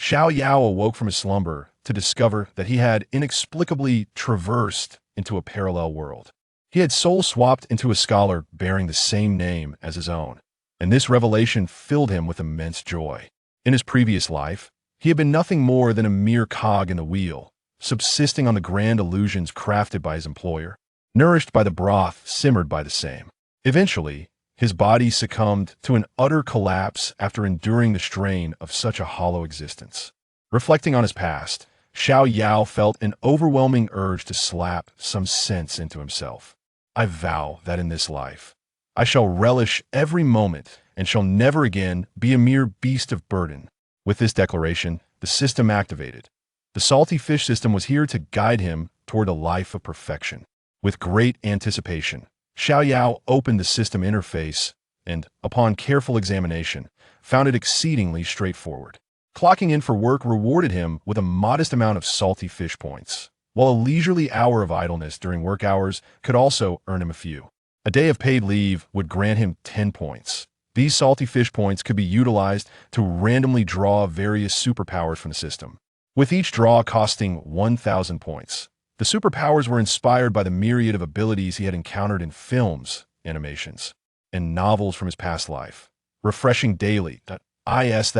Xiao Yao awoke from his slumber to discover that he had inexplicably traversed into a parallel world. He had soul-swapped into a scholar bearing the same name as his own, and this revelation filled him with immense joy. In his previous life, he had been nothing more than a mere cog in the wheel, subsisting on the grand illusions crafted by his employer, nourished by the broth simmered by the same. Eventually, his body succumbed to an utter collapse after enduring the strain of such a hollow existence. Reflecting on his past, Xiao Yao felt an overwhelming urge to slap some sense into himself. I vow that in this life, I shall relish every moment and shall never again be a mere beast of burden. With this declaration, the system activated. The salty fish system was here to guide him toward a life of perfection. With great anticipation, Xiao Yao opened the system interface and, upon careful examination, found it exceedingly straightforward. Clocking in for work rewarded him with a modest amount of salty fish points, while a leisurely hour of idleness during work hours could also earn him a few. A day of paid leave would grant him 10 points. These salty fish points could be utilized to randomly draw various superpowers from the system, with each draw costing 1,000 points. The superpowers were inspired by the myriad of abilities he had encountered in films, animations, and novels from his past life. Refreshing daily. That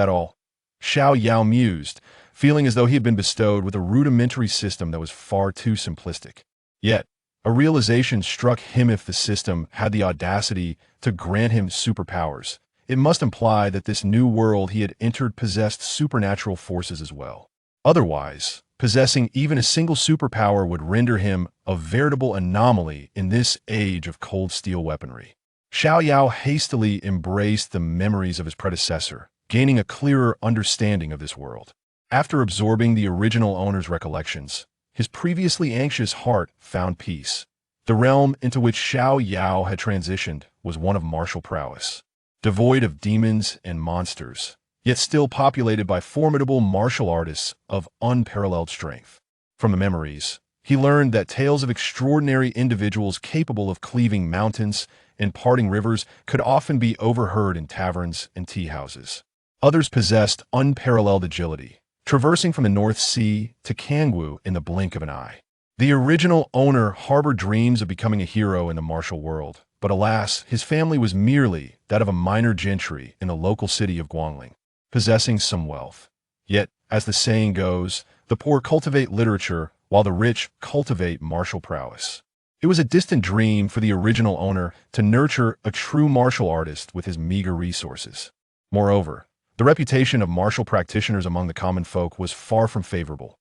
all. Xiao Yao mused, feeling as though he had been bestowed with a rudimentary system that was far too simplistic. Yet, a realization struck him: if the system had the audacity to grant him superpowers, it must imply that this new world he had entered possessed supernatural forces as well. Otherwise, possessing even a single superpower would render him a veritable anomaly in this age of cold steel weaponry. Xiao Yao hastily embraced the memories of his predecessor, gaining a clearer understanding of this world. After absorbing the original owner's recollections, his previously anxious heart found peace. The realm into which Xiao Yao had transitioned was one of martial prowess, devoid of demons and monsters, yet still populated by formidable martial artists of unparalleled strength. From the memories, he learned that tales of extraordinary individuals capable of cleaving mountains and parting rivers could often be overheard in taverns and tea houses. Others possessed unparalleled agility, traversing from the North Sea to Kangwu in the blink of an eye. The original owner harbored dreams of becoming a hero in the martial world, but alas, his family was merely that of a minor gentry in the local city of Guangling, possessing some wealth. Yet, as the saying goes, the poor cultivate literature while the rich cultivate martial prowess. It was a distant dream for the original owner to nurture a true martial artist with his meager resources. Moreover, the reputation of martial practitioners among the common folk was far from favorable.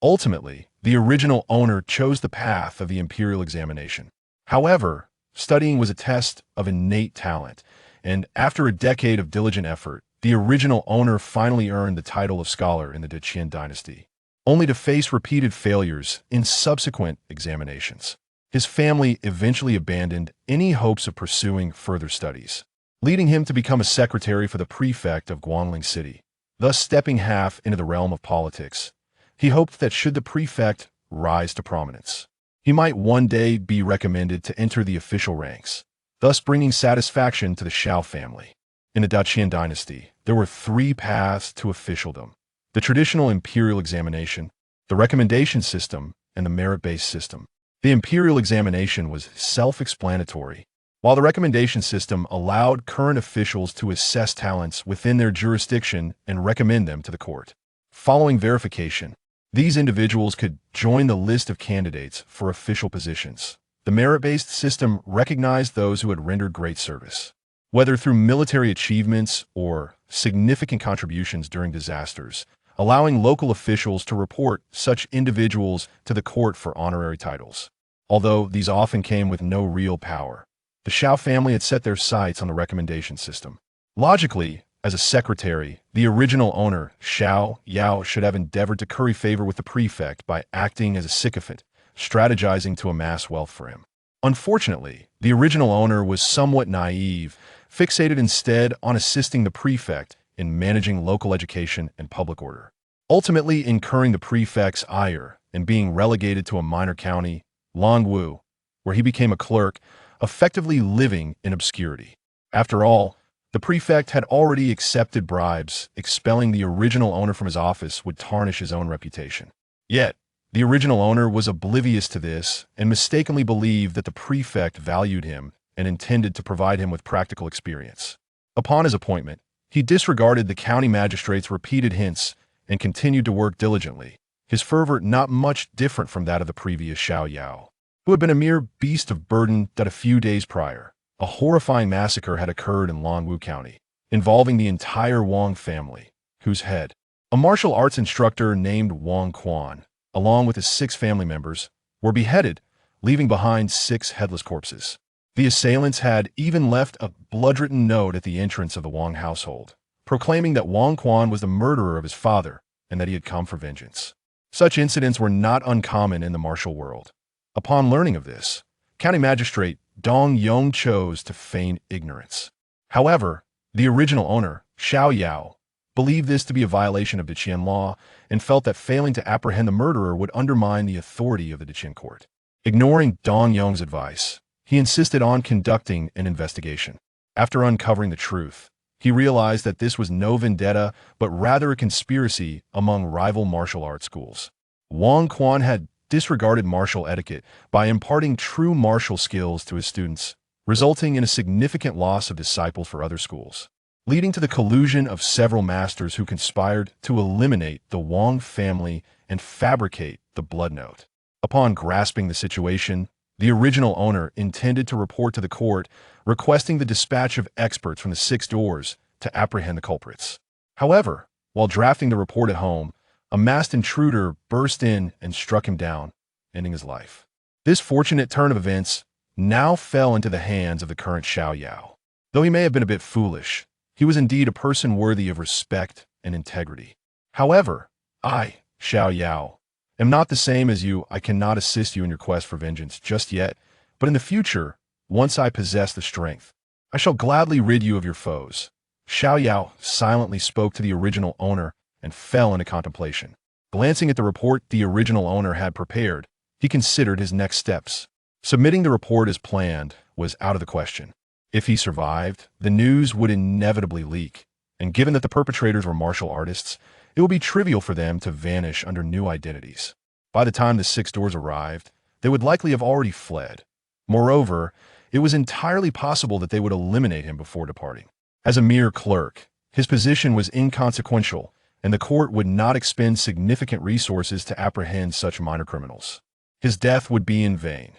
Ultimately, the original owner chose the path of the imperial examination. However, studying was a test of innate talent, and after a decade of diligent effort, the original owner finally earned the title of scholar in the Qin dynasty, only to face repeated failures in subsequent examinations. His family eventually abandoned any hopes of pursuing further studies, leading him to become a secretary for the prefect of Guangling City. Thus stepping half into the realm of politics, he hoped that should the prefect rise to prominence, he might one day be recommended to enter the official ranks, thus bringing satisfaction to the Xiao family. In the Qin dynasty, there were 3 paths to officialdom: the traditional imperial examination, the recommendation system, and the merit-based system. The imperial examination was self-explanatory, while the recommendation system allowed current officials to assess talents within their jurisdiction and recommend them to the court. Following verification, these individuals could join the list of candidates for official positions. The merit-based system recognized those who had rendered great service, whether through military achievements or significant contributions during disasters, allowing local officials to report such individuals to the court for honorary titles. Although these often came with no real power, the Xiao family had set their sights on the recommendation system. Logically, as a secretary, the original owner, Xiao Yao, should have endeavored to curry favor with the prefect by acting as a sycophant, strategizing to amass wealth for him. Unfortunately, the original owner was somewhat naive, fixated instead on assisting the prefect in managing local education and public order, ultimately incurring the prefect's ire and being relegated to a minor county, Longwu, where he became a clerk, effectively living in obscurity. After all, The prefect had already accepted bribes. Expelling the original owner from his office would tarnish his own reputation. Yet, the original owner was oblivious to this and mistakenly believed that the prefect valued him and intended to provide him with practical experience. Upon his appointment, he disregarded the county magistrate's repeated hints and continued to work diligently, his fervor not much different from that of the previous Xiao Yao, who had been a mere beast of burden that a few days prior, a horrifying massacre had occurred in Longwu County, involving the entire Wang family, whose head, a martial arts instructor named Wang Quan, along with his 6 family members, were beheaded, leaving behind 6 headless corpses. The assailants had even left a blood-written note at the entrance of the Wang household, proclaiming that Wang Quan was the murderer of his father and that he had come for vengeance. Such incidents were not uncommon in the martial world. Upon learning of this, County Magistrate Dong Yong chose to feign ignorance. However, the original owner, Xiao Yao, believed this to be a violation of Deqian law and felt that failing to apprehend the murderer would undermine the authority of the Deqian court. Ignoring Dong Yong's advice, he insisted on conducting an investigation. After uncovering the truth, he realized that this was no vendetta, but rather a conspiracy among rival martial arts schools. Wang Quan had disregarded martial etiquette by imparting true martial skills to his students, resulting in a significant loss of disciples for other schools, leading to the collusion of several masters who conspired to eliminate the Wang family and fabricate the blood note. Upon grasping the situation, the original owner intended to report to the court, requesting the dispatch of experts from the 6 doors to apprehend the culprits. However, while drafting the report at home, a masked intruder burst in and struck him down, ending his life. This fortunate turn of events now fell into the hands of the current Xiao Yao. Though he may have been a bit foolish, he was indeed a person worthy of respect and integrity. However, I, Xiao Yao, am not the same as you. I cannot assist you in your quest for vengeance just yet, but in the future, once I possess the strength, I shall gladly rid you of your foes. Xiao Yao silently spoke to the original owner and fell into contemplation. Glancing at the report the original owner had prepared, he considered his next steps. Submitting the report as planned was out of the question. If he survived, the news would inevitably leak, and given that the perpetrators were martial artists, it would be trivial for them to vanish under new identities. By the time the 6 doors arrived, they would likely have already fled. Moreover, it was entirely possible that they would eliminate him before departing. As a mere clerk, his position was inconsequential, and the court would not expend significant resources to apprehend such minor criminals. His death would be in vain.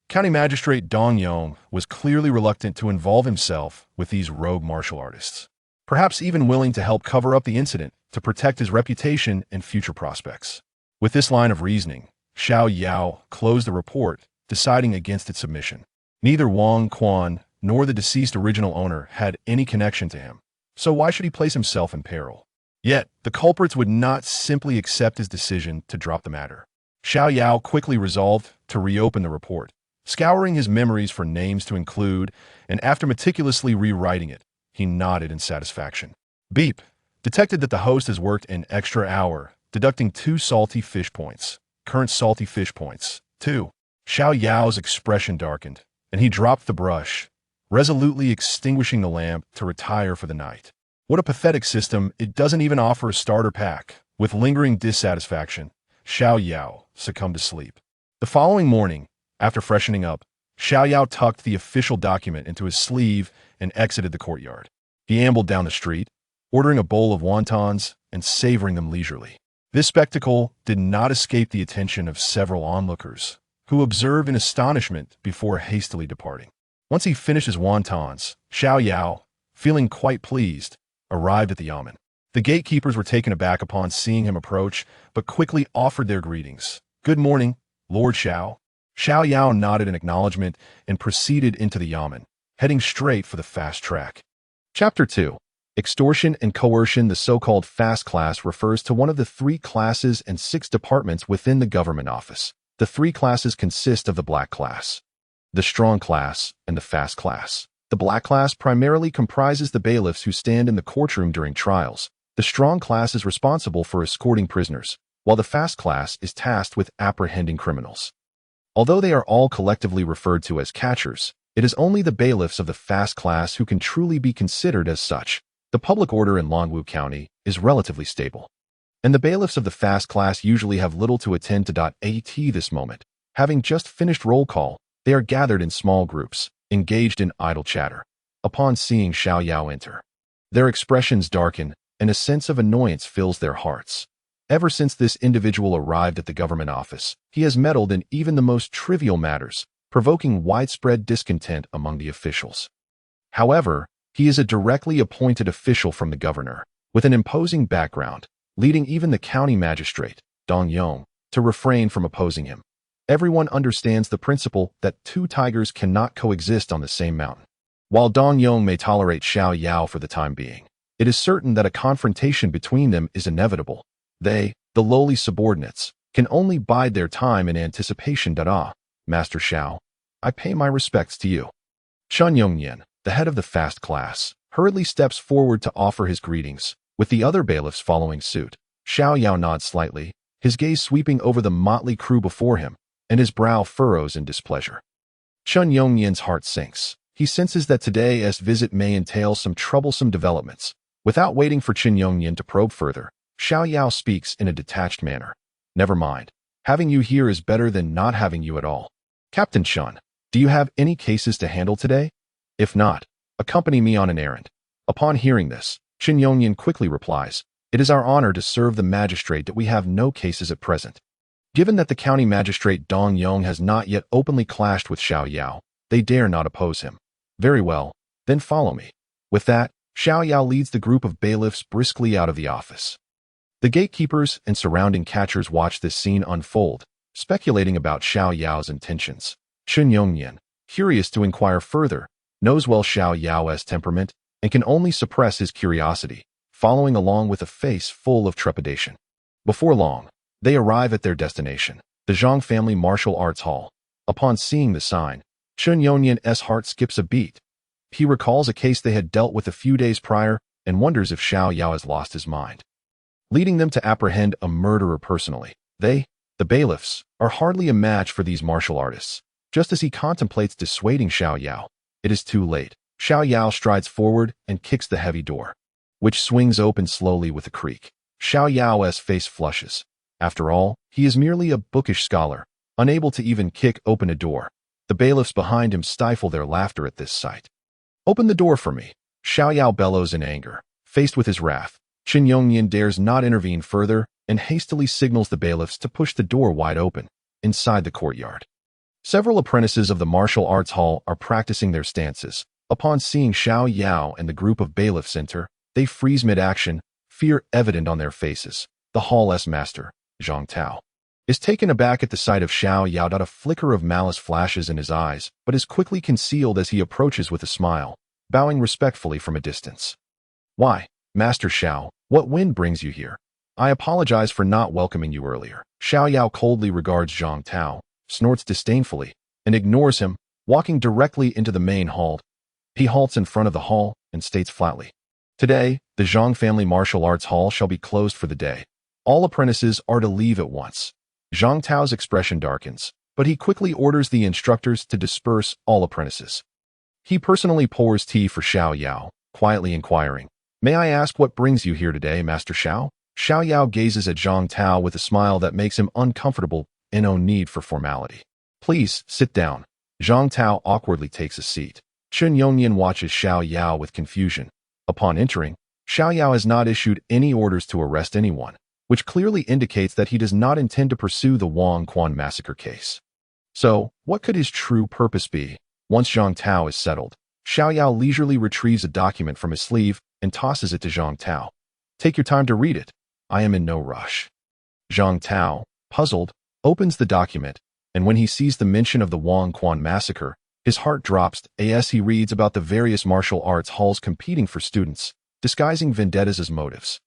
County Magistrate Dong Yong was clearly reluctant to involve himself with these rogue martial artists, perhaps even willing to help cover up the incident to protect his reputation and future prospects. With this line of reasoning, Xiao Yao closed the report, deciding against its submission. Neither Wang Quan nor the deceased original owner had any connection to him, so why should he place himself in peril? Yet, the culprits would not simply accept his decision to drop the matter. Xiao Yao quickly resolved to reopen the report, scouring his memories for names to include, and after meticulously rewriting it, he nodded in satisfaction. Beep detected that the host has worked an extra hour, deducting 2 salty fish points. Current salty fish points, 2. Xiao Yao's expression darkened, and he dropped the brush, resolutely extinguishing the lamp to retire for the night. What a pathetic system, it doesn't even offer a starter pack. With lingering dissatisfaction, Xiao Yao succumbed to sleep. The following morning, after freshening up, Xiao Yao tucked the official document into his sleeve and exited the courtyard. He ambled down the street, ordering a bowl of wontons and savoring them leisurely. This spectacle did not escape the attention of several onlookers, who observed in astonishment before hastily departing. Once he finished his wontons, Xiao Yao, feeling quite pleased, arrived at the yamen. The gatekeepers were taken aback upon seeing him approach, but quickly offered their greetings. "Good morning, Lord Xiao." Xiao Yao nodded in acknowledgement and proceeded into the yamen, heading straight for the fast track. Chapter 2. Extortion and Coercion. The so-called fast class refers to one of the 3 classes and 6 departments within the government office. The 3 classes consist of the black class, the strong class, and the fast class. The black class primarily comprises the bailiffs who stand in the courtroom during trials. The strong class is responsible for escorting prisoners, while the fast class is tasked with apprehending criminals. Although they are all collectively referred to as catchers, It is only the bailiffs of the fast class who can truly be considered as such. The public order in Longwu County is relatively stable, and the bailiffs of the fast class usually have little to attend to. At this moment, having just finished roll call, they are gathered in small groups, engaged in idle chatter. Upon seeing Xiao Yao enter, their expressions darken, and a sense of annoyance fills their hearts. Ever since this individual arrived at the government office, he has meddled in even the most trivial matters, provoking widespread discontent among the officials. However, he is a directly appointed official from the governor, with an imposing background, leading even the county magistrate, Dong Yong, to refrain from opposing him. Everyone understands the principle that two tigers cannot coexist on the same mountain. While Dong Yong may tolerate Xiao Yao for the time being, it is certain that a confrontation between them is inevitable. They, the lowly subordinates, can only bide their time in anticipation. Master Xiao, I pay my respects to you. Chun Yongnian, the head of the fast class, hurriedly steps forward to offer his greetings, with the other bailiffs following suit. Xiao Yao nods slightly, his gaze sweeping over the motley crew before him, and his brow furrows in displeasure. Chun Yongnian's heart sinks. He senses that today's visit may entail some troublesome developments. Without waiting for Chun Yongnian to probe further, Xiao Yao speaks in a detached manner. Never mind. Having you here is better than not having you at all. Captain Chun, do you have any cases to handle today? If not, accompany me on an errand. Upon hearing this, Chun Yongnian quickly replies, it is our honor to serve the magistrate that we have no cases at present. Given that the county magistrate Dong Yong has not yet openly clashed with Xiao Yao, they dare not oppose him. Very well, then follow me. With that, Xiao Yao leads the group of bailiffs briskly out of the office. The gatekeepers and surrounding catchers watch this scene unfold, speculating about Xiao Yao's intentions. Chun Yongnian, curious to inquire further, knows well Xiao Yao's temperament and can only suppress his curiosity, following along with a face full of trepidation. Before long, they arrive at their destination, the Zhang family martial arts hall. Upon seeing the sign, Chun Yongnian's heart skips a beat. He recalls a case they had dealt with a few days prior and wonders if Xiao Yao has lost his mind, leading them to apprehend a murderer personally. They, the bailiffs, are hardly a match for these martial artists. Just as he contemplates dissuading Xiao Yao, it is too late. Xiao Yao strides forward and kicks the heavy door, which swings open slowly with a creak. Xiao Yao's face flushes. After all, he is merely a bookish scholar, unable to even kick open a door. The bailiffs behind him stifle their laughter at this sight. Open the door for me. Xiao Yao bellows in anger. Faced with his wrath, Chun Yongnian dares not intervene further and hastily signals the bailiffs to push the door wide open. Inside the courtyard, several apprentices of the martial arts hall are practicing their stances. Upon seeing Xiao Yao and the group of bailiffs enter, they freeze mid-action, fear evident on their faces. The hall's master, Zhang Tao, is taken aback at the sight of Xiao Yao. A flicker of malice flashes in his eyes, but is quickly concealed as he approaches with a smile, bowing respectfully from a distance. Why, Master Xiao, what wind brings you here? I apologize for not welcoming you earlier. Xiao Yao coldly regards Zhang Tao, snorts disdainfully, and ignores him, walking directly into the main hall. He halts in front of the hall and states flatly, today, the Zhang family martial arts hall shall be closed for the day. All apprentices are to leave at once. Zhang Tao's expression darkens, but he quickly orders the instructors to disperse all apprentices. He personally pours tea for Xiao Yao, quietly inquiring, may I ask what brings you here today, Master Xiao? Xiao Yao gazes at Zhang Tao with a smile that makes him uncomfortable and no need for formality. Please, sit down. Zhang Tao awkwardly takes a seat. Chun Yongnian watches Xiao Yao with confusion. Upon entering, Xiao Yao has not issued any orders to arrest anyone, which clearly indicates that he does not intend to pursue the Wang Quan massacre case. So, what could his true purpose be? Once Zhang Tao is settled, Xiao Yao leisurely retrieves a document from his sleeve and tosses it to Zhang Tao. Take your time to read it. I am in no rush. Zhang Tao, puzzled, opens the document, and when he sees the mention of the Wang Quan massacre, his heart drops as he reads about the various martial arts halls competing for students, disguising vendettas as motives.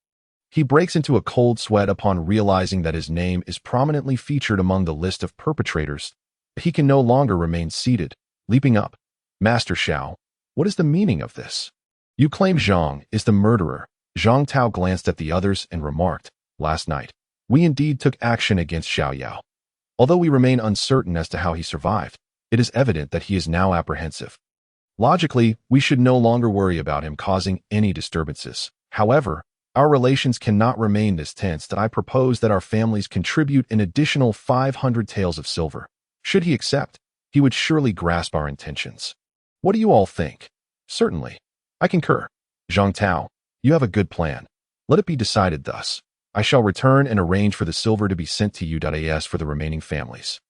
He breaks into a cold sweat upon realizing that his name is prominently featured among the list of perpetrators. He can no longer remain seated, leaping up. Master Xiao, what is the meaning of this? You claim Zhang is the murderer. Zhang Tao glanced at the others and remarked, last night, we indeed took action against Xiao Yao. Although we remain uncertain as to how he survived, it is evident that he is now apprehensive. Logically, we should no longer worry about him causing any disturbances. However, our relations cannot remain this tense that I propose that our families contribute an additional 500 taels of silver. Should he accept, he would surely grasp our intentions. What do you all think? Certainly. I concur. Zhang Tao, you have a good plan. Let it be decided thus. I shall return and arrange for the silver to be sent to you. As for the remaining families,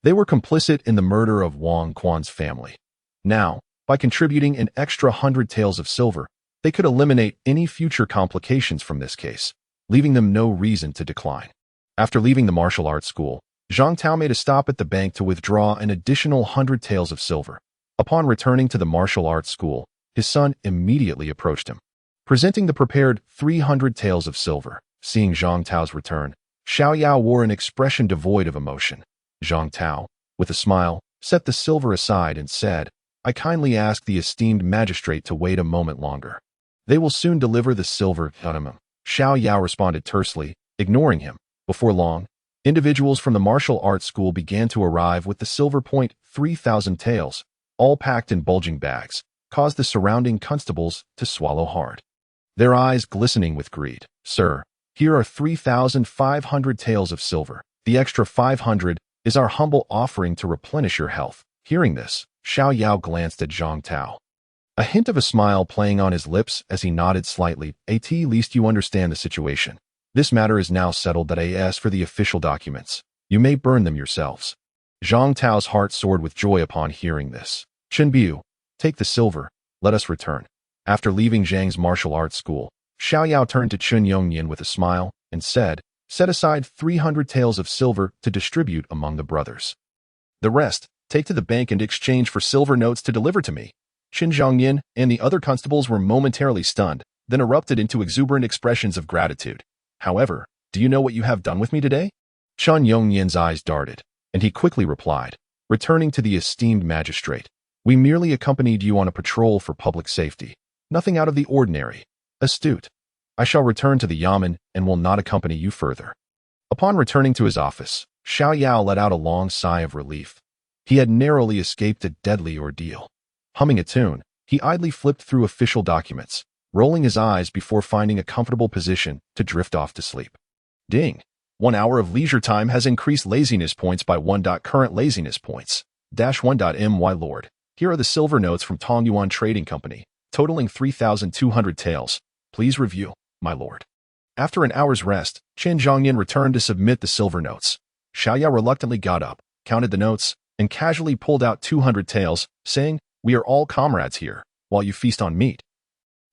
they were complicit in the murder of Wang Quan's family. Now, by contributing an extra 100 taels of silver, they could eliminate any future complications from this case, leaving them no reason to decline. After leaving the martial arts school, Zhang Tao made a stop at the bank to withdraw an additional 100 taels of silver. Upon returning to the martial arts school, his son immediately approached him, presenting the prepared 300 taels of silver. Seeing Zhang Tao's return, Xiao Yao wore an expression devoid of emotion. Zhang Tao, with a smile, set the silver aside and said, I kindly ask the esteemed magistrate to wait a moment longer. They will soon deliver the silver. Xiao Yao responded tersely, ignoring him. Before long, individuals from the martial arts school began to arrive with the silver point 3,000 taels, all packed in bulging bags, caused the surrounding constables to swallow hard. Their eyes glistening with greed. Sir, here are 3,500 taels of silver. The extra 500 is our humble offering to replenish your health. Hearing this, Xiao Yao glanced at Zhang Tao, a hint of a smile playing on his lips as he nodded slightly. At least you understand the situation. This matter is now settled. As for the official documents, you may burn them yourselves. Zhang Tao's heart soared with joy upon hearing this. Chen Biu, take the silver. Let us return. After leaving Zhang's martial arts school, Xiao Yao turned to Chun Yongnian with a smile and said, set aside 300 taels of silver to distribute among the brothers. The rest, take to the bank and exchange for silver notes to deliver to me. Qin Zhongyan and the other constables were momentarily stunned, then erupted into exuberant expressions of gratitude. However, do you know what you have done with me today? Chun Yongnian's eyes darted, and he quickly replied, returning to the esteemed magistrate, we merely accompanied you on a patrol for public safety. Nothing out of the ordinary. Astute. I shall return to the Yamen and will not accompany you further. Upon returning to his office, Xiao Yao let out a long sigh of relief. He had narrowly escaped a deadly ordeal. Humming a tune, he idly flipped through official documents, rolling his eyes before finding a comfortable position to drift off to sleep. Ding! 1 hour of leisure time has increased laziness points by 1. Current laziness points. -1. My lord, here are the silver notes from Tongyuan Trading Company, totaling 3,200 taels. Please review, my lord. After an hour's rest, Qin Zhongyan returned to submit the silver notes. Xiao Yao reluctantly got up, counted the notes, and casually pulled out 200 taels, saying, we are all comrades here, while you feast on meat.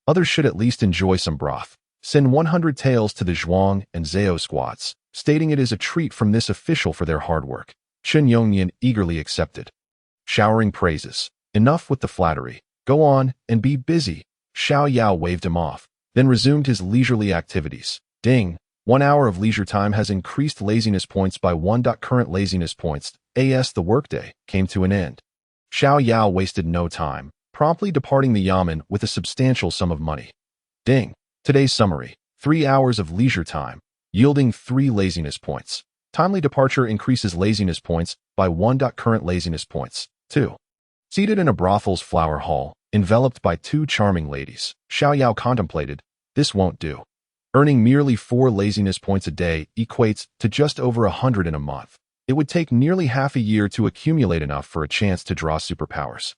Others should at least enjoy some broth. Send 100 taels to the Zhuang and Zhao squads, stating it is a treat from this official for their hard work. Qin Yongnian eagerly accepted, showering praises. Enough with the flattery. Go on and be busy. Xiao Yao waved him off, then resumed his leisurely activities. Ding! 1 hour of leisure time has increased laziness points by 1. Current laziness points, as the workday, came to an end. Xiao Yao wasted no time, promptly departing the Yamen with a substantial sum of money. Ding! Today's summary, 3 hours of leisure time, yielding 3 laziness points. Timely departure increases laziness points by 1. Current laziness points, 2. Seated in a brothel's flower hall, enveloped by 2 charming ladies, Xiao Yao contemplated, this won't do. Earning merely 4 laziness points a day equates to just over 100 in a month. It would take nearly half a year to accumulate enough for a chance to draw superpowers.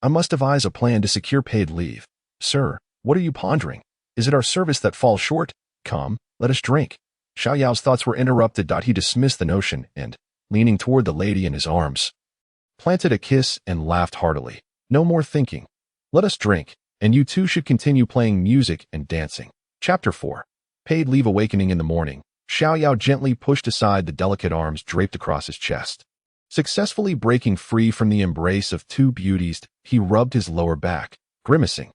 I must devise a plan to secure paid leave. Sir, what are you pondering? Is it our service that falls short? Come, let us drink. Xiao Yao's thoughts were interrupted. He dismissed the notion and, leaning toward the lady in his arms, planted a kiss and laughed heartily. No more thinking. Let us drink, and you two should continue playing music and dancing. Chapter 4. Paid leave. Awakening in the morning, Xiao Yao gently pushed aside the delicate arms draped across his chest. Successfully breaking free from the embrace of 2 beauties, he rubbed his lower back, grimacing.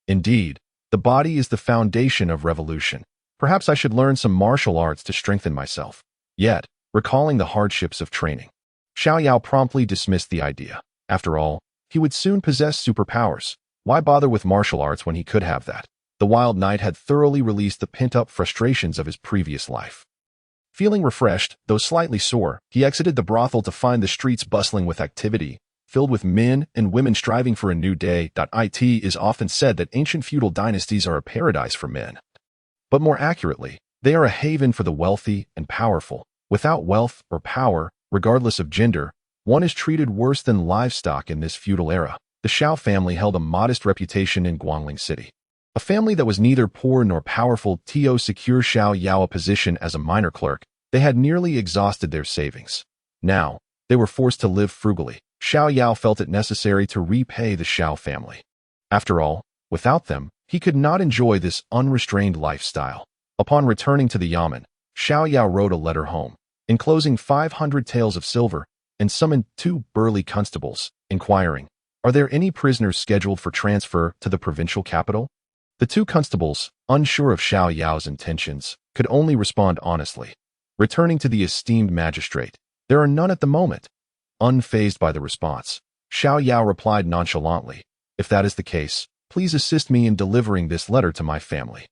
Indeed, the body is the foundation of revolution. Perhaps I should learn some martial arts to strengthen myself. Yet, recalling the hardships of training, Xiao Yao promptly dismissed the idea. After all, he would soon possess superpowers. Why bother with martial arts when he could have that? The wild knight had thoroughly released the pent-up frustrations of his previous life. Feeling refreshed, though slightly sore, he exited the brothel to find the streets bustling with activity. filled with men and women striving for a new day. It is often said that ancient feudal dynasties are a paradise for men. But more accurately, they are a haven for the wealthy and powerful. Without wealth or power, regardless of gender, one is treated worse than livestock in this feudal era. The Xiao family held a modest reputation in Guangling City. A family that was neither poor nor powerful to secure Xiao Yao a position as a minor clerk. They had nearly exhausted their savings. Now, they were forced to live frugally. Xiao Yao felt it necessary to repay the Xiao family. After all, without them, he could not enjoy this unrestrained lifestyle. Upon returning to the yamen, Xiao Yao wrote a letter home, enclosing 500 taels of silver, and summoned 2 burly constables, inquiring, "Are there any prisoners scheduled for transfer to the provincial capital?" The 2 constables, unsure of Xiao Yao's intentions, could only respond honestly. Returning to the esteemed magistrate, "There are none at the moment." Unfazed by the response, Xiao Yao replied nonchalantly, "If that is the case, please assist me in delivering this letter to my family."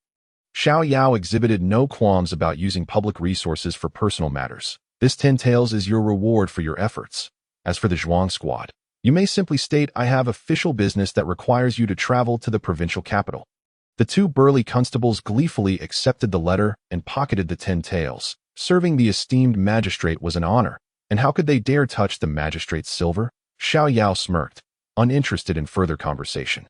Xiao Yao exhibited no qualms about using public resources for personal matters. "This 10 taels is your reward for your efforts. As for the Zhuang squad, you may simply state I have official business that requires you to travel to the provincial capital." The 2 burly constables gleefully accepted the letter and pocketed the 10 taels. Serving the esteemed magistrate was an honor, and how could they dare touch the magistrate's silver? Xiao Yao smirked, uninterested in further conversation,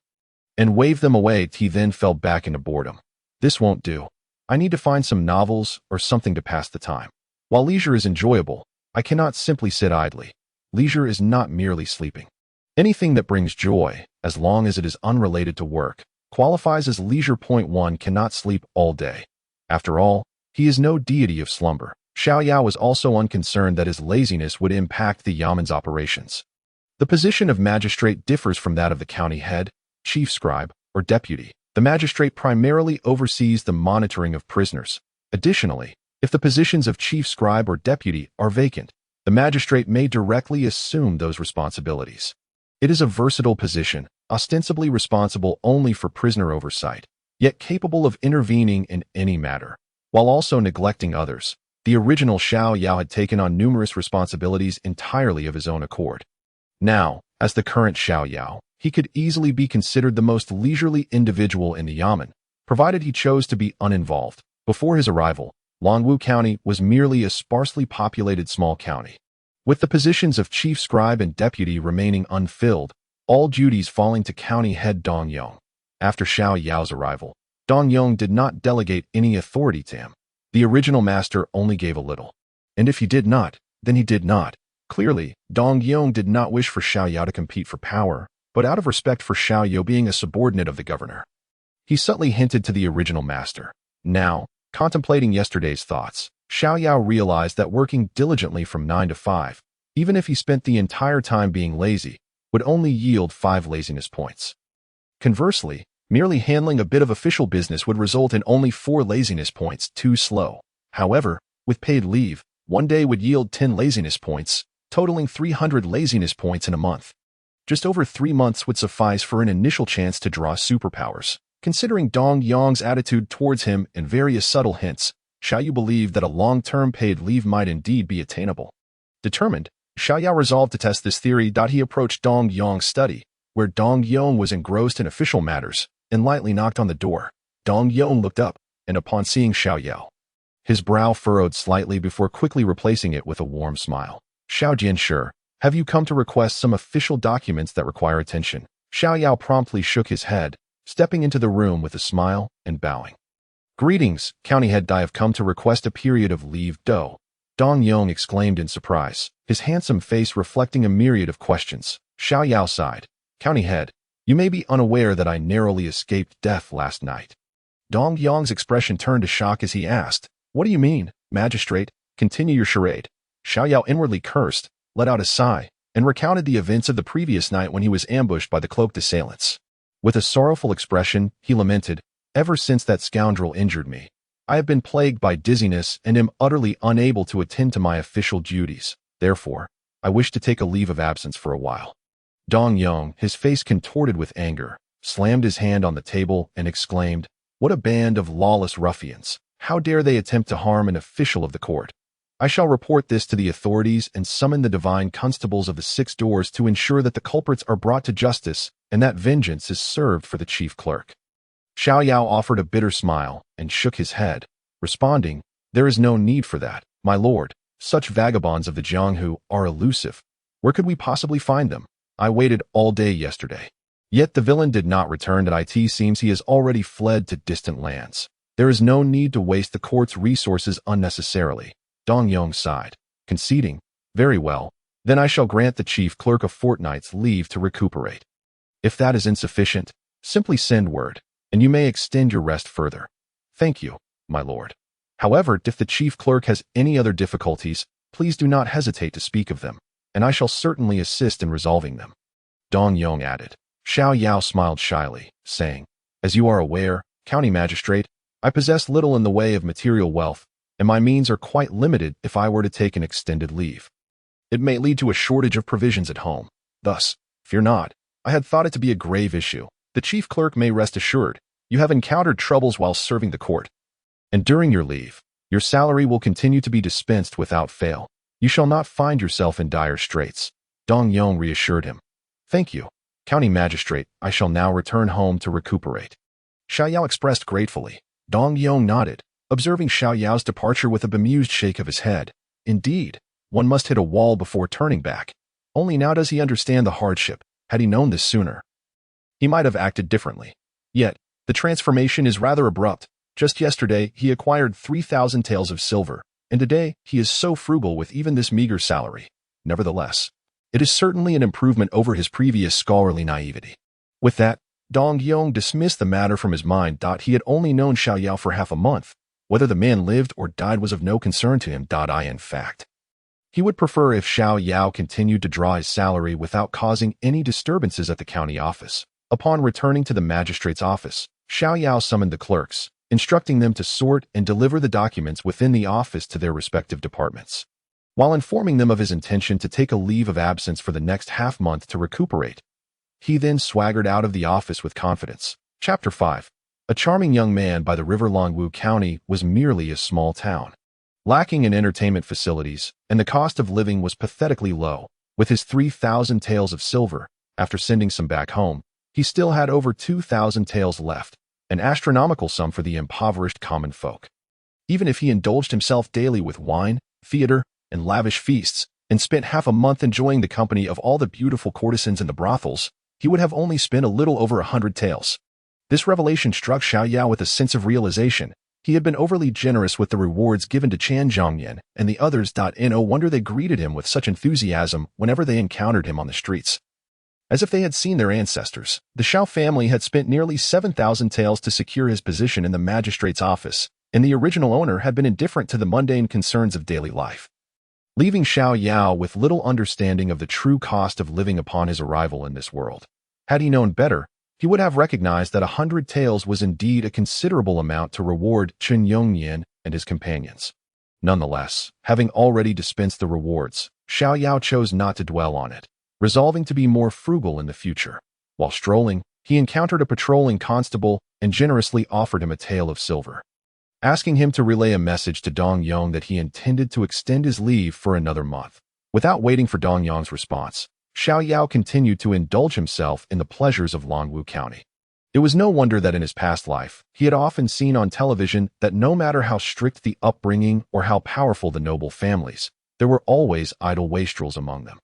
and waved them away. He then fell back into boredom. "This won't do. I need to find some novels or something to pass the time. While leisure is enjoyable, I cannot simply sit idly. Leisure is not merely sleeping. Anything that brings joy, as long as it is unrelated to work, qualifies as leisure. One cannot sleep all day. After all, he is no deity of slumber." Xiao Yao was also unconcerned that his laziness would impact the yamen's operations. The position of magistrate differs from that of the county head, chief scribe, or deputy. The magistrate primarily oversees the monitoring of prisoners. Additionally, if the positions of chief scribe or deputy are vacant, the magistrate may directly assume those responsibilities. It is a versatile position, ostensibly responsible only for prisoner oversight, yet capable of intervening in any matter, while also neglecting others. The original Xiao Yao had taken on numerous responsibilities entirely of his own accord. Now, as the current Xiao Yao, he could easily be considered the most leisurely individual in the yamen, provided he chose to be uninvolved. Before his arrival, Longwu County was merely a sparsely populated small county. With the positions of chief scribe and deputy remaining unfilled, all duties falling to county head Dong Yong. After Xiao Yao's arrival, Dong Yong did not delegate any authority to him. The original master only gave a little. And if he did not, then he did not. Clearly, Dong Yong did not wish for Xiao Yao to compete for power, but out of respect for Xiao Yao being a subordinate of the governor. He subtly hinted to the original master. Now, contemplating yesterday's thoughts, Xiao Yao realized that working diligently from 9 to 5, even if he spent the entire time being lazy, would only yield 5 laziness points. Conversely, merely handling a bit of official business would result in only 4 laziness points. Too slow. However, with paid leave, one day would yield 10 laziness points, totaling 300 laziness points in a month. Just over 3 months would suffice for an initial chance to draw superpowers. Considering Dong Yong's attitude towards him and various subtle hints, Xiao Yao believed that a long-term paid leave might indeed be attainable. Determined, Xiao Yao resolved to test this theory. He approached Dong Yong's study, where Dong Yong was engrossed in official matters, and lightly knocked on the door. Dong Yong looked up, and upon seeing Xiao Yao, his brow furrowed slightly before quickly replacing it with a warm smile. "Xiao Jianshi, have you come to request some official documents that require attention?" Xiao Yao promptly shook his head, stepping into the room with a smile and bowing. "Greetings, County Head. I have come to request a period of leave." Dong Yong exclaimed in surprise, his handsome face reflecting a myriad of questions. Xiao Yao sighed. "County Head, you may be unaware that I narrowly escaped death last night." Dong Yong's expression turned to shock as he asked, "What do you mean, magistrate? Continue your charade." Xiao Yao inwardly cursed, let out a sigh, and recounted the events of the previous night when he was ambushed by the cloaked assailants. With a sorrowful expression, he lamented, "Ever since that scoundrel injured me, I have been plagued by dizziness and am utterly unable to attend to my official duties. Therefore, I wish to take a leave of absence for a while." Dong Yong, his face contorted with anger, slammed his hand on the table and exclaimed, "What a band of lawless ruffians! How dare they attempt to harm an official of the court?" I shall report this to the authorities and summon the divine constables of the 6 doors to ensure that the culprits are brought to justice and that vengeance is served for the chief clerk." Xiao Yao offered a bitter smile and shook his head, responding, "There is no need for that, my lord. Such vagabonds of the Jianghu are elusive. Where could we possibly find them? I waited all day yesterday. Yet the villain did not return, and it seems he has already fled to distant lands. There is no need to waste the court's resources unnecessarily." Dong Yong sighed, conceding, "Very well, then I shall grant the chief clerk a fortnight's leave to recuperate. If that is insufficient, simply send word, and you may extend your rest further." "Thank you, my lord. However, if the chief clerk has any other difficulties, please do not hesitate to speak of them, and I shall certainly assist in resolving them," Dong Yong added. Xiao Yao smiled shyly, saying, "As you are aware, county magistrate, I possess little in the way of material wealth, and my means are quite limited if I were to take an extended leave. It may lead to a shortage of provisions at home. Thus, fear not, I had thought it to be a grave issue. The chief clerk may rest assured, you have encountered troubles while serving the court. And during your leave, your salary will continue to be dispensed without fail. You shall not find yourself in dire straits." Dong Yong reassured him. "Thank you, county magistrate. I shall now return home to recuperate." Xiao Yao expressed gratefully. Dong Yong nodded, observing Xiao Yao's departure with a bemused shake of his head. Indeed, one must hit a wall before turning back. Only now does he understand the hardship. Had he known this sooner, he might have acted differently. Yet, the transformation is rather abrupt. Just yesterday, he acquired 3,000 taels of silver, and today he is so frugal with even this meager salary. Nevertheless, it is certainly an improvement over his previous scholarly naivety. With that, Dong Yong dismissed the matter from his mind. He had only known Xiao Yao for half a month. Whether the man lived or died was of no concern to him. In fact, he would prefer if Xiao Yao continued to draw his salary without causing any disturbances at the county office. Upon returning to the magistrate's office, Xiao Yao summoned the clerks, instructing them to sort and deliver the documents within the office to their respective departments. While informing them of his intention to take a leave of absence for the next half-month to recuperate, he then swaggered out of the office with confidence. Chapter 5. A charming young man by the river. Longwu County was merely a small town, lacking in entertainment facilities, and the cost of living was pathetically low. With his 3,000 taels of silver, after sending some back home, he still had over 2,000 taels left, an astronomical sum for the impoverished common folk. Even if he indulged himself daily with wine, theater, and lavish feasts, and spent half a month enjoying the company of all the beautiful courtesans in the brothels, he would have only spent a little over 100 taels. This revelation struck Xiao Yao with a sense of realization. He had been overly generous with the rewards given to Chan Zhongyan and the others. No wonder they greeted him with such enthusiasm whenever they encountered him on the streets. As if they had seen their ancestors, the Xiao family had spent nearly 7,000 taels to secure his position in the magistrate's office, and the original owner had been indifferent to the mundane concerns of daily life, leaving Xiao Yao with little understanding of the true cost of living upon his arrival in this world. Had he known better, he would have recognized that 100 taels was indeed a considerable amount to reward Chen Yongyan and his companions. Nonetheless, having already dispensed the rewards, Xiao Yao chose not to dwell on it, resolving to be more frugal in the future. While strolling, he encountered a patrolling constable and generously offered him a tael of silver, asking him to relay a message to Dong Yong that he intended to extend his leave for another month. Without waiting for Dong Yong's response, Xiao Yao continued to indulge himself in the pleasures of Longwu County. It was no wonder that in his past life, he had often seen on television that no matter how strict the upbringing or how powerful the noble families, there were always idle wastrels among them.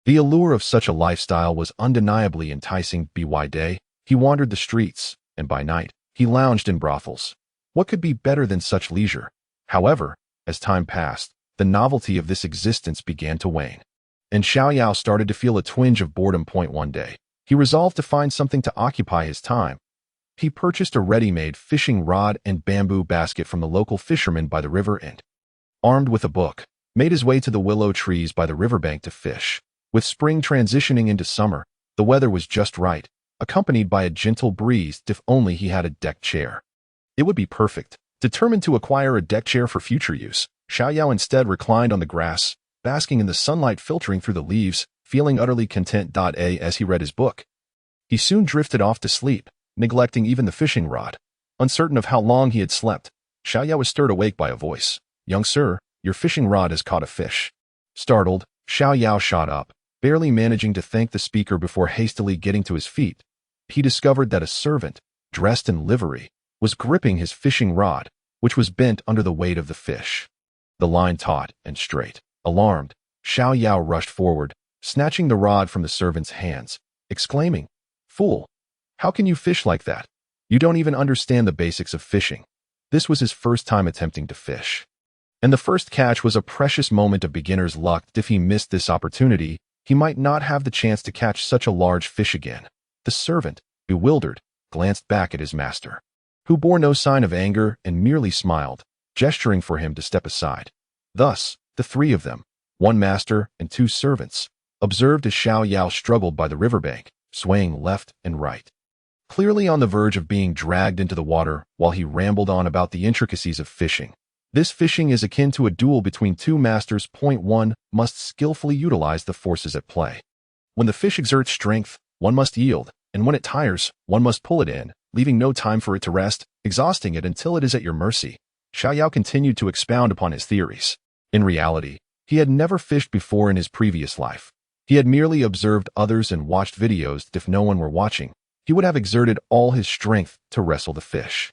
The allure of such a lifestyle was undeniably enticing. By day, he wandered the streets, and by night, he lounged in brothels. What could be better than such leisure? However, as time passed, the novelty of this existence began to wane, and Xiao Yao started to feel a twinge of boredom. One day, he resolved to find something to occupy his time. He purchased a ready-made fishing rod and bamboo basket from the local fisherman by the river and, armed with a book, made his way to the willow trees by the riverbank to fish. With spring transitioning into summer, the weather was just right, accompanied by a gentle breeze. If only he had a deck chair, it would be perfect. Determined to acquire a deck chair for future use, Xiao Yao instead reclined on the grass, basking in the sunlight filtering through the leaves, feeling utterly content. As he read his book, he soon drifted off to sleep, neglecting even the fishing rod. Uncertain of how long he had slept, Xiao Yao was stirred awake by a voice. "Young sir, your fishing rod has caught a fish." Startled, Xiao Yao shot up, barely managing to thank the speaker before hastily getting to his feet. He discovered that a servant, dressed in livery, was gripping his fishing rod, which was bent under the weight of the fish. The line taut and straight. Alarmed, Xiao Yao rushed forward, snatching the rod from the servant's hands, exclaiming, "Fool! How can you fish like that? You don't even understand the basics of fishing." This was his first time attempting to fish. And the first catch was a precious moment of beginner's luck. If he missed this opportunity, he might not have the chance to catch such a large fish again. The servant, bewildered, glanced back at his master, who bore no sign of anger and merely smiled, gesturing for him to step aside. Thus, the three of them, one master and two servants, observed as Xiao Yao struggled by the riverbank, swaying left and right, clearly on the verge of being dragged into the water while he rambled on about the intricacies of fishing. This fishing is akin to a duel between two masters. Point 1 must skillfully utilize the forces at play. When the fish exerts strength, one must yield, and when it tires, one must pull it in, leaving no time for it to rest, exhausting it until it is at your mercy. Xiao Yao continued to expound upon his theories. In reality, he had never fished before in his previous life. He had merely observed others and watched videos. If no one were watching, he would have exerted all his strength to wrestle the fish.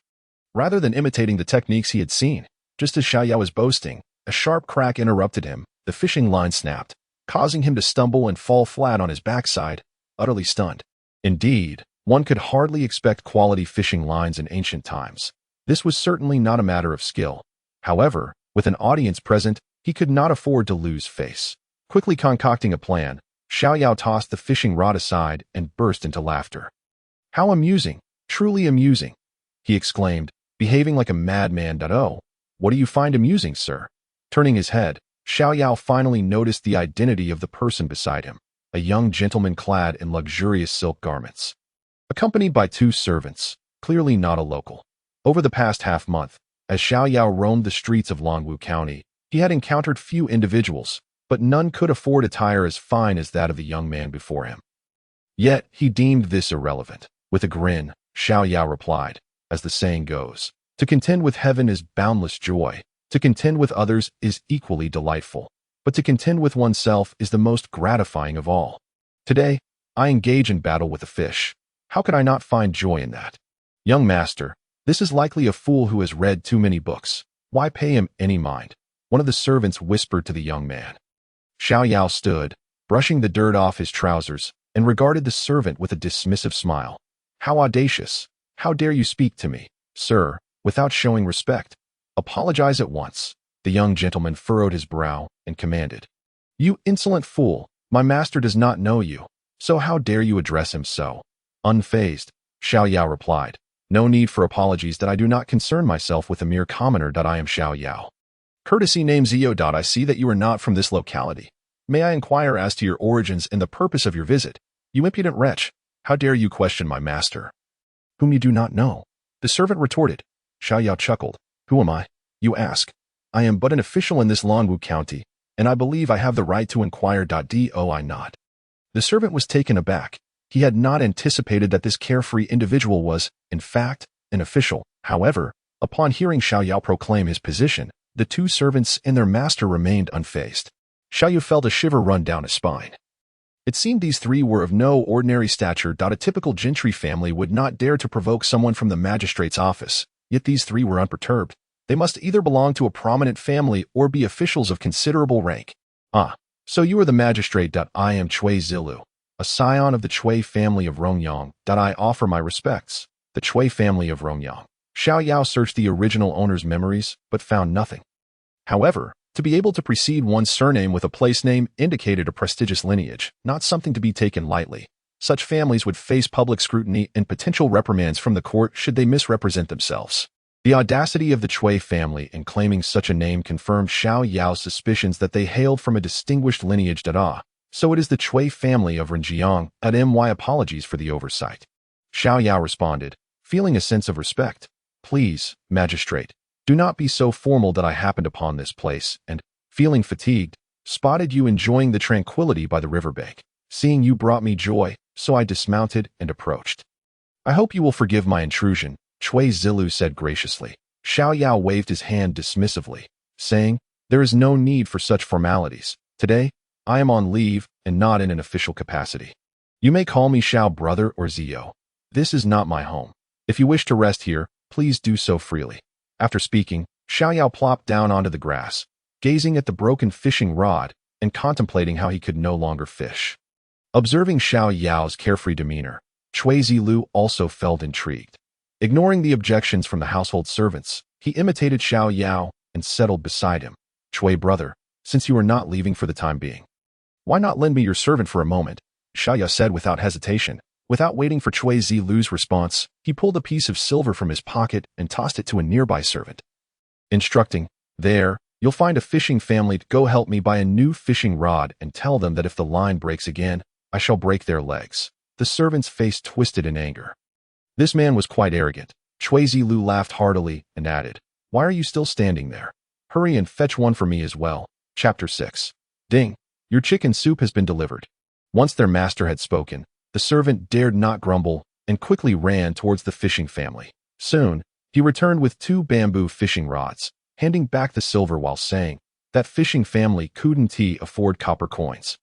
Rather than imitating the techniques he had seen, just as Xiao Yao was boasting, a sharp crack interrupted him. The fishing line snapped, causing him to stumble and fall flat on his backside, utterly stunned. Indeed, one could hardly expect quality fishing lines in ancient times. This was certainly not a matter of skill. However, with an audience present, he could not afford to lose face. Quickly concocting a plan, Xiao Yao tossed the fishing rod aside and burst into laughter. "How amusing! Truly amusing!" he exclaimed, behaving like a madman. "Oh, what do you find amusing, sir?" Turning his head, Xiao Yao finally noticed the identity of the person beside him, a young gentleman clad in luxurious silk garments, accompanied by two servants, clearly not a local. Over the past half-month, as Xiao Yao roamed the streets of Longwu County, he had encountered few individuals, but none could afford attire as fine as that of the young man before him. Yet he deemed this irrelevant. With a grin, Xiao Yao replied, as the saying goes, "To contend with heaven is boundless joy. To contend with others is equally delightful. But to contend with oneself is the most gratifying of all. Today, I engage in battle with a fish. How could I not find joy in that? Young master, this is likely a fool who has read too many books. Why pay him any mind?" One of the servants whispered to the young man. Xiao Yao stood, brushing the dirt off his trousers, and regarded the servant with a dismissive smile. "How audacious! How dare you speak to me, sir, without showing respect? Apologize at once." The young gentleman furrowed his brow and commanded, "You insolent fool, my master does not know you, so how dare you address him so?" Unfazed, Xiao Yao replied, "No need for apologies that I do not concern myself with a mere commoner. I am Xiao Yao. Courtesy name Zio. I see that you are not from this locality. May I inquire as to your origins and the purpose of your visit? You impudent wretch, how dare you question my master, whom you do not know?" The servant retorted. Xiao Yao chuckled. "Who am I, you ask? I am but an official in this Longwu County, and I believe I have the right to inquire. Do I not?" The servant was taken aback. He had not anticipated that this carefree individual was, in fact, an official. However, upon hearing Xiao Yao proclaim his position, the two servants and their master remained unfazed. Xiao Yao felt a shiver run down his spine. It seemed these three were of no ordinary stature. A typical gentry family would not dare to provoke someone from the magistrate's office, yet these three were unperturbed. They must either belong to a prominent family or be officials of considerable rank. "Ah, so you are the magistrate. I am Chui Zilu, a scion of the Chui family of Rongyang. I offer my respects." The Chui family of Rongyang. Xiao Yao searched the original owner's memories, but found nothing. However, to be able to precede one's surname with a place name indicated a prestigious lineage, not something to be taken lightly. Such families would face public scrutiny and potential reprimands from the court should they misrepresent themselves. The audacity of the Chui family in claiming such a name confirmed Xiao Yao's suspicions that they hailed from a distinguished lineage. So it is the Chui family of Renjiang. My apologies for the oversight. Xiao Yao responded, feeling a sense of respect. "Please, magistrate, do not be so formal. I happened upon this place and, feeling fatigued, spotted you enjoying the tranquility by the riverbank. Seeing you brought me joy, so I dismounted and approached. I hope you will forgive my intrusion," Chui Zilu said graciously. Xiao Yao waved his hand dismissively, saying, There is no need for such formalities. Today, I am on leave and not in an official capacity. You may call me Xiao brother or Zio. This is not my home. If you wish to rest here, please do so freely. After speaking, Xiao Yao plopped down onto the grass, gazing at the broken fishing rod and contemplating how he could no longer fish. Observing Xiao Yao's carefree demeanor, Cui Zilu also felt intrigued. Ignoring the objections from the household servants, he imitated Xiao Yao and settled beside him. Cui brother, since you are not leaving for the time being, why not lend me your servant for a moment? Xiao Yao said without hesitation. Without waiting for Cui Zilu's response, he pulled a piece of silver from his pocket and tossed it to a nearby servant, instructing, "There, you'll find a fishing family. Go help me buy a new fishing rod and tell them that if the line breaks again, I shall break their legs." The servant's face twisted in anger. This man was quite arrogant. Cui Zilu laughed heartily and added, "Why are you still standing there? Hurry and fetch one for me as well." Chapter 6. Ding! Your chicken soup has been delivered. Once their master had spoken, the servant dared not grumble and quickly ran towards the fishing family. Soon, he returned with 2 bamboo fishing rods, handing back the silver while saying, "That fishing family couldn't afford copper coins.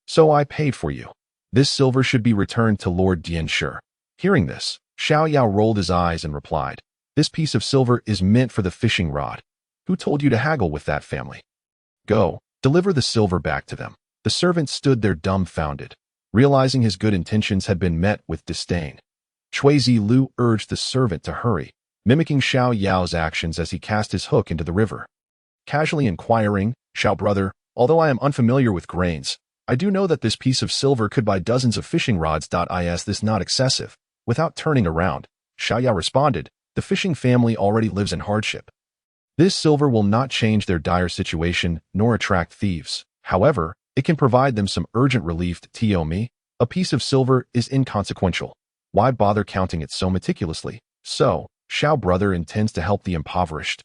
So I paid for you. This silver should be returned to Lord Dianshi." Hearing this, Xiao Yao rolled his eyes and replied, "This piece of silver is meant for the fishing rod. Who told you to haggle with that family? Go, deliver the silver back to them." The servant stood there dumbfounded, realizing his good intentions had been met with disdain. Cui Zilu urged the servant to hurry, mimicking Xiao Yao's actions as he cast his hook into the river. Casually inquiring, "Xiao brother, although I am unfamiliar with grains, I do know that this piece of silver could buy dozens of fishing rods. Is this not excessive?" Without turning around, Xiao Yao responded, "The fishing family already lives in hardship. This silver will not change their dire situation nor attract thieves. However, it can provide them some urgent relief. To me, a piece of silver is inconsequential. Why bother counting it so meticulously? So, Xiao brother intends to help the impoverished."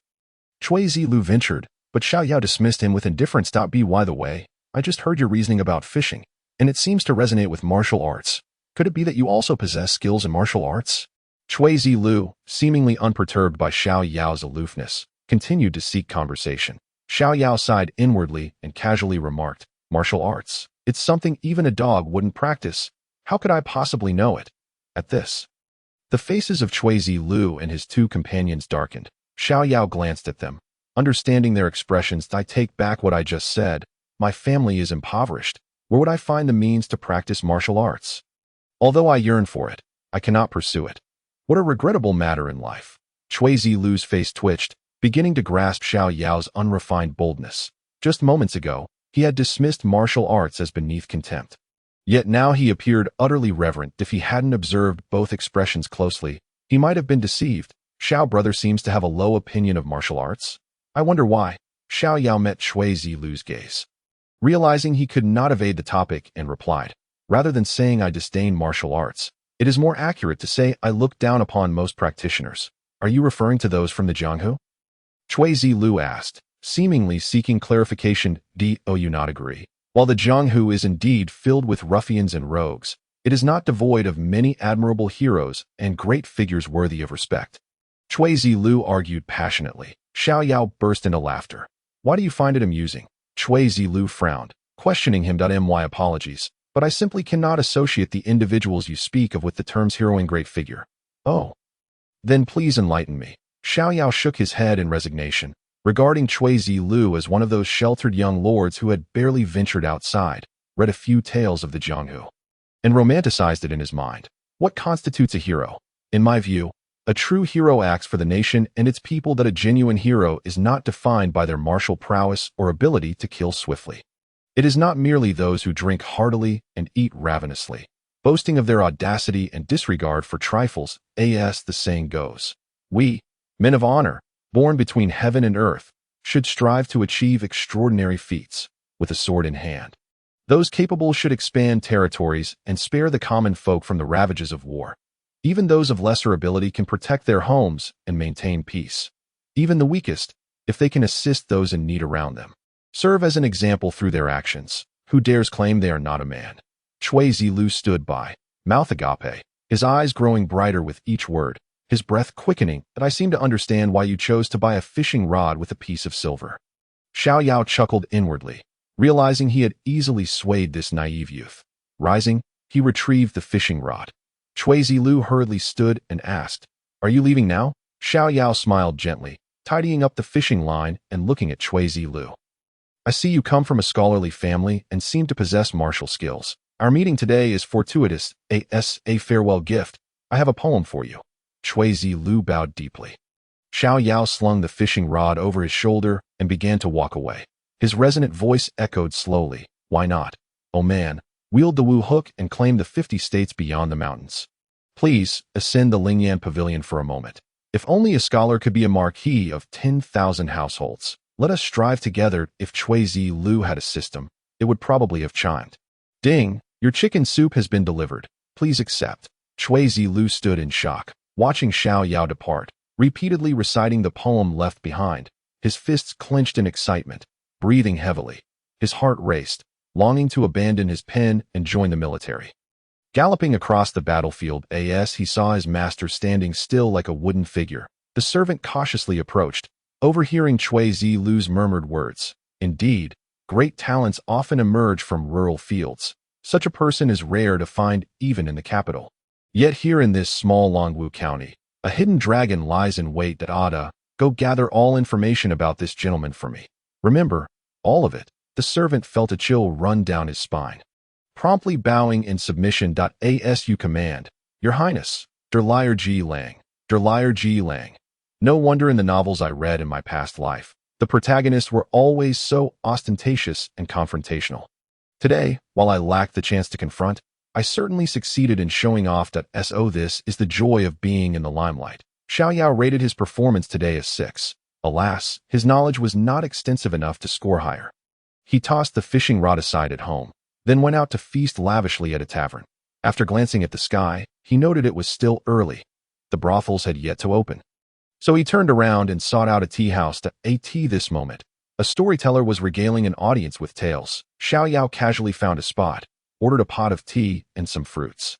Cui Zilu ventured, but Xiao Yao dismissed him with indifference. By the way, I just heard your reasoning about fishing, and it seems to resonate with martial arts. Could it be that you also possess skills in martial arts? Cui Zilu, seemingly unperturbed by Xiao Yao's aloofness, continued to seek conversation. Xiao Yao sighed inwardly and casually remarked, "Martial arts? It's something even a dog wouldn't practice. How could I possibly know it?" At this, the faces of Cui Zilu and his 2 companions darkened. Xiao Yao glanced at them. Understanding their expressions, "I take back what I just said. My family is impoverished. Where would I find the means to practice martial arts? Although I yearn for it, I cannot pursue it. What a regrettable matter in life." Cui Zilu's face twitched, beginning to grasp Xiao Yao's unrefined boldness. Just moments ago, he had dismissed martial arts as beneath contempt. Yet now he appeared utterly reverent. If he hadn't observed both expressions closely, he might have been deceived. Xiao brother seems to have a low opinion of martial arts. I wonder why. Xiao Yao met Cui Zilu's gaze, realizing he could not evade the topic, and replied, "Rather than saying I disdain martial arts, it is more accurate to say I look down upon most practitioners." Are you referring to those from the Jianghu? Cui Zilu asked, seemingly seeking clarification. Do you not agree? While the Jianghu is indeed filled with ruffians and rogues, it is not devoid of many admirable heroes and great figures worthy of respect. Cui Zilu argued passionately. Xiao Yao burst into laughter. Why do you find it amusing? Cui Zilu frowned, questioning him. My apologies, but I simply cannot associate the individuals you speak of with the terms hero and great figure. Oh. Then please enlighten me. Xiao Yao shook his head in resignation, regarding Cui Zilu as one of those sheltered young lords who had barely ventured outside, read a few tales of the Jianghu, and romanticized it in his mind. What constitutes a hero? In my view, a true hero acts for the nation and its people. That a genuine hero is not defined by their martial prowess or ability to kill swiftly. It is not merely those who drink heartily and eat ravenously, boasting of their audacity and disregard for trifles. As the saying goes, we, men of honor, born between heaven and earth, should strive to achieve extraordinary feats, with a sword in hand. Those capable should expand territories and spare the common folk from the ravages of war. Even those of lesser ability can protect their homes and maintain peace. Even the weakest, if they can assist those in need around them, serve as an example through their actions. Who dares claim they are not a man? Cui Zilu stood by, mouth agape, his eyes growing brighter with each word, his breath quickening. That I seem to understand why you chose to buy a fishing rod with a piece of silver. Xiao Yao chuckled inwardly, realizing he had easily swayed this naive youth. Rising, he retrieved the fishing rod. Cui Zilu hurriedly stood and asked, "Are you leaving now?" Xiao Yao smiled gently, tidying up the fishing line and looking at Cui Zilu. "I see you come from a scholarly family and seem to possess martial skills. Our meeting today is fortuitous, a farewell gift. I have a poem for you." Cui Zilu bowed deeply. Xiao Yao slung the fishing rod over his shoulder and began to walk away. His resonant voice echoed slowly, "Why not? Oh man, wield the Wu hook and claim the 50 states beyond the mountains. Please, ascend the Lingyan Pavilion for a moment. If only a scholar could be a marquis of 10,000 households. Let us strive together." If Cui Zilu had a system, it would probably have chimed. "Ding, your chicken soup has been delivered. Please accept." Cui Zilu stood in shock, watching Xiao Yao depart, repeatedly reciting the poem left behind, his fists clenched in excitement, breathing heavily. His heart raced, longing to abandon his pen and join the military. Galloping across the battlefield, he saw his master standing still like a wooden figure. The servant cautiously approached, overhearing Cui Zilu's murmured words. Indeed, great talents often emerge from rural fields. Such a person is rare to find even in the capital. Yet here in this small Longwu County, a hidden dragon lies in wait. Go gather all information about this gentleman for me. Remember, all of it. The servant felt a chill run down his spine. Promptly bowing in submission. You command, Your Highness, Der Liar Ji Lang. Der Liar Ji Lang. No wonder in the novels I read in my past life, the protagonists were always so ostentatious and confrontational. Today, while I lacked the chance to confront, I certainly succeeded in showing off. This is the joy of being in the limelight. Xiao Yao rated his performance today as 6. Alas, his knowledge was not extensive enough to score higher. He tossed the fishing rod aside at home, then went out to feast lavishly at a tavern. After glancing at the sky, he noted it was still early. The brothels had yet to open. So he turned around and sought out a tea house. This moment, a storyteller was regaling an audience with tales. Xiao Yao casually found a spot, ordered a pot of tea and some fruits.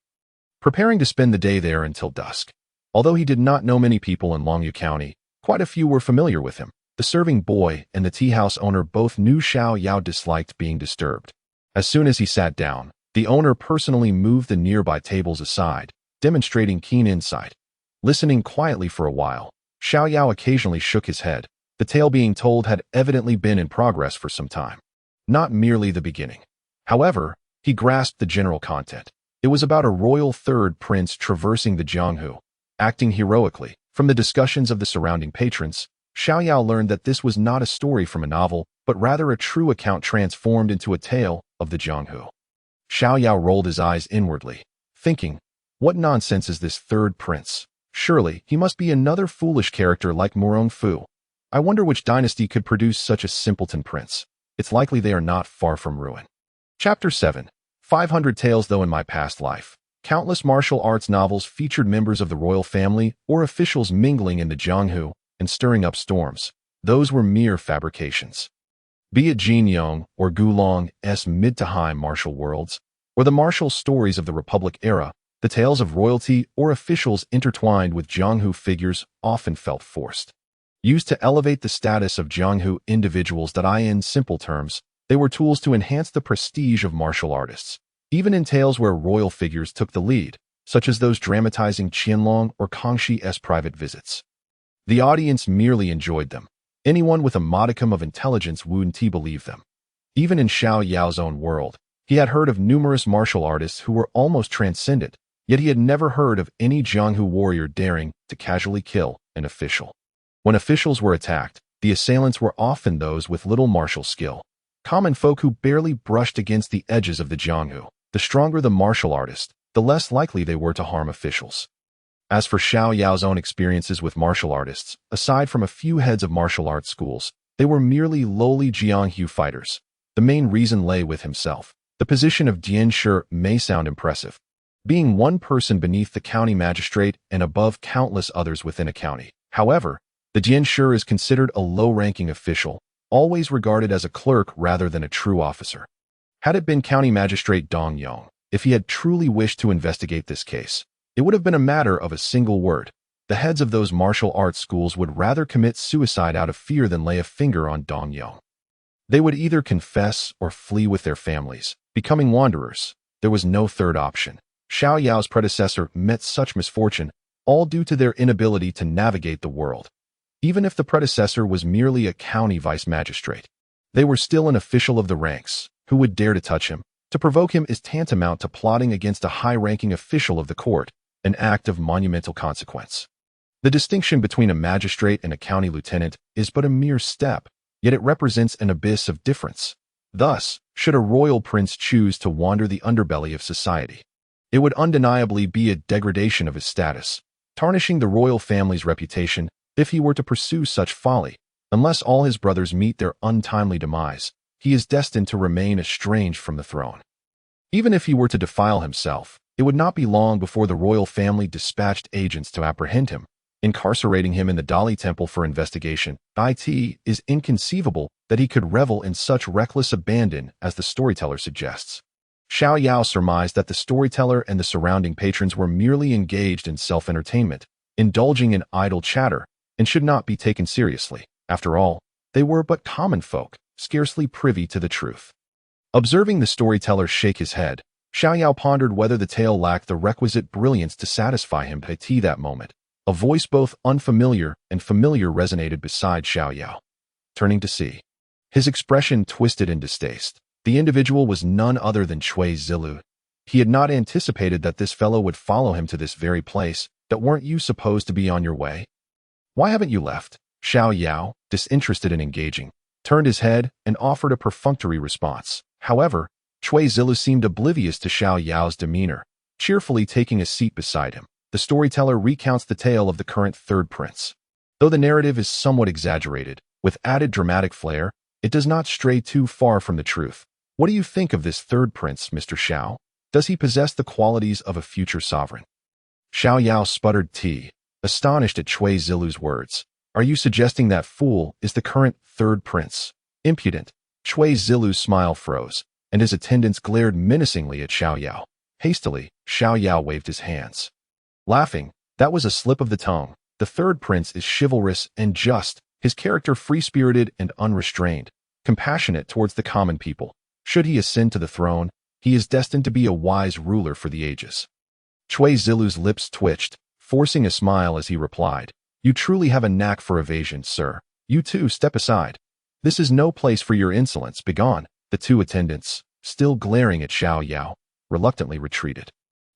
Preparing to spend the day there until dusk. Although he did not know many people in Longyu County, quite a few were familiar with him. The serving boy and the tea house owner both knew Xiao Yao disliked being disturbed. As soon as he sat down, the owner personally moved the nearby tables aside, demonstrating keen insight. Listening quietly for a while, Xiao Yao occasionally shook his head. The tale being told had evidently been in progress for some time, not merely the beginning. However, he grasped the general content. It was about a royal third prince traversing the Jianghu, acting heroically. From the discussions of the surrounding patrons, Xiao Yao learned that this was not a story from a novel, but rather a true account transformed into a tale of the Jianghu. Xiao Yao rolled his eyes inwardly, thinking, what nonsense is this third prince? Surely he must be another foolish character like Morong Fu. I wonder which dynasty could produce such a simpleton prince. It's likely they are not far from ruin. Chapter 7. 500 Tales. Though in my past life, countless martial arts novels featured members of the royal family or officials mingling in the Jianghu and stirring up storms, those were mere fabrications. Be it Jin Yong or Gulong's mid to high martial worlds, or the martial stories of the Republic era, the tales of royalty or officials intertwined with Jianghu figures often felt forced. Used to elevate the status of Jianghu individuals. In simple terms, they were tools to enhance the prestige of martial artists. Even in tales where royal figures took the lead, such as those dramatizing Qianlong or Kangxi's private visits, the audience merely enjoyed them. Anyone with a modicum of intelligence wouldn't believe them. Even in Xiao Yao's own world, he had heard of numerous martial artists who were almost transcendent, yet he had never heard of any Jianghu warrior daring to casually kill an official. When officials were attacked, the assailants were often those with little martial skill, common folk who barely brushed against the edges of the Jianghu. The stronger the martial artist, the less likely they were to harm officials. As for Xiao Yao's own experiences with martial artists, aside from a few heads of martial arts schools, they were merely lowly Jianghu fighters. The main reason lay with himself. The position of Dianshi may sound impressive, being one person beneath the county magistrate and above countless others within a county. However, the Dianshi is considered a low-ranking official, always regarded as a clerk rather than a true officer. Had it been County Magistrate Dong Yong, if he had truly wished to investigate this case, it would have been a matter of a single word. The heads of those martial arts schools would rather commit suicide out of fear than lay a finger on Dong Yong. They would either confess or flee with their families, becoming wanderers. There was no third option. Xiao Yao's predecessor met such misfortune, all due to their inability to navigate the world. Even if the predecessor was merely a county vice magistrate, they were still an official of the ranks. Who would dare to touch him? To provoke him is tantamount to plotting against a high-ranking official of the court, an act of monumental consequence. The distinction between a magistrate and a county lieutenant is but a mere step, yet it represents an abyss of difference. Thus, should a royal prince choose to wander the underbelly of society, it would undeniably be a degradation of his status, tarnishing the royal family's reputation if he were to pursue such folly. Unless all his brothers meet their untimely demise, he is destined to remain estranged from the throne. Even if he were to defile himself, it would not be long before the royal family dispatched agents to apprehend him, incarcerating him in the Dali Temple for investigation. It is inconceivable that he could revel in such reckless abandon as the storyteller suggests. Xiao Yao surmised that the storyteller and the surrounding patrons were merely engaged in self-entertainment, indulging in idle chatter, and should not be taken seriously. After all, they were but common folk, scarcely privy to the truth. Observing the storyteller shake his head, Xiao Yao pondered whether the tale lacked the requisite brilliance to satisfy him. At that moment, a voice both unfamiliar and familiar resonated beside Xiao Yao. Turning to see, his expression twisted in distaste. The individual was none other than Cui Zilu. He had not anticipated that this fellow would follow him to this very place. That weren't you supposed to be on your way? Why haven't you left? Xiao Yao, disinterested and engaging, turned his head and offered a perfunctory response. However, Cui Zilu seemed oblivious to Xiao Yao's demeanor, cheerfully taking a seat beside him. The storyteller recounts the tale of the current third prince. Though the narrative is somewhat exaggerated, with added dramatic flair, it does not stray too far from the truth. What do you think of this third prince, Mr. Xiao? Does he possess the qualities of a future sovereign? Xiao Yao sputtered, astonished at Cui Zilu's words. Are you suggesting that fool is the current third prince? Impudent. Cui Zilu's smile froze, and his attendants glared menacingly at Xiao Yao. Hastily, Xiao Yao waved his hands. Laughing, that was a slip of the tongue. The third prince is chivalrous and just, his character free-spirited and unrestrained, compassionate towards the common people. Should he ascend to the throne, he is destined to be a wise ruler for the ages. Cui Zilu's lips twitched, forcing a smile as he replied, You truly have a knack for evasion, sir. You too, step aside. This is no place for your insolence. Begone. The two attendants, still glaring at Xiao Yao, reluctantly retreated.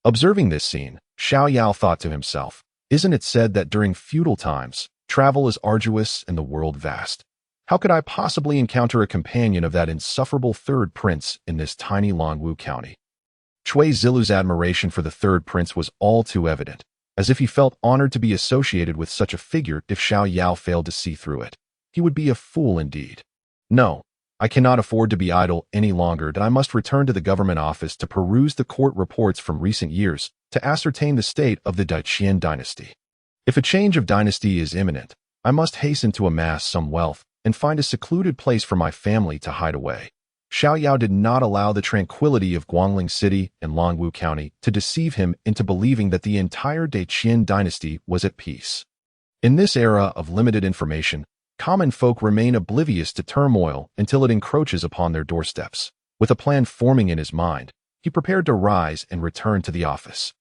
Observing this scene, Xiao Yao thought to himself, Isn't it said that during feudal times, travel is arduous and the world vast? How could I possibly encounter a companion of that insufferable third prince in this tiny Longwu county? Cui Zilu's admiration for the third prince was all too evident, as if he felt honored to be associated with such a figure. If Xiao Yao failed to see through it, he would be a fool indeed. No, I cannot afford to be idle any longer. I must return to the government office to peruse the court reports from recent years to ascertain the state of the Daqian dynasty. If a change of dynasty is imminent, I must hasten to amass some wealth and find a secluded place for my family to hide away. Xiao Yao did not allow the tranquility of Guangling City and Longwu County to deceive him into believing that the entire Daqian dynasty was at peace. In this era of limited information, common folk remain oblivious to turmoil until it encroaches upon their doorsteps. With a plan forming in his mind, he prepared to rise and return to the office.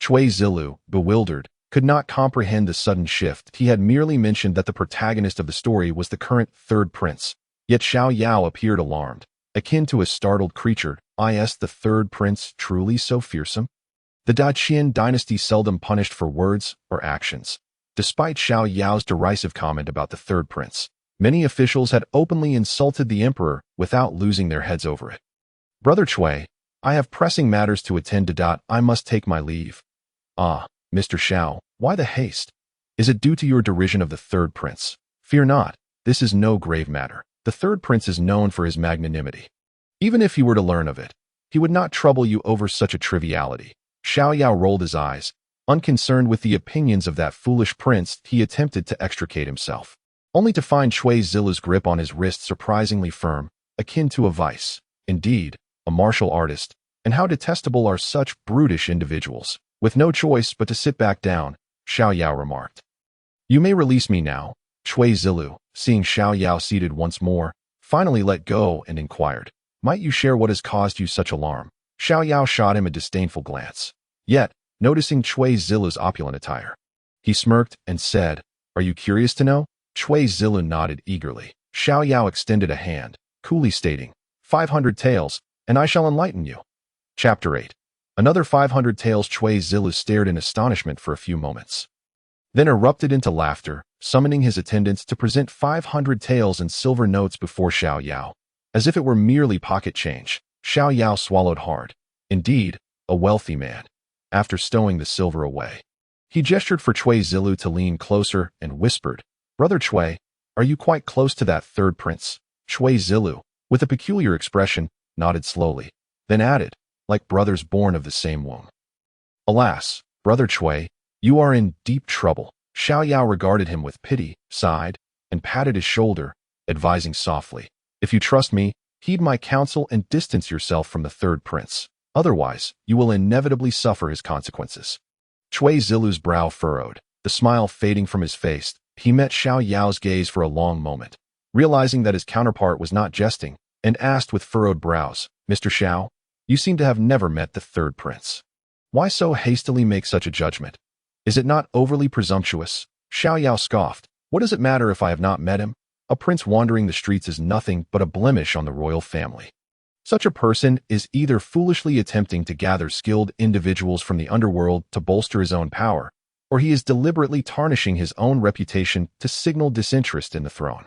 Cui Zilu, bewildered, could not comprehend the sudden shift. He had merely mentioned that the protagonist of the story was the current third prince. Yet Xiao Yao appeared alarmed, akin to a startled creature. Is the third prince truly so fearsome? The Daqian dynasty seldom punished for words or actions. Despite Xiao Yao's derisive comment about the third prince, many officials had openly insulted the emperor without losing their heads over it. Brother Cui, I have pressing matters to attend to. I must take my leave. Ah, Mr. Xiao, why the haste? Is it due to your derision of the third prince? Fear not, this is no grave matter. The third prince is known for his magnanimity. Even if he were to learn of it, he would not trouble you over such a triviality. Xiao Yao rolled his eyes. Unconcerned with the opinions of that foolish prince, he attempted to extricate himself, only to find Cui Zilu's grip on his wrist surprisingly firm, akin to a vice. Indeed, a martial artist, and how detestable are such brutish individuals. With no choice but to sit back down, Xiao Yao remarked. You may release me now. Cui Zilu, seeing Xiao Yao seated once more, finally let go and inquired, "Might you share what has caused you such alarm?" Xiao Yao shot him a disdainful glance. Yet, noticing Cui Zilu's opulent attire, he smirked and said, "Are you curious to know?" Cui Zilu nodded eagerly. Xiao Yao extended a hand, coolly stating, 500 taels, and I shall enlighten you. Chapter 8. Another 500 taels. Cui Zilu stared in astonishment for a few moments, then erupted into laughter, summoning his attendants to present 500 taels in silver notes before Xiao Yao. As if it were merely pocket change, Xiao Yao swallowed hard. Indeed, a wealthy man. After stowing the silver away, he gestured for Cui Zilu to lean closer and whispered, "Brother Cui, are you quite close to that third prince?" Cui Zilu, with a peculiar expression, nodded slowly, then added, "Like brothers born of the same womb." "Alas, Brother Cui, you are in deep trouble." Xiao Yao regarded him with pity, sighed, and patted his shoulder, advising softly, "If you trust me, heed my counsel and distance yourself from the third prince. Otherwise, you will inevitably suffer his consequences." Cui Zilu's brow furrowed, the smile fading from his face. He met Xiao Yao's gaze for a long moment, realizing that his counterpart was not jesting, and asked with furrowed brows, "Mr. Xiao, you seem to have never met the third prince. Why so hastily make such a judgment? Is it not overly presumptuous?" Xiao Yao scoffed. "What does it matter if I have not met him? A prince wandering the streets is nothing but a blemish on the royal family. Such a person is either foolishly attempting to gather skilled individuals from the underworld to bolster his own power, or he is deliberately tarnishing his own reputation to signal disinterest in the throne.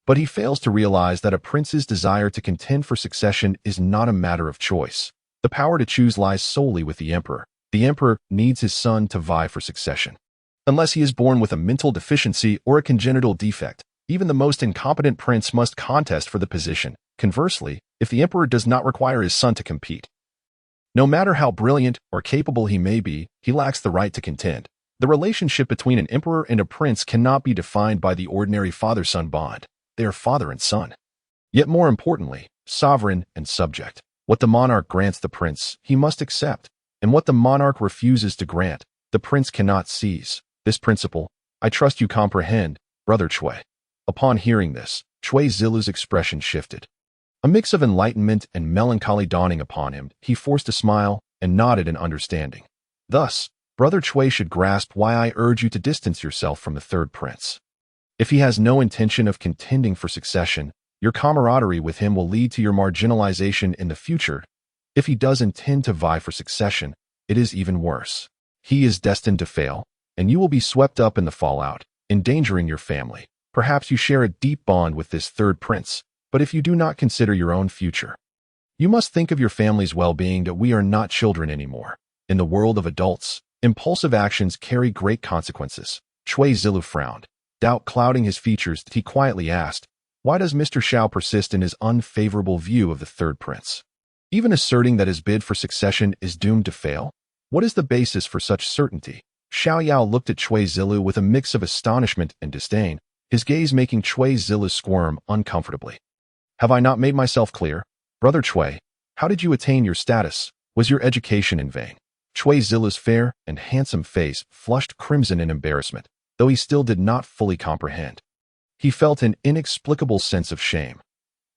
But he fails to realize that a prince's desire to contend for succession is not a matter of choice. The power to choose lies solely with the emperor. The emperor needs his son to vie for succession. Unless he is born with a mental deficiency or a congenital defect, even the most incompetent prince must contest for the position. Conversely, if the emperor does not require his son to compete, no matter how brilliant or capable he may be, he lacks the right to contend. The relationship between an emperor and a prince cannot be defined by the ordinary father-son bond. They are father and son. Yet more importantly, sovereign and subject. What the monarch grants the prince, he must accept, and what the monarch refuses to grant, the prince cannot seize. This principle, I trust you comprehend, Brother Cui." Upon hearing this, Cui Zilu's expression shifted. A mix of enlightenment and melancholy dawning upon him, he forced a smile and nodded in understanding. "Thus, Brother Cui should grasp why I urge you to distance yourself from the third prince. If he has no intention of contending for succession, your camaraderie with him will lead to your marginalization in the future. If he does intend to vie for succession, it is even worse. He is destined to fail, and you will be swept up in the fallout, endangering your family. Perhaps you share a deep bond with this third prince, but if you do not consider your own future, you must think of your family's well-being. That we are not children anymore. In the world of adults, impulsive actions carry great consequences." Cui Zilu frowned, doubt clouding his features. He quietly asked, "Why does Mr. Xiao persist in his unfavorable view of the third prince, even asserting that his bid for succession is doomed to fail? What is the basis for such certainty?" Xiao Yao looked at Cui Zilu with a mix of astonishment and disdain, his gaze making Cui Zilu squirm uncomfortably. "Have I not made myself clear? Brother Cui, how did you attain your status? Was your education in vain?" Cui Zilu's fair and handsome face flushed crimson in embarrassment, though he still did not fully comprehend. He felt an inexplicable sense of shame.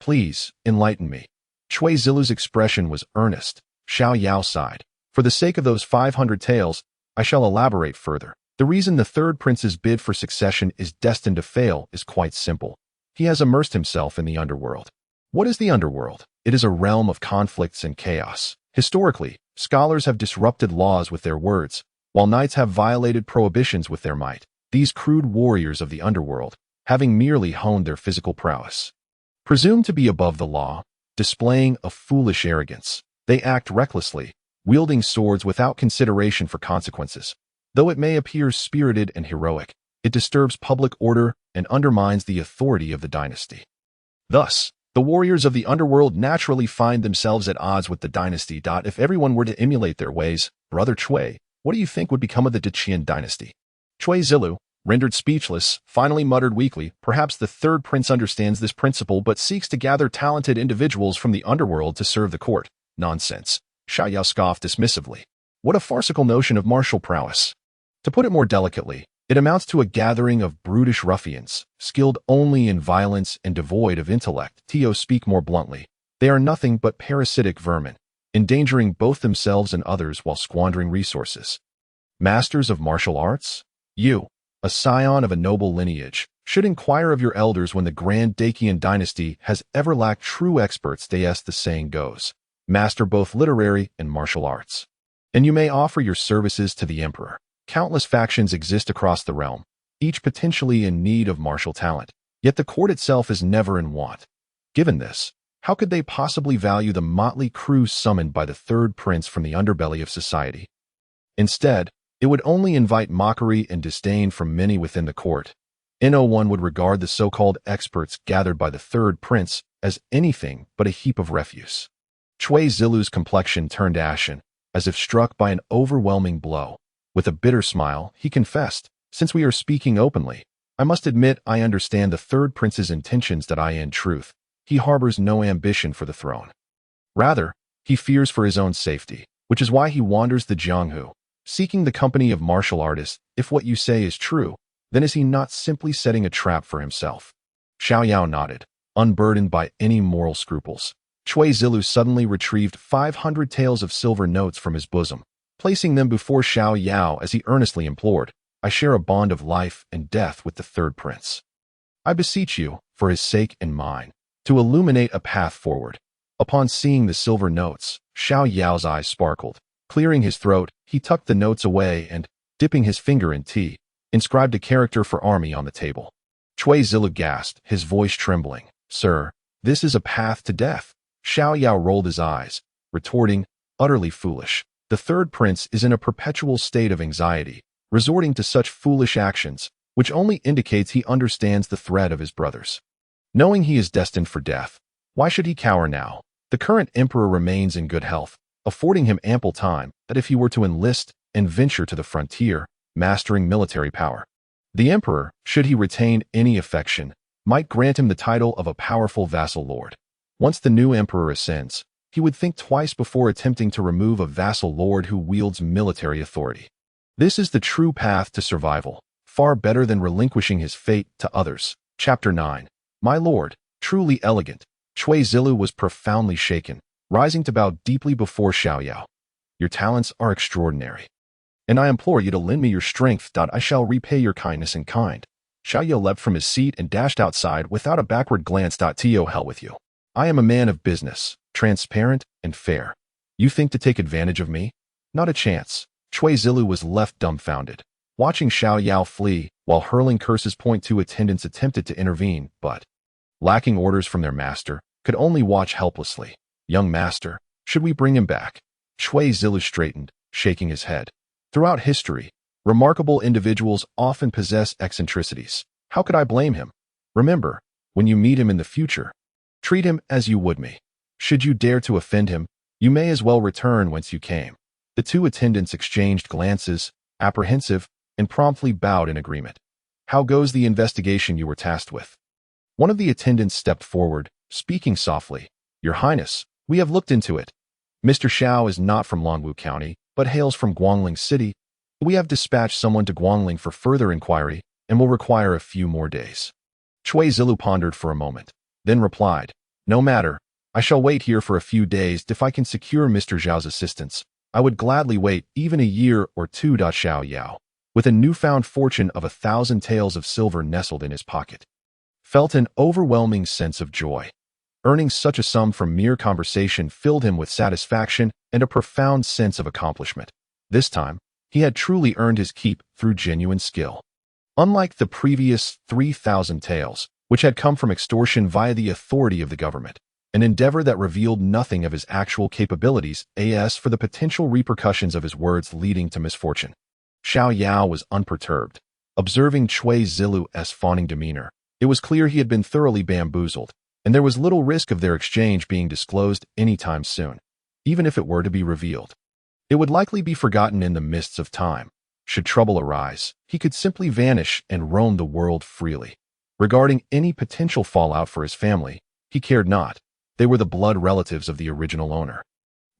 "Please, enlighten me." Cui Zilu's expression was earnest. Xiao Yao sighed. "For the sake of those 500 taels, I shall elaborate further. The reason the third prince's bid for succession is destined to fail is quite simple. He has immersed himself in the underworld." What is the underworld? It is a realm of conflicts and chaos. Historically, scholars have disrupted laws with their words, while knights have violated prohibitions with their might. These crude warriors of the underworld, having merely honed their physical prowess, presume to be above the law, displaying a foolish arrogance. They act recklessly, wielding swords without consideration for consequences. Though it may appear spirited and heroic, it disturbs public order and undermines the authority of the dynasty. Thus, the warriors of the underworld naturally find themselves at odds with the dynasty. If everyone were to emulate their ways, Brother Cui, what do you think would become of the Deqian dynasty? Cui Zilu, rendered speechless, finally muttered weakly, "Perhaps the third prince understands this principle but seeks to gather talented individuals from the underworld to serve the court." "Nonsense," Xiao Yao scoffed dismissively. "What a farcical notion of martial prowess. To put it more delicately, It amounts to a gathering of brutish ruffians, skilled only in violence and devoid of intellect. To speak more bluntly, they are nothing but parasitic vermin, endangering both themselves and others while squandering resources. Masters of martial arts? You, a scion of a noble lineage, should inquire of your elders when the grand Dacian dynasty has ever lacked true experts. As the saying goes, master both literary and martial arts. And you may offer your services to the emperor. Countless factions exist across the realm, each potentially in need of martial talent, yet the court itself is never in want. Given this, how could they possibly value the motley crew summoned by the third prince from the underbelly of society? Instead, it would only invite mockery and disdain from many within the court. No one would regard the so-called experts gathered by the third prince as anything but a heap of refuse. Chui Zilu's complexion turned ashen, as if struck by an overwhelming blow. With a bitter smile, he confessed, "Since we are speaking openly, I must admit I understand the third prince's intentions. That in truth, he harbors no ambition for the throne. Rather, he fears for his own safety, which is why he wanders the Jianghu, seeking the company of martial artists. If what you say is true, then is he not simply setting a trap for himself?" Xiao Yao nodded, unburdened by any moral scruples. Chui Zilu suddenly retrieved 500 taels of silver notes from his bosom, placing them before Xiao Yao as he earnestly implored, "I share a bond of life and death with the third prince. I beseech you, for his sake and mine, to illuminate a path forward." Upon seeing the silver notes, Xiao Yao's eyes sparkled. Clearing his throat, he tucked the notes away and, dipping his finger in tea, inscribed a character for army on the table. Chui Zilu gasped, his voice trembling, "Sir, this is a path to death." Xiao Yao rolled his eyes, retorting, "Utterly foolish. The third prince is in a perpetual state of anxiety, resorting to such foolish actions, which only indicates he understands the threat of his brothers. Knowing he is destined for death, why should he cower now? The current emperor remains in good health, affording him ample time that if he were to enlist and venture to the frontier, mastering military power. The emperor, should he retain any affection, might grant him the title of a powerful vassal lord. Once the new emperor ascends, he would think twice before attempting to remove a vassal lord who wields military authority. This is the true path to survival, far better than relinquishing his fate to others. Chapter 9. My lord, truly elegant. Chui Zilu was profoundly shaken, rising to bow deeply before Xiao Yao. Your talents are extraordinary, and I implore you to lend me your strength. I shall repay your kindness in kind. Xiao Yao leapt from his seat and dashed outside without a backward glance. To hell with you. I am a man of business, transparent and fair. You think to take advantage of me? Not a chance. Chui Zilu was left dumbfounded, watching Xiao Yao flee while hurling curses. Two attendants attempted to intervene, but, lacking orders from their master, could only watch helplessly. Young master, should we bring him back? Chui Zilu straightened, shaking his head. Throughout history, remarkable individuals often possess eccentricities. How could I blame him? Remember, when you meet him in the future, treat him as you would me. Should you dare to offend him, you may as well return whence you came. The two attendants exchanged glances, apprehensive, and promptly bowed in agreement. How goes the investigation you were tasked with? One of the attendants stepped forward, speaking softly. Your Highness, we have looked into it. Mr. Xiao is not from Longwu County, but hails from Guangling City. We have dispatched someone to Guangling for further inquiry and will require a few more days. Chui Zilu pondered for a moment, then replied, No matter, I shall wait here for a few days. If I can secure Mr. Zhao's assistance, I would gladly wait even a year or two. Xiao Yao, with a newfound fortune of 1,000 taels of silver nestled in his pocket, felt an overwhelming sense of joy. Earning such a sum from mere conversation filled him with satisfaction and a profound sense of accomplishment. This time, he had truly earned his keep through genuine skill. Unlike the previous 3,000 taels, which had come from extortion via the authority of the government, an endeavor that revealed nothing of his actual capabilities as for the potential repercussions of his words leading to misfortune. Xiao Yao was unperturbed. Observing Chui Zilu's fawning demeanor, it was clear he had been thoroughly bamboozled, and there was little risk of their exchange being disclosed anytime soon. Even if it were to be revealed, it would likely be forgotten in the mists of time. Should trouble arise, he could simply vanish and roam the world freely. Regarding any potential fallout for his family, he cared not. They were the blood relatives of the original owner,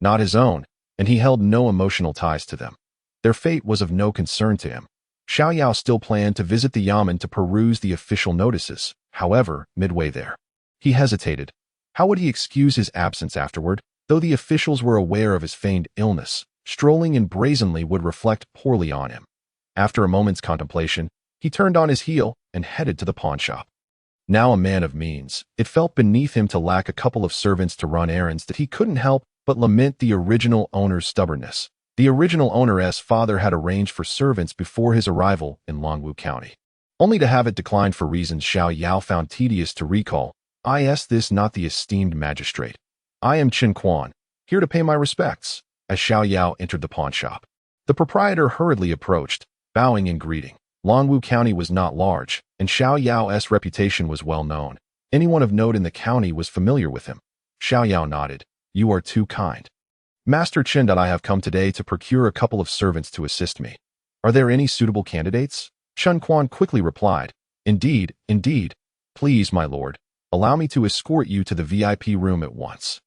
not his own, and he held no emotional ties to them. Their fate was of no concern to him. Xiao Yao still planned to visit the Yamen to peruse the official notices. However, midway there, he hesitated. How would he excuse his absence afterward? Though the officials were aware of his feigned illness, strolling in brazenly would reflect poorly on him. After a moment's contemplation, he turned on his heel and headed to the pawnshop. Now a man of means, it felt beneath him to lack a couple of servants to run errands that he couldn't help but lament the original owner's stubbornness. The original owner's father had arranged for servants before his arrival in Longwu County, only to have it declined for reasons Xiao Yao found tedious to recall. Is this not the esteemed magistrate? I am Chen Quan, here to pay my respects. As Xiao Yao entered the pawnshop, the proprietor hurriedly approached, bowing in greeting. Longwu County was not large, and Xiao Yao's reputation was well known. Anyone of note in the county was familiar with him. Xiao Yao nodded. You are too kind. Master Chen, I have come today to procure a couple of servants to assist me. Are there any suitable candidates? Chen Quan quickly replied. Indeed, indeed. Please, my lord, allow me to escort you to the VIP room at once.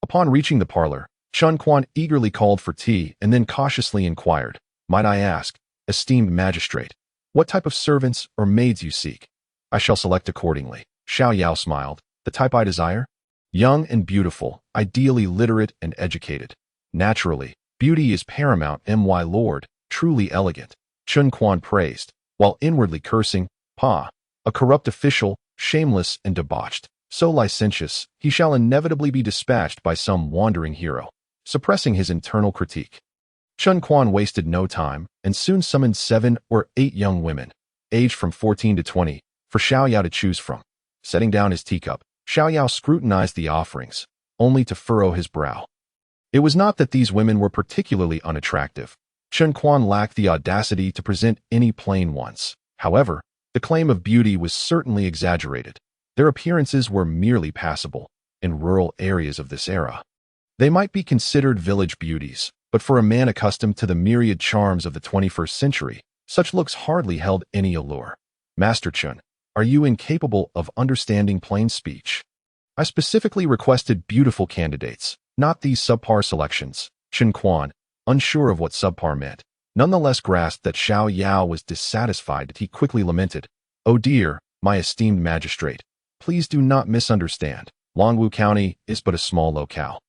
Upon reaching the parlor, Chen Quan eagerly called for tea and then cautiously inquired, Might I ask, esteemed magistrate, what type of servants or maids you seek? I shall select accordingly. Xiao Yao smiled. The type I desire? Young and beautiful, ideally literate and educated. Naturally, beauty is paramount, my lord, truly elegant. Chen Quan praised, while inwardly cursing, a corrupt official, shameless and debauched, so licentious, he shall inevitably be dispatched by some wandering hero. Suppressing his internal critique, Chen Quan wasted no time and soon summoned 7 or 8 young women, aged from 14 to 20, for Xiao Yao to choose from. Setting down his teacup, Xiao Yao scrutinized the offerings, only to furrow his brow. It was not that these women were particularly unattractive. Chen Quan lacked the audacity to present any plain ones. However, the claim of beauty was certainly exaggerated. Their appearances were merely passable. In rural areas of this era, they might be considered village beauties, but for a man accustomed to the myriad charms of the 21st century, such looks hardly held any allure. Master Chen, are you incapable of understanding plain speech? I specifically requested beautiful candidates, not these subpar selections. Chen Quan, unsure of what subpar meant, nonetheless grasped that Xiao Yao was dissatisfied. He quickly lamented, Oh dear, my esteemed magistrate, please do not misunderstand. Longwu County is but a small locale.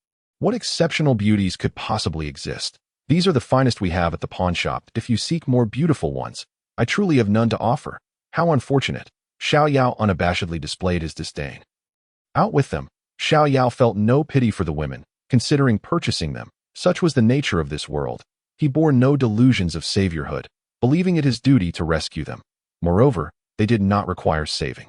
What exceptional beauties could possibly exist? These are the finest we have at the pawnshop. If you seek more beautiful ones, I truly have none to offer. How unfortunate. Xiao Yao unabashedly displayed his disdain. Out with them. Xiao Yao felt no pity for the women, considering purchasing them. Such was the nature of this world. He bore no delusions of saviorhood, believing it his duty to rescue them. Moreover, they did not require saving.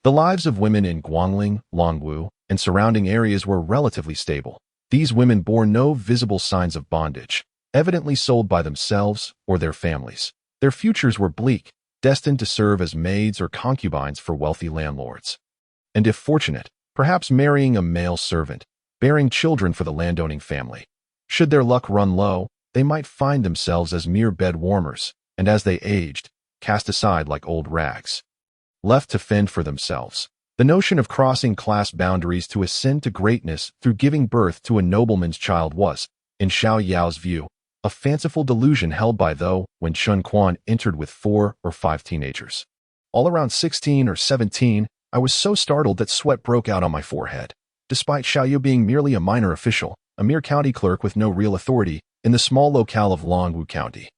The lives of women in Guangling, Longwu, and surrounding areas were relatively stable. These women bore no visible signs of bondage, evidently sold by themselves or their families. Their futures were bleak, destined to serve as maids or concubines for wealthy landlords. And if fortunate, perhaps marrying a male servant, bearing children for the landowning family. Should their luck run low, they might find themselves as mere bed warmers, and as they aged, cast aside like old rags, left to fend for themselves. The notion of crossing class boundaries to ascend to greatness through giving birth to a nobleman's child was, in Xiao Yao's view, a fanciful delusion held by though when Chen Quan entered with 4 or 5 teenagers. All around 16 or 17, I was so startled that sweat broke out on my forehead. Despite Xiao Yao being merely a minor official, a mere county clerk with no real authority in the small locale of Longwu County,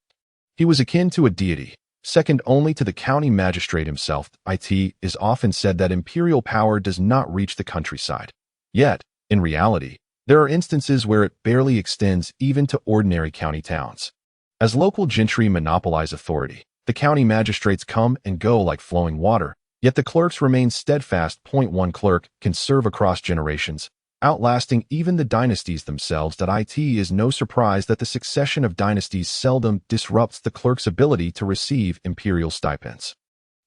he was akin to a deity, second only to the county magistrate himself. It is often said that imperial power does not reach the countryside. Yet, in reality, there are instances where it barely extends even to ordinary county towns. As local gentry monopolize authority, the county magistrates come and go like flowing water, yet the clerks remain steadfast. One clerk can serve across generations, outlasting even the dynasties themselves. It is no surprise that the succession of dynasties seldom disrupts the clerk's ability to receive imperial stipends.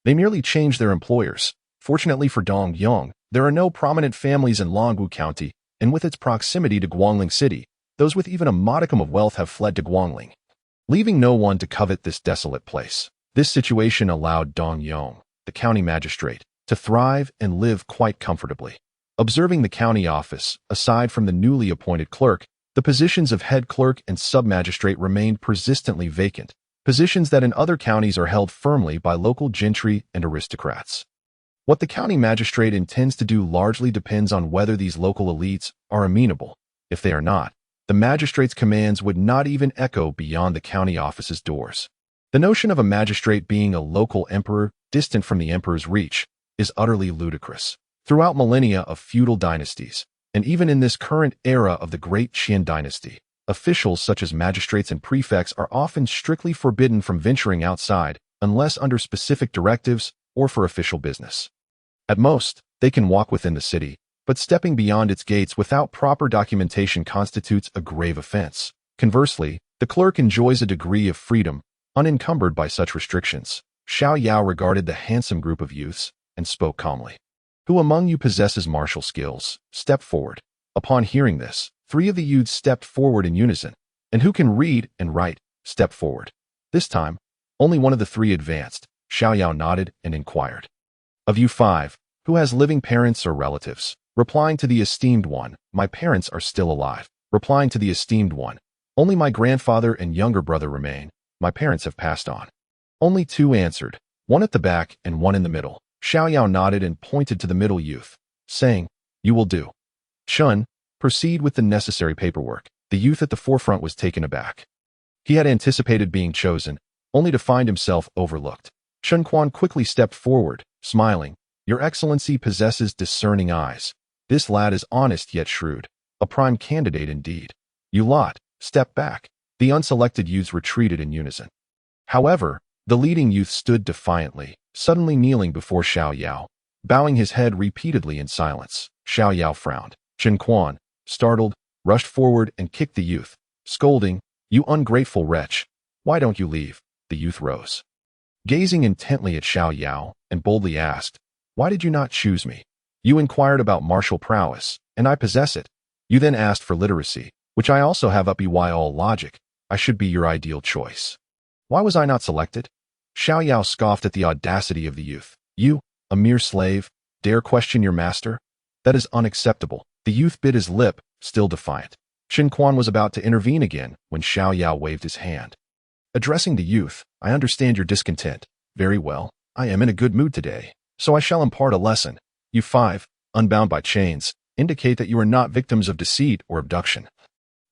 They merely change their employers. Fortunately for Dongyong, there are no prominent families in Longwu County, and with its proximity to Guangling City, those with even a modicum of wealth have fled to Guangling, leaving no one to covet this desolate place. This situation allowed Dongyong, the county magistrate, to thrive and live quite comfortably. Observing the county office, aside from the newly appointed clerk, the positions of head clerk and sub-magistrate remained persistently vacant. positions that in other counties are held firmly by local gentry and aristocrats. What the county magistrate intends to do largely depends on whether these local elites are amenable. If they are not, the magistrate's commands would not even echo beyond the county office's doors. The notion of a magistrate being a local emperor distant from the emperor's reach is utterly ludicrous. Throughout millennia of feudal dynasties, and even in this current era of the Great Qin dynasty, officials such as magistrates and prefects are often strictly forbidden from venturing outside unless under specific directives or for official business. At most, they can walk within the city, but stepping beyond its gates without proper documentation constitutes a grave offense. Conversely, the clerk enjoys a degree of freedom, unencumbered by such restrictions. Xiao Yao regarded the handsome group of youths and spoke calmly. Who among you possesses martial skills? Step forward. Upon hearing this, 3 of the youths stepped forward in unison. And who can read and write? Step forward. This time, only one of the 3 advanced. Xiao Yao nodded and inquired. Of you 5, who has living parents or relatives? Replying to the esteemed one, my parents are still alive. Replying to the esteemed one, only my grandfather and younger brother remain. My parents have passed on. Only 2 answered, one at the back and one in the middle. Xiao Yao nodded and pointed to the middle youth, saying, You will do. Chun, proceed with the necessary paperwork. The youth at the forefront was taken aback. He had anticipated being chosen, only to find himself overlooked. Chun Quan quickly stepped forward, smiling. Your Excellency possesses discerning eyes. This lad is honest yet shrewd. A prime candidate indeed. You lot, step back. The unselected youths retreated in unison. However, the leading youth stood defiantly, suddenly kneeling before Xiao Yao, bowing his head repeatedly in silence. Xiao Yao frowned. Chen Quan, startled, rushed forward and kicked the youth, scolding, You ungrateful wretch, why don't you leave? The youth rose, gazing intently at Xiao Yao, and boldly asked, Why did you not choose me? You inquired about martial prowess, and I possess it. You then asked for literacy, which I also have up by all logic. I should be your ideal choice. Why was I not selected? Xiao Yao scoffed at the audacity of the youth. You, a mere slave, dare question your master? That is unacceptable. The youth bit his lip, still defiant. Chen Quan was about to intervene again when Xiao Yao waved his hand. Addressing the youth, I understand your discontent. Very well, I am in a good mood today, so I shall impart a lesson. You 5, unbound by chains, indicate that you are not victims of deceit or abduction.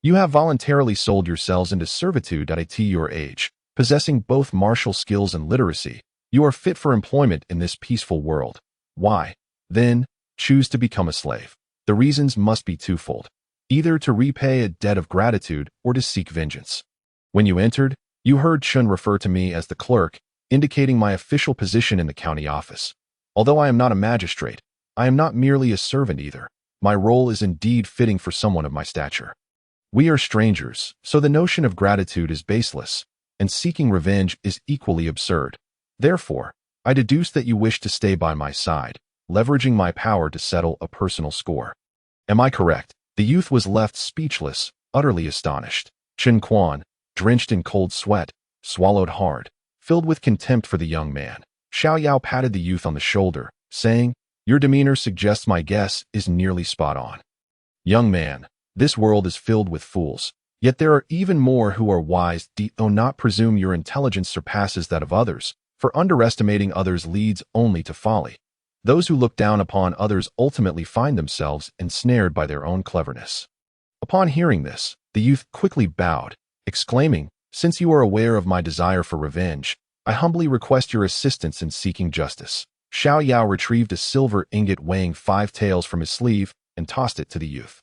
You have voluntarily sold yourselves into servitude at your age. Possessing both martial skills and literacy, you are fit for employment in this peaceful world. Why, then, choose to become a slave? The reasons must be twofold, either to repay a debt of gratitude or to seek vengeance. When you entered, you heard Chun refer to me as the clerk, indicating my official position in the county office. Although I am not a magistrate, I am not merely a servant either. My role is indeed fitting for someone of my stature. We are strangers, so the notion of gratitude is baseless, and seeking revenge is equally absurd. Therefore, I deduce that you wish to stay by my side, leveraging my power to settle a personal score. Am I correct? The youth was left speechless, utterly astonished. Chen Quan, drenched in cold sweat, swallowed hard, filled with contempt for the young man. Xiao Yao patted the youth on the shoulder, saying, Your demeanor suggests my guess is nearly spot on. Young man, this world is filled with fools, yet there are even more who are wise. Do not presume your intelligence surpasses that of others, for underestimating others leads only to folly. Those who look down upon others ultimately find themselves ensnared by their own cleverness. Upon hearing this, the youth quickly bowed, exclaiming, Since you are aware of my desire for revenge, I humbly request your assistance in seeking justice. Xiao Yao retrieved a silver ingot weighing 5 taels from his sleeve and tossed it to the youth.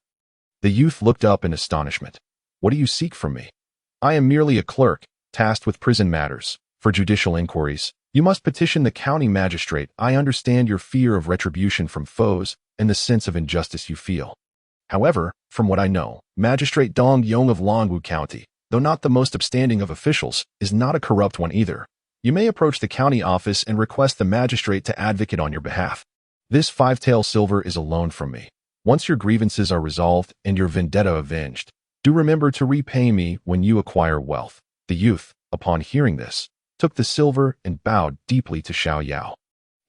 The youth looked up in astonishment. What do you seek from me? I am merely a clerk, tasked with prison matters. For judicial inquiries, you must petition the county magistrate. I understand your fear of retribution from foes and the sense of injustice you feel. However, from what I know, Magistrate Dong Yong of Longwu County, though not the most upstanding of officials, is not a corrupt one either. You may approach the county office and request the magistrate to advocate on your behalf. This 5 tael silver is a loan from me. Once your grievances are resolved and your vendetta avenged, do remember to repay me when you acquire wealth. The youth, upon hearing this, took the silver and bowed deeply to Xiao Yao,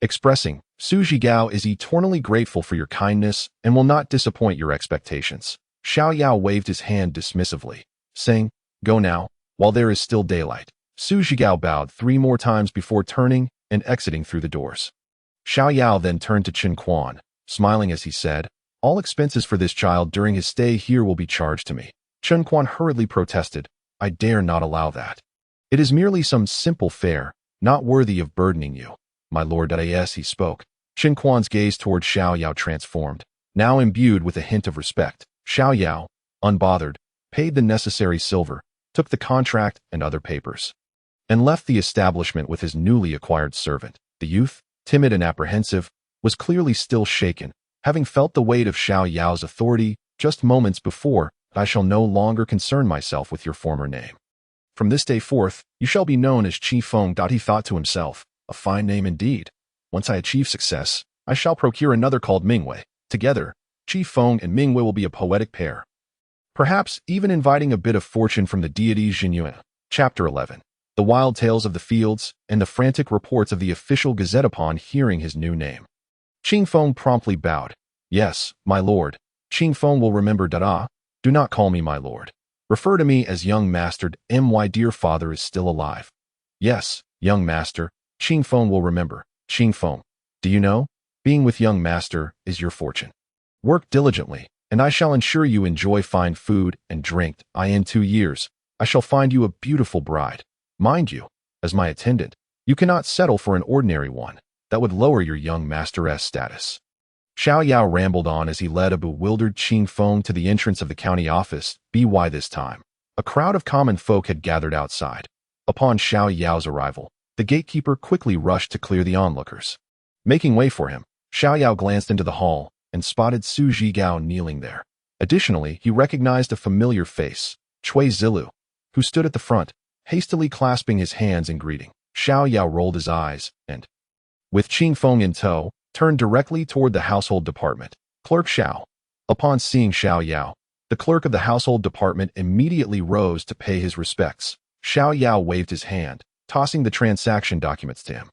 expressing, Su Zhigao is eternally grateful for your kindness and will not disappoint your expectations. Xiao Yao waved his hand dismissively, saying, Go now, while there is still daylight. Su Zhigao bowed 3 more times before turning and exiting through the doors. Xiao Yao then turned to Chen Quan, smiling as he said, "All expenses for this child during his stay here will be charged to me." Chen Quan hurriedly protested, "I dare not allow that. It is merely some simple fare, not worthy of burdening you, my lord." As he spoke, Chen Quan's gaze toward Xiao Yao transformed, now imbued with a hint of respect. Xiao Yao, unbothered, paid the necessary silver, took the contract and other papers, and left the establishment with his newly acquired servant. The youth, timid and apprehensive, was clearly still shaken, having felt the weight of Xiao Yao's authority just moments before. "I shall no longer concern myself with your former name. From this day forth, you shall be known as Qi Feng." He thought to himself, "A fine name indeed. Once I achieve success, I shall procure another called Mingwei. Together, Qi Feng and Mingwei will be a poetic pair, perhaps even inviting a bit of fortune from the deity Jinyuan." Chapter 11. The wild tales of the fields and the frantic reports of the official gazette upon hearing his new name. Qing Feng promptly bowed. "Yes, my lord. Qing Feng will remember. Do not call me my lord. Refer to me as young master. My dear father is still alive." "Yes, young master. Qing Feng will remember." "Qing Feng, do you know? Being with young master is your fortune. Work diligently, and I shall ensure you enjoy fine food and drink. In 2 years, I shall find you a beautiful bride. Mind you, as my attendant, you cannot settle for an ordinary one. That would lower your young master's status." Xiao Yao rambled on as he led a bewildered Qing Feng to the entrance of the county office. By this time, a crowd of common folk had gathered outside. Upon Xiao Yao's arrival, the gatekeeper quickly rushed to clear the onlookers. Making way for him, Xiao Yao glanced into the hall and spotted Su Zhigao kneeling there. Additionally, he recognized a familiar face, Cui Zilu, who stood at the front, hastily clasping his hands in greeting. Xiao Yao rolled his eyes and, with Qing Feng in tow, turned directly toward the household department. "Clerk Xiao." Upon seeing Xiao Yao, the clerk of the household department immediately rose to pay his respects. Xiao Yao waved his hand, tossing the transaction documents to him,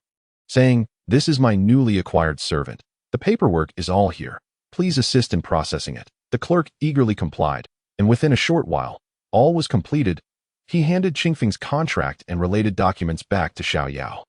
saying, "This is my newly acquired servant. The paperwork is all here. Please assist in processing it." The clerk eagerly complied, and within a short while, all was completed. He handed Qingfeng's contract and related documents back to Xiao Yao.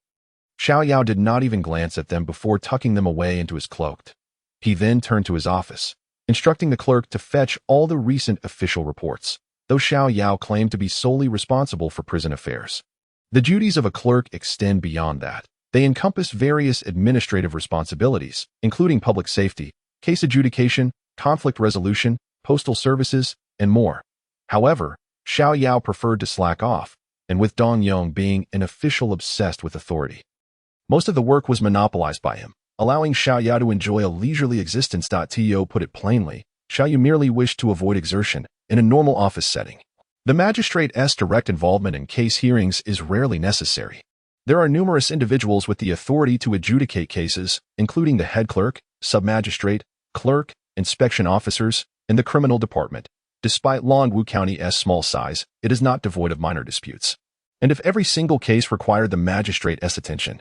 Xiao Yao did not even glance at them before tucking them away into his cloak. He then turned to his office, instructing the clerk to fetch all the recent official reports, though Xiao Yao claimed to be solely responsible for prison affairs. The duties of a clerk extend beyond that. They encompass various administrative responsibilities, including public safety, case adjudication, conflict resolution, postal services, and more. However, Xiao Yao preferred to slack off, and with Dong Yong being an official obsessed with authority, most of the work was monopolized by him, allowing Xiao Yao to enjoy a leisurely existence. To put it plainly, Xiao Yao merely wished to avoid exertion in a normal office setting. The magistrate's direct involvement in case hearings is rarely necessary. There are numerous individuals with the authority to adjudicate cases, including the head clerk, submagistrate, clerk, inspection officers, and the criminal department. Despite Longwu County's small size, it is not devoid of minor disputes. And if every single case required the magistrate's attention,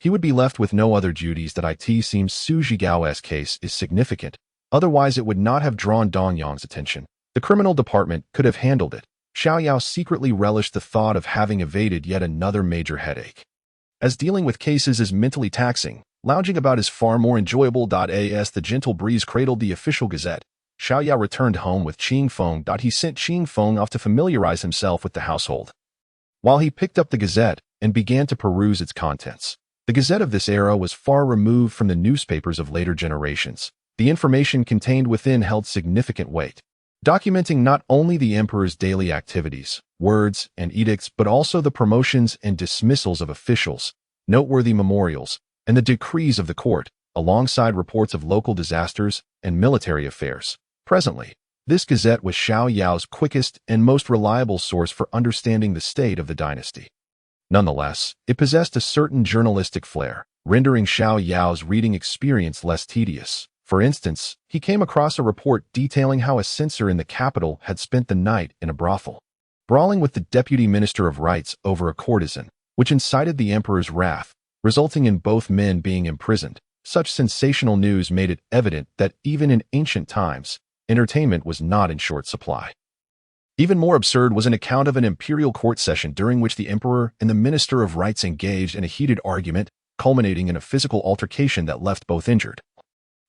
he would be left with no other duties. It seems Su Zhigao's case is significant, otherwise it would not have drawn Dong Yong's attention. The criminal department could have handled it. Xiao Yao secretly relished the thought of having evaded yet another major headache. As dealing with cases is mentally taxing, lounging about is far more enjoyable. As the gentle breeze cradled the official gazette, Xiao Yao returned home with Qing Feng. He sent Qing Feng off to familiarize himself with the household, while he picked up the gazette and began to peruse its contents. The gazette of this era was far removed from the newspapers of later generations. The information contained within held significant weight, documenting not only the emperor's daily activities, words, and edicts, but also the promotions and dismissals of officials, noteworthy memorials, and the decrees of the court, alongside reports of local disasters and military affairs. Presently, this gazette was Xiao Yao's quickest and most reliable source for understanding the state of the dynasty. Nonetheless, it possessed a certain journalistic flair, rendering Xiao Yao's reading experience less tedious. For instance, he came across a report detailing how a censor in the capital had spent the night in a brothel, brawling with the deputy minister of rights over a courtesan, which incited the emperor's wrath, resulting in both men being imprisoned. Such sensational news made it evident that even in ancient times, entertainment was not in short supply. Even more absurd was an account of an imperial court session during which the emperor and the minister of rights engaged in a heated argument, culminating in a physical altercation that left both injured.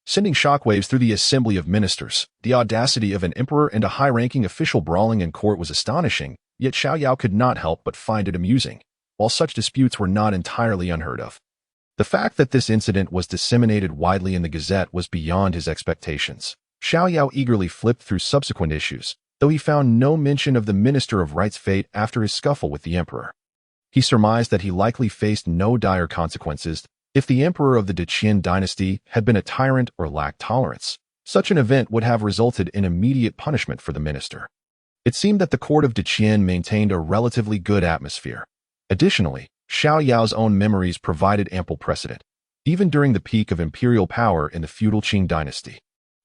Sending shockwaves through the assembly of ministers, the audacity of an emperor and a high-ranking official brawling in court was astonishing, yet Xiao Yao could not help but find it amusing, while such disputes were not entirely unheard of. The fact that this incident was disseminated widely in the Gazette was beyond his expectations. Xiao Yao eagerly flipped through subsequent issues, though he found no mention of the Minister of Right's fate after his scuffle with the emperor. He surmised that he likely faced no dire consequences if the emperor of the Deqian dynasty had been a tyrant or lacked tolerance. Such an event would have resulted in immediate punishment for the minister. It seemed that the court of Deqian maintained a relatively good atmosphere. Additionally, Xiao Yao's own memories provided ample precedent, even during the peak of imperial power in the feudal Qing dynasty.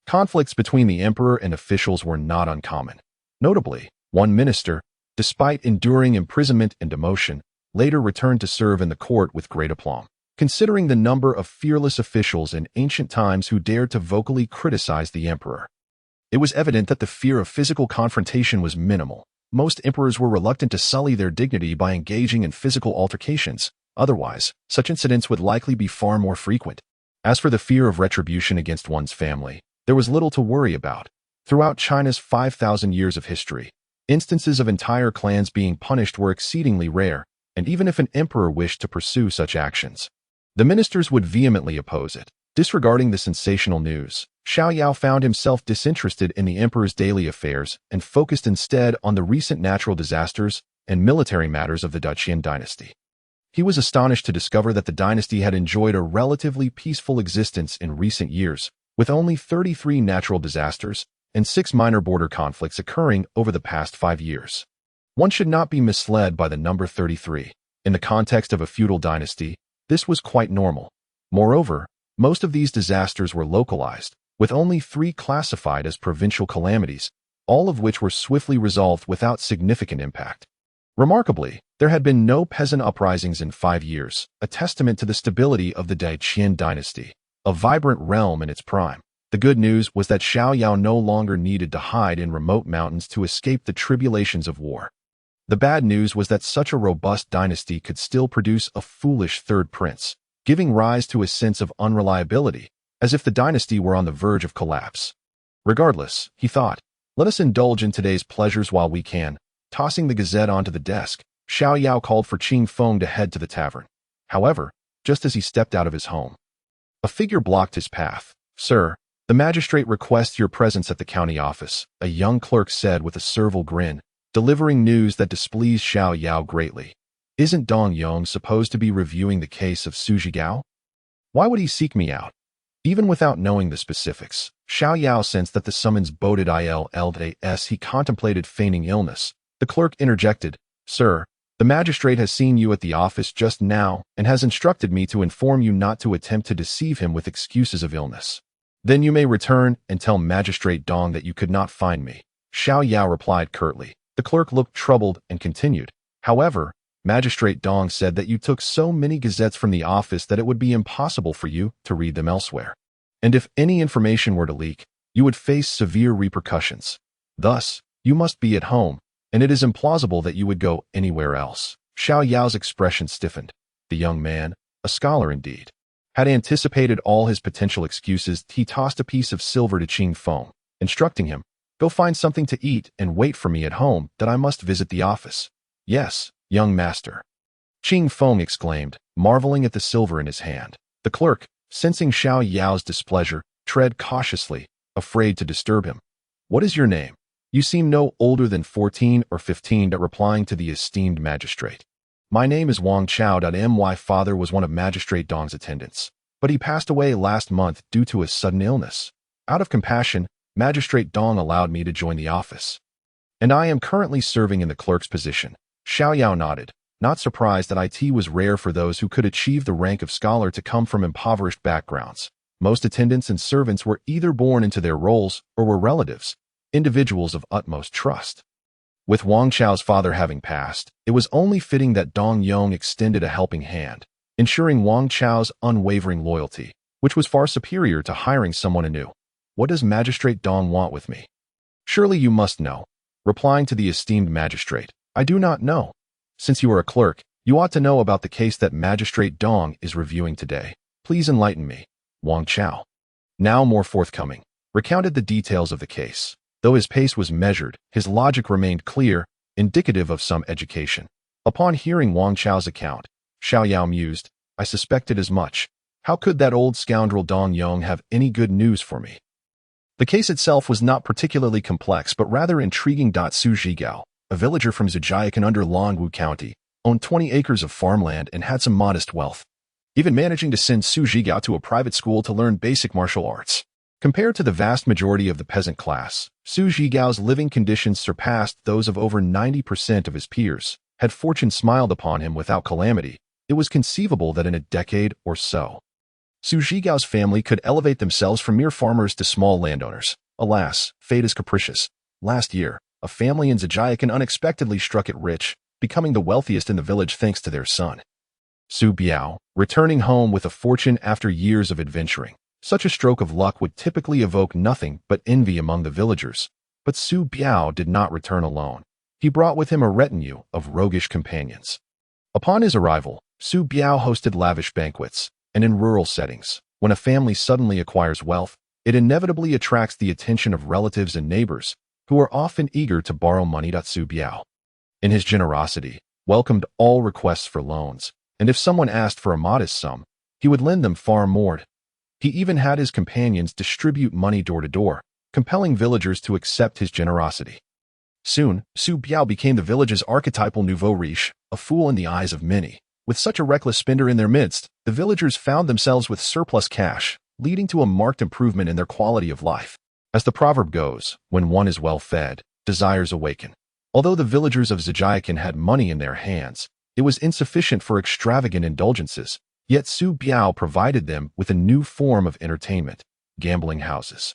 Conflicts between the emperor and officials were not uncommon. Notably, one minister, despite enduring imprisonment and demotion, later returned to serve in the court with great aplomb. Considering the number of fearless officials in ancient times who dared to vocally criticize the emperor, it was evident that the fear of physical confrontation was minimal. Most emperors were reluctant to sully their dignity by engaging in physical altercations. Otherwise, such incidents would likely be far more frequent. As for the fear of retribution against one's family, there was little to worry about. Throughout China's 5,000 years of history, instances of entire clans being punished were exceedingly rare, and even if an emperor wished to pursue such actions, the ministers would vehemently oppose it. Disregarding the sensational news, Xiao Yao found himself disinterested in the emperor's daily affairs and focused instead on the recent natural disasters and military matters of the Deqian dynasty. He was astonished to discover that the dynasty had enjoyed a relatively peaceful existence in recent years, with only 33 natural disasters and 6 minor border conflicts occurring over the past 5 years. One should not be misled by the number 33. In the context of a feudal dynasty, this was quite normal. Moreover, most of these disasters were localized, with only 3 classified as provincial calamities, all of which were swiftly resolved without significant impact. Remarkably, there had been no peasant uprisings in 5 years, a testament to the stability of the Deqian dynasty, a vibrant realm in its prime. The good news was that Xiao Yao no longer needed to hide in remote mountains to escape the tribulations of war. The bad news was that such a robust dynasty could still produce a foolish third prince, giving rise to a sense of unreliability, as if the dynasty were on the verge of collapse. Regardless, he thought, let us indulge in today's pleasures while we can. Tossing the Gazette onto the desk, Xiao Yao called for Qing Feng to head to the tavern. However, just as he stepped out of his home, a figure blocked his path. Sir, the magistrate requests your presence at the county office, a young clerk said with a servile grin, delivering news that displeased Xiao Yao greatly. Isn't Dong Yong supposed to be reviewing the case of Su Zhigao? Why would he seek me out? Even without knowing the specifics, Xiao Yao sensed that the summons boded ill as he contemplated feigning illness. The clerk interjected, Sir, the magistrate has seen you at the office just now and has instructed me to inform you not to attempt to deceive him with excuses of illness. Then you may return and tell Magistrate Dong that you could not find me. Xiao Yao replied curtly. The clerk looked troubled and continued. However, Magistrate Dong said that you took so many gazettes from the office that it would be impossible for you to read them elsewhere. And if any information were to leak, you would face severe repercussions. Thus, you must be at home, and it is implausible that you would go anywhere else. Xiao Yao's expression stiffened. The young man, a scholar indeed, had anticipated all his potential excuses. He tossed a piece of silver to Qing Feng, instructing him, go find something to eat and wait for me at home, that I must visit the office. Yes, young master. Qing Feng exclaimed, marveling at the silver in his hand. The clerk, sensing Xiao Yao's displeasure, tread cautiously, afraid to disturb him. What is your name? You seem no older than 14 or 15. Replying to the esteemed magistrate. My name is Wang Chao. My father was one of Magistrate Dong's attendants, but he passed away last month due to a sudden illness. Out of compassion, Magistrate Dong allowed me to join the office, and I am currently serving in the clerk's position. Xiao Yao nodded, not surprised that it was rare for those who could achieve the rank of scholar to come from impoverished backgrounds. Most attendants and servants were either born into their roles or were relatives, individuals of utmost trust. With Wang Chao's father having passed, it was only fitting that Dong Yong extended a helping hand, ensuring Wang Chao's unwavering loyalty, which was far superior to hiring someone anew. What does Magistrate Dong want with me? Surely you must know. replying to the esteemed magistrate, "I do not know. Since you are a clerk, you ought to know about the case that Magistrate Dong is reviewing today. Please enlighten me." Wang Chao, now more forthcoming, recounted the details of the case. Though his pace was measured, his logic remained clear, indicative of some education. Upon hearing Wang Chao's account, Xiao Yao mused, "I suspected as much. How could that old scoundrel Dong Yong have any good news for me?" The case itself was not particularly complex, but rather intriguing. Su Zhigao, a villager from Zhejiang under Longwu County, owned 20 acres of farmland and had some modest wealth, even managing to send Su Zhigao to a private school to learn basic martial arts. Compared to the vast majority of the peasant class, Su Zhigao's living conditions surpassed those of over 90% of his peers. Had fortune smiled upon him without calamity, it was conceivable that in a decade or so, Su Zhigao's family could elevate themselves from mere farmers to small landowners. Alas, fate is capricious. Last year, a family in Zhejiang unexpectedly struck it rich, becoming the wealthiest in the village thanks to their son, Su Biao, returning home with a fortune after years of adventuring. Such a stroke of luck would typically evoke nothing but envy among the villagers. But Su Biao did not return alone. He brought with him a retinue of roguish companions. Upon his arrival, Su Biao hosted lavish banquets, and in rural settings, when a family suddenly acquires wealth, it inevitably attracts the attention of relatives and neighbors, who are often eager to borrow money. Su Biao, in his generosity, welcomed all requests for loans, and if someone asked for a modest sum, he would lend them far more. He even had his companions distribute money door to door, compelling villagers to accept his generosity. Soon, Su Biao became the village's archetypal nouveau riche, a fool in the eyes of many. With such a reckless spender in their midst, the villagers found themselves with surplus cash, leading to a marked improvement in their quality of life. As the proverb goes, when one is well fed, desires awaken. Although the villagers of Zhejiang had money in their hands, it was insufficient for extravagant indulgences. Yet Su Biao provided them with a new form of entertainment, gambling houses.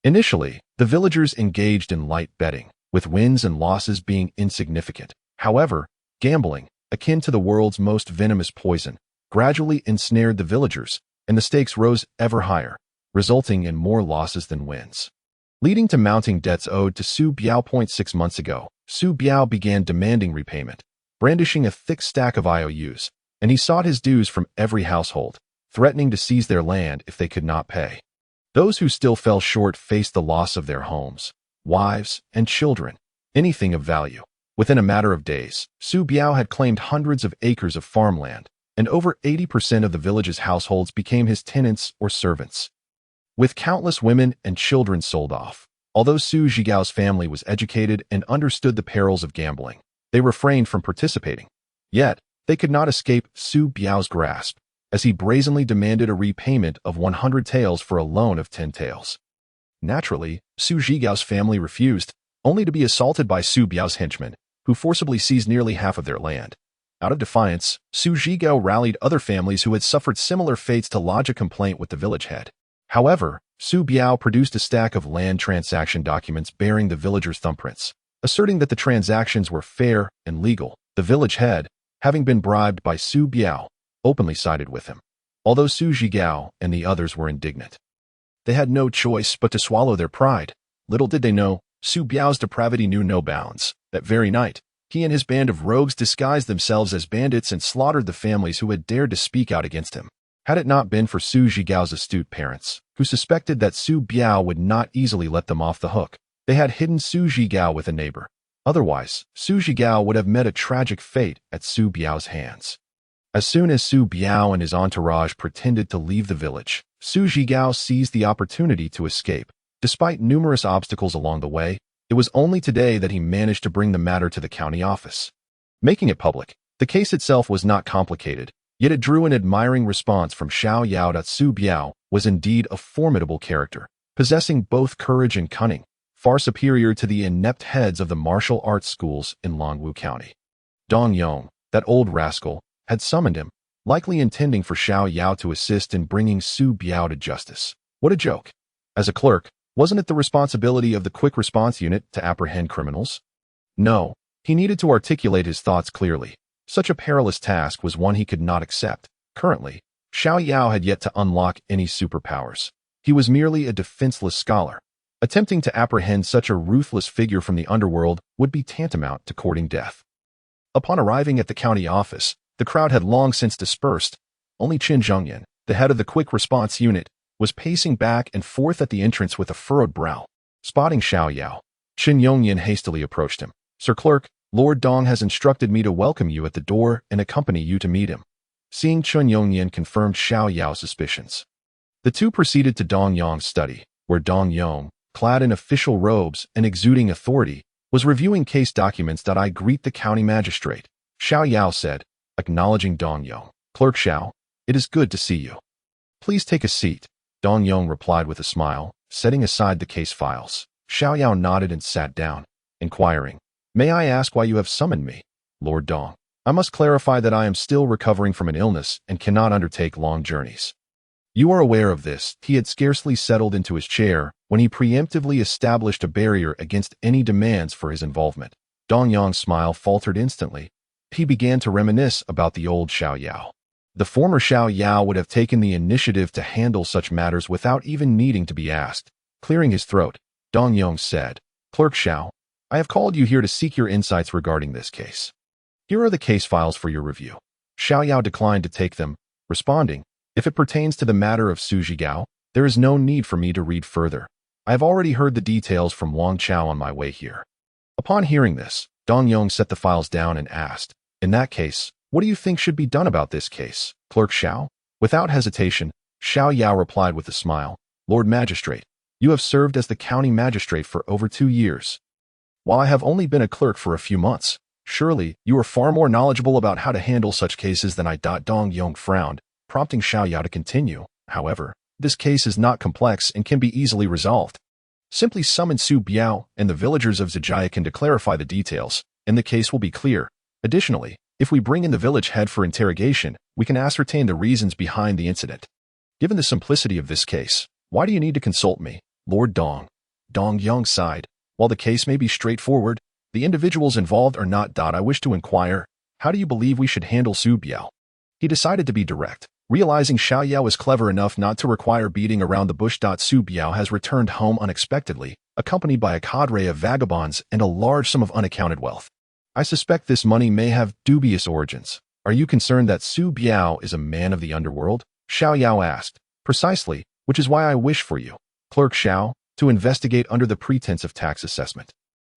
Initially, the villagers engaged in light betting, with wins and losses being insignificant. However, gambling, akin to the world's most venomous poison, gradually ensnared the villagers, and the stakes rose ever higher, resulting in more losses than wins, leading to mounting debts owed to Su Biao. 6 months ago, Su Biao began demanding repayment, brandishing a thick stack of IOUs, and he sought his dues from every household, threatening to seize their land if they could not pay. Those who still fell short faced the loss of their homes, wives, and children, anything of value. Within a matter of days, Su Biao had claimed hundreds of acres of farmland, and over 80% of the village's households became his tenants or servants, with countless women and children sold off. Although Su Zhigao's family was educated and understood the perils of gambling, they refrained from participating. Yet, they could not escape Su Biao's grasp, as he brazenly demanded a repayment of 100 taels for a loan of 10 taels. Naturally, Su Zhigao's family refused, only to be assaulted by Su Biao's henchmen, who forcibly seized nearly half of their land. Out of defiance, Su Zhigao rallied other families who had suffered similar fates to lodge a complaint with the village head. However, Su Biao produced a stack of land transaction documents bearing the villagers' thumbprints, asserting that the transactions were fair and legal. The village head, having been bribed by Su Biao, openly sided with him. Although Su Zhigao and the others were indignant, they had no choice but to swallow their pride. Little did they know, Su Biao's depravity knew no bounds. That very night, he and his band of rogues disguised themselves as bandits and slaughtered the families who had dared to speak out against him. Had it not been for Su Zhigao's astute parents, who suspected that Su Biao would not easily let them off the hook, they had hidden Su Zhigao with a neighbor. Otherwise, Su Zhigao would have met a tragic fate at Su Biao's hands. As soon as Su Biao and his entourage pretended to leave the village, Su Zhigao seized the opportunity to escape. Despite numerous obstacles along the way, it was only today that he managed to bring the matter to the county office, making it public. The case itself was not complicated, yet it drew an admiring response from Xiao Yao. Su Biao was indeed a formidable character, possessing both courage and cunning, far superior to the inept heads of the martial arts schools in Longwu County. Dong Yong, that old rascal, had summoned him, likely intending for Xiao Yao to assist in bringing Su Biao to justice. What a joke! As a clerk, wasn't it the responsibility of the Quick Response Unit to apprehend criminals? No, he needed to articulate his thoughts clearly. Such a perilous task was one he could not accept. Currently, Xiao Yao had yet to unlock any superpowers. He was merely a defenseless scholar, Attempting to apprehend such a ruthless figure from the underworld would be tantamount to courting death. Upon arriving at the county office, the crowd had long since dispersed. Only Qin Zhengyan, the head of the quick response unit, was pacing back and forth at the entrance with a furrowed brow. Spotting Xiao Yao, Qin Zhengyan hastily approached him. "Sir Clerk, Lord Dong has instructed me to welcome you at the door and accompany you to meet him." Seeing Qin Zhengyan confirmed Xiao Yao's suspicions. The two proceeded to Dong Yong's study, where Dong Yong, clad in official robes and exuding authority, was reviewing case documents. "I greet the county magistrate," Xiao Yao said, acknowledging Dong Yong. "Clerk Xiao, it is good to see you." "Please take a seat," Dong Yong replied with a smile, setting aside the case files. Xiao Yao nodded and sat down, inquiring, "May I ask why you have summoned me, Lord Dong?" "I must clarify that I am still recovering from an illness and cannot undertake long journeys." "You are aware of this." He had scarcely settled into his chair when he preemptively established a barrier against any demands for his involvement. Dong Yong's smile faltered instantly. He began to reminisce about the old Xiao Yao. The former Xiao Yao would have taken the initiative to handle such matters without even needing to be asked. Clearing his throat, Dong Yong said, "Clerk Xiao, I have called you here to seek your insights regarding this case. Here are the case files for your review." Xiao Yao declined to take them, responding, "If it pertains to the matter of Su Zhigao, there is no need for me to read further. I have already heard the details from Wang Chao on my way here." Upon hearing this, Dong Yong set the files down and asked, "In that case, what do you think should be done about this case, Clerk Xiao?" Without hesitation, Xiao Yao replied with a smile, "Lord Magistrate, you have served as the county magistrate for over 2 years. While I have only been a clerk for a few months, surely you are far more knowledgeable about how to handle such cases than I." Dong Yong frowned, prompting Xiao Yao to continue. "However, this case is not complex and can be easily resolved. Simply summon Su Biao and the villagers of Zijiakan to clarify the details, and the case will be clear. Additionally, if we bring in the village head for interrogation, we can ascertain the reasons behind the incident. Given the simplicity of this case, why do you need to consult me, Lord Dong?" Dong Yong sighed. "While the case may be straightforward, the individuals involved are not. I wish to inquire, how do you believe we should handle Su Biao?" He decided to be direct, realizing Xiao Yao is clever enough not to require beating around the bush. Su Biao has returned home unexpectedly, accompanied by a cadre of vagabonds and a large sum of unaccounted wealth. I suspect this money may have dubious origins. Are you concerned that Su Biao is a man of the underworld? Xiao Yao asked. Precisely, which is why I wish for you, Clerk Xiao, to investigate under the pretense of tax assessment.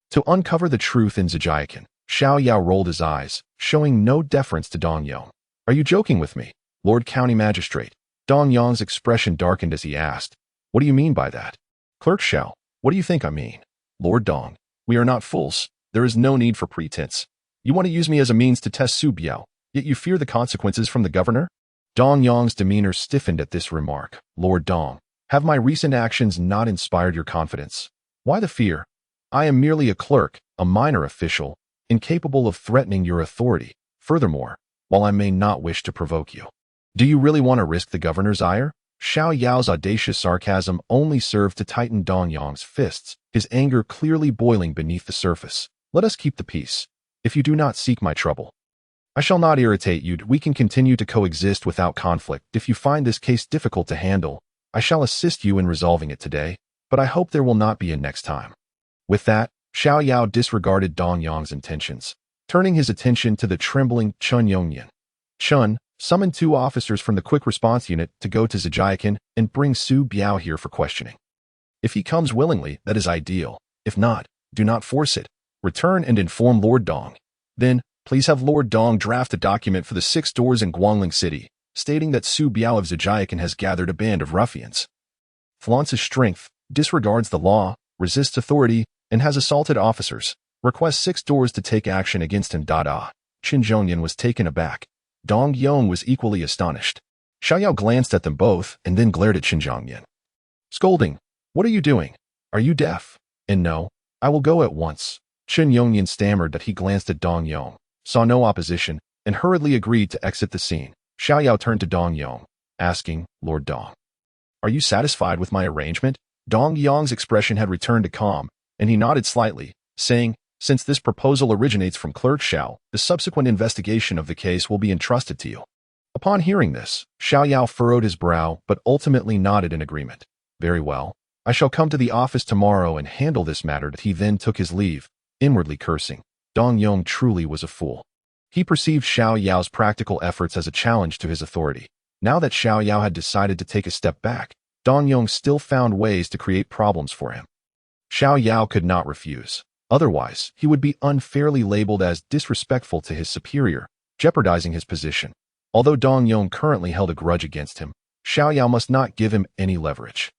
To uncover the truth in Zijiakan. Xiao Yao rolled his eyes, showing no deference to Dong Yong. Are you joking with me, Lord County Magistrate? Dong Yong's expression darkened as he asked, What do you mean by that? Clerk Xiao, what do you think I mean? Lord Dong, we are not fools. There is no need for pretense. You want to use me as a means to test Su Biao, yet you fear the consequences from the governor? Dong Yong's demeanor stiffened at this remark. Lord Dong, have my recent actions not inspired your confidence? Why the fear? I am merely a clerk, a minor official, incapable of threatening your authority. Furthermore, while I may not wish to provoke you, do you really want to risk the governor's ire? Xiao Yao's audacious sarcasm only served to tighten Dong Yong's fists, his anger clearly boiling beneath the surface. Let us keep the peace, if you do not seek my trouble. I shall not irritate you. We can continue to coexist without conflict. If you find this case difficult to handle, I shall assist you in resolving it today, but I hope there will not be a next time. With that, Xiao Yao disregarded Dong Yong's intentions, turning his attention to the trembling Chun Yongyan. Chun, summon 2 officers from the quick response unit to go to Zijiakan and bring Su Biao here for questioning. If he comes willingly, that is ideal. If not, do not force it. Return and inform Lord Dong. Then, please have Lord Dong draft a document for the 6 doors in Guangling City, stating that Su Biao of Zijiakan has gathered a band of ruffians, flaunts his strength, disregards the law, resists authority, and has assaulted officers. Request 6 doors to take action against him. Qin Zhongyan was taken aback. Dong Yong was equally astonished. Xiao Yao glanced at them both and then glared at Qin Zhongyan. Scolding, what are you doing? Are you deaf? And no, I will go at once. Qin Yongyan stammered that he glanced at Dong Yong, saw no opposition, and hurriedly agreed to exit the scene. Xiao Yao turned to Dong Yong, asking, Lord Dong, are you satisfied with my arrangement? Dong Yong's expression had returned to calm, and he nodded slightly, saying, since this proposal originates from Clerk Xiao, the subsequent investigation of the case will be entrusted to you. Upon hearing this, Xiao Yao furrowed his brow but ultimately nodded in agreement. Very well, I shall come to the office tomorrow and handle this matter. He then took his leave, inwardly cursing. Dong Yong truly was a fool. He perceived Xiao Yao's practical efforts as a challenge to his authority. Now that Xiao Yao had decided to take a step back, Dong Yong still found ways to create problems for him. Xiao Yao could not refuse. Otherwise, he would be unfairly labeled as disrespectful to his superior, jeopardizing his position. Although Dong Yong currently held a grudge against him, Xiao Yao must not give him any leverage.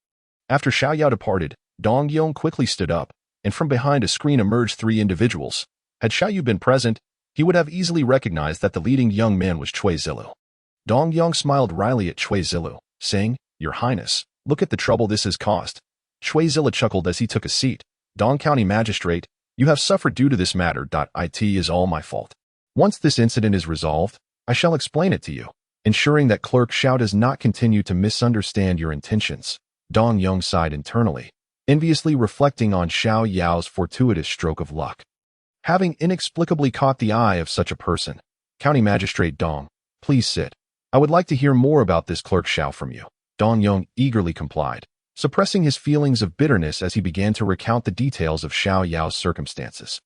After Xiao Yao departed, Dong Yong quickly stood up, and from behind a screen emerged three individuals. Had Xiao Yu been present, he would have easily recognized that the leading young man was Cui Zilu. Dong Yong smiled wryly at Cui Zilu, saying, "Your Highness, look at the trouble this has caused." Cui Zilu chuckled as he took a seat. "Dong County Magistrate, you have suffered due to this matter. It is all my fault. Once this incident is resolved, I shall explain it to you, ensuring that Clerk Xiao does not continue to misunderstand your intentions." Dong Yong sighed internally, enviously reflecting on Xiao Yao's fortuitous stroke of luck. Having inexplicably caught the eye of such a person, County Magistrate Dong, please sit. I would like to hear more about this Clerk Xiao from you. Dong Yong eagerly complied, suppressing his feelings of bitterness as he began to recount the details of Xiao Yao's circumstances.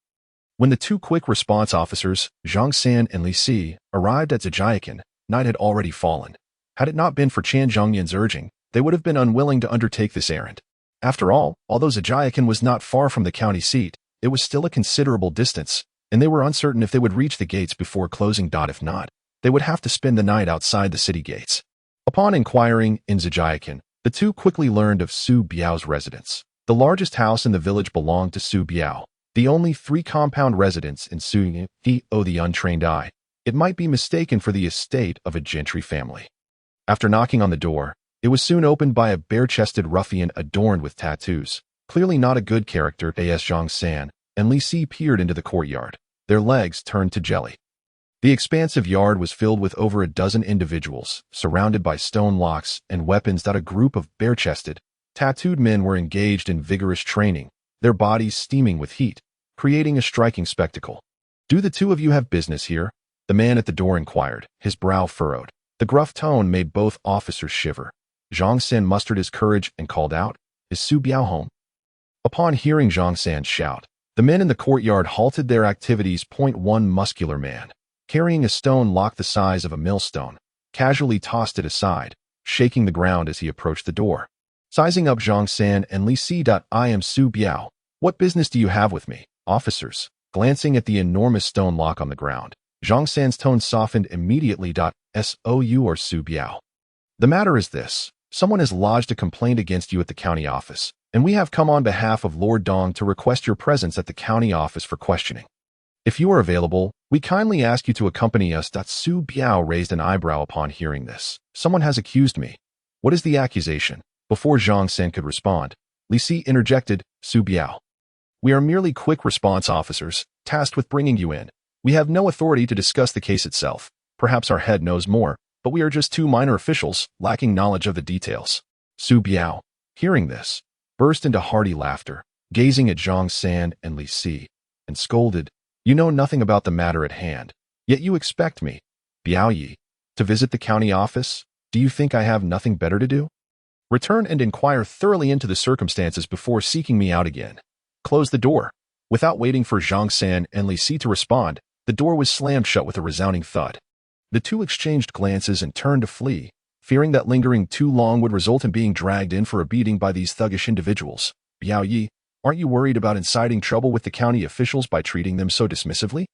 When the two quick response officers, Zhang San and Li Si, arrived at Zhijiakan, night had already fallen. Had it not been for Qian Zhongyan's urging, they would have been unwilling to undertake this errand. After all, although Zhijiakan was not far from the county seat, it was still a considerable distance, and they were uncertain if they would reach the gates before closing. If not, they would have to spend the night outside the city gates. Upon inquiring in Zhijiakan, the two quickly learned of Su Biao's residence. The largest house in the village belonged to Su Biao, the only three-compound residence in Su Yao. The untrained eye, it might be mistaken for the estate of a gentry family. After knocking on the door, it was soon opened by a bare-chested ruffian adorned with tattoos. Clearly not a good character. As Zhang San and Li Si peered into the courtyard, their legs turned to jelly. The expansive yard was filled with over a dozen individuals, surrounded by stone locks and weapons. A group of bare-chested, tattooed men were engaged in vigorous training, their bodies steaming with heat, creating a striking spectacle. "Do the two of you have business here?" the man at the door inquired, his brow furrowed. The gruff tone made both officers shiver. Zhang San mustered his courage and called out, "Is Su Biao home?" Upon hearing Zhang San shout, the men in the courtyard halted their activities. One muscular man, carrying a stone lock the size of a millstone, casually tossed it aside, shaking the ground as he approached the door. Sizing up Zhang San and Li Si. "I am Su Biao. What business do you have with me?" Officers, glancing at the enormous stone lock on the ground, Zhang San's tone softened immediately. "So you are Su Biao. The matter is this. Someone has lodged a complaint against you at the county office, and we have come on behalf of Lord Dong to request your presence at the county office for questioning. If you are available, we kindly ask you to accompany us." Su Biao raised an eyebrow upon hearing this. "Someone has accused me. What is the accusation?" Before Zhang San could respond, Li Si interjected, "Su Biao. We are merely quick response officers, tasked with bringing you in. We have no authority to discuss the case itself. Perhaps our head knows more, but we are just two minor officials, lacking knowledge of the details." Su Biao, hearing this, burst into hearty laughter, gazing at Zhang San and Li Si, and scolded, "You know nothing about the matter at hand, yet you expect me, Biao Yi, to visit the county office? Do you think I have nothing better to do? Return and inquire thoroughly into the circumstances before seeking me out again. Close the door." Without waiting for Zhang San and Li Si to respond, the door was slammed shut with a resounding thud. The two exchanged glances and turned to flee, fearing that lingering too long would result in being dragged in for a beating by these thuggish individuals. "Biao Yi, aren't you worried about inciting trouble with the county officials by treating them so dismissively?"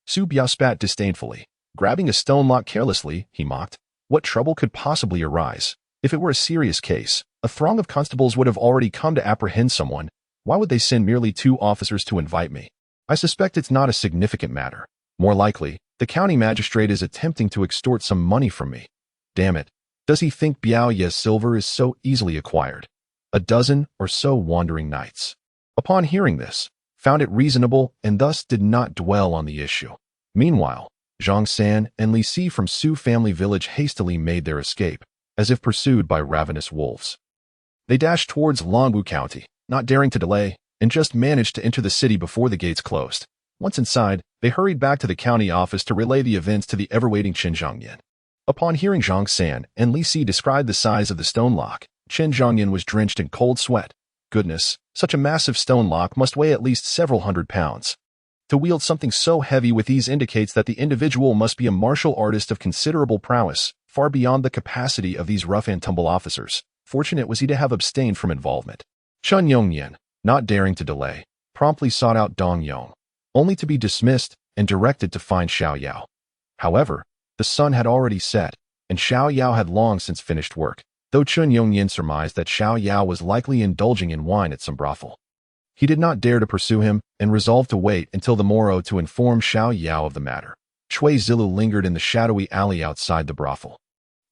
Su Biao spat disdainfully. Grabbing a stone lock carelessly, he mocked. What trouble could possibly arise? If it were a serious case, a throng of constables would have already come to apprehend someone. Why would they send merely two officers to invite me? I suspect it's not a significant matter. More likely, the county magistrate is attempting to extort some money from me. Damn it. Does he think Biao Ye's silver is so easily acquired? A dozen or so wandering knights, upon hearing this, found it reasonable and thus did not dwell on the issue. Meanwhile, Zhang San and Li Si from Su family village hastily made their escape, as if pursued by ravenous wolves. They dashed towards Longwu County, not daring to delay, and just managed to enter the city before the gates closed. Once inside, they hurried back to the county office to relay the events to the ever-waiting Chen Zhongyan. Upon hearing Zhang San and Li Si describe the size of the stone lock, Chen Zhongyan was drenched in cold sweat, Goodness, such a massive stone lock must weigh at least several hundred pounds. To wield something so heavy with ease indicates that the individual must be a martial artist of considerable prowess, far beyond the capacity of these rough-and-tumble officers. Fortunate was he to have abstained from involvement. Chun Yongnian, not daring to delay, promptly sought out Dong Yong, only to be dismissed and directed to find Xiao Yao. However, the sun had already set, and Xiao Yao had long since finished work, though Chun Yongnian surmised that Xiao Yao was likely indulging in wine at some brothel. He did not dare to pursue him and resolved to wait until the morrow to inform Xiao Yao of the matter. Chui Zilu lingered in the shadowy alley outside the brothel.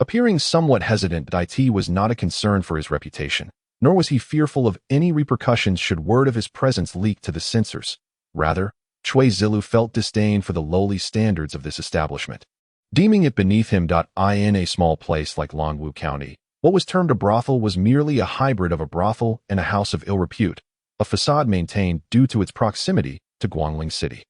Appearing somewhat hesitant, Dai was not a concern for his reputation, nor was he fearful of any repercussions should word of his presence leak to the censors. Rather, Chui Zilu felt disdain for the lowly standards of this establishment. Deeming it beneath him, in a small place like Longwu County, what was termed a brothel was merely a hybrid of a brothel and a house of ill repute, a facade maintained due to its proximity to Guangling City,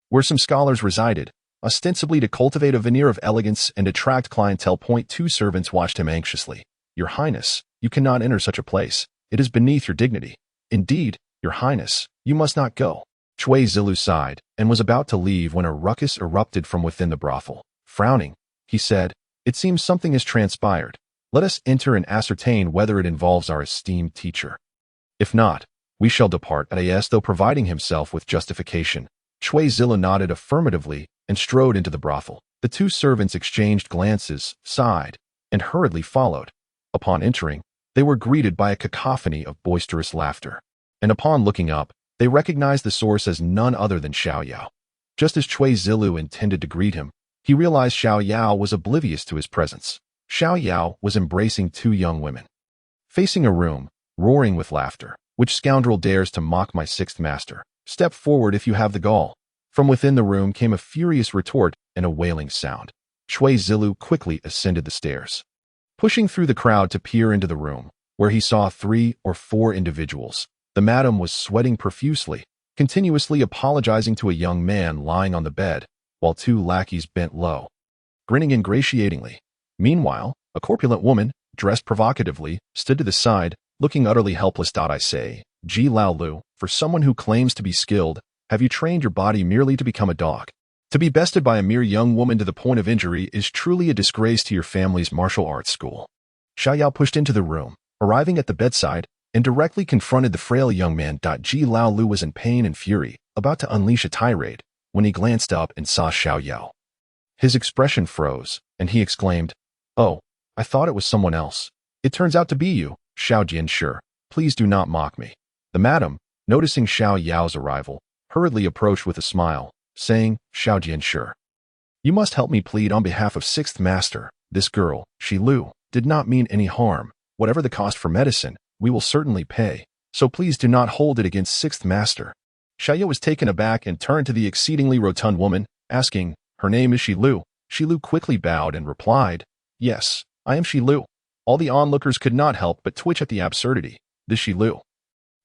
where some scholars resided, ostensibly to cultivate a veneer of elegance and attract clientele. Two servants watched him anxiously. Your Highness, you cannot enter such a place. It is beneath your dignity. Indeed, Your Highness, you must not go. Chui Zilu sighed and was about to leave when a ruckus erupted from within the brothel. Frowning, he said, "It seems something has transpired. Let us enter and ascertain whether it involves our esteemed teacher. If not, we shall depart." Though providing himself with justification, Chui Zilu nodded affirmatively and strode into the brothel. The two servants exchanged glances, sighed, and hurriedly followed. Upon entering, they were greeted by a cacophony of boisterous laughter, and upon looking up, they recognized the source as none other than Xiao Yao. Just as Chui Zilu intended to greet him, he realized Xiao Yao was oblivious to his presence. Xiao Yao was embracing two young women. Facing a room, roaring with laughter. "Which scoundrel dares to mock my sixth master? Step forward if you have the gall." From within the room came a furious retort and a wailing sound. Chui Zilu quickly ascended the stairs, pushing through the crowd to peer into the room, where he saw 3 or 4 individuals. The madam was sweating profusely, continuously apologizing to a young man lying on the bed, while 2 lackeys bent low, grinning ingratiatingly. Meanwhile, a corpulent woman, dressed provocatively, stood to the side, looking utterly helpless. I say, Ji Lao Lu, for someone who claims to be skilled, have you trained your body merely to become a dog? To be bested by a mere young woman to the point of injury is truly a disgrace to your family's martial arts school. Xiao Yao pushed into the room, arriving at the bedside, and directly confronted the frail young man. Ji Lao Lu was in pain and fury, about to unleash a tirade, when he glanced up and saw Xiao Yao. His expression froze, and he exclaimed, "Oh, I thought it was someone else. It turns out to be you, Xiao Jianshi. Please do not mock me." The madam, noticing Xiao Yao's arrival, hurriedly approached with a smile, saying, "Xiao Jianshi, you must help me plead on behalf of Sixth Master. This girl, Shi Lu, did not mean any harm. Whatever the cost for medicine, we will certainly pay, so please do not hold it against Sixth Master." Xiao Yao was taken aback and turned to the exceedingly rotund woman, asking, "Her name is Shi Lu?" Shi Lu quickly bowed and replied, "Yes, I am Shi Lu." All the onlookers could not help but twitch at the absurdity. This Shi Lu,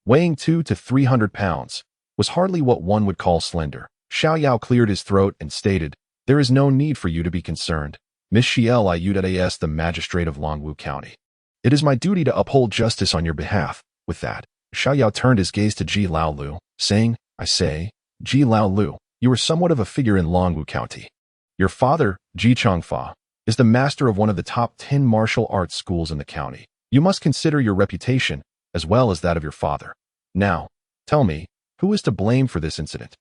weighing 200 to 300 pounds, was hardly what one would call slender. Xiao Yao cleared his throat and stated, "There is no need for you to be concerned. Miss Xiao Yao, the magistrate of Longwu County. It is my duty to uphold justice on your behalf." With that, Xiao Yao turned his gaze to Ji Lao Lu, saying, "I say, Ji Lao Lu, you are somewhat of a figure in Longwu County. Your father, Ji Changfa, is the master of one of the top 10 martial arts schools in the county. You must consider your reputation, as well as that of your father. Now, tell me, who is to blame for this incident?"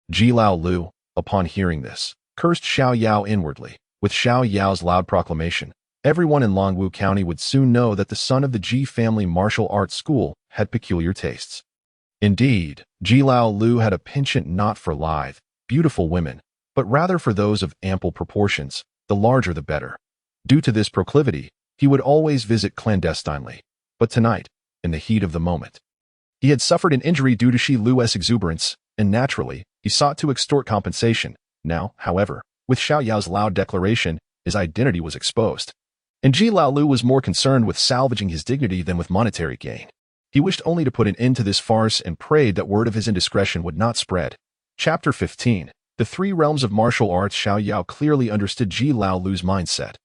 Ji Lao Lu, upon hearing this, cursed Xiao Yao inwardly. With Xiao Yao's loud proclamation, everyone in Longwu County would soon know that the son of the Ji family martial arts school had peculiar tastes. Indeed, Ji Lao Lu had a penchant not for lithe, beautiful women, but rather for those of ample proportions, the larger the better. Due to this proclivity, he would always visit clandestinely. But tonight, in the heat of the moment, he had suffered an injury due to Shi Lu's exuberance, and naturally, he sought to extort compensation. Now, however, with Xiao Yao's loud declaration, his identity was exposed, and Ji Lao Lu was more concerned with salvaging his dignity than with monetary gain. He wished only to put an end to this farce and prayed that word of his indiscretion would not spread. Chapter 15. The 3 realms of martial arts. Xiao Yao clearly understood Ji Lao Lu's mindset.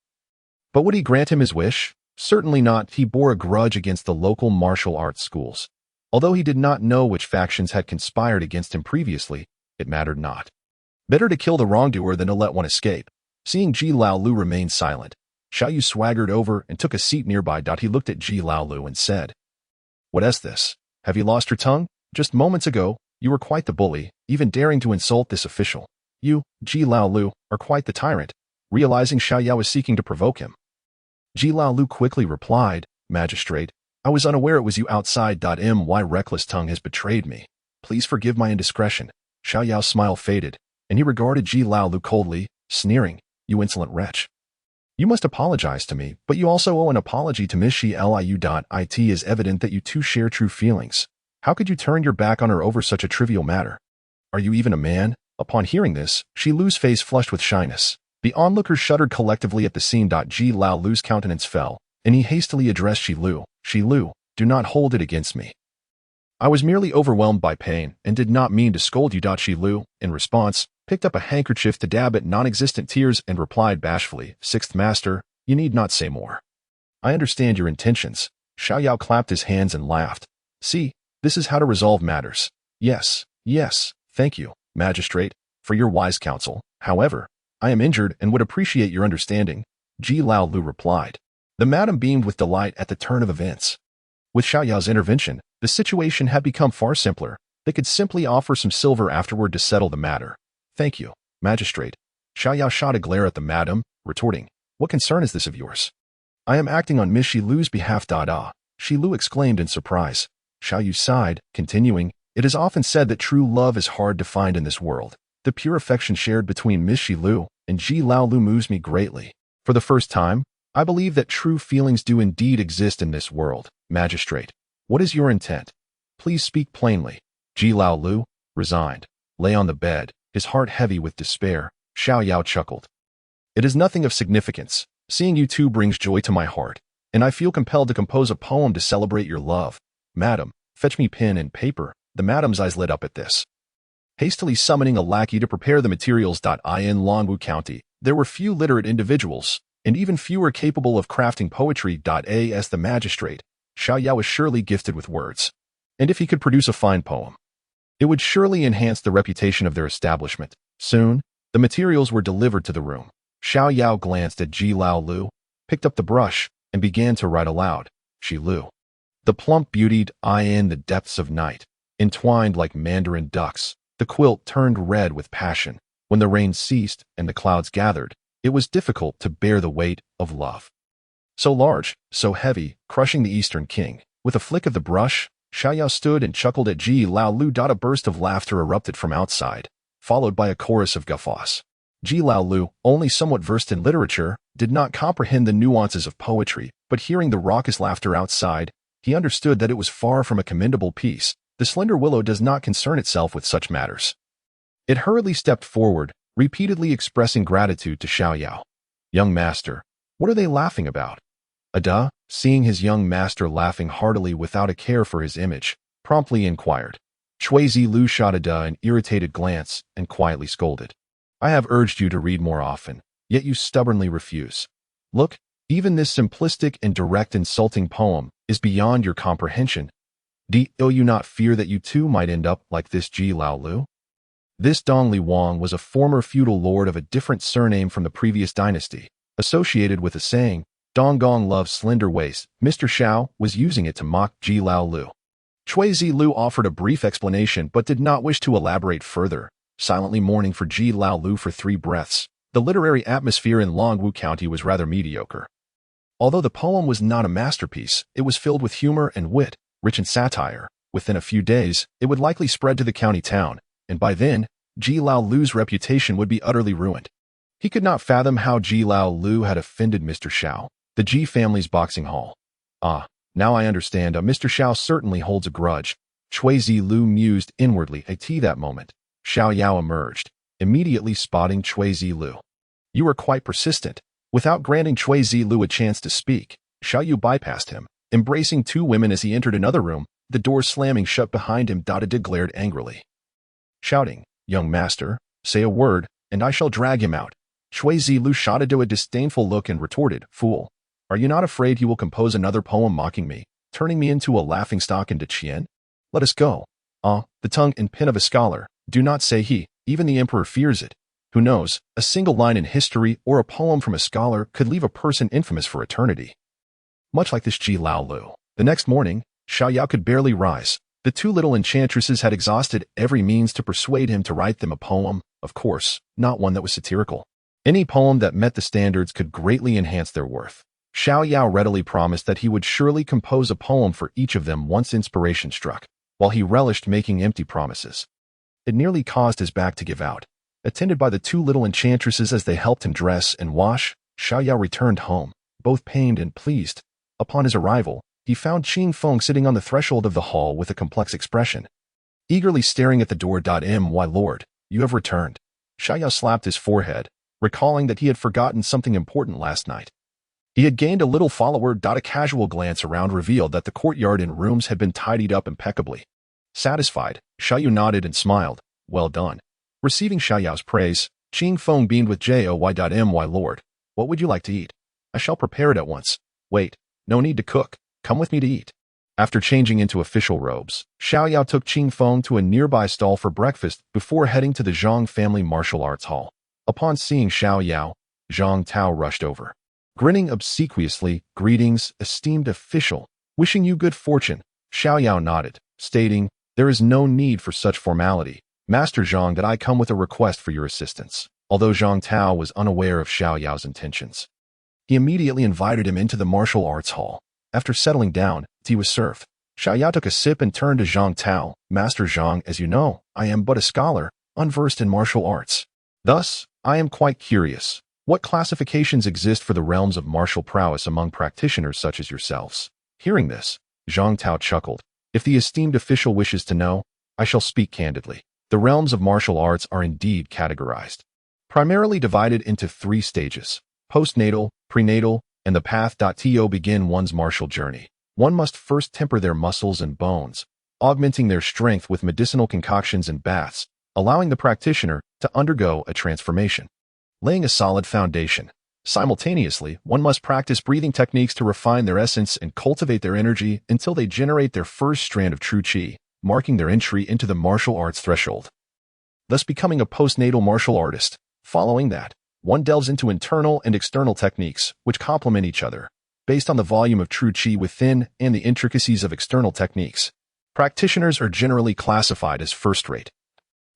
But would he grant him his wish? Certainly not. He bore a grudge against the local martial arts schools. Although he did not know which factions had conspired against him previously, it mattered not. Better to kill the wrongdoer than to let one escape. Seeing Ji Lao Lu remain silent, Xiao Yao swaggered over and took a seat nearby. He looked at Ji Lao Lu and said, "What is this? Have you lost your tongue? Just moments ago, you were quite the bully, even daring to insult this official. You, Ji Lao Lu, are quite the tyrant." Realizing Xiao Yao was seeking to provoke him, Ji Lao Lu quickly replied, "Magistrate, I was unaware it was you outside. My reckless tongue has betrayed me. Please forgive my indiscretion." Xiao Yao's smile faded, and he regarded Ji Lao Lu coldly, sneering, "You insolent wretch. You must apologize to me, but you also owe an apology to Miss Xiao Liu. It is evident that you two share true feelings. How could you turn your back on her over such a trivial matter? Are you even a man?" Upon hearing this, Shi Lu's face flushed with shyness. The onlookers shuddered collectively at the scene. Ji Lao Lu's countenance fell, and he hastily addressed Shi Lu. "Shi Lu, do not hold it against me. I was merely overwhelmed by pain and did not mean to scold you." Shi Lu, in response, picked up a handkerchief to dab at non-existent tears and replied bashfully, "Sixth Master, you need not say more. I understand your intentions." Xiao Yao clapped his hands and laughed. "See, this is how to resolve matters. Yes, thank you, Magistrate, for your wise counsel. However, I am injured and would appreciate your understanding," Ji Lao Lu replied. The madam beamed with delight at the turn of events. With Xiao Yao's intervention, the situation had become far simpler. They could simply offer some silver afterward to settle the matter. "Thank you, Magistrate." Xiao Yao shot a glare at the madam, retorting, "What concern is this of yours?" "I am acting on Miss Shi Lu's behalf." Shi Lu exclaimed in surprise. Xiao Yu sighed, continuing, "It is often said that true love is hard to find in this world. The pure affection shared between Miss Shi Lu and Ji Lao Lu moves me greatly. For the first time, I believe that true feelings do indeed exist in this world. Magistrate, what is your intent? Please speak plainly." Ji Lao Lu, resigned, lay on the bed, his heart heavy with despair. Xiao Yao chuckled. "It is nothing of significance. Seeing you two brings joy to my heart, and I feel compelled to compose a poem to celebrate your love. Madam, fetch me pen and paper." The madam's eyes lit up at this. Hastily summoning a lackey to prepare the materials. In Longwu County, there were few literate individuals, and even fewer capable of crafting poetry. As the magistrate, Xiao Yao was surely gifted with words. And if he could produce a fine poem, it would surely enhance the reputation of their establishment. Soon, the materials were delivered to the room. Xiao Yao glanced at Ji Lao Lu, picked up the brush, and began to write aloud. Shi Lu, the plump beautied in the depths of night, entwined like mandarin ducks. The quilt turned red with passion. When the rain ceased and the clouds gathered, it was difficult to bear the weight of love. So large, so heavy, crushing the Eastern king. With a flick of the brush, Xiao Yao stood and chuckled at Ji Lao Lu. A burst of laughter erupted from outside, followed by a chorus of guffaws. Ji Lao Lu, only somewhat versed in literature, did not comprehend the nuances of poetry, but hearing the raucous laughter outside, he understood that it was far from a commendable piece. The slender willow does not concern itself with such matters. It hurriedly stepped forward, repeatedly expressing gratitude to Xiao Yao. "Young master, what are they laughing about?" Ada, seeing his young master laughing heartily without a care for his image, promptly inquired. Chui Zilu shot Ada an irritated glance and quietly scolded. "I have urged you to read more often, yet you stubbornly refuse. Look, even this simplistic and direct insulting poem is beyond your comprehension. Do you not fear that you too might end up like this Ji Lao Lu?" This Dong Li Wang was a former feudal lord of a different surname from the previous dynasty, associated with a saying, "Dong Gong loves slender waist." Mr. Xiao was using it to mock Ji Lao Lu. Chui Zilu offered a brief explanation but did not wish to elaborate further, silently mourning for Ji Lao Lu for 3 breaths. The literary atmosphere in Longwu County was rather mediocre. Although the poem was not a masterpiece, it was filled with humor and wit, rich in satire. Within a few days, it would likely spread to the county town, and by then, Ji Lao Lu's reputation would be utterly ruined. He could not fathom how Ji Lao Lu had offended Mr. Xiao, the Ji family's boxing hall. "Ah, now I understand. Mr. Xiao certainly holds a grudge." Chui Zilu mused inwardly. At that moment, Xiao Yao emerged, immediately spotting Chui Zilu. "You are quite persistent." Without granting Chui Zilu a chance to speak, Xiao Yu bypassed him, embracing 2 women as he entered another room, the door slamming shut behind him. Did glared angrily, shouting, "Young master, say a word, and I shall drag him out." Chui Zilu shot into a disdainful look and retorted, "Fool, are you not afraid he will compose another poem mocking me, turning me into a laughingstock into Chien?" Let us go. Ah, the tongue and pen of a scholar. Do not say he. Even the emperor fears it. Who knows, a single line in history or a poem from a scholar could leave a person infamous for eternity. Much like this Xiao Yao. The next morning, Xiao Yao could barely rise. The two little enchantresses had exhausted every means to persuade him to write them a poem, of course, not one that was satirical. Any poem that met the standards could greatly enhance their worth. Xiao Yao readily promised that he would surely compose a poem for each of them once inspiration struck, while he relished making empty promises. It nearly caused his back to give out. Attended by the two little enchantresses as they helped him dress and wash, Xiao Yao returned home, both pained and pleased. Upon his arrival, he found Qing Feng sitting on the threshold of the hall with a complex expression, eagerly staring at the door. My lord, you have returned. Xiao Yao slapped his forehead, recalling that he had forgotten something important last night. He had gained a little follower. A casual glance around revealed that the courtyard and rooms had been tidied up impeccably. Satisfied, Xiao Yao nodded and smiled. Well done. Receiving Xiao Yao's praise, Qing Feng beamed with joy. My lord, what would you like to eat? I shall prepare it at once. Wait, no need to cook. Come with me to eat. After changing into official robes, Xiao Yao took Qing Feng to a nearby stall for breakfast before heading to the Zhang family martial arts hall. Upon seeing Xiao Yao, Zhang Tao rushed over. Grinning obsequiously, greetings, esteemed official. Wishing you good fortune. Xiao Yao nodded, stating, there is no need for such formality. Master Zhang, that I come with a request for your assistance. Although Zhang Tao was unaware of Xiao Yao's intentions, he immediately invited him into the martial arts hall. After settling down, tea was served. Xiao Yao took a sip and turned to Zhang Tao. Master Zhang, as you know, I am but a scholar, unversed in martial arts. Thus, I am quite curious. What classifications exist for the realms of martial prowess among practitioners such as yourselves? Hearing this, Zhang Tao chuckled. If the esteemed official wishes to know, I shall speak candidly. The realms of martial arts are indeed categorized, primarily divided into 3 stages: postnatal, prenatal, and the path. To begin one's martial journey, one must first temper their muscles and bones, augmenting their strength with medicinal concoctions and baths, allowing the practitioner to undergo a transformation, laying a solid foundation. Simultaneously, one must practice breathing techniques to refine their essence and cultivate their energy until they generate their first strand of true qi, marking their entry into the martial arts threshold, thus becoming a postnatal martial artist. Following that, one delves into internal and external techniques, which complement each other, based on the volume of true qi within and the intricacies of external techniques. Practitioners are generally classified as first-rate,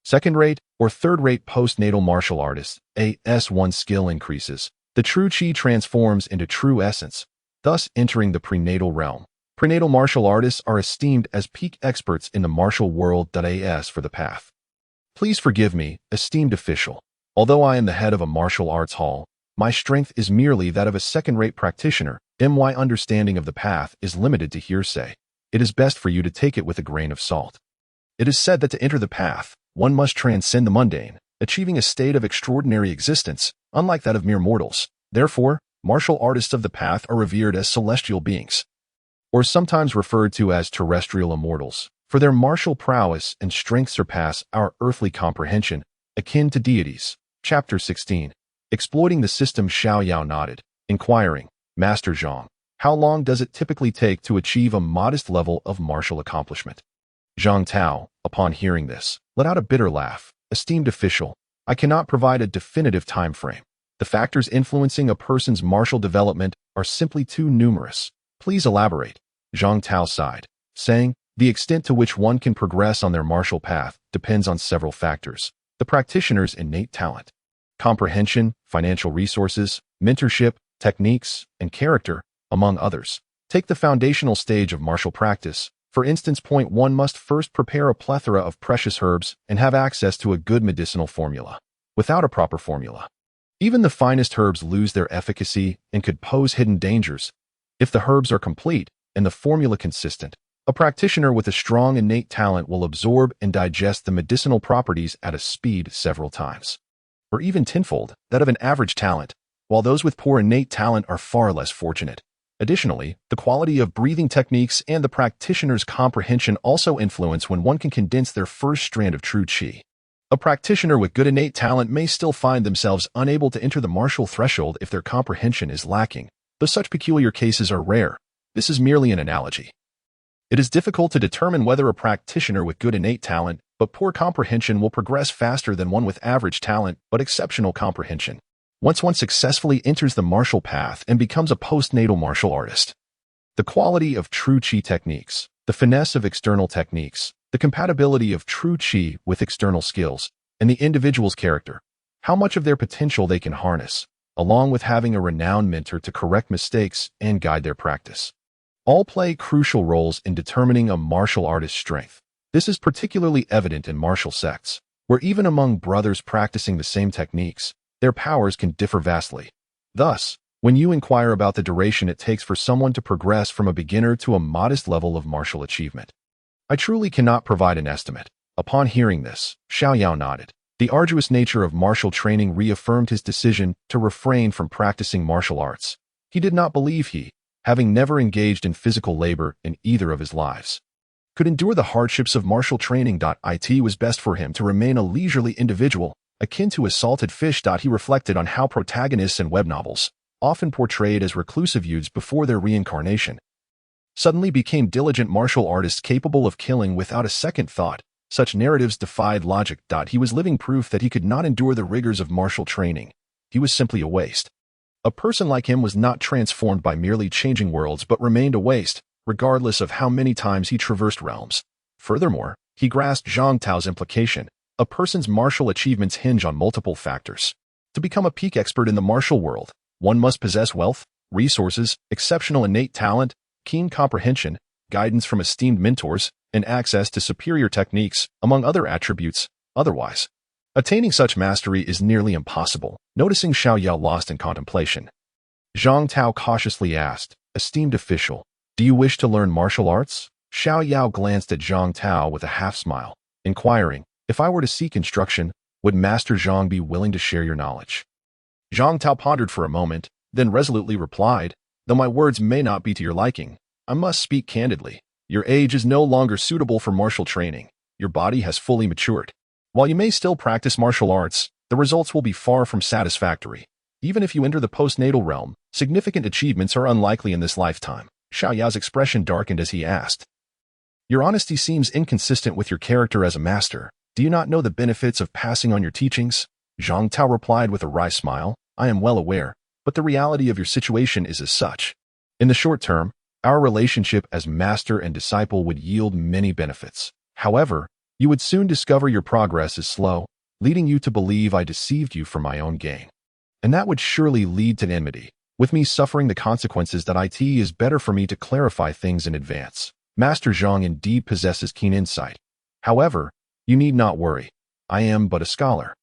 second-rate, or third-rate postnatal martial artists. As one's skill increases, the true qi transforms into true essence, thus entering the prenatal realm. Prenatal martial artists are esteemed as peak experts in the martial world. As for the path, please forgive me, esteemed official. Although I am the head of a martial arts hall, my strength is merely that of a second-rate practitioner. My understanding of the path is limited to hearsay. It is best for you to take it with a grain of salt. It is said that to enter the path, one must transcend the mundane, achieving a state of extraordinary existence, unlike that of mere mortals. Therefore, martial artists of the path are revered as celestial beings, or sometimes referred to as terrestrial immortals, for their martial prowess and strength surpass our earthly comprehension, akin to deities. Chapter 16. Exploiting the system. Xiao Yao nodded, inquiring, Master Zhang, how long does it typically take to achieve a modest level of martial accomplishment? Zhang Tao, upon hearing this, let out a bitter laugh. Esteemed official, I cannot provide a definitive time frame. The factors influencing a person's martial development are simply too numerous. Please elaborate. Zhang Tao sighed, saying, the extent to which one can progress on their martial path depends on several factors: the practitioner's innate talent, comprehension, financial resources, mentorship, techniques, and character, among others. Take the foundational stage of martial practice. For instance, point 1 must first prepare a plethora of precious herbs and have access to a good medicinal formula. Without a proper formula, even the finest herbs lose their efficacy and could pose hidden dangers. If the herbs are complete and the formula consistent, a practitioner with a strong innate talent will absorb and digest the medicinal properties at a speed several times, or even tenfold, that of an average talent, while those with poor innate talent are far less fortunate. Additionally, the quality of breathing techniques and the practitioner's comprehension also influence when one can condense their first strand of true qi. A practitioner with good innate talent may still find themselves unable to enter the martial threshold if their comprehension is lacking, though such peculiar cases are rare. This is merely an analogy. It is difficult to determine whether a practitioner with good innate talent but poor comprehension will progress faster than one with average talent but exceptional comprehension. Once one successfully enters the martial path and becomes a postnatal martial artist. The quality of true Qi techniques, the finesse of external techniques, the compatibility of true Qi with external skills, and the individual's character, how much of their potential they can harness, along with having a renowned mentor to correct mistakes and guide their practice. All play crucial roles in determining a martial artist's strength. This is particularly evident in martial sects, where even among brothers practicing the same techniques, their powers can differ vastly. Thus, when you inquire about the duration it takes for someone to progress from a beginner to a modest level of martial achievement, I truly cannot provide an estimate. Upon hearing this, Xiao Yao nodded. The arduous nature of martial training reaffirmed his decision to refrain from practicing martial arts. He did not believe he, having never engaged in physical labor in either of his lives, could endure the hardships of martial training. It was best for him to remain a leisurely individual, akin to a salted fish. He reflected on how protagonists in web novels, often portrayed as reclusive youths before their reincarnation, suddenly became diligent martial artists capable of killing without a second thought. Such narratives defied logic. He was living proof that he could not endure the rigors of martial training. He was simply a waste. A person like him was not transformed by merely changing worlds but remained a waste, regardless of how many times he traversed realms. Furthermore, he grasped Zhang Tao's implication. A person's martial achievements hinge on multiple factors. To become a peak expert in the martial world, one must possess wealth, resources, exceptional innate talent, keen comprehension, guidance from esteemed mentors, and access to superior techniques, among other attributes. Otherwise, attaining such mastery is nearly impossible. Noticing Xiao Yao lost in contemplation, Zhang Tao cautiously asked, "Esteemed official, do you wish to learn martial arts?" Xiao Yao glanced at Zhang Tao with a half-smile, inquiring, "If I were to seek instruction, would Master Zhang be willing to share your knowledge?" Zhang Tao pondered for a moment, then resolutely replied, "Though my words may not be to your liking, I must speak candidly. Your age is no longer suitable for martial training. Your body has fully matured. While you may still practice martial arts, the results will be far from satisfactory. Even if you enter the postnatal realm, significant achievements are unlikely in this lifetime." Xiao Yao's expression darkened as he asked, "Your honesty seems inconsistent with your character as a master. Do you not know the benefits of passing on your teachings?" Zhang Tao replied with a wry smile, "I am well aware, but the reality of your situation is as such. In the short term, our relationship as master and disciple would yield many benefits. However, you would soon discover your progress is slow, leading you to believe I deceived you for my own gain. And that would surely lead to enmity, with me suffering the consequences. It is better for me to clarify things in advance. Master Zhang indeed possesses keen insight. However, you need not worry. I am but a scholar,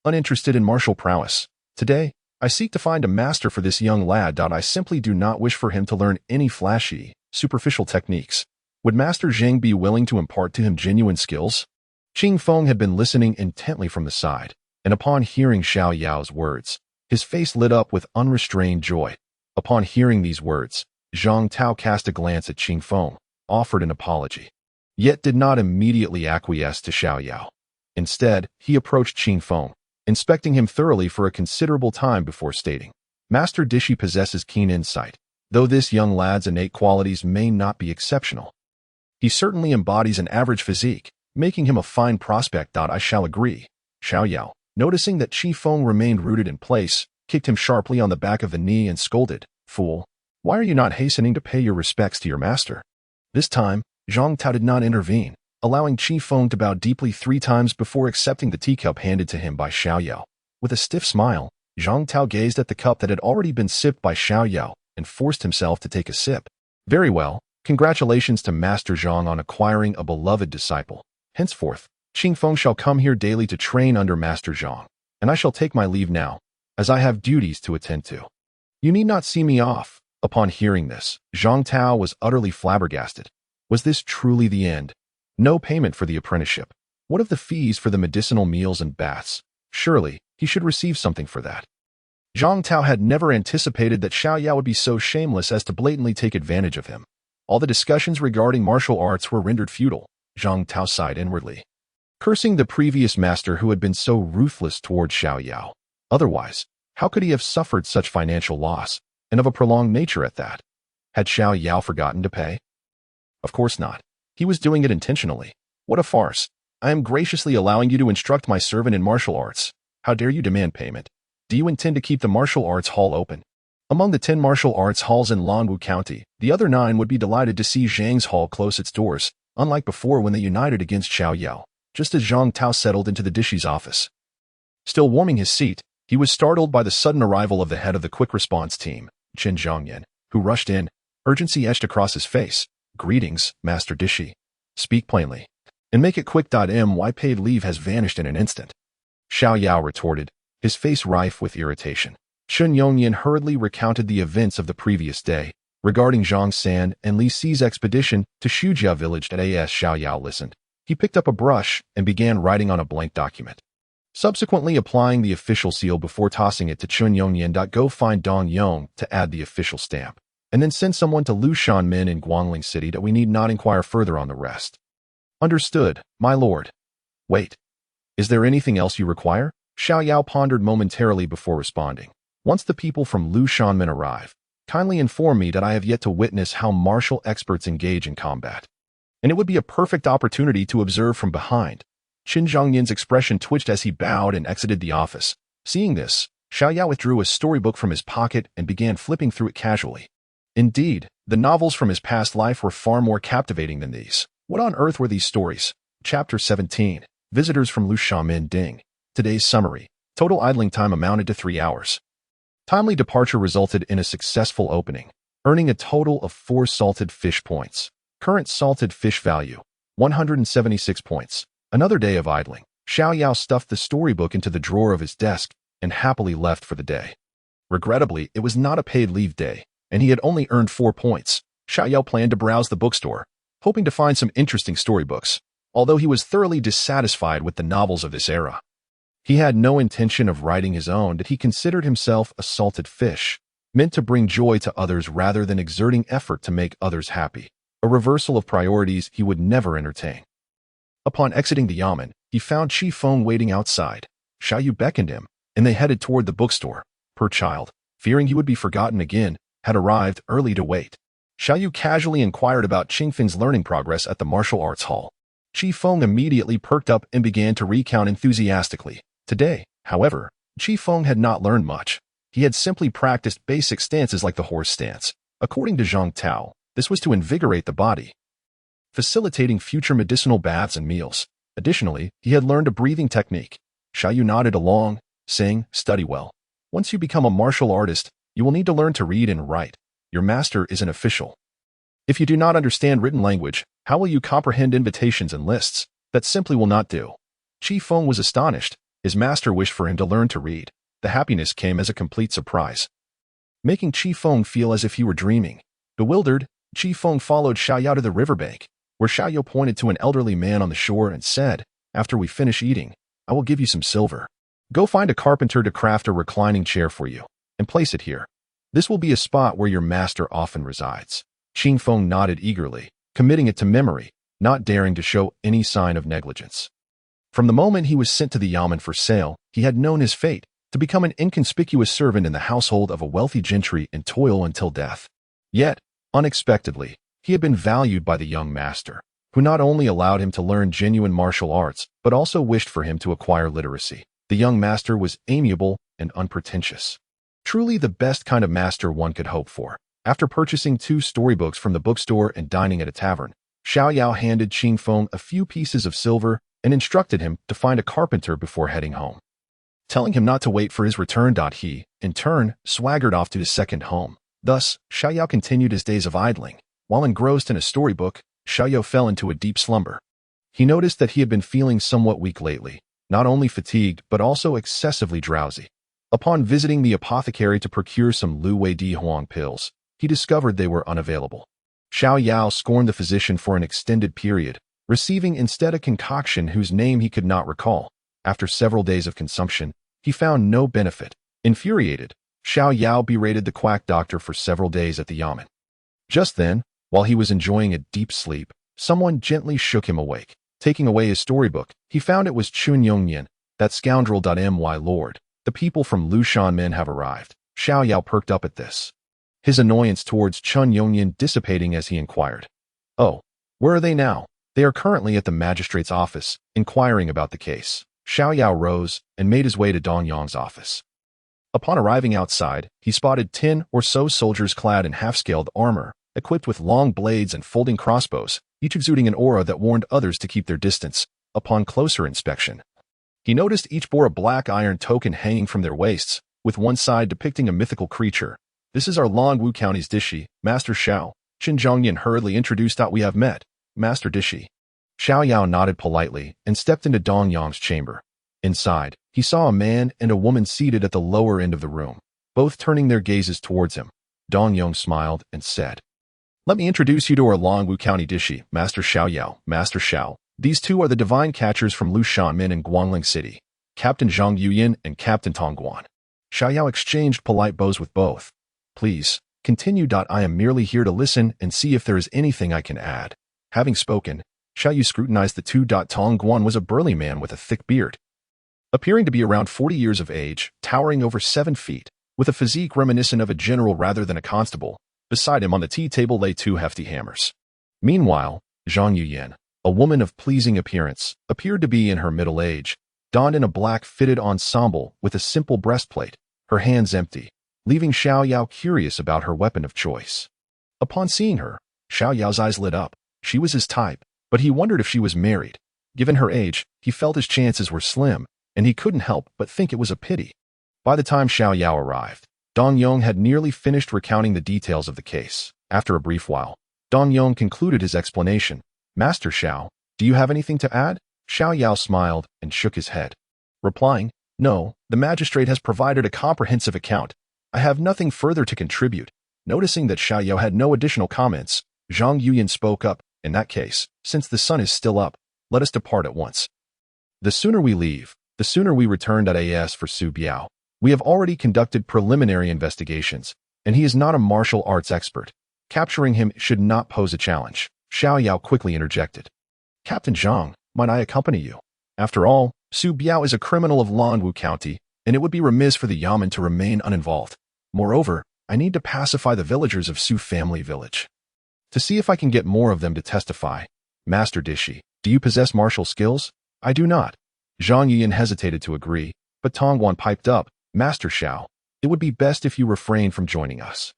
uninterested in martial prowess. Today, I seek to find a master for this young lad. I simply do not wish for him to learn any flashy, superficial techniques. Would Master Zhang be willing to impart to him genuine skills?" Qing Feng had been listening intently from the side, and upon hearing Xiao Yao's words, his face lit up with unrestrained joy. Upon hearing these words, Zhang Tao cast a glance at Qing Feng, offered an apology, yet did not immediately acquiesce to Xiao Yao. Instead, he approached Qing Feng, inspecting him thoroughly for a considerable time before stating, "Master Dishi possesses keen insight, though this young lad's innate qualities may not be exceptional. He certainly embodies an average physique, making him a fine prospect. I shall agree." Xiao Yao, noticing that Qi Feng remained rooted in place, kicked him sharply on the back of the knee and scolded, "Fool, why are you not hastening to pay your respects to your master?" This time, Zhang Tao did not intervene, allowing Qi Feng to bow deeply 3 times before accepting the teacup handed to him by Xiao Yao. With a stiff smile, Zhang Tao gazed at the cup that had already been sipped by Xiao Yao and forced himself to take a sip. "Very well. Congratulations to Master Zhang on acquiring a beloved disciple. Henceforth, Qing Feng shall come here daily to train under Master Zhang, and I shall take my leave now, as I have duties to attend to. You need not see me off." Upon hearing this, Zhang Tao was utterly flabbergasted. Was this truly the end? No payment for the apprenticeship. What of the fees for the medicinal meals and baths? Surely, he should receive something for that. Zhang Tao had never anticipated that Xiao Yao would be so shameless as to blatantly take advantage of him. All the discussions regarding martial arts were rendered futile. Zhang Tao sighed inwardly, cursing the previous master who had been so ruthless toward Xiao Yao. Otherwise, how could he have suffered such financial loss, and of a prolonged nature at that? Had Xiao Yao forgotten to pay? Of course not. He was doing it intentionally. What a farce. I am graciously allowing you to instruct my servant in martial arts. How dare you demand payment? Do you intend to keep the martial arts hall open? Among the 10 martial arts halls in Lanwu County, the other 9 would be delighted to see Zhang's hall close its doors, unlike before when they united against Xiao Yao, just as Zhang Tao settled into the Dishi's office. Still warming his seat, he was startled by the sudden arrival of the head of the quick response team, Qin Zhangyan, who rushed in, urgency etched across his face. Greetings, Master Dishi. Speak plainly. And make it quick. My paid leave has vanished in an instant. Xiao Yao retorted, his face rife with irritation. Shun Yongyan hurriedly recounted the events of the previous day, regarding Zhang San and Li Si's expedition to Shujia village. As Xiao Yao listened, he picked up a brush and began writing on a blank document, subsequently applying the official seal before tossing it to Chun Yongyan. Go find Dong Yong to add the official stamp, and then send someone to Lu Shanmin in Guangling City. We need not inquire further on the rest. Understood, my lord. Wait. Is there anything else you require? Xiao Yao pondered momentarily before responding. Once the people from Lu Shanmin arrive, kindly inform me that I have yet to witness how martial experts engage in combat. And it would be a perfect opportunity to observe from behind. Qin Zhangyan's expression twitched as he bowed and exited the office. Seeing this, Xiao Yao withdrew a storybook from his pocket and began flipping through it casually. Indeed, the novels from his past life were far more captivating than these. What on earth were these stories? Chapter 17. Visitors from Lu Shanmin Ding. Today's summary. Total idling time amounted to 3 hours. Timely departure resulted in a successful opening, earning a total of 4 salted fish points. Current salted fish value, 176 points. Another day of idling. Xiao Yao stuffed the storybook into the drawer of his desk and happily left for the day. Regrettably, it was not a paid leave day, and he had only earned 4 points. Xiao Yao planned to browse the bookstore, hoping to find some interesting storybooks, although he was thoroughly dissatisfied with the novels of this era. He had no intention of writing his own, that he considered himself a salted fish, meant to bring joy to others rather than exerting effort to make others happy, a reversal of priorities he would never entertain. Upon exiting the yamen, he found Chi Feng waiting outside. Xiao Yu beckoned him, and they headed toward the bookstore. Poor child, fearing he would be forgotten again, had arrived early to wait. Xiao Yu casually inquired about Qingfeng's learning progress at the martial arts hall. Chi Feng immediately perked up and began to recount enthusiastically. Today, however, Chi Feng had not learned much. He had simply practiced basic stances like the horse stance. According to Zhang Tao, this was to invigorate the body, facilitating future medicinal baths and meals. Additionally, he had learned a breathing technique. Xiao Yu nodded along, saying, "Study well. Once you become a martial artist, you will need to learn to read and write. Your master is an official. If you do not understand written language, how will you comprehend invitations and lists? That simply will not do." Chi Feng was astonished. His master wished for him to learn to read. The happiness came as a complete surprise, making Chi Feng feel as if he were dreaming. Bewildered, Chi Feng followed Xiao Yao to the riverbank, where Xiao Yao pointed to an elderly man on the shore and said, "After we finish eating, I will give you some silver. Go find a carpenter to craft a reclining chair for you, and place it here. This will be a spot where your master often resides." Chi Feng nodded eagerly, committing it to memory, not daring to show any sign of negligence. From the moment he was sent to the yamen for sale, he had known his fate, to become an inconspicuous servant in the household of a wealthy gentry and toil until death. Yet, unexpectedly, he had been valued by the young master, who not only allowed him to learn genuine martial arts, but also wished for him to acquire literacy. The young master was amiable and unpretentious. Truly the best kind of master one could hope for. After purchasing 2 storybooks from the bookstore and dining at a tavern, Xiao Yao handed Qing Feng a few pieces of silver and instructed him to find a carpenter before heading home, telling him not to wait for his return. He, in turn, swaggered off to his second home. Thus, Xiao Yao continued his days of idling. While engrossed in a storybook, Xiao Yao fell into a deep slumber. He noticed that he had been feeling somewhat weak lately, not only fatigued but also excessively drowsy. Upon visiting the apothecary to procure some Lu Wei Di Huang pills, he discovered they were unavailable. Xiao Yao scorned the physician for an extended period, receiving instead a concoction whose name he could not recall. After several days of consumption, he found no benefit. Infuriated, Xiao Yao berated the quack doctor for several days at the yamen. Just then, while he was enjoying a deep sleep, someone gently shook him awake. Taking away his storybook, he found it was Chun Yongyan, that scoundrel. My lord, the people from Lu Shanmin have arrived. Xiao Yao perked up at this, his annoyance towards Chun Yongyan dissipating as he inquired, "Oh, Where are they now? They are currently at the magistrate's office, inquiring about the case. Xiao Yao rose and made his way to Dong Yong's office. Upon arriving outside, he spotted 10 or so soldiers clad in half-scaled armor, equipped with long blades and folding crossbows, each exuding an aura that warned others to keep their distance. Upon closer inspection, he noticed each bore a black iron token hanging from their waists, with one side depicting a mythical creature. This is our Longwu County's Dishi, Master Xiao. Qin Zhongyan hurriedly introduced. We have met, Master Dishi. Xiao Yao nodded politely and stepped into Dong Yong's chamber. Inside, he saw a man and a woman seated at the lower end of the room, both turning their gazes towards him. Dong Yong smiled and said, "Let me introduce you to our Longwu County Dishi, Master Xiao Yao, Master Xiao. These two are the divine catchers from Lushanmin and Guangling City, Captain Zhang Yuyin and Captain Tong Guan." Xiao Yao exchanged polite bows with both. "Please, continue. I am merely here to listen and see if there is anything I can add." Having spoken, Xiao Yu scrutinized the two. Tong Guan was a burly man with a thick beard, appearing to be around 40 years of age, towering over 7 feet, with a physique reminiscent of a general rather than a constable. Beside him on the tea table lay 2 hefty hammers. Meanwhile, Zhang Yuyin, a woman of pleasing appearance, appeared to be in her middle age, donned in a black fitted ensemble with a simple breastplate, her hands empty, leaving Xiao Yao curious about her weapon of choice. Upon seeing her, Xiao Yao's eyes lit up. She was his type, but he wondered if she was married. Given her age, he felt his chances were slim, and he couldn't help but think it was a pity. By the time Xiao Yao arrived, Dong Yong had nearly finished recounting the details of the case. After a brief while, Dong Yong concluded his explanation. "Master Xiao, do you have anything to add?" Xiao Yao smiled and shook his head, replying, "No, the magistrate has provided a comprehensive account. I have nothing further to contribute." Noticing that Xiao Yao had no additional comments, Zhang Yuyin spoke up. "In that case, since the sun is still up, let us depart at once. The sooner we leave, the sooner we return. As for Su Biao, we have already conducted preliminary investigations, and he is not a martial arts expert. Capturing him should not pose a challenge." Xiao Yao quickly interjected, "Captain Zhang, might I accompany you? After all, Su Biao is a criminal of Longwu County, and it would be remiss for the Yamen to remain uninvolved. Moreover, I need to pacify the villagers of Su Family Village, to see if I can get more of them to testify. Master Dishi, do you possess martial skills?" "I do not." Zhang Yuyin hesitated to agree, but Tongguan piped up, "Master Xiao, it would be best if you refrain from joining us.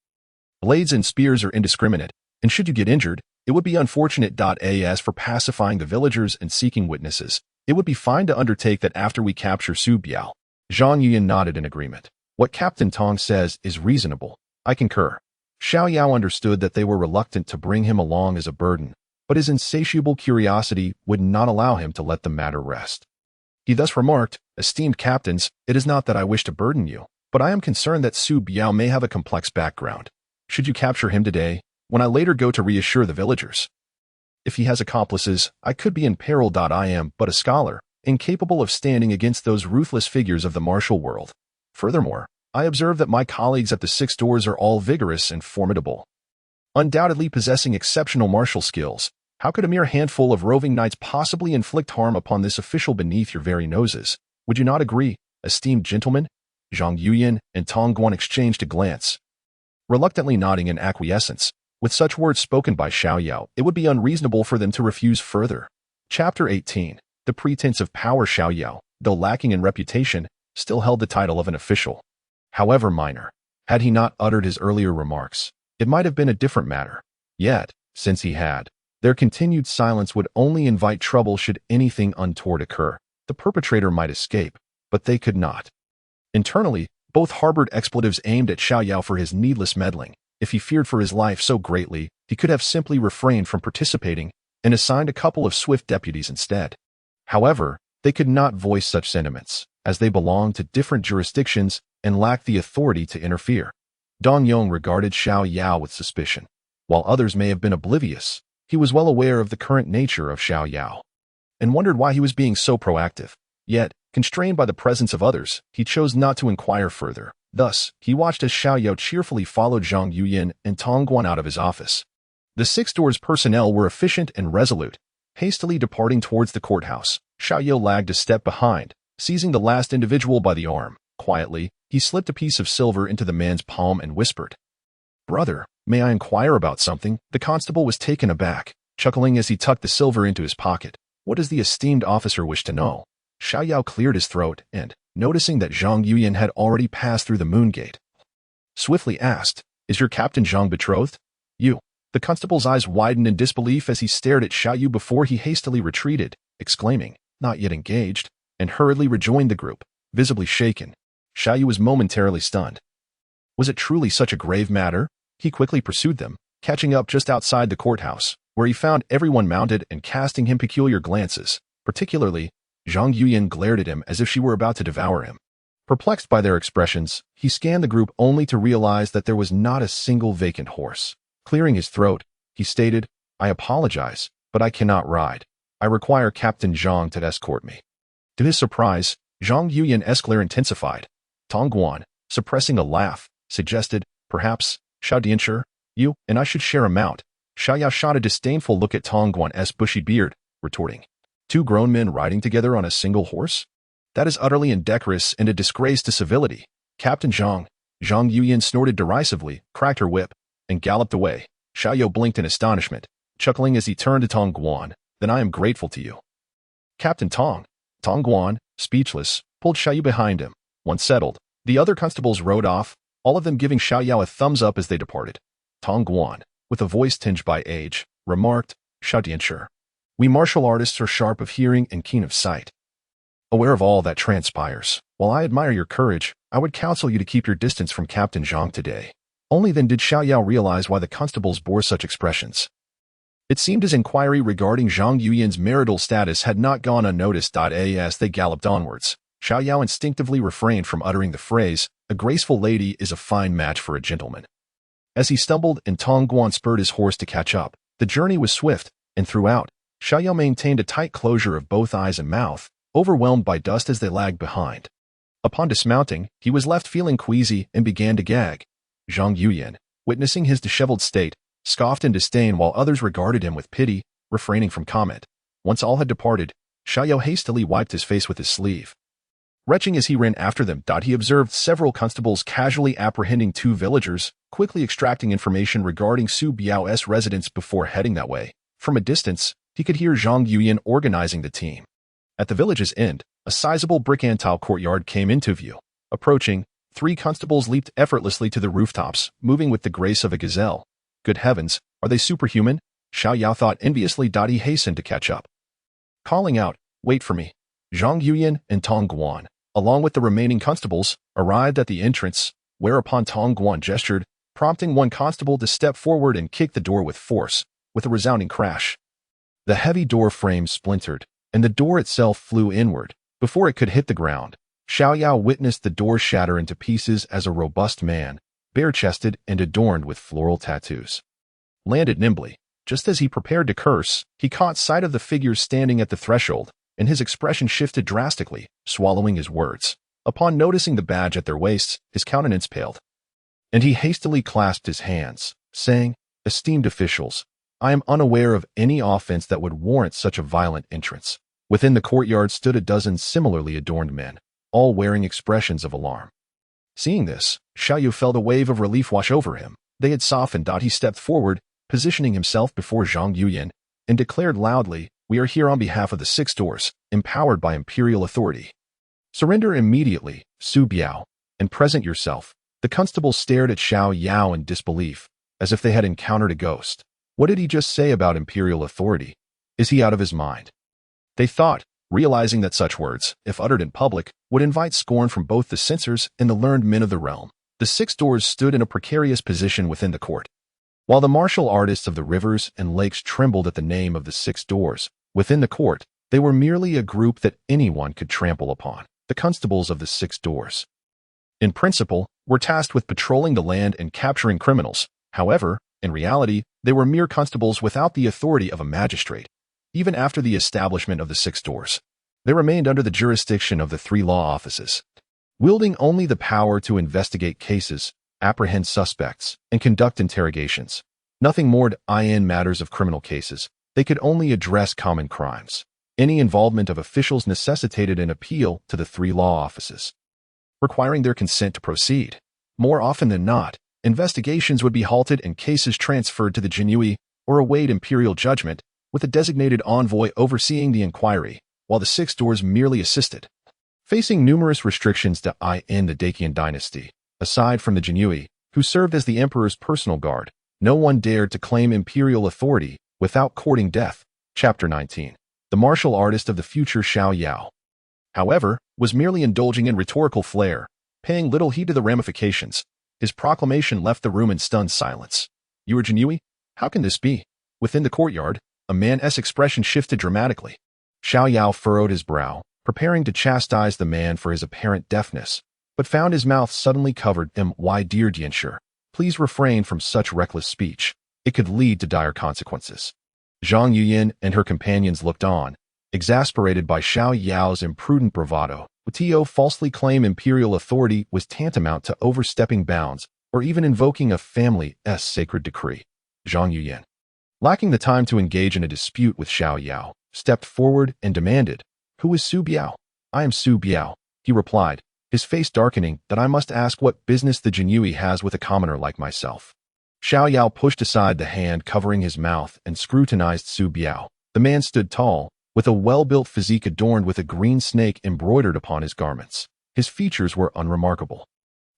Blades and spears are indiscriminate, and should you get injured, it would be unfortunate. As for pacifying the villagers and seeking witnesses, it would be fine to undertake that after we capture Su Biao." Zhang Yuyin nodded in agreement. "What Captain Tong says is reasonable. I concur." Xiao Yao understood that they were reluctant to bring him along as a burden, but his insatiable curiosity would not allow him to let the matter rest. He thus remarked, "Esteemed captains, it is not that I wish to burden you, but I am concerned that Su Biao may have a complex background. Should you capture him today, when I later go to reassure the villagers, if he has accomplices, I could be in peril. I am but a scholar, incapable of standing against those ruthless figures of the martial world. Furthermore, I observe that my colleagues at the 6 doors are all vigorous and formidable, undoubtedly possessing exceptional martial skills. How could a mere handful of roving knights possibly inflict harm upon this official beneath your very noses? Would you not agree, esteemed gentlemen?" Zhang Yuyin and Tong Guan exchanged a glance, reluctantly nodding in acquiescence. With such words spoken by Xiao Yao, it would be unreasonable for them to refuse further. Chapter 18. The pretense of power. Xiao Yao, though lacking in reputation, still held the title of an official. However minor, had he not uttered his earlier remarks, it might have been a different matter. Yet, since he had, their continued silence would only invite trouble should anything untoward occur. The perpetrator might escape, but they could not. Internally, both harbored expletives aimed at Xiao Yao for his needless meddling. If he feared for his life so greatly, he could have simply refrained from participating and assigned a couple of swift deputies instead. However, they could not voice such sentiments, as they belonged to different jurisdictions and lacked the authority to interfere. Dong Yong regarded Xiao Yao with suspicion. While others may have been oblivious, he was well aware of the current nature of Xiao Yao, and wondered why he was being so proactive. Yet, constrained by the presence of others, he chose not to inquire further. Thus, he watched as Xiao Yao cheerfully followed Zhang Yuyin and Tong Guan out of his office. The 6 doors personnel were efficient and resolute. Hastily departing towards the courthouse, Xiao Yao lagged a step behind, seizing the last individual by the arm. Quietly, he slipped a piece of silver into the man's palm and whispered, "Brother, may I inquire about something?" The constable was taken aback. chuckling as he tucked the silver into his pocket. What does the esteemed officer wish to know? Xiao Yao cleared his throat and, noticing that Zhang Yuyan had already passed through the moon gate, swiftly asked, "Is your Captain Zhang betrothed?" "You." The constable's eyes widened in disbelief as he stared at Xiao Yu before he hastily retreated, exclaiming, "Not yet engaged," and hurriedly rejoined the group, visibly shaken. Xiao Yu was momentarily stunned. Was it truly such a grave matter? He quickly pursued them, catching up just outside the courthouse, where he found everyone mounted and casting him peculiar glances. Particularly, Zhang Yuyan glared at him as if she were about to devour him. Perplexed by their expressions, he scanned the group only to realize that there was not a single vacant horse. Clearing his throat, he stated, "I apologize, but I cannot ride. I require Captain Zhang to escort me." To his surprise, Zhang Yuyan's glare intensified. Tong Guan, suppressing a laugh, suggested, "Perhaps, Xiao Dianshi, you and I should share a mount." Xiao Yao shot a disdainful look at Tong Guan's bushy beard, retorting, "Two grown men riding together on a single horse? That is utterly indecorous and a disgrace to civility." "Captain Zhang." Zhang Yuyan snorted derisively, cracked her whip, and galloped away. Xiao Yao blinked in astonishment, chuckling as he turned to Tong Guan, "Then I am grateful to you." "Captain Tong." Tong Guan, speechless, pulled Xiao Yu behind him. Once settled, the other constables rode off, all of them giving Xiao Yao a thumbs up as they departed. Tong Guan, with a voice tinged by age, remarked, "Xiao Dianshi, we martial artists are sharp of hearing and keen of sight. Aware of all that transpires, while I admire your courage, I would counsel you to keep your distance from Captain Zhang today." Only then did Xiao Yao realize why the constables bore such expressions. It seemed his inquiry regarding Zhang Yuyan's marital status had not gone unnoticed. As they galloped onwards, Xiao Yao instinctively refrained from uttering the phrase, "A graceful lady is a fine match for a gentleman." As he stumbled and Tong Guan spurred his horse to catch up, the journey was swift, and throughout, Xiao Yao maintained a tight closure of both eyes and mouth, overwhelmed by dust as they lagged behind. Upon dismounting, he was left feeling queasy and began to gag. Zhang Yuyan, witnessing his disheveled state, scoffed in disdain while others regarded him with pity, refraining from comment. Once all had departed, Xiao Yao hastily wiped his face with his sleeve. Retching as he ran after them, he observed several constables casually apprehending two villagers, quickly extracting information regarding Su Biao's residence before heading that way. From a distance, he could hear Zhang Yuyan organizing the team. At the village's end, a sizable brick-and-tile courtyard came into view. Approaching, 3 constables leaped effortlessly to the rooftops, moving with the grace of a gazelle. Good heavens, are they superhuman? Xiao Yao thought enviously. He hastened to catch up, calling out, "Wait for me." Zhang Yuyan and Tong Guan, along with the remaining constables, arrived at the entrance, whereupon Tong Guan gestured, prompting one constable to step forward and kick the door with force. With a resounding crash, the heavy door frame splintered, and the door itself flew inward. Before it could hit the ground, Xiao Yao witnessed the door shatter into pieces as a robust man, bare-chested and adorned with floral tattoos, landed nimbly. Just as he prepared to curse, he caught sight of the figures standing at the threshold, and his expression shifted drastically, swallowing his words. Upon noticing the badge at their waists, his countenance paled, and he hastily clasped his hands, saying, "Esteemed officials, I am unaware of any offense that would warrant such a violent entrance." Within the courtyard stood a dozen similarly adorned men, all wearing expressions of alarm. Seeing this, Xiao Yu felt a wave of relief wash over him. They had softened. He stepped forward, positioning himself before Zhang Yuyan, and declared loudly, "We are here on behalf of the 6 doors, empowered by imperial authority. Surrender immediately, Su Biao, and present yourself." The constables stared at Xiao Yao in disbelief, as if they had encountered a ghost. What did he just say about imperial authority? Is he out of his mind? They thought, realizing that such words, if uttered in public, would invite scorn from both the censors and the learned men of the realm. The 6 doors stood in a precarious position within the court. While the martial artists of the rivers and lakes trembled at the name of the 6 doors, within the court, they were merely a group that anyone could trample upon. The constables of the 6 doors, in principle, were tasked with patrolling the land and capturing criminals. However, in reality, they were mere constables without the authority of a magistrate. Even after the establishment of the 6 doors, they remained under the jurisdiction of the 3 law offices, wielding only the power to investigate cases, apprehend suspects, and conduct interrogations. Nothing more in matters of criminal cases. They could only address common crimes. Any involvement of officials necessitated an appeal to the 3 law offices, requiring their consent to proceed. More often than not, investigations would be halted and cases transferred to the Jinhui, or await imperial judgment, with a designated envoy overseeing the inquiry, while the Six Doors merely assisted. Facing numerous restrictions to end the Dacian dynasty, aside from the Jinhui, who served as the emperor's personal guard, no one dared to claim imperial authority without courting death. Chapter 19. The martial artist of the future Xiao Yao, however, was merely indulging in rhetorical flair, paying little heed to the ramifications. His proclamation left the room in stunned silence. You are Jinhui? How can this be? Within the courtyard, a man's expression shifted dramatically. Xiao Yao furrowed his brow, preparing to chastise the man for his apparent deafness, but found his mouth suddenly covered. Why, dear Dianshur, please refrain from such reckless speech. It could lead to dire consequences. Zhang Yuyin and her companions looked on, exasperated by Xiao Yao's imprudent bravado. To falsely claim imperial authority was tantamount to overstepping bounds or even invoking a family's sacred decree. Zhang Yuyin, lacking the time to engage in a dispute with Xiao Yao, stepped forward and demanded, "Who is Su Biao?" "I am Su Biao," he replied, his face darkening. "That I must ask what business the Jinhui has with a commoner like myself." Xiao Yao pushed aside the hand covering his mouth and scrutinized Su Biao. The man stood tall, with a well-built physique adorned with a green snake embroidered upon his garments. His features were unremarkable.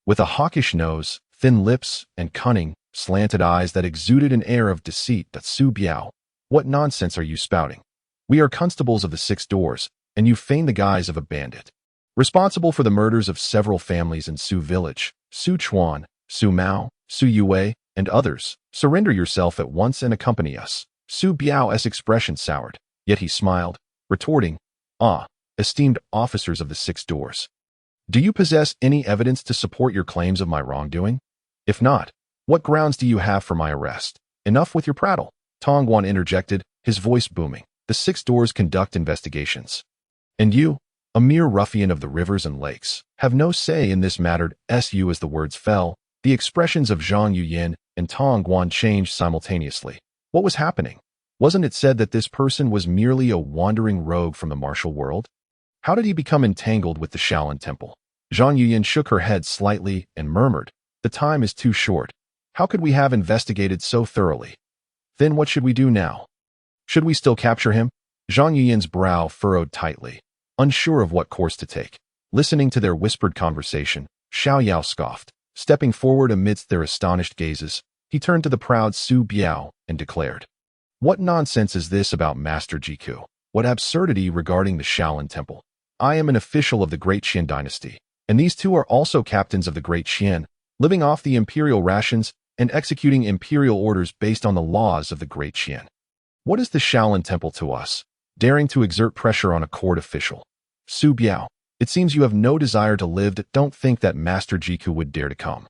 With a hawkish nose, thin lips, and cunning, slanted eyes that exuded an air of deceit. "That Su Biao, what nonsense are you spouting? We are constables of the Six Doors, and you feign the guise of a bandit. Responsible for the murders of several families in Su Village, Su Chuan, Su Mao, Su Yue, and others. Surrender yourself at once and accompany us." Su Biao's expression soured, yet he smiled, retorting, "Ah, esteemed officers of the Six Doors, do you possess any evidence to support your claims of my wrongdoing? If not, what grounds do you have for my arrest? Enough with your prattle." Tongguan interjected, his voice booming. "The Six Doors conduct investigations. And you, a mere ruffian of the rivers and lakes, have no say in this matter." As the words fell, the expressions of Zhang Yuyin and Tongguan changed simultaneously. What was happening? Wasn't it said that this person was merely a wandering rogue from the martial world? How did he become entangled with the Shaolin Temple? Zhang Yuyin shook her head slightly and murmured, "The time is too short. How could we have investigated so thoroughly? Then what should we do now? Should we still capture him?" Zhang Yuyin's brow furrowed tightly, unsure of what course to take. Listening to their whispered conversation, Xiao Yao scoffed. Stepping forward amidst their astonished gazes, he turned to the proud Su Biao and declared, "What nonsense is this about Master Jiku? What absurdity regarding the Shaolin Temple? I am an official of the Great Qian dynasty, and these two are also captains of the Great Qian, living off the imperial rations and executing imperial orders based on the laws of the Great Qian. What is the Shaolin Temple to us, daring to exert pressure on a court official? Su Biao, it seems you have no desire to live. Don't think that Master Jiku would dare to come.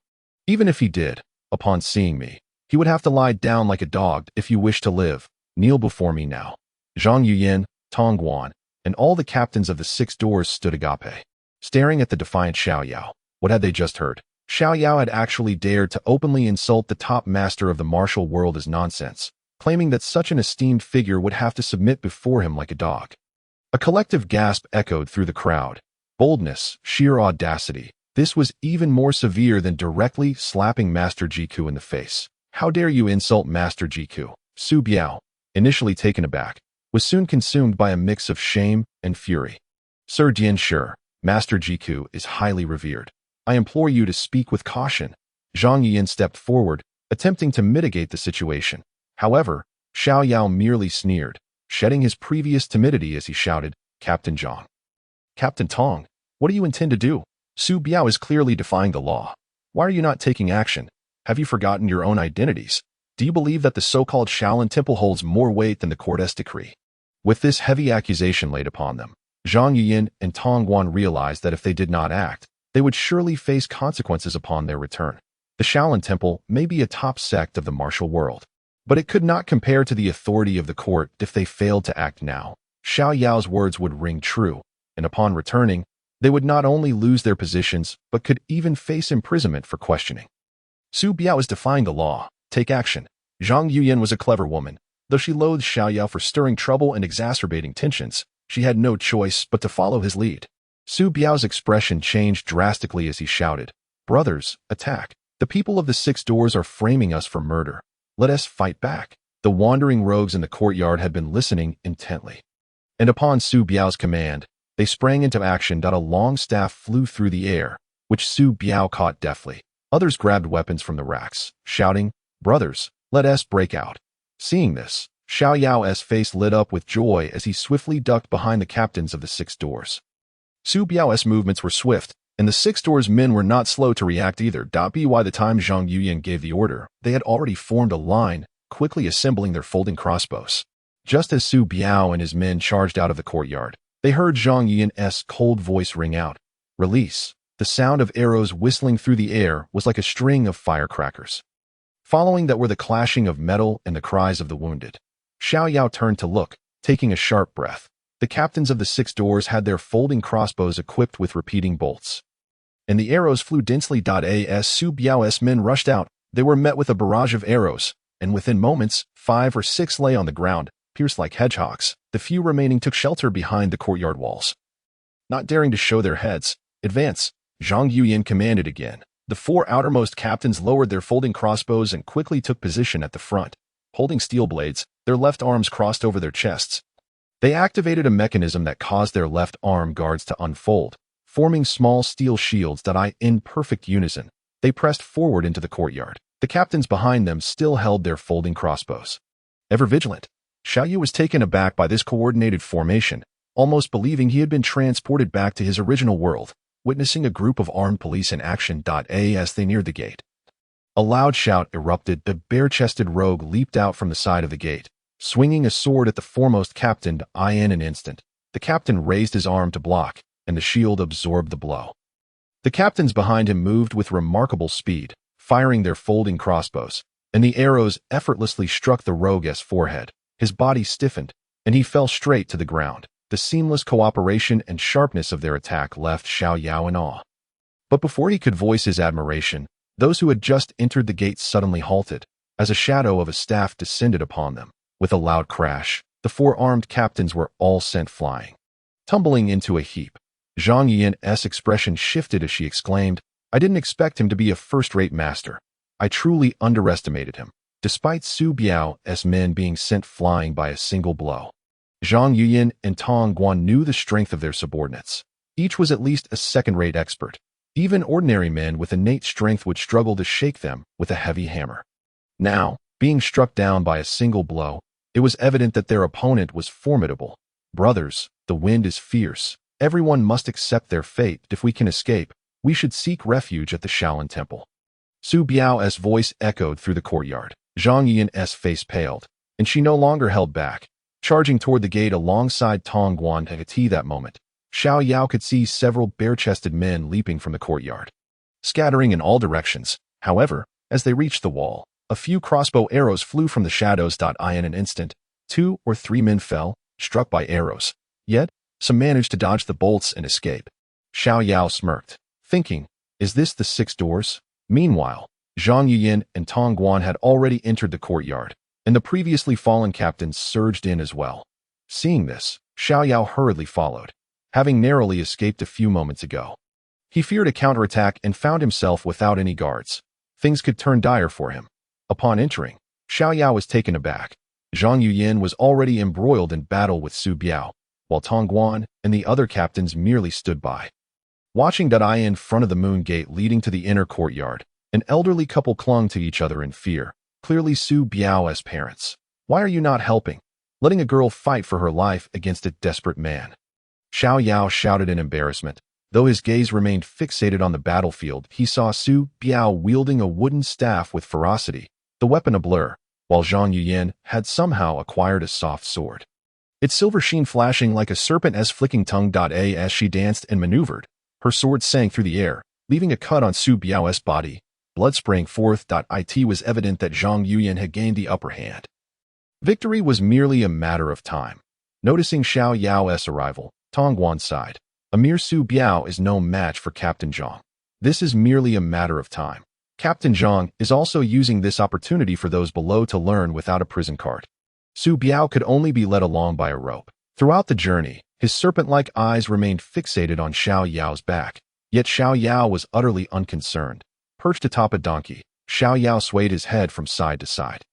Even if he did, upon seeing me, he would have to lie down like a dog. If you wish to live, kneel before me now." Zhang Yuyin, Tongguan, and all the captains of the Six Doors stood agape, staring at the defiant Xiao Yao. What had they just heard? Xiao Yao had actually dared to openly insult the top master of the martial world as nonsense, claiming that such an esteemed figure would have to submit before him like a dog. A collective gasp echoed through the crowd. Boldness, sheer audacity. This was even more severe than directly slapping Master Jiku in the face. "How dare you insult Master Jiku?" Su Biao, initially taken aback, was soon consumed by a mix of shame and fury. "Sir Dianshur, Master Jiku is highly revered. I implore you to speak with caution." Zhang Yiyan stepped forward, attempting to mitigate the situation. However, Xiao Yao merely sneered, shedding his previous timidity as he shouted, "Captain Zhang. Captain Tong, what do you intend to do? Su Biao is clearly defying the law. Why are you not taking action? Have you forgotten your own identities? Do you believe that the so-called Shaolin Temple holds more weight than the court's decree?" With this heavy accusation laid upon them, Zhang Yuyin and Tongguan realized that if they did not act, they would surely face consequences upon their return. The Shaolin Temple may be a top sect of the martial world, but it could not compare to the authority of the court if they failed to act now. Xiao Yao's words would ring true, and upon returning, they would not only lose their positions, but could even face imprisonment for questioning. Su Biao is defying the law. Take action. Zhang Yuyin was a clever woman. Though she loathed Xiao Yao for stirring trouble and exacerbating tensions, she had no choice but to follow his lead. Su Biao's expression changed drastically as he shouted, "Brothers, attack. The people of the Six Doors are framing us for murder. Let us fight back." The wandering rogues in the courtyard had been listening intently. And upon Su Biao's command, they sprang into action. A long staff flew through the air, which Su Biao caught deftly. Others grabbed weapons from the racks, shouting, "Brothers, let us break out." Seeing this, Xiao Yao's face lit up with joy as he swiftly ducked behind the captains of the 6 doors. Su Biao's movements were swift, and the 6 doors' men were not slow to react either. By the time Zhang Yuyan gave the order, they had already formed a line, quickly assembling their folding crossbows. Just as Su Biao and his men charged out of the courtyard, they heard Zhang Yuyan's cold voice ring out, "Release." The sound of arrows whistling through the air was like a string of firecrackers. Following that were the clashing of metal and the cries of the wounded. Xiao Yao turned to look, taking a sharp breath. The captains of the 6 doors had their folding crossbows equipped with repeating bolts. And the arrows flew densely. As Su Biao's men rushed out, they were met with a barrage of arrows, and within moments, 5 or 6 lay on the ground, pierced like hedgehogs. The few remaining took shelter behind the courtyard walls. Not daring to show their heads, "Advance," Zhang Yuyan commanded again. The 4 outermost captains lowered their folding crossbows and quickly took position at the front. Holding steel blades, their left arms crossed over their chests. They activated a mechanism that caused their left arm guards to unfold, forming small steel shields. In perfect unison, they pressed forward into the courtyard. The captains behind them still held their folding crossbows. Ever vigilant, Xiao Yu was taken aback by this coordinated formation, almost believing he had been transported back to his original world, witnessing a group of armed police in action. As they neared the gate, a loud shout erupted. The bare-chested rogue leaped out from the side of the gate, swinging a sword at the foremost captain. In an instant, the captain raised his arm to block, and the shield absorbed the blow. The captains behind him moved with remarkable speed, firing their folding crossbows, and the arrows effortlessly struck the rogue's forehead. His body stiffened, and he fell straight to the ground. The seamless cooperation and sharpness of their attack left Xiao Yao in awe. But before he could voice his admiration, those who had just entered the gate suddenly halted, as a shadow of a staff descended upon them. With a loud crash, the 4 armed captains were all sent flying, tumbling into a heap. Zhang Yuyan's expression shifted as she exclaimed, "I didn't expect him to be a first-rate master. I truly underestimated him." Despite Su Biao's men being sent flying by a single blow, Zhang Yuyan and Tong Guan knew the strength of their subordinates. Each was at least a second-rate expert. Even ordinary men with innate strength would struggle to shake them with a heavy hammer. Now, being struck down by a single blow, it was evident that their opponent was formidable. "Brothers, the wind is fierce. Everyone must accept their fate. If we can escape, we should seek refuge at the Shaolin Temple." Su Biao's voice echoed through the courtyard. Zhang Yuyan's face paled, and she no longer held back, charging toward the gate alongside Tong Guan. At that moment, Xiao Yao could see several bare-chested men leaping from the courtyard, scattering in all directions. However, as they reached the wall, a few crossbow arrows flew from the shadows. In an instant, 2 or 3 men fell, struck by arrows. Yet, some managed to dodge the bolts and escape. Xiao Yao smirked, thinking, "Is this the 6 doors?" Meanwhile, Zhang Yuyan and Tong Guan had already entered the courtyard, and the previously fallen captains surged in as well. Seeing this, Xiao Yao hurriedly followed, having narrowly escaped a few moments ago. He feared a counterattack and found himself without any guards. Things could turn dire for him. Upon entering, Xiao Yao was taken aback. Zhang Yuyan was already embroiled in battle with Su Biao, while Tong Guan and the other captains merely stood by. Watching in front of the moon gate leading to the inner courtyard, an elderly couple clung to each other in fear, clearly Su Biao's parents. "Why are you not helping? Letting a girl fight for her life against a desperate man?" Xiao Yao shouted in embarrassment. Though his gaze remained fixated on the battlefield, he saw Su Biao wielding a wooden staff with ferocity, the weapon a blur, while Zhang Yuyan had somehow acquired a soft sword, its silver sheen flashing like a serpent's flicking tongue. As she danced and maneuvered, her sword sang through the air, leaving a cut on Su Biao's body. Blood sprang forth. It was evident that Zhang Yuyan had gained the upper hand. Victory was merely a matter of time. Noticing Xiao Yao's arrival, Tong Guan sighed. "A mere Su Biao is no match for Captain Zhang. This is merely a matter of time. Captain Zhang is also using this opportunity for those below to learn without a prison cart." Su Biao could only be led along by a rope. Throughout the journey, his serpent-like eyes remained fixated on Xiao Yao's back. Yet Xiao Yao was utterly unconcerned. Perched atop a donkey, Xiao Yao swayed his head from side to side.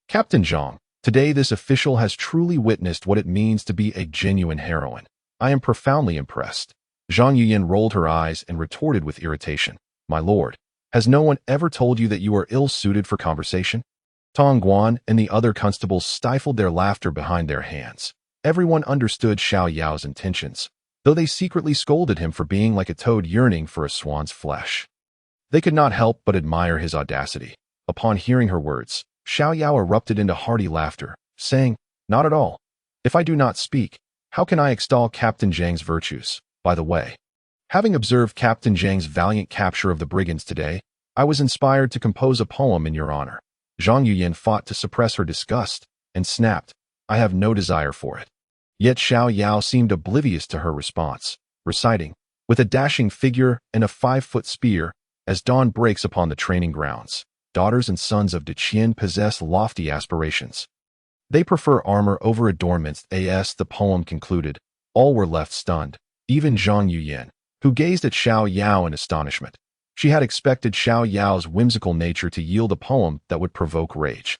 "Captain Zhang, Today, this official has truly witnessed what it means to be a genuine heroine. I am profoundly impressed. Zhang Yuyan rolled her eyes and retorted with irritation. My lord, has no one ever told you that you are ill-suited for conversation? Tong Guan and the other constables stifled their laughter behind their hands. Everyone understood Xiao Yao's intentions, though they secretly scolded him for being like a toad yearning for a swan's flesh. They could not help but admire his audacity. Upon hearing her words, Xiao Yao erupted into hearty laughter, saying, Not at all. If I do not speak, how can I extol Captain Zhang's virtues? By the way, having observed Captain Zhang's valiant capture of the brigands today, I was inspired to compose a poem in your honor. Zhang Yuyan fought to suppress her disgust and snapped, I have no desire for it. Yet Xiao Yao seemed oblivious to her response, reciting, with a dashing figure and a 5-foot spear, as dawn breaks upon the training grounds, daughters and sons of Deqian possess lofty aspirations. They prefer armor over adornments. As the poem concluded, all were left stunned, even Zhang Yuyan, who gazed at Xiao Yao in astonishment. She had expected Xiao Yao's whimsical nature to yield a poem that would provoke rage.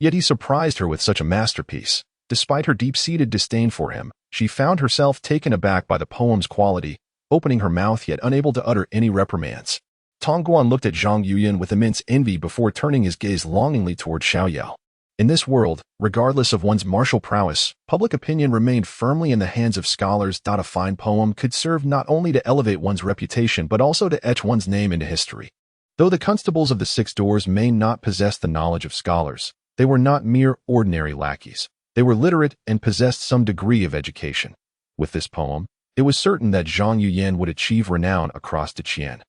Yet he surprised her with such a masterpiece. Despite her deep-seated disdain for him, she found herself taken aback by the poem's quality, opening her mouth yet unable to utter any reprimands. Tong Guan looked at Zhang Yuyan with immense envy before turning his gaze longingly toward Xiao Yao. In this world, regardless of one's martial prowess, public opinion remained firmly in the hands of scholars. A fine poem could serve not only to elevate one's reputation but also to etch one's name into history. Though the constables of the Six Doors may not possess the knowledge of scholars, they were not mere ordinary lackeys. They were literate and possessed some degree of education. With this poem, it was certain that Zhang Yuyan would achieve renown across Deqian,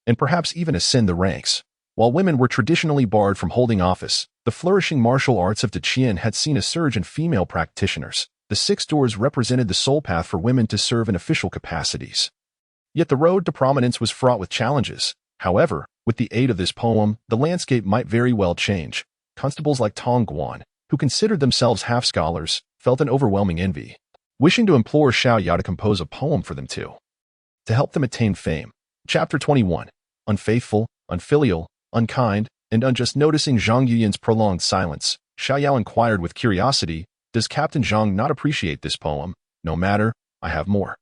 and perhaps even ascend the ranks. While women were traditionally barred from holding office, the flourishing martial arts of Deqian had seen a surge in female practitioners. The Six Doors represented the sole path for women to serve in official capacities. Yet the road to prominence was fraught with challenges. However, with the aid of this poem, the landscape might very well change. Constables like Tong Guan, who considered themselves half-scholars, felt an overwhelming envy, wishing to implore Xiao Yao to compose a poem for them too, to help them attain fame. Chapter 21. Unfaithful, unfilial, unkind, and unjust. Noticing Zhang Yuyan's prolonged silence, Xiao Yao inquired with curiosity, Does Captain Zhang not appreciate this poem? No matter, I have more.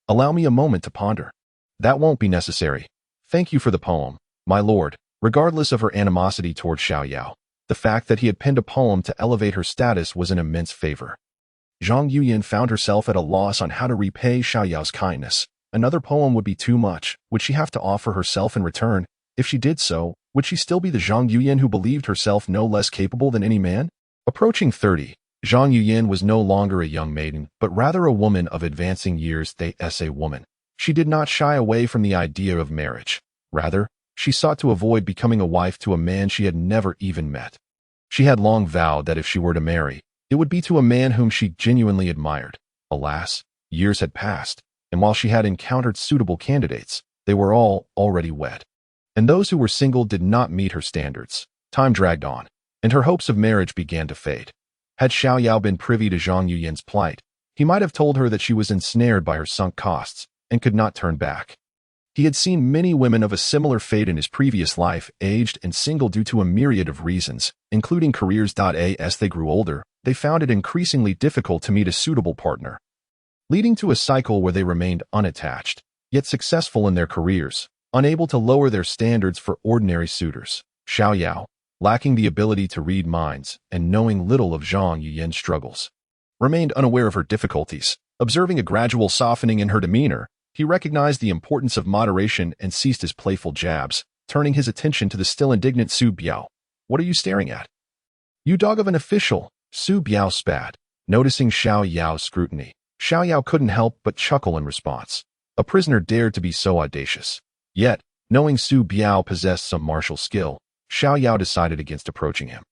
Allow me a moment to ponder. That won't be necessary. Thank you for the poem, my lord. Regardless of her animosity toward Xiao Yao, the fact that he had penned a poem to elevate her status was an immense favor. Zhang Yuyan found herself at a loss on how to repay Xiao Yao's kindness. Another poem would be too much. Would she have to offer herself in return? If she did so, would she still be the Zhang Yuyan who believed herself no less capable than any man? Approaching 30, Zhang Yuyan was no longer a young maiden, but rather a woman of advancing years. A woman. She did not shy away from the idea of marriage. Rather, she sought to avoid becoming a wife to a man she had never even met. She had long vowed that if she were to marry, it would be to a man whom she genuinely admired. Alas, years had passed, and while she had encountered suitable candidates, they were all already wed. And those who were single did not meet her standards. Time dragged on, and her hopes of marriage began to fade. Had Xiao Yao been privy to Zhang Yuyan's plight, he might have told her that she was ensnared by her sunk costs and could not turn back. He had seen many women of a similar fate in his previous life, aged and single due to a myriad of reasons, including careers. As they grew older, they found it increasingly difficult to meet a suitable partner, leading to a cycle where they remained unattached, yet successful in their careers, unable to lower their standards for ordinary suitors. Xiao Yao, lacking the ability to read minds and knowing little of Zhang Yuyan's struggles, remained unaware of her difficulties. Observing a gradual softening in her demeanor, he recognized the importance of moderation and ceased his playful jabs, turning his attention to the still indignant Su Biao. What are you staring at? You dog of an official, Su Biao spat. Noticing Xiao Yao's scrutiny, Xiao Yao couldn't help but chuckle in response. A prisoner dared to be so audacious. Yet, knowing Su Biao possessed some martial skill, Xiao Yao decided against approaching him.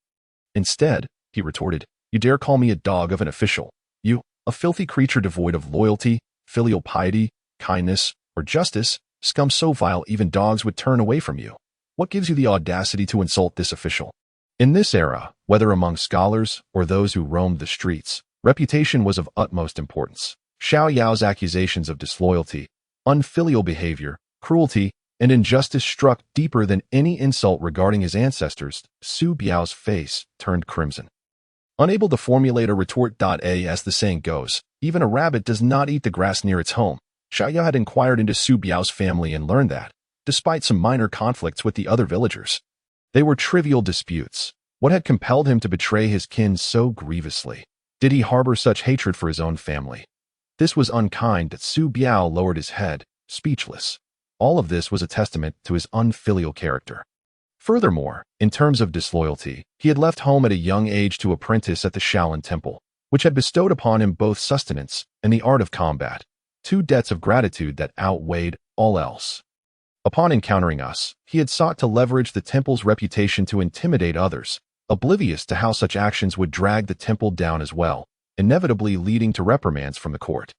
Instead, he retorted, You dare call me a dog of an official? You, a filthy creature devoid of loyalty, filial piety, kindness, or justice, scum so vile even dogs would turn away from you. What gives you the audacity to insult this official? In this era, whether among scholars or those who roamed the streets, reputation was of utmost importance. Xiao Yao's accusations of disloyalty, unfilial behavior, cruelty, and injustice struck deeper than any insult regarding his ancestors. Su Biao's face turned crimson. Unable to formulate a retort. As the saying goes, even a rabbit does not eat the grass near its home. Xiao Yao had inquired into Su Biao's family and learned that, despite some minor conflicts with the other villagers, they were trivial disputes. What had compelled him to betray his kin so grievously? Did he harbor such hatred for his own family? This was unkind. That Su Biao lowered his head, speechless. All of this was a testament to his unfilial character. Furthermore, in terms of disloyalty, he had left home at a young age to apprentice at the Shaolin Temple, which had bestowed upon him both sustenance and the art of combat, two debts of gratitude that outweighed all else. Upon encountering us, he had sought to leverage the temple's reputation to intimidate others, oblivious to how such actions would drag the temple down as well, inevitably leading to reprimands from the court.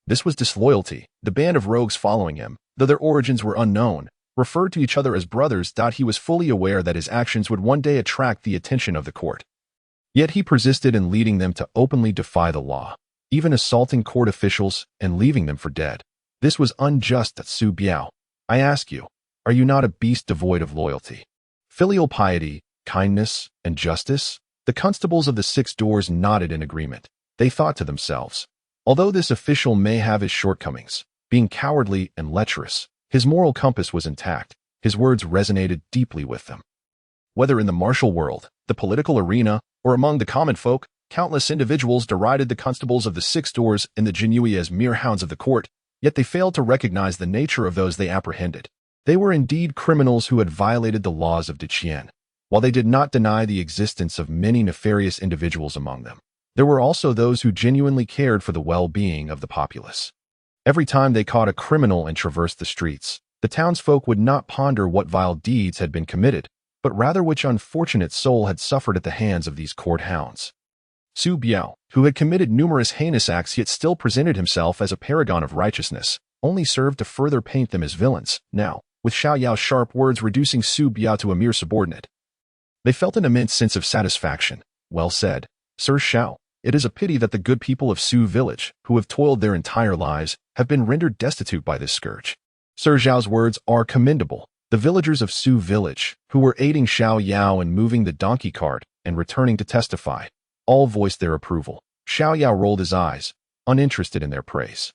This was disloyalty. The band of rogues following him, though their origins were unknown, referred to each other as brothers. He was fully aware that his actions would one day attract the attention of the court. Yet he persisted in leading them to openly defy the law, even assaulting court officials and leaving them for dead. This was unjust. Su Biao, I ask you, are you not a beast devoid of loyalty, filial piety, kindness, and justice? The constables of the 6 doors nodded in agreement. They thought to themselves, although this official may have his shortcomings, being cowardly and lecherous, his moral compass was intact. His words resonated deeply with them. Whether in the martial world, the political arena, or among the common folk, countless individuals derided the constables of the 6 doors and the Jinui as mere hounds of the court, yet they failed to recognize the nature of those they apprehended. They were indeed criminals who had violated the laws of Diqian. While they did not deny the existence of many nefarious individuals among them, there were also those who genuinely cared for the well-being of the populace. Every time they caught a criminal and traversed the streets, the townsfolk would not ponder what vile deeds had been committed, but rather which unfortunate soul had suffered at the hands of these court hounds. Su Biao, who had committed numerous heinous acts yet still presented himself as a paragon of righteousness, only served to further paint them as villains. Now, with Xiao Yao's sharp words reducing Su Biao to a mere subordinate, they felt an immense sense of satisfaction. Well said, Sir Xiao. It is a pity that the good people of Su Village, who have toiled their entire lives, have been rendered destitute by this scourge. Sir Xiao's words are commendable. The villagers of Su Village, who were aiding Xiao Yao in moving the donkey cart and returning to testify, all voiced their approval. Xiao Yao rolled his eyes, uninterested in their praise.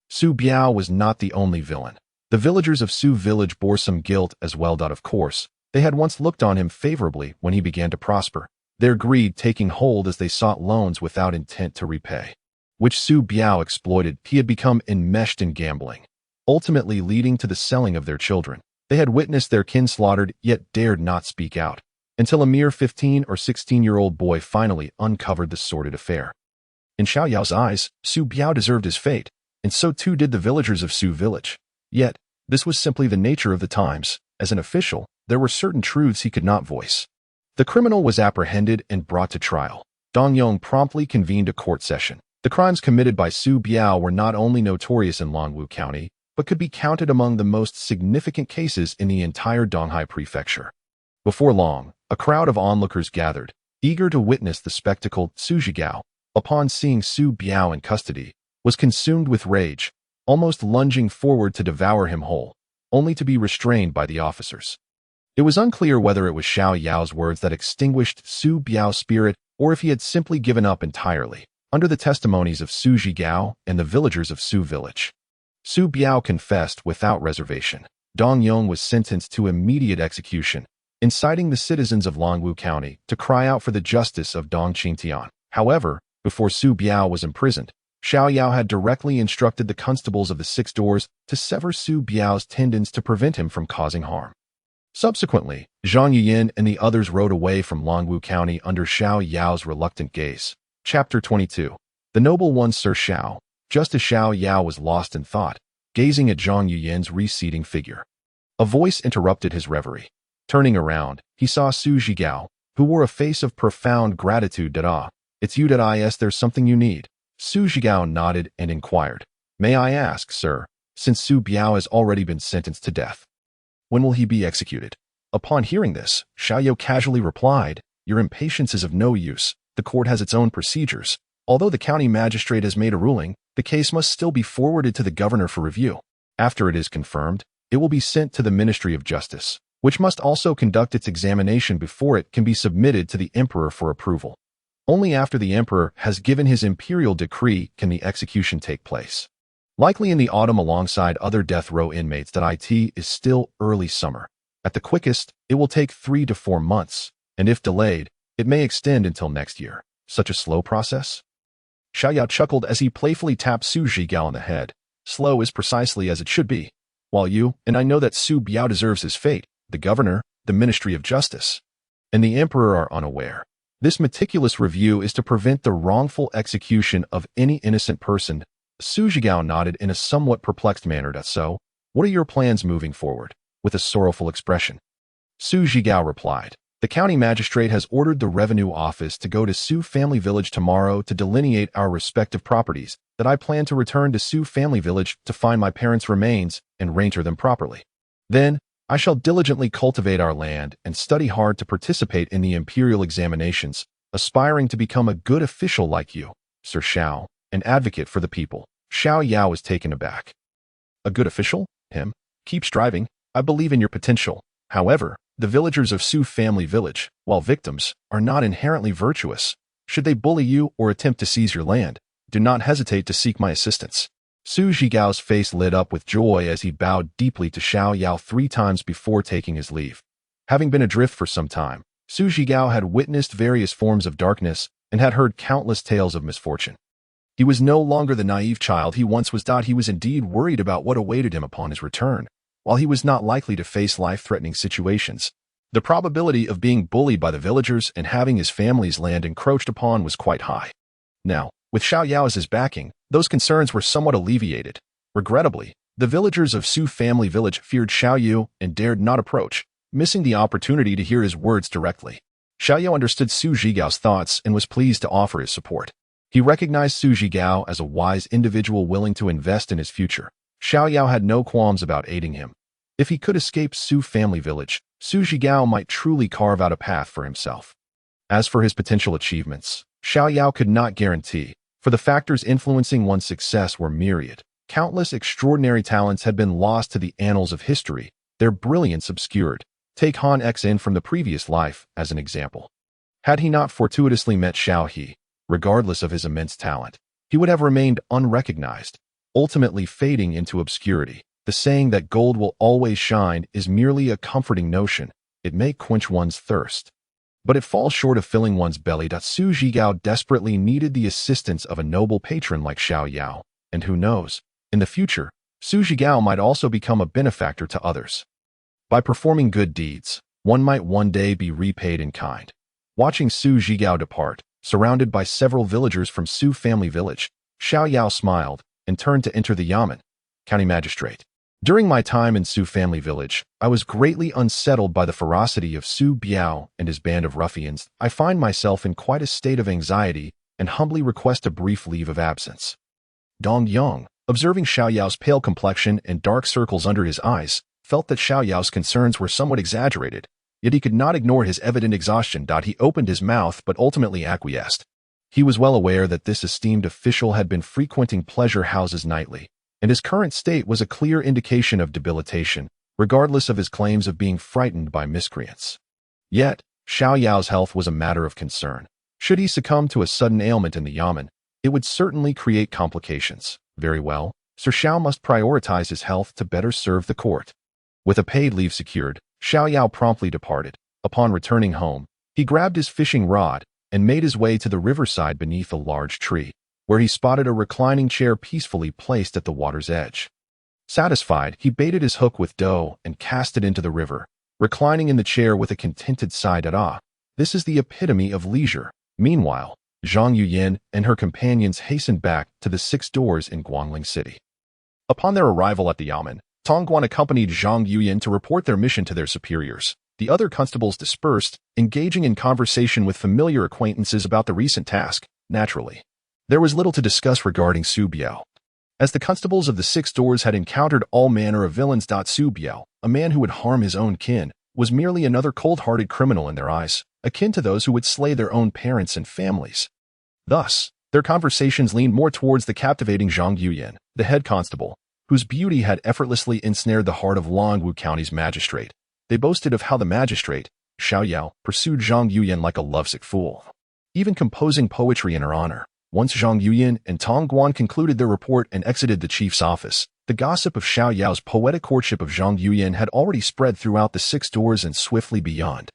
Su Biao was not the only villain. The villagers of Su Village bore some guilt as well. Of course, they had once looked on him favorably when he began to prosper, their greed taking hold as they sought loans without intent to repay, which Su Biao exploited. He had become enmeshed in gambling, ultimately leading to the selling of their children. They had witnessed their kin slaughtered, yet dared not speak out, until a mere 15 or 16-year-old boy finally uncovered the sordid affair. In Xiao Yao's eyes, Su Biao deserved his fate, and so too did the villagers of Su Village. Yet, this was simply the nature of the times. As an official, there were certain truths he could not voice. The criminal was apprehended and brought to trial. Dong Yong promptly convened a court session. The crimes committed by Su Biao were not only notorious in Longwu County, but could be counted among the most significant cases in the entire Donghai Prefecture. Before long, a crowd of onlookers gathered, eager to witness the spectacle. Su Zhigao, upon seeing Su Biao in custody, was consumed with rage, almost lunging forward to devour him whole, only to be restrained by the officers. It was unclear whether it was Xiao Yao's words that extinguished Su Biao's spirit or if he had simply given up entirely. Under the testimonies of Su Zhigao and the villagers of Su Village, Su Biao confessed without reservation. Dong Yong was sentenced to immediate execution, inciting the citizens of Longwu County to cry out for the justice of Dong Qingtian. However, before Su Biao was imprisoned, Xiao Yao had directly instructed the constables of the 6 doors to sever Su Biao's tendons to prevent him from causing harm. Subsequently, Zhang Yuyin and the others rode away from Longwu County under Xiao Yao's reluctant gaze. Chapter 22. The Noble One. Sir Xiao. Just as Xiao Yao was lost in thought, gazing at Zhang Yuyin's receding figure, a voice interrupted his reverie. Turning around, he saw Su Zhigao, who wore a face of profound gratitude. It's you. There's something you need. Su Zhigao nodded and inquired. May I ask, sir, since Su Biao has already been sentenced to death, when will he be executed? Upon hearing this, Xiao Yao casually replied, Your impatience is of no use. The court has its own procedures. Although the county magistrate has made a ruling, the case must still be forwarded to the governor for review. After it is confirmed, it will be sent to the Ministry of Justice, which must also conduct its examination before it can be submitted to the emperor for approval. Only after the emperor has given his imperial decree can the execution take place. Likely in the autumn alongside other death row inmates. It is still early summer. At the quickest, it will take 3 to 4 months, and if delayed, it may extend until next year. Such a slow process? Xiao Yao chuckled as he playfully tapped Su Zhijiao on the head. Slow is precisely as it should be. While you and I know that Su Biao deserves his fate, the governor, the Ministry of Justice, and the emperor are unaware. This meticulous review is to prevent the wrongful execution of any innocent person. Su Zhijiao nodded in a somewhat perplexed manner. So, what are your plans moving forward? With a sorrowful expression. Su Zhijiao replied, the county magistrate has ordered the revenue office to go to Su family village tomorrow to delineate our respective properties, that I plan to return to Su family village to find my parents' remains and reinter them properly. Then, I shall diligently cultivate our land and study hard to participate in the imperial examinations, aspiring to become a good official like you, Sir Xiao, an advocate for the people. Xiao Yao was taken aback. A good official? Him? Keep striving. I believe in your potential. However, the villagers of Su family village, while victims, are not inherently virtuous. Should they bully you or attempt to seize your land, do not hesitate to seek my assistance. Su Zhijiao's face lit up with joy as he bowed deeply to Xiao Yao 3 times before taking his leave. Having been adrift for some time, Su Zhijiao had witnessed various forms of darkness and had heard countless tales of misfortune. He was no longer the naive child he once was. He was indeed worried about what awaited him upon his return. While he was not likely to face life-threatening situations, the probability of being bullied by the villagers and having his family's land encroached upon was quite high. Now, with Xiao Yao as his backing, those concerns were somewhat alleviated. Regrettably, the villagers of Su family village feared Xiao Yao and dared not approach, missing the opportunity to hear his words directly. Xiao Yao understood Su Zhijiao's thoughts and was pleased to offer his support. He recognized Su Zhijiao as a wise individual willing to invest in his future. Xiao Yao had no qualms about aiding him. If he could escape Su family village, Su Zhijiao might truly carve out a path for himself. As for his potential achievements, Xiao Yao could not guarantee, for the factors influencing one's success were myriad. Countless extraordinary talents had been lost to the annals of history, their brilliance obscured. Take Han Xin from the previous life as an example. Had he not fortuitously met Xiao He, regardless of his immense talent, he would have remained unrecognized, ultimately fading into obscurity. The saying that gold will always shine is merely a comforting notion. It may quench one's thirst, but it falls short of filling one's belly. Su Zhijiao desperately needed the assistance of a noble patron like Xiao Yao, and who knows, in the future, Su Zhijiao might also become a benefactor to others. By performing good deeds, one might one day be repaid in kind. Watching Su Zhijiao depart, surrounded by several villagers from Su family village, Xiao Yao smiled and turned to enter the yamen. County magistrate. During my time in Su family village, I was greatly unsettled by the ferocity of Su Biao and his band of ruffians. I find myself in quite a state of anxiety and humbly request a brief leave of absence. Dong Yang, observing Xiao Yao's pale complexion and dark circles under his eyes, felt that Xiao Yao's concerns were somewhat exaggerated, yet he could not ignore his evident exhaustion. He opened his mouth but ultimately acquiesced. He was well aware that this esteemed official had been frequenting pleasure houses nightly, and his current state was a clear indication of debilitation, regardless of his claims of being frightened by miscreants. Yet, Xiao Yao's health was a matter of concern. Should he succumb to a sudden ailment in the yamen, it would certainly create complications. Very well, Sir Xiao must prioritize his health to better serve the court. With a paid leave secured, Xiao Yao promptly departed. Upon returning home, he grabbed his fishing rod and made his way to the riverside beneath a large tree, where he spotted a reclining chair peacefully placed at the water's edge. Satisfied, he baited his hook with dough and cast it into the river, reclining in the chair with a contented sigh. This is the epitome of leisure. Meanwhile, Zhang Yuyan and her companions hastened back to the 6 doors in Guangling City. Upon their arrival at the yamen, Tongguan accompanied Zhang Yuyan to report their mission to their superiors. The other constables dispersed, engaging in conversation with familiar acquaintances about the recent task. Naturally, there was little to discuss regarding Su Biao, as the constables of the 6 doors had encountered all manner of villains. Su Biao, a man who would harm his own kin, was merely another cold-hearted criminal in their eyes, akin to those who would slay their own parents and families. Thus, their conversations leaned more towards the captivating Zhang Yuyan, the head constable, whose beauty had effortlessly ensnared the heart of Longwu County's magistrate. They boasted of how the magistrate, Xiao Yao, pursued Zhang Yuyan like a lovesick fool. even composing poetry in her honor. Once Zhang Yuyan and Tong Guan concluded their report and exited the chief's office, the gossip of Xiao Yao's poetic courtship of Zhang Yuyan had already spread throughout the 6 doors and swiftly beyond.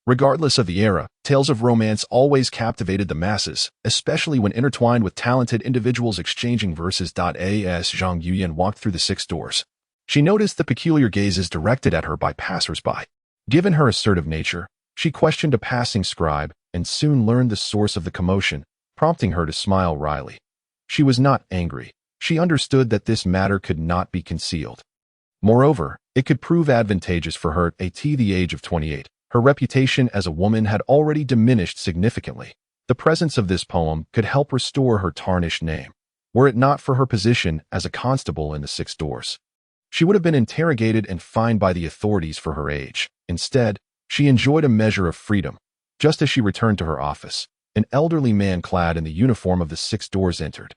Regardless of the era, tales of romance always captivated the masses, especially when intertwined with talented individuals exchanging verses. As Zhang Yuyan walked through the 6 doors, she noticed the peculiar gazes directed at her by passers-by. Given her assertive nature, she questioned a passing scribe and soon learned the source of the commotion, prompting her to smile wryly. She was not angry. She understood that this matter could not be concealed. Moreover, it could prove advantageous for her at the age of 28. Her reputation as a woman had already diminished significantly. The presence of this poem could help restore her tarnished name. Were it not for her position as a constable in the 6 doors, she would have been interrogated and fined by the authorities for her age. Instead, she enjoyed a measure of freedom. Just as she returned to her office, an elderly man clad in the uniform of the 6 doors entered.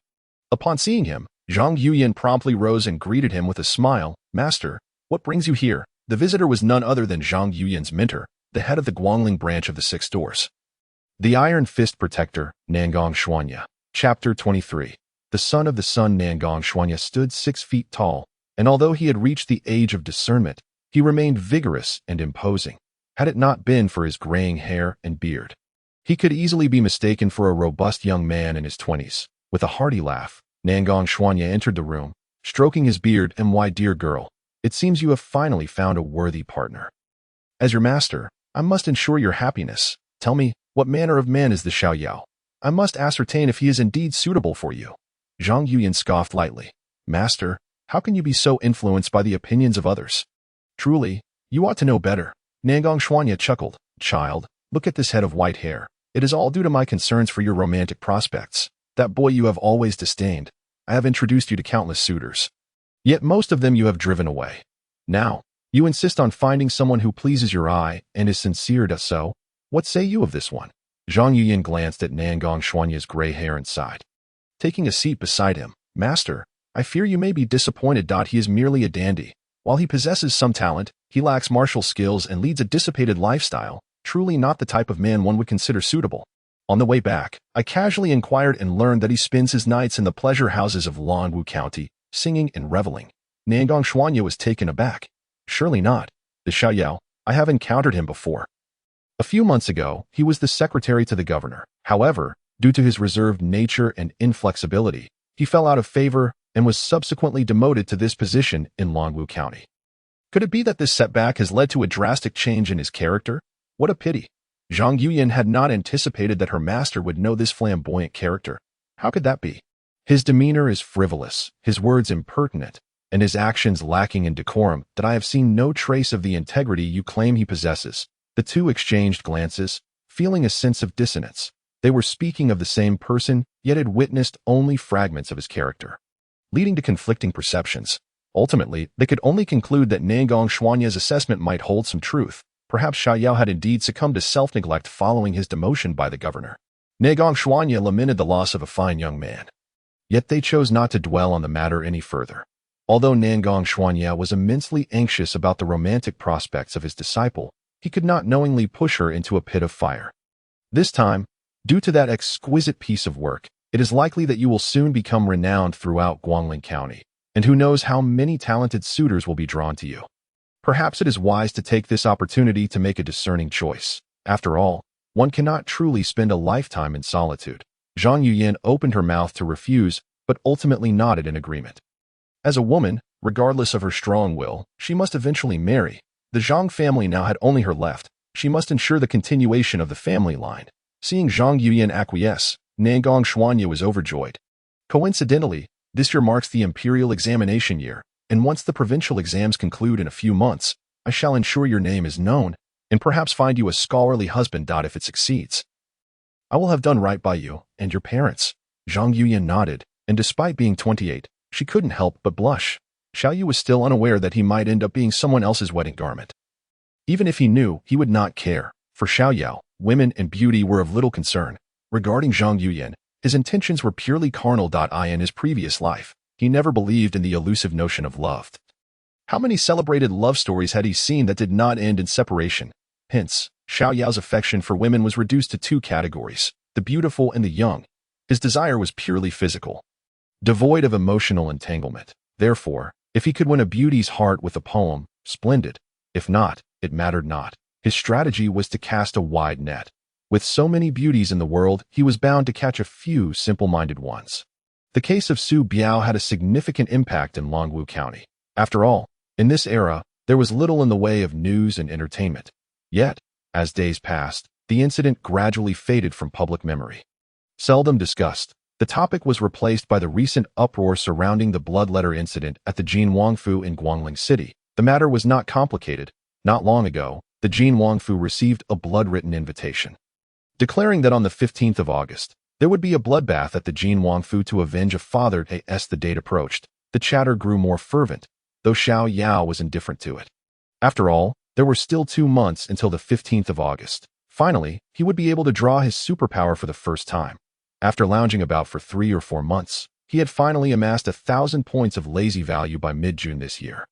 Upon seeing him, Zhang Yuyan promptly rose and greeted him with a smile. "Master, what brings you here?" The visitor was none other than Zhang Yuyan's mentor, the head of the Guangling branch of the 6 doors. The Iron Fist Protector, Nangong Xuanya. Chapter 23. The son of the sun. Nangong Xuanya stood 6 feet tall, and although he had reached the age of discernment, he remained vigorous and imposing. Had it not been for his graying hair and beard, he could easily be mistaken for a robust young man in his 20s. With a hearty laugh, Nangong Xuanya entered the room, stroking his beard. "My dear girl, it seems you have finally found a worthy partner. As your master, I must ensure your happiness. Tell me, what manner of man is this Xiao Yao? I must ascertain if he is indeed suitable for you." Zhang Yuyan scoffed lightly. "Master, how can you be so influenced by the opinions of others? Truly, you ought to know better." Nangong Xuanya chuckled. "Child, look at this head of white hair. It is all due to my concerns for your romantic prospects. That boy you have always disdained. I have introduced you to countless suitors. Yet most of them you have driven away. Now, you insist on finding someone who pleases your eye and is sincere. So, what say you of this one?" Zhang Yuyan glanced at Nangong Xuanya's gray hair and sighed. Taking a seat beside him, "Master, I fear you may be disappointed. He is merely a dandy. While he possesses some talent, he lacks martial skills and leads a dissipated lifestyle, truly not the type of man one would consider suitable. On the way back, I casually inquired and learned that he spends his nights in the pleasure houses of Longwu County, singing and reveling." Nangong Xuanya was taken aback. "Surely not. The Xiao Yao, I have encountered him before. A few months ago, he was the secretary to the governor. However, due to his reserved nature and inflexibility, he fell out of favor and was subsequently demoted to this position in Longwu County. Could it be that this setback has led to a drastic change in his character? What a pity." Zhang Yuyan had not anticipated that her master would know this flamboyant character. How could that be? "His demeanor is frivolous, his words impertinent, and his actions lacking in decorum, that I have seen no trace of the integrity you claim he possesses." The two exchanged glances, feeling a sense of dissonance. They were speaking of the same person, yet had witnessed only fragments of his character, leading to conflicting perceptions. Ultimately, they could only conclude that Nangong Xuanya's assessment might hold some truth. Perhaps Xiao Yao had indeed succumbed to self-neglect following his demotion by the governor. Nangong Xuanya lamented the loss of a fine young man. Yet they chose not to dwell on the matter any further. Although Nangong Xuanya was immensely anxious about the romantic prospects of his disciple, he could not knowingly push her into a pit of fire. This time, due to that exquisite piece of work, it is likely that you will soon become renowned throughout Guangling County, and who knows how many talented suitors will be drawn to you. Perhaps it is wise to take this opportunity to make a discerning choice. After all, one cannot truly spend a lifetime in solitude. Zhang Yuyan opened her mouth to refuse, but ultimately nodded in agreement. As a woman, regardless of her strong will, she must eventually marry. The Zhang family now had only her left. She must ensure the continuation of the family line. Seeing Zhang Yuyan acquiesce, Nangong Xuanya was overjoyed. Coincidentally, this year marks the imperial examination year, and once the provincial exams conclude in a few months, I shall ensure your name is known, and perhaps find you a scholarly husband. If it succeeds, I will have done right by you and your parents." Zhang Yuyan nodded, and despite being 28, she couldn't help but blush. Xiao Yu was still unaware that he might end up being someone else's wedding garment. Even if he knew, he would not care. For Xiao Yao, women and beauty were of little concern. Regarding Zhang Yuyan, his intentions were purely carnal. In his previous life, he never believed in the elusive notion of love. How many celebrated love stories had he seen that did not end in separation? Hence, Xiao Yao's affection for women was reduced to 2 categories: the beautiful and the young. His desire was purely physical, devoid of emotional entanglement. Therefore, if he could win a beauty's heart with a poem, splendid. If not, it mattered not. His strategy was to cast a wide net. With so many beauties in the world, he was bound to catch a few simple-minded ones. The case of Su Biao had a significant impact in Longwu County. After all, in this era, there was little in the way of news and entertainment. Yet, as days passed, the incident gradually faded from public memory. Seldom discussed, the topic was replaced by the recent uproar surrounding the bloodletter incident at the Jin Wangfu in Guangling City. The matter was not complicated. Not long ago, the Jin Wangfu received a blood-written invitation, declaring that on the 15th of August, there would be a bloodbath at the Jin Wangfu to avenge a father. As the date approached, the chatter grew more fervent, though Xiao Yao was indifferent to it. After all, there were still 2 months until the 15th of August. Finally, he would be able to draw his superpower for the first time. After lounging about for 3 or 4 months, he had finally amassed 1,000 points of lazy value by mid-June this year.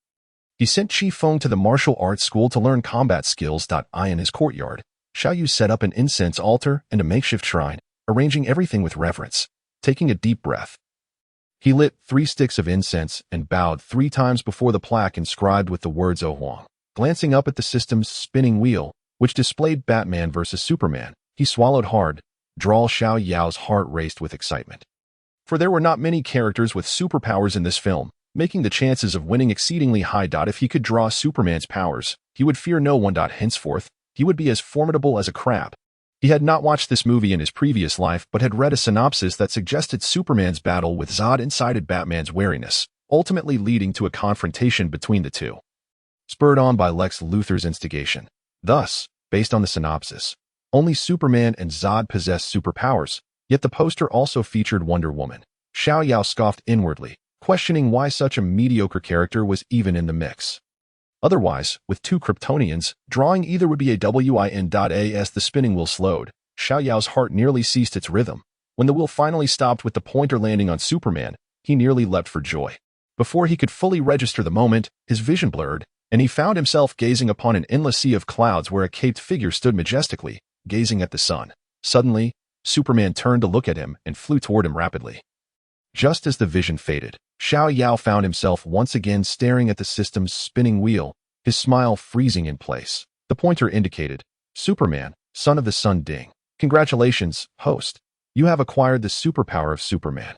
He sent Chi Feng to the martial arts school to learn combat skills. In his courtyard, Xiao Yao set up an incense altar and a makeshift shrine, arranging everything with reverence. Taking a deep breath, he lit 3 sticks of incense and bowed 3 times before the plaque inscribed with the words "O Huang." Glancing up at the system's spinning wheel, which displayed Batman versus Superman, he swallowed hard. Xiao Yao's heart raced with excitement. For there were not many characters with superpowers in this film, making the chances of winning exceedingly high. If he could draw Superman's powers, he would fear no one. Henceforth, he would be as formidable as a crab. He had not watched this movie in his previous life but had read a synopsis that suggested Superman's battle with Zod incited Batman's wariness, ultimately leading to a confrontation between the two, spurred on by Lex Luthor's instigation. Thus, based on the synopsis, only Superman and Zod possessed superpowers, yet the poster also featured Wonder Woman. Xiao Yao scoffed inwardly, questioning why such a mediocre character was even in the mix. Otherwise, with 2 Kryptonians, drawing either would be a win. As the spinning wheel slowed, Xiao Yao's heart nearly ceased its rhythm. When the wheel finally stopped with the pointer landing on Superman, he nearly leapt for joy. Before he could fully register the moment, his vision blurred, and he found himself gazing upon an endless sea of clouds where a caped figure stood majestically, gazing at the sun. Suddenly, Superman turned to look at him and flew toward him rapidly. Just as the vision faded, Xiao Yao found himself once again staring at the system's spinning wheel, his smile freezing in place. The pointer indicated, "Superman, son of the sun ding. Congratulations, host. You have acquired the superpower of Superman.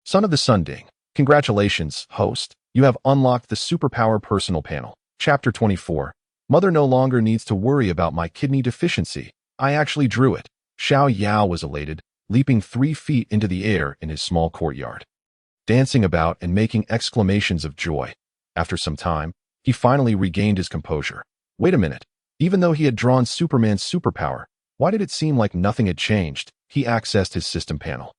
Son of the sun ding. Congratulations, host. You have unlocked the superpower personal panel." Chapter 24. Mother no longer needs to worry about my kidney deficiency. I actually drew it. Xiao Yao was elated, leaping 3 feet into the air in his small courtyard, dancing about and making exclamations of joy. After some time, he finally regained his composure. Wait a minute. Even though he had drawn Superman's superpower, why did it seem like nothing had changed? He accessed his system panel.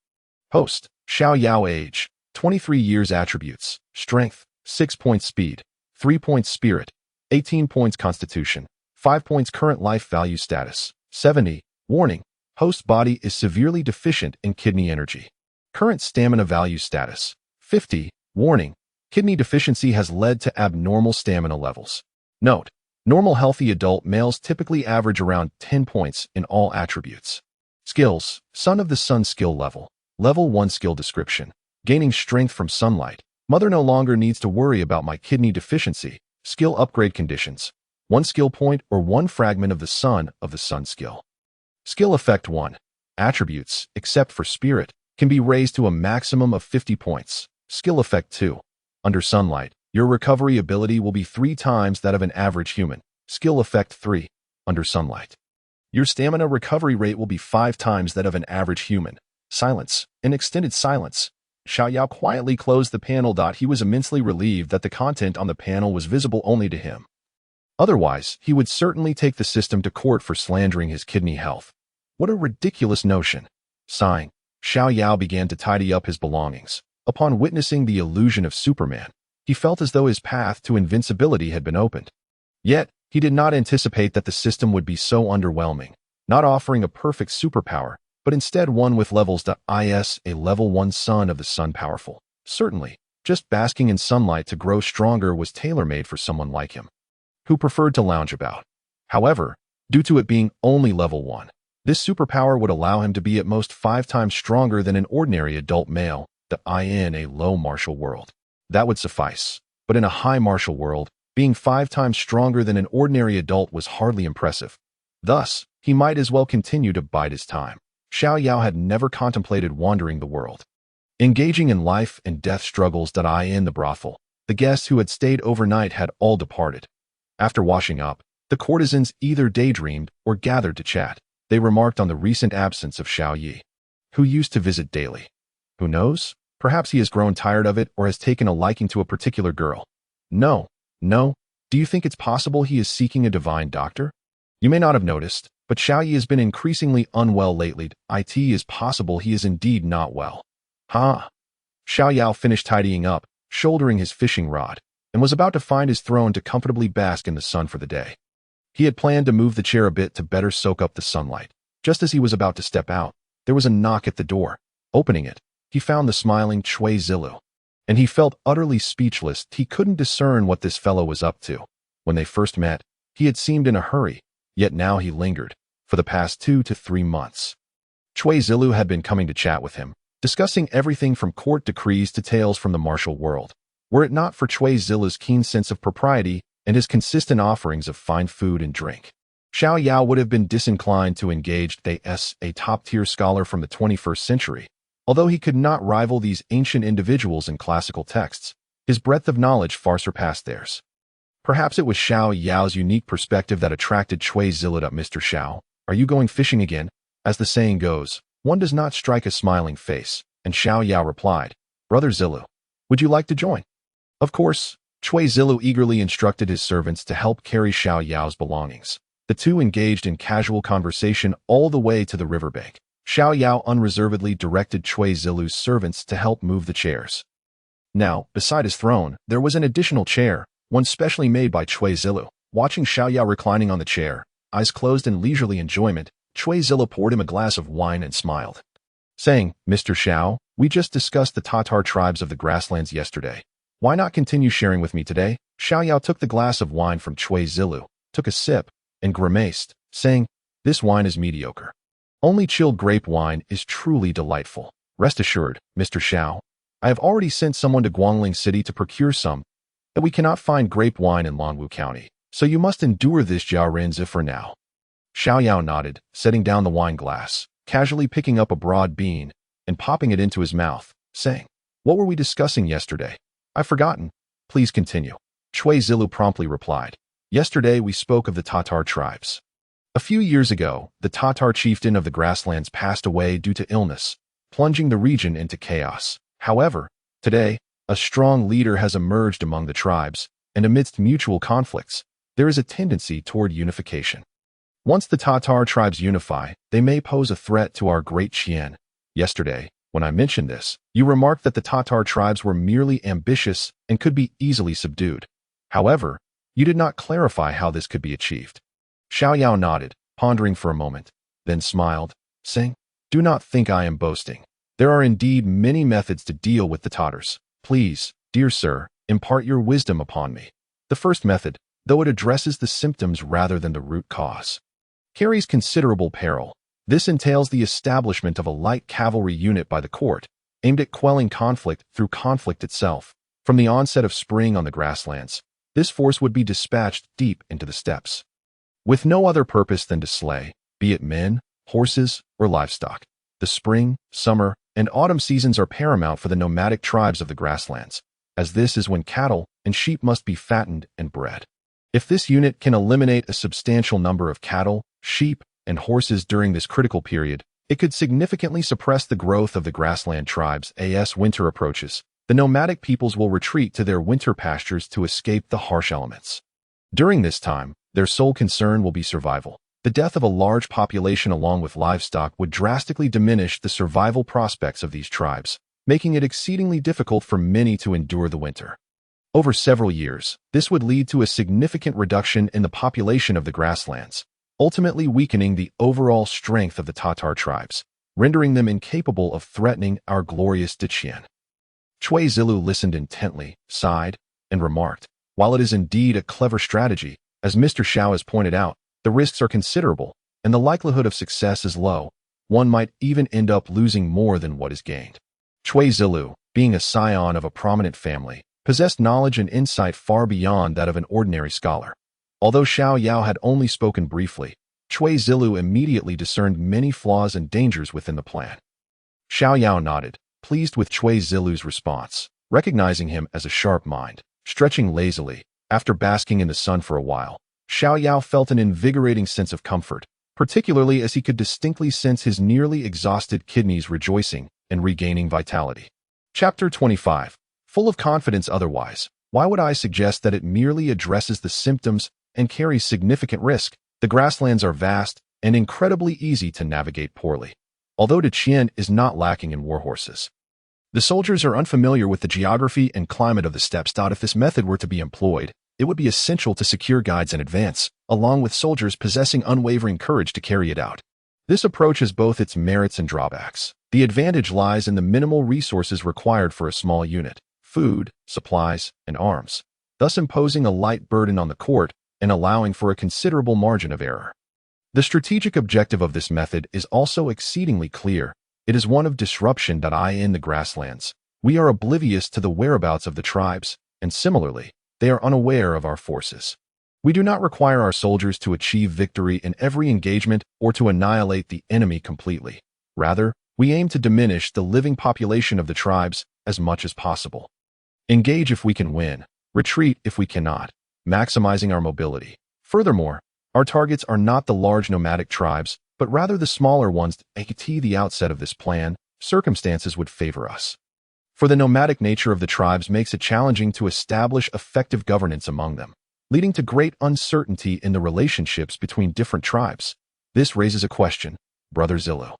Host, Xiao Yao. Age, 23 years. Attributes, strength, 6 points. Speed, 3 points. Spirit, 18 points. Constitution, 5 points. Current life value status, 70. Warning, host body is severely deficient in kidney energy. Current stamina value status, 50. Warning, kidney deficiency has led to abnormal stamina levels. Note, normal healthy adult males typically average around 10 points in all attributes. Skills, Son of the Sun skill level. Level 1 skill description. Gaining strength from sunlight. Mother no longer needs to worry about my kidney deficiency. Skill upgrade conditions. 1 skill point or 1 fragment of the Sun skill. Skill effect 1. Attributes, except for spirit, can be raised to a maximum of 50 points. Skill effect 2. Under sunlight, your recovery ability will be 3 times that of an average human. Skill effect 3. Under sunlight, your stamina recovery rate will be 5 times that of an average human. Silence. An extended silence. Xiao Yao quietly closed the panel. He was immensely relieved that the content on the panel was visible only to him. Otherwise, he would certainly take the system to court for slandering his kidney health. What a ridiculous notion. Sighing, Xiao Yao began to tidy up his belongings. Upon witnessing the illusion of Superman, he felt as though his path to invincibility had been opened. Yet, he did not anticipate that the system would be so underwhelming, not offering a perfect superpower, but instead one with levels. A level 1 Son of the Sun powerful. Certainly, just basking in sunlight to grow stronger was tailor-made for someone like him, who preferred to lounge about. However, due to it being only level 1, This superpower would allow him to be at most 5 times stronger than an ordinary adult male, in a low martial world. That would suffice. But in a high martial world, being 5 times stronger than an ordinary adult was hardly impressive. Thus, he might as well continue to bide his time. Xiao Yao had never contemplated wandering the world. Engaging in life and death struggles in the brothel, the guests who had stayed overnight had all departed. After washing up, the courtesans either daydreamed or gathered to chat. They remarked on the recent absence of Xiao Yi, who used to visit daily. Who knows? Perhaps he has grown tired of it or has taken a liking to a particular girl. No. Do you think it's possible he is seeking a divine doctor? You may not have noticed, but Xiao Yi has been increasingly unwell lately. It is possible he is indeed not well. Xiao Yao finished tidying up, shouldering his fishing rod, and was about to find his throne to comfortably bask in the sun for the day. He had planned to move the chair a bit to better soak up the sunlight. Just as he was about to step out, there was a knock at the door. Opening it, he found the smiling Cui Zilu, and he felt utterly speechless. He couldn't discern what this fellow was up to. When they first met, he had seemed in a hurry, yet now he lingered, for the past 2 to 3 months. Cui Zilu had been coming to chat with him, discussing everything from court decrees to tales from the martial world. Were it not for Cui Zilu's keen sense of propriety and his consistent offerings of fine food and drink, Xiao Yao would have been disinclined to engage a top-tier scholar from the 21st century. Although he could not rival these ancient individuals in classical texts, his breadth of knowledge far surpassed theirs. Perhaps it was Xiao Yao's unique perspective that attracted Cui Zilu. Mr. Xiao, are you going fishing again? As the saying goes, one does not strike a smiling face, and Xiao Yao replied, Brother Zilu, would you like to join? Of course. Cui Zilu eagerly instructed his servants to help carry Xiao Yao's belongings. The two engaged in casual conversation all the way to the riverbank. Xiao Yao unreservedly directed Cui Zilu's servants to help move the chairs. Now, beside his throne, there was an additional chair, one specially made by Cui Zilu. Watching Xiao Yao reclining on the chair, eyes closed in leisurely enjoyment, Cui Zilu poured him a glass of wine and smiled, saying, Mr. Xiao, we just discussed the Tatar tribes of the grasslands yesterday. Why not continue sharing with me today? Xiao Yao took the glass of wine from Cui Zilu, took a sip, and grimaced, saying, This wine is mediocre. Only chilled grape wine is truly delightful. Rest assured, Mr. Xiao, I have already sent someone to Guangling City to procure some, but we cannot find grape wine in Longwu County, so you must endure this Jiaorenzi for now. Xiao Yao nodded, setting down the wine glass, casually picking up a broad bean, and popping it into his mouth, saying, What were we discussing yesterday? I've forgotten. Please continue. Cui Zilu promptly replied, Yesterday we spoke of the Tatar tribes. A few years ago, the Tatar chieftain of the grasslands passed away due to illness, plunging the region into chaos. However, today, a strong leader has emerged among the tribes, and amidst mutual conflicts, there is a tendency toward unification. Once the Tatar tribes unify, they may pose a threat to our great Qian. Yesterday, when I mentioned this, you remarked that the Tatar tribes were merely ambitious and could be easily subdued. However, you did not clarify how this could be achieved. Xiao Yao nodded, pondering for a moment, then smiled, saying, Do not think I am boasting. There are indeed many methods to deal with the Tatars. Please, dear sir, impart your wisdom upon me. The first method, though it addresses the symptoms rather than the root cause, carries considerable peril. This entails the establishment of a light cavalry unit by the court, aimed at quelling conflict through conflict itself. From the onset of spring on the grasslands, this force would be dispatched deep into the steppes, with no other purpose than to slay, be it men, horses, or livestock. The spring, summer, and autumn seasons are paramount for the nomadic tribes of the grasslands, as this is when cattle and sheep must be fattened and bred. If this unit can eliminate a substantial number of cattle, sheep, and horses during this critical period, it could significantly suppress the growth of the grassland tribes. As winter approaches, the nomadic peoples will retreat to their winter pastures to escape the harsh elements. During this time, their sole concern will be survival. The death of a large population along with livestock would drastically diminish the survival prospects of these tribes, making it exceedingly difficult for many to endure the winter. Over several years, this would lead to a significant reduction in the population of the grasslands, ultimately weakening the overall strength of the Tatar tribes, rendering them incapable of threatening our glorious Diqian. Cui Zilu listened intently, sighed, and remarked, While it is indeed a clever strategy, as Mr. Xiao has pointed out, the risks are considerable. and the likelihood of success is low. One might even end up losing more than what is gained. Cui Zilu, being a scion of a prominent family, possessed knowledge and insight far beyond that of an ordinary scholar. Although Xiao Yao had only spoken briefly, Cui Zilu immediately discerned many flaws and dangers within the plan. Xiao Yao nodded, pleased with Cui Zilu's response, recognizing him as a sharp mind. Stretching lazily, after basking in the sun for a while, Xiao Yao felt an invigorating sense of comfort, particularly as he could distinctly sense his nearly exhausted kidneys rejoicing and regaining vitality. Chapter 25. Full of confidence otherwise, why would I suggest that it merely addresses the symptoms and carries significant risk? The grasslands are vast and incredibly easy to navigate poorly, although Deqian is not lacking in warhorses. The soldiers are unfamiliar with the geography and climate of the steppes. If this method were to be employed, it would be essential to secure guides in advance, along with soldiers possessing unwavering courage to carry it out. This approach has both its merits and drawbacks. The advantage lies in the minimal resources required for a small unit: food, supplies, and arms, thus imposing a light burden on the court and allowing for a considerable margin of error. The strategic objective of this method is also exceedingly clear. It is one of disruption. In the grasslands, we are oblivious to the whereabouts of the tribes, and similarly, they are unaware of our forces. We do not require our soldiers to achieve victory in every engagement or to annihilate the enemy completely. Rather, we aim to diminish the living population of the tribes as much as possible. Engage if we can win, retreat if we cannot, maximizing our mobility. Furthermore, our targets are not the large nomadic tribes, but rather the smaller ones. At the outset of this plan, circumstances would favor us. For the nomadic nature of the tribes makes it challenging to establish effective governance among them, leading to great uncertainty in the relationships between different tribes. This raises a question, Brother Zilu.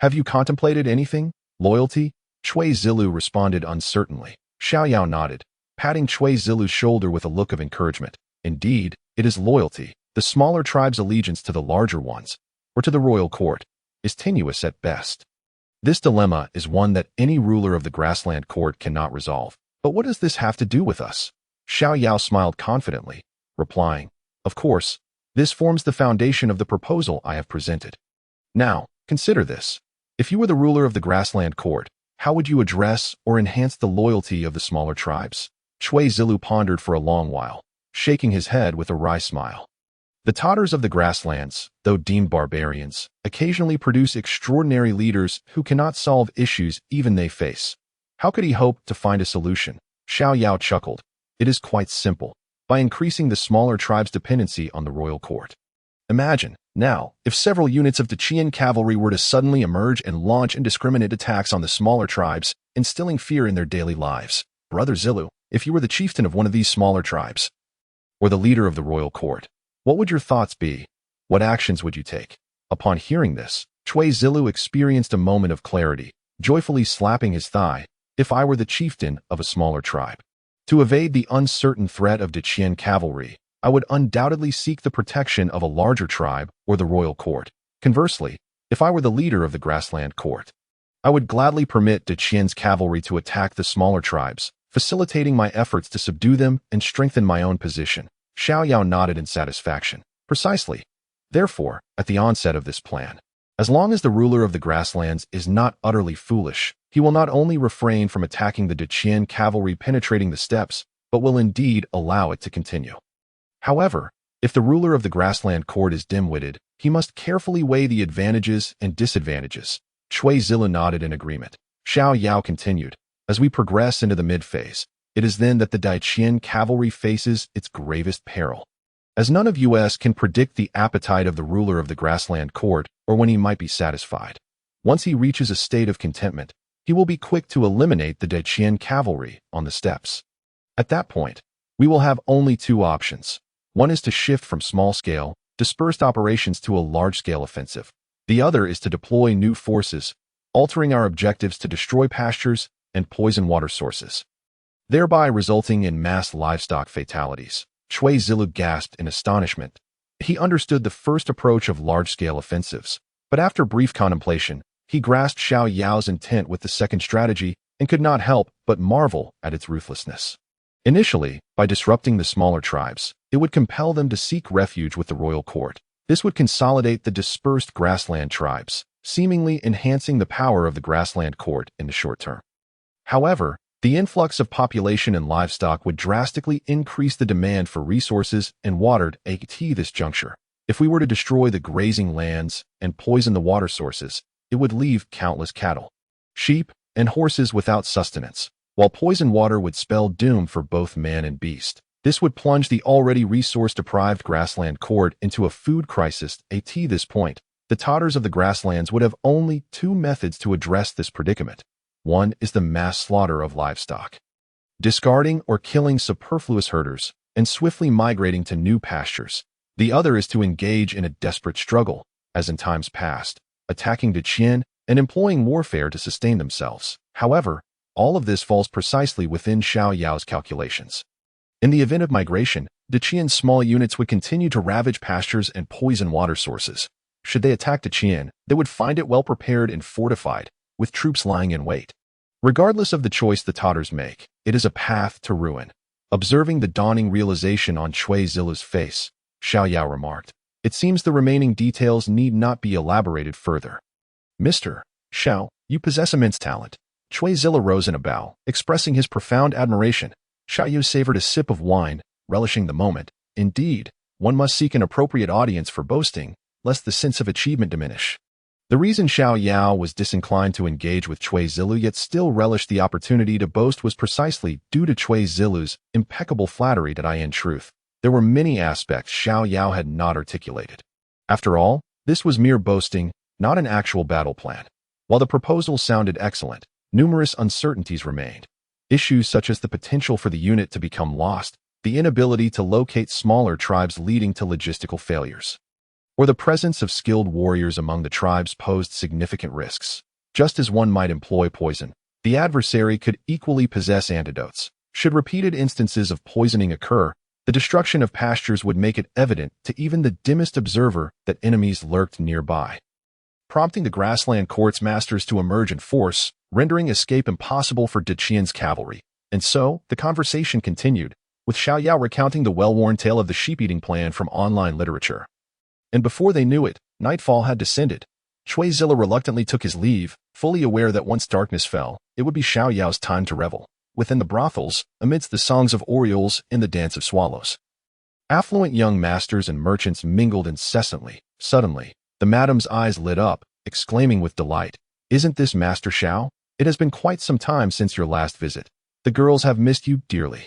Have you contemplated anything? Loyalty? Cui Zilu responded uncertainly. Xiao Yao nodded, patting Cui Zilu's shoulder with a look of encouragement. Indeed, it is loyalty. The smaller tribe's allegiance to the larger ones, or to the royal court, is tenuous at best. This dilemma is one that any ruler of the grassland court cannot resolve. But what does this have to do with us? Xiao Yao smiled confidently, replying, of course, this forms the foundation of the proposal I have presented. Now, consider this. If you were the ruler of the grassland court, how would you address or enhance the loyalty of the smaller tribes? Cui Zilu pondered for a long while, shaking his head with a wry smile. The Tatars of the grasslands, though deemed barbarians, occasionally produce extraordinary leaders who cannot solve issues even they face. How could he hope to find a solution? Xiao Yao chuckled. It is quite simple, by increasing the smaller tribe's dependency on the royal court. Imagine, now, if several units of Deqian cavalry were to suddenly emerge and launch indiscriminate attacks on the smaller tribes, instilling fear in their daily lives. Brother Zilu, if you were the chieftain of one of these smaller tribes, or the leader of the royal court, what would your thoughts be? What actions would you take? Upon hearing this, Cui Zilu experienced a moment of clarity, joyfully slapping his thigh. If I were the chieftain of a smaller tribe, to evade the uncertain threat of Deqian cavalry, I would undoubtedly seek the protection of a larger tribe or the royal court. Conversely, if I were the leader of the grassland court, I would gladly permit Deqian's cavalry to attack the smaller tribes, facilitating my efforts to subdue them and strengthen my own position. Xiao Yao nodded in satisfaction. Precisely. Therefore, at the onset of this plan, as long as the ruler of the grasslands is not utterly foolish, he will not only refrain from attacking the Deqian cavalry penetrating the steppes, but will indeed allow it to continue. However, if the ruler of the grassland court is dim-witted, he must carefully weigh the advantages and disadvantages. Cui Zilu nodded in agreement. Xiao Yao continued. As we progress into the mid-phase, it is then that the Deqian cavalry faces its gravest peril. As none of us can predict the appetite of the ruler of the grassland court or when he might be satisfied. Once he reaches a state of contentment, he will be quick to eliminate the Deqian cavalry on the steppes. At that point, we will have only two options. One is to shift from small-scale, dispersed operations to a large-scale offensive. The other is to deploy new forces, altering our objectives to destroy pastures and poison water sources, thereby resulting in mass livestock fatalities. Cui Zilu gasped in astonishment. He understood the first approach of large-scale offensives, but after brief contemplation, he grasped Xiao Yao's intent with the second strategy and could not help but marvel at its ruthlessness. Initially, by disrupting the smaller tribes, it would compel them to seek refuge with the royal court. This would consolidate the dispersed grassland tribes, seemingly enhancing the power of the grassland court in the short term. However, the influx of population and livestock would drastically increase the demand for resources and water at this juncture. If we were to destroy the grazing lands and poison the water sources, it would leave countless cattle, sheep, and horses without sustenance, while poisoned water would spell doom for both man and beast. This would plunge the already resource-deprived grassland court into a food crisis. At this point, the Tatars of the grasslands would have only two methods to address this predicament. One is the mass slaughter of livestock, discarding or killing superfluous herders and swiftly migrating to new pastures. The other is to engage in a desperate struggle, as in times past, attacking Deqian and employing warfare to sustain themselves. However, all of this falls precisely within Xiao Yao's calculations. In the event of migration, Deqian's small units would continue to ravage pastures and poison water sources. Should they attack Deqian, they would find it well prepared and fortified, with troops lying in wait. Regardless of the choice the Tatars make, it is a path to ruin. Observing the dawning realization on Cui Zilu's face, Xiao Yao remarked, "It seems the remaining details need not be elaborated further." "Mr. Xiao, you possess immense talent." Cui Zilu rose in a bow, expressing his profound admiration. Xiao Yao savored a sip of wine, relishing the moment. Indeed, one must seek an appropriate audience for boasting, lest the sense of achievement diminish. The reason Xiao Yao was disinclined to engage with Cui Zilu yet still relished the opportunity to boast was precisely due to Cui Zilu's impeccable flattery. In truth, there were many aspects Xiao Yao had not articulated. After all, this was mere boasting, not an actual battle plan. While the proposal sounded excellent, numerous uncertainties remained. Issues such as the potential for the unit to become lost, the inability to locate smaller tribes leading to logistical failures, or the presence of skilled warriors among the tribes posed significant risks. Just as one might employ poison, the adversary could equally possess antidotes. Should repeated instances of poisoning occur, the destruction of pastures would make it evident to even the dimmest observer that enemies lurked nearby, prompting the grassland court's masters to emerge in force, rendering escape impossible for Deqian's cavalry. And so, the conversation continued, with Xiao Yao recounting the well-worn tale of the sheep-eating plan from online literature. And before they knew it, nightfall had descended. Cui Zilu reluctantly took his leave, fully aware that once darkness fell, it would be Xiao Yao's time to revel, within the brothels, amidst the songs of orioles and the dance of swallows. Affluent young masters and merchants mingled incessantly. Suddenly, the madam's eyes lit up, exclaiming with delight, "Isn't this Master Xiao? It has been quite some time since your last visit. The girls have missed you dearly."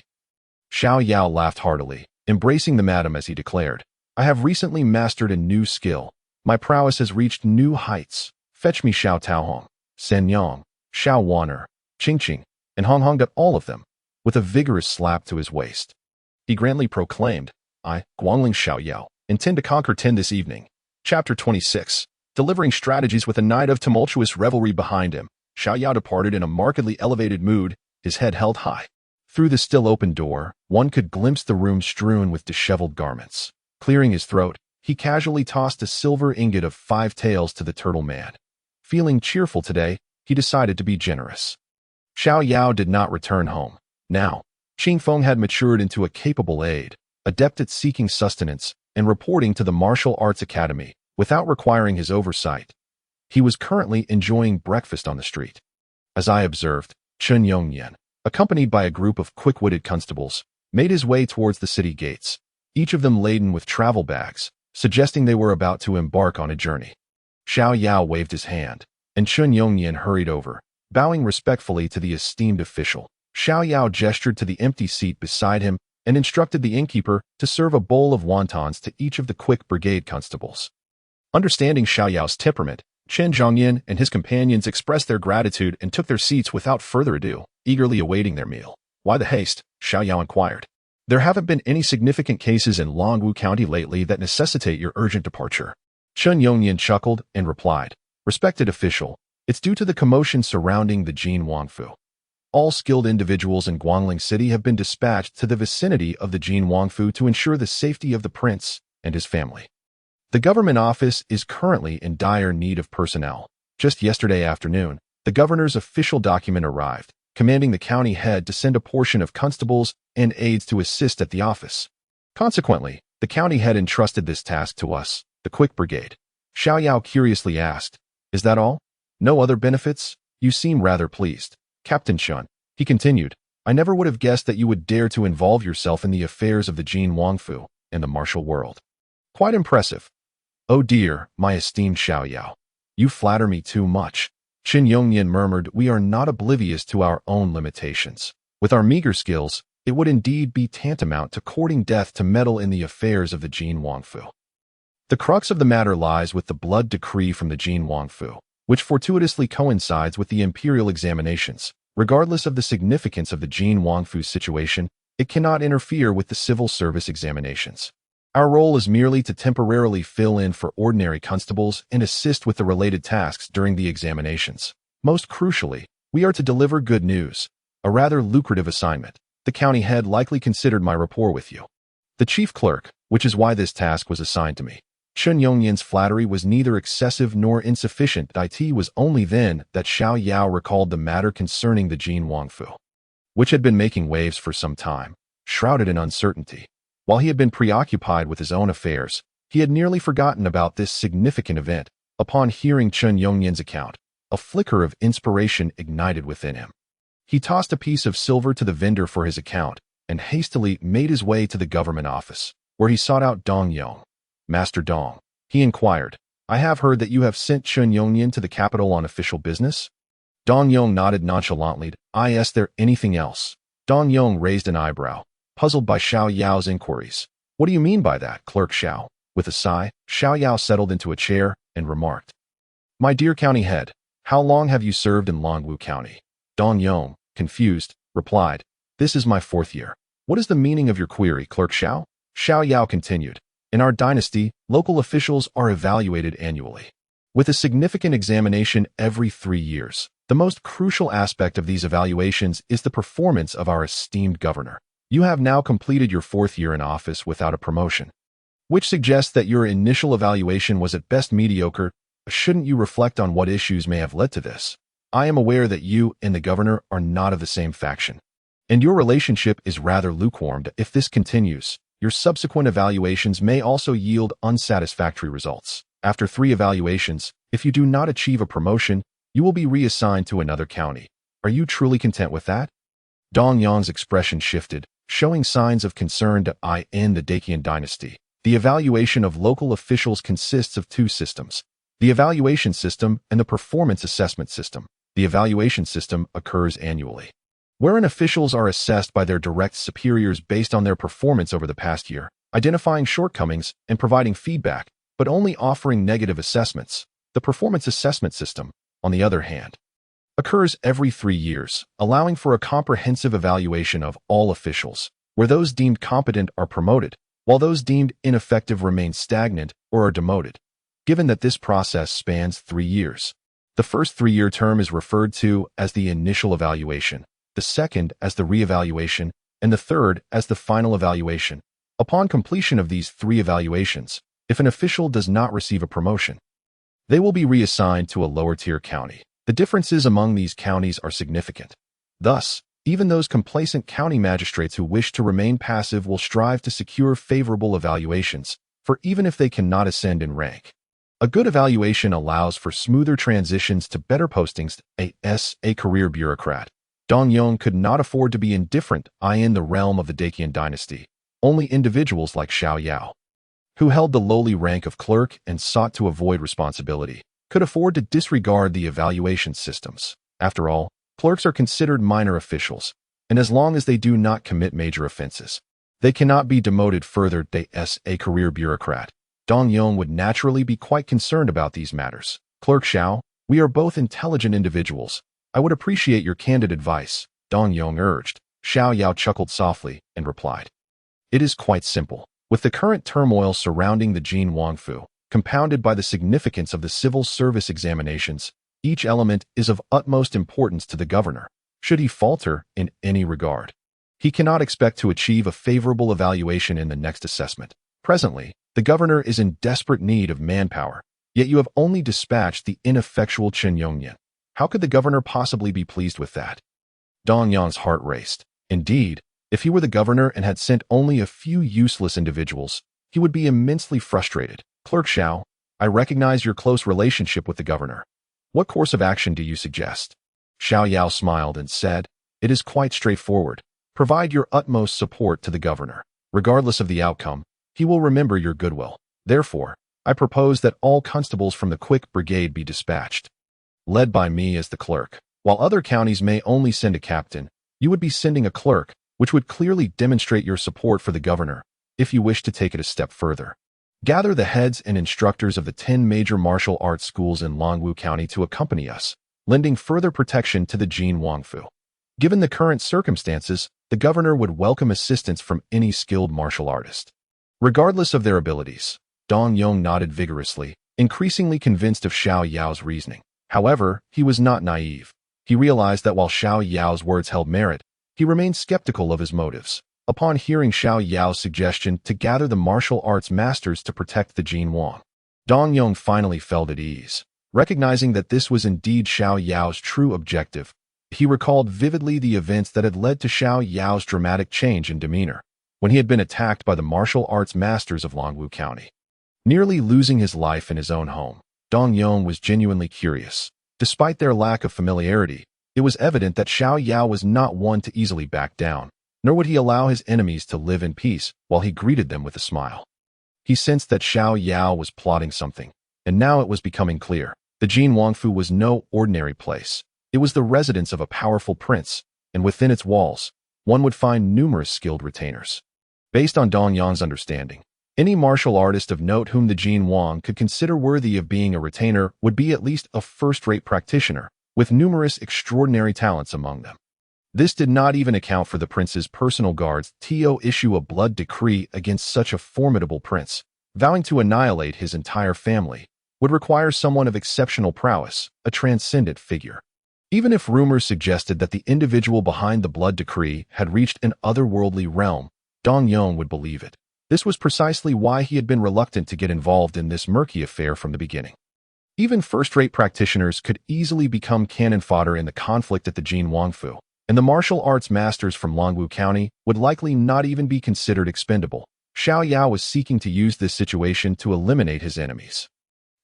Xiao Yao laughed heartily, embracing the madam as he declared, "I have recently mastered a new skill. My prowess has reached new heights. Fetch me Xiao Taohong, Sen Yang, Xiao Waner, Qingqing, and Hong Hong got all of them," with a vigorous slap to his waist. He grandly proclaimed, "I, Guangling Xiao Yao, intend to conquer 10 this evening." Chapter 26. Delivering strategies with a night of tumultuous revelry behind him, Xiao Yao departed in a markedly elevated mood, his head held high. Through the still open door, one could glimpse the room strewn with disheveled garments. Clearing his throat, he casually tossed a silver ingot of 5 taels to the turtle man. Feeling cheerful today, he decided to be generous. Xiao Yao did not return home. Now, Qing Feng had matured into a capable aide, adept at seeking sustenance and reporting to the Martial Arts Academy, without requiring his oversight. He was currently enjoying breakfast on the street. As I observed, Chen Yongyan, accompanied by a group of quick-witted constables, made his way towards the city gates, each of them laden with travel bags, suggesting they were about to embark on a journey. Xiao Yao waved his hand, and Chen Yongyan hurried over, bowing respectfully to the esteemed official. Xiao Yao gestured to the empty seat beside him and instructed the innkeeper to serve a bowl of wontons to each of the quick brigade constables. Understanding Xiao Yao's temperament, Chen Zhongyan and his companions expressed their gratitude and took their seats without further ado, eagerly awaiting their meal. "Why the haste?" Xiao Yao inquired. "There haven't been any significant cases in Longwu County lately that necessitate your urgent departure." Chen Yongyan chuckled and replied, "Respected official, it's due to the commotion surrounding the Jin Wangfu. All skilled individuals in Guangling City have been dispatched to the vicinity of the Jin Wangfu to ensure the safety of the prince and his family. The government office is currently in dire need of personnel. Just yesterday afternoon, the governor's official document arrived, commanding the county head to send a portion of constables and aides to assist at the office. Consequently, the county head entrusted this task to us, The Quick Brigade. Xiao Yao curiously asked, "Is that all? No other benefits? You seem rather pleased." "Captain Chun," he continued, "I never would have guessed that you would dare to involve yourself in the affairs of the Jin Wangfu and the martial world. Quite impressive." "Oh dear, my esteemed Xiao Yao. You flatter me too much." Qin Yongnian murmured, "We are not oblivious to our own limitations. With our meager skills, it would indeed be tantamount to courting death to meddle in the affairs of the Jin Wangfu. The crux of the matter lies with the blood decree from the Jin Wangfu, which fortuitously coincides with the imperial examinations. Regardless of the significance of the Jin Wangfu situation, it cannot interfere with the civil service examinations. Our role is merely to temporarily fill in for ordinary constables and assist with the related tasks during the examinations. Most crucially, we are to deliver good news, a rather lucrative assignment. The county head likely considered my rapport with you, the chief clerk, which is why this task was assigned to me." Qin Yongnian's flattery was neither excessive nor insufficient. It was only then that Xiao Yao recalled the matter concerning the Jin Wangfu, which had been making waves for some time, shrouded in uncertainty. While he had been preoccupied with his own affairs, he had nearly forgotten about this significant event. Upon hearing Qin Yongnian's account, a flicker of inspiration ignited within him. He tossed a piece of silver to the vendor for his account and hastily made his way to the government office, where he sought out Dong Yong. "Master Dong," he inquired, "I have heard that you have sent Qin Yongnian to the capital on official business?" Dong Yong nodded nonchalantly. "Is there anything else?" Dong Yong raised an eyebrow, puzzled by Xiao Yao's inquiries. "What do you mean by that, Clerk Xiao?" With a sigh, Xiao Yao settled into a chair and remarked, "My dear county head, how long have you served in Longwu County?" Dong Yong, confused, replied, "This is my 4th year." "What is the meaning of your query, Clerk Xiao?" Xiao Yao continued, "In our dynasty, local officials are evaluated annually, with a significant examination every 3 years. The most crucial aspect of these evaluations is the performance of our esteemed governor. You have now completed your 4th year in office without a promotion, which suggests that your initial evaluation was at best mediocre. Shouldn't you reflect on what issues may have led to this? I am aware that you and the governor are not of the same faction, and your relationship is rather lukewarm. If this continues, your subsequent evaluations may also yield unsatisfactory results. After 3 evaluations, if you do not achieve a promotion, you will be reassigned to another county. Are you truly content with that?" Dong Yong's expression shifted, showing signs of concern. In the Dacian dynasty, the evaluation of local officials consists of 2 systems, the evaluation system and the performance assessment system. The evaluation system occurs annually, wherein officials are assessed by their direct superiors based on their performance over the past year, identifying shortcomings and providing feedback, but only offering negative assessments. The performance assessment system, on the other hand, occurs every 3 years, allowing for a comprehensive evaluation of all officials, where those deemed competent are promoted, while those deemed ineffective remain stagnant or are demoted. Given that this process spans 3 years, the first 3-year term is referred to as the initial evaluation, the second as the reevaluation, and the third as the final evaluation. Upon completion of these 3 evaluations, if an official does not receive a promotion, they will be reassigned to a lower-tier county. The differences among these counties are significant. Thus, even those complacent county magistrates who wish to remain passive will strive to secure favorable evaluations, for even if they cannot ascend in rank, a good evaluation allows for smoother transitions to better postings. A career bureaucrat, Dong Yong could not afford to be indifferent. In the realm of the Dacian dynasty, only individuals like Xiao Yao, who held the lowly rank of clerk and sought to avoid responsibility, could afford to disregard the evaluation systems. After all, clerks are considered minor officials, and as long as they do not commit major offenses, they cannot be demoted further. A career bureaucrat, Dong Yong would naturally be quite concerned about these matters. Clerk Xiao, we are both intelligent individuals. I would appreciate your candid advice, Dong Yong urged. Xiao Yao chuckled softly and replied, "It is quite simple. With the current turmoil surrounding the Jin Wangfu, compounded by the significance of the civil service examinations, each element is of utmost importance to the governor. Should he falter in any regard, he cannot expect to achieve a favorable evaluation in the next assessment. Presently, the governor is in desperate need of manpower, yet you have only dispatched the ineffectual Qin Yongnian. How could the governor possibly be pleased with that?" Dong Yong's heart raced. Indeed, if he were the governor and had sent only a few useless individuals, he would be immensely frustrated. Clerk Xiao, I recognize your close relationship with the governor. What course of action do you suggest? Xiao Yao smiled and said, It is quite straightforward. Provide your utmost support to the governor. Regardless of the outcome, he will remember your goodwill. Therefore, I propose that all constables from the Quick Brigade be dispatched, led by me as the clerk. While other counties may only send a captain, you would be sending a clerk, which would clearly demonstrate your support for the governor, if you wish to take it a step further. Gather the heads and instructors of the 10 major martial arts schools in Longwu County to accompany us, lending further protection to the Jin Wangfu. Given the current circumstances, the governor would welcome assistance from any skilled martial artist, regardless of their abilities. Dong Yong nodded vigorously, increasingly convinced of Xiao Yao's reasoning. However, he was not naive. He realized that while Xiao Yao's words held merit, he remained skeptical of his motives. Upon hearing Xiao Yao's suggestion to gather the martial arts masters to protect the Jin Wang, Dong Yong finally felt at ease. Recognizing that this was indeed Xiao Yao's true objective, he recalled vividly the events that had led to Xiao Yao's dramatic change in demeanor when he had been attacked by the martial arts masters of Longwu County. Nearly losing his life in his own home, Dong Yong was genuinely curious. Despite their lack of familiarity, it was evident that Xiao Yao was not one to easily back down, nor would he allow his enemies to live in peace while he greeted them with a smile. He sensed that Xiao Yao was plotting something, and now it was becoming clear. The Jin Wangfu was no ordinary place. It was the residence of a powerful prince, and within its walls, one would find numerous skilled retainers. Based on Dong Yong's understanding, any martial artist of note whom the Jin Wang could consider worthy of being a retainer would be at least a first-rate practitioner, with numerous extraordinary talents among them. This did not even account for the prince's personal guards. To issue a blood decree against such a formidable prince, vowing to annihilate his entire family, would require someone of exceptional prowess, a transcendent figure. Even if rumors suggested that the individual behind the blood decree had reached an otherworldly realm, Dong Yong would believe it. This was precisely why he had been reluctant to get involved in this murky affair from the beginning. Even first-rate practitioners could easily become cannon fodder in the conflict at the Jin Wangfu, and the martial arts masters from Longwu County would likely not even be considered expendable. Xiao Yao was seeking to use this situation to eliminate his enemies.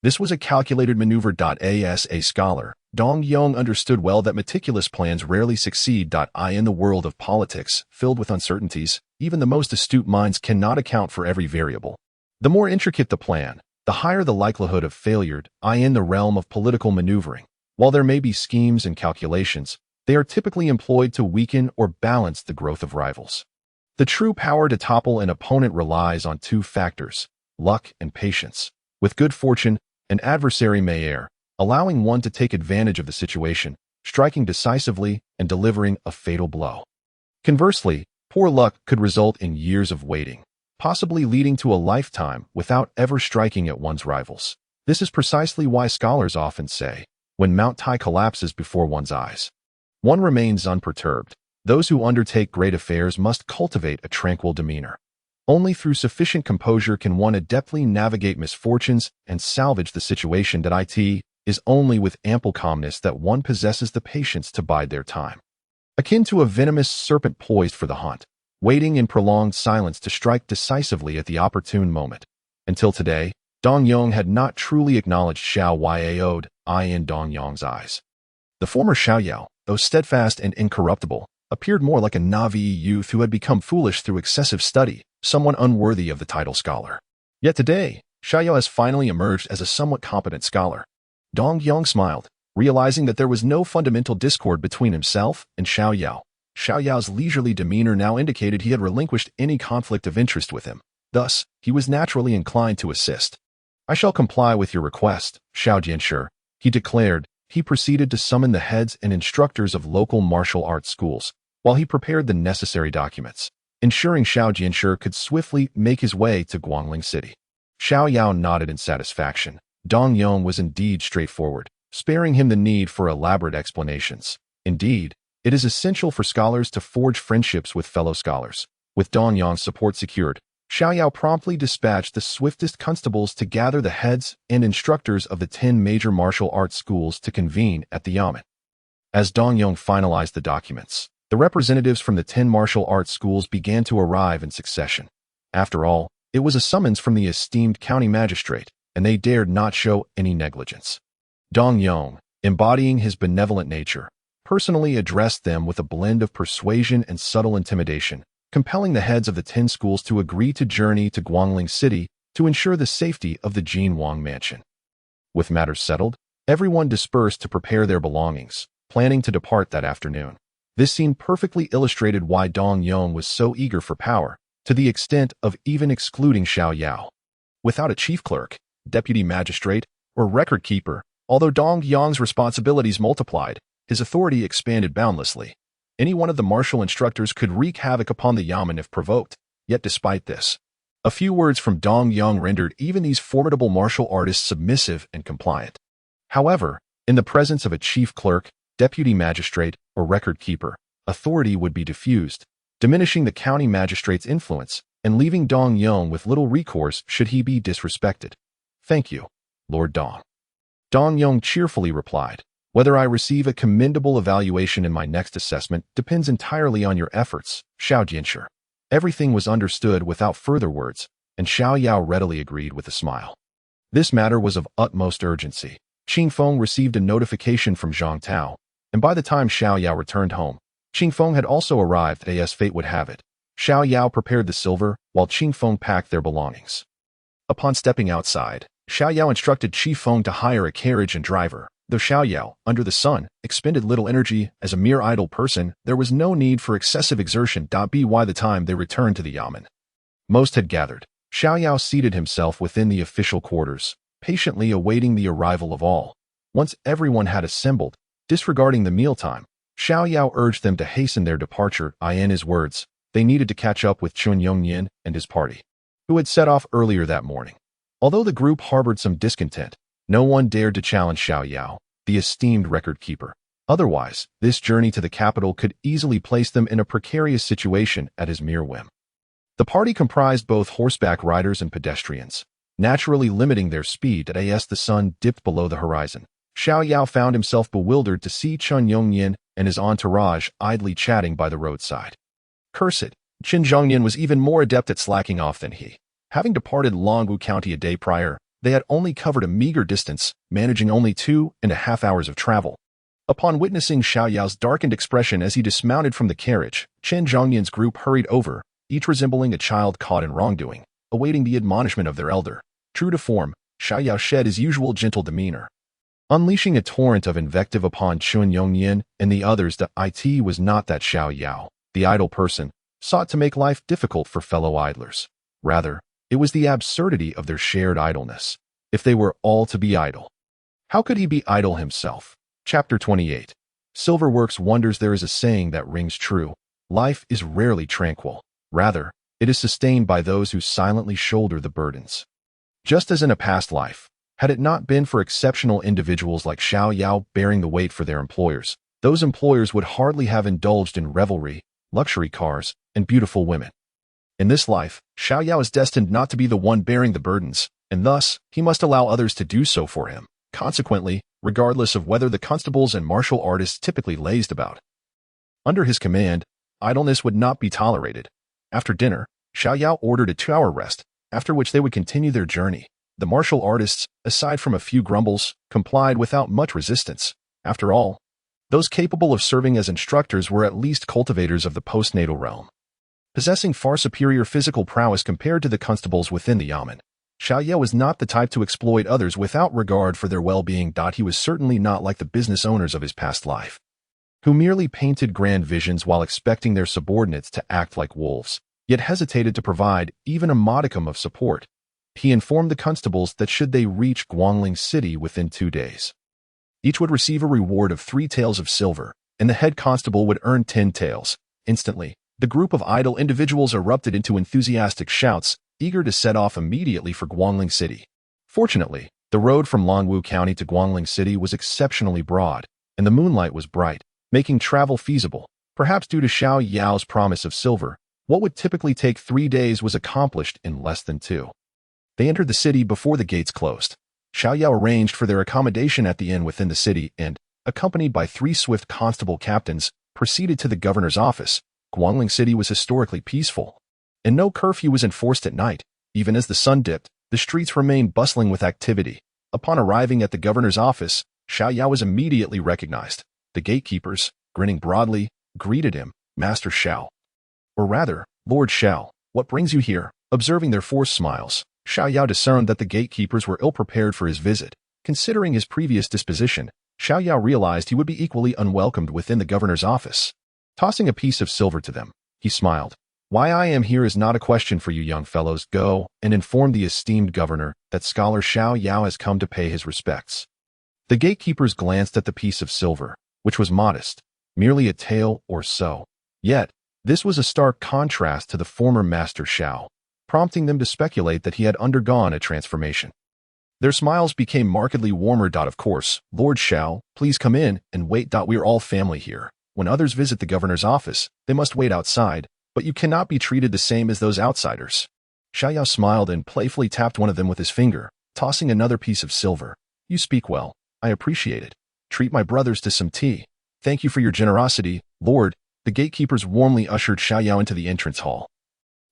This was a calculated maneuver. As a scholar, Dong Yong understood well that meticulous plans rarely succeed. In the world of politics, filled with uncertainties, even the most astute minds cannot account for every variable. The more intricate the plan, the higher the likelihood of failure. In the realm of political maneuvering, while there may be schemes and calculations, they are typically employed to weaken or balance the growth of rivals. The true power to topple an opponent relies on two factors: luck and patience. With good fortune, an adversary may err, allowing one to take advantage of the situation, striking decisively and delivering a fatal blow. Conversely, poor luck could result in years of waiting, possibly leading to a lifetime without ever striking at one's rivals. This is precisely why scholars often say, when Mount Tai collapses before one's eyes, one remains unperturbed. Those who undertake great affairs must cultivate a tranquil demeanor. Only through sufficient composure can one adeptly navigate misfortunes and salvage the situation. It is only with ample calmness that one possesses the patience to bide their time. Akin to a venomous serpent poised for the hunt, waiting in prolonged silence to strike decisively at the opportune moment. Until today, Dong Yong had not truly acknowledged Xiao Yao'd eye in Dong Yong's eyes. The former Xiao Yao, though steadfast and incorruptible, appeared more like a naive youth who had become foolish through excessive study, someone unworthy of the title scholar. Yet today, Xiao Yao has finally emerged as a somewhat competent scholar. Dong Yong smiled, realizing that there was no fundamental discord between himself and Xiao Yao. Xiao Yao's leisurely demeanor now indicated he had relinquished any conflict of interest with him. Thus, he was naturally inclined to assist. I shall comply with your request, Xiao Jianshi, he declared. He proceeded to summon the heads and instructors of local martial arts schools, while he prepared the necessary documents, ensuring Xiao Jianshi could swiftly make his way to Guangling City. Xiao Yao nodded in satisfaction. Dong Yong was indeed straightforward, sparing him the need for elaborate explanations. Indeed, it is essential for scholars to forge friendships with fellow scholars. With Dong Yong's support secured, Xiao Yao promptly dispatched the swiftest constables to gather the heads and instructors of the 10 major martial arts schools to convene at the Yamen. As Dong Yong finalized the documents, the representatives from the 10 martial arts schools began to arrive in succession. After all, It was a summons from the esteemed county magistrate, and they dared not show any negligence. Dong Yong, embodying his benevolent nature, personally addressed them with a blend of persuasion and subtle intimidation, compelling the heads of the 10 schools to agree to journey to Guangling City to ensure the safety of the Jin Wang mansion. With matters settled, everyone dispersed to prepare their belongings, planning to depart that afternoon. This scene perfectly illustrated why Dong Yong was so eager for power, to the extent of even excluding Xiao Yao. Without a chief clerk, deputy magistrate, or record keeper, although Dong Yong's responsibilities multiplied, his authority expanded boundlessly. Any one of the martial instructors could wreak havoc upon the yamen if provoked. Yet despite this, a few words from Dong Yong rendered even these formidable martial artists submissive and compliant. However, in the presence of a chief clerk, deputy magistrate, or record keeper, authority would be diffused, diminishing the county magistrate's influence and leaving Dong Yong with little recourse should he be disrespected. "Thank you, Lord Dong." Dong Yong cheerfully replied, "Whether I receive a commendable evaluation in my next assessment depends entirely on your efforts, Xiao Jianshi." Everything was understood without further words, and Xiao Yao readily agreed with a smile. This matter was of utmost urgency. Qing Feng received a notification from Zhang Tao, and by the time Xiao Yao returned home, Qing Feng had also arrived as fate would have it. Xiao Yao prepared the silver, while Qing Feng packed their belongings. Upon stepping outside, Xiao Yao instructed Qi Feng to hire a carriage and driver. Though Xiao Yao, under the sun, expended little energy as a mere idle person, there was no need for excessive exertion. By the time they returned to the yamen, most had gathered. Xiao Yao seated himself within the official quarters, patiently awaiting the arrival of all. Once everyone had assembled, disregarding the mealtime, Xiao Yao urged them to hasten their departure. In his words, they needed to catch up with Chun Yongnian and his party, who had set off earlier that morning. Although the group harbored some discontent, no one dared to challenge Xiao Yao, the esteemed record keeper. Otherwise, this journey to the capital could easily place them in a precarious situation at his mere whim. The party comprised both horseback riders and pedestrians, naturally limiting their speed as the sun dipped below the horizon. Xiao Yao found himself bewildered to see Chun Yongnian and his entourage idly chatting by the roadside. Cursed, Qin Zhongnian was even more adept at slacking off than he. Having departed Longwu County a day prior, they had only covered a meager distance, managing only 2.5 hours of travel. Upon witnessing Xiao Yao's darkened expression as he dismounted from the carriage, Qin Zhongnian's group hurried over, each resembling a child caught in wrongdoing, awaiting the admonishment of their elder. True to form, Xiao Yao shed his usual gentle demeanor, unleashing a torrent of invective upon Chun Yongnian and the others. It was not that Xiao Yao, the idle person, sought to make life difficult for fellow idlers. Rather, it was the absurdity of their shared idleness. If they were all to be idle, how could he be idle himself? Chapter 28. Silver works wonders. There is a saying that rings true. Life is rarely tranquil. Rather, it is sustained by those who silently shoulder the burdens. Just as in a past life, had it not been for exceptional individuals like Xiao Yao bearing the weight for their employers, those employers would hardly have indulged in revelry, luxury cars, and beautiful women. In this life, Xiao Yao is destined not to be the one bearing the burdens, and thus, he must allow others to do so for him. Consequently, regardless of whether the constables and martial artists typically lazed about under his command, idleness would not be tolerated. After dinner, Xiao Yao ordered a 2-hour rest, after which they would continue their journey. The martial artists, aside from a few grumbles, complied without much resistance. After all, those capable of serving as instructors were at least cultivators of the postnatal realm, possessing far superior physical prowess compared to the constables within the yamen. Xiao Yao was not the type to exploit others without regard for their well-being. He was certainly not like the business owners of his past life, who merely painted grand visions while expecting their subordinates to act like wolves, yet hesitated to provide even a modicum of support. He informed the constables that should they reach Guangling City within 2 days, each would receive a reward of 3 taels of silver, and the head constable would earn 10 taels. Instantly, the group of idle individuals erupted into enthusiastic shouts, eager to set off immediately for Guangling City. Fortunately, the road from Longwu County to Guangling City was exceptionally broad, and the moonlight was bright, making travel feasible. Perhaps due to Xiao Yao's promise of silver, what would typically take 3 days was accomplished in less than 2. They entered the city before the gates closed. Xiao Yao arranged for their accommodation at the inn within the city and, accompanied by 3 swift constable captains, proceeded to the governor's office. Guangling City was historically peaceful, and no curfew was enforced at night. Even as the sun dipped, the streets remained bustling with activity. Upon arriving at the governor's office, Xiao Yao was immediately recognized. The gatekeepers, grinning broadly, greeted him, Master Xiao. Or rather, Lord Xiao, what brings you here? Observing their forced smiles, Xiao Yao discerned that the gatekeepers were ill-prepared for his visit. Considering his previous disposition, Xiao Yao realized he would be equally unwelcomed within the governor's office. Tossing a piece of silver to them, he smiled. Why I am here is not a question for you young fellows. Go and inform the esteemed governor that scholar Xiao Yao has come to pay his respects. The gatekeepers glanced at the piece of silver, which was modest, merely a tael or so. Yet, this was a stark contrast to the former Master Xiao, prompting them to speculate that he had undergone a transformation. Their smiles became markedly warmer. Of course, Lord Xiao, please come in and wait. We're all family here. When others visit the governor's office, they must wait outside, but you cannot be treated the same as those outsiders. Xiao Yao smiled and playfully tapped one of them with his finger, tossing another piece of silver. You speak well. I appreciate it. Treat my brothers to some tea. Thank you for your generosity, Lord. The gatekeepers warmly ushered Xiao Yao into the entrance hall.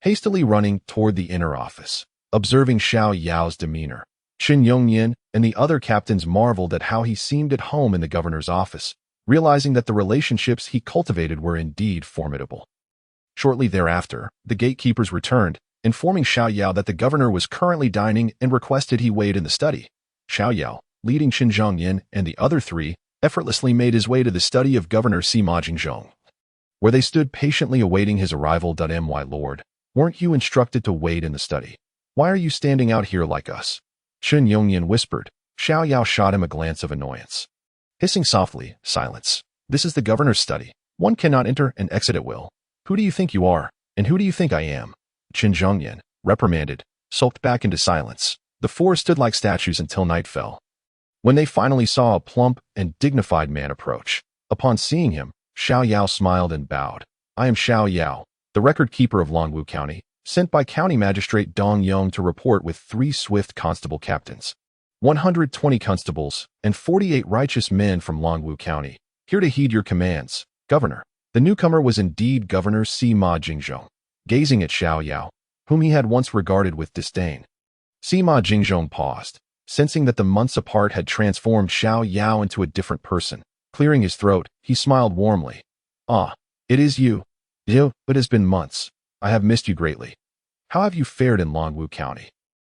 Hastily running toward the inner office, observing Xiao Yao's demeanor, Qin Yongyan and the other captains marveled at how he seemed at home in the governor's office, realizing that the relationships he cultivated were indeed formidable. Shortly thereafter, the gatekeepers returned, informing Xiao Yao that the governor was currently dining and requested he wait in the study. Xiao Yao, leading Qin Zhongyan and the other three, effortlessly made his way to the study of Governor Sima Jinzhong, where they stood patiently awaiting his arrival. My lord, weren't you instructed to wait in the study? Why are you standing out here like us? Qin Yongyan whispered. Xiao Yao shot him a glance of annoyance. Hissing softly, silence. This is the governor's study. One cannot enter and exit at will. Who do you think you are? And who do you think I am? Qin Zhongyan, reprimanded, sulked back into silence. The four stood like statues until night fell. When they finally saw a plump and dignified man approach, upon seeing him, Xiao Yao smiled and bowed. I am Xiao Yao, the record keeper of Longwu County, sent by County Magistrate Dong Yong to report with 3 swift constable captains, 120 constables, and 48 righteous men from Longwu County, here to heed your commands, Governor. The newcomer was indeed Governor Sima Jinzhong, gazing at Xiao Yao, whom he had once regarded with disdain. Sima Jinzhong paused, sensing that the months apart had transformed Xiao Yao into a different person. Clearing his throat, he smiled warmly. Ah, it is you. It has been months. I have missed you greatly. How have you fared in Longwu County?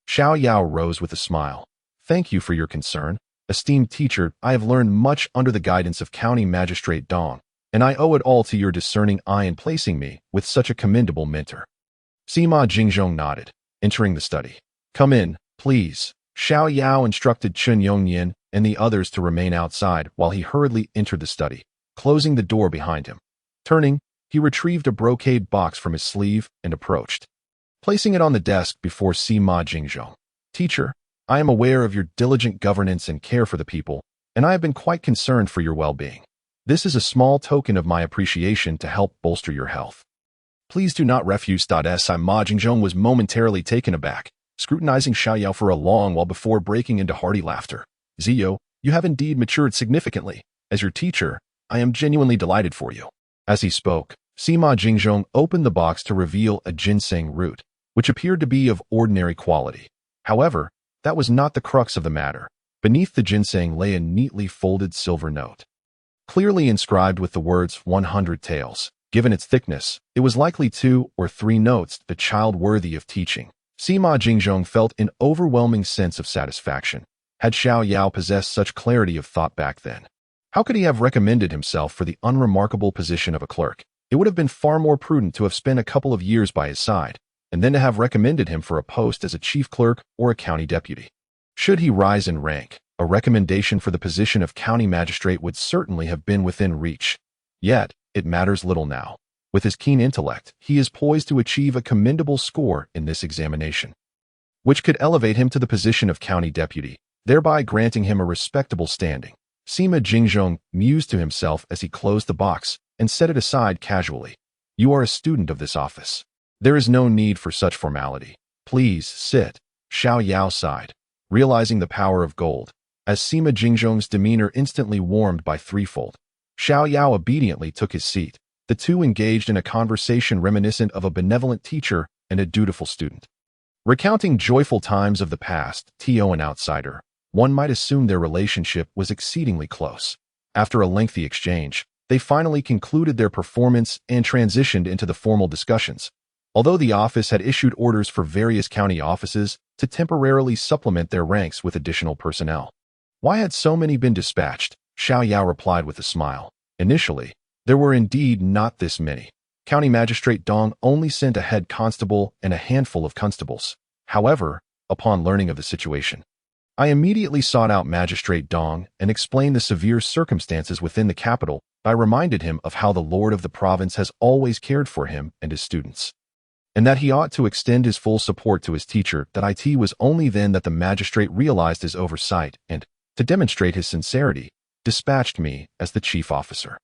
Xiao Yao rose with a smile. Thank you for your concern. Esteemed teacher, I have learned much under the guidance of County Magistrate Dong, and I owe it all to your discerning eye in placing me with such a commendable mentor. Sima Jinzhong nodded, entering the study. Come in, please. Xiao Yao instructed Qin Yongyan and the others to remain outside while he hurriedly entered the study, closing the door behind him. Turning, he retrieved a brocade box from his sleeve and approached, placing it on the desk before Sima Jinzhong. Teacher, I am aware of your diligent governance and care for the people, and I have been quite concerned for your well-being. This is a small token of my appreciation to help bolster your health. Please do not refuse. Sima Jinzhong was momentarily taken aback, scrutinizing Xiao Yao for a long while before breaking into hearty laughter. Zio, you have indeed matured significantly. As your teacher, I am genuinely delighted for you. As he spoke, Sima Jinzhong opened the box to reveal a ginseng root, which appeared to be of ordinary quality. However, that was not the crux of the matter. Beneath the ginseng lay a neatly folded silver note, clearly inscribed with the words 100 taels. Given its thickness, it was likely 2 or 3 notes, the child worthy of teaching. Sima Jinzhong felt an overwhelming sense of satisfaction. Had Xiao Yao possessed such clarity of thought back then? How could he have recommended himself for the unremarkable position of a clerk? It would have been far more prudent to have spent a couple of years by his side, and then to have recommended him for a post as a chief clerk or a county deputy. Should he rise in rank, a recommendation for the position of county magistrate would certainly have been within reach. Yet, it matters little now. With his keen intellect, he is poised to achieve a commendable score in this examination, which could elevate him to the position of county deputy, thereby granting him a respectable standing. Sima Jinzhong mused to himself as he closed the box and set it aside casually. You are a student of this office. There is no need for such formality. Please sit. Xiao Yao sighed, realizing the power of gold, as Sima Jinzhong's demeanor instantly warmed by threefold. Xiao Yao obediently took his seat. The two engaged in a conversation reminiscent of a benevolent teacher and a dutiful student. Recounting joyful times of the past, to an outsider, one might assume their relationship was exceedingly close. After a lengthy exchange, they finally concluded their performance and transitioned into the formal discussions. Although the office had issued orders for various county offices to temporarily supplement their ranks with additional personnel. Why had so many been dispatched? Xiao Yao replied with a smile. Initially, there were indeed not this many. County Magistrate Dong only sent a head constable and a handful of constables. However, upon learning of the situation, I immediately sought out Magistrate Dong and explained the severe circumstances within the capital. I reminded him of how the Lord of the province has always cared for him and his students, and that he ought to extend his full support to his teacher. That it was only then that the magistrate realized his oversight and, to demonstrate his sincerity, dispatched me as the chief officer,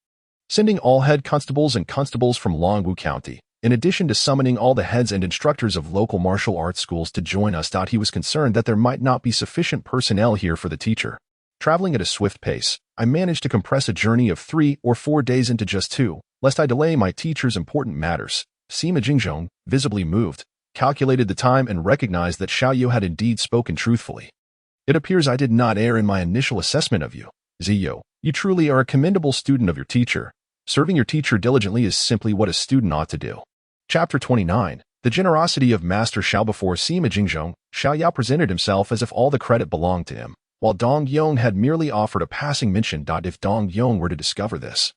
sending all head constables and constables from Longwu County, in addition to summoning all the heads and instructors of local martial arts schools to join us. He was concerned that there might not be sufficient personnel here for the teacher. Traveling at a swift pace, I managed to compress a journey of 3 or 4 days into just 2, lest I delay my teacher's important matters. Sima Jingzhong, visibly moved, calculated the time and recognized that Xiao Yao had indeed spoken truthfully. It appears I did not err in my initial assessment of you. Xiao, you truly are a commendable student of your teacher. Serving your teacher diligently is simply what a student ought to do. Chapter 29. The generosity of Master Xiao. Before Sima Jingzhong, Xiao Yao presented himself as if all the credit belonged to him, while Dong Yong had merely offered a passing mention. If Dong Yong were to discover this,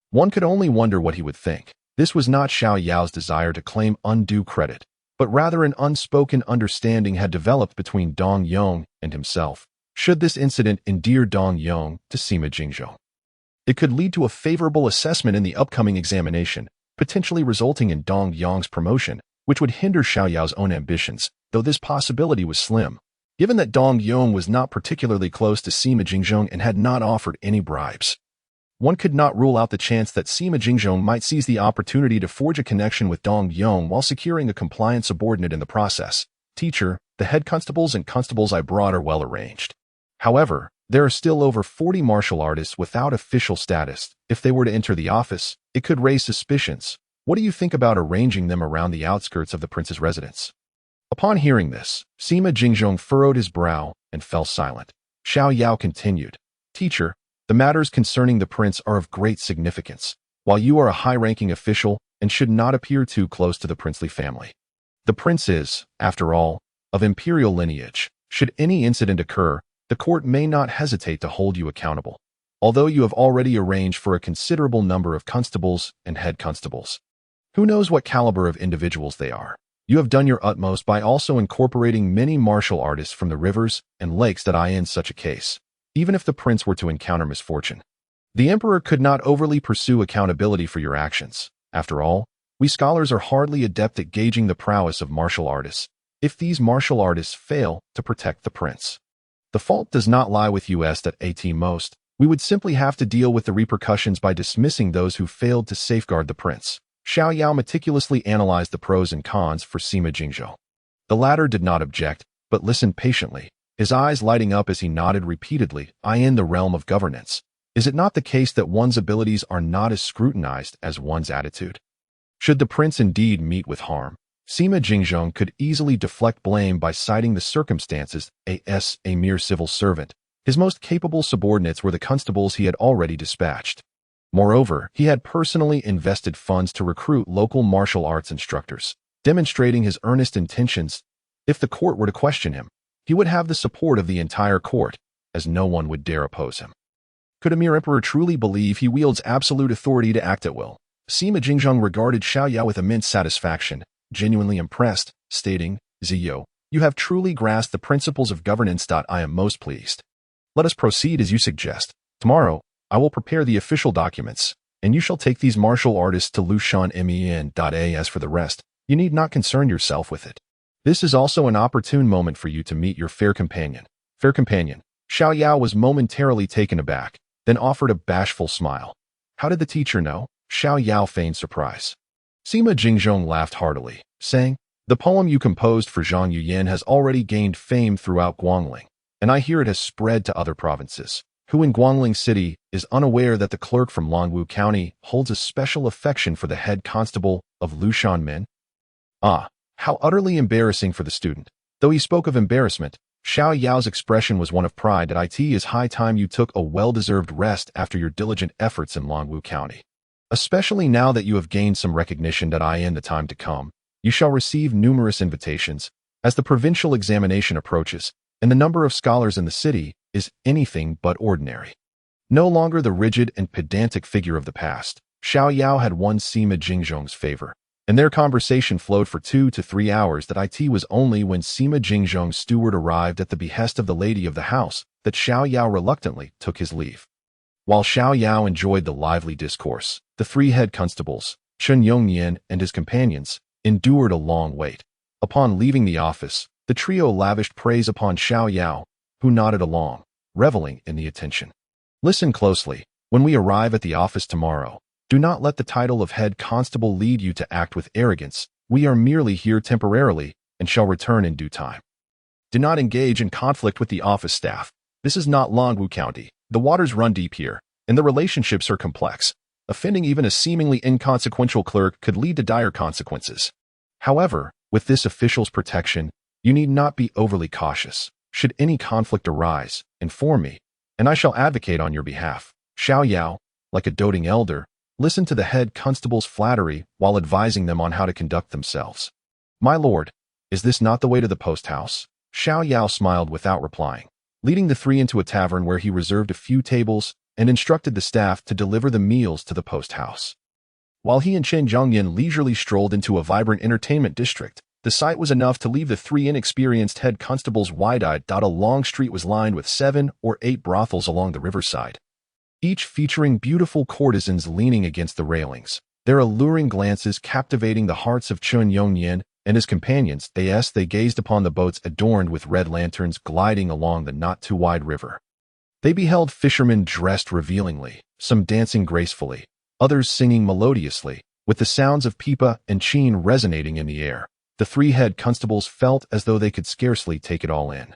one could only wonder what he would think. This was not Xiao Yao's desire to claim undue credit, but rather an unspoken understanding had developed between Dong Yong and himself. Should this incident endear Dong Yong to Sima Jingzhong, it could lead to a favorable assessment in the upcoming examination, potentially resulting in Dong Yong's promotion, which would hinder Xiao Yao's own ambitions, though this possibility was slim. Given that Dong Yong was not particularly close to Sima Jingzhong and had not offered any bribes, one could not rule out the chance that Sima Jingzhong might seize the opportunity to forge a connection with Dong Yong while securing a compliant subordinate in the process. Teacher, the head constables and constables I brought are well arranged. However, there are still over 40 martial artists without official status. If they were to enter the office, it could raise suspicions. What do you think about arranging them around the outskirts of the prince's residence? Upon hearing this, Sima Jingzhong furrowed his brow and fell silent. Xiao Yao continued. Teacher, the matters concerning the prince are of great significance, while you are a high-ranking official and should not appear too close to the princely family. The prince is, after all, of imperial lineage. Should any incident occur, the court may not hesitate to hold you accountable, although you have already arranged for a considerable number of constables and head constables. Who knows what caliber of individuals they are? You have done your utmost by also incorporating many martial artists from the rivers and lakes that in such a case, even if the prince were to encounter misfortune, the emperor could not overly pursue accountability for your actions. After all, we scholars are hardly adept at gauging the prowess of martial artists. If these martial artists fail to protect the prince, the fault does not lie with us at most. We would simply have to deal with the repercussions by dismissing those who failed to safeguard the prince. Xiao Yao meticulously analyzed the pros and cons for Sima Jingzhong. The latter did not object, but listened patiently, his eyes lighting up as he nodded repeatedly. In the realm of governance, is it not the case that one's abilities are not as scrutinized as one's attitude? Should the prince indeed meet with harm, Sima Jingzhong could easily deflect blame by citing the circumstances as a mere civil servant. His most capable subordinates were the constables he had already dispatched. Moreover, he had personally invested funds to recruit local martial arts instructors, demonstrating his earnest intentions. If the court were to question him, he would have the support of the entire court, as no one would dare oppose him. Could a mere emperor truly believe he wields absolute authority to act at will? Sima Jingzhong regarded Xiao Yao with immense satisfaction, genuinely impressed, stating, Xiao, you have truly grasped the principles of governance. I am most pleased. Let us proceed as you suggest. Tomorrow, I will prepare the official documents, and you shall take these martial artists to Lushan Men. As for the rest, you need not concern yourself with it. This is also an opportune moment for you to meet your fair companion. Fair companion. Xiao Yao was momentarily taken aback, then offered a bashful smile. How did the teacher know? Xiao Yao feigned surprise. Sima Jingzhong laughed heartily, saying, the poem you composed for Zhang Yuyan has already gained fame throughout Guangling, and I hear it has spread to other provinces. Who in Guangling City is unaware that the clerk from Longwu County holds a special affection for the head constable of Lushan Men? Ah, How utterly embarrassing for the student. Though he spoke of embarrassment, Xiao Yao's expression was one of pride. It is high time you took a well-deserved rest after your diligent efforts in Longwu County. Especially now that you have gained some recognition in the time to come, you shall receive numerous invitations, as the provincial examination approaches, and the number of scholars in the city is anything but ordinary. No longer the rigid and pedantic figure of the past, Xiao Yao had won Sima Jingzhong's favor, and their conversation flowed for 2 to 3 hours. It was only when Sima Jingzhong's steward arrived at the behest of the lady of the house that Xiao Yao reluctantly took his leave. While Xiao Yao enjoyed the lively discourse, the 3 head constables, Chen Yongnian and his companions, endured a long wait. Upon leaving the office, the trio lavished praise upon Xiao Yao, who nodded along, reveling in the attention. Listen closely. When we arrive at the office tomorrow, do not let the title of head constable lead you to act with arrogance. We are merely here temporarily and shall return in due time. Do not engage in conflict with the office staff. This is not Longwu County. The waters run deep here, and the relationships are complex. Offending even a seemingly inconsequential clerk could lead to dire consequences. However, with this official's protection, you need not be overly cautious. Should any conflict arise, inform me, and I shall advocate on your behalf. Xiao Yao, like a doting elder, listened to the head constable's flattery while advising them on how to conduct themselves. My lord, is this not the way to the post house? Xiao Yao smiled without replying, leading the 3 into a tavern where he reserved a few tables and instructed the staff to deliver the meals to the post house. While he and Chen Zhongyan leisurely strolled into a vibrant entertainment district, the sight was enough to leave the 3 inexperienced head constables wide-eyed. A long street was lined with 7 or 8 brothels along the riverside, each featuring beautiful courtesans leaning against the railings, their alluring glances captivating the hearts of Chen Yongnian and his companions. They gazed upon the boats adorned with red lanterns gliding along the not-too-wide river. They beheld fishermen dressed revealingly, some dancing gracefully, others singing melodiously, with the sounds of pipa and chin resonating in the air. The 3 head constables felt as though they could scarcely take it all in.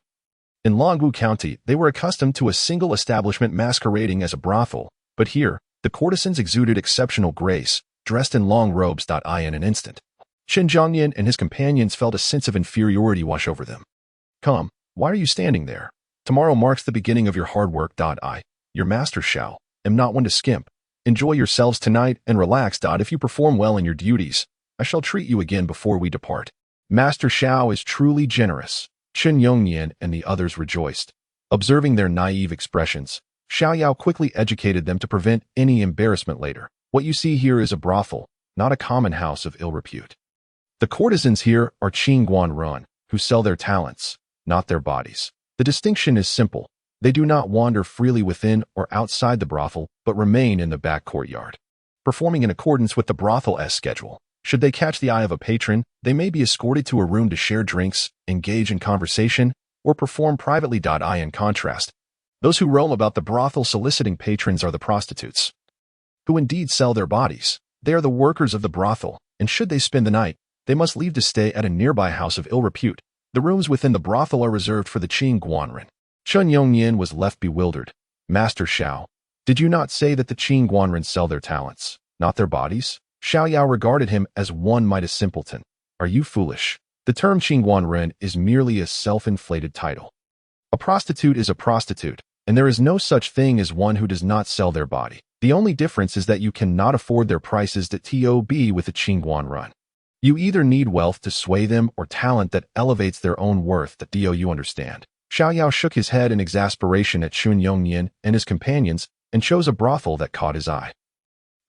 In Longwu County, they were accustomed to a single establishment masquerading as a brothel, but here, the courtesans exuded exceptional grace, dressed in long robes. In an instant, Chen Zhongyan and his companions felt a sense of inferiority wash over them. Come, why are you standing there? Tomorrow marks the beginning of your hard work. Your master shall, am not one to skimp. Enjoy yourselves tonight and relax. If you perform well in your duties, I shall treat you again before we depart. Master Xiao is truly generous. Chen Yongnian and the others rejoiced. Observing their naive expressions, Xiao Yao quickly educated them to prevent any embarrassment later. What you see here is a brothel, not a common house of ill repute. The courtesans here are Qing Guan Run, who sell their talents, not their bodies. The distinction is simple. They do not wander freely within or outside the brothel, but remain in the back courtyard, performing in accordance with the brothel's schedule. Should they catch the eye of a patron, they may be escorted to a room to share drinks, engage in conversation, or perform privately. In contrast, those who roam about the brothel soliciting patrons are the prostitutes, who indeed sell their bodies. They are the workers of the brothel, and should they spend the night, they must leave to stay at a nearby house of ill repute. The rooms within the brothel are reserved for the Qing Guanren. Chen Yongnian was left bewildered. Master Xiao, did you not say that the Qing Guanren sell their talents, not their bodies? Xiao Yao regarded him as one might a simpleton. Are you foolish? The term Qing Guanren is merely a self-inflated title. A prostitute is a prostitute, and there is no such thing as one who does not sell their body. The only difference is that you cannot afford their prices with the Qing Guanren. You either need wealth to sway them or talent that elevates their own worth. You understand. Xiao Yao shook his head in exasperation at Chen Yongnian and his companions and chose a brothel that caught his eye.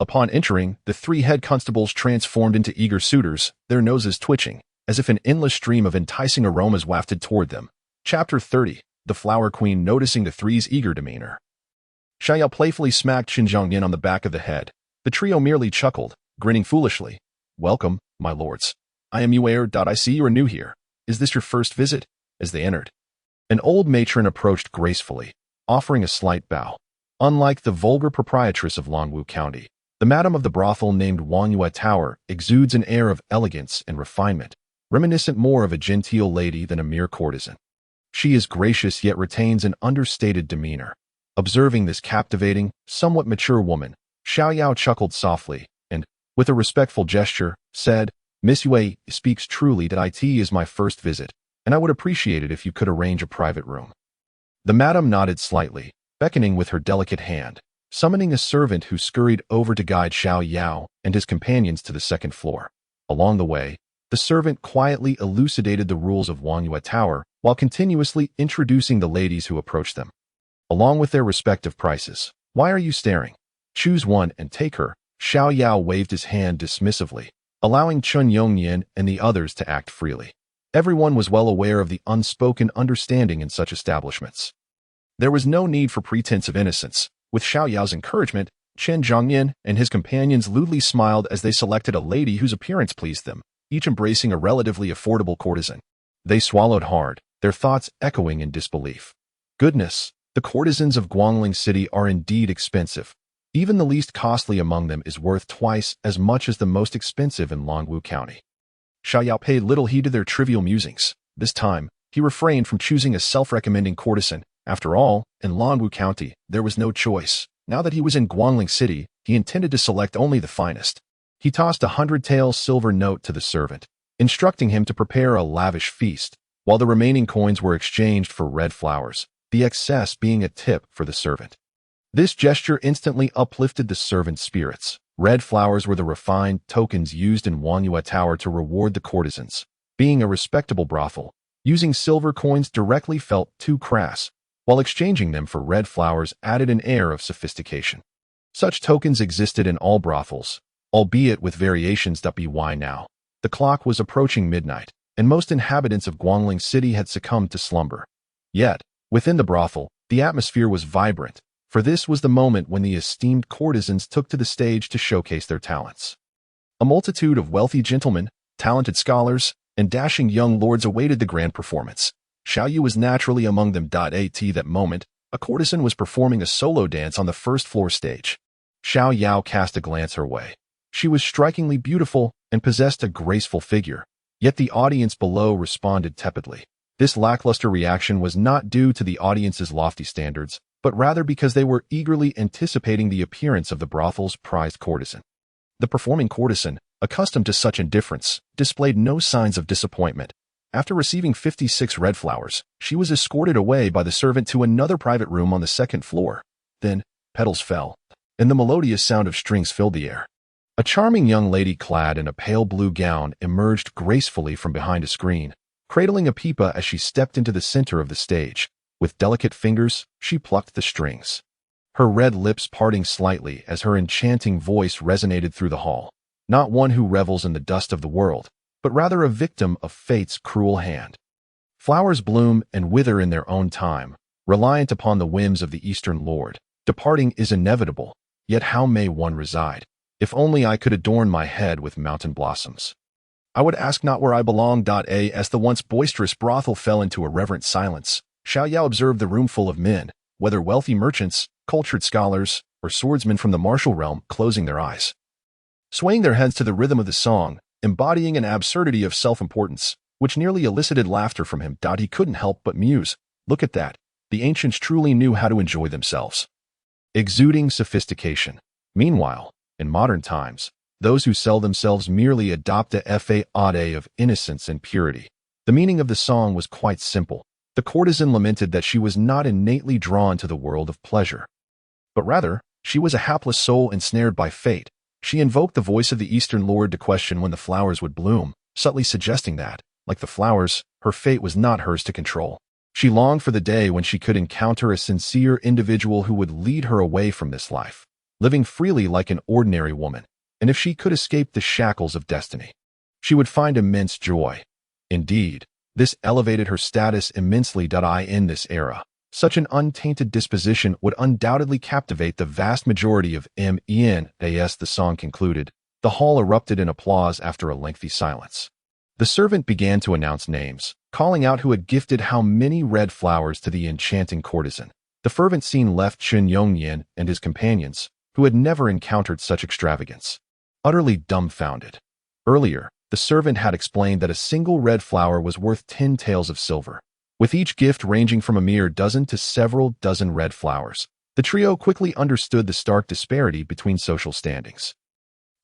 Upon entering, the 3 head constables transformed into eager suitors, their noses twitching, as if an endless stream of enticing aromas wafted toward them. Chapter 30. The Flower Queen noticing the 3's eager demeanor. Xiao Yao playfully smacked Chen Zhongyan on the back of the head. The trio merely chuckled, grinning foolishly. Welcome, my lords. I am Yuer. I see you are new here. Is this your first visit? As they entered, an old matron approached gracefully, offering a slight bow. Unlike the vulgar proprietress of Longwu County, the madam of the brothel named Wangyue Tower exudes an air of elegance and refinement, reminiscent more of a genteel lady than a mere courtesan. She is gracious yet retains an understated demeanor. Observing this captivating, somewhat mature woman, Xiao Yao chuckled softly and, with a respectful gesture, said, Miss Yue speaks truly that it is my first visit, and I would appreciate it if you could arrange a private room. The madam nodded slightly, beckoning with her delicate hand, summoning a servant who scurried over to guide Xiao Yao and his companions to the second floor. Along the way, the servant quietly elucidated the rules of Wangyue Tower while continuously introducing the ladies who approached them, along with their respective prices. Why are you staring? Choose one and take her. Xiao Yao waved his hand dismissively, allowing Chun Yongnian and the others to act freely. Everyone was well aware of the unspoken understanding in such establishments. There was no need for pretense of innocence. With Xiao Yao's encouragement, Chen Zhongyan and his companions lewdly smiled as they selected a lady whose appearance pleased them, each embracing a relatively affordable courtesan. They swallowed hard, their thoughts echoing in disbelief. Goodness, the courtesans of Guangling City are indeed expensive. Even the least costly among them is worth twice as much as the most expensive in Longwu County. Xiao Yao paid little heed to their trivial musings. This time, he refrained from choosing a self-recommending courtesan. After all, in Longwu County, there was no choice. Now that he was in Guangling City, he intended to select only the finest. He tossed a 100-tael silver note to the servant, instructing him to prepare a lavish feast, while the remaining coins were exchanged for red flowers, the excess being a tip for the servant. This gesture instantly uplifted the servant's spirits. Red flowers were the refined tokens used in Wangyue Tower to reward the courtesans. Being a respectable brothel, using silver coins directly felt too crass, while exchanging them for red flowers added an air of sophistication. Such tokens existed in all brothels, albeit with variations. By now, the clock was approaching midnight, and most inhabitants of Guangling City had succumbed to slumber. Yet, within the brothel, the atmosphere was vibrant, for this was the moment when the esteemed courtesans took to the stage to showcase their talents. A multitude of wealthy gentlemen, talented scholars, and dashing young lords awaited the grand performance. Xiao Yu was naturally among them. At that moment, a courtesan was performing a solo dance on the first-floor stage. Xiao Yao cast a glance her way. She was strikingly beautiful and possessed a graceful figure, yet the audience below responded tepidly. This lackluster reaction was not due to the audience's lofty standards, but rather because they were eagerly anticipating the appearance of the brothel's prized courtesan. The performing courtesan, accustomed to such indifference, displayed no signs of disappointment. After receiving 56 red flowers, she was escorted away by the servant to another private room on the second floor. Then, petals fell, and the melodious sound of strings filled the air. A charming young lady clad in a pale blue gown emerged gracefully from behind a screen, cradling a pipa as she stepped into the center of the stage. With delicate fingers, she plucked the strings, her red lips parting slightly as her enchanting voice resonated through the hall. Not one who revels in the dust of the world, but rather a victim of fate's cruel hand. Flowers bloom and wither in their own time, reliant upon the whims of the Eastern Lord. Departing is inevitable, yet how may one reside? If only I could adorn my head with mountain blossoms. I would ask not where I belong. As the once boisterous brothel fell into a reverent silence, Xiao Yao observed the room full of men, whether wealthy merchants, cultured scholars, or swordsmen from the martial realm, closing their eyes, swaying their heads to the rhythm of the song, embodying an absurdity of self-importance, which nearly elicited laughter from him. He couldn't help but muse. Look at that. The ancients truly knew how to enjoy themselves. Exuding sophistication. Meanwhile, in modern times, those who sell themselves merely adopt a fade of innocence and purity. The meaning of the song was quite simple. The courtesan lamented that she was not innately drawn to the world of pleasure, but rather, she was a hapless soul ensnared by fate. She invoked the voice of the Eastern Lord to question when the flowers would bloom, subtly suggesting that, like the flowers, her fate was not hers to control. She longed for the day when she could encounter a sincere individual who would lead her away from this life, living freely like an ordinary woman, and if she could escape the shackles of destiny, she would find immense joy. Indeed, this elevated her status immensely. In this era, such an untainted disposition would undoubtedly captivate the vast majority of MENAS. The song concluded. The hall erupted in applause after a lengthy silence. The servant began to announce names, calling out who had gifted how many red flowers to the enchanting courtesan. The fervent scene left Chen Yongnian and his companions, who had never encountered such extravagance, utterly dumbfounded. Earlier, the servant had explained that a single red flower was worth 10 taels of silver, with each gift ranging from a mere dozen to several dozen red flowers. The trio quickly understood the stark disparity between social standings.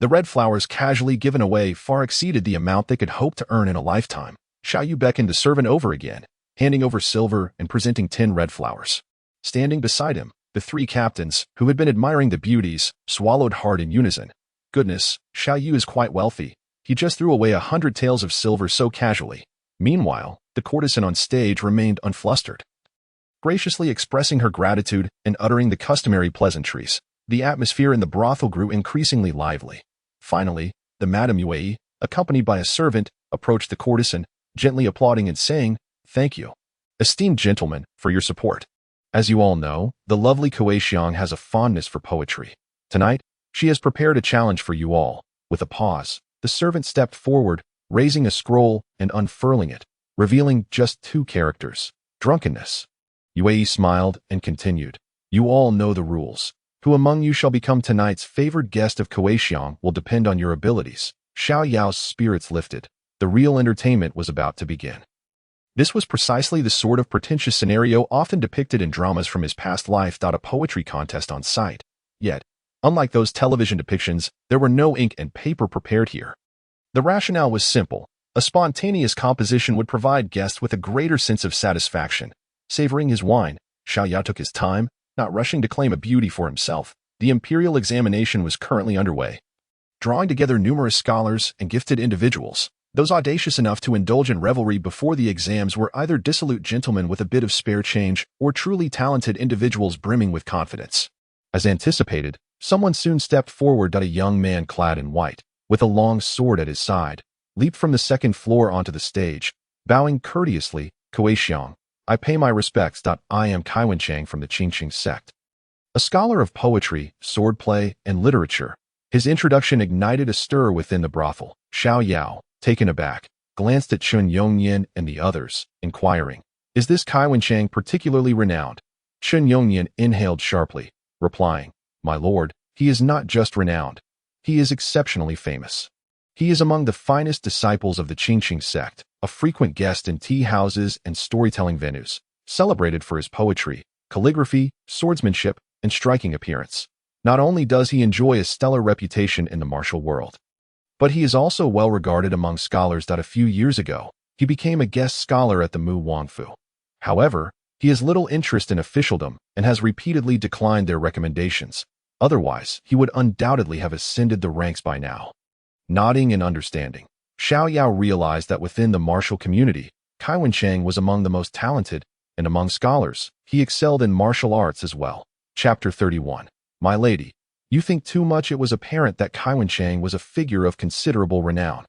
The red flowers casually given away far exceeded the amount they could hope to earn in a lifetime. Xiao Yao beckoned the servant over again, handing over silver and presenting 10 red flowers. Standing beside him, the 3 captains, who had been admiring the beauties, swallowed hard in unison. Goodness, Xiao Yao is quite wealthy. He just threw away 100 taels of silver so casually. Meanwhile, the courtesan on stage remained unflustered. Graciously expressing her gratitude and uttering the customary pleasantries, the atmosphere in the brothel grew increasingly lively. Finally, the Madame Yue, accompanied by a servant, approached the courtesan, gently applauding and saying, "Thank you, esteemed gentlemen, for your support. As you all know, the lovely Xiao has a fondness for poetry. Tonight, she has prepared a challenge for you all." With a pause, the servant stepped forward, raising a scroll and unfurling it, revealing just 2 characters: drunkenness. Yue smiled and continued, "You all know the rules. Who among you shall become tonight's favored guest of Xiao will depend on your abilities." Xiao Yao's spirits lifted. The real entertainment was about to begin. This was precisely the sort of pretentious scenario often depicted in dramas from his past life. A poetry contest on site. Yet, unlike those television depictions, there were no ink and paper prepared here. The rationale was simple. A spontaneous composition would provide guests with a greater sense of satisfaction. Savoring his wine, Xiao Yao took his time, not rushing to claim a beauty for himself. The imperial examination was currently underway. Drawing together numerous scholars and gifted individuals, those audacious enough to indulge in revelry before the exams were either dissolute gentlemen with a bit of spare change or truly talented individuals brimming with confidence. As anticipated, someone soon stepped forward. A young man clad in white, with a long sword at his side, leaped from the 2nd floor onto the stage, bowing courteously, "Xiao, I pay my respects. I am Chang from the Qingqing sect." A scholar of poetry, swordplay, and literature, his introduction ignited a stir within the brothel. Xiao Yao, taken aback, glanced at Chun Yongyan and the others, inquiring, "Is this Chang particularly renowned?" Chun Yongyan inhaled sharply, replying, "My lord, he is not just renowned. He is exceptionally famous. He is among the finest disciples of the Qingqing sect, a frequent guest in tea houses and storytelling venues, celebrated for his poetry, calligraphy, swordsmanship, and striking appearance. Not only does he enjoy a stellar reputation in the martial world, but he is also well regarded among scholars. A few years ago, he became a guest scholar at the Mu Wangfu. However, he has little interest in officialdom and has repeatedly declined their recommendations. Otherwise, he would undoubtedly have ascended the ranks by now." Nodding in understanding, Xiao Yao realized that within the martial community, Chang was among the most talented, and among scholars, he excelled in martial arts as well. Chapter 31. My lady, you think too much. It was apparent that Chang was a figure of considerable renown,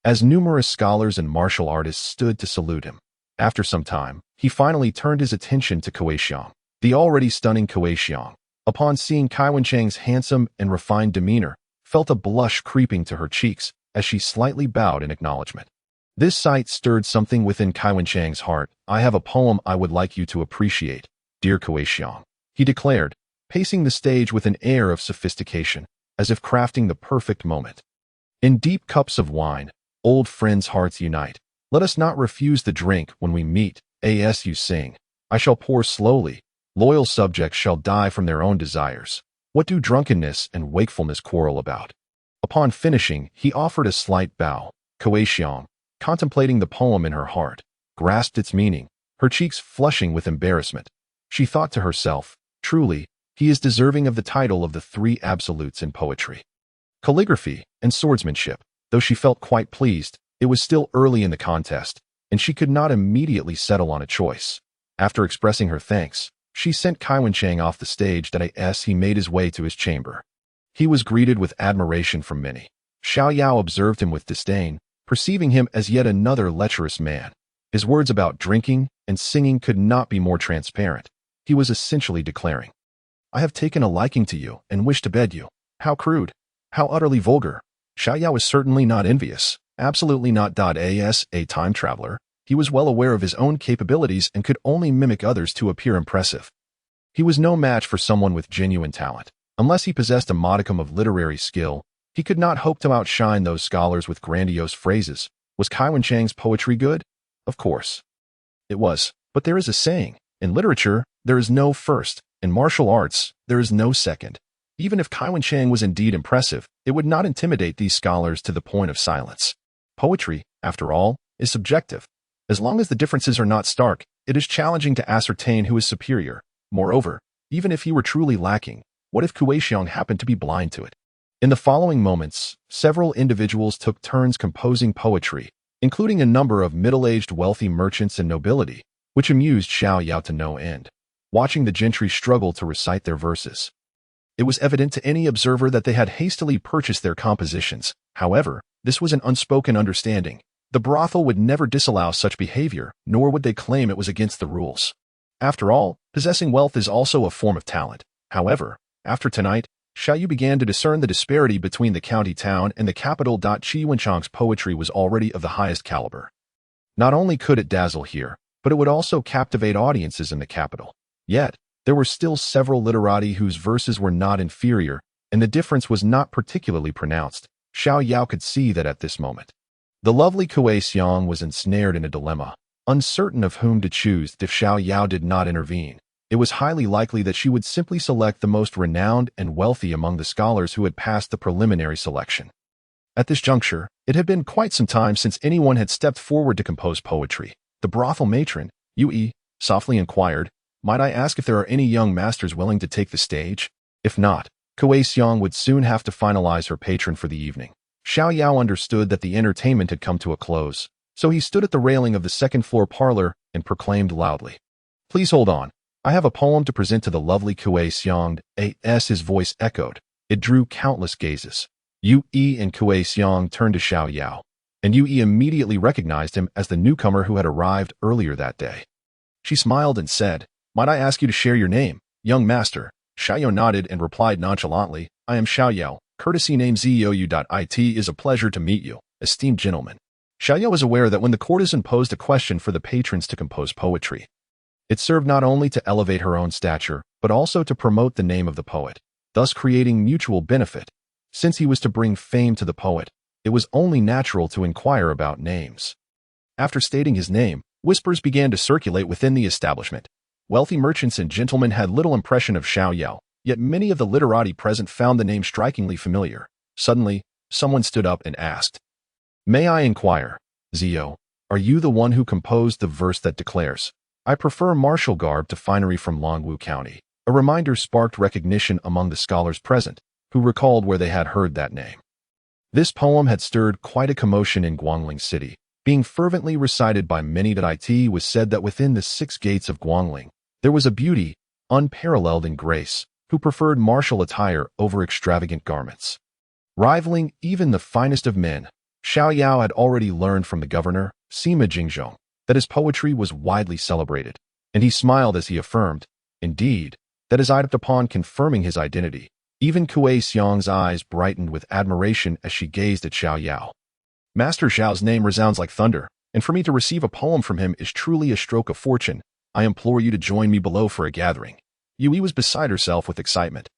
as numerous scholars and martial artists stood to salute him. After some time, he finally turned his attention to Xiao. The already stunning Xiao, upon seeing Chang's handsome and refined demeanor, felt a blush creeping to her cheeks as she slightly bowed in acknowledgement. This sight stirred something within Chang's heart. "I have a poem I would like you to appreciate, dear Xiao," he declared, pacing the stage with an air of sophistication, as if crafting the perfect moment. "In deep cups of wine, old friends' hearts unite. Let us not refuse the drink when we meet. As you sing, I shall pour slowly. Loyal subjects shall die from their own desires. What do drunkenness and wakefulness quarrel about?" Upon finishing, he offered a slight bow. Xiao, contemplating the poem in her heart, grasped its meaning, her cheeks flushing with embarrassment. She thought to herself, "Truly, he is deserving of the title of the 3 absolutes in poetry, calligraphy, and swordsmanship." Though she felt quite pleased, it was still early in the contest, and she could not immediately settle on a choice. After expressing her thanks, she sent Chang off the stage. As he made his way to his chamber, he was greeted with admiration from many. Xiao Yao observed him with disdain, perceiving him as yet another lecherous man. His words about drinking and singing could not be more transparent. He was essentially declaring, "I have taken a liking to you and wish to bed you." How crude, how utterly vulgar. Xiao Yao was certainly not envious, absolutely not. As a time traveler, he was well aware of his own capabilities and could only mimic others to appear impressive. He was no match for someone with genuine talent. Unless he possessed a modicum of literary skill, he could not hope to outshine those scholars with grandiose phrases. Was Chang's poetry good? Of course. It was, but there is a saying, in literature, there is no first, in martial arts, there is no second. Even if Kai Wenchang was indeed impressive, it would not intimidate these scholars to the point of silence. Poetry, after all, is subjective. As long as the differences are not stark, it is challenging to ascertain who is superior. Moreover, even if he were truly lacking, what if Kuei Xiang happened to be blind to it? In the following moments, several individuals took turns composing poetry, including a number of middle-aged wealthy merchants and nobility, which amused Xiao Yao to no end. Watching the gentry struggle to recite their verses, it was evident to any observer that they had hastily purchased their compositions. However, this was an unspoken understanding. The brothel would never disallow such behavior, nor would they claim it was against the rules. After all, possessing wealth is also a form of talent. However, after tonight, Xiao Yu began to discern the disparity between the county town and the capital. Qi Wenchang's poetry was already of the highest caliber. Not only could it dazzle here, but it would also captivate audiences in the capital. Yet, there were still several literati whose verses were not inferior, and the difference was not particularly pronounced. Xiao Yao could see that at this moment. The lovely Kuei Xiang was ensnared in a dilemma, uncertain of whom to choose. If Xiao Yao did not intervene, it was highly likely that she would simply select the most renowned and wealthy among the scholars who had passed the preliminary selection. At this juncture, it had been quite some time since anyone had stepped forward to compose poetry. The brothel matron, Yue, softly inquired, "Might I ask if there are any young masters willing to take the stage? If not, Kuei Xiang would soon have to finalize her patron for the evening." Xiao Yao understood that the entertainment had come to a close, so he stood at the railing of the second-floor parlor and proclaimed loudly, "Please hold on. I have a poem to present to the lovely Kuei Xiang." His voice echoed. It drew countless gazes. Yue and Kuei Xiang turned to Xiao Yao, and Yue immediately recognized him as the newcomer who had arrived earlier that day. She smiled and said, "Might I ask you to share your name, young master?" Xiao Yao nodded and replied nonchalantly, "I am Xiao Yao. Courtesy name ZOU.IT is a pleasure to meet you, esteemed gentlemen." Xiao Yao was aware that when the courtesan posed a question for the patrons to compose poetry, it served not only to elevate her own stature, but also to promote the name of the poet, thus creating mutual benefit. Since he was to bring fame to the poet, it was only natural to inquire about names. After stating his name, whispers began to circulate within the establishment. Wealthy merchants and gentlemen had little impression of Xiao Yao, yet many of the literati present found the name strikingly familiar. Suddenly, someone stood up and asked, "May I inquire, Zio, are you the one who composed the verse that declares, 'I prefer martial garb to finery'?" From Longwu County. A reminder sparked recognition among the scholars present, who recalled where they had heard that name. This poem had stirred quite a commotion in Guangling City. Being fervently recited by many, it was said that within the 6 gates of Guangling, there was a beauty, unparalleled in grace, who preferred martial attire over extravagant garments. Rivaling even the finest of men, Xiao Yao had already learned from the governor, Sima Jingzhong, that his poetry was widely celebrated, and he smiled as he affirmed, indeed, that is eyed upon confirming his identity. Even Kuei Xiang's eyes brightened with admiration as she gazed at Xiao Yao. Master Xiao's name resounds like thunder, and for me to receive a poem from him is truly a stroke of fortune. I implore you to join me below for a gathering." Yue was beside herself with excitement.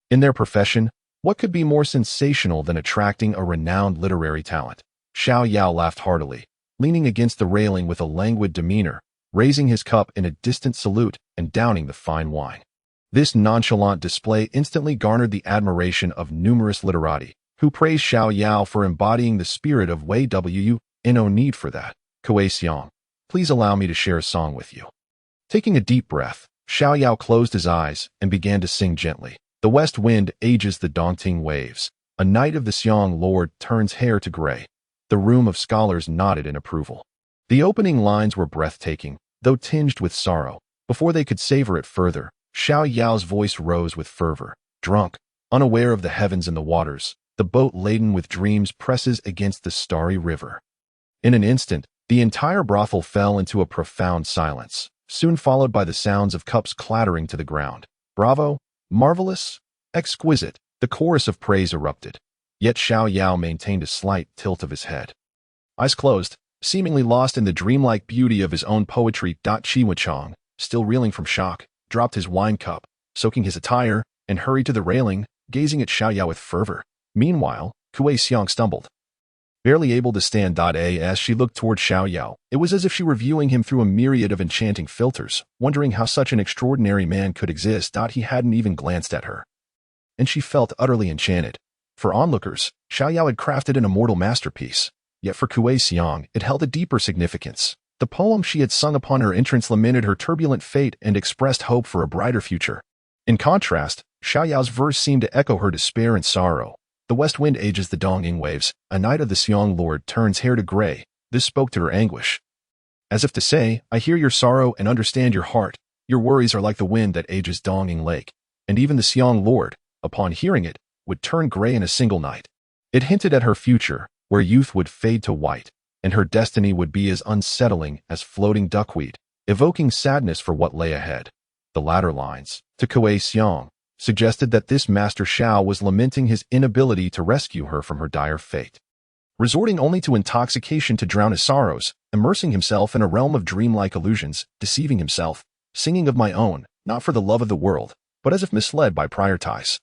In their profession, what could be more sensational than attracting a renowned literary talent? Xiao Yao laughed heartily, leaning against the railing with a languid demeanor, raising his cup in a distant salute and downing the fine wine. This nonchalant display instantly garnered the admiration of numerous literati, who praised Xiao Yao for embodying the spirit of Wei Wu. No need for that. Kuei Xiang, please allow me to share a song with you. Taking a deep breath, Xiao Yao closed his eyes and began to sing gently. The west wind ages the Dongting waves. A knight of the Xiang lord turns hair to gray. The room of scholars nodded in approval. The opening lines were breathtaking, though tinged with sorrow. Before they could savor it further, Xiao Yao's voice rose with fervor. Drunk, unaware of the heavens and the waters, the boat laden with dreams presses against the starry river. In an instant, the entire brothel fell into a profound silence, soon followed by the sounds of cups clattering to the ground. "Bravo! Marvelous! Exquisite!" The chorus of praise erupted. Yet Xiao Yao maintained a slight tilt of his head. Eyes closed, seemingly lost in the dreamlike beauty of his own poetry. Qi Wenchang, still reeling from shock, dropped his wine cup, soaking his attire, and hurried to the railing, gazing at Xiao Yao with fervor. Meanwhile, Kuei Xiang stumbled, barely able to stand. As she looked toward Xiao Yao, it was as if she were viewing him through a myriad of enchanting filters, wondering how such an extraordinary man could exist. He hadn't even glanced at her. and she felt utterly enchanted. For onlookers, Xiao Yao had crafted an immortal masterpiece. Yet for Kuei Xiang, it held a deeper significance. The poem she had sung upon her entrance lamented her turbulent fate and expressed hope for a brighter future. In contrast, Xiao Yao's verse seemed to echo her despair and sorrow. The west wind ages the Dongying waves. A knight of the Xiong lord turns hair to gray. This spoke to her anguish. As if to say, I hear your sorrow and understand your heart. Your worries are like the wind that ages Dongying lake. And even the Xiong lord, upon hearing it, would turn gray in a single night. It hinted at her future, where youth would fade to white, and her destiny would be as unsettling as floating duckweed, evoking sadness for what lay ahead. The latter lines, to Kuei Xiang, suggested that this Master Xiao was lamenting his inability to rescue her from her dire fate. Resorting only to intoxication to drown his sorrows, immersing himself in a realm of dreamlike illusions, deceiving himself, singing of my own, not for the love of the world, but as if misled by prior ties.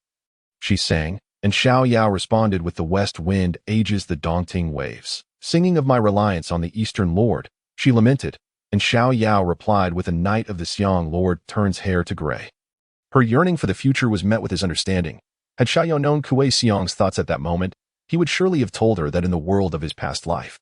She sang, and Xiao Yao responded with the west wind ages the Dongting waves. Singing of my reliance on the Eastern Lord, she lamented, and Xiao Yao replied with a knight of the Xiong Lord turns hair to gray. Her yearning for the future was met with his understanding. Had Xiao Yao known Kuei Xiang's thoughts at that moment, he would surely have told her that in the world of his past life.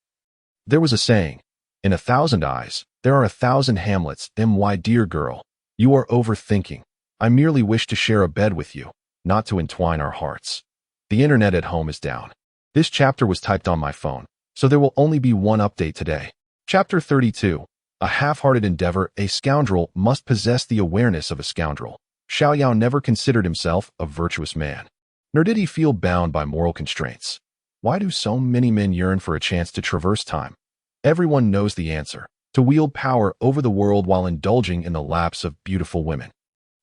There was a saying, in 1,000 eyes, there are 1,000 Hamlets. My dear girl, you are overthinking. I merely wish to share a bed with you, not to entwine our hearts. The internet at home is down. This chapter was typed on my phone, so there will only be one update today. Chapter 32. A half-hearted endeavor. A scoundrel must possess the awareness of a scoundrel. Xiao Yao never considered himself a virtuous man, nor did he feel bound by moral constraints. Why do so many men yearn for a chance to traverse time? Everyone knows the answer: to wield power over the world while indulging in the laps of beautiful women.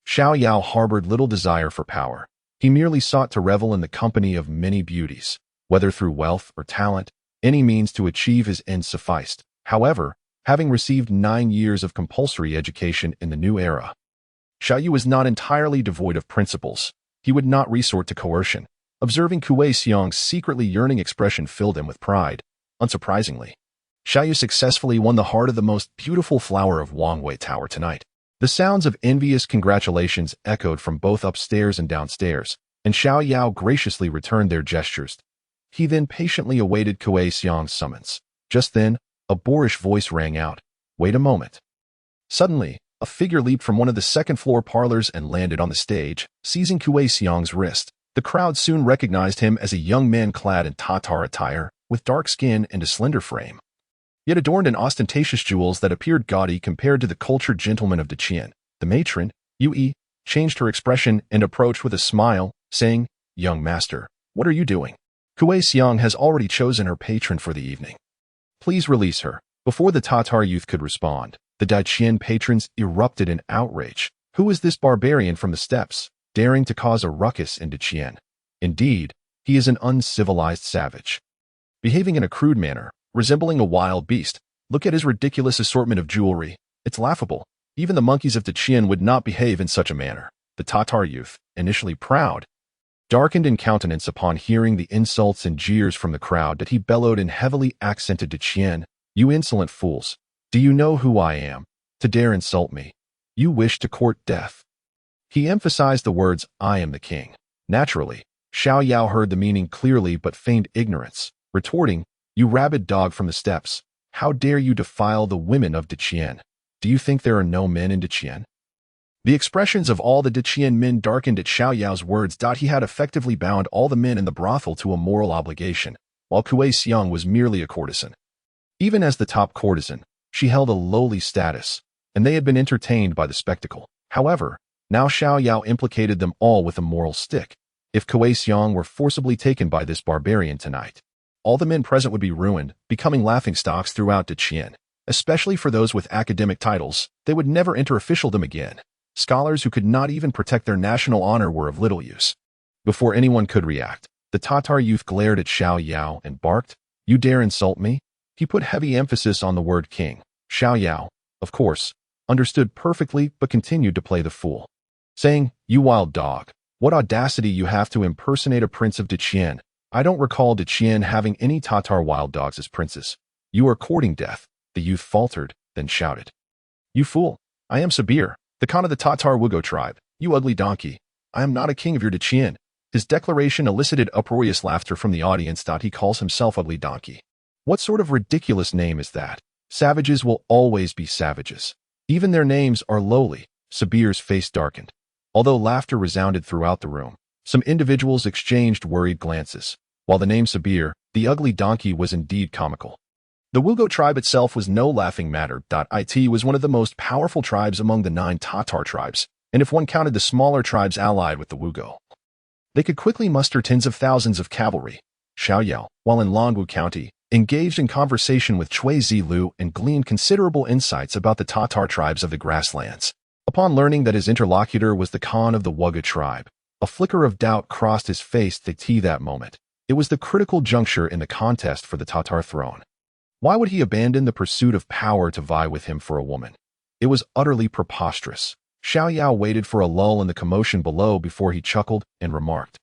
Xiao Yao harbored little desire for power. He merely sought to revel in the company of many beauties. Whether through wealth or talent, any means to achieve his end sufficed. However, having received 9 years of compulsory education in the new era, Xiao Yu was not entirely devoid of principles. He would not resort to coercion. Observing Kuei Xiang's secretly yearning expression filled him with pride. Unsurprisingly, Xiao Yu successfully won the heart of the most beautiful flower of Wangwei Tower tonight. The sounds of envious congratulations echoed from both upstairs and downstairs, and Xiao Yao graciously returned their gestures. He then patiently awaited Kuei Xiang's summons. Just then, a boorish voice rang out. Wait a moment. Suddenly, a figure leaped from one of the second-floor parlors and landed on the stage, seizing Kuei Xiang's wrist. The crowd soon recognized him as a young man clad in Tatar attire, with dark skin and a slender frame, yet adorned in ostentatious jewels that appeared gaudy compared to the cultured gentlemen of Deqian. The matron, Yue, changed her expression and approached with a smile, saying, Young master, what are you doing? Kuei Xiang has already chosen her patron for the evening. Please release her. Before the Tatar youth could respond, the Deqian patrons erupted in outrage. Who is this barbarian from the steppes, daring to cause a ruckus in Deqian? Indeed, he is an uncivilized savage, behaving in a crude manner, resembling a wild beast. Look at his ridiculous assortment of jewelry. It's laughable. Even the monkeys of Deqian would not behave in such a manner. The Tatar youth, initially proud, darkened in countenance upon hearing the insults and jeers from the crowd that he bellowed in heavily accented Deqian. You insolent fools! Do you know who I am, to dare insult me? You wish to court death. He emphasized the words, I am the king. Naturally, Xiao Yao heard the meaning clearly but feigned ignorance, retorting, You rabid dog from the steppes, how dare you defile the women of Deqian? Do you think there are no men in Deqian? The expressions of all the Deqian men darkened at Xiao Yao's words. He had effectively bound all the men in the brothel to a moral obligation, while Kuei Xiang was merely a courtesan. Even as the top courtesan, she held a lowly status, and they had been entertained by the spectacle. However, now Xiao Yao implicated them all with a moral stick. If Kuei Xiang were forcibly taken by this barbarian tonight, all the men present would be ruined, becoming laughingstocks throughout Deqian. Especially for those with academic titles, they would never enter officialdom again. Scholars who could not even protect their national honor were of little use. Before anyone could react, the Tatar youth glared at Xiao Yao and barked, You dare insult me? He put heavy emphasis on the word king. Xiao Yao, of course, understood perfectly but continued to play the fool, saying, You wild dog, what audacity you have to impersonate a prince of Deqian. I don't recall Deqian having any Tatar wild dogs as princes. You are courting death. The youth faltered, then shouted, You fool! I am Sabir, the Khan of the Tatar Wugo tribe. You ugly donkey! I am not a king of your Deqian. His declaration elicited uproarious laughter from the audience. He calls himself Ugly Donkey. What sort of ridiculous name is that? Savages will always be savages. Even their names are lowly. Sabir's face darkened. Although laughter resounded throughout the room, some individuals exchanged worried glances. While the name Sabir, the Ugly Donkey, was indeed comical, the Wugo tribe itself was no laughing matter. It was one of the most powerful tribes among the 9 Tatar tribes, and if one counted the smaller tribes allied with the Wugo, they could quickly muster tens of thousands of cavalry. Xiao Yao, while in Longwu County, engaged in conversation with Cui Zilu and gleaned considerable insights about the Tatar tribes of the grasslands. Upon learning that his interlocutor was the Khan of the Wugo tribe, a flicker of doubt crossed his face. That moment, it was the critical juncture in the contest for the Tatar throne. Why would he abandon the pursuit of power to vie with him for a woman? It was utterly preposterous. Xiao Yao waited for a lull in the commotion below before he chuckled and remarked,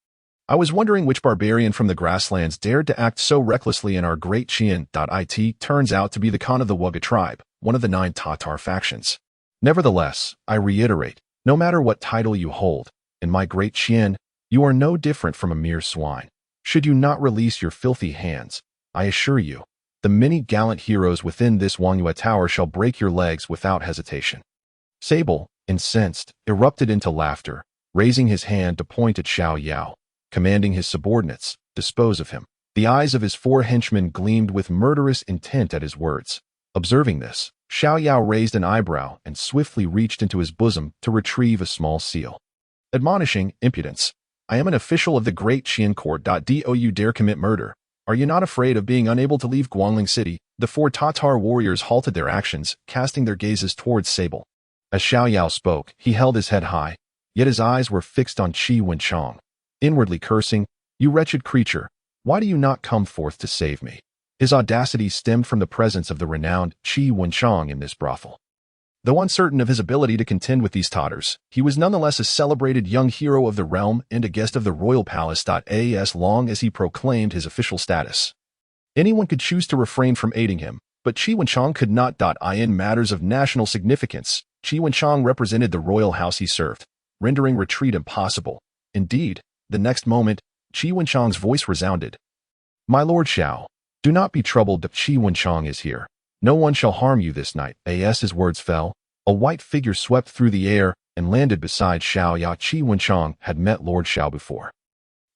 "I was wondering which barbarian from the grasslands dared to act so recklessly in our great Qian. It turns out to be the Khan of the Wugo tribe, one of the 9 Tatar factions. Nevertheless, I reiterate, no matter what title you hold, in my great Qian, you are no different from a mere swine. Should you not release your filthy hands, I assure you, the many gallant heroes within this Wangyue tower shall break your legs without hesitation." Sable, incensed, erupted into laughter, raising his hand to point at Xiao Yao, commanding his subordinates, "Dispose of him." The eyes of his 4 henchmen gleamed with murderous intent at his words. Observing this, Xiao Yao raised an eyebrow and swiftly reached into his bosom to retrieve a small seal. Admonishing, "Impudence! I am an official of the Great Qian Court. Do you dare commit murder? Are you not afraid of being unable to leave Guangling City?" The 4 Tatar warriors halted their actions, casting their gazes towards Sable. As Xiao Yao spoke, he held his head high, yet his eyes were fixed on Qi Wenchang, inwardly cursing, "You wretched creature, why do you not come forth to save me?" His audacity stemmed from the presence of the renowned Qi Wenchang in this brothel. Though uncertain of his ability to contend with these Tatars, he was nonetheless a celebrated young hero of the realm and a guest of the royal palace. As long as he proclaimed his official status, anyone could choose to refrain from aiding him, but Qi Wenchang could not. In matters of national significance, Qi Wenchang represented the royal house he served, rendering retreat impossible. Indeed, the next moment, Qi Wenchang's voice resounded, "My lord Xiao, do not be troubled. Qi Wenchang is here. No one shall harm you this night." As his words fell, a white figure swept through the air and landed beside Xiao Yao. Qi Wenchang had met Lord Xiao before.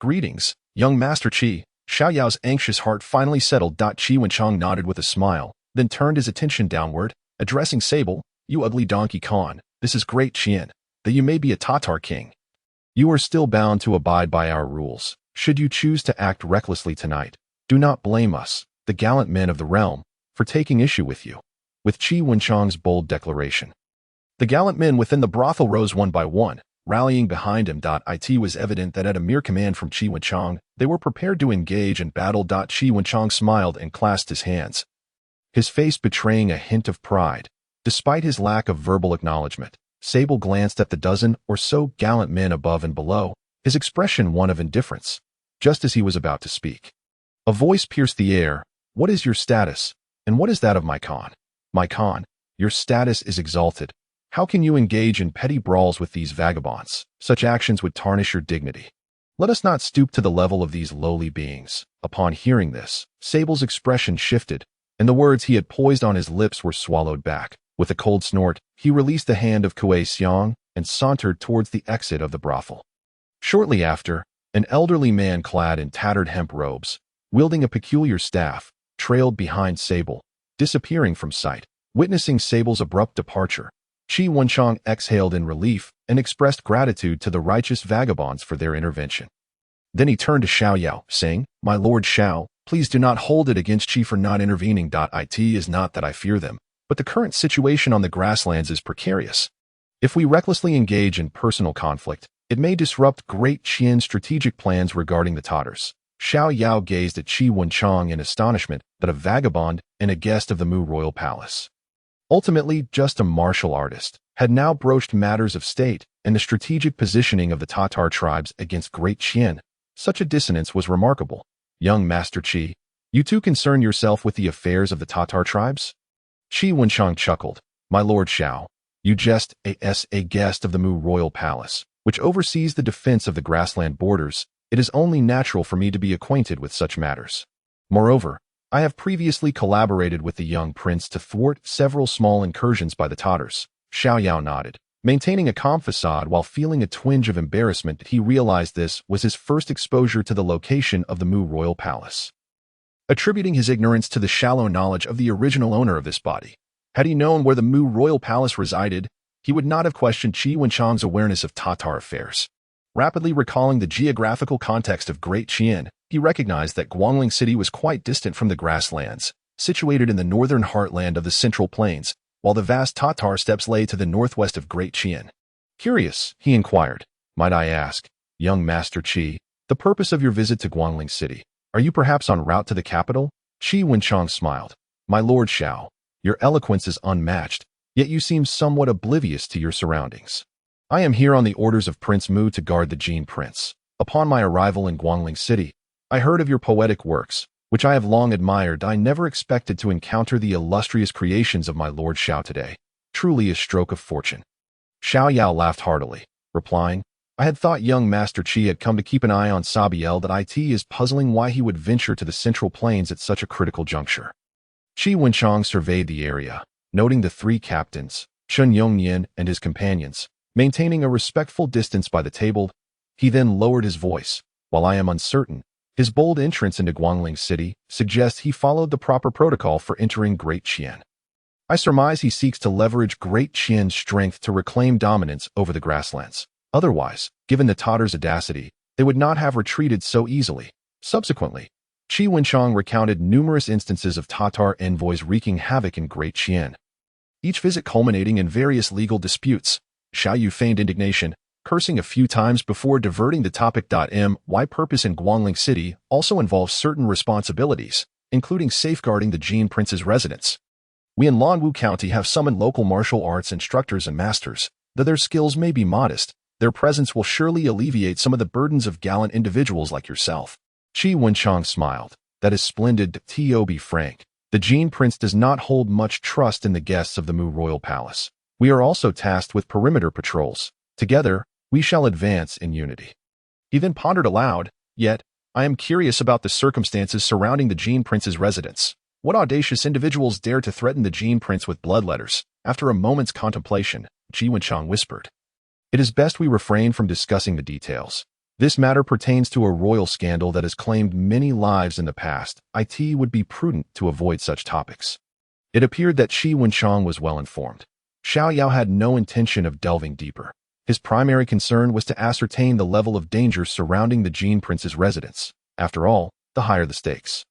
"Greetings, young Master Qi." Xiao Yao's anxious heart finally settled. Qi Wenchang nodded with a smile, then turned his attention downward, addressing Sable, "You Ugly Donkey Khan, this is Great Qian, that you may be a Tatar king. You are still bound to abide by our rules. Should you choose to act recklessly tonight, do not blame us, the gallant men of the realm, for taking issue with you." With Qi Wenchang's bold declaration, the gallant men within the brothel rose one by one, rallying behind him. It was evident that at a mere command from Qi Wenchang, they were prepared to engage in battle. Qi Wenchang smiled and clasped his hands, his face betraying a hint of pride. Despite his lack of verbal acknowledgement, Sable glanced at the dozen or so gallant men above and below, his expression one of indifference. Just as he was about to speak, a voice pierced the air, "What is your status? And what is that of my Khan? My Khan, your status is exalted. How can you engage in petty brawls with these vagabonds? Such actions would tarnish your dignity. Let us not stoop to the level of these lowly beings." Upon hearing this, Sable's expression shifted, and the words he had poised on his lips were swallowed back. With a cold snort, he released the hand of Kue Xiang and sauntered towards the exit of the brothel. Shortly after, an elderly man clad in tattered hemp robes, wielding a peculiar staff, trailed behind Sable, disappearing from sight. Witnessing Sable's abrupt departure, Qi Wenchang exhaled in relief and expressed gratitude to the righteous vagabonds for their intervention. Then he turned to Xiao Yao, saying, "My lord Xiao, please do not hold it against Qi for not intervening. It is not that I fear them, but the current situation on the grasslands is precarious. If we recklessly engage in personal conflict, it may disrupt Great Qian's strategic plans regarding the Tatars." Xiao Yao gazed at Qi Wenchang in astonishment that a vagabond and a guest of the Mu royal palace, ultimately just a martial artist, had now broached matters of state and the strategic positioning of the Tatar tribes against Great Qian. Such a dissonance was remarkable. "Young Master Qi, you too concern yourself with the affairs of the Tatar tribes?" Qi Wenchang chuckled, "My lord Xiao, you jest as a guest of the Mu royal palace, which oversees the defense of the grassland borders, It is only natural for me to be acquainted with such matters. Moreover, I have previously collaborated with the young prince to thwart several small incursions by the Tatars. Xiao Yao nodded, maintaining a calm facade while feeling a twinge of embarrassment that he realized this was his first exposure to the location of the Mu royal palace. Attributing his ignorance to the shallow knowledge of the original owner of this body, had he known where the Mu royal palace resided, he would not have questioned Qi Wenchang's awareness of Tatar affairs. Rapidly recalling the geographical context of Great Qian, he recognized that Guangling City was quite distant from the grasslands, situated in the northern heartland of the Central Plains, while the vast Tatar steppes lay to the northwest of Great Qian. Curious, he inquired, might I ask, young Master Qi, the purpose of your visit to Guangling City? Are you perhaps en route to the capital? Qi Wenchang smiled. My lord Xiao, your eloquence is unmatched, yet you seem somewhat oblivious to your surroundings. I am here on the orders of Prince Mu to guard the Jin Prince. Upon my arrival in Guangling City, I heard of your poetic works, which I have long admired. I never expected to encounter the illustrious creations of my lord Xiao today. Truly a stroke of fortune. Xiao Yao laughed heartily, replying, I had thought young Master Qi had come to keep an eye on Sabiel. That it is puzzling why he would venture to the Central Plains at such a critical juncture. Qi Wenchang surveyed the area, noting the three captains, Chun Yongnian and his companions, maintaining a respectful distance by the table. He then lowered his voice. While I am uncertain, his bold entrance into Guangling City suggests he followed the proper protocol for entering Great Qian. I surmise he seeks to leverage Great Qian's strength to reclaim dominance over the grasslands. Otherwise, given the Tatars' audacity, they would not have retreated so easily. Subsequently, Qi Wenchang recounted numerous instances of Tatar envoys wreaking havoc in Great Qian, each visit culminating in various legal disputes. Xiao Yu feigned indignation, cursing a few times before diverting the topic. My purpose in Guangling City also involves certain responsibilities, including safeguarding the Jin Prince's residence. We in Lanwu County have summoned local martial arts instructors and masters. Though their skills may be modest, their presence will surely alleviate some of the burdens of gallant individuals like yourself. Qi Wenchang smiled. That is splendid. To be frank, the Jin Prince does not hold much trust in the guests of the Mu Royal Palace. We are also tasked with perimeter patrols. Together, we shall advance in unity. He then pondered aloud, yet, I am curious about the circumstances surrounding the Jin Prince's residence. What audacious individuals dare to threaten the Jin Prince with bloodletters? After a moment's contemplation, Qi Wenchang whispered, It is best we refrain from discussing the details. This matter pertains to a royal scandal that has claimed many lives in the past. It would be prudent to avoid such topics. It appeared that Qi Wenchang was well informed. Xiao Yao had no intention of delving deeper. His primary concern was to ascertain the level of danger surrounding the Jin Prince's residence. After all, the higher the stakes,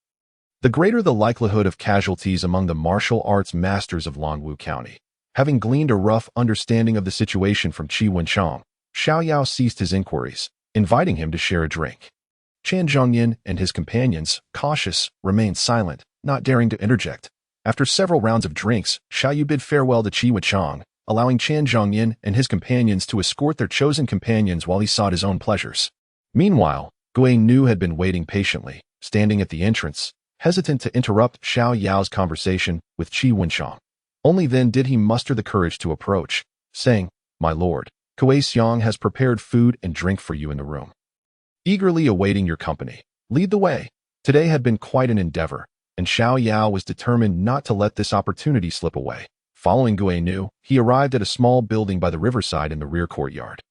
the greater the likelihood of casualties among the martial arts masters of Lanwu County. Having gleaned a rough understanding of the situation from Qi Wenchang, Xiao Yao ceased his inquiries, inviting him to share a drink. Chan Zhongyan and his companions, cautious, remained silent, not daring to interject. After several rounds of drinks, Xiao Yu bid farewell to Qi Wenchang, allowing Chan Zhongyan and his companions to escort their chosen companions while he sought his own pleasures. Meanwhile, Gui Nu had been waiting patiently, standing at the entrance, hesitant to interrupt Xiao Yao's conversation with Qi Wenchang. Only then did he muster the courage to approach, saying, My lord, Kuei Xiang has prepared food and drink for you in the room. Eagerly awaiting your company, lead the way. Today had been quite an endeavor, and Xiao Yao was determined not to let this opportunity slip away. Following Gui Nu, he arrived at a small building by the riverside in the rear courtyard.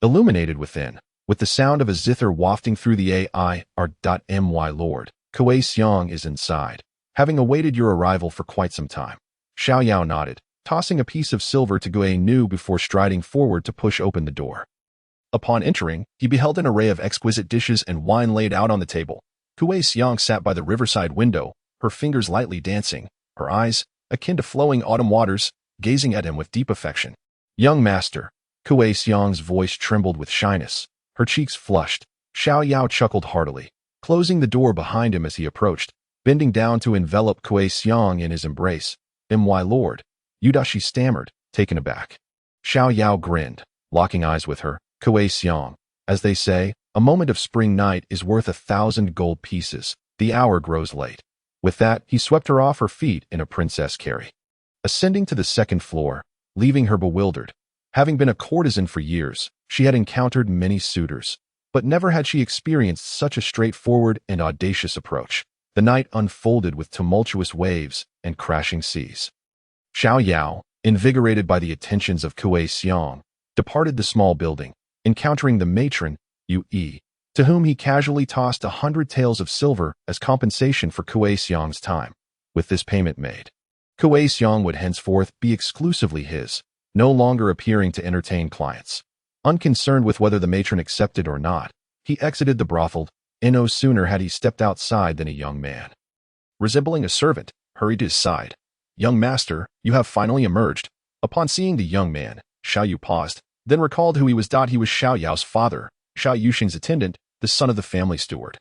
Illuminated within, with the sound of a zither wafting through the air. My lord, Kuei Xiang is inside, having awaited your arrival for quite some time. Xiao Yao nodded, tossing a piece of silver to Gui Nu before striding forward to push open the door. Upon entering, he beheld an array of exquisite dishes and wine laid out on the table. Kuei Xiang sat by the riverside window, her fingers lightly dancing, her eyes, akin to flowing autumn waters, gazing at him with deep affection. Young master, Kuei Xiang's voice trembled with shyness. Her cheeks flushed. Xiao Yao chuckled heartily, closing the door behind him as he approached, bending down to envelop Kuei Xiang in his embrace. My lord, Yudashi stammered, taken aback. Xiao Yao grinned, locking eyes with her. Kuei Xiang, as they say, a moment of spring night is worth 1,000 gold pieces. The hour grows late. With that, he swept her off her feet in a princess carry. Ascending to the second floor, leaving her bewildered. Having been a courtesan for years, she had encountered many suitors, but never had she experienced such a straightforward and audacious approach. The night unfolded with tumultuous waves and crashing seas. Xiao Yao, invigorated by the attentions of Kuei Xiong, departed the small building, encountering the matron, Yu Yi, to whom he casually tossed 100 taels of silver as compensation for Kuei Xiong's time. With this payment made, Kuei Xiong would henceforth be exclusively his, no longer appearing to entertain clients. Unconcerned with whether the matron accepted or not, he exited the brothel, and no sooner had he stepped outside than a young man, resembling a servant, hurried to his side. "Young master, you have finally emerged." Upon seeing the young man, Xiao Yu paused, then recalled who he was. He was Xiao Yao's father, Xiao Yuxing's attendant, the son of the family steward.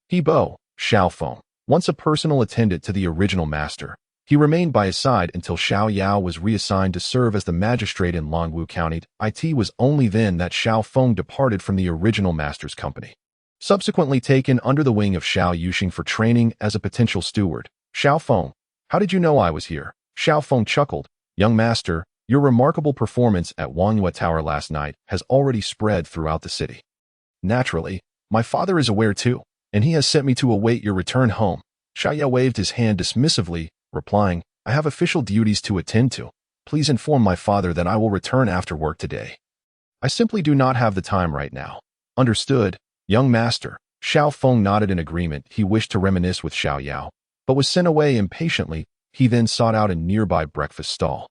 He Bo, Xiao Feng, once a personal attendant to the original master. He remained by his side until Xiao Yao was reassigned to serve as the magistrate in Longwu County. It was only then that Xiao Feng departed from the original master's company, subsequently taken under the wing of Xiao Yuxing for training as a potential steward. "Xiao Feng, how did you know I was here?" Xiao Feng chuckled. "Young master, your remarkable performance at Wangyue Tower last night has already spread throughout the city. Naturally, my father is aware too, and he has sent me to await your return home." Xiao Yao waved his hand dismissively, replying, "I have official duties to attend to. Please inform my father that I will return after work today. I simply do not have the time right now." "Understood, young master." Xiao Feng nodded in agreement. He wished to reminisce with Xiao Yao, but was sent away impatiently. He then sought out a nearby breakfast stall.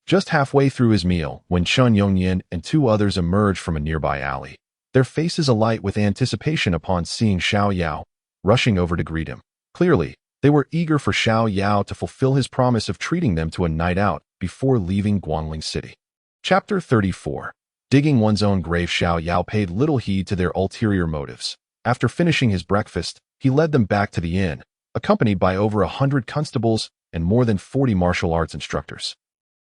Just halfway through his meal, when Chun Yongyan and two others emerged from a nearby alley, their faces alight with anticipation upon seeing Xiao Yao, rushing over to greet him. Clearly, they were eager for Xiao Yao to fulfill his promise of treating them to a night out before leaving Guanling City. Chapter 34. Digging one's own grave. Xiao Yao paid little heed to their ulterior motives. After finishing his breakfast, he led them back to the inn, accompanied by over 100 constables and more than 40 martial arts instructors,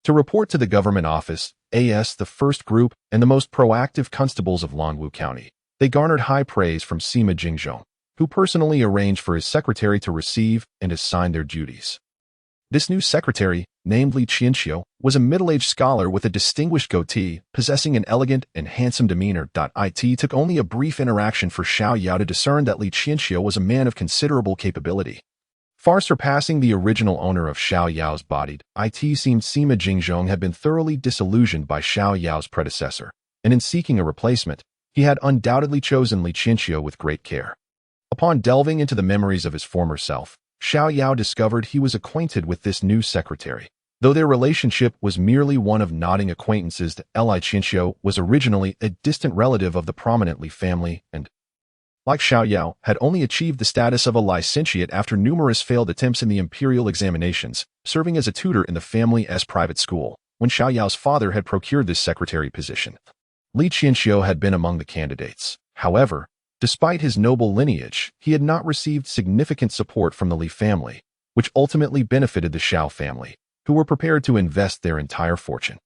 to report to the government office, as the first group and the most proactive constables of Longwu County. They garnered high praise from Sima Jingzhong, who personally arranged for his secretary to receive and assign their duties. This new secretary, named Li Qianxiu, was a middle-aged scholar with a distinguished goatee, possessing an elegant and handsome demeanor. It took only a brief interaction for Xiao Yao to discern that Li Qianxiu was a man of considerable capability, far surpassing the original owner of Xiao Yao's body. It seemed Sima Jingzhong had been thoroughly disillusioned by Xiao Yao's predecessor, and in seeking a replacement, he had undoubtedly chosen Li Qianxiu with great care. Upon delving into the memories of his former self, Xiao Yao discovered he was acquainted with this new secretary. Though their relationship was merely one of nodding acquaintances, Li Qianxiu was originally a distant relative of the prominent Li family and, like Xiao Yao, had only achieved the status of a licentiate after numerous failed attempts in the imperial examinations, serving as a tutor in the family's private school, when Xiao Yao's father had procured this secretary position. Li Qianxiu had been among the candidates. However, despite his noble lineage, he had not received significant support from the Li family, which ultimately benefited the Xiao family, who were prepared to invest their entire fortune.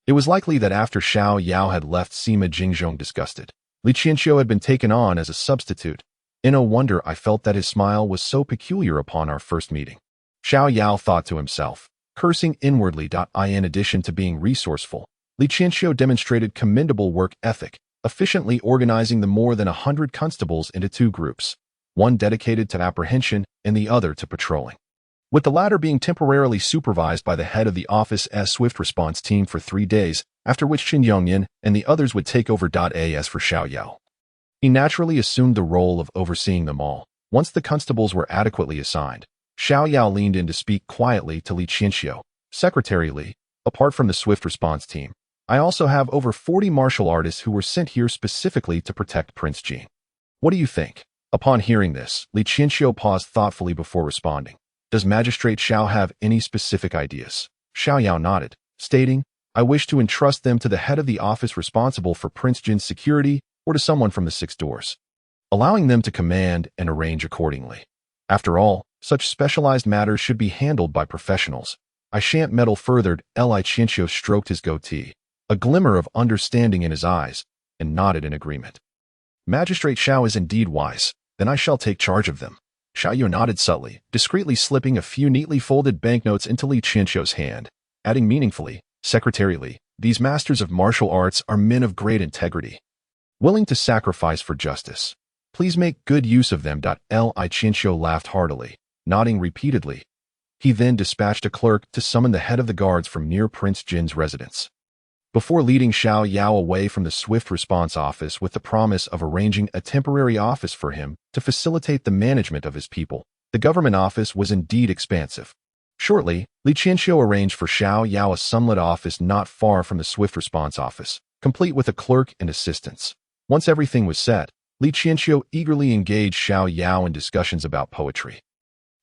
It was likely that after Xiao Yao had left, Sima Jingzhong disgusted. Li Qianxiu had been taken on as a substitute. In no wonder I felt that his smile was so peculiar upon our first meeting. Xiao Yao thought to himself, cursing inwardly. In addition to being resourceful, Li Qianxiu demonstrated commendable work ethic, efficiently organizing the more than 100 constables into two groups, one dedicated to apprehension and the other to patrolling, with the latter being temporarily supervised by the head of the office's swift response team for 3 days, after which Qin Yongyan and the others would take over. As for Xiao Yao, he naturally assumed the role of overseeing them all. Once the constables were adequately assigned, Xiao Yao leaned in to speak quietly to Li Qianxiu. "Secretary Li, apart from the swift response team, I also have over 40 martial artists who were sent here specifically to protect Prince Jin. What do you think?" Upon hearing this, Li Qianxiu paused thoughtfully before responding. "Does Magistrate Xiao have any specific ideas?" Xiao Yao nodded, stating, "I wish to entrust them to the head of the office responsible for Prince Jin's security or to someone from the 6 doors, allowing them to command and arrange accordingly. After all, such specialized matters should be handled by professionals. I shan't meddle further." Li Qianxiu stroked his goatee, a glimmer of understanding in his eyes, and nodded in agreement. "Magistrate Xiao is indeed wise. Then I shall take charge of them." Xiao Yao nodded subtly, discreetly slipping a few neatly folded banknotes into Li Qianxiu's hand, adding meaningfully, "Secretary Li, these masters of martial arts are men of great integrity. willing to sacrifice for justice. Please make good use of them. Li Qianxiu laughed heartily, nodding repeatedly. He then dispatched a clerk to summon the head of the guards from near Prince Jin's residence. Before leading Xiao Yao away from the swift response office with the promise of arranging a temporary office for him to facilitate the management of his people, the government office was indeed expansive. Shortly, Li Qianxiu arranged for Xiao Yao a sunlit office not far from the swift response office, complete with a clerk and assistants. Once everything was set, Li Qianxiu eagerly engaged Xiao Yao in discussions about poetry.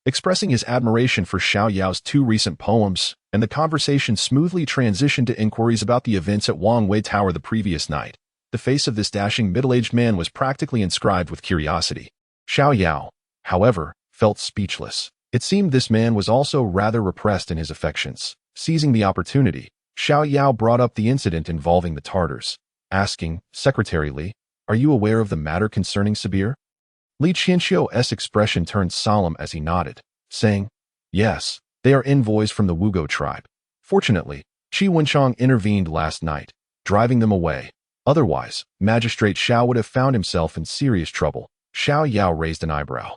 Expressing his admiration for Xiao Yao's 2 recent poems, and the conversation smoothly transitioned to inquiries about the events at Wang Wei Tower the previous night. The face of this dashing middle-aged man was practically inscribed with curiosity. Xiao Yao, however, felt speechless. It seemed this man was also rather repressed in his affections. Seizing the opportunity, Xiao Yao brought up the incident involving the Tartars, asking, secretarially, "Are you aware of the matter concerning Sabir?" Li Qianxiu's expression turned solemn as he nodded, saying, "Yes, they are envoys from the Wugo tribe. Fortunately, Qi Wenchang intervened last night, driving them away. Otherwise, Magistrate Xiao would have found himself in serious trouble." Xiao Yao raised an eyebrow.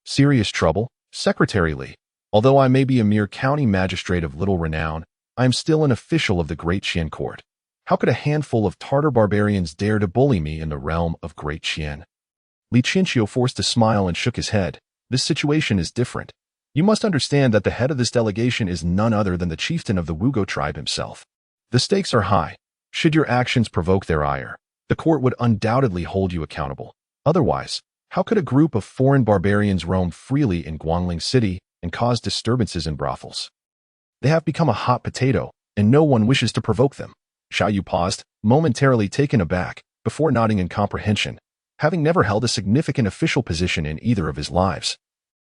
"Serious trouble? Secretary Li, although I may be a mere county magistrate of little renown, I am still an official of the Great Qian court. How could a handful of Tartar barbarians dare to bully me in the realm of Great Qian?" Li Qianxiu forced a smile and shook his head. "This situation is different. You must understand that the head of this delegation is none other than the chieftain of the Wugo tribe himself. The stakes are high. Should your actions provoke their ire, the court would undoubtedly hold you accountable. Otherwise, how could a group of foreign barbarians roam freely in Guangling City and cause disturbances in brothels? They have become a hot potato, and no one wishes to provoke them." Xiao Yu paused, momentarily taken aback, before nodding in comprehension, having never held a significant official position in either of his lives.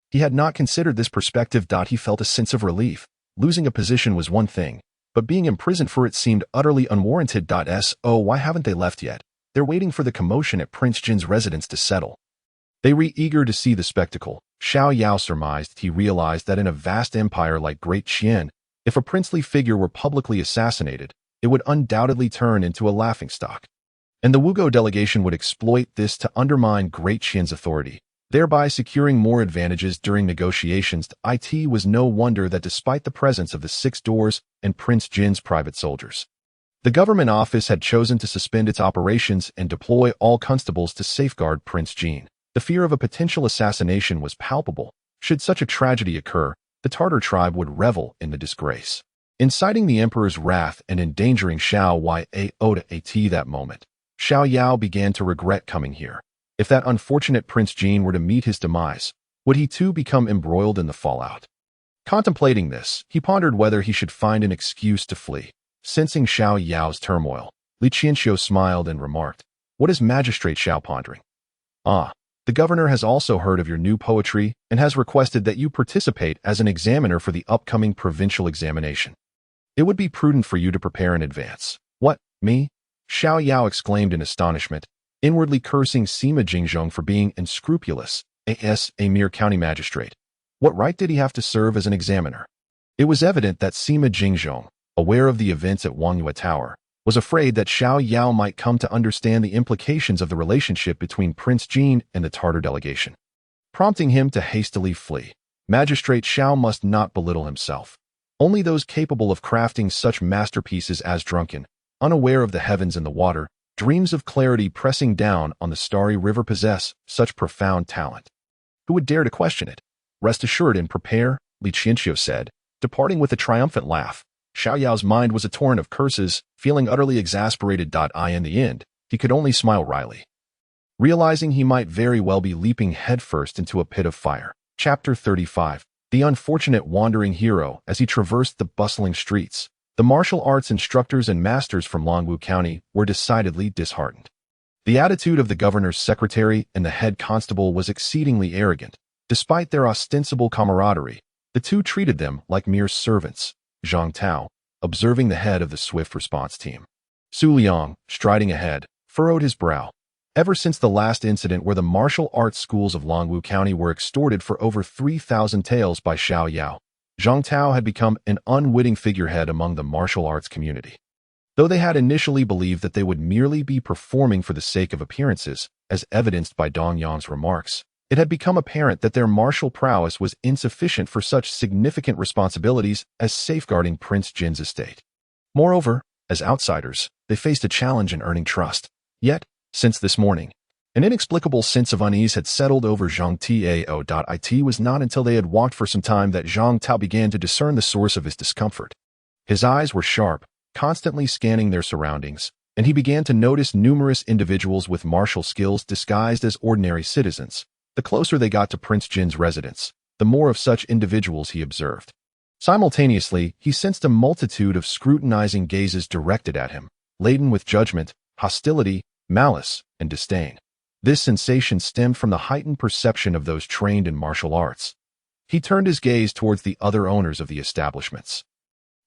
He had not considered this perspective. He felt a sense of relief. Losing a position was one thing, but being imprisoned for it seemed utterly unwarranted. So why haven't they left yet? They're waiting for the commotion at Prince Jin's residence to settle. They were eager to see the spectacle. Xiao Yao surmised. He realized that in a vast empire like Great Qian, if a princely figure were publicly assassinated, it would undoubtedly turn into a laughingstock. And the Wugo delegation would exploit this to undermine Great Qian's authority, thereby securing more advantages during negotiations. It was no wonder that despite the presence of the 6 doors and Prince Jin's private soldiers, the government office had chosen to suspend its operations and deploy all constables to safeguard Prince Jin. The fear of a potential assassination was palpable. Should such a tragedy occur, the Tartar tribe would revel in the disgrace, inciting the emperor's wrath and endangering Xiao Yao. At that moment, Xiao Yao began to regret coming here. If that unfortunate Prince Jin were to meet his demise, would he too become embroiled in the fallout? Contemplating this, he pondered whether he should find an excuse to flee. Sensing Xiao Yao's turmoil, Li Qianxiu smiled and remarked, "What is Magistrate Xiao pondering?" "Ah, the governor has also heard of your new poetry and has requested that you participate as an examiner for the upcoming provincial examination. It would be prudent for you to prepare in advance." "What, me?" Xiao Yao exclaimed in astonishment, inwardly cursing Sima Jingzhong for being unscrupulous, a mere county magistrate. What right did he have to serve as an examiner? It was evident that Sima Jingzhong, aware of the events at Wang Wei Tower, was afraid that Xiao Yao might come to understand the implications of the relationship between Prince Jin and the Tartar delegation, prompting him to hastily flee. Magistrate Xiao must not belittle himself. Only those capable of crafting such masterpieces as Drunken, unaware of the heavens and the water, dreams of clarity pressing down on the starry river possess such profound talent. Who would dare to question it? Rest assured and prepare, Li Qianxiu said, departing with a triumphant laugh. Xiao Yao's mind was a torrent of curses, feeling utterly exasperated. In the end, he could only smile wryly, realizing he might very well be leaping headfirst into a pit of fire. Chapter 35. The unfortunate wandering hero. As he traversed the bustling streets, the martial arts instructors and masters from Longwu County were decidedly disheartened. The attitude of the governor's secretary and the head constable was exceedingly arrogant. Despite their ostensible camaraderie, the two treated them like mere servants. Zhang Tao, observing the head of the swift response team, Su Liang, striding ahead, furrowed his brow. Ever since the last incident where the martial arts schools of Longwu County were extorted for over 3,000 taels by Xiao Yao, Zhang Tao had become an unwitting figurehead among the martial arts community. Though they had initially believed that they would merely be performing for the sake of appearances, as evidenced by Dong Yang's remarks, it had become apparent that their martial prowess was insufficient for such significant responsibilities as safeguarding Prince Jin's estate. Moreover, as outsiders, they faced a challenge in earning trust. Yet, since this morning, an inexplicable sense of unease had settled over Zhang Tao. It was not until they had walked for some time that Zhang Tao began to discern the source of his discomfort. His eyes were sharp, constantly scanning their surroundings, and he began to notice numerous individuals with martial skills disguised as ordinary citizens. The closer they got to Prince Jin's residence, the more of such individuals he observed. Simultaneously, he sensed a multitude of scrutinizing gazes directed at him, laden with judgment, hostility, malice, and disdain. This sensation stemmed from the heightened perception of those trained in martial arts. He turned his gaze towards the other owners of the establishments.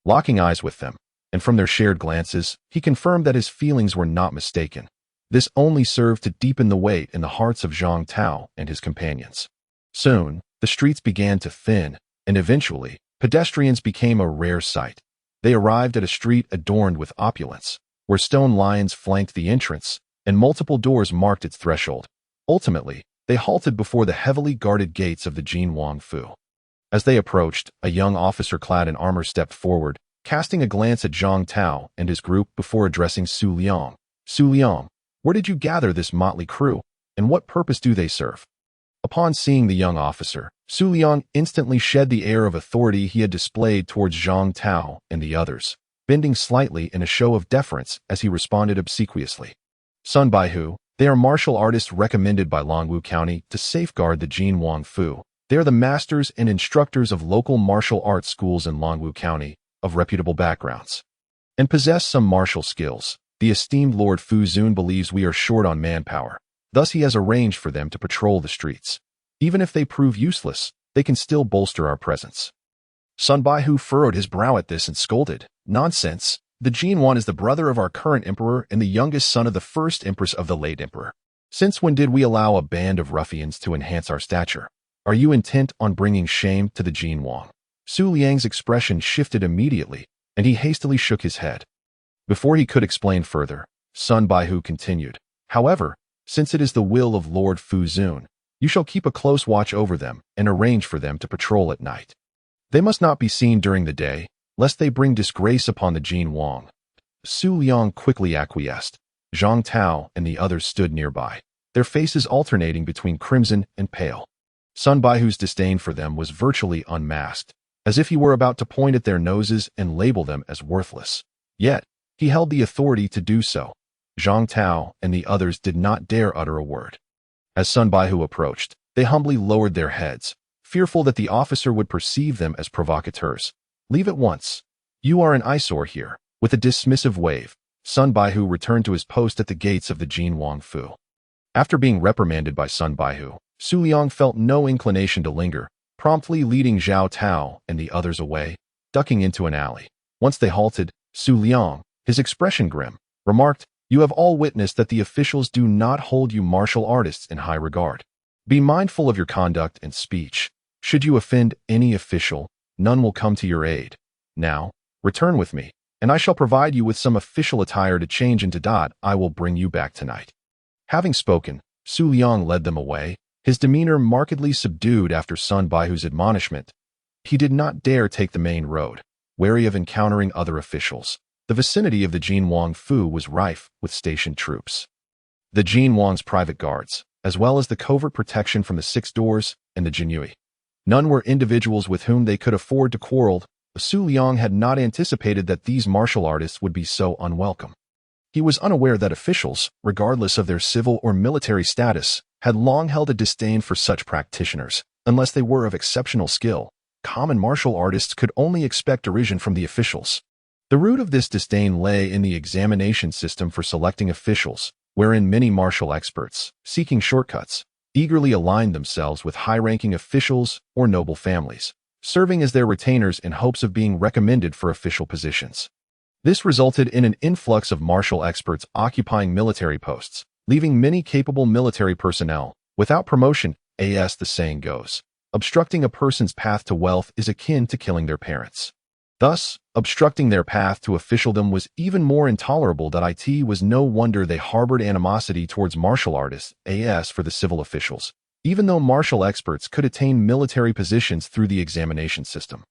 Locking eyes with them, and from their shared glances, he confirmed that his feelings were not mistaken. This only served to deepen the weight in the hearts of Zhang Tao and his companions. Soon, the streets began to thin, and eventually, pedestrians became a rare sight. They arrived at a street adorned with opulence, where stone lions flanked the entrance, and multiple doors marked its threshold. Ultimately, they halted before the heavily guarded gates of the Jin Wang Fu. As they approached, a young officer clad in armor stepped forward, casting a glance at Zhang Tao and his group before addressing Su Liang. Su Liang, where did you gather this motley crew, and what purpose do they serve? Upon seeing the young officer, Su Liang instantly shed the air of authority he had displayed towards Zhang Tao and the others, bending slightly in a show of deference as he responded obsequiously. Sun Baihu, they are martial artists recommended by Longwu County to safeguard the Jin Wang Fu. They are the masters and instructors of local martial arts schools in Longwu County, of reputable backgrounds, and possess some martial skills. The esteemed Lord Fu Zun believes we are short on manpower. Thus he has arranged for them to patrol the streets. Even if they prove useless, they can still bolster our presence. Sun Baihu furrowed his brow at this and scolded. Nonsense. The Jinwan is the brother of our current emperor and the youngest son of the first empress of the late emperor. Since when did we allow a band of ruffians to enhance our stature? Are you intent on bringing shame to the Jinwan? Su Liang's expression shifted immediately, and he hastily shook his head. Before he could explain further, Sun Baihu continued. However, since it is the will of Lord Fu Zun, you shall keep a close watch over them and arrange for them to patrol at night. They must not be seen during the day, lest they bring disgrace upon the Jin Wang. Su Liang quickly acquiesced. Zhang Tao and the others stood nearby, their faces alternating between crimson and pale. Sun Baihu's disdain for them was virtually unmasked, as if he were about to point at their noses and label them as worthless. Yet, he held the authority to do so. Zhang Tao and the others did not dare utter a word. As Sun Baihu approached, they humbly lowered their heads, fearful that the officer would perceive them as provocateurs. Leave at once. You are an eyesore here. With a dismissive wave, Sun Baihu returned to his post at the gates of the Jin Wang Fu. After being reprimanded by Sun Baihu, Su Liang felt no inclination to linger, promptly leading Xiao Tao and the others away, ducking into an alley. Once they halted, Su Liang, his expression grim, remarked, You have all witnessed that the officials do not hold you martial artists in high regard. Be mindful of your conduct and speech. Should you offend any official, none will come to your aid. Now, return with me, and I shall provide you with some official attire to change into. I will bring you back tonight. Having spoken, Su Liang led them away, his demeanor markedly subdued after Sun Baihu's admonishment. He did not dare take the main road, wary of encountering other officials. The vicinity of the Jin Wang Fu was rife with stationed troops. The Jin Wang's private guards, as well as the covert protection from the Six Doors and the Jinyui. None were individuals with whom they could afford to quarrel. Su Liang had not anticipated that these martial artists would be so unwelcome. He was unaware that officials, regardless of their civil or military status, had long held a disdain for such practitioners, unless they were of exceptional skill. Common martial artists could only expect derision from the officials. The root of this disdain lay in the examination system for selecting officials, wherein many martial experts, seeking shortcuts, eagerly aligned themselves with high-ranking officials or noble families, serving as their retainers in hopes of being recommended for official positions. This resulted in an influx of martial experts occupying military posts, leaving many capable military personnel without promotion. As the saying goes, obstructing a person's path to wealth is akin to killing their parents. Thus, obstructing their path to officialdom was even more intolerable. It was no wonder they harbored animosity towards martial artists, as for the civil officials, even though martial experts could attain military positions through the examination system.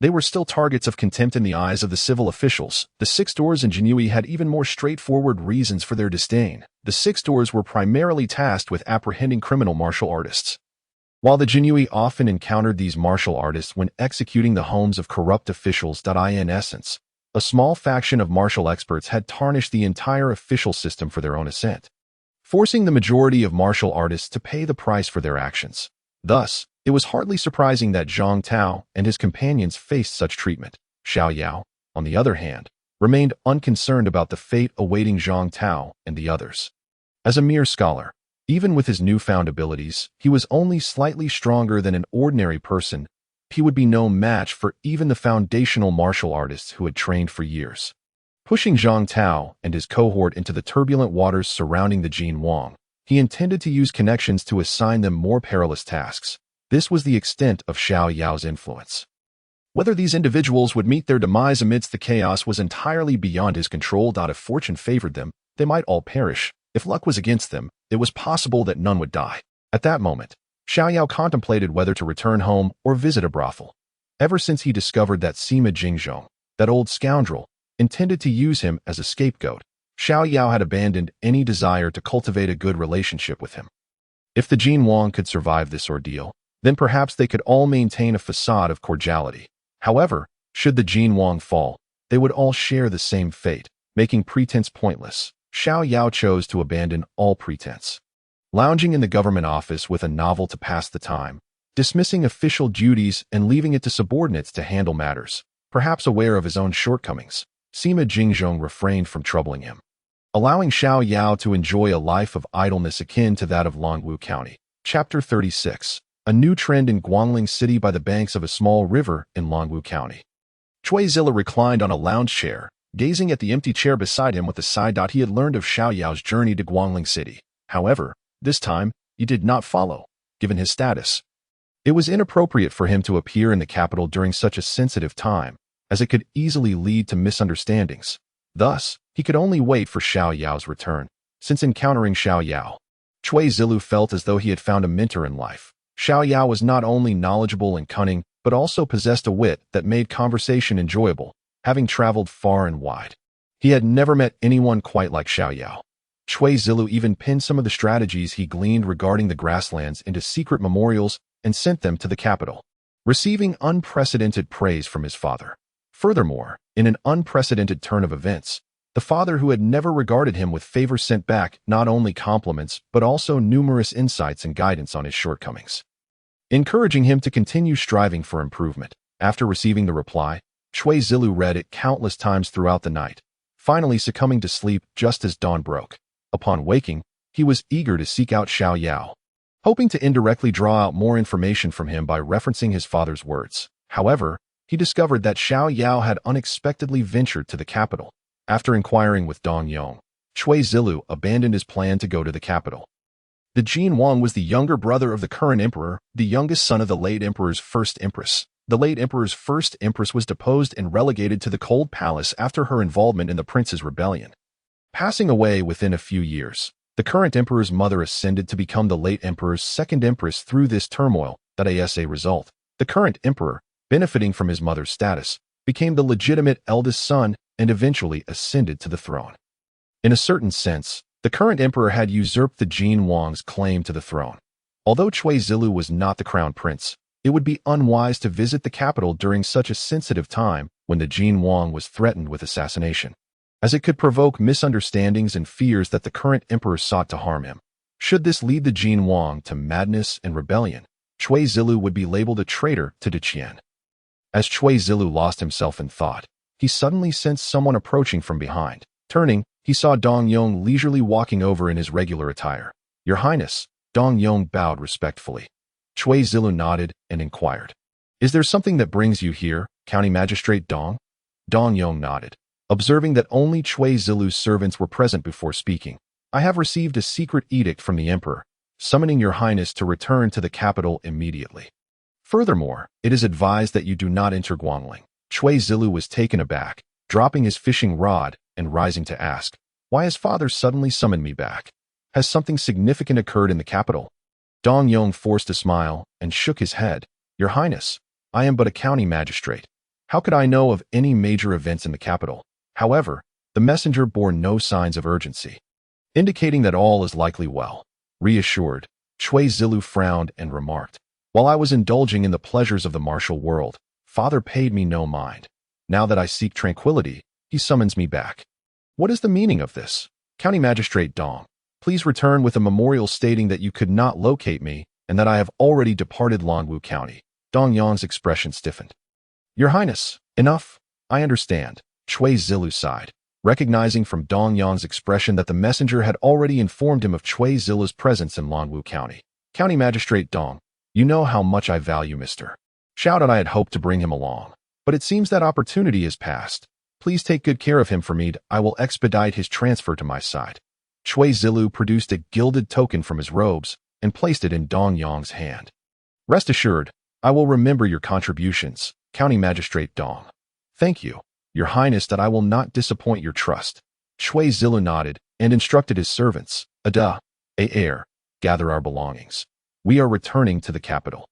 They were still targets of contempt in the eyes of the civil officials. The six doors in Jinui had even more straightforward reasons for their disdain. The six doors were primarily tasked with apprehending criminal martial artists. While the Jinui often encountered these martial artists when executing the homes of corrupt officials, in essence, a small faction of martial experts had tarnished the entire official system for their own ascent, forcing the majority of martial artists to pay the price for their actions. Thus, it was hardly surprising that Zhang Tao and his companions faced such treatment. Xiao Yao, on the other hand, remained unconcerned about the fate awaiting Zhang Tao and the others. As a mere scholar, even with his newfound abilities, he was only slightly stronger than an ordinary person. He would be no match for even the foundational martial artists who had trained for years. Pushing Zhang Tao and his cohort into the turbulent waters surrounding the Jin Wang, he intended to use connections to assign them more perilous tasks. This was the extent of Xiao Yao's influence. Whether these individuals would meet their demise amidst the chaos was entirely beyond his control. If fortune favored them, they might all perish. If luck was against them, it was possible that none would die. At that moment, Xiao Yao contemplated whether to return home or visit a brothel. Ever since he discovered that Sima Jingzhong, that old scoundrel, intended to use him as a scapegoat, Xiao Yao had abandoned any desire to cultivate a good relationship with him. If the Jin Wang could survive this ordeal, then perhaps they could all maintain a facade of cordiality. However, should the Jin Wang fall, they would all share the same fate, making pretense pointless. Xiao Yao chose to abandon all pretense. Lounging in the government office with a novel to pass the time, dismissing official duties and leaving it to subordinates to handle matters, perhaps aware of his own shortcomings, Sima Jingzhong refrained from troubling him, allowing Xiao Yao to enjoy a life of idleness akin to that of Longwu County. Chapter 36. A new trend in Guangling City. By the banks of a small river in Longwu County, Cui Zilla reclined on a lounge chair, gazing at the empty chair beside him with a sigh. He had learned of Xiao Yao's journey to Guangling City. However, this time, he did not follow, given his status. It was inappropriate for him to appear in the capital during such a sensitive time, as it could easily lead to misunderstandings. Thus, he could only wait for Xiao Yao's return. Since encountering Xiao Yao, Cui Zilu felt as though he had found a mentor in life. Xiao Yao was not only knowledgeable and cunning, but also possessed a wit that made conversation enjoyable, having traveled far and wide. He had never met anyone quite like Xiao Yao. Cui Zilu even pinned some of the strategies he gleaned regarding the grasslands into secret memorials and sent them to the capital, receiving unprecedented praise from his father. Furthermore, in an unprecedented turn of events, the father who had never regarded him with favor sent back not only compliments but also numerous insights and guidance on his shortcomings, encouraging him to continue striving for improvement. After receiving the reply, Cui Zilu read it countless times throughout the night, finally succumbing to sleep just as dawn broke. Upon waking, he was eager to seek out Xiao Yao, hoping to indirectly draw out more information from him by referencing his father's words. However, he discovered that Xiao Yao had unexpectedly ventured to the capital. After inquiring with Dong Yong, Cui Zilu abandoned his plan to go to the capital. The Jin Wang was the younger brother of the current emperor, the youngest son of the late emperor's first empress. The late emperor's first empress was deposed and relegated to the cold palace after her involvement in the prince's rebellion, passing away within a few years. The current emperor's mother ascended to become the late emperor's second empress through this turmoil. As a result, the current emperor, benefiting from his mother's status, became the legitimate eldest son and eventually ascended to the throne. In a certain sense, the current emperor had usurped the Jin Wang's claim to the throne. Although Cui Zilu was not the crown prince, it would be unwise to visit the capital during such a sensitive time when the Jin Wang was threatened with assassination, as it could provoke misunderstandings and fears that the current emperor sought to harm him. Should this lead the Jin Wang to madness and rebellion, Cui Zilu would be labeled a traitor to Deqian. As Cui Zilu lost himself in thought, he suddenly sensed someone approaching from behind. Turning, he saw Dong Yong leisurely walking over in his regular attire. "Your Highness," Dong Yong bowed respectfully. Cui Zilu nodded and inquired, "Is there something that brings you here, County Magistrate Dong?" Dong Yong nodded, observing that only Cui Zilu's servants were present before speaking. "I have received a secret edict from the Emperor, summoning your Highness to return to the capital immediately. Furthermore, it is advised that you do not enter Guangling. Chui Zilu was taken aback, dropping his fishing rod and rising to ask, "Why has father suddenly summoned me back? Has something significant occurred in the capital?" Dong Yong forced a smile and shook his head. "Your Highness, I am but a county magistrate. How could I know of any major events in the capital?" However, the messenger bore no signs of urgency, indicating that all is likely well. Reassured, Chui Zilu frowned and remarked, "While I was indulging in the pleasures of the martial world, father paid me no mind. Now that I seek tranquility, he summons me back. What is the meaning of this? County Magistrate Dong, please return with a memorial stating that you could not locate me and that I have already departed Longwu County." Dong Yong's expression stiffened. "Your Highness, enough. I understand." Chui Zilu sighed, recognizing from Dong Yong's expression that the messenger had already informed him of Chui Zilu's presence in Longwu County. "County Magistrate Dong, you know how much I value Mr. Xiao that I had hoped to bring him along, but it seems that opportunity has passed. Please take good care of him for me. I will expedite his transfer to my side." Chui Zilu produced a gilded token from his robes and placed it in Dong Yong's hand. "Rest assured, I will remember your contributions, County Magistrate Dong. Thank you, Your Highness, that I will not disappoint your trust." Chui Zilu nodded and instructed his servants, "Ada, heir, gather our belongings. We are returning to the capital."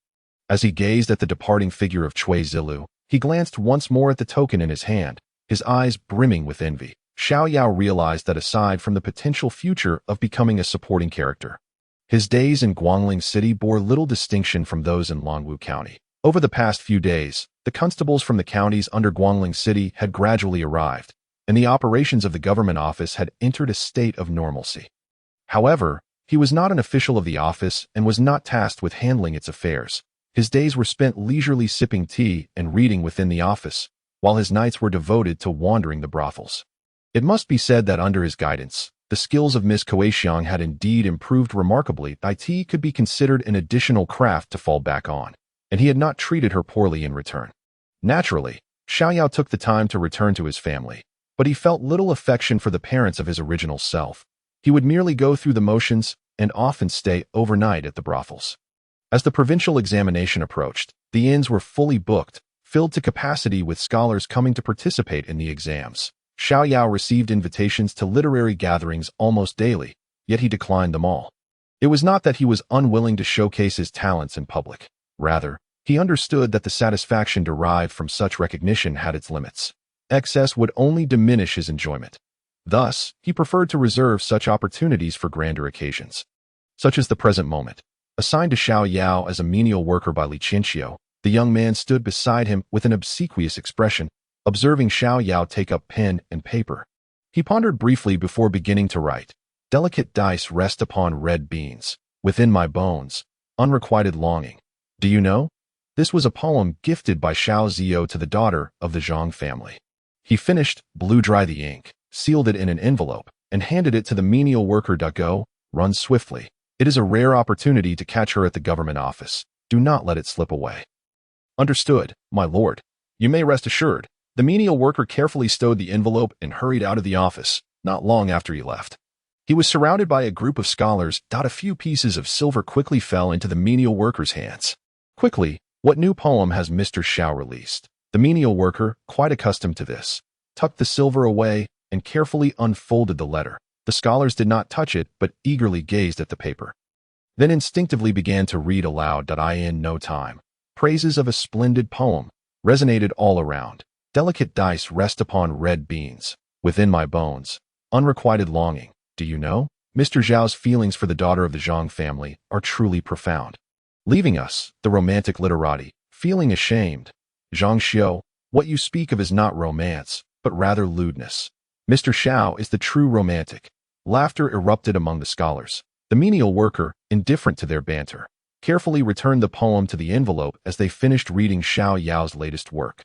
As he gazed at the departing figure of Chui Zilu, he glanced once more at the token in his hand, his eyes brimming with envy. Xiao Yao realized that aside from the potential future of becoming a supporting character, his days in Guangling City bore little distinction from those in Longwu County. Over the past few days, the constables from the counties under Guangling City had gradually arrived, and the operations of the government office had entered a state of normalcy. However, he was not an official of the office and was not tasked with handling its affairs. His days were spent leisurely sipping tea and reading within the office, while his nights were devoted to wandering the brothels. It must be said that under his guidance, the skills of Miss Kuei-xiang had indeed improved remarkably. IT could be considered an additional craft to fall back on, and he had not treated her poorly in return. Naturally, Xiao Yao took the time to return to his family, but he felt little affection for the parents of his original self. He would merely go through the motions and often stay overnight at the brothels. As the provincial examination approached, the inns were fully booked, filled to capacity with scholars coming to participate in the exams. Xiao Yao received invitations to literary gatherings almost daily, yet he declined them all. It was not that he was unwilling to showcase his talents in public. Rather, he understood that the satisfaction derived from such recognition had its limits. Excess would only diminish his enjoyment. Thus, he preferred to reserve such opportunities for grander occasions, such as the present moment. Assigned to Xiao Yao as a menial worker by Li Qianxiu, the young man stood beside him with an obsequious expression, observing Xiao Yao take up pen and paper. He pondered briefly before beginning to write. "Delicate dice rest upon red beans. Within my bones, unrequited longing. Do you know?" This was a poem gifted by Xiao Ziyou to the daughter of the Zhang family. He finished, blew dry the ink, sealed it in an envelope, and handed it to the menial worker. "Go, run swiftly. It is a rare opportunity to catch her at the government office. Do not let it slip away." "Understood, my lord. You may rest assured." The menial worker carefully stowed the envelope and hurried out of the office, not long after he left. He was surrounded by a group of scholars. A few pieces of silver quickly fell into the menial worker's hands. "Quickly, what new poem has Mr. Xiao released?" The menial worker, quite accustomed to this, tucked the silver away and carefully unfolded the letter. The scholars did not touch it, but eagerly gazed at the paper. Then instinctively began to read aloud. In no time, praises of a splendid poem resonated all around. "Delicate dice rest upon red beans. Within my bones, unrequited longing. Do you know?" Mr. Zhao's feelings for the daughter of the Zhang family are truly profound. Leaving us, the romantic literati, feeling ashamed. "Zhang Xiu, what you speak of is not romance, but rather lewdness. Mr. Xiao is the true romantic." Laughter erupted among the scholars. The menial worker, indifferent to their banter, carefully returned the poem to the envelope as they finished reading Xiao Yao's latest work.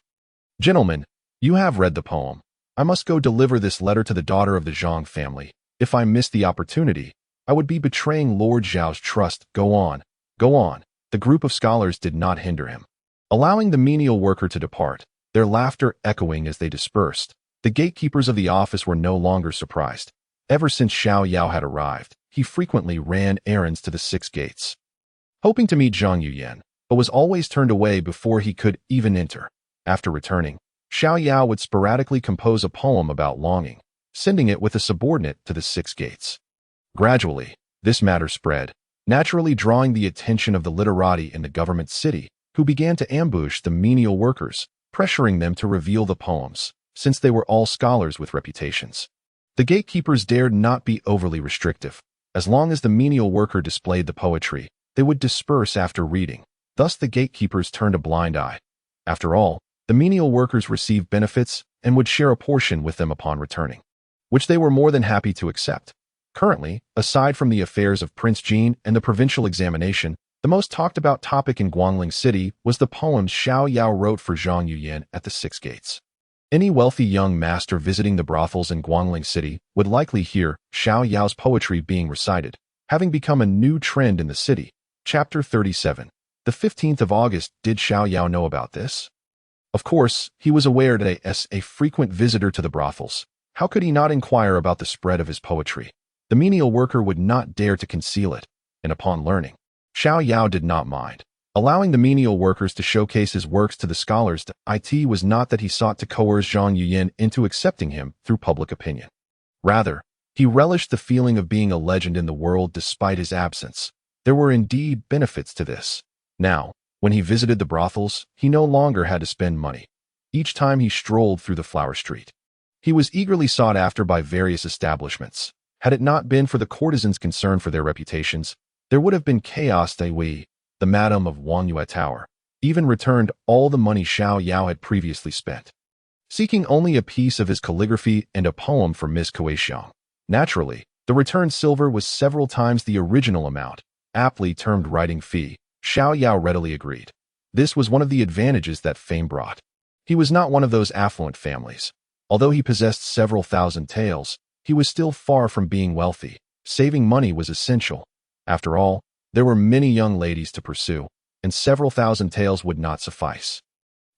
"Gentlemen, you have read the poem. I must go deliver this letter to the daughter of the Zhang family. If I miss the opportunity, I would be betraying Lord Zhao's trust." "Go on, go on." The group of scholars did not hinder him, allowing the menial worker to depart, their laughter echoing as they dispersed. The gatekeepers of the office were no longer surprised. Ever since Xiao Yao had arrived, he frequently ran errands to the 6 gates, hoping to meet Zhang Yuyan, but was always turned away before he could even enter. After returning, Xiao Yao would sporadically compose a poem about longing, sending it with a subordinate to the six gates. Gradually, this matter spread, naturally drawing the attention of the literati in the government city, who began to ambush the menial workers, pressuring them to reveal the poems, since they were all scholars with reputations. The gatekeepers dared not be overly restrictive. As long as the menial worker displayed the poetry, they would disperse after reading. Thus the gatekeepers turned a blind eye. After all, the menial workers received benefits and would share a portion with them upon returning, which they were more than happy to accept. Currently, aside from the affairs of Prince Jin and the provincial examination, the most talked about topic in Guangling City was the poems Xiao Yao wrote for Zhang Yuyan at the Six Gates. Any wealthy young master visiting the brothels in Guangling City would likely hear Xiao Yao's poetry being recited, having become a new trend in the city. Chapter 37. The 15th of August. Did Xiao Yao know about this? Of course, he was aware that as a frequent visitor to the brothels. How could he not inquire about the spread of his poetry? The menial worker would not dare to conceal it, and upon learning, Xiao Yao did not mind. Allowing the menial workers to showcase his works to the scholars, it was not that he sought to coerce Zhang Yuyan into accepting him through public opinion. Rather, he relished the feeling of being a legend in the world despite his absence. There were indeed benefits to this. Now, when he visited the brothels, he no longer had to spend money. Each time he strolled through the flower street, he was eagerly sought after by various establishments. Had it not been for the courtesans' concern for their reputations, there would have been chaos. The madam of Wangyue Tower even returned all the money Xiao Yao had previously spent, seeking only a piece of his calligraphy and a poem for Miss Kueixiang. Naturally, the returned silver was several times the original amount, aptly termed writing fee. Xiao Yao readily agreed. This was one of the advantages that fame brought. He was not one of those affluent families. Although he possessed several thousand taels, he was still far from being wealthy. Saving money was essential. After all, there were many young ladies to pursue, and several thousand taels would not suffice.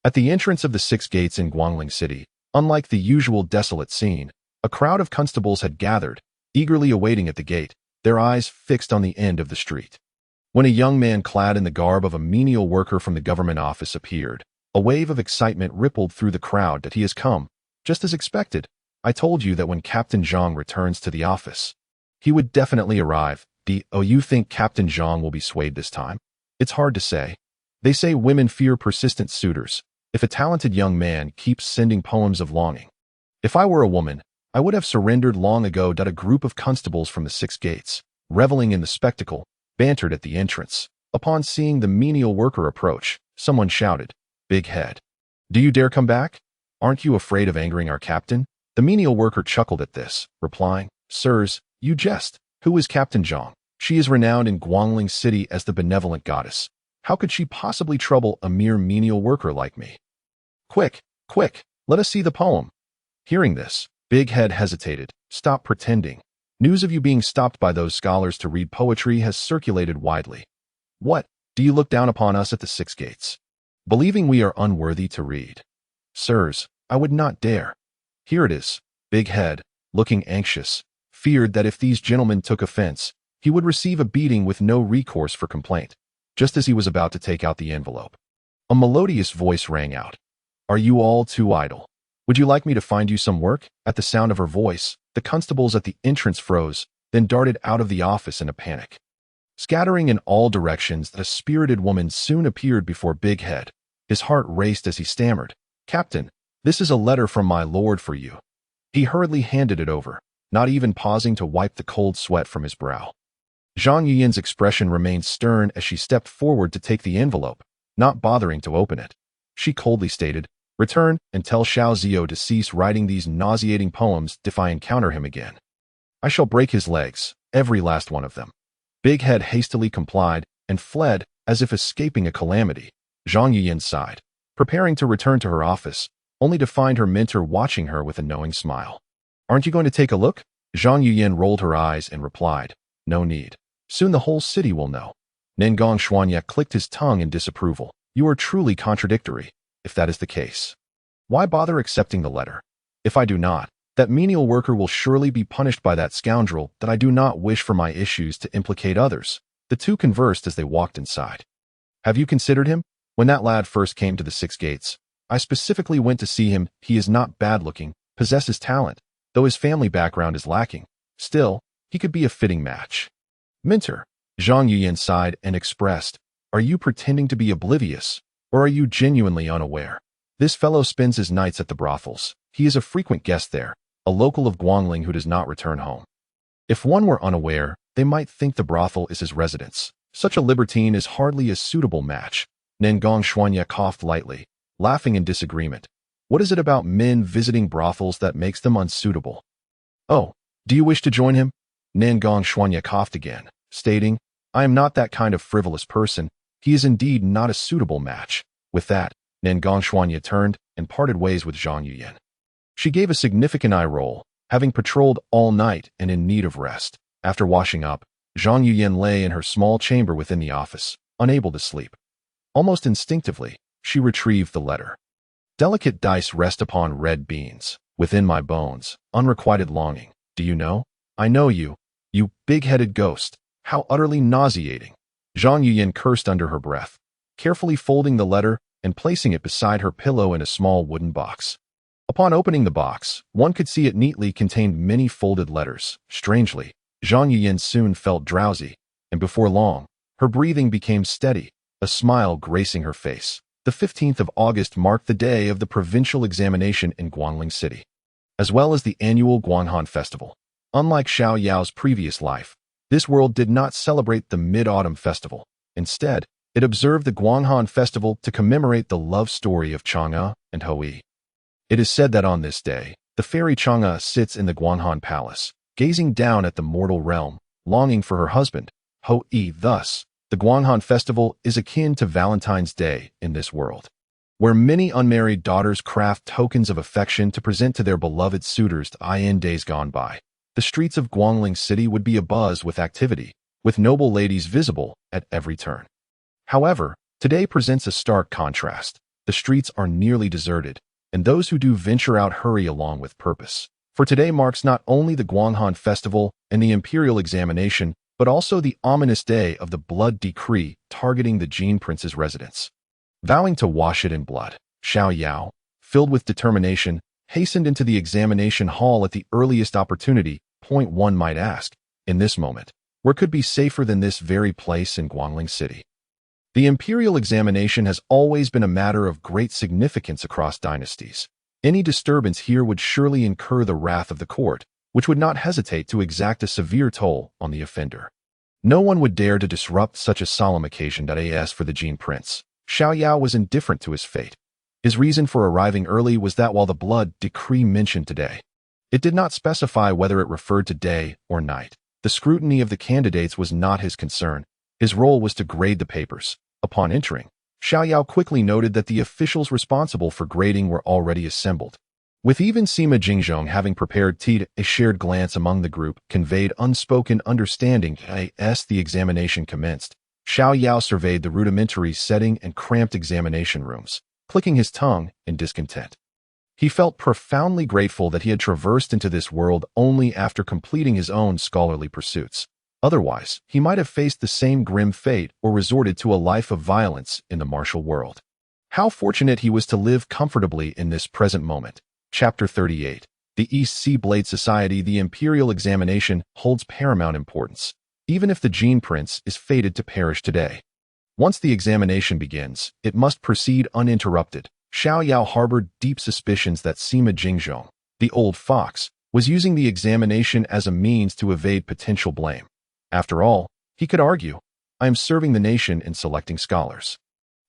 At the entrance of the Six Gates in Guangling City, unlike the usual desolate scene, a crowd of constables had gathered, eagerly awaiting at the gate, their eyes fixed on the end of the street. When a young man clad in the garb of a menial worker from the government office appeared, a wave of excitement rippled through the crowd. That he has come, just as expected. I told you that when Captain Zhang returns to the office, he would definitely arrive. You think Captain Zhang will be swayed this time? It's hard to say. They say women fear persistent suitors. If a talented young man keeps sending poems of longing. If I were a woman, I would have surrendered long ago. A group of constables from the Six Gates, reveling in the spectacle, bantered at the entrance. Upon seeing the menial worker approach, someone shouted, "Big head. Do you dare come back? Aren't you afraid of angering our captain?" The menial worker chuckled at this, replying, "Sirs, you jest. Who is Captain Zhang? She is renowned in Guangling City as the benevolent goddess. How could she possibly trouble a mere menial worker like me? Quick, quick, let us see the poem." Hearing this, Big Head hesitated. "Stop pretending. News of you being stopped by those scholars to read poetry has circulated widely. What, do you look down upon us at the Six Gates, believing we are unworthy to read? Sirs, I would not dare." Here it is. Big Head, looking anxious, feared that if these gentlemen took offense, he would receive a beating with no recourse for complaint. Just as he was about to take out the envelope, a melodious voice rang out. "Are you all too idle? Would you like me to find you some work?" At the sound of her voice, the constables at the entrance froze, then darted out of the office in a panic. Scattering in all directions, a spirited woman soon appeared before Big Head. His heart raced as he stammered, "Captain, this is a letter from my lord for you." He hurriedly handed it over, not even pausing to wipe the cold sweat from his brow. Zhang Yuyan's expression remained stern as she stepped forward to take the envelope, not bothering to open it. She coldly stated, "Return and tell Xiao Zio to cease writing these nauseating poems if I encounter him again. I shall break his legs, every last one of them." Big Head hastily complied and fled as if escaping a calamity. Zhang Yuyan sighed, preparing to return to her office, only to find her mentor watching her with a knowing smile. "Aren't you going to take a look?" Zhang Yuyan rolled her eyes and replied, "No need. Soon the whole city will know." Nengong Xuanya clicked his tongue in disapproval. "You are truly contradictory. If that is the case, why bother accepting the letter? If I do not, that menial worker will surely be punished by that scoundrel. That I do not wish for my issues to implicate others." The two conversed as they walked inside. "Have you considered him? When that lad first came to the Six Gates, I specifically went to see him. He is not bad-looking, possesses talent, though his family background is lacking. Still, he could be a fitting match. Minter, Zhang Yuyan sighed and expressed, are you pretending to be oblivious, or are you genuinely unaware? This fellow spends his nights at the brothels. He is a frequent guest there, a local of Guangling who does not return home. If one were unaware, they might think the brothel is his residence. Such a libertine is hardly a suitable match. Nengong Xuanya coughed lightly, laughing in disagreement. What is it about men visiting brothels that makes them unsuitable? Oh, do you wish to join him? Nengong Xuanya coughed again, stating, I am not that kind of frivolous person. He is indeed not a suitable match. With that, Nengong Xuanya turned and parted ways with Zhang Yuyan. She gave a significant eye roll, having patrolled all night and in need of rest. After washing up, Zhang Yuyan lay in her small chamber within the office, unable to sleep. Almost instinctively, she retrieved the letter. Delicate dice rest upon red beans. Within my bones, unrequited longing. Do you know? I know you. You big-headed ghost. How utterly nauseating. Zhang Yuyan cursed under her breath, carefully folding the letter and placing it beside her pillow in a small wooden box. Upon opening the box, one could see it neatly contained many folded letters. Strangely, Zhang Yuyan soon felt drowsy, and before long, her breathing became steady, a smile gracing her face. The 15th of August marked the day of the provincial examination in Guangling City, as well as the annual Guanghan Festival. Unlike Xiao Yao's previous life, this world did not celebrate the Mid-Autumn Festival. Instead, it observed the Guanghan Festival to commemorate the love story of Chang'e and Hou-yi. It is said that on this day, the fairy Chang'e sits in the Guanghan Palace, gazing down at the mortal realm, longing for her husband, Hou-yi. Thus, the Guanghan Festival is akin to Valentine's Day in this world, where many unmarried daughters craft tokens of affection to present to their beloved suitors. In days gone by, the streets of Guangling City would be abuzz with activity, with noble ladies visible at every turn. However, today presents a stark contrast. The streets are nearly deserted, and those who do venture out hurry along with purpose. For today marks not only the Guanghan Festival and the imperial examination, but also the ominous day of the blood decree targeting the Jin Prince's residence. Vowing to wash it in blood, Xiao Yao, filled with determination, hastened into the examination hall at the earliest opportunity. One might ask, in this moment, where could be safer than this very place in Guangling City? The imperial examination has always been a matter of great significance across dynasties. Any disturbance here would surely incur the wrath of the court, which would not hesitate to exact a severe toll on the offender. No one would dare to disrupt such a solemn occasion. As for the Jin Prince, Xiao Yao was indifferent to his fate. His reason for arriving early was that while the blood decree mentioned today, it did not specify whether it referred to day or night. The scrutiny of the candidates was not his concern. His role was to grade the papers. Upon entering, Xiao Yao quickly noted that the officials responsible for grading were already assembled. With even Sima Jingzhong having prepared tea, a shared glance among the group conveyed unspoken understanding. As the examination commenced, Xiao Yao surveyed the rudimentary setting and cramped examination rooms, clicking his tongue in discontent. He felt profoundly grateful that he had traversed into this world only after completing his own scholarly pursuits. Otherwise, he might have faced the same grim fate or resorted to a life of violence in the martial world. How fortunate he was to live comfortably in this present moment. Chapter 38. The East Sea Blade Society. The imperial examination holds paramount importance, even if the Jin Prince is fated to perish today. Once the examination begins, it must proceed uninterrupted. Xiao Yao harbored deep suspicions that Sima Jingzhong, the old fox, was using the examination as a means to evade potential blame. After all, he could argue, I am serving the nation in selecting scholars.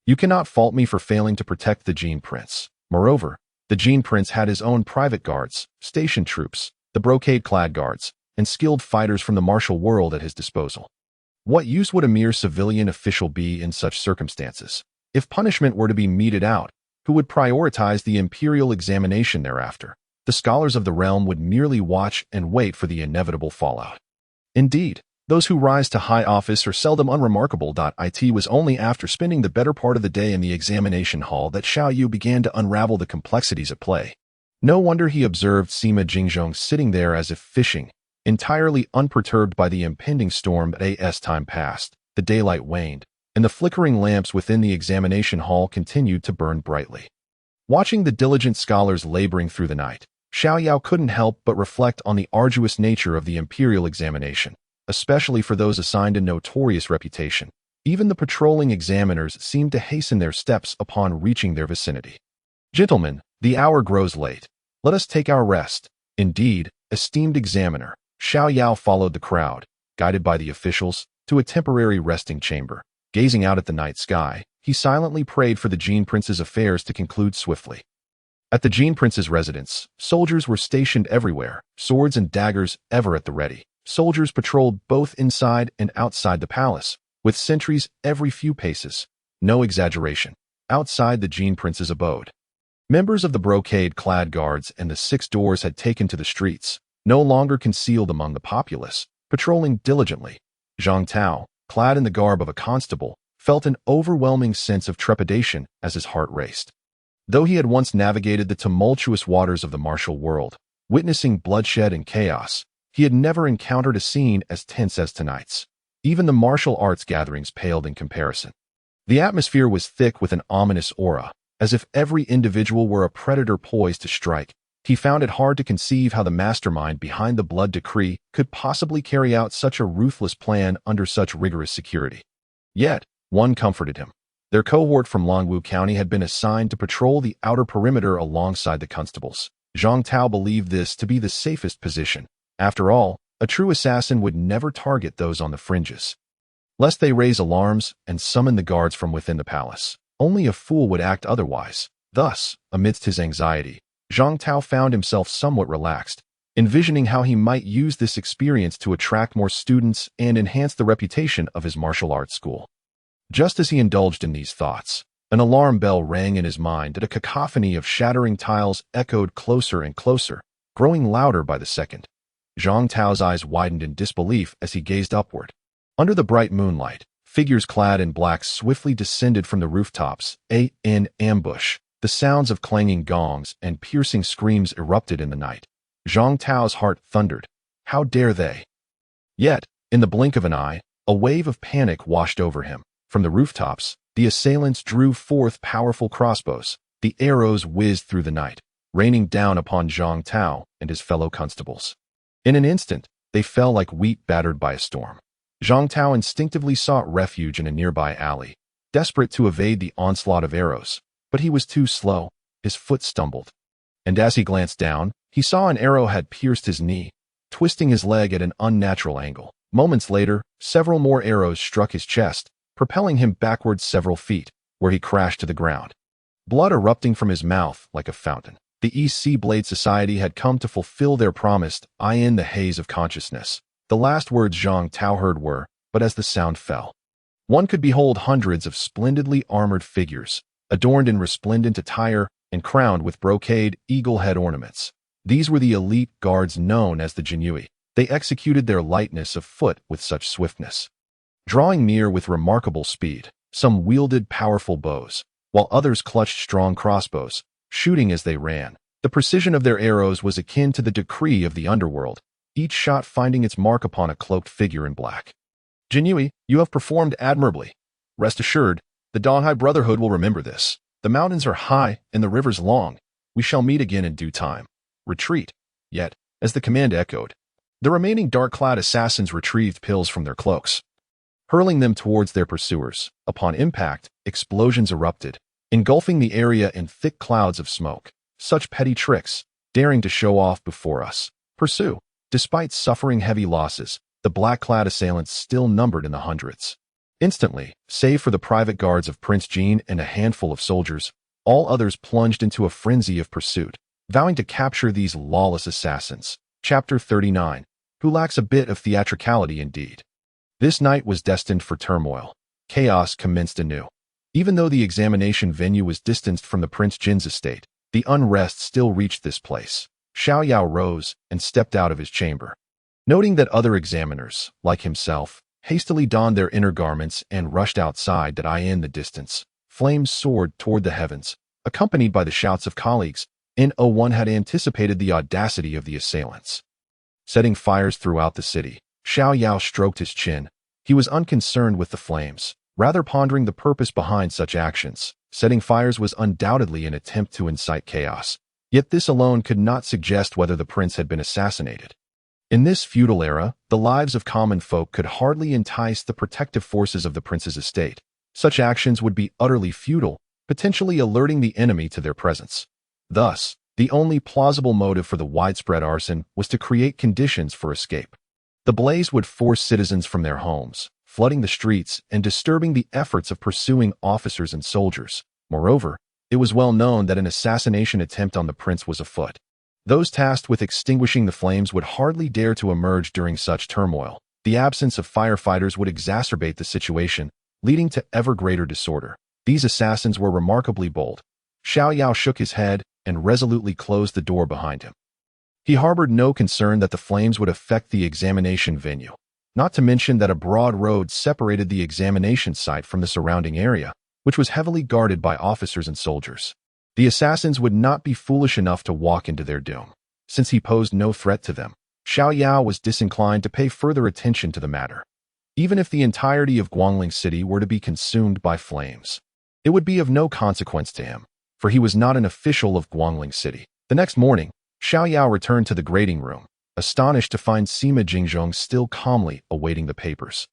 You cannot fault me for failing to protect the Jin Prince. Moreover, the Jin Prince had his own private guards, station troops, the brocade-clad guards, and skilled fighters from the martial world at his disposal. What use would a mere civilian official be in such circumstances? If punishment were to be meted out, who would prioritize the imperial examination thereafter? The scholars of the realm would merely watch and wait for the inevitable fallout. Indeed, those who rise to high office are seldom unremarkable. It was only after spending the better part of the day in the examination hall that Xiao Yu began to unravel the complexities at play. No wonder he observed Sima Jingzhong sitting there as if fishing, entirely unperturbed by the impending storm. As time passed, the daylight waned, and the flickering lamps within the examination hall continued to burn brightly. Watching the diligent scholars laboring through the night, Xiao Yao couldn't help but reflect on the arduous nature of the imperial examination, especially for those assigned a notorious reputation. Even the patrolling examiners seemed to hasten their steps upon reaching their vicinity. "Gentlemen, the hour grows late. Let us take our rest." "Indeed, esteemed examiner." Xiao Yao followed the crowd, guided by the officials, to a temporary resting chamber. Gazing out at the night sky, he silently prayed for the Jin Prince's affairs to conclude swiftly. At the Jin Prince's residence, soldiers were stationed everywhere, swords and daggers ever at the ready. Soldiers patrolled both inside and outside the palace, with sentries every few paces. No exaggeration. Outside the Jin Prince's abode, members of the brocade-clad guards and the 6 doors had taken to the streets, no longer concealed among the populace, patrolling diligently. Zhang Tao, clad in the garb of a constable, felt an overwhelming sense of trepidation as his heart raced. Though he had once navigated the tumultuous waters of the martial world, witnessing bloodshed and chaos, he had never encountered a scene as tense as tonight's. Even the martial arts gatherings paled in comparison. The atmosphere was thick with an ominous aura, as if every individual were a predator poised to strike. He found it hard to conceive how the mastermind behind the blood decree could possibly carry out such a ruthless plan under such rigorous security. Yet, one comforted him. Their cohort from Longwu County had been assigned to patrol the outer perimeter alongside the constables. Zhang Tao believed this to be the safest position. After all, a true assassin would never target those on the fringes, lest they raise alarms and summon the guards from within the palace. Only a fool would act otherwise. Thus, amidst his anxiety, Zhang Tao found himself somewhat relaxed, envisioning how he might use this experience to attract more students and enhance the reputation of his martial arts school. Just as he indulged in these thoughts, an alarm bell rang in his mind, and a cacophony of shattering tiles echoed closer and closer, growing louder by the second. Zhang Tao's eyes widened in disbelief as he gazed upward. Under the bright moonlight, figures clad in black swiftly descended from the rooftops, in ambush. The sounds of clanging gongs and piercing screams erupted in the night. Zhang Tao's heart thundered. How dare they? Yet, in the blink of an eye, a wave of panic washed over him. From the rooftops, the assailants drew forth powerful crossbows. The arrows whizzed through the night, raining down upon Zhang Tao and his fellow constables. In an instant, they fell like wheat battered by a storm. Zhang Tao instinctively sought refuge in a nearby alley, desperate to evade the onslaught of arrows. But he was too slow. His foot stumbled. And as he glanced down, he saw an arrow had pierced his knee, twisting his leg at an unnatural angle. Moments later, several more arrows struck his chest, propelling him backwards several feet, where he crashed to the ground, blood erupting from his mouth like a fountain. The East Sea Blade Society had come to fulfill their promise. "I in the haze of consciousness." The last words Zhang Tao heard were, but as the sound fell, one could behold hundreds of splendidly armored figures, adorned in resplendent attire and crowned with brocade eagle head ornaments. These were the elite guards known as the Jinyui. They executed their lightness of foot with such swiftness, drawing near with remarkable speed. Some wielded powerful bows, while others clutched strong crossbows, shooting as they ran. The precision of their arrows was akin to the decree of the underworld, each shot finding its mark upon a cloaked figure in black. "Jinyui, you have performed admirably. Rest assured, the Donghai Brotherhood will remember this. The mountains are high and the rivers long. We shall meet again in due time." "Retreat." Yet, as the command echoed, the remaining dark-clad assassins retrieved pills from their cloaks, hurling them towards their pursuers. Upon impact, explosions erupted, engulfing the area in thick clouds of smoke. Such petty tricks, daring to show off before us. Pursue. Despite suffering heavy losses, the black-clad assailants still numbered in the hundreds. Instantly, save for the private guards of Prince Jean and a handful of soldiers, all others plunged into a frenzy of pursuit, vowing to capture these lawless assassins. Chapter 39. Who lacks a bit of theatricality indeed. This night was destined for turmoil. Chaos commenced anew. Even though the examination venue was distanced from the Prince Jin's estate, the unrest still reached this place. Xiao Yao rose and stepped out of his chamber. Noting that other examiners, like himself, hastily donned their inner garments and rushed outside, that in the distance, flames soared toward the heavens, accompanied by the shouts of colleagues. No one had anticipated the audacity of the assailants, setting fires throughout the city. Xiao Yao stroked his chin. He was unconcerned with the flames, rather pondering the purpose behind such actions. Setting fires was undoubtedly an attempt to incite chaos. Yet this alone could not suggest whether the prince had been assassinated. In this feudal era, the lives of common folk could hardly entice the protective forces of the prince's estate. Such actions would be utterly futile, potentially alerting the enemy to their presence. Thus, the only plausible motive for the widespread arson was to create conditions for escape. The blaze would force citizens from their homes, flooding the streets and disturbing the efforts of pursuing officers and soldiers. Moreover, it was well known that an assassination attempt on the prince was afoot. Those tasked with extinguishing the flames would hardly dare to emerge during such turmoil. The absence of firefighters would exacerbate the situation, leading to ever greater disorder. These assassins were remarkably bold. Xiao Yao shook his head and resolutely closed the door behind him. He harbored no concern that the flames would affect the examination venue, not to mention that a broad road separated the examination site from the surrounding area, which was heavily guarded by officers and soldiers. The assassins would not be foolish enough to walk into their doom. Since he posed no threat to them, Xiao Yao was disinclined to pay further attention to the matter. Even if the entirety of Guangling City were to be consumed by flames, it would be of no consequence to him, for he was not an official of Guangling City. The next morning, Xiao Yao returned to the grading room, astonished to find Sima Jingzhong still calmly awaiting the papers.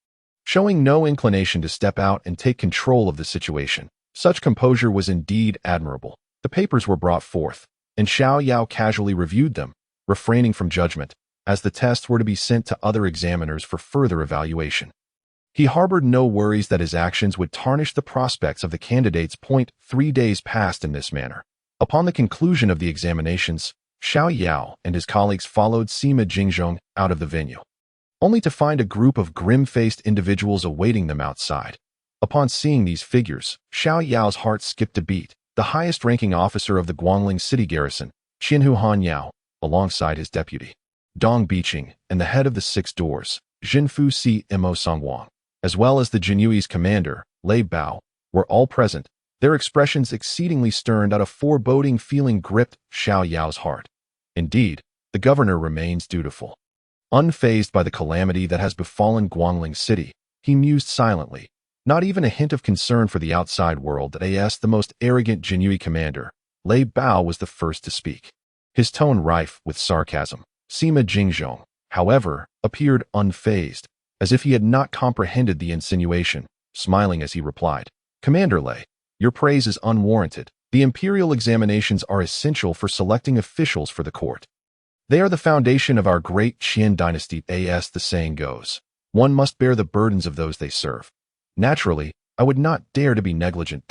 Showing no inclination to step out and take control of the situation, such composure was indeed admirable. The papers were brought forth, and Xiao Yao casually reviewed them, refraining from judgment, as the tests were to be sent to other examiners for further evaluation. He harbored no worries that his actions would tarnish the prospects of the candidates. 3 days passed in this manner. Upon the conclusion of the examinations, Xiao Yao and his colleagues followed Sima Jingzhong out of the venue, only to find a group of grim-faced individuals awaiting them outside. Upon seeing these figures, Xiao Yao's heart skipped a beat. The highest-ranking officer of the Guangling City garrison, Qinhu Hanyao, alongside his deputy, Dong Biqing, and the head of the 6 doors, Jinfu Si Mo Songwang, as well as the Jinyui's commander, Lei Bao, were all present. Their expressions exceedingly stern, a foreboding feeling gripped Xiao Yao's heart. Indeed, the governor remains dutiful. Unfazed by the calamity that has befallen Guangling City, he mused silently. Not even a hint of concern for the outside world. The most arrogant Jinyui commander, Lei Bao, was the first to speak, his tone rife with sarcasm. Sima Jingzhong, however, appeared unfazed, as if he had not comprehended the insinuation, smiling as he replied, "Commander Lei, your praise is unwarranted. The imperial examinations are essential for selecting officials for the court. They are the foundation of our great Qian dynasty. As the saying goes, one must bear the burdens of those they serve. Naturally, I would not dare to be negligent.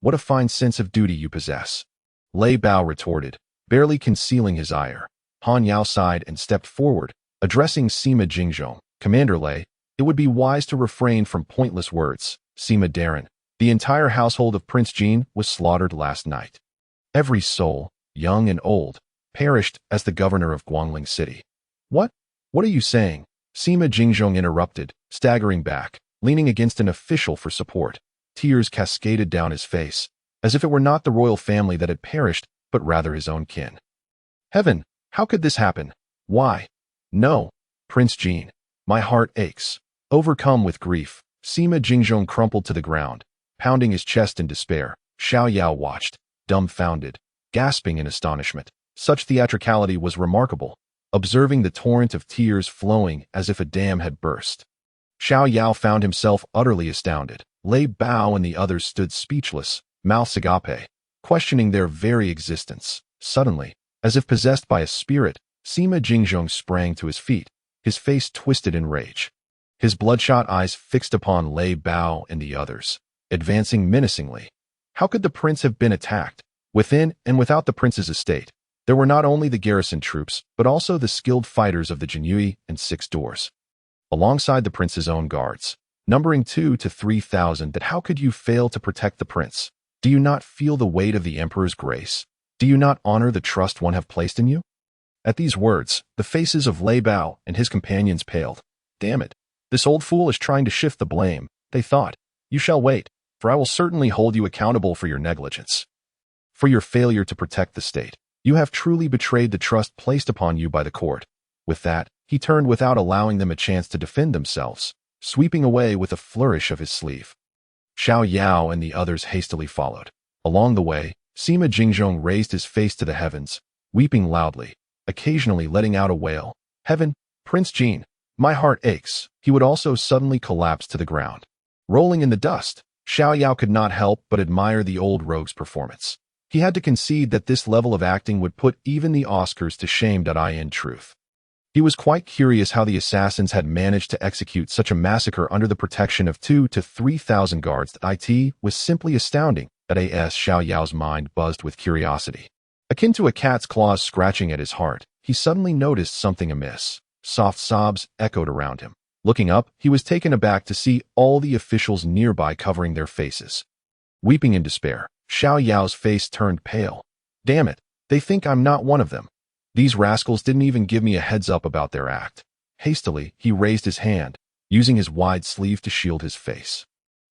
What a fine sense of duty you possess," Lei Bao retorted, barely concealing his ire. Han Yao sighed and stepped forward, addressing Sima Jingzhong. "Commander Lei, it would be wise to refrain from pointless words. Sima Darren, the entire household of Prince Jin was slaughtered last night. Every soul, young and old, perished as the governor of Guangling City." What are you saying?" Sima Jingzhong interrupted, staggering back, leaning against an official for support. Tears cascaded down his face, as if it were not the royal family that had perished, but rather his own kin. "Heaven, how could this happen? Why? No, Prince Jin, my heart aches." Overcome with grief, Sima Jingzhong crumpled to the ground, pounding his chest in despair. Xiao Yao watched, dumbfounded, gasping in astonishment. Such theatricality was remarkable, observing the torrent of tears flowing as if a dam had burst. Xiao Yao found himself utterly astounded. Lei Bao and the others stood speechless, mouths agape, questioning their very existence. Suddenly, as if possessed by a spirit, Sima Jingzhong sprang to his feet, his face twisted in rage. His bloodshot eyes fixed upon Lei Bao and the others, advancing menacingly. How could the prince have been attacked? Within and without the prince's estate, there were not only the garrison troops, but also the skilled fighters of the Jinyui and 6 doors, alongside the prince's own guards, numbering 2,000 to 3,000. That how could you fail to protect the prince? Do you not feel the weight of the emperor's grace? Do you not honor the trust one have placed in you? At these words, the faces of Lei Bao and his companions paled. Damn it, this old fool is trying to shift the blame, they thought. You shall wait, for I will certainly hold you accountable for your negligence, for your failure to protect the state. You have truly betrayed the trust placed upon you by the court. With that, he turned without allowing them a chance to defend themselves, sweeping away with a flourish of his sleeve. Xiao Yao and the others hastily followed. Along the way, Sima Jingzhong raised his face to the heavens, weeping loudly, occasionally letting out a wail. Heaven, Prince Jin, my heart aches. He would also suddenly collapse to the ground. Rolling in the dust, Xiao Yao could not help but admire the old rogue's performance. He had to concede that this level of acting would put even the Oscars to shame. In truth, he was quite curious how the assassins had managed to execute such a massacre under the protection of 2,000 to 3,000 guards. It was simply astounding. As Xiao Yao's mind buzzed with curiosity, akin to a cat's claws scratching at his heart, he suddenly noticed something amiss. Soft sobs echoed around him. Looking up, he was taken aback to see all the officials nearby covering their faces. Weeping in despair, Xiao Yao's face turned pale. Damn it, they think I'm not one of them. These rascals didn't even give me a heads up about their act. Hastily, he raised his hand, using his wide sleeve to shield his face,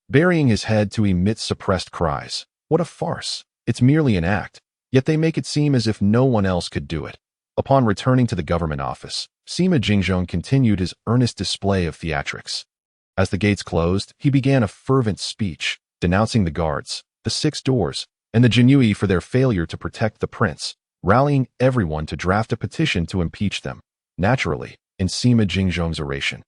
burying his head to emit suppressed cries. What a farce. It's merely an act, yet they make it seem as if no one else could do it. Upon returning to the government office, Sima Jingzhong continued his earnest display of theatrics. As the gates closed, he began a fervent speech, denouncing the guards, the 6 doors, and the Jinyui for their failure to protect the prince, rallying everyone to draft a petition to impeach them. Naturally, in Sima Jingzhong's oration,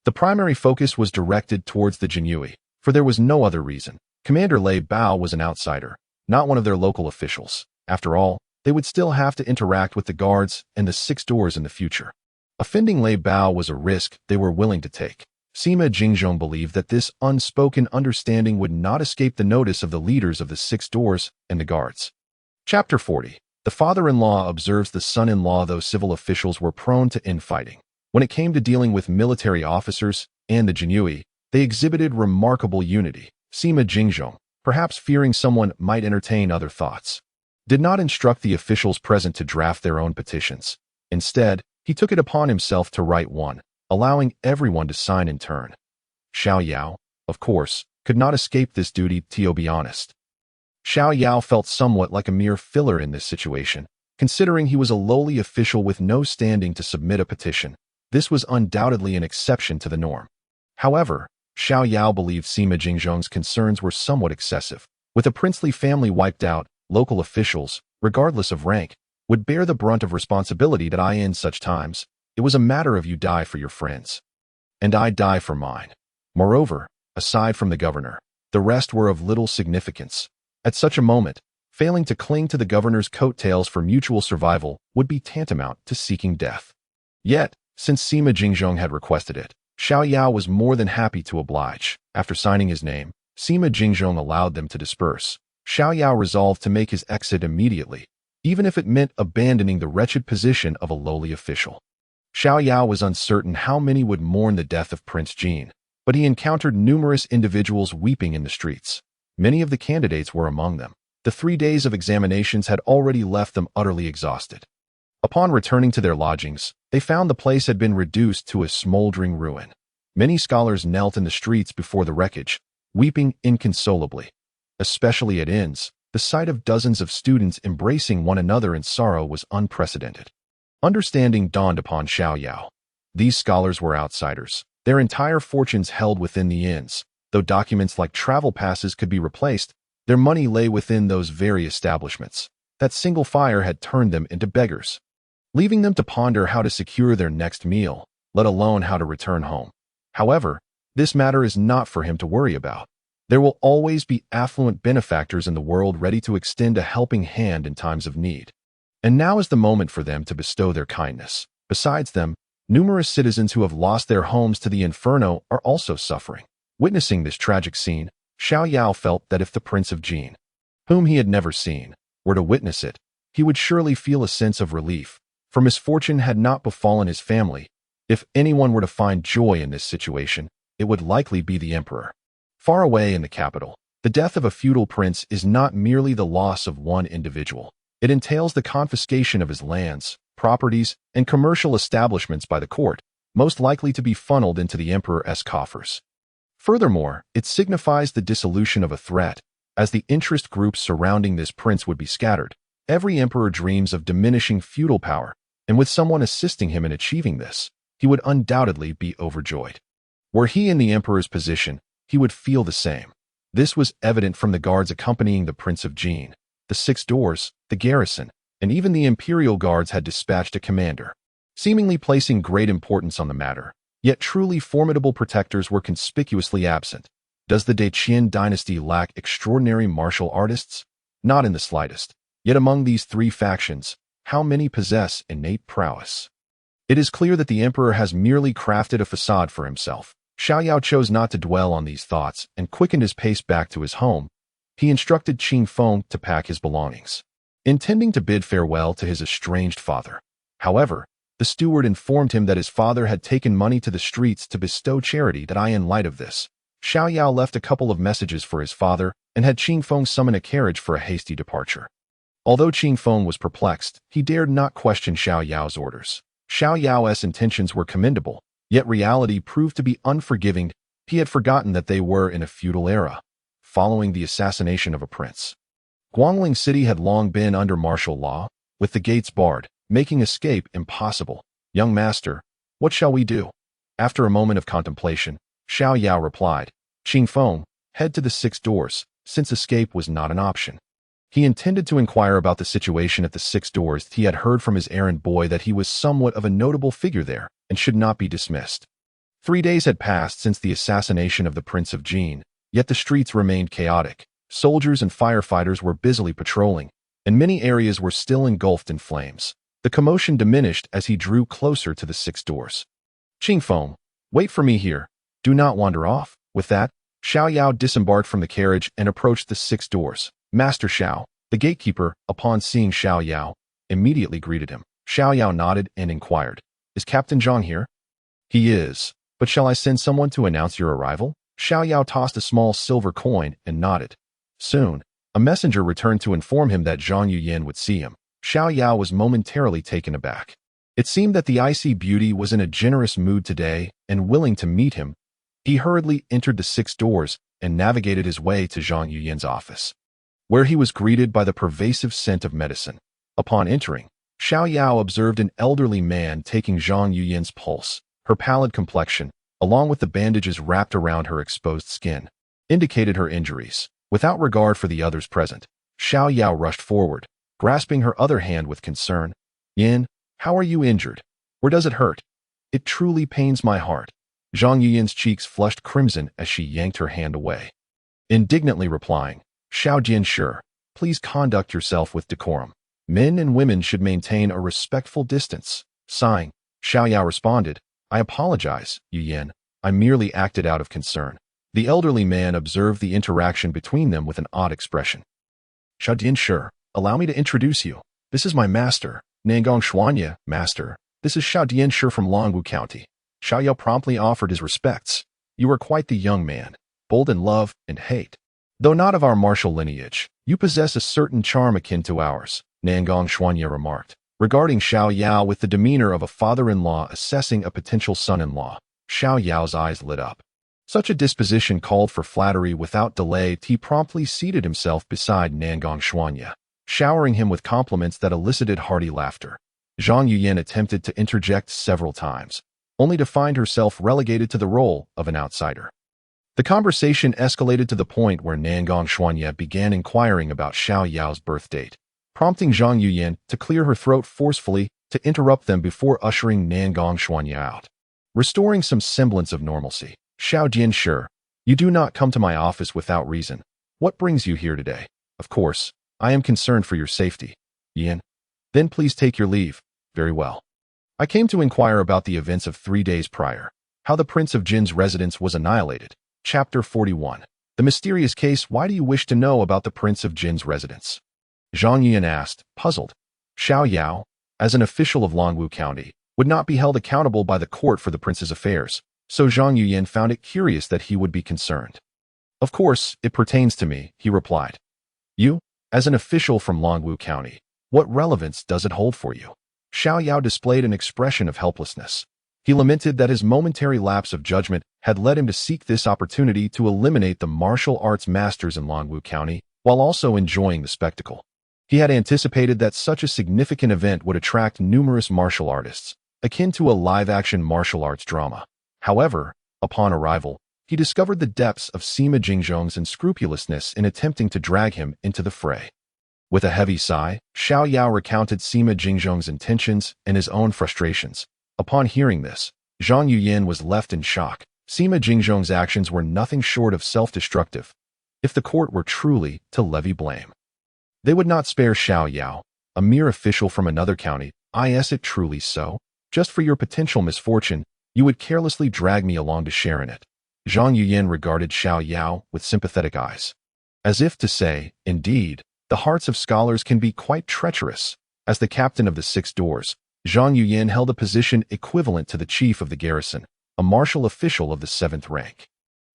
the primary focus was directed towards the Jinyui, for there was no other reason. Commander Lei Bao was an outsider, not one of their local officials. After all, they would still have to interact with the guards and the 6 doors in the future. Offending Lei Bao was a risk they were willing to take. Sima Jingzhong believed that this unspoken understanding would not escape the notice of the leaders of the 6 doors and the guards. Chapter 40. The father-in-law observes the son-in-law. Though civil officials were prone to infighting, when it came to dealing with military officers and the Jinyui, they exhibited remarkable unity. Sima Jingzhong, perhaps fearing someone might entertain other thoughts, did not instruct the officials present to draft their own petitions. Instead, he took it upon himself to write one, allowing everyone to sign in turn. Xiao Yao, of course, could not escape this duty. To be honest, Xiao Yao felt somewhat like a mere filler in this situation, considering he was a lowly official with no standing to submit a petition. This was undoubtedly an exception to the norm. However, Xiao Yao believed Sima Jingzhong's concerns were somewhat excessive. With a princely family wiped out, local officials, regardless of rank, would bear the brunt of responsibility. In such times, it was a matter of you die for your friends, and I die for mine. Moreover, aside from the governor, the rest were of little significance. At such a moment, failing to cling to the governor's coattails for mutual survival would be tantamount to seeking death. Yet, since Sima Jingzhong had requested it, Xiao Yao was more than happy to oblige. After signing his name, Sima Jingzhong allowed them to disperse. Xiao Yao resolved to make his exit immediately, even if it meant abandoning the wretched position of a lowly official. Xiao Yao was uncertain how many would mourn the death of Prince Jin, but he encountered numerous individuals weeping in the streets. Many of the candidates were among them. The 3 days of examinations had already left them utterly exhausted. Upon returning to their lodgings, they found the place had been reduced to a smoldering ruin. Many scholars knelt in the streets before the wreckage, weeping inconsolably. Especially at inns, the sight of dozens of students embracing one another in sorrow was unprecedented. Understanding dawned upon Xiao Yao. These scholars were outsiders, their entire fortunes held within the inns. Though documents like travel passes could be replaced, their money lay within those very establishments. That single fire had turned them into beggars, leaving them to ponder how to secure their next meal, let alone how to return home. However, this matter is not for him to worry about. There will always be affluent benefactors in the world ready to extend a helping hand in times of need. And now is the moment for them to bestow their kindness. Besides them, numerous citizens who have lost their homes to the inferno are also suffering. Witnessing this tragic scene, Xiao Yao felt that if the Prince of Jin, whom he had never seen, were to witness it, he would surely feel a sense of relief, for misfortune had not befallen his family. If anyone were to find joy in this situation, it would likely be the emperor. Far away in the capital, the death of a feudal prince is not merely the loss of one individual. It entails the confiscation of his lands, properties, and commercial establishments by the court, most likely to be funneled into the emperor's coffers. Furthermore, it signifies the dissolution of a threat, as the interest groups surrounding this prince would be scattered. Every emperor dreams of diminishing feudal power, and with someone assisting him in achieving this, he would undoubtedly be overjoyed. Were he in the emperor's position, he would feel the same. This was evident from the guards accompanying the Prince of Jin. The 6 doors, the garrison, and even the imperial guards had dispatched a commander, seemingly placing great importance on the matter. Yet truly formidable protectors were conspicuously absent. Does the Daqian dynasty lack extraordinary martial artists? Not in the slightest. Yet among these 3 factions, how many possess innate prowess? It is clear that the emperor has merely crafted a facade for himself. Xiao Yao chose not to dwell on these thoughts and quickened his pace back to his home. He instructed Qing Feng to pack his belongings, intending to bid farewell to his estranged father. However, the steward informed him that his father had taken money to the streets to bestow charity. In light of this, Xiao Yao left a couple of messages for his father and had Qing Feng summon a carriage for a hasty departure. Although Qing Feng was perplexed, he dared not question Xiao Yao's orders. Xiao Yao's intentions were commendable, yet reality proved to be unforgiving. He had forgotten that they were in a feudal era, following the assassination of a prince. Guangling City had long been under martial law, with the gates barred, making escape impossible. Young master, what shall we do? After a moment of contemplation, Xiao Yao replied, Qing Feng, head to the 6 doors, since escape was not an option. He intended to inquire about the situation at the 6 doors. He had heard from his errand boy that he was somewhat of a notable figure there and should not be dismissed. 3 days had passed since the assassination of the Prince of Jin, yet the streets remained chaotic. Soldiers and firefighters were busily patrolling, and many areas were still engulfed in flames. The commotion diminished as he drew closer to the 6 doors. Qing Feng, wait for me here. Do not wander off. With that, Xiao Yao disembarked from the carriage and approached the 6 doors. Master Xiao, the gatekeeper, upon seeing Xiao Yao, immediately greeted him. Xiao Yao nodded and inquired, is Captain Zhang here? He is, but shall I send someone to announce your arrival? Xiao Yao tossed a small silver coin and nodded. Soon, a messenger returned to inform him that Zhang Yuyan would see him. Xiao Yao was momentarily taken aback. It seemed that the icy beauty was in a generous mood today and willing to meet him. He hurriedly entered the 6 doors and navigated his way to Zhang Yuyan's office, where he was greeted by the pervasive scent of medicine. Upon entering, Xiao Yao observed an elderly man taking Zhang Yuyan's pulse. Her pallid complexion, along with the bandages wrapped around her exposed skin, indicated her injuries. Without regard for the others present, Xiao Yao rushed forward, grasping her other hand with concern. Yin, how are you injured? Where does it hurt? It truly pains my heart. Zhang Yuyan's cheeks flushed crimson as she yanked her hand away, indignantly replying, Xiao Jian, please conduct yourself with decorum. Men and women should maintain a respectful distance. Sighing, Xiao Yao responded, I apologize, Yuyan. I merely acted out of concern. The elderly man observed the interaction between them with an odd expression. Xiao Jian, allow me to introduce you. This is my master, Nangong Xuanya. Master, this is Xiao Jian from Longwu County. Xiao Yao promptly offered his respects. You are quite the young man, bold in love and hate. Though not of our martial lineage, you possess a certain charm akin to ours, Nangong Xuanya remarked, regarding Xiao Yao with the demeanor of a father-in-law assessing a potential son-in-law. Xiao Yao's eyes lit up. Such a disposition called for flattery. Without delay, he promptly seated himself beside Nangong Xuanya, showering him with compliments that elicited hearty laughter. Zhang Yuyan attempted to interject several times, only to find herself relegated to the role of an outsider. The conversation escalated to the point where Nangong Xuanya began inquiring about Xiao Yao's birth date, prompting Zhang Yuyan to clear her throat forcefully to interrupt them before ushering Nangong Xuanya out. Restoring some semblance of normalcy, Xiao Jian, you do not come to my office without reason. What brings you here today? Of course, I am concerned for your safety. Yin, then please take your leave. Very well. I came to inquire about the events of 3 days prior, how the Prince of Jin's residence was annihilated. Chapter 41. The mysterious case. Why do you wish to know about the Prince of Jin's residence? Zhang Yuyan asked, puzzled. Xiao Yao, as an official of Longwu County, would not be held accountable by the court for the prince's affairs, so Zhang Yuyan found it curious that he would be concerned. Of course, it pertains to me, he replied. You, as an official from Longwu County, what relevance does it hold for you? Xiao Yao displayed an expression of helplessness. He lamented that his momentary lapse of judgment had led him to seek this opportunity to eliminate the martial arts masters in Longwu County, while also enjoying the spectacle. He had anticipated that such a significant event would attract numerous martial artists, akin to a live-action martial arts drama. However, upon arrival, he discovered the depths of Sima Jingzhong's unscrupulousness in attempting to drag him into the fray. With a heavy sigh, Xiao Yao recounted Sima Jingzhong's intentions and his own frustrations. Upon hearing this, Zhang Yuyin was left in shock. Sima Jingzhong's actions were nothing short of self-destructive. If the court were truly to levy blame, they would not spare Xiao Yao, a mere official from another county. Is it truly so? Just for your potential misfortune, you would carelessly drag me along to share in it. Zhang Yuyin regarded Xiao Yao with sympathetic eyes, as if to say, indeed, the hearts of scholars can be quite treacherous. As the captain of the 6 doors, Zhang Yuyin held a position equivalent to the chief of the garrison, a martial official of the 7th rank.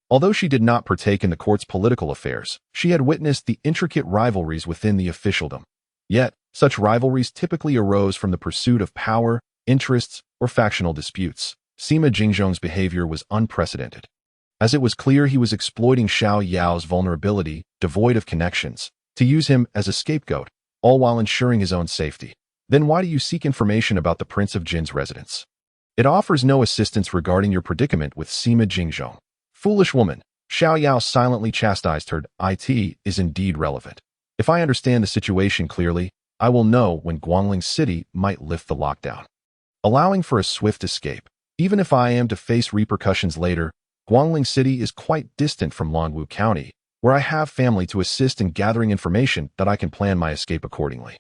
Although she did not partake in the court's political affairs, she had witnessed the intricate rivalries within the officialdom. Yet, such rivalries typically arose from the pursuit of power, interests, or factional disputes. Sima Jingzhong's behavior was unprecedented, as it was clear he was exploiting Xiao Yao's vulnerability, devoid of connections, to use him as a scapegoat, all while ensuring his own safety. Then why do you seek information about the Prince of Jin's residence? It offers no assistance regarding your predicament with Sima Jingzhong. Foolish woman, Xiao Yao silently chastised her. It is indeed relevant. If I understand the situation clearly, I will know when Guangling City might lift the lockdown, allowing for a swift escape. Even if I am to face repercussions later, Guangling City is quite distant from Longwu County, where I have family to assist in gathering information that I can plan my escape accordingly.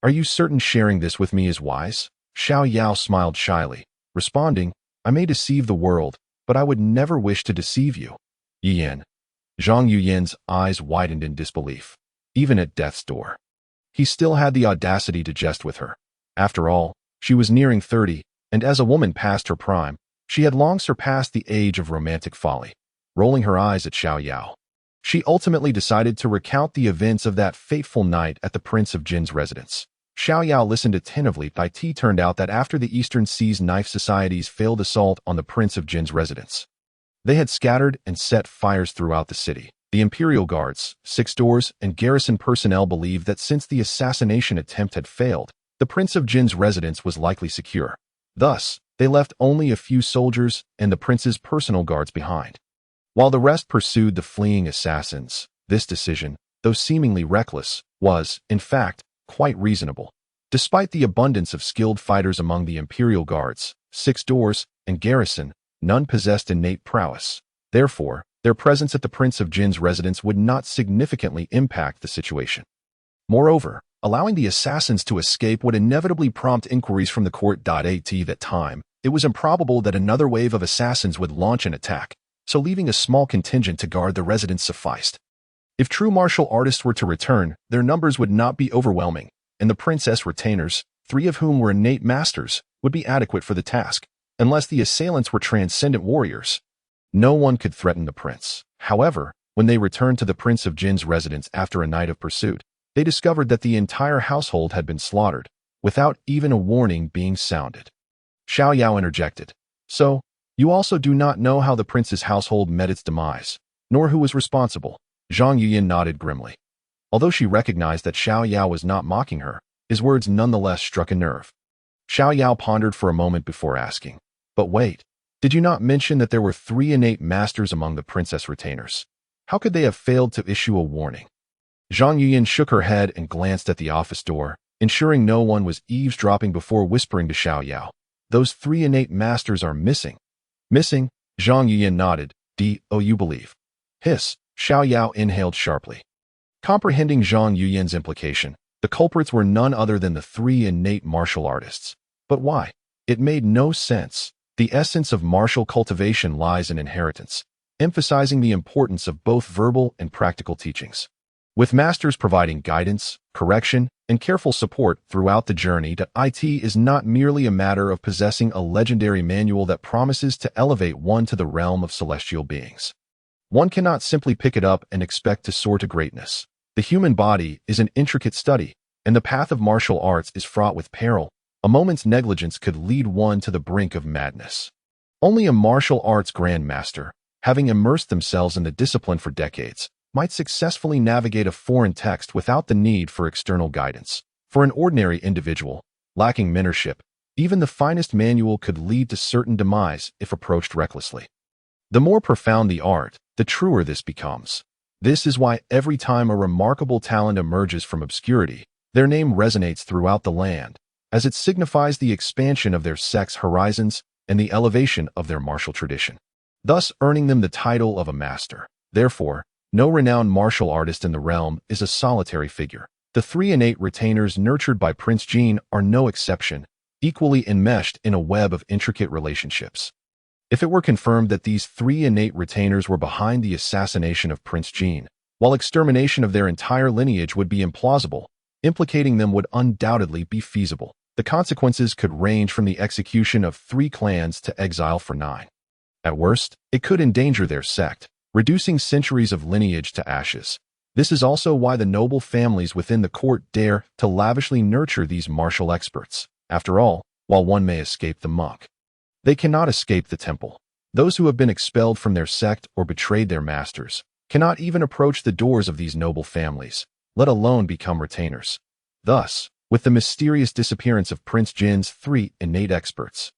Are you certain sharing this with me is wise? Xiao Yao smiled shyly, responding, I may deceive the world, but I would never wish to deceive you. Yiyan. Zhang Yuyin's eyes widened in disbelief. Even at death's door, he still had the audacity to jest with her. After all, she was nearing 30, and as a woman past her prime, she had long surpassed the age of romantic folly. Rolling her eyes at Xiao Yao, she ultimately decided to recount the events of that fateful night at the Prince of Jin's residence. Xiao Yao listened attentively. It turned out that after the Eastern Seas Knife Society's failed assault on the Prince of Jin's residence, they had scattered and set fires throughout the city. The Imperial Guards, 6 doors, and garrison personnel believed that since the assassination attempt had failed, the Prince of Jin's residence was likely secure. Thus, they left only a few soldiers and the prince's personal guards behind, while the rest pursued the fleeing assassins. This decision, though seemingly reckless, was, in fact, quite reasonable. Despite the abundance of skilled fighters among the Imperial Guards, 6 doors, and garrison, none possessed innate prowess. Therefore, their presence at the Prince of Jin's residence would not significantly impact the situation. Moreover, allowing the assassins to escape would inevitably prompt inquiries from the court. At that time, it was improbable that another wave of assassins would launch an attack, so leaving a small contingent to guard the residence sufficed. If true martial artists were to return, their numbers would not be overwhelming, and the princess retainers, 3 of whom were innate masters, would be adequate for the task, unless the assailants were transcendent warriors. No one could threaten the prince. However, when they returned to the Prince of Jin's residence after a night of pursuit, they discovered that the entire household had been slaughtered, without even a warning being sounded. Xiao Yao interjected. So, you also do not know how the prince's household met its demise, nor who was responsible. Zhang Yuyin nodded grimly. Although she recognized that Xiao Yao was not mocking her, his words nonetheless struck a nerve. Xiao Yao pondered for a moment before asking, but wait, did you not mention that there were 3 innate masters among the princess retainers? How could they have failed to issue a warning? Zhang Yuyin shook her head and glanced at the office door, ensuring no one was eavesdropping before whispering to Xiao Yao, those 3 innate masters are missing. Missing? Zhang Yuyin nodded. You believe? Hiss. Xiao Yao inhaled sharply. Comprehending Zhang Yuyin's implication, the culprits were none other than the 3 innate martial artists. But why? It made no sense. The essence of martial cultivation lies in inheritance, emphasizing the importance of both verbal and practical teachings, with masters providing guidance, correction, and careful support throughout the journey. It is not merely a matter of possessing a legendary manual that promises to elevate one to the realm of celestial beings. One cannot simply pick it up and expect to soar to greatness. The human body is an intricate study, and the path of martial arts is fraught with peril. A moment's negligence could lead one to the brink of madness. Only a martial arts grandmaster, having immersed themselves in the discipline for decades, might successfully navigate a foreign text without the need for external guidance. For an ordinary individual, lacking mentorship, even the finest manual could lead to certain demise if approached recklessly. The more profound the art, the truer this becomes. This is why every time a remarkable talent emerges from obscurity, their name resonates throughout the land, as it signifies the expansion of their sect's horizons and the elevation of their martial tradition, thus earning them the title of a master. Therefore, no renowned martial artist in the realm is a solitary figure. The three innate retainers nurtured by Prince Jin are no exception, equally enmeshed in a web of intricate relationships. If it were confirmed that these three innate retainers were behind the assassination of Prince Jin, while extermination of their entire lineage would be implausible, implicating them would undoubtedly be feasible. The consequences could range from the execution of 3 clans to exile for 9. At worst, it could endanger their sect, reducing centuries of lineage to ashes. This is also why the noble families within the court dare to lavishly nurture these martial experts. After all, while one may escape the monk, they cannot escape the temple. Those who have been expelled from their sect or betrayed their masters cannot even approach the doors of these noble families, let alone become retainers. Thus, with the mysterious disappearance of Prince Jin's 3 innate experts,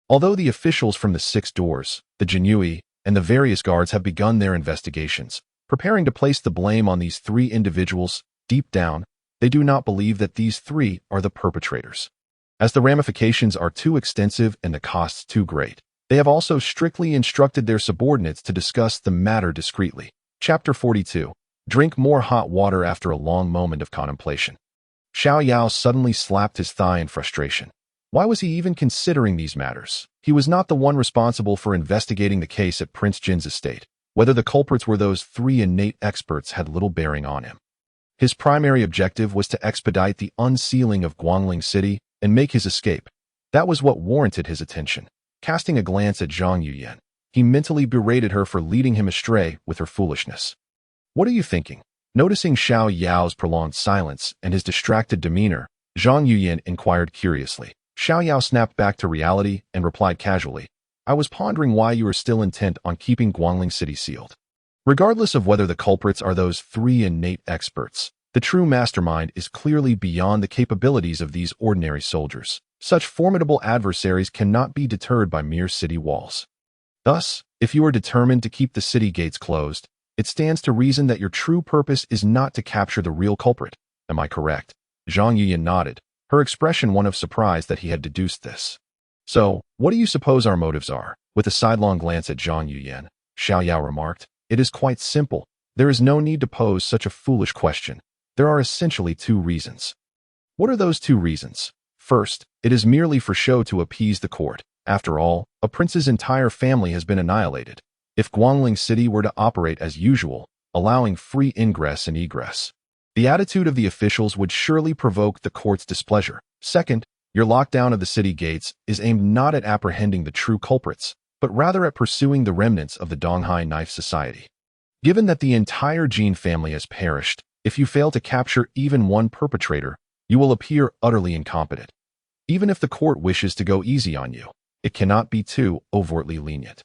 although the officials from the 6 doors, the Jinyui, and the various guards have begun their investigations, preparing to place the blame on these 3 individuals, deep down, they do not believe that these 3 are the perpetrators. As the ramifications are too extensive and the costs too great, they have also strictly instructed their subordinates to discuss the matter discreetly. Chapter 42. Drink more hot water after a long moment of contemplation. Xiao Yao suddenly slapped his thigh in frustration. Why was he even considering these matters? He was not the one responsible for investigating the case at Prince Jin's estate. Whether the culprits were those 3 innate experts had little bearing on him. His primary objective was to expedite the unsealing of Guangling City and make his escape. That was what warranted his attention. Casting a glance at Zhang Yuyan, he mentally berated her for leading him astray with her foolishness. What are you thinking? Noticing Xiao Yao's prolonged silence and his distracted demeanor, Zhang Yuyan inquired curiously. Xiao Yao snapped back to reality and replied casually, I was pondering why you are still intent on keeping Guangling City sealed. Regardless of whether the culprits are those 3 innate experts, the true mastermind is clearly beyond the capabilities of these ordinary soldiers. Such formidable adversaries cannot be deterred by mere city walls. Thus, if you are determined to keep the city gates closed, it stands to reason that your true purpose is not to capture the real culprit. Am I correct? Zhang Yuyan nodded, her expression one of surprise that he had deduced this. So, what do you suppose our motives are? With a sidelong glance at Zhang Yuyan, Xiao Yao remarked, It is quite simple. There is no need to pose such a foolish question. There are essentially 2 reasons. What are those 2 reasons? First, it is merely for show to appease the court. After all, a prince's entire family has been annihilated. If Guangling City were to operate as usual, allowing free ingress and egress, the attitude of the officials would surely provoke the court's displeasure. Second, your lockdown of the city gates is aimed not at apprehending the true culprits, but rather at pursuing the remnants of the Donghai Knife Society. Given that the entire Jin family has perished, if you fail to capture even one perpetrator, you will appear utterly incompetent. Even if the court wishes to go easy on you, it cannot be too overtly lenient.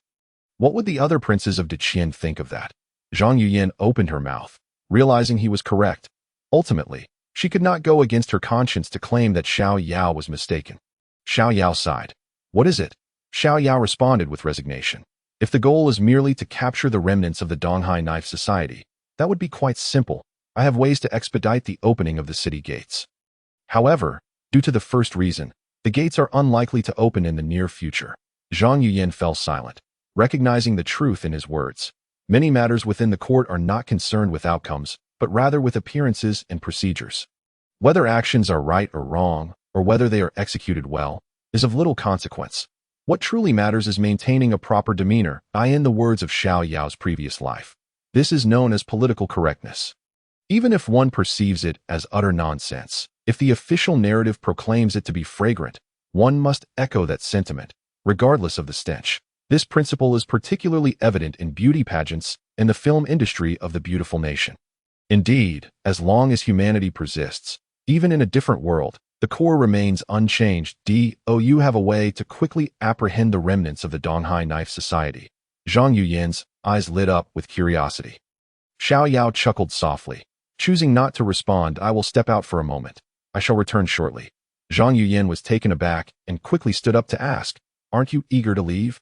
What would the other princes of Deqian think of that? Zhang Yuyan opened her mouth, realizing he was correct. Ultimately, she could not go against her conscience to claim that Xiao Yao was mistaken. Xiao Yao sighed. What is it? Xiao Yao responded with resignation. If the goal is merely to capture the remnants of the Donghai Knife Society, that would be quite simple. I have ways to expedite the opening of the city gates. However, due to the first reason, the gates are unlikely to open in the near future. Zhang Yuyan fell silent, recognizing the truth in his words. Many matters within the court are not concerned with outcomes, but rather with appearances and procedures. Whether actions are right or wrong, or whether they are executed well, is of little consequence. What truly matters is maintaining a proper demeanor, in the words of Xiao Yao's previous life. This is known as political correctness. Even if one perceives it as utter nonsense, if the official narrative proclaims it to be fragrant, one must echo that sentiment, regardless of the stench. This principle is particularly evident in beauty pageants and the film industry of the beautiful nation. Indeed, as long as humanity persists, even in a different world, the core remains unchanged. You have a way to quickly apprehend the remnants of the Donghai Knife Society. Zhang Yuyan's eyes lit up with curiosity. Xiao Yao chuckled softly. Choosing not to respond, I will step out for a moment. I shall return shortly. Zhang Yuyan was taken aback and quickly stood up to ask, Aren't you eager to leave?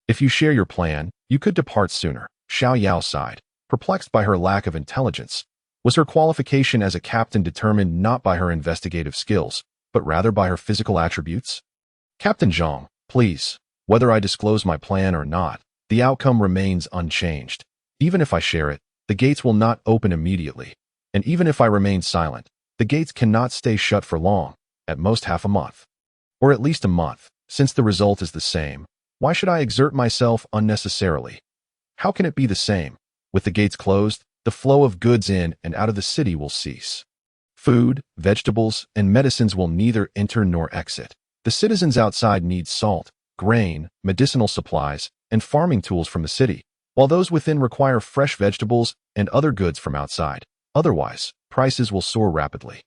If you share your plan, You could depart sooner, Xiao Yao sighed, perplexed by her lack of intelligence. Was her qualification as a captain determined not by her investigative skills, but rather by her physical attributes? Captain Zhang, please. Whether I disclose my plan or not, the outcome remains unchanged. Even if I share it, the gates will not open immediately. And even if I remain silent, the gates cannot stay shut for long, at most half a month. Or at least a month, since the result is the same. Why should I exert myself unnecessarily? How can it be the same? With the gates closed, the flow of goods in and out of the city will cease. Food, vegetables, and medicines will neither enter nor exit. The citizens outside need salt, grain, medicinal supplies, and farming tools from the city, while those within require fresh vegetables and other goods from outside. Otherwise, prices will soar rapidly,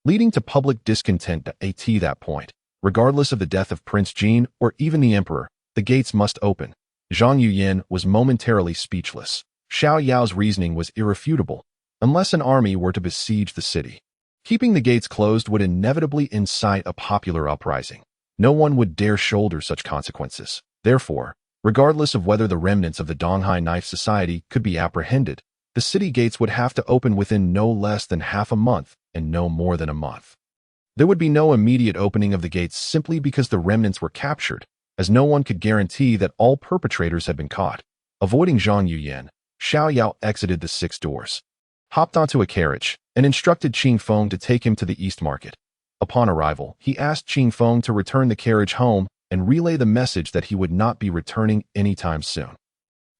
leading to public discontent at that point. Regardless of the death of Prince Jin or even the emperor, the gates must open. Zhang Yuyan was momentarily speechless. Xiao Yao's reasoning was irrefutable. Unless an army were to besiege the city, keeping the gates closed would inevitably incite a popular uprising. No one would dare shoulder such consequences. Therefore, regardless of whether the remnants of the Donghai Knife Society could be apprehended, the city gates would have to open within no less than half a month and no more than a month. There would be no immediate opening of the gates simply because the remnants were captured, as no one could guarantee that all perpetrators had been caught. Avoiding Zhang Yuyan, Xiao Yao exited the 6 doors, hopped onto a carriage, and instructed Qing Feng to take him to the East Market. Upon arrival, he asked Qing Feng to return the carriage home and relay the message that he would not be returning anytime soon.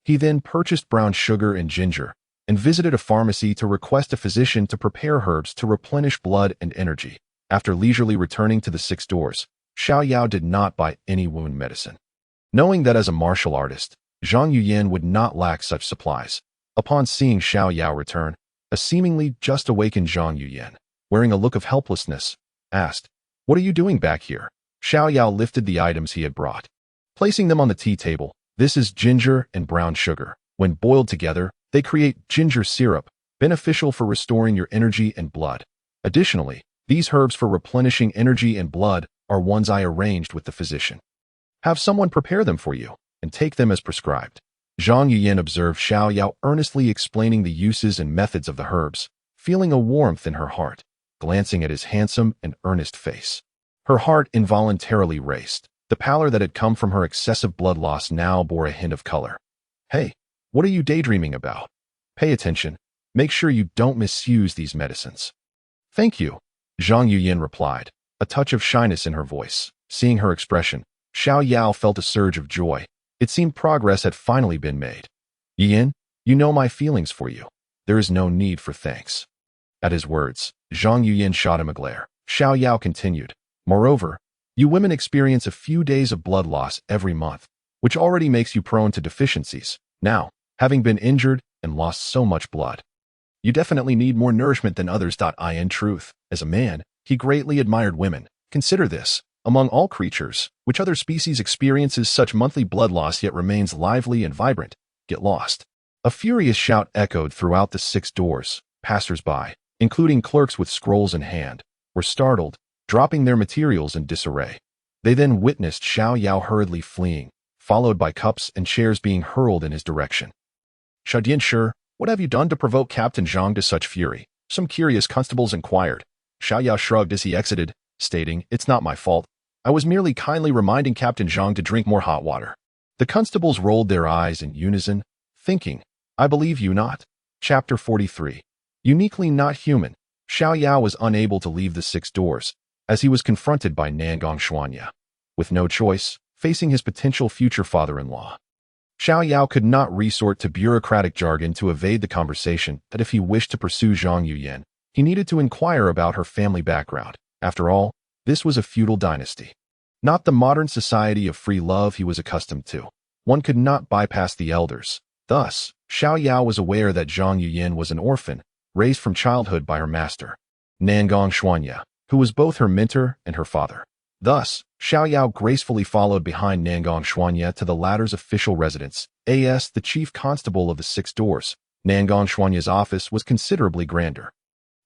He then purchased brown sugar and ginger and visited a pharmacy to request a physician to prepare herbs to replenish blood and energy. After leisurely returning to the 6 doors, Xiao Yao did not buy any wound medicine, knowing that as a martial artist, Zhang Yuyan would not lack such supplies. Upon seeing Xiao Yao return, a seemingly just awakened Zhang Yuyan, wearing a look of helplessness, asked, "What are you doing back here?" Xiao Yao lifted the items he had brought, placing them on the tea table. This is ginger and brown sugar. When boiled together, they create ginger syrup, beneficial for restoring your energy and blood. Additionally, these herbs for replenishing energy and blood are ones I arranged with the physician. Have someone prepare them for you, and take them as prescribed. Zhang Yuyan observed Xiao Yao earnestly explaining the uses and methods of the herbs, feeling a warmth in her heart, glancing at his handsome and earnest face. Her heart involuntarily raced. The pallor that had come from her excessive blood loss now bore a hint of color. "Hey, what are you daydreaming about? Pay attention. Make sure you don't misuse these medicines." "Thank you," Zhang Yuyan replied, a touch of shyness in her voice. Seeing her expression, Xiao Yao felt a surge of joy. It seemed progress had finally been made. "Yin, you know my feelings for you. There is no need for thanks." At his words, Zhang Yuyan shot him a glare. Xiao Yao continued, "Moreover, you women experience a few days of blood loss every month, which already makes you prone to deficiencies. Now, having been injured and lost so much blood, you definitely need more nourishment than others." In truth, as a man, he greatly admired women. Consider this. Among all creatures, which other species experiences such monthly blood loss yet remains lively and vibrant? Get lost. A furious shout echoed throughout the 6 doors. Passers-by, including clerks with scrolls in hand, were startled, dropping their materials in disarray. They then witnessed Xiao Yao hurriedly fleeing, followed by cups and chairs being hurled in his direction. "Shadian Shi, what have you done to provoke Captain Zhang to such fury?" some curious constables inquired. Xiao Yao shrugged as he exited, stating, "It's not my fault. I was merely kindly reminding Captain Zhang to drink more hot water." The constables rolled their eyes in unison, thinking, "I believe you not." Chapter 43. Uniquely not human, Xiao Yao was unable to leave the 6 doors, as he was confronted by Nangong Xuanya. With no choice, facing his potential future father-in-law, Xiao Yao could not resort to bureaucratic jargon to evade the conversation that if he wished to pursue Zhang Yuyan, he needed to inquire about her family background. After all, this was a feudal dynasty, not the modern society of free love he was accustomed to. One could not bypass the elders. Thus, Xiao Yao was aware that Zhang Yuyan was an orphan, raised from childhood by her master, Nangong Xuanya, who was both her mentor and her father. Thus, Xiao Yao gracefully followed behind Nangong Xuanya to the latter's official residence, as the chief constable of the 6 doors. Nangong Xuanya's office was considerably grander,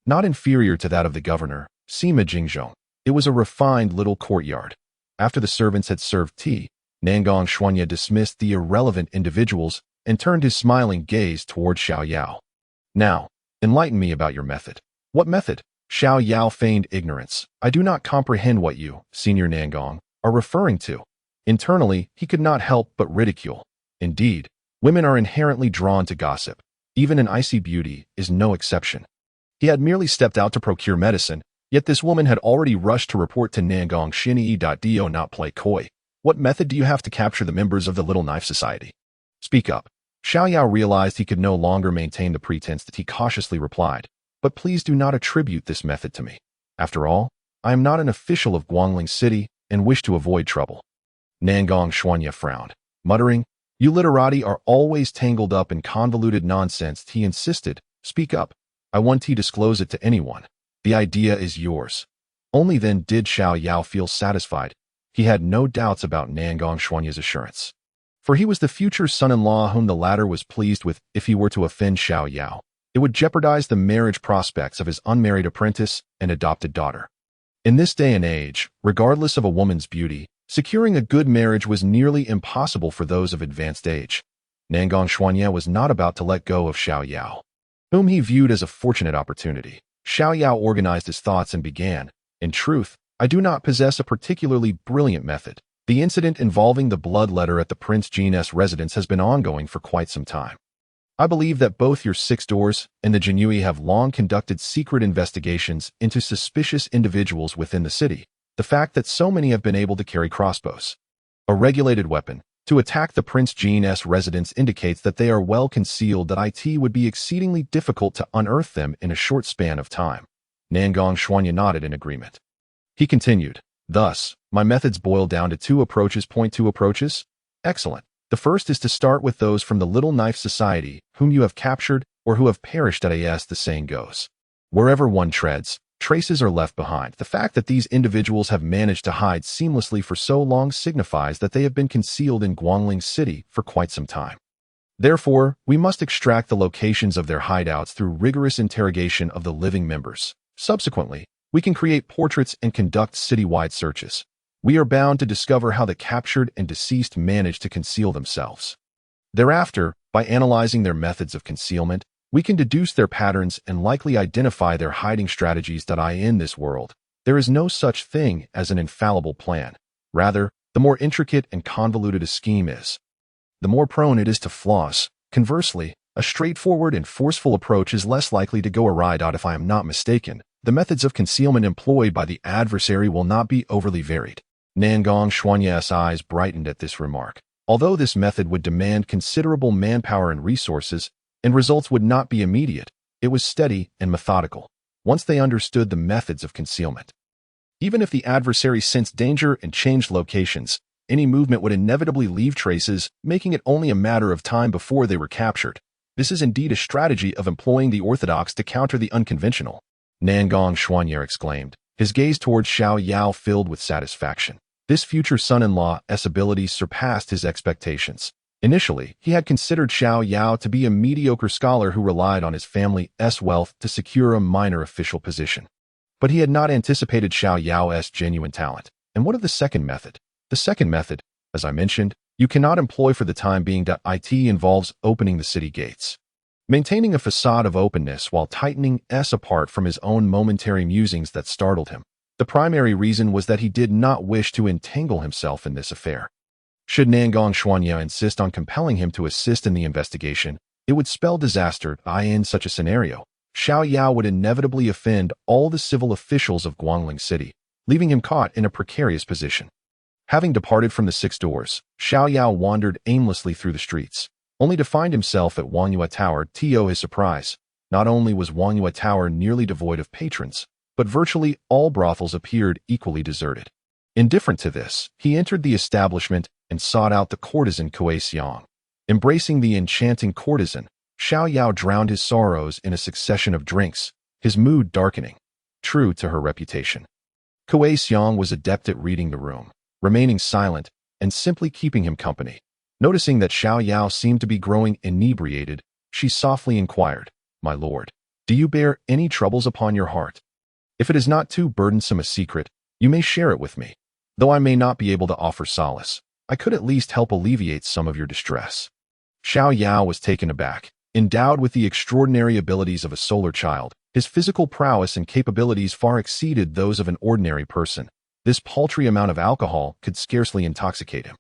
not inferior to that of the governor, Sima Jingzhong. It was a refined little courtyard. After the servants had served tea, Nangong Xuanya dismissed the irrelevant individuals and turned his smiling gaze toward Xiao Yao. Now, enlighten me about your method. What method? Xiao Yao feigned ignorance. I do not comprehend what you, Senior Nangong, are referring to. Internally, he could not help but ridicule. Indeed, women are inherently drawn to gossip. Even an icy beauty is no exception. He had merely stepped out to procure medicine, yet this woman had already rushed to report to Nangong Shinii.do not play coy. What method do you have to capture the members of the Little Knife Society? Speak up. Xiao Yao realized he could no longer maintain the pretense that he cautiously replied, but please do not attribute this method to me. After all, I am not an official of Guangling City and wish to avoid trouble. Nangong Xuanya frowned, muttering, you literati are always tangled up in convoluted nonsense. He insisted, speak up. I want to disclose it to anyone. The idea is yours. Only then did Xiao Yao feel satisfied. He had no doubts about Nangong Xuanya's assurance. For he was the future son-in-law whom the latter was pleased with. If he were to offend Xiao Yao, it would jeopardize the marriage prospects of his unmarried apprentice and adopted daughter. In this day and age, regardless of a woman's beauty, securing a good marriage was nearly impossible for those of advanced age. Nangong Xuanya was not about to let go of Xiao Yao, whom he viewed as a fortunate opportunity. Xiao Yao organized his thoughts and began, in truth, I do not possess a particularly brilliant method. The incident involving the blood letter at the Prince Jin's residence has been ongoing for quite some time. I believe that both your Six Doors and the Jinui have long conducted secret investigations into suspicious individuals within the city. The fact that so many have been able to carry crossbows, a regulated weapon, to attack the Prince Jin's residence indicates that they are well concealed, that it would be exceedingly difficult to unearth them in a short span of time. Nangong Xuanya nodded in agreement. He continued, thus, my methods boil down to two approaches. Point two approaches? Excellent. The first is to start with those from the Little Knife Society whom you have captured or who have perished. As the saying goes, wherever one treads, traces are left behind. The fact that these individuals have managed to hide seamlessly for so long signifies that they have been concealed in Guangling City for quite some time. Therefore, we must extract the locations of their hideouts through rigorous interrogation of the living members. Subsequently, we can create portraits and conduct citywide searches. We are bound to discover how the captured and deceased managed to conceal themselves. Thereafter, by analyzing their methods of concealment, we can deduce their patterns and likely identify their hiding strategies. In this world, there is no such thing as an infallible plan. Rather, the more intricate and convoluted a scheme is, the more prone it is to flaws. Conversely, a straightforward and forceful approach is less likely to go awry. If I am not mistaken, the methods of concealment employed by the adversary will not be overly varied. Nangong Xuanya's eyes brightened at this remark. Although this method would demand considerable manpower and resources, and results would not be immediate, it was steady and methodical, once they understood the methods of concealment. Even if the adversary sensed danger and changed locations, any movement would inevitably leave traces, making it only a matter of time before they were captured. This is indeed a strategy of employing the orthodox to counter the unconventional. Nangong Xuanya exclaimed, his gaze towards Xiao Yao filled with satisfaction. This future son-in-law's abilities surpassed his expectations. Initially, he had considered Xiao Yao to be a mediocre scholar who relied on his family's wealth to secure a minor official position. But he had not anticipated Xiao Yao's genuine talent. And what of the second method? The second method, as I mentioned, you cannot employ for the time being. It involves opening the city gates. Maintaining a facade of openness while tightening apart from his own momentary musings that startled him. The primary reason was that he did not wish to entangle himself in this affair. Should Nangong Xuanya insist on compelling him to assist in the investigation, it would spell disaster. In such a scenario, Xiao Yao would inevitably offend all the civil officials of Guangling City, leaving him caught in a precarious position. Having departed from the Six Doors, Xiao Yao wandered aimlessly through the streets, only to find himself at Wangyue Tower. To his surprise, not only was Wangyue Tower nearly devoid of patrons, but virtually all brothels appeared equally deserted. Indifferent to this, he entered the establishment and sought out the courtesan Kuei Xiang. Embracing the enchanting courtesan, Xiao Yao drowned his sorrows in a succession of drinks, his mood darkening. True to her reputation, Kuei Xiang was adept at reading the room, remaining silent and simply keeping him company. Noticing that Xiao Yao seemed to be growing inebriated, she softly inquired, "My lord, do you bear any troubles upon your heart? If it is not too burdensome a secret, you may share it with me, though I may not be able to offer solace." I could at least help alleviate some of your distress." Xiao Yao was taken aback. Endowed with the extraordinary abilities of a solar child, his physical prowess and capabilities far exceeded those of an ordinary person. This paltry amount of alcohol could scarcely intoxicate him.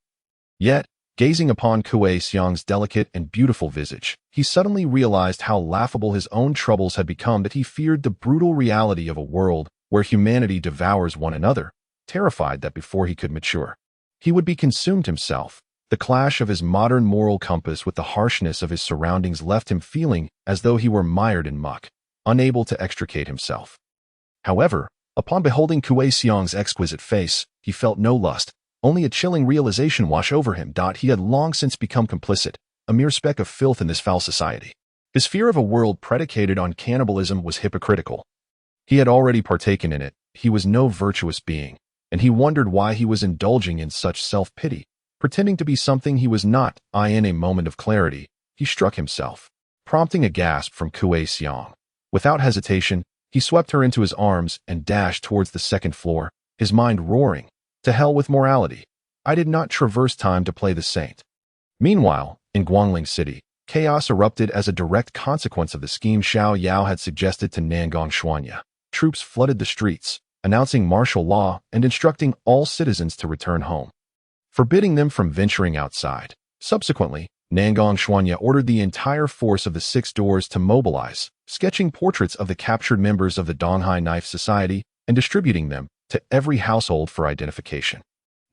Yet, gazing upon Kuei Xiang's delicate and beautiful visage, he suddenly realized how laughable his own troubles had become, that he feared the brutal reality of a world where humanity devours one another, terrified that before he could mature, he would be consumed himself. The clash of his modern moral compass with the harshness of his surroundings left him feeling as though he were mired in muck, unable to extricate himself. However, upon beholding Kuei Xiang's exquisite face, he felt no lust, only a chilling realization wash over him. He had long since become complicit, a mere speck of filth in this foul society. His fear of a world predicated on cannibalism was hypocritical. He had already partaken in it, he was no virtuous being, and he wondered why he was indulging in such self-pity, pretending to be something he was not. In a moment of clarity, he struck himself, prompting a gasp from Kuei Xiang. Without hesitation, he swept her into his arms and dashed towards the second floor, his mind roaring, "To hell with morality. I did not traverse time to play the saint." Meanwhile, in Guangling City, chaos erupted as a direct consequence of the scheme Xiao Yao had suggested to Nangong Xuanya. Troops flooded the streets, announcing martial law and instructing all citizens to return home, forbidding them from venturing outside. Subsequently, Nangong Xuanya ordered the entire force of the Six Doors to mobilize, sketching portraits of the captured members of the Donghai Knife Society and distributing them to every household for identification.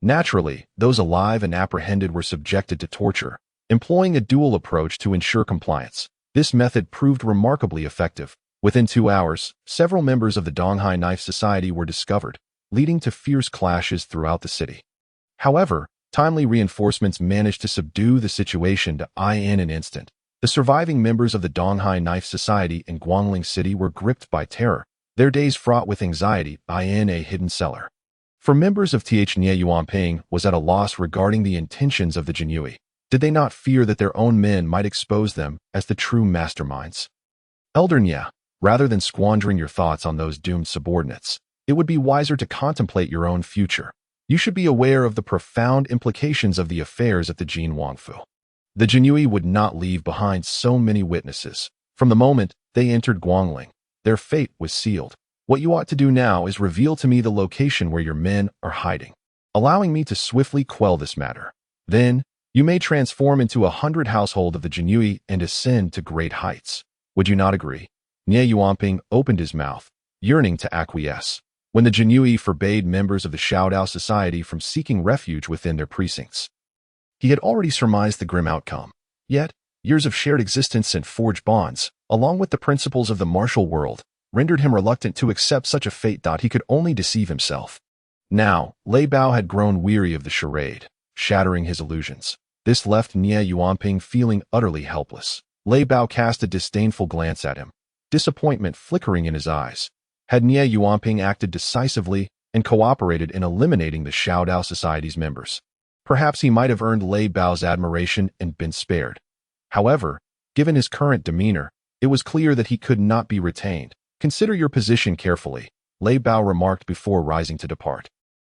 Naturally, those alive and apprehended were subjected to torture, employing a dual approach to ensure compliance. This method proved remarkably effective. Within 2 hours, several members of the Donghai Knife Society were discovered, leading to fierce clashes throughout the city. However, timely reinforcements managed to subdue the situation in an instant. The surviving members of the Donghai Knife Society in Guangling City were gripped by terror, their days fraught with anxiety in a hidden cellar. For members of Th Nie Yuanping was at a loss regarding the intentions of the Jinyui. Did they not fear that their own men might expose them as the true masterminds? Elder Nie, rather than squandering your thoughts on those doomed subordinates, it would be wiser to contemplate your own future. You should be aware of the profound implications of the affairs at the Jin Wangfu. The Jinyui would not leave behind so many witnesses. From the moment they entered Guangling, their fate was sealed. What you ought to do now is reveal to me the location where your men are hiding, allowing me to swiftly quell this matter. Then, you may transform into 100 household of the Jinyui and ascend to great heights. Would you not agree? Nie Yuanping opened his mouth, yearning to acquiesce, when the Jinyui forbade members of the Xiao Yao Society from seeking refuge within their precincts. He had already surmised the grim outcome. Yet, years of shared existence and forged bonds, along with the principles of the martial world, rendered him reluctant to accept such a fate. He could only deceive himself. Now, Lei Bao had grown weary of the charade, shattering his illusions. This left Nie Yuanping feeling utterly helpless. Lei Bao cast a disdainful glance at him, disappointment flickering in his eyes. Had Nie Yuanping acted decisively and cooperated in eliminating the Xiao Yao Society's members, perhaps he might have earned Lei Bao's admiration and been spared. However, given his current demeanor, it was clear that he could not be retained. Consider your position carefully, Lei Bao remarked before rising to depart.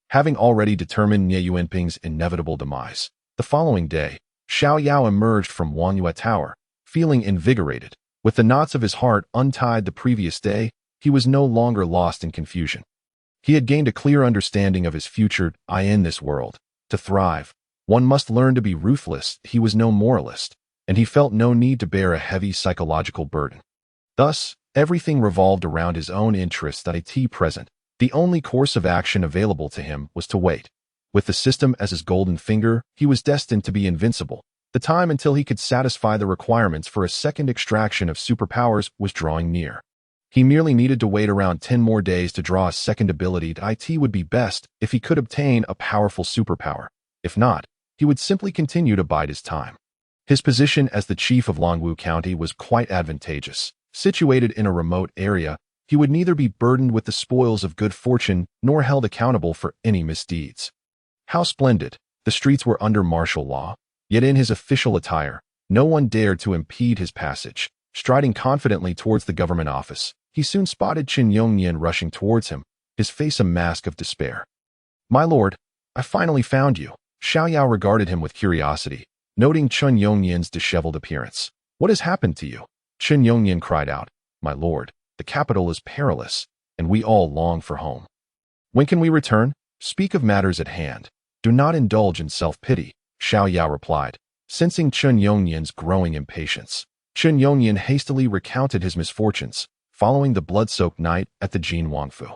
Having already determined Nie Yuanping's inevitable demise, the following day, Xiao Yao emerged from Wangyue Tower, feeling invigorated. With the knots of his heart untied the previous day, he was no longer lost in confusion. He had gained a clear understanding of his future in this world. To thrive, one must learn to be ruthless. He was no moralist, and he felt no need to bear a heavy psychological burden. Thus, everything revolved around his own interests at present. The only course of action available to him was to wait. With the system as his golden finger, he was destined to be invincible. The time until he could satisfy the requirements for a second extraction of superpowers was drawing near. He merely needed to wait around 10 more days to draw a second ability. It would be best if he could obtain a powerful superpower. If not, he would simply continue to bide his time. His position as the chief of Longwu County was quite advantageous. Situated in a remote area, he would neither be burdened with the spoils of good fortune nor held accountable for any misdeeds. How splendid! The streets were under martial law, yet in his official attire, no one dared to impede his passage. Striding confidently towards the government office, he soon spotted Qin Yongnian rushing towards him, his face a mask of despair. "My lord, I finally found you," Xiao Yao regarded him with curiosity, noting Chen Yongyan's disheveled appearance. "What has happened to you?" Chen Yongyan cried out. "My lord, the capital is perilous, and we all long for home." "When can we return? Speak of matters at hand. Do not indulge in self-pity," Xiao Yao replied, sensing Chen Yongyan's growing impatience. Chen Yongyan hastily recounted his misfortunes, following the blood-soaked night at the Jin Wangfu.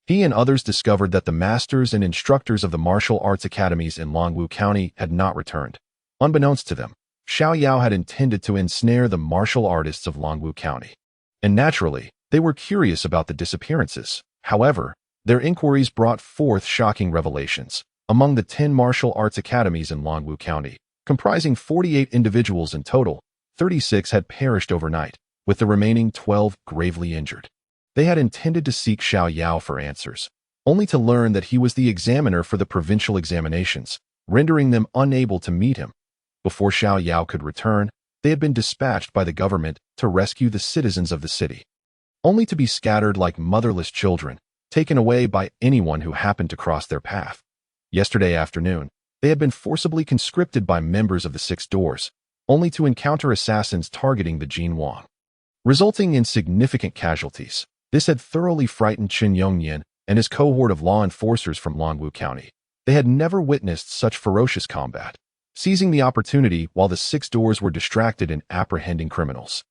He and others discovered that the masters and instructors of the martial arts academies in Longwu County had not returned. Unbeknownst to them, Xiao Yao had intended to ensnare the martial artists of Longwu County. And naturally, they were curious about the disappearances. However, their inquiries brought forth shocking revelations. Among the 10 martial arts academies in Longwu County, comprising 48 individuals in total, 36 had perished overnight, with the remaining 12 gravely injured. They had intended to seek Xiao Yao for answers, only to learn that he was the examiner for the provincial examinations, rendering them unable to meet him. Before Xiao Yao could return, they had been dispatched by the government to rescue the citizens of the city, only to be scattered like motherless children, taken away by anyone who happened to cross their path. Yesterday afternoon, they had been forcibly conscripted by members of the Six Doors, only to encounter assassins targeting the Jin Wang, resulting in significant casualties. This had thoroughly frightened Chen Yongyan and his cohort of law enforcers from Longwu County. They had never witnessed such ferocious combat. Seizing the opportunity while the Six Doors were distracted in apprehending criminals,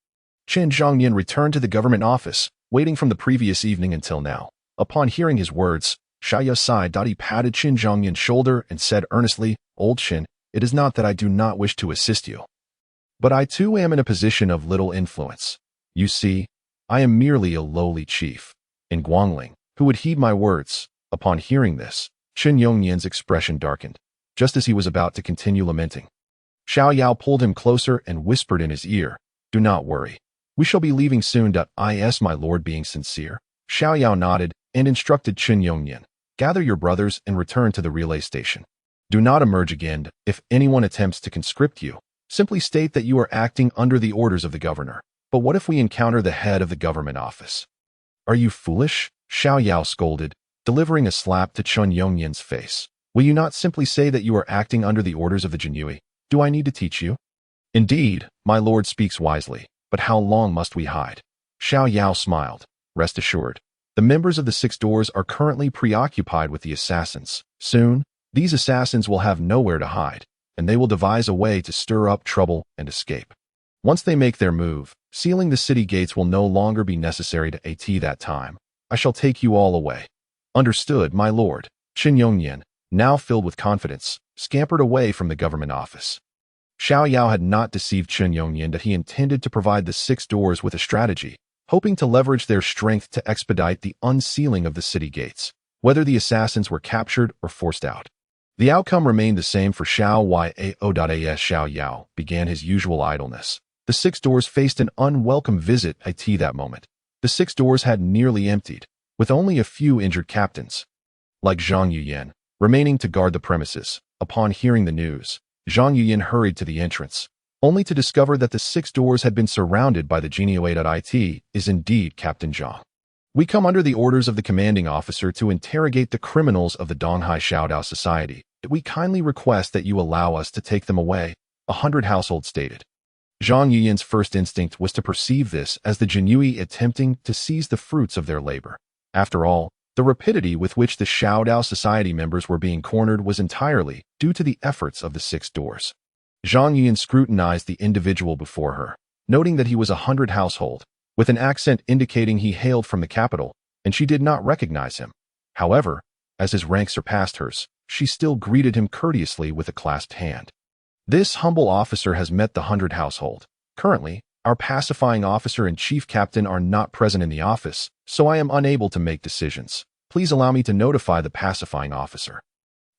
Chen Zhongyan returned to the government office, waiting from the previous evening until now. Upon hearing his words, Xiao Yao sighed. He patted Chen Zhongyan's shoulder and said earnestly, "Old Chen, it is not that I do not wish to assist you, but I too am in a position of little influence. You see, I am merely a lowly chief in Guangling who would heed my words." Upon hearing this, Chen Yongyan's expression darkened, just as he was about to continue lamenting. Xiao Yao pulled him closer and whispered in his ear, "Do not worry. We shall be leaving soon. Is my lord being sincere?" Xiao Yao nodded and instructed Chen Yongyan, "Gather your brothers and return to the relay station. Do not emerge again. If anyone attempts to conscript you, simply state that you are acting under the orders of the governor. But what if we encounter the head of the government office?" "Are you foolish?" Xiao Yao scolded, delivering a slap to Chen Yongyan's face. "Will you not simply say that you are acting under the orders of the Jinyue? Do I need to teach you?" "Indeed, my lord speaks wisely, but how long must we hide?" Xiao Yao smiled. "Rest assured, the members of the Six Doors are currently preoccupied with the assassins. Soon, these assassins will have nowhere to hide, and they will devise a way to stir up trouble and escape. Once they make their move, sealing the city gates will no longer be necessary at that time. I shall take you all away." "Understood, my lord." Chen Yongyan, now filled with confidence, scampered away from the government office. Xiao Yao had not deceived Chen Yongyan that he intended to provide the Six Doors with a strategy, hoping to leverage their strength to expedite the unsealing of the city gates, whether the assassins were captured or forced out. The outcome remained the same for Xiao Yao. Xiao Yao began his usual idleness. The Six Doors faced an unwelcome visit at that moment. The Six Doors had nearly emptied, with only a few injured captains, like Zhang Yuyan, remaining to guard the premises. Upon hearing the news, Zhang Yuyan hurried to the entrance, only to discover that the Six Doors had been surrounded by the Genio. Is indeed Captain Zhang. "We come under the orders of the commanding officer to interrogate the criminals of the Donghai Xiaodao Society. We kindly request that you allow us to take them away," 100 households stated. Zhang Yuyan's first instinct was to perceive this as the Jinyue attempting to seize the fruits of their labor. After all, the rapidity with which the Xiaodao Society members were being cornered was entirely due to the efforts of the Six Doors. Zhang Yuyan scrutinized the individual before her, noting that he was 100 household, with an accent indicating he hailed from the capital, and she did not recognize him. However, as his rank surpassed hers, she still greeted him courteously with a clasped hand. "This humble officer has met the 100 household. Currently, our pacifying officer and chief captain are not present in the office, so I am unable to make decisions. Please allow me to notify the pacifying officer."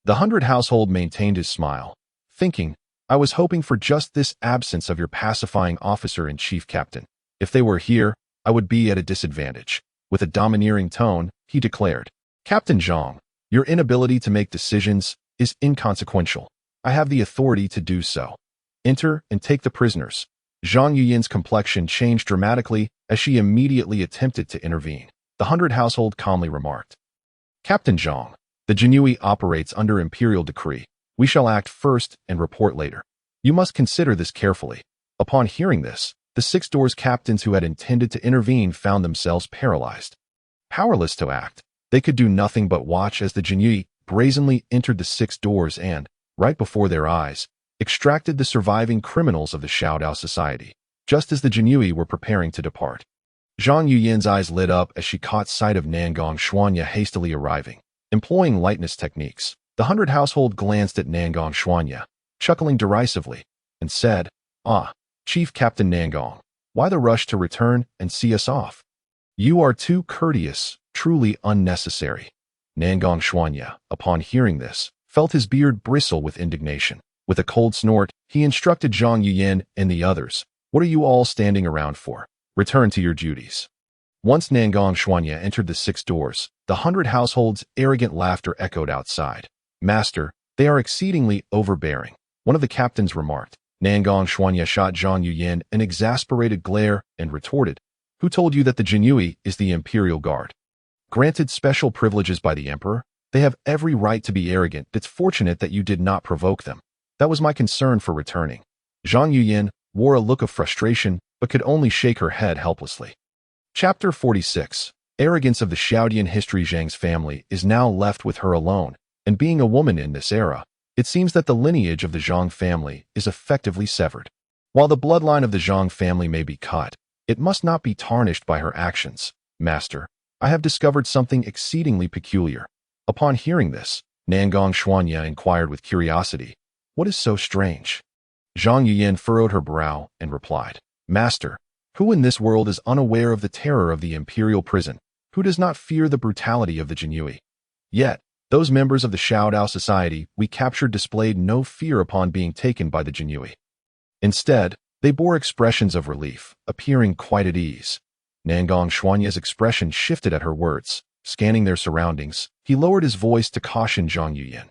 The 100 household maintained his smile, thinking, "I was hoping for just this absence of your pacifying officer and chief captain. If they were here, I would be at a disadvantage." With a domineering tone, he declared, "Captain Zhang, your inability to make decisions is inconsequential. I have the authority to do so. Enter and take the prisoners." Zhang Yuyan's complexion changed dramatically as she immediately attempted to intervene. The 100 household calmly remarked, "Captain Zhang, the Jinyue operates under imperial decree. We shall act first and report later. You must consider this carefully." Upon hearing this, the six doors captains who had intended to intervene found themselves paralyzed. Powerless to act, they could do nothing but watch as the Jinyi brazenly entered the six doors and, right before their eyes, extracted the surviving criminals of the Xiao Yao society, just as the Jinyi were preparing to depart. Zhang Yuyan's eyes lit up as she caught sight of Nangong Xuanya hastily arriving. Employing lightness techniques, the 100 household glanced at Nangong Xuanya, chuckling derisively, and said, "Ah, Chief Captain Nangong, why the rush to return and see us off? You are too courteous, truly unnecessary." Nangong Xuanya, upon hearing this, felt his beard bristle with indignation. With a cold snort, he instructed Zhang Yuyan and the others, "What are you all standing around for? Return to your duties." Once Nangong Xuanya entered the six doors, the 100 households' arrogant laughter echoed outside. "Master, they are exceedingly overbearing," one of the captains remarked. Nangong Xuanya shot Zhang Yuyan an exasperated glare and retorted, "Who told you that the Jinyi is the Imperial Guard? Granted special privileges by the Emperor, they have every right to be arrogant. It's fortunate that you did not provoke them. That was my concern for returning." Zhang Yuyan wore a look of frustration, but could only shake her head helplessly. Chapter 46. Arrogance of the Xiaodian history. Zhang's family is now left with her alone, and being a woman in this era, it seems that the lineage of the Zhang family is effectively severed. While the bloodline of the Zhang family may be cut, it must not be tarnished by her actions. "Master, I have discovered something exceedingly peculiar." Upon hearing this, Nangong Xuanya inquired with curiosity, "What is so strange?" Zhang Yuyan furrowed her brow and replied, "Master, who in this world is unaware of the terror of the imperial prison? Who does not fear the brutality of the Jinyi? Yet, those members of the Xiao Yao society we captured displayed no fear upon being taken by the Jinyi. Instead, they bore expressions of relief, appearing quite at ease." Nangong Xuanya's expression shifted at her words. Scanning their surroundings, he lowered his voice to caution Zhang Yuyan.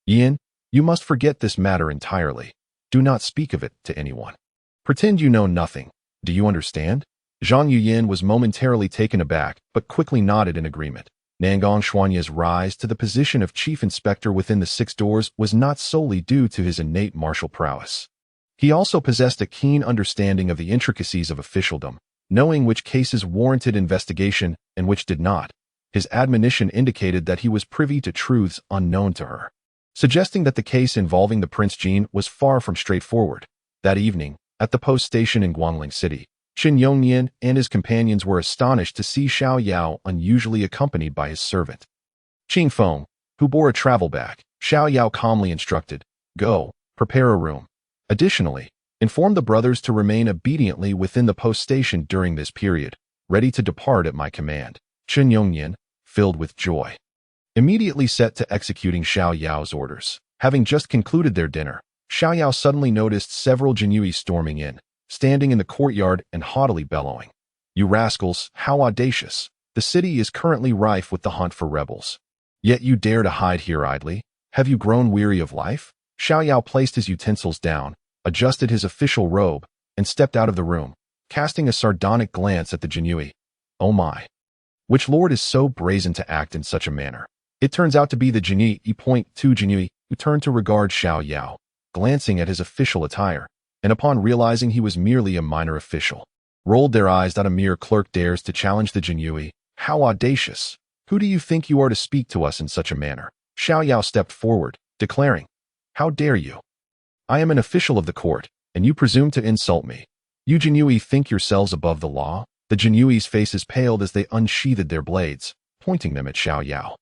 "Yin, you must forget this matter entirely. Do not speak of it to anyone. Pretend you know nothing. Do you understand?" Zhang Yuyan was momentarily taken aback, but quickly nodded in agreement. Nangong Xuanya's rise to the position of chief inspector within the six doors was not solely due to his innate martial prowess. He also possessed a keen understanding of the intricacies of officialdom, knowing which cases warranted investigation and which did not. His admonition indicated that he was privy to truths unknown to her, suggesting that the case involving the Prince Jean was far from straightforward. That evening, at the post station in Guangling City, Qin Yongnian and his companions were astonished to see Xiao Yao unusually accompanied by his servant, Qing Feng, who bore a travel bag. Xiao Yao calmly instructed, "Go, prepare a room. Additionally, inform the brothers to remain obediently within the post station during this period, ready to depart at my command." Qin Yongnian, filled with joy, immediately set to executing Xiao Yao's orders. Having just concluded their dinner, Xiao Yao suddenly noticed several Jinyi storming in, standing in the courtyard and haughtily bellowing, "You rascals, how audacious! The city is currently rife with the hunt for rebels. Yet you dare to hide here idly? Have you grown weary of life?" Xiao Yao placed his utensils down, adjusted his official robe, and stepped out of the room, casting a sardonic glance at the Jinyi. "Oh my! Which lord is so brazen to act in such a manner?" It turns out to be the Jinyi. Two Jinyi, who turned to regard Xiao Yao, glancing at his official attire, and upon realizing he was merely a minor official, rolled their eyes that a mere clerk dares to challenge the Jinyi. "How audacious! Who do you think you are to speak to us in such a manner?" Xiao Yao stepped forward, declaring, "How dare you? I am an official of the court, and you presume to insult me. You Jinyi think yourselves above the law?" The Jinyi's faces paled as they unsheathed their blades, pointing them at Xiao Yao.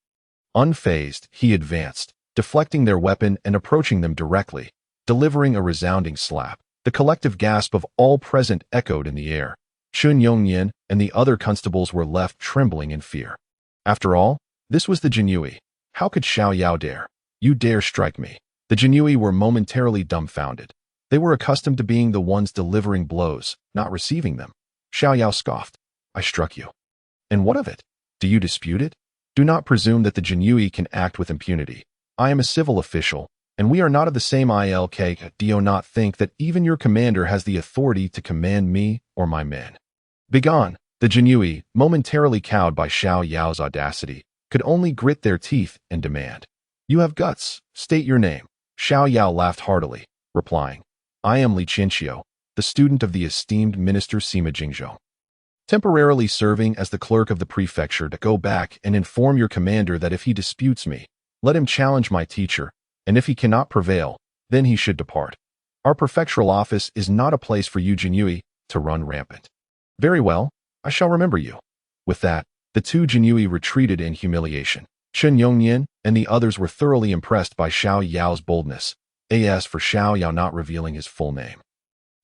Unfazed, he advanced, deflecting their weapon and approaching them directly, delivering a resounding slap. The collective gasp of all present echoed in the air. Qin Yongnian and the other constables were left trembling in fear. After all, this was the Jinyi. How could Xiao Yao dare? "You dare strike me?" The Jinyi were momentarily dumbfounded. They were accustomed to being the ones delivering blows, not receiving them. Xiao Yao scoffed, "I struck you. And what of it? Do you dispute it? Do not presume that the Jinyi can act with impunity. I am a civil official, and we are not of the same ilk. Do you not think that even your commander has the authority to command me or my men? Begone!" The Jinyi, momentarily cowed by Xiao Yao's audacity, could only grit their teeth and demand, "You have guts. State your name." Xiao Yao laughed heartily, replying, I am Li Qianxiu, the student of the esteemed Minister Sima Jingzhou, temporarily serving as the clerk of the prefecture to go back and inform your commander that if he disputes me, let him challenge my teacher, and if he cannot prevail, then he should depart. Our prefectural office is not a place for you Jinyui to run rampant. Very well, I shall remember you. With that, the two Jinyui retreated in humiliation. Chen Yongnian and the others were thoroughly impressed by Xiao Yao's boldness, as for Xiao Yao not revealing his full name.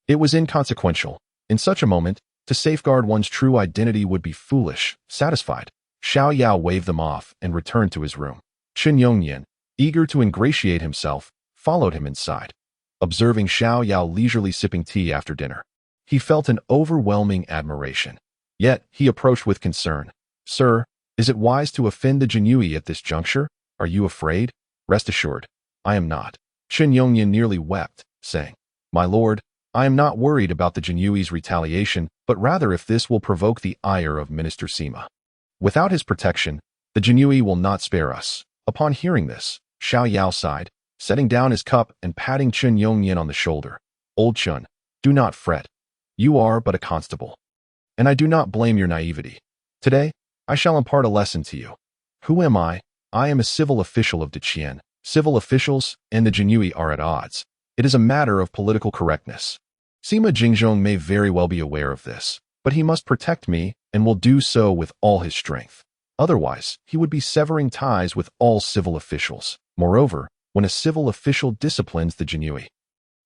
It was inconsequential. In such a moment, to safeguard one's true identity would be foolish. Satisfied, Xiao Yao waved them off and returned to his room. Chen Yongnian, eager to ingratiate himself, followed him inside. Observing Xiao Yao leisurely sipping tea after dinner, he felt an overwhelming admiration. Yet, he approached with concern. Sir, is it wise to offend the Jinyui at this juncture? Are you afraid? Rest assured, I am not. Chen Yongnian nearly wept, saying, My lord, I am not worried about the Jinyui's retaliation, but rather if this will provoke the ire of Minister Sima. Without his protection, the Jinyui will not spare us. Upon hearing this, Xiao Yao sighed, setting down his cup and patting Chen Yongnian on the shoulder. Old Chen, do not fret. You are but a constable. And I do not blame your naivety. Today, I shall impart a lesson to you. Who am I? I am a civil official of Deqian. Civil officials and the Jinyui are at odds. It is a matter of political correctness. Sima Jingzhong may very well be aware of this, but he must protect me and will do so with all his strength. Otherwise, he would be severing ties with all civil officials. Moreover, when a civil official disciplines the Jinyui,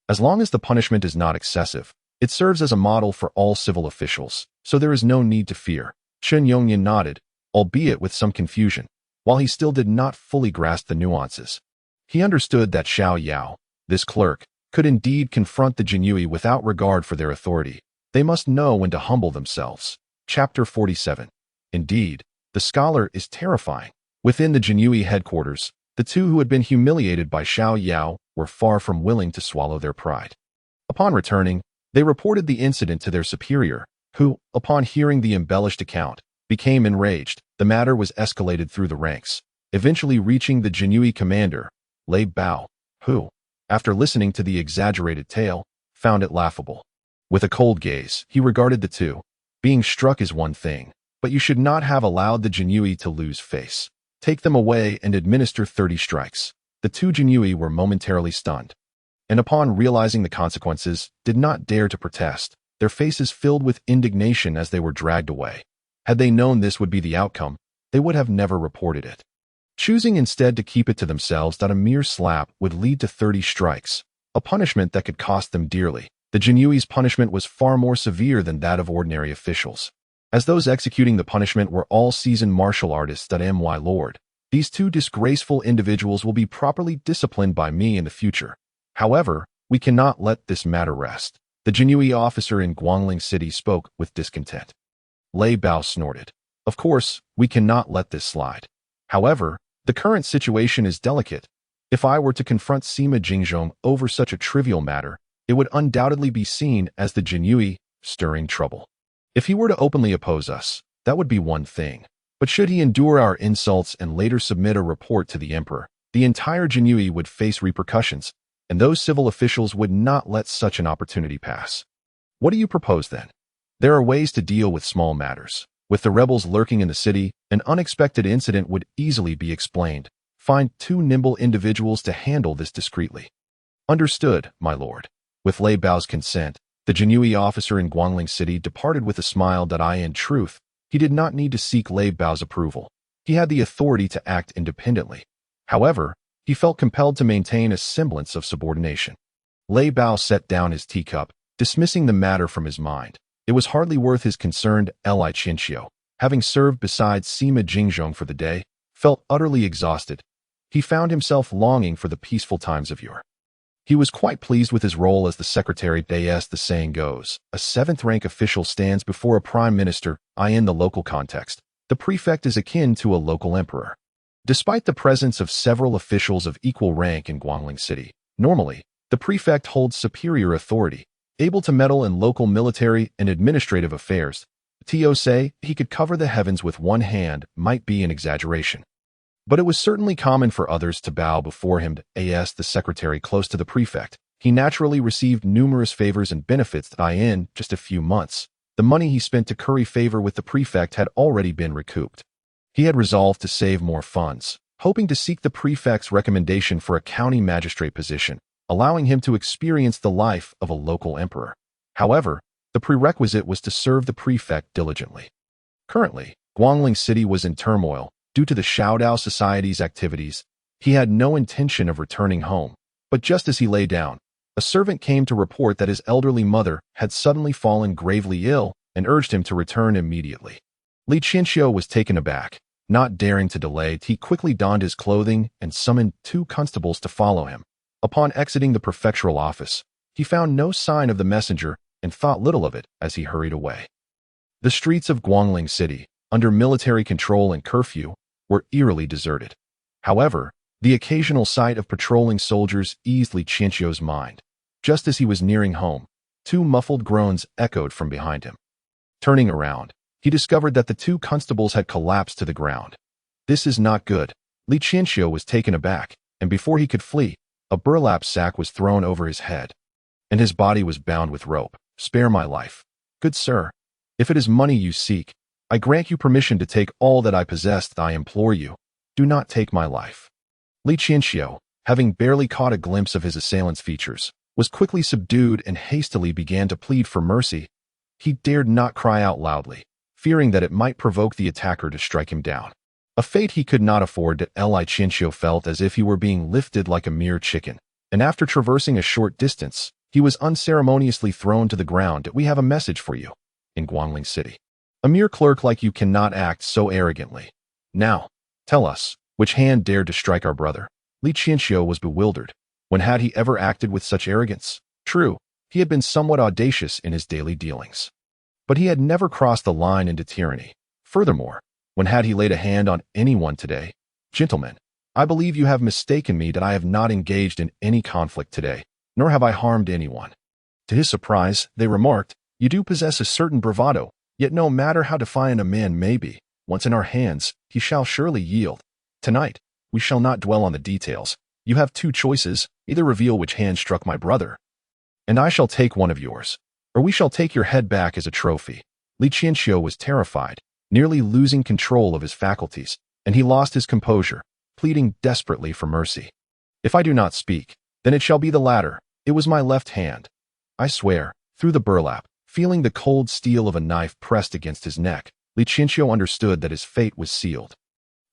as long as the punishment is not excessive, it serves as a model for all civil officials, so there is no need to fear. Chen Yongnian nodded, albeit with some confusion, while he still did not fully grasp the nuances. He understood that Xiao Yao, this clerk, could indeed confront the Jinyui without regard for their authority. They must know when to humble themselves. Chapter 47. Indeed, the scholar is terrifying. Within the Jinyui headquarters, the two who had been humiliated by Xiao Yao were far from willing to swallow their pride. Upon returning, they reported the incident to their superior, who, upon hearing the embellished account, became enraged. The matter was escalated through the ranks, eventually reaching the Jinyui commander, Lei Bao, who, after listening to the exaggerated tale, found it laughable. With a cold gaze, he regarded the two. Being struck is one thing, but you should not have allowed the Jinyui to lose face. Take them away and administer 30 strikes. The two Jinyui were momentarily stunned, and upon realizing the consequences, did not dare to protest, their faces filled with indignation as they were dragged away. Had they known this would be the outcome, they would have never reported it. Choosing instead to keep it to themselves that a mere slap would lead to 30 strikes, a punishment that could cost them dearly. The Jinyui's punishment was far more severe than that of ordinary officials. As those executing the punishment were all seasoned martial artists that my lord, these two disgraceful individuals will be properly disciplined by me in the future. However, we cannot let this matter rest. The Jinyui officer in Guangling City spoke with discontent. Lei Bao snorted. Of course, we cannot let this slide. However, the current situation is delicate. If I were to confront Sima Jingzhong over such a trivial matter, it would undoubtedly be seen as the Jinyui stirring trouble. If he were to openly oppose us, that would be one thing. But should he endure our insults and later submit a report to the emperor, the entire Jinyui would face repercussions, and those civil officials would not let such an opportunity pass. What do you propose then? There are ways to deal with small matters. With the rebels lurking in the city, an unexpected incident would easily be explained. Find 2 nimble individuals to handle this discreetly. Understood, my lord. With Lei Bao's consent, the Jinyui officer in Guangling City departed with a smile that in truth, he did not need to seek Lei Bao's approval. He had the authority to act independently. However, he felt compelled to maintain a semblance of subordination. Lei Bao set down his teacup, dismissing the matter from his mind. It was hardly worth his concerned Li Qianxiu, having served beside Sima Jingzhong for the day, felt utterly exhausted. He found himself longing for the peaceful times of yore. He was quite pleased with his role as the secretary. As the saying goes, a 7th-rank official stands before a prime minister. In the local context, the prefect is akin to a local emperor. Despite the presence of several officials of equal rank in Guangling City, normally, the prefect holds superior authority, able to meddle in local military and administrative affairs. To say he could cover the heavens with one hand might be an exaggeration. But it was certainly common for others to bow before him. As the secretary close to the prefect, he naturally received numerous favors and benefits that in just a few months, the money he spent to curry favor with the prefect had already been recouped. He had resolved to save more funds, hoping to seek the prefect's recommendation for a county magistrate position, allowing him to experience the life of a local emperor. However, the prerequisite was to serve the prefect diligently. Currently, Guangling City was in turmoil due to the Xiao Yao Society's activities. He had no intention of returning home, but just as he lay down, a servant came to report that his elderly mother had suddenly fallen gravely ill and urged him to return immediately. Li Qianxiu was taken aback. Not daring to delay, he quickly donned his clothing and summoned 2 constables to follow him. Upon exiting the prefectural office, he found no sign of the messenger and thought little of it as he hurried away. The streets of Guangling City, under military control and curfew, were eerily deserted. However, the occasional sight of patrolling soldiers eased Li Qianxiu's mind. Just as he was nearing home, 2 muffled groans echoed from behind him. Turning around, he discovered that the 2 constables had collapsed to the ground. This is not good. Li Qianxiu was taken aback, and before he could flee, a burlap sack was thrown over his head, and his body was bound with rope. Spare my life. Good sir, if it is money you seek, I grant you permission to take all that I possess. I implore you, do not take my life. Li Qianxiu, having barely caught a glimpse of his assailant's features, was quickly subdued and hastily began to plead for mercy. He dared not cry out loudly, fearing that it might provoke the attacker to strike him down. A fate he could not afford. Li Qianxiu felt as if he were being lifted like a mere chicken, and after traversing a short distance, he was unceremoniously thrown to the ground. We have a message for you. In Guangling City, a mere clerk like you cannot act so arrogantly. Now, tell us, which hand dared to strike our brother? Li Qianxiu was bewildered. When had he ever acted with such arrogance? True, he had been somewhat audacious in his daily dealings, but he had never crossed the line into tyranny. Furthermore, when had he laid a hand on anyone today? Gentlemen, I believe you have mistaken me that I have not engaged in any conflict today, nor have I harmed anyone. To his surprise, they remarked, you do possess a certain bravado, yet no matter how defiant a man may be, once in our hands, he shall surely yield. Tonight, we shall not dwell on the details. You have 2 choices, either reveal which hand struck my brother, and I shall take one of yours, or we shall take your head back as a trophy. Li Qianxiu was terrified, nearly losing control of his faculties, and he lost his composure, pleading desperately for mercy. If I do not speak, then it shall be the latter. It was my left hand. I swear. Through the burlap, feeling the cold steel of a knife pressed against his neck, Li Qianxiu understood that his fate was sealed.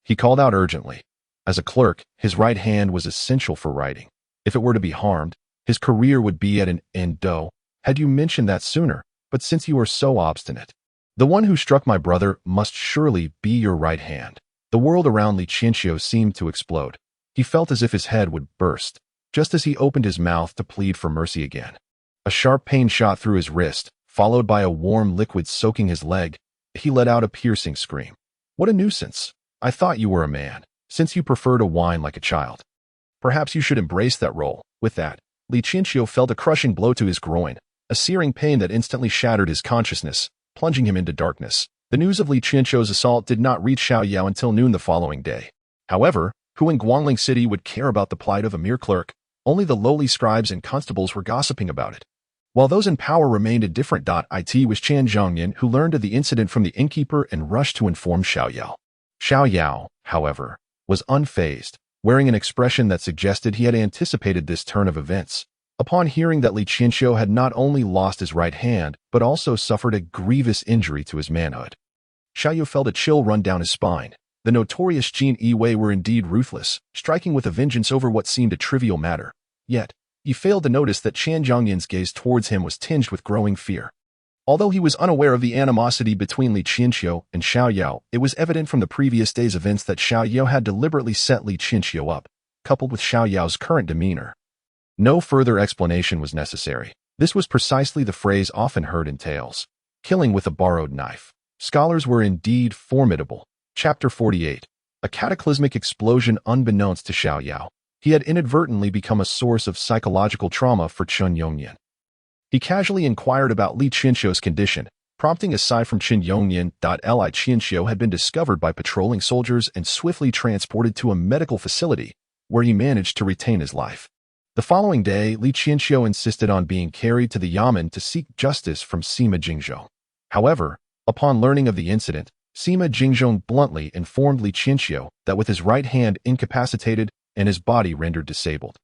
He called out urgently. As a clerk, his right hand was essential for writing. If it were to be harmed, his career would be at an end. Had you mentioned that sooner, but since you are so obstinate, the one who struck my brother must surely be your right hand. The world around Li Qianxiu seemed to explode. He felt as if his head would burst, just as he opened his mouth to plead for mercy again. A sharp pain shot through his wrist, followed by a warm liquid soaking his leg. He let out a piercing scream. What a nuisance! I thought you were a man, since you prefer to whine like a child. Perhaps you should embrace that role. With that, Li Qianxiu felt a crushing blow to his groin, a searing pain that instantly shattered his consciousness, plunging him into darkness. The news of Li Qianxiu's assault did not reach Xiao Yao until noon the following day. However, who in Guangling City would care about the plight of a mere clerk? Only the lowly scribes and constables were gossiping about it, while those in power remained indifferent. It was Chan Zhongyan who learned of the incident from the innkeeper and rushed to inform Xiao Yao. Xiao Yao, however, was unfazed, wearing an expression that suggested he had anticipated this turn of events. Upon hearing that Li Qianxiu had not only lost his right hand, but also suffered a grievous injury to his manhood, Xiao Yao felt a chill run down his spine. The notorious Jin Yiwei were indeed ruthless, striking with a vengeance over what seemed a trivial matter. Yet, he failed to notice that Chan Zhongyan's gaze towards him was tinged with growing fear. Although he was unaware of the animosity between Li Qianxiu and Xiao Yao, it was evident from the previous day's events that Xiao Yao had deliberately set Li Qianxiu up, coupled with Xiao Yao's current demeanor. No further explanation was necessary. This was precisely the phrase often heard in tales. Killing with a borrowed knife. Scholars were indeed formidable. Chapter 48. A cataclysmic explosion. Unbeknownst to Xiao Yao, he had inadvertently become a source of psychological trauma for Chen Yongyan. He casually inquired about Li Qianxiu's condition, prompting a sigh from Qin Yongnian. Li Qianxiu had been discovered by patrolling soldiers and swiftly transported to a medical facility, where he managed to retain his life. The following day, Li Qianxiu insisted on being carried to the Yamen to seek justice from Sima Jingzhong. However, upon learning of the incident, Sima Jingzhong bluntly informed Li Qianxiu that with his right hand incapacitated and his body rendered disabled,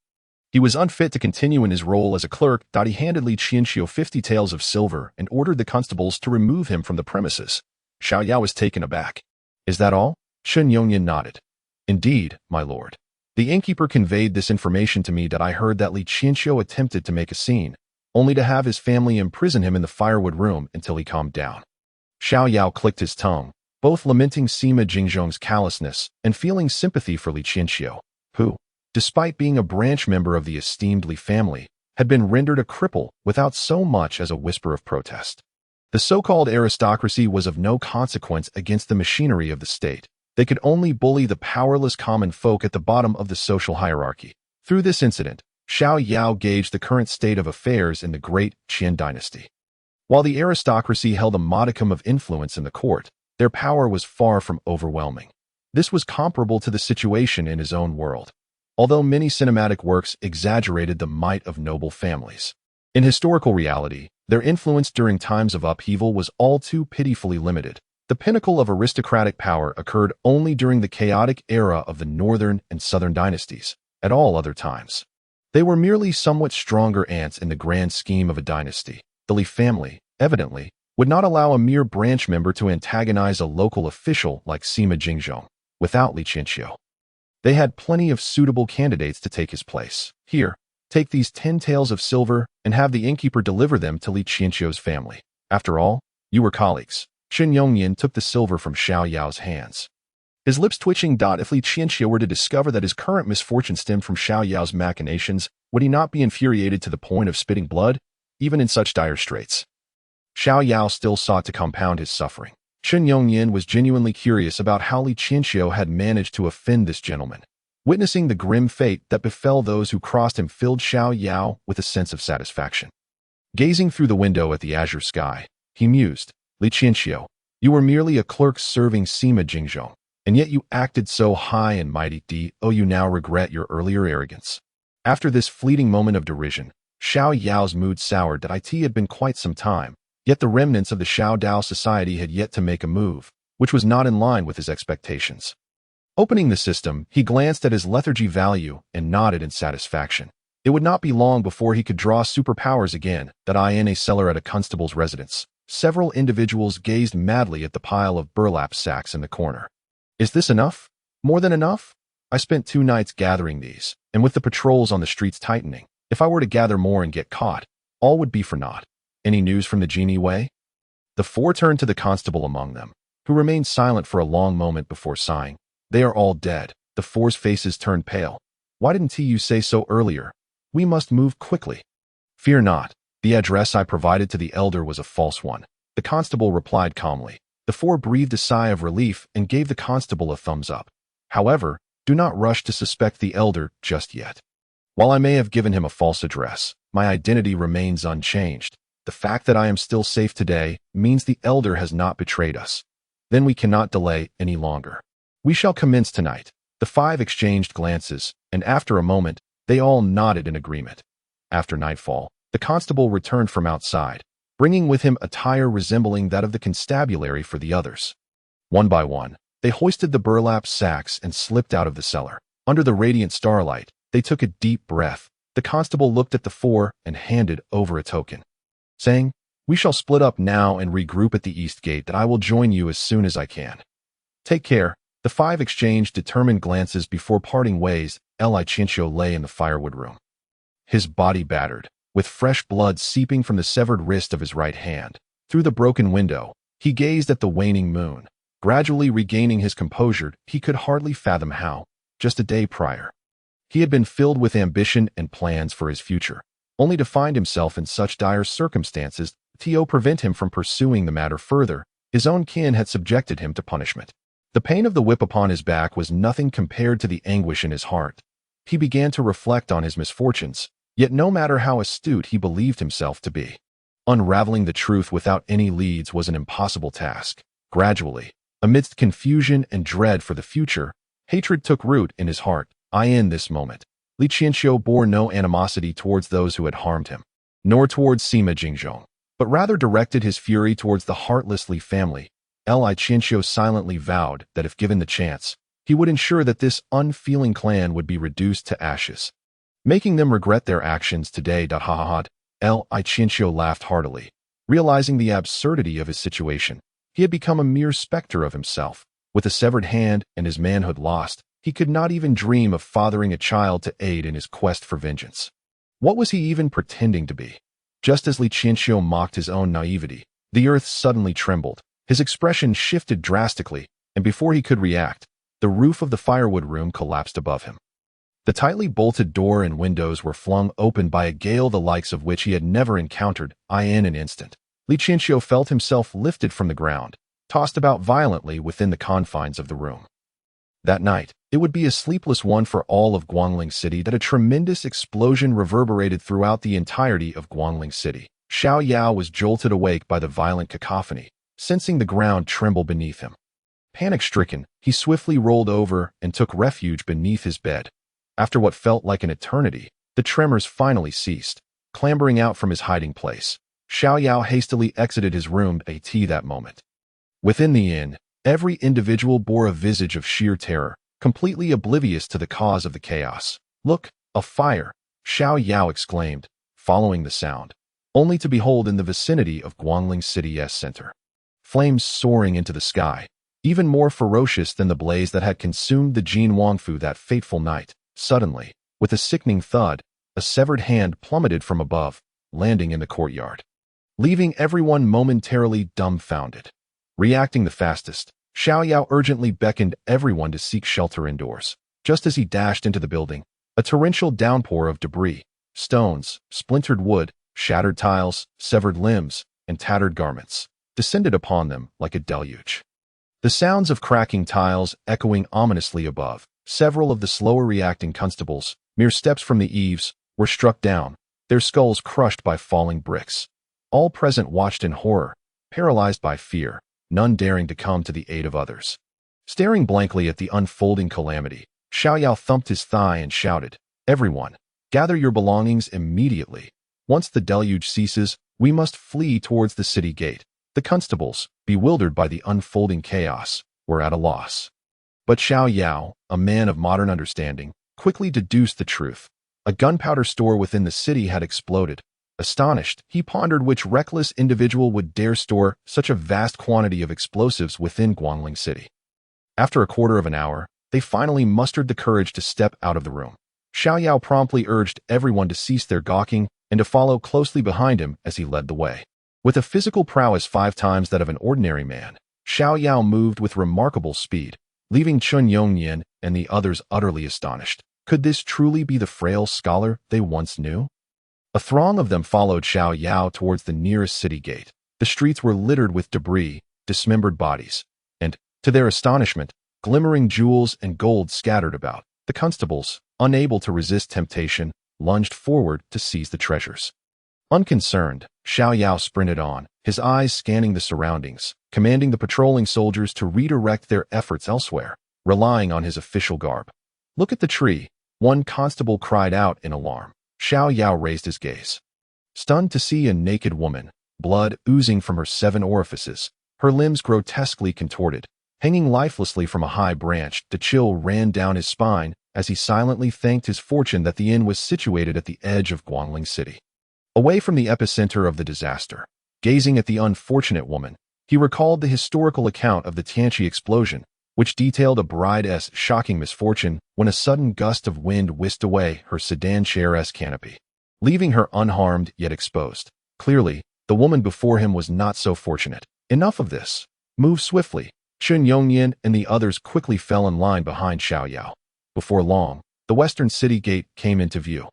he was unfit to continue in his role as a clerk. He handed Li Qianxiu 50 taels of silver and ordered the constables to remove him from the premises. Xiao Yao was taken aback. "Is that all?" Qin Yongnian nodded. "Indeed, my lord. The innkeeper conveyed this information to me that I heard that Li Qianxiu attempted to make a scene, only to have his family imprison him in the firewood room until he calmed down." Xiao Yao clicked his tongue, both lamenting Sima Jingzhong's callousness and feeling sympathy for Li Qianxiu, who, despite being a branch member of the esteemed Li family, had been rendered a cripple without so much as a whisper of protest. The so-called aristocracy was of no consequence against the machinery of the state. They could only bully the powerless common folk at the bottom of the social hierarchy. Through this incident, Xiao Yao gauged the current state of affairs in the great Qin dynasty. While the aristocracy held a modicum of influence in the court, their power was far from overwhelming. This was comparable to the situation in his own world, although many cinematic works exaggerated the might of noble families. In historical reality, their influence during times of upheaval was all too pitifully limited. The pinnacle of aristocratic power occurred only during the chaotic era of the northern and southern dynasties. At all other times, they were merely somewhat stronger ants in the grand scheme of a dynasty. The Li family, evidently, would not allow a mere branch member to antagonize a local official like Sima Jingzhong without Li Qianxiu. They had plenty of suitable candidates to take his place. "Here, take these 10 taels of silver and have the innkeeper deliver them to Li Qianxiu's family. After all, you were colleagues." Qin Yongnian took the silver from Xiao Yao's hands, his lips twitching. If Li Qianxiu were to discover that his current misfortune stemmed from Xiao Yao's machinations, would he not be infuriated to the point of spitting blood, even in such dire straits? Xiao Yao still sought to compound his suffering. Qin Yongnian was genuinely curious about how Li Qianxiu had managed to offend this gentleman. Witnessing the grim fate that befell those who crossed him filled Xiao Yao with a sense of satisfaction. Gazing through the window at the azure sky, he mused, "Li Qianxiu, you were merely a clerk serving Sima Jingzhong, and yet you acted so high and mighty. You now regret your earlier arrogance." After this fleeting moment of derision, Xiao Yao's mood soured. It had been quite some time, yet the remnants of the Xiao Dao society had yet to make a move, which was not in line with his expectations. Opening the system, he glanced at his lethargy value and nodded in satisfaction. It would not be long before he could draw superpowers again. In a cellar at a constable's residence, several individuals gazed madly at the pile of burlap sacks in the corner. "Is this enough? More than enough? I spent 2 nights gathering these, and with the patrols on the streets tightening, if I were to gather more and get caught, all would be for naught. Any news from the genie Wei?" The 4 turned to the constable among them, who remained silent for a long moment before sighing. "They are all dead." The 4's faces turned pale. "Why didn't you say so earlier? We must move quickly." "Fear not. The address I provided to the elder was a false one," the constable replied calmly. The 4 breathed a sigh of relief and gave the constable a thumbs up. "However, do not rush to suspect the elder just yet. While I may have given him a false address, my identity remains unchanged. The fact that I am still safe today means the elder has not betrayed us. Then we cannot delay any longer. We shall commence tonight." The 5 exchanged glances, and after a moment, they all nodded in agreement. After nightfall, the constable returned from outside, bringing with him attire resembling that of the constabulary for the others. One by one, they hoisted the burlap sacks and slipped out of the cellar. Under the radiant starlight, they took a deep breath. The constable looked at the 4 and handed over a token, saying, "We shall split up now and regroup at the east gate. I will join you as soon as I can. Take care." The 5 exchanged determined glances before parting ways. Li Qianxiu lay in the firewood room, his body battered, with fresh blood seeping from the severed wrist of his right hand. Through the broken window, he gazed at the waning moon. Gradually regaining his composure, he could hardly fathom how, just a day prior, he had been filled with ambition and plans for his future, only to find himself in such dire circumstances to prevent him from pursuing the matter further. His own kin had subjected him to punishment. The pain of the whip upon his back was nothing compared to the anguish in his heart. He began to reflect on his misfortunes, yet no matter how astute he believed himself to be, Unraveling the truth without any leads was an impossible task. Gradually, amidst confusion and dread for the future, hatred took root in his heart. In this moment, Li Qianxiu bore no animosity towards those who had harmed him, nor towards Sima Jingzhong, but rather directed his fury towards the heartless Li family. Li Qianxiu silently vowed that if given the chance, he would ensure that this unfeeling clan would be reduced to ashes, making them regret their actions today. Ha ha ha. Li Qianxiu laughed heartily, realizing the absurdity of his situation. He had become a mere specter of himself. With a severed hand and his manhood lost, he could not even dream of fathering a child to aid in his quest for vengeance. What was he even pretending to be? Just as Li Qianxiu mocked his own naivety, the earth suddenly trembled. His expression shifted drastically, and before he could react, the roof of the firewood room collapsed above him. The tightly bolted door and windows were flung open by a gale the likes of which he had never encountered. In an instant, Li Qianxiu felt himself lifted from the ground, tossed about violently within the confines of the room. That night, it would be a sleepless one for all of Guangling City. That a tremendous explosion reverberated throughout the entirety of Guangling City. Xiao Yao was jolted awake by the violent cacophony, sensing the ground tremble beneath him. Panic-stricken, he swiftly rolled over and took refuge beneath his bed. After what felt like an eternity, the tremors finally ceased. Clambering out from his hiding place, Xiao Yao hastily exited his room at that moment. Within the inn, every individual bore a visage of sheer terror, completely oblivious to the cause of the chaos. "Look, a fire!" Xiao Yao exclaimed, following the sound, only to behold in the vicinity of Guangling City's center flames soaring into the sky, even more ferocious than the blaze that had consumed the Jin Wangfu that fateful night. Suddenly, with a sickening thud, a severed hand plummeted from above, landing in the courtyard, leaving everyone momentarily dumbfounded. Reacting the fastest, Xiao Yao urgently beckoned everyone to seek shelter indoors. Just as he dashed into the building, a torrential downpour of debris, stones, splintered wood, shattered tiles, severed limbs, and tattered garments descended upon them like a deluge. The sounds of cracking tiles echoing ominously above. Several of the slower reacting constables, mere steps from the eaves, were struck down, their skulls crushed by falling bricks. All present watched in horror, paralyzed by fear, none daring to come to the aid of others. Staring blankly at the unfolding calamity, Xiao Yao thumped his thigh and shouted, "Everyone, gather your belongings immediately. Once the deluge ceases, we must flee towards the city gate." The constables, bewildered by the unfolding chaos, were at a loss. But Xiao Yao, a man of modern understanding, quickly deduced the truth. A gunpowder store within the city had exploded. Astonished, he pondered which reckless individual would dare store such a vast quantity of explosives within Guangling City. After a quarter of an hour, they finally mustered the courage to step out of the room. Xiao Yao promptly urged everyone to cease their gawking and to follow closely behind him as he led the way. With a physical prowess 5 times that of an ordinary man, Xiao Yao moved with remarkable speed, leaving Chun Yongnian and the others utterly astonished. Could this truly be the frail scholar they once knew? A throng of them followed Xiao Yao towards the nearest city gate. The streets were littered with debris, dismembered bodies, and, to their astonishment, glimmering jewels and gold scattered about. The constables, unable to resist temptation, lunged forward to seize the treasures. Unconcerned, Xiao Yao sprinted on, his eyes scanning the surroundings, commanding the patrolling soldiers to redirect their efforts elsewhere, relying on his official garb. "Look at the tree," one constable cried out in alarm. Xiao Yao raised his gaze. Stunned to see a naked woman, blood oozing from her 7 orifices, her limbs grotesquely contorted, hanging lifelessly from a high branch, the chill ran down his spine as he silently thanked his fortune that the inn was situated at the edge of Guangling City, away from the epicenter of the disaster. Gazing at the unfortunate woman, he recalled the historical account of the Tianqi explosion, which detailed a bride's shocking misfortune when a sudden gust of wind whisked away her sedan chair's canopy, leaving her unharmed yet exposed. Clearly, the woman before him was not so fortunate. Enough of this. Move swiftly. Chun Yongnian and the others quickly fell in line behind Xiao Yao. Before long, the western city gate came into view.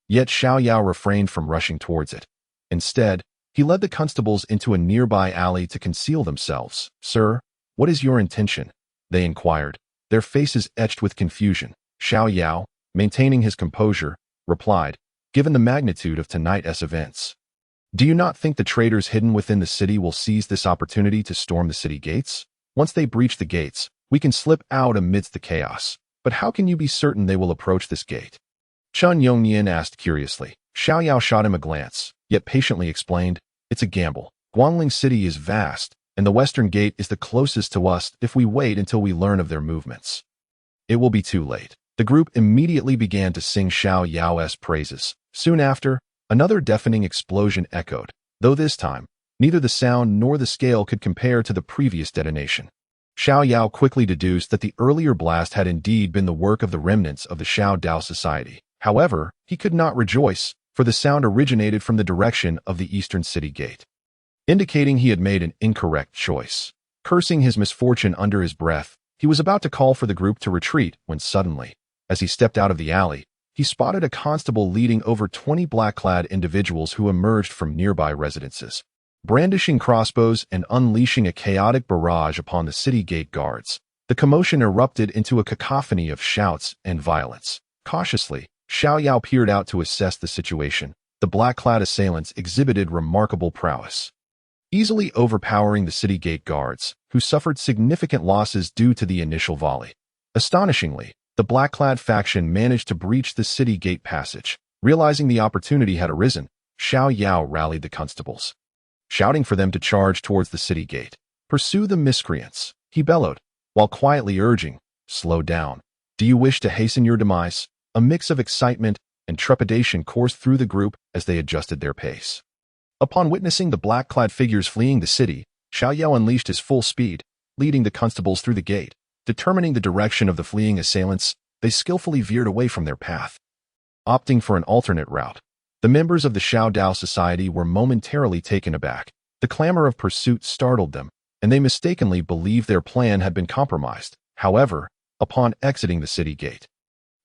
Yet Xiao Yao refrained from rushing towards it. Instead, he led the constables into a nearby alley to conceal themselves. "Sir, what is your intention?" they inquired, their faces etched with confusion. Xiao Yao, maintaining his composure, replied, "Given the magnitude of tonight's events, Do you not think the traitors hidden within the city will seize this opportunity to storm the city gates? Once they breach the gates, we can slip out amidst the chaos. But how can you be certain they will approach this gate? Chun Yongnian asked curiously. Xiao Yao shot him a glance, yet patiently explained, it's a gamble. Guangling City is vast, and the western gate is the closest to us if we wait until we learn of their movements. It will be too late. The group immediately began to sing Xiao Yao's praises. Soon after, another deafening explosion echoed, though this time, neither the sound nor the scale could compare to the previous detonation. Xiao Yao quickly deduced that the earlier blast had indeed been the work of the remnants of the Xiao Dao Society. However, he could not rejoice, for the sound originated from the direction of the eastern city gate, indicating he had made an incorrect choice. Cursing his misfortune under his breath, he was about to call for the group to retreat when suddenly, as he stepped out of the alley, he spotted a constable leading over 20 black-clad individuals who emerged from nearby residences, brandishing crossbows and unleashing a chaotic barrage upon the city gate guards. The commotion erupted into a cacophony of shouts and violence. Cautiously, Xiao Yao peered out to assess the situation. The black-clad assailants exhibited remarkable prowess, easily overpowering the city gate guards, who suffered significant losses due to the initial volley. Astonishingly, the black-clad faction managed to breach the city gate passage. Realizing the opportunity had arisen, Xiao Yao rallied the constables, shouting for them to charge towards the city gate. Pursue the miscreants, he bellowed, while quietly urging, slow down. Do you wish to hasten your demise? A mix of excitement and trepidation coursed through the group as they adjusted their pace. Upon witnessing the black-clad figures fleeing the city, Xiao Yao unleashed his full speed, leading the constables through the gate. Determining the direction of the fleeing assailants, they skillfully veered away from their path, opting for an alternate route. The members of the Xiao Dao Society were momentarily taken aback. The clamor of pursuit startled them, and they mistakenly believed their plan had been compromised. However, upon exiting the city gate,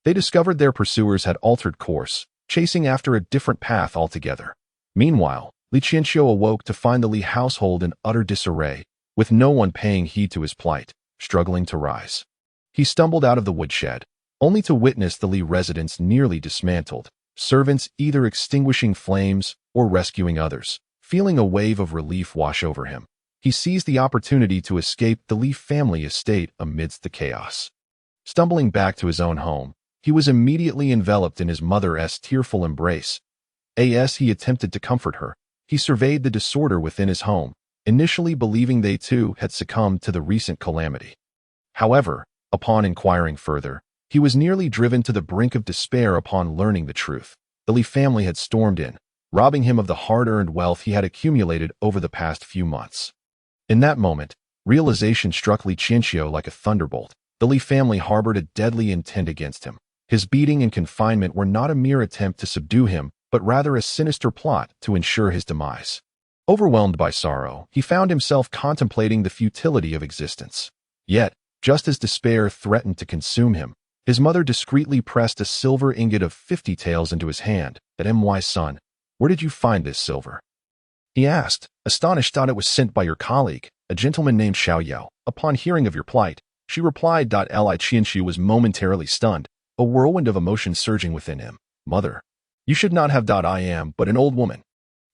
they discovered their pursuers had altered course, chasing after a different path altogether. Meanwhile, Li Qianqiu awoke to find the Li household in utter disarray, with no one paying heed to his plight, struggling to rise. He stumbled out of the woodshed, only to witness the Li residence nearly dismantled, servants either extinguishing flames or rescuing others. Feeling a wave of relief wash over him, he seized the opportunity to escape the Li family estate amidst the chaos. Stumbling back to his own home, he was immediately enveloped in his mother's tearful embrace. As he attempted to comfort her, he surveyed the disorder within his home, initially believing they too had succumbed to the recent calamity. However, upon inquiring further, he was nearly driven to the brink of despair upon learning the truth. The Li family had stormed in, robbing him of the hard-earned wealth he had accumulated over the past few months. In that moment, realization struck Li Qianqiu like a thunderbolt. The Li family harbored a deadly intent against him. His beating and confinement were not a mere attempt to subdue him, but rather a sinister plot to ensure his demise. Overwhelmed by sorrow, he found himself contemplating the futility of existence. Yet, just as despair threatened to consume him, his mother discreetly pressed a silver ingot of 50 taels into his hand. That "My son, where did you find this silver?" he asked, astonished. "Thought it was sent by your colleague, a gentleman named Xiao Yao." Upon hearing of your plight, she replied. Li Qianqiu was momentarily stunned, a whirlwind of emotion surging within him. "Mother, you should not have. I am but an old woman.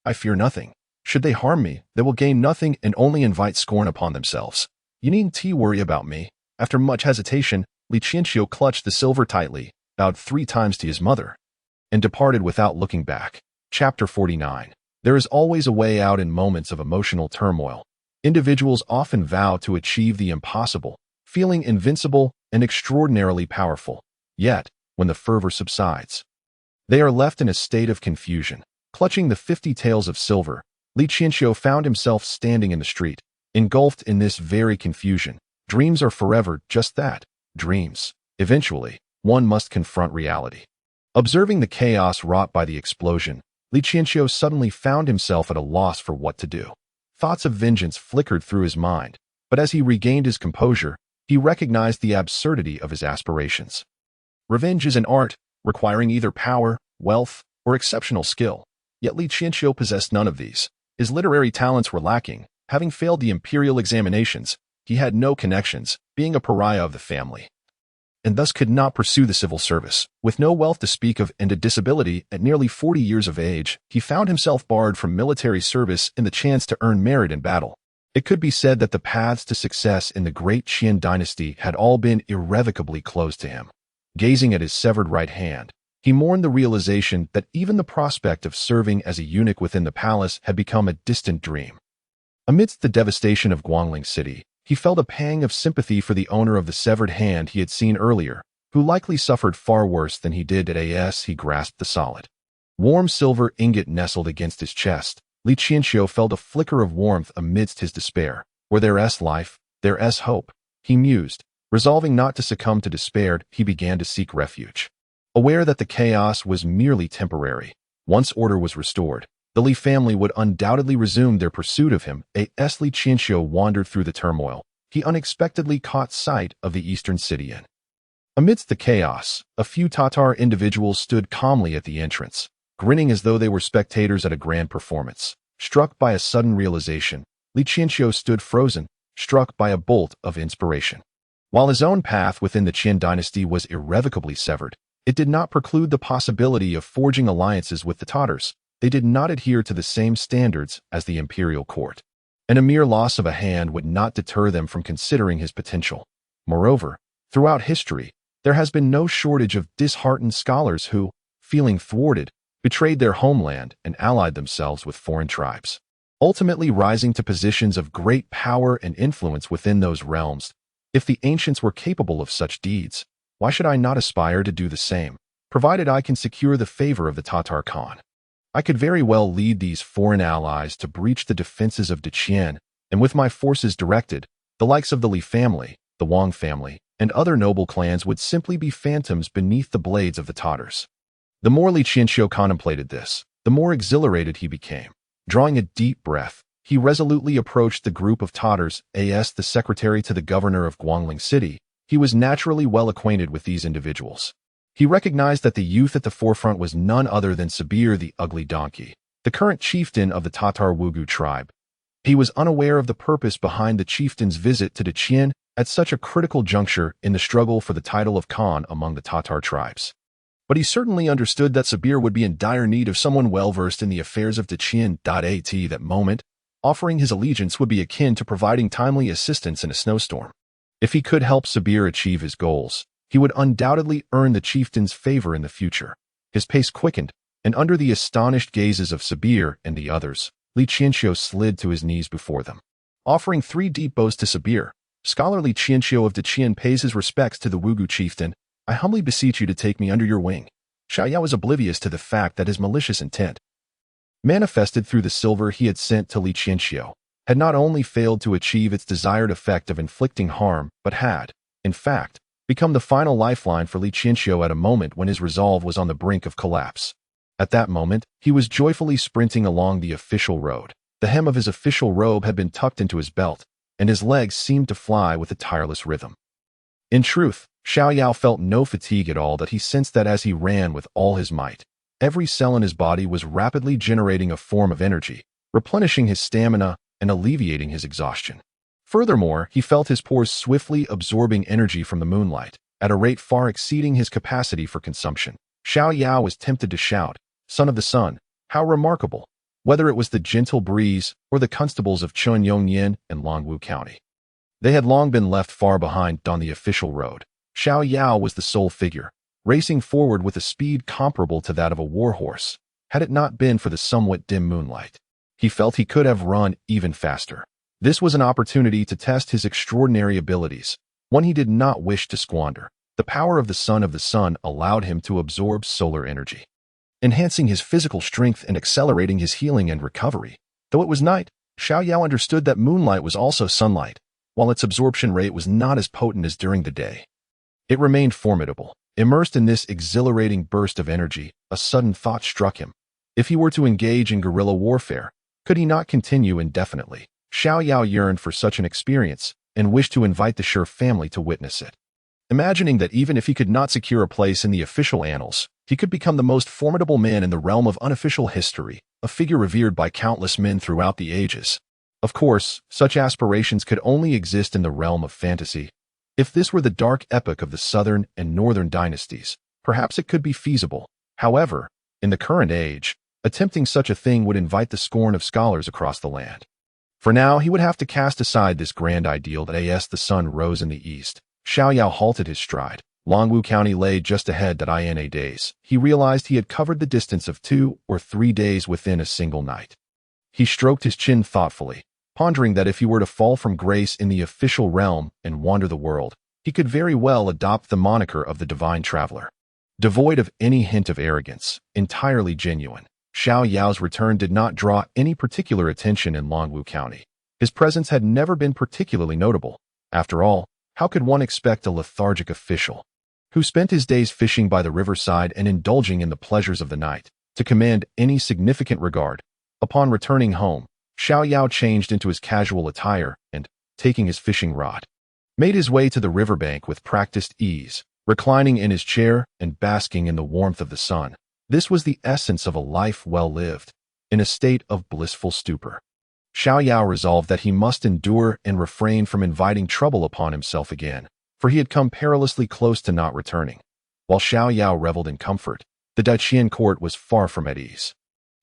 I fear nothing. Should they harm me, they will gain nothing and only invite scorn upon themselves. You needn't worry about me." After much hesitation, Li Qianqiu clutched the silver tightly, bowed 3 times to his mother, and departed without looking back. Chapter 49. There is always a way out in moments of emotional turmoil. Individuals often vow to achieve the impossible, feeling invincible and extraordinarily powerful. Yet, when the fervor subsides, they are left in a state of confusion. Clutching the 50 taels of silver, Li Qianqiu found himself standing in the street, engulfed in this very confusion. Dreams are forever just that, dreams. Eventually, one must confront reality. Observing the chaos wrought by the explosion, Li Qianqiu suddenly found himself at a loss for what to do. Thoughts of vengeance flickered through his mind, but as he regained his composure, he recognized the absurdity of his aspirations. Revenge is an art, requiring either power, wealth, or exceptional skill. Yet Li Qianqiu possessed none of these. His literary talents were lacking. Having failed the imperial examinations, he had no connections, being a pariah of the family. and thus could not pursue the civil service. With no wealth to speak of and a disability at nearly 40 years of age, he found himself barred from military service and the chance to earn merit in battle. It could be said that the paths to success in the great Qin dynasty had all been irrevocably closed to him. Gazing at his severed right hand, he mourned the realization that even the prospect of serving as a eunuch within the palace had become a distant dream. Amidst the devastation of Guangling City, he felt a pang of sympathy for the owner of the severed hand he had seen earlier, who likely suffered far worse than he did as he grasped the solid, warm silver ingot nestled against his chest. Li Qianxiu felt a flicker of warmth amidst his despair. Where there's life, there's hope, he mused. Resolving not to succumb to despair, he began to seek refuge. Aware that the chaos was merely temporary, once order was restored, the Li family would undoubtedly resume their pursuit of him. As Li Qianxiu wandered through the turmoil, he unexpectedly caught sight of the eastern city inn. Amidst the chaos, a few Tatar individuals stood calmly at the entrance, grinning as though they were spectators at a grand performance. Struck by a sudden realization, Li Qianxiu stood frozen, struck by a bolt of inspiration. While his own path within the Qin dynasty was irrevocably severed, it did not preclude the possibility of forging alliances with the Tatars. They did not adhere to the same standards as the imperial court, and a mere loss of a hand would not deter them from considering his potential. Moreover, throughout history, there has been no shortage of disheartened scholars who, feeling thwarted, betrayed their homeland and allied themselves with foreign tribes, ultimately rising to positions of great power and influence within those realms. If the ancients were capable of such deeds, why should I not aspire to do the same, provided I can secure the favor of the Tatar Khan? I could very well lead these foreign allies to breach the defenses of Deqian, and with my forces directed, the likes of the Li family, the Wang family, and other noble clans would simply be phantoms beneath the blades of the Tatars. The more Li Qianxiu contemplated this, the more exhilarated he became. Drawing a deep breath, he resolutely approached the group of Tatars. As the secretary to the governor of Guangling City, he was naturally well acquainted with these individuals. He recognized that the youth at the forefront was none other than Sabir the Ugly Donkey, the current chieftain of the Tatar Wugu tribe. He was unaware of the purpose behind the chieftain's visit to Deqian at such a critical juncture in the struggle for the title of Khan among the Tatar tribes. But he certainly understood that Sabir would be in dire need of someone well-versed in the affairs of Deqian. At that moment, offering his allegiance would be akin to providing timely assistance in a snowstorm. If he could help Sabir achieve his goals, he would undoubtedly earn the chieftain's favor in the future. His pace quickened, and under the astonished gazes of Sabir and the others, Li Qianxiu slid to his knees before them. Offering 3 deep bows to Sabir, Scholar Li Qianxiu of Deqian pays his respects to the Wugu chieftain. I humbly beseech you to take me under your wing. Xiao Yao was oblivious to the fact that his malicious intent, manifested through the silver he had sent to Li Qianxiu, had not only failed to achieve its desired effect of inflicting harm, but had, in fact, become the final lifeline for Li Qianxiu at a moment when his resolve was on the brink of collapse. At that moment, he was joyfully sprinting along the official road. The hem of his official robe had been tucked into his belt, and his legs seemed to fly with a tireless rhythm. In truth, Xiao Yao felt no fatigue at all, that he sensed that as he ran with all his might, every cell in his body was rapidly generating a form of energy, replenishing his stamina and alleviating his exhaustion. Furthermore, he felt his pores swiftly absorbing energy from the moonlight, at a rate far exceeding his capacity for consumption. Xiao Yao was tempted to shout, "Son of the sun, how remarkable!" whether it was the gentle breeze or the constables of Chunyongyan and Longwu County. They had long been left far behind on the official road. Xiao Yao was the sole figure, racing forward with a speed comparable to that of a warhorse. Had it not been for the somewhat dim moonlight, he felt he could have run even faster. This was an opportunity to test his extraordinary abilities, one he did not wish to squander. The power of the sun allowed him to absorb solar energy, enhancing his physical strength and accelerating his healing and recovery. Though it was night, Xiao Yao understood that moonlight was also sunlight, while its absorption rate was not as potent as during the day. It remained formidable. Immersed in this exhilarating burst of energy, a sudden thought struck him. If he were to engage in guerrilla warfare, could he not continue indefinitely? Xiao Yao yearned for such an experience and wished to invite the Shi family to witness it. Imagining that even if he could not secure a place in the official annals, he could become the most formidable man in the realm of unofficial history, a figure revered by countless men throughout the ages. Of course, such aspirations could only exist in the realm of fantasy. If this were the dark epoch of the southern and northern dynasties, perhaps it could be feasible. However, in the current age, attempting such a thing would invite the scorn of scholars across the land. For now, he would have to cast aside this grand ideal that as the sun rose in the east, Xiao Yao halted his stride. Longwu County lay just ahead that INA days. He realized he had covered the distance of 2 or 3 days within a single night. He stroked his chin thoughtfully, pondering that if he were to fall from grace in the official realm and wander the world, he could very well adopt the moniker of the divine traveler. Devoid of any hint of arrogance, entirely genuine, Xiao Yao's return did not draw any particular attention in Longwu County. His presence had never been particularly notable. After all, how could one expect a lethargic official who spent his days fishing by the riverside and indulging in the pleasures of the night to command any significant regard? Upon returning home, Xiao Yao changed into his casual attire and, taking his fishing rod, made his way to the riverbank with practiced ease, reclining in his chair and basking in the warmth of the sun. This was the essence of a life well lived, in a state of blissful stupor. Xiao Yao resolved that he must endure and refrain from inviting trouble upon himself again, for he had come perilously close to not returning. While Xiao Yao reveled in comfort, the Daqian court was far from at ease.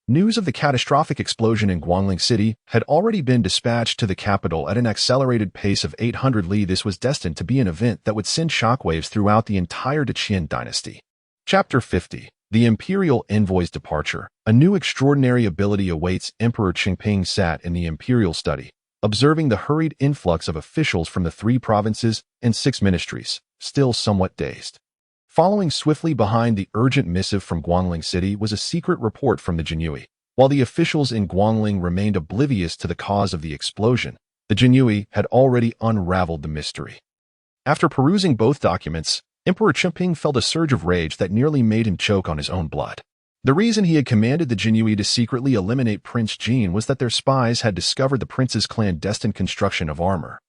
News of the catastrophic explosion in Guangling City had already been dispatched to the capital at an accelerated pace of 800 li. This was destined to be an event that would send shockwaves throughout the entire Daqian dynasty. Chapter 50. The Imperial Envoy's Departure. A new extraordinary ability awaits. Emperor Qingping sat in the imperial study, observing the hurried influx of officials from the 3 provinces and 6 ministries, still somewhat dazed. Following swiftly behind the urgent missive from Guangling City was a secret report from the Jinyue. While the officials in Guangling remained oblivious to the cause of the explosion, the Jinyue had already unraveled the mystery. After perusing both documents, Emperor Qingping felt a surge of rage that nearly made him choke on his own blood. The reason he had commanded the Jinyue to secretly eliminate Prince Jin was that their spies had discovered the prince's clandestine construction of armor,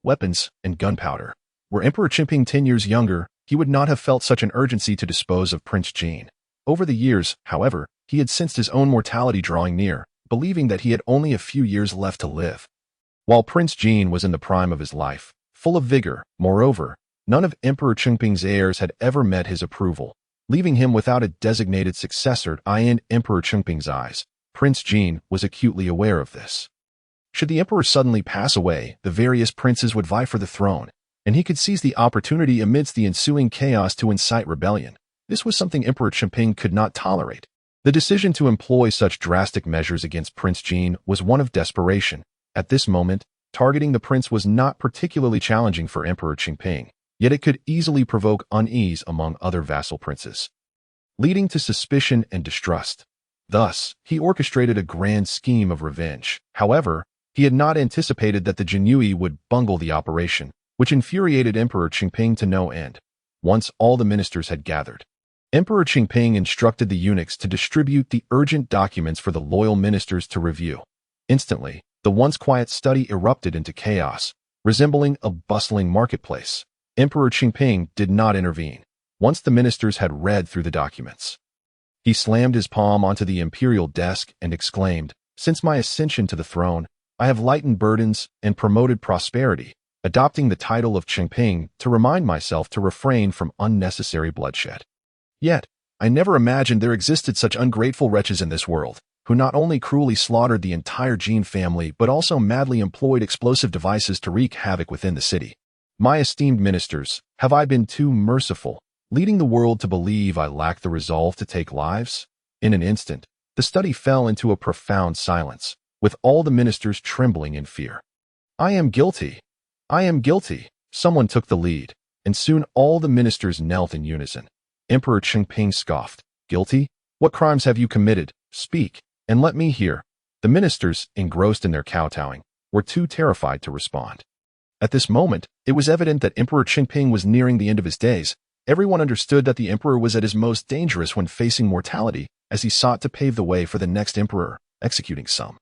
weapons, and gunpowder. Were Emperor Qingping 10 years younger, he would not have felt such an urgency to dispose of Prince Jin. Over the years, however, he had sensed his own mortality drawing near, believing that he had only a few years left to live. While Prince Jin was in the prime of his life, full of vigor, moreover, none of Emperor Qingping's heirs had ever met his approval, leaving him without a designated successor. In Emperor Qingping's eyes, Prince Jin was acutely aware of this. Should the emperor suddenly pass away, the various princes would vie for the throne, and he could seize the opportunity amidst the ensuing chaos to incite rebellion. This was something Emperor Qingping could not tolerate. The decision to employ such drastic measures against Prince Jin was one of desperation. At this moment, targeting the prince was not particularly challenging for Emperor Qingping, yet it could easily provoke unease among other vassal princes, leading to suspicion and distrust. Thus, he orchestrated a grand scheme of revenge. However, he had not anticipated that the Jinyue would bungle the operation, which infuriated Emperor Qingping to no end. Once all the ministers had gathered, Emperor Qingping instructed the eunuchs to distribute the urgent documents for the loyal ministers to review. Instantly, the once quiet study erupted into chaos, resembling a bustling marketplace. Emperor Qingping did not intervene. Once the ministers had read through the documents, he slammed his palm onto the imperial desk and exclaimed, "Since my ascension to the throne, I have lightened burdens and promoted prosperity, adopting the title of Qingping to remind myself to refrain from unnecessary bloodshed. Yet, I never imagined there existed such ungrateful wretches in this world, who not only cruelly slaughtered the entire Jin family but also madly employed explosive devices to wreak havoc within the city. My esteemed ministers, have I been too merciful, leading the world to believe I lack the resolve to take lives?" In an instant, the study fell into a profound silence, with all the ministers trembling in fear. "I am guilty. I am guilty." Someone took the lead, and soon all the ministers knelt in unison. Emperor Qingping scoffed. "Guilty? What crimes have you committed? Speak, and let me hear." The ministers, engrossed in their kowtowing, were too terrified to respond. At this moment, it was evident that Emperor Qingping was nearing the end of his days. Everyone understood that the emperor was at his most dangerous when facing mortality, as he sought to pave the way for the next emperor, executing some,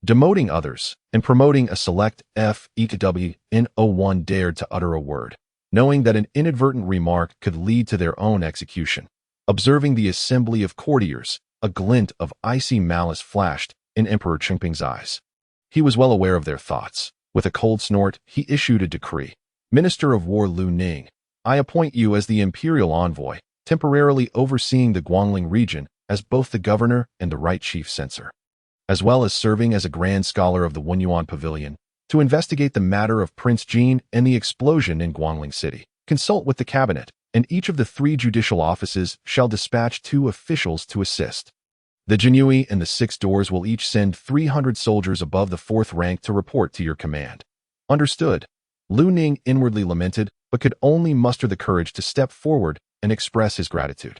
demoting others, and promoting a select. No one dared to utter a word, knowing that an inadvertent remark could lead to their own execution. Observing the assembly of courtiers, a glint of icy malice flashed in Emperor Qingping's eyes. He was well aware of their thoughts. With a cold snort, he issued a decree. Minister of War Lu Ning, I appoint you as the imperial envoy, temporarily overseeing the Guangling region as both the governor and the right chief censor, as well as serving as a grand scholar of the Wenyuan Pavilion to investigate the matter of Prince Jin and the explosion in Guangling City. Consult with the cabinet, and each of the 3 judicial offices shall dispatch 2 officials to assist. The Jinyui and the 6 doors will each send 300 soldiers above the 4th rank to report to your command. Understood. Lu Ning inwardly lamented, but could only muster the courage to step forward and express his gratitude.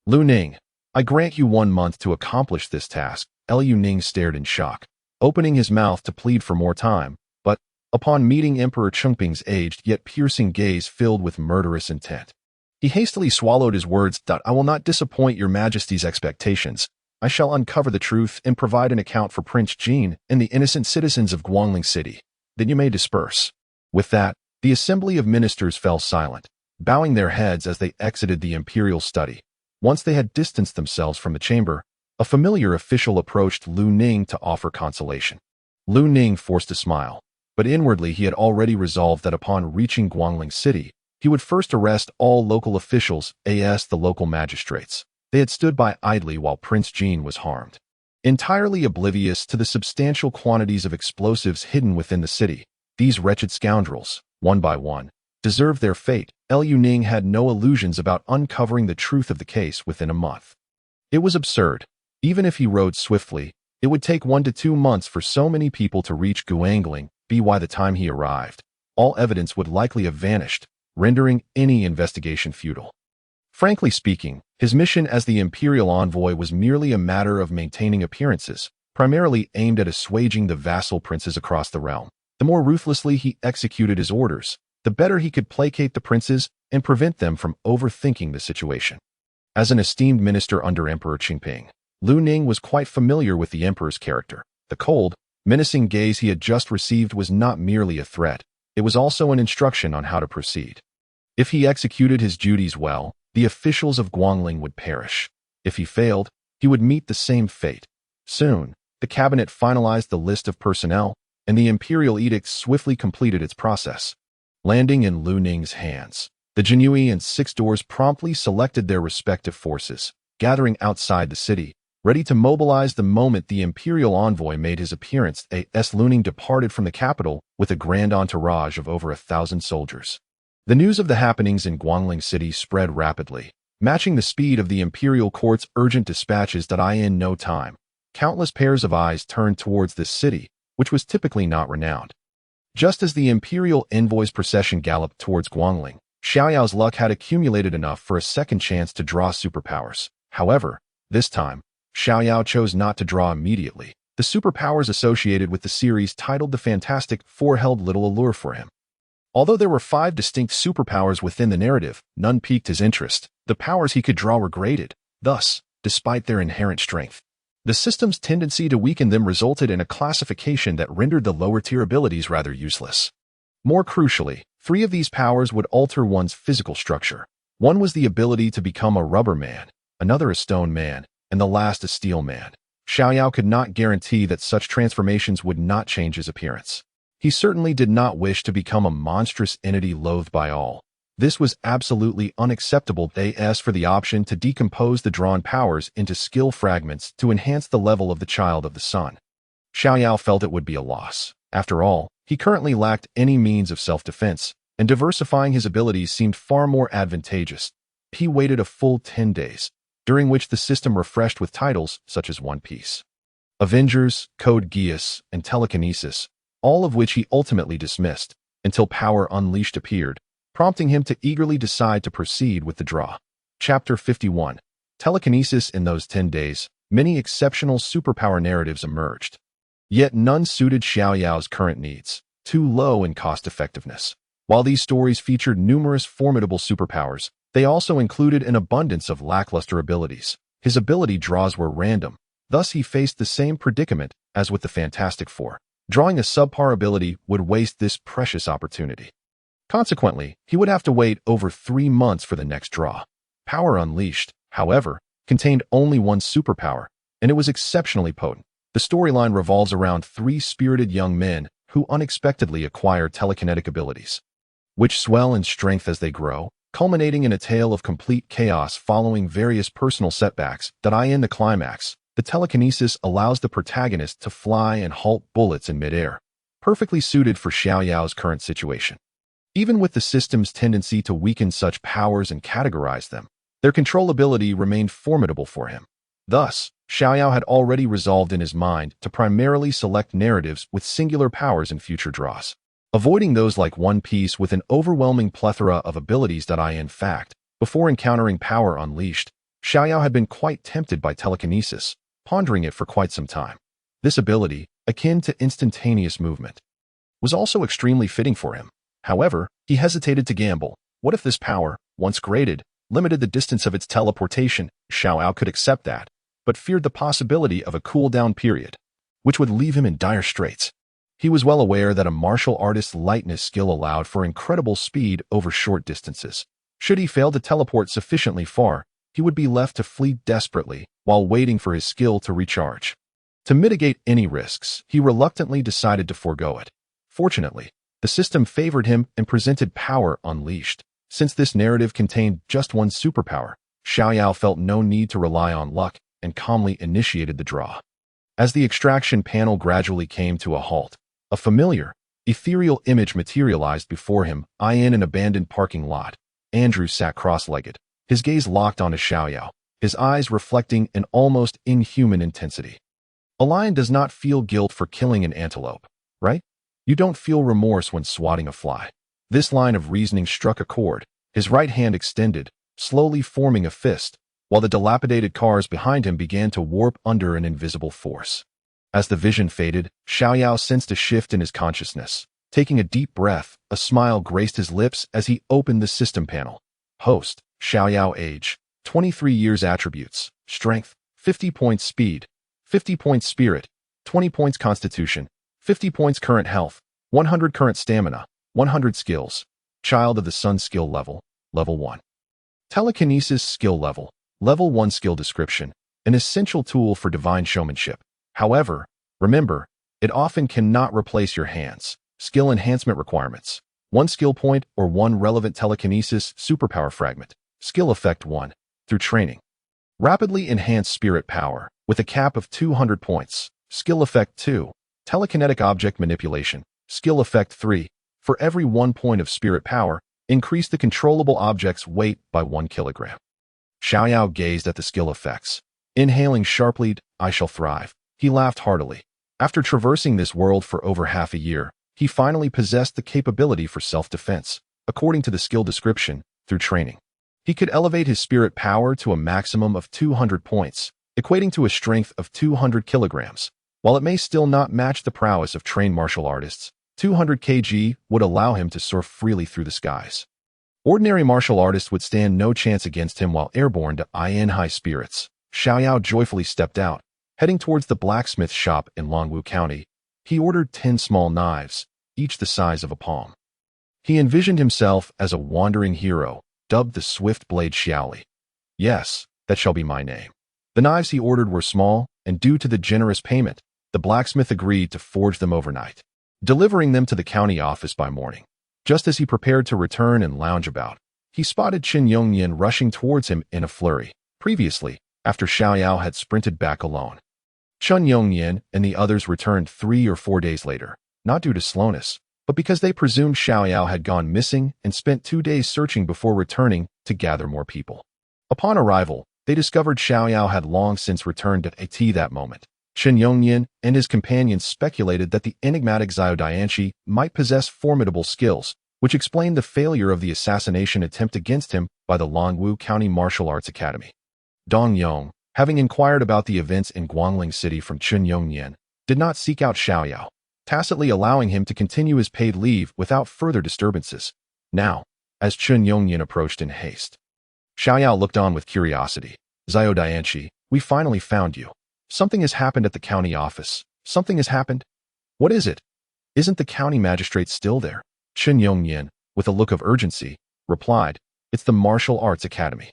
Lu Ning, I grant you 1 month to accomplish this task. Lu Ning stared in shock, opening his mouth to plead for more time, but, upon meeting Emperor Chengping's aged yet piercing gaze filled with murderous intent, he hastily swallowed his words. I will not disappoint your majesty's expectations. I shall uncover the truth and provide an account for Prince Jin and the innocent citizens of Guangling City. Then you may disperse. With that, the assembly of ministers fell silent, bowing their heads as they exited the imperial study. Once they had distanced themselves from the chamber, a familiar official approached Lu Ning to offer consolation. Lu Ning forced a smile, but inwardly he had already resolved that upon reaching Guangling City, he would first arrest all local officials, as the local magistrates. They had stood by idly while Prince Jin was harmed. Entirely oblivious to the substantial quantities of explosives hidden within the city, these wretched scoundrels, one by one, deserved their fate. Lu Ning had no illusions about uncovering the truth of the case within a month. It was absurd. Even if he rode swiftly, it would take 1 to 2 months for so many people to reach Guangling. By the time he arrived, all evidence would likely have vanished, rendering any investigation futile. Frankly speaking, his mission as the imperial envoy was merely a matter of maintaining appearances, primarily aimed at assuaging the vassal princes across the realm. The more ruthlessly he executed his orders, the better he could placate the princes and prevent them from overthinking the situation. As an esteemed minister under Emperor Chengping, Lu Ning was quite familiar with the emperor's character. The cold, menacing gaze he had just received was not merely a threat, it was also an instruction on how to proceed. If he executed his duties well, the officials of Guangling would perish. If he failed, he would meet the same fate. Soon, the cabinet finalized the list of personnel, and the imperial edict swiftly completed its process. Landing in Lu Ning's hands, the Jinyui and 6 doors promptly selected their respective forces, gathering outside the city, ready to mobilize the moment the imperial envoy made his appearance. Lu Ning departed from the capital with a grand entourage of over 1,000 soldiers. The news of the happenings in Guangling City spread rapidly, matching the speed of the imperial court's urgent dispatches. In no time, countless pairs of eyes turned towards this city, which was typically not renowned. Just as the imperial envoy's procession galloped towards Guangling, Xiao Yao's luck had accumulated enough for a second chance to draw superpowers. However, this time, Xiao Yao chose not to draw immediately. The superpowers associated with the series titled The Fantastic Four held little allure for him. Although there were 5 distinct superpowers within the narrative, none piqued his interest. The powers he could draw were graded. Thus, despite their inherent strength, the system's tendency to weaken them resulted in a classification that rendered the lower-tier abilities rather useless. More crucially, 3 of these powers would alter one's physical structure. One was the ability to become a rubber man, another a stone man, and the last a steel man. Xiao Yao could not guarantee that such transformations would not change his appearance. He certainly did not wish to become a monstrous entity loathed by all. This was absolutely unacceptable. They asked for the option to decompose the drawn powers into skill fragments to enhance the level of the child of the sun. Xiao Yao felt it would be a loss. After all, he currently lacked any means of self-defense, and diversifying his abilities seemed far more advantageous. He waited a full 10 days, during which the system refreshed with titles such as One Piece, Avengers, Code Geass, and Telekinesis, all of which he ultimately dismissed, until Power Unleashed appeared, prompting him to eagerly decide to proceed with the draw. Chapter 51. Telekinesis. In those 10 days, many exceptional superpower narratives emerged. Yet none suited Xiao Yao's current needs, too low in cost-effectiveness. While these stories featured numerous formidable superpowers, they also included an abundance of lackluster abilities. His ability draws were random, thus he faced the same predicament as with the Fantastic Four. Drawing a subpar ability would waste this precious opportunity. Consequently, he would have to wait over 3 months for the next draw. Power Unleashed, however, contained only one superpower, and it was exceptionally potent. The storyline revolves around 3 spirited young men who unexpectedly acquire telekinetic abilities. which swell in strength as they grow, culminating in a tale of complete chaos following various personal setbacks that in the climax. The telekinesis allows the protagonist to fly and halt bullets in midair, perfectly suited for Xiao Yao's current situation. Even with the system's tendency to weaken such powers and categorize them, their controllability remained formidable for him. Thus, Xiao Yao had already resolved in his mind to primarily select narratives with singular powers in future draws, avoiding those like One Piece with an overwhelming plethora of abilities that in fact, before encountering Power Unleashed, Xiao Yao had been quite tempted by telekinesis, pondering it for quite some time. This ability, akin to instantaneous movement, was also extremely fitting for him. However, he hesitated to gamble. What if this power, once graded, limited the distance of its teleportation? Xiao Yao could accept that, but feared the possibility of a cooldown period, which would leave him in dire straits. He was well aware that a martial artist's lightness skill allowed for incredible speed over short distances. Should he fail to teleport sufficiently far, he would be left to flee desperately while waiting for his skill to recharge. To mitigate any risks, he reluctantly decided to forego it. Fortunately, the system favored him and presented Power Unleashed. Since this narrative contained just one superpower, Xiao Yao felt no need to rely on luck and calmly initiated the draw. As the extraction panel gradually came to a halt, a familiar, ethereal image materialized before him in an abandoned parking lot. Andrew sat cross-legged, his gaze locked onto Xiao Yao, his eyes reflecting an almost inhuman intensity. A lion does not feel guilt for killing an antelope, right? You don't feel remorse when swatting a fly. This line of reasoning struck a chord, his right hand extended, slowly forming a fist, while the dilapidated cars behind him began to warp under an invisible force. As the vision faded, Xiao Yao sensed a shift in his consciousness. Taking a deep breath, a smile graced his lips as he opened the system panel. Host, Xiao Yao. Age, 23 years. Attributes, Strength, 50 points. Speed, 50 points. Spirit, 20 points. Constitution, 50 points. Current health, 100. Current stamina, 100. Skills, Child of the Sun. Skill level, Level 1. Telekinesis. Skill level, Level 1. Skill description, an essential tool for divine showmanship. However, remember, it often cannot replace your hands. Skill enhancement requirements, 1 skill point or 1 relevant telekinesis superpower fragment. Skill effect 1, through training. Rapidly enhance spirit power, with a cap of 200 points. Skill effect 2, telekinetic object manipulation. Skill effect 3, for every 1 point of spirit power, increase the controllable object's weight by 1 kilogram. Xiao Yao gazed at the skill effects. Inhaling sharply, I shall thrive. He laughed heartily. After traversing this world for over half a year, he finally possessed the capability for self-defense. According to the skill description, through training, he could elevate his spirit power to a maximum of 200 points, equating to a strength of 200 kilograms. While it may still not match the prowess of trained martial artists, 200 kg would allow him to soar freely through the skies. Ordinary martial artists would stand no chance against him while airborne to high spirits. Xiao Yao joyfully stepped out, heading towards the blacksmith shop in Longwu County. He ordered 10 small knives, each the size of a palm. He envisioned himself as a wandering hero, dubbed the Swift Blade Xiaoli. Yes, that shall be my name. The knives he ordered were small, and due to the generous payment, the blacksmith agreed to forge them overnight, delivering them to the county office by morning. Just as he prepared to return and lounge about, he spotted Chen Yongnian rushing towards him in a flurry. Previously, after Xiao Yao had sprinted back alone, Chen Yongnian and the others returned 3 or 4 days later, not due to slowness, but because they presumed Xiao Yao had gone missing and spent 2 days searching before returning to gather more people. Upon arrival, they discovered Xiao Yao had long since returned to At that moment. Chen Yongnian and his companions speculated that the enigmatic Xiao Dianshi might possess formidable skills, which explained the failure of the assassination attempt against him by the Longwu County Martial Arts Academy. Dong Yong, having inquired about the events in Guangling City from Chen Yongnian, did not seek out Xiao Yao, tacitly allowing him to continue his paid leave without further disturbances. Now, as Chen Yongnian approached in haste, Xiao Yao looked on with curiosity. Xiao Dianshi, we finally found you. Something has happened at the county office. Something has happened? What is it? Isn't the county magistrate still there? Chen Yongnian, with a look of urgency, replied, It's the Martial Arts Academy.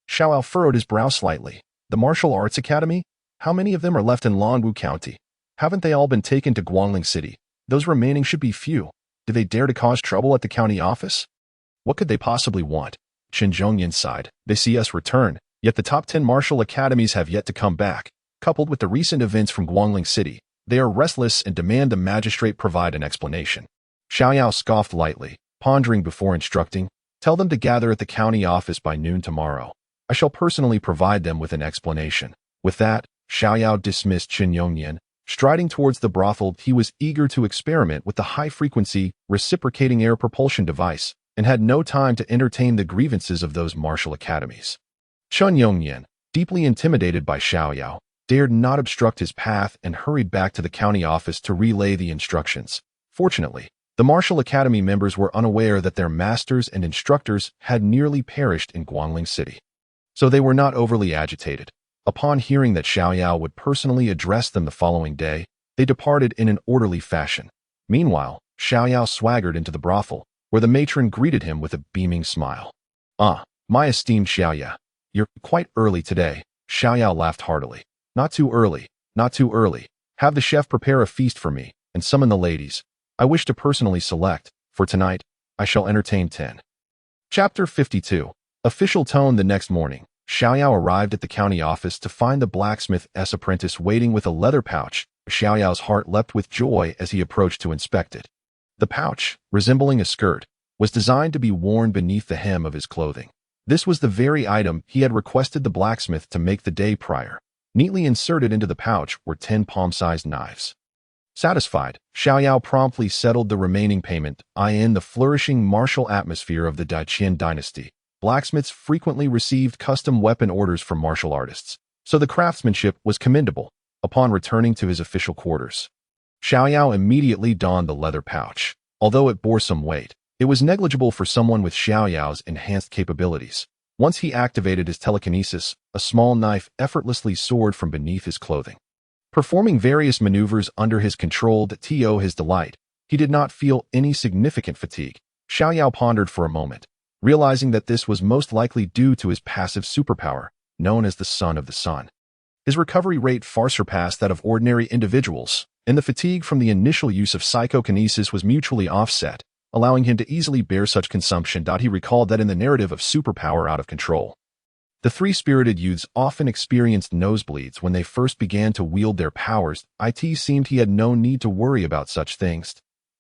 Xiao Yao furrowed his brow slightly. The Martial Arts Academy? How many of them are left in Longwu County? Haven't they all been taken to Guangling City? Those remaining should be few. Do they dare to cause trouble at the county office? What could they possibly want? Qin Zhongyan sighed. They see us return, yet the top 10 martial academies have yet to come back. Coupled with the recent events from Guangling City, they are restless and demand the magistrate provide an explanation. Xiao Yao scoffed lightly, pondering before instructing. Tell them to gather at the county office by noon tomorrow. I shall personally provide them with an explanation. With that, Xiao Yao dismissed Qin Yongyan. Striding towards the brothel, he was eager to experiment with the high-frequency, reciprocating air propulsion device, and had no time to entertain the grievances of those martial academies. Qin Yongyan, deeply intimidated by Xiao Yao, dared not obstruct his path and hurried back to the county office to relay the instructions. Fortunately, the martial academy members were unaware that their masters and instructors had nearly perished in Guangling City. So they were not overly agitated. Upon hearing that Xiao Yao would personally address them the following day, they departed in an orderly fashion. Meanwhile, Xiao Yao swaggered into the brothel, where the matron greeted him with a beaming smile. "Ah, my esteemed Xiao Yao, you're quite early today." Xiao Yao laughed heartily. "Not too early, not too early. Have the chef prepare a feast for me, and summon the ladies. I wish to personally select. For tonight, I shall entertain 10. Chapter 52. Official tone. The next morning, Xiao Yao arrived at the county office to find the blacksmith's apprentice waiting with a leather pouch. Xiao Yao's heart leapt with joy as he approached to inspect it. The pouch, resembling a skirt, was designed to be worn beneath the hem of his clothing. This was the very item he had requested the blacksmith to make the day prior. Neatly inserted into the pouch were 10 palm-sized knives. Satisfied, Xiao Yao promptly settled the remaining payment. In the flourishing martial atmosphere of the Daiqian dynasty, blacksmiths frequently received custom weapon orders from martial artists, so the craftsmanship was commendable. Upon returning to his official quarters, Xiao Yao immediately donned the leather pouch. Although it bore some weight, it was negligible for someone with Xiao Yao's enhanced capabilities. Once he activated his telekinesis, a small knife effortlessly soared from beneath his clothing. Performing various maneuvers under his control to his delight, he did not feel any significant fatigue. Xiao Yao pondered for a moment, realizing that this was most likely due to his passive superpower, known as the Son of the Sun. His recovery rate far surpassed that of ordinary individuals, and the fatigue from the initial use of psychokinesis was mutually offset, allowing him to easily bear such consumption. He recalled that in the narrative of superpower out of control, the three spirited youths often experienced nosebleeds when they first began to wield their powers. It seemed he had no need to worry about such things.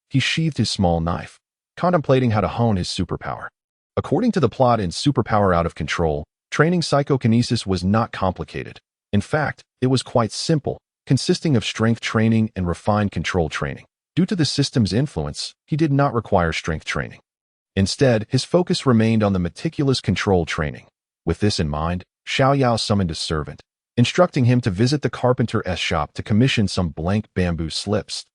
He sheathed his small knife, contemplating how to hone his superpower. According to the plot in Superpower Out of Control, training psychokinesis was not complicated. In fact, it was quite simple, consisting of strength training and refined control training. Due to the system's influence, he did not require strength training. Instead, his focus remained on the meticulous control training. With this in mind, Xiao Yao summoned a servant, instructing him to visit the carpenter's shop to commission some blank bamboo slips.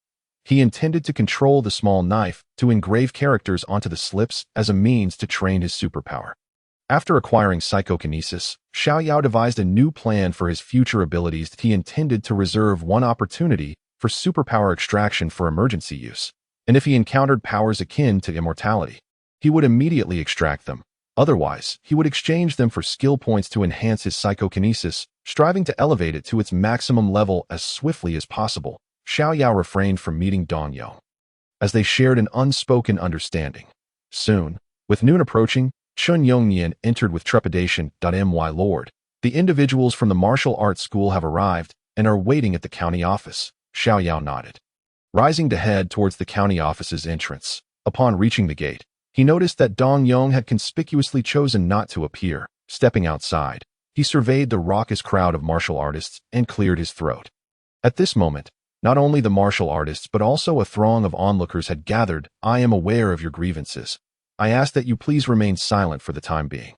He intended to control the small knife to engrave characters onto the slips as a means to train his superpower. After acquiring psychokinesis, Xiao Yao devised a new plan for his future abilities. He intended to reserve one opportunity for superpower extraction for emergency use, and if he encountered powers akin to immortality, he would immediately extract them. Otherwise, he would exchange them for skill points to enhance his psychokinesis, striving to elevate it to its maximum level as swiftly as possible. Xiao Yao refrained from meeting Dong Yao, as they shared an unspoken understanding. Soon, with noon approaching, Qin Yongyan entered with trepidation. My lord, the individuals from the martial arts school have arrived and are waiting at the county office. Xiao Yao nodded, rising to head towards the county office's entrance. Upon reaching the gate, he noticed that Dong Yong had conspicuously chosen not to appear. Stepping outside, he surveyed the raucous crowd of martial artists and cleared his throat. At this moment, not only the martial artists but also a throng of onlookers had gathered. I am aware of your grievances. I ask that you please remain silent for the time being.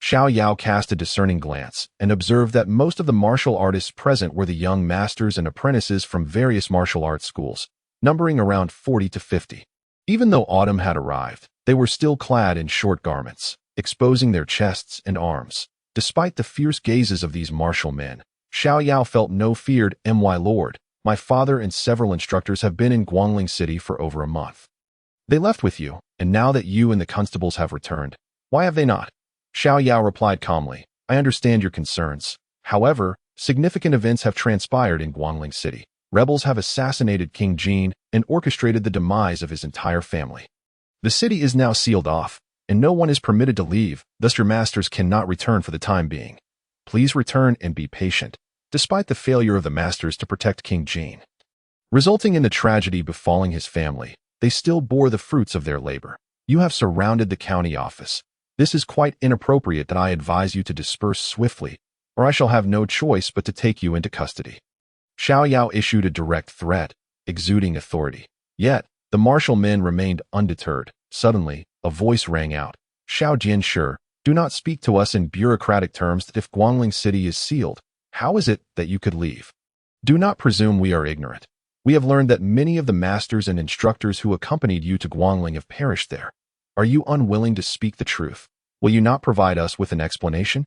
Xiao Yao cast a discerning glance and observed that most of the martial artists present were the young masters and apprentices from various martial arts schools, numbering around 40 to 50. Even though autumn had arrived, they were still clad in short garments, exposing their chests and arms. Despite the fierce gazes of these martial men, Xiao Yao felt no fear. My lord, my father and several instructors have been in Guangling City for over a month. They left with you, and now that you and the constables have returned, why have they not? Xiao Yao replied calmly, I understand your concerns. However, significant events have transpired in Guangling City. rebels have assassinated King Jin and orchestrated the demise of his entire family. The city is now sealed off, and no one is permitted to leave, thus your masters cannot return for the time being. Please return and be patient, despite the failure of the masters to protect King Jin. Resulting in the tragedy befalling his family, they still bore the fruits of their labor. You have surrounded the county office. This is quite inappropriate that I advise you to disperse swiftly, or I shall have no choice but to take you into custody. Xiao Yao issued a direct threat, exuding authority. Yet, the martial men remained undeterred. Suddenly, a voice rang out. Xiao Jianshi, do not speak to us in bureaucratic terms that if Guangling City is sealed, how is it that you could leave? Do not presume we are ignorant. We have learned that many of the masters and instructors who accompanied you to Guangling have perished there. Are you unwilling to speak the truth? Will you not provide us with an explanation?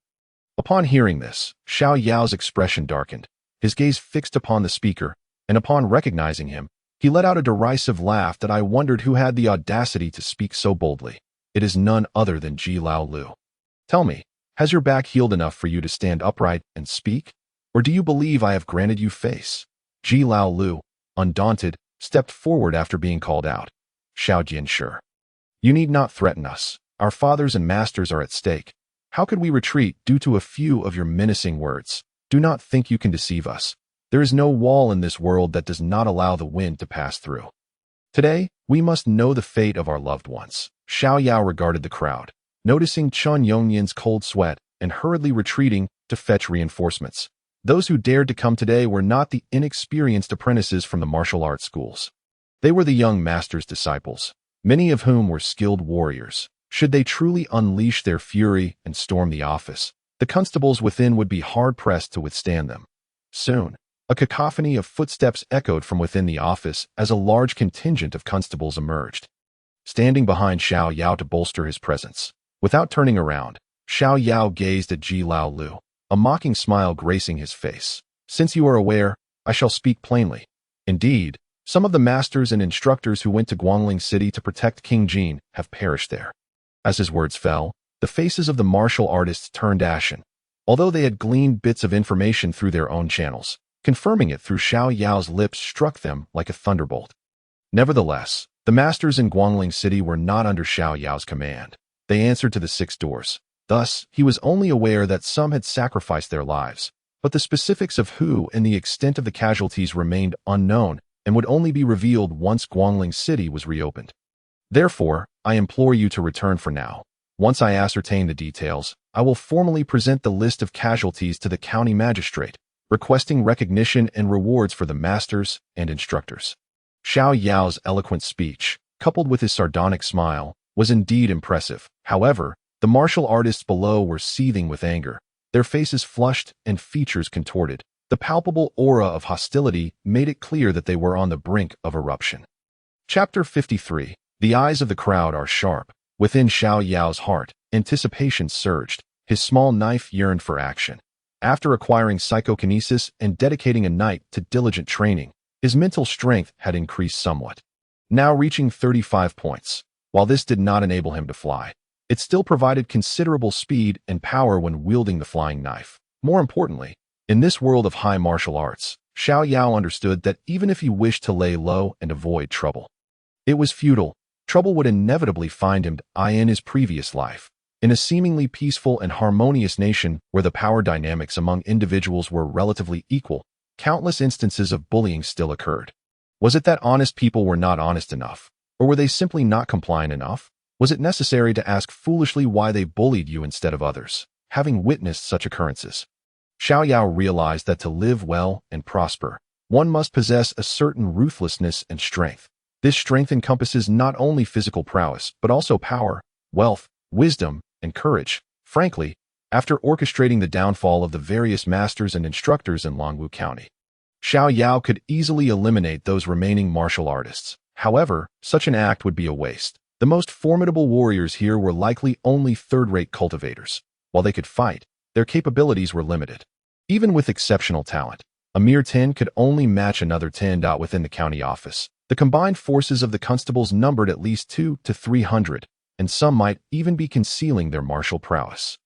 Upon hearing this, Xiao Yao's expression darkened, his gaze fixed upon the speaker, and upon recognizing him, he let out a derisive laugh that I wondered who had the audacity to speak so boldly. It is none other than Xiao Yao. Tell me, has your back healed enough for you to stand upright and speak? Or do you believe I have granted you face? Xiao Yao, undaunted, stepped forward after being called out. Xiao Jianshi, you need not threaten us. Our fathers and masters are at stake. How could we retreat due to a few of your menacing words? Do not think you can deceive us. There is no wall in this world that does not allow the wind to pass through. Today, we must know the fate of our loved ones. Xiao Yao regarded the crowd, noticing Chun Yongyan's cold sweat and hurriedly retreating to fetch reinforcements. Those who dared to come today were not the inexperienced apprentices from the martial arts schools. They were the young master's disciples, many of whom were skilled warriors. Should they truly unleash their fury and storm the office, the constables within would be hard-pressed to withstand them. Soon, a cacophony of footsteps echoed from within the office as a large contingent of constables emerged, standing behind Xiao Yao to bolster his presence. Without turning around, Xiao Yao gazed at Xiao Yao, a mocking smile gracing his face. Since you are aware, I shall speak plainly. Indeed, some of the masters and instructors who went to Guangling City to protect King Jin have perished there. As his words fell, the faces of the martial artists turned ashen, although they had gleaned bits of information through their own channels. Confirming it through Xiao Yao's lips struck them like a thunderbolt. Nevertheless, the masters in Guangling City were not under Xiao Yao's command. They answered to the 6 doors. Thus, he was only aware that some had sacrificed their lives, but the specifics of who and the extent of the casualties remained unknown and would only be revealed once Guangling City was reopened. Therefore, I implore you to return for now. Once I ascertain the details, I will formally present the list of casualties to the county magistrate, requesting recognition and rewards for the masters and instructors. Xiao Yao's eloquent speech, coupled with his sardonic smile, was indeed impressive. However, the martial artists below were seething with anger, their faces flushed and features contorted. The palpable aura of hostility made it clear that they were on the brink of eruption. Chapter 53. The eyes of the crowd are sharp. Within Xiao Yao's heart, anticipation surged. His small knife yearned for action. After acquiring psychokinesis and dedicating a night to diligent training, his mental strength had increased somewhat, now reaching 35 points. While this did not enable him to fly, it still provided considerable speed and power when wielding the flying knife. More importantly, in this world of high martial arts, Xiao Yao understood that even if he wished to lay low and avoid trouble, it was futile. Trouble would inevitably find him in his previous life. In a seemingly peaceful and harmonious nation where the power dynamics among individuals were relatively equal, countless instances of bullying still occurred. Was it that honest people were not honest enough? Or were they simply not compliant enough? Was it necessary to ask foolishly why they bullied you instead of others? Having witnessed such occurrences, Xiao Yao realized that to live well and prosper, one must possess a certain ruthlessness and strength. This strength encompasses not only physical prowess, but also power, wealth, wisdom, and courage. Frankly, after orchestrating the downfall of the various masters and instructors in Longwu County, Xiao Yao could easily eliminate those remaining martial artists. However, such an act would be a waste. The most formidable warriors here were likely only third-rate cultivators. While they could fight, their capabilities were limited. Even with exceptional talent, a mere 10 could only match another 10 within the county office. The combined forces of the constables numbered at least 200 to 300, and some might even be concealing their martial prowess.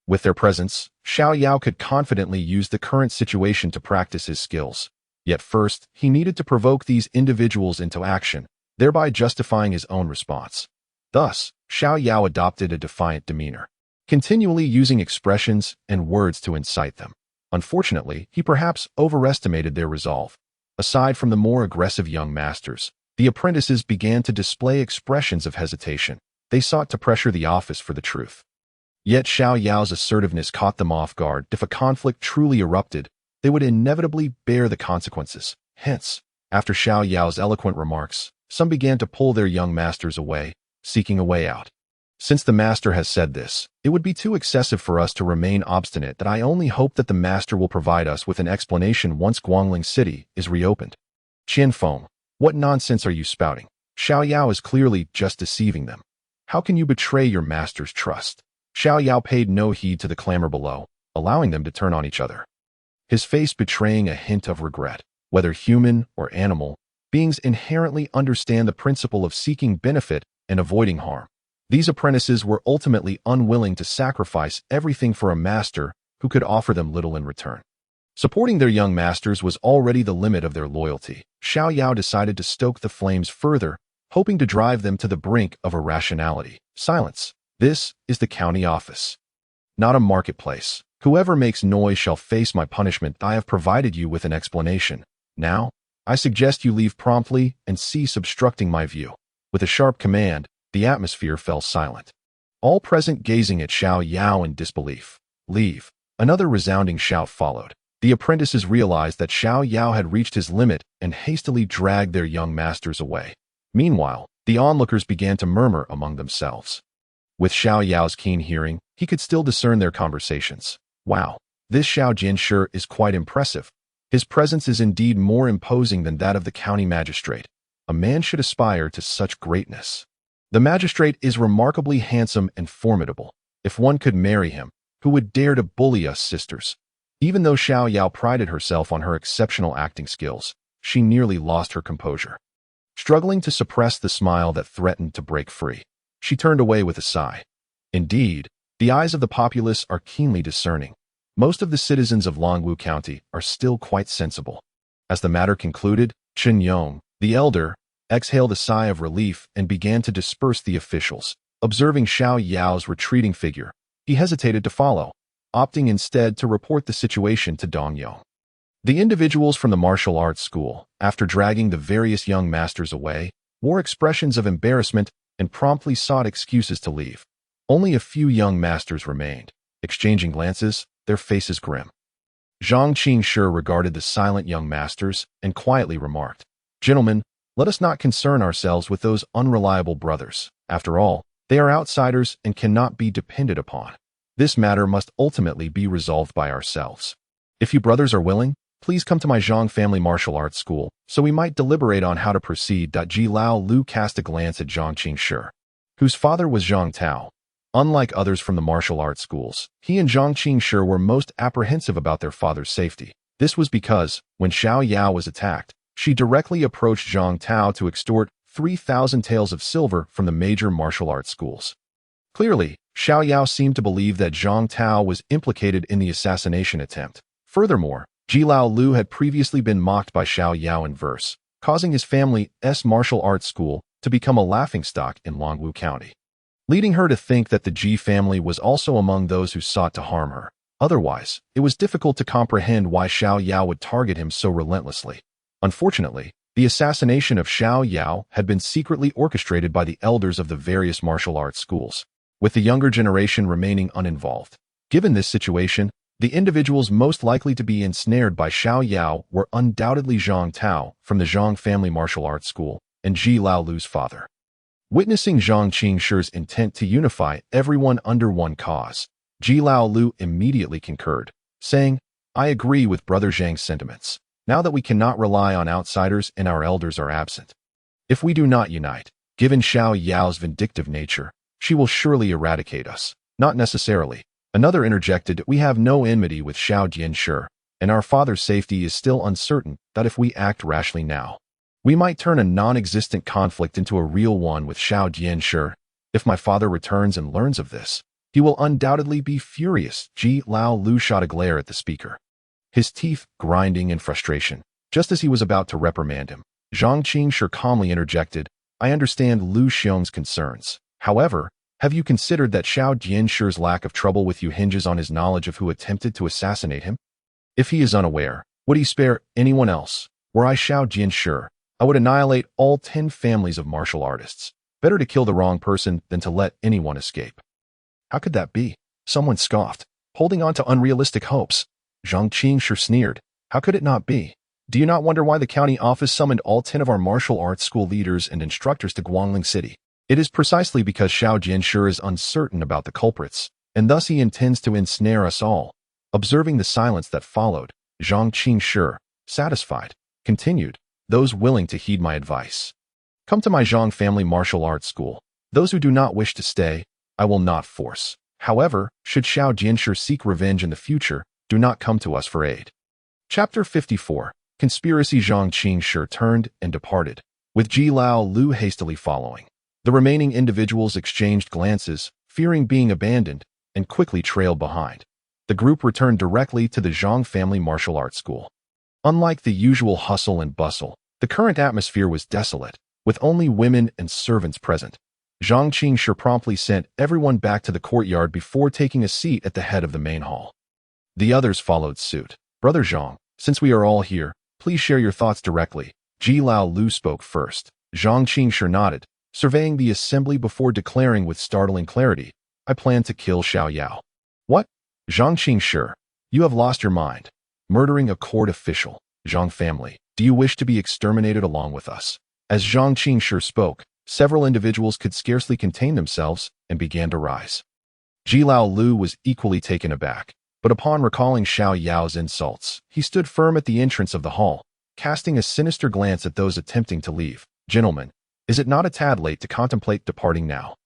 With their presence, Xiao Yao could confidently use the current situation to practice his skills. Yet first, he needed to provoke these individuals into action, thereby justifying his own response. Thus, Xiao Yao adopted a defiant demeanor, continually using expressions and words to incite them. Unfortunately, he perhaps overestimated their resolve. Aside from the more aggressive young masters, the apprentices began to display expressions of hesitation. They sought to pressure the office for the truth. Yet Xiao Yao's assertiveness caught them off guard. If a conflict truly erupted, they would inevitably bear the consequences. Hence, after Xiao Yao's eloquent remarks, some began to pull their young masters away, seeking a way out. Since the master has said this, it would be too excessive for us to remain obstinate. That I only hope that the master will provide us with an explanation once Guangling City is reopened. Qian Feng, what nonsense are you spouting? Xiao Yao is clearly just deceiving them. How can you betray your master's trust? Xiao Yao paid no heed to the clamor below, allowing them to turn on each other. His face betraying a hint of regret. Whether human or animal, beings inherently understand the principle of seeking benefit and avoiding harm. These apprentices were ultimately unwilling to sacrifice everything for a master who could offer them little in return. Supporting their young masters was already the limit of their loyalty. Xiao Yao decided to stoke the flames further, hoping to drive them to the brink of irrationality. Silence. This is the county office, not a marketplace. Whoever makes noise shall face my punishment. I have provided you with an explanation. Now, I suggest you leave promptly and cease obstructing my view. With a sharp command, the atmosphere fell silent. All present gazing at Xiao Yao in disbelief. Leave. Another resounding shout followed. The apprentices realized that Xiao Yao had reached his limit and hastily dragged their young masters away. Meanwhile, the onlookers began to murmur among themselves. With Xiao Yao's keen hearing, he could still discern their conversations. Wow, this Xiao Jianshi is quite impressive. His presence is indeed more imposing than that of the county magistrate. A man should aspire to such greatness. The magistrate is remarkably handsome and formidable. If one could marry him, who would dare to bully us sisters? Even though Xiao Yao prided herself on her exceptional acting skills, she nearly lost her composure. Struggling to suppress the smile that threatened to break free, she turned away with a sigh. Indeed, the eyes of the populace are keenly discerning. Most of the citizens of Longwu County are still quite sensible. As the matter concluded, Chen Yong, the elder, exhaled a sigh of relief and began to disperse the officials. Observing Xiao Yao's retreating figure, he hesitated to follow, opting instead to report the situation to Dong Yong. The individuals from the martial arts school, after dragging the various young masters away, wore expressions of embarrassment and promptly sought excuses to leave. Only a few young masters remained, exchanging glances, their faces grim. Zhang Qingshi regarded the silent young masters and quietly remarked, "Gentlemen, let us not concern ourselves with those unreliable brothers. After all, they are outsiders and cannot be depended upon. This matter must ultimately be resolved by ourselves. If you brothers are willing, please come to my Zhang family martial arts school, so we might deliberate on how to proceed." Ji Lao Lu cast a glance at Zhang Qingshi, whose father was Zhang Tao. Unlike others from the martial arts schools, he and Zhang Qingshi were most apprehensive about their father's safety. This was because, when Xiao Yao was attacked, she directly approached Zhang Tao to extort 3,000 taels of silver from the major martial arts schools. Clearly, Xiao Yao seemed to believe that Zhang Tao was implicated in the assassination attempt. Furthermore, Ji Lao Lu had previously been mocked by Xiao Yao in verse, causing his family's martial arts school to become a laughingstock in Longwu County, leading her to think that the Ji family was also among those who sought to harm her. Otherwise, it was difficult to comprehend why Xiao Yao would target him so relentlessly. Unfortunately, the assassination of Xiao Yao had been secretly orchestrated by the elders of the various martial arts schools, with the younger generation remaining uninvolved. Given this situation, the individuals most likely to be ensnared by Xiao Yao were undoubtedly Zhang Tao from the Zhang family martial arts school and Ji Lao Lu's father. Witnessing Zhang Qingshi's intent to unify everyone under one cause, Ji Lao Lu immediately concurred, saying, "I agree with Brother Zhang's sentiments. Now that we cannot rely on outsiders and our elders are absent. If we do not unite, given Xiao Yao's vindictive nature, she will surely eradicate us." "Not necessarily." Another interjected, "We have no enmity with Xiao Jianshi, and our father's safety is still uncertain. That if we act rashly now, we might turn a non-existent conflict into a real one with Xiao Jianshi. If my father returns and learns of this, he will undoubtedly be furious." Ji Lao Lu shot a glare at the speaker, his teeth grinding in frustration. Just as he was about to reprimand him, Zhang Qingshi calmly interjected, I understand Lu Xiong's concerns. However, have you considered that Xiao Jianshi's lack of trouble with you hinges on his knowledge of who attempted to assassinate him? If he is unaware, would he spare anyone else? Were I Xiao Jianshi, I would annihilate all 10 families of martial artists. Better to kill the wrong person than to let anyone escape. How could that be? Someone scoffed, holding on to unrealistic hopes. Zhang Qingshi sneered. How could it not be? Do you not wonder why the county office summoned all 10 of our martial arts school leaders and instructors to Guangling City? It is precisely because Xiao Jianshi is uncertain about the culprits, and thus he intends to ensnare us all. Observing the silence that followed, Zhang Qingshi, satisfied, continued, those willing to heed my advice, come to my Zhang family martial arts school. Those who do not wish to stay, I will not force. However, should Xiao Jianshi seek revenge in the future, do not come to us for aid. Chapter 54. Conspiracy. Zhang Qingshi turned and departed, with Ji Lao Lu hastily following. The remaining individuals exchanged glances, fearing being abandoned, and quickly trailed behind. The group returned directly to the Zhang family martial arts school. Unlike the usual hustle and bustle, the current atmosphere was desolate, with only women and servants present. Zhang Qingshi promptly sent everyone back to the courtyard before taking a seat at the head of the main hall. The others followed suit. Brother Zhang, since we are all here, please share your thoughts directly. Ji Lao Lu spoke first. Zhang Qingshi nodded, surveying the assembly before declaring with startling clarity, I plan to kill Xiao Yao. What? Zhang Qingshi, you have lost your mind. Murdering a court official. Zhang family, do you wish to be exterminated along with us? As Zhang Qingshi spoke, several individuals could scarcely contain themselves and began to rise. Ji Lao Lu was equally taken aback, but upon recalling Xiao Yao's insults, he stood firm at the entrance of the hall, casting a sinister glance at those attempting to leave. Gentlemen, is it not a tad late to contemplate departing now?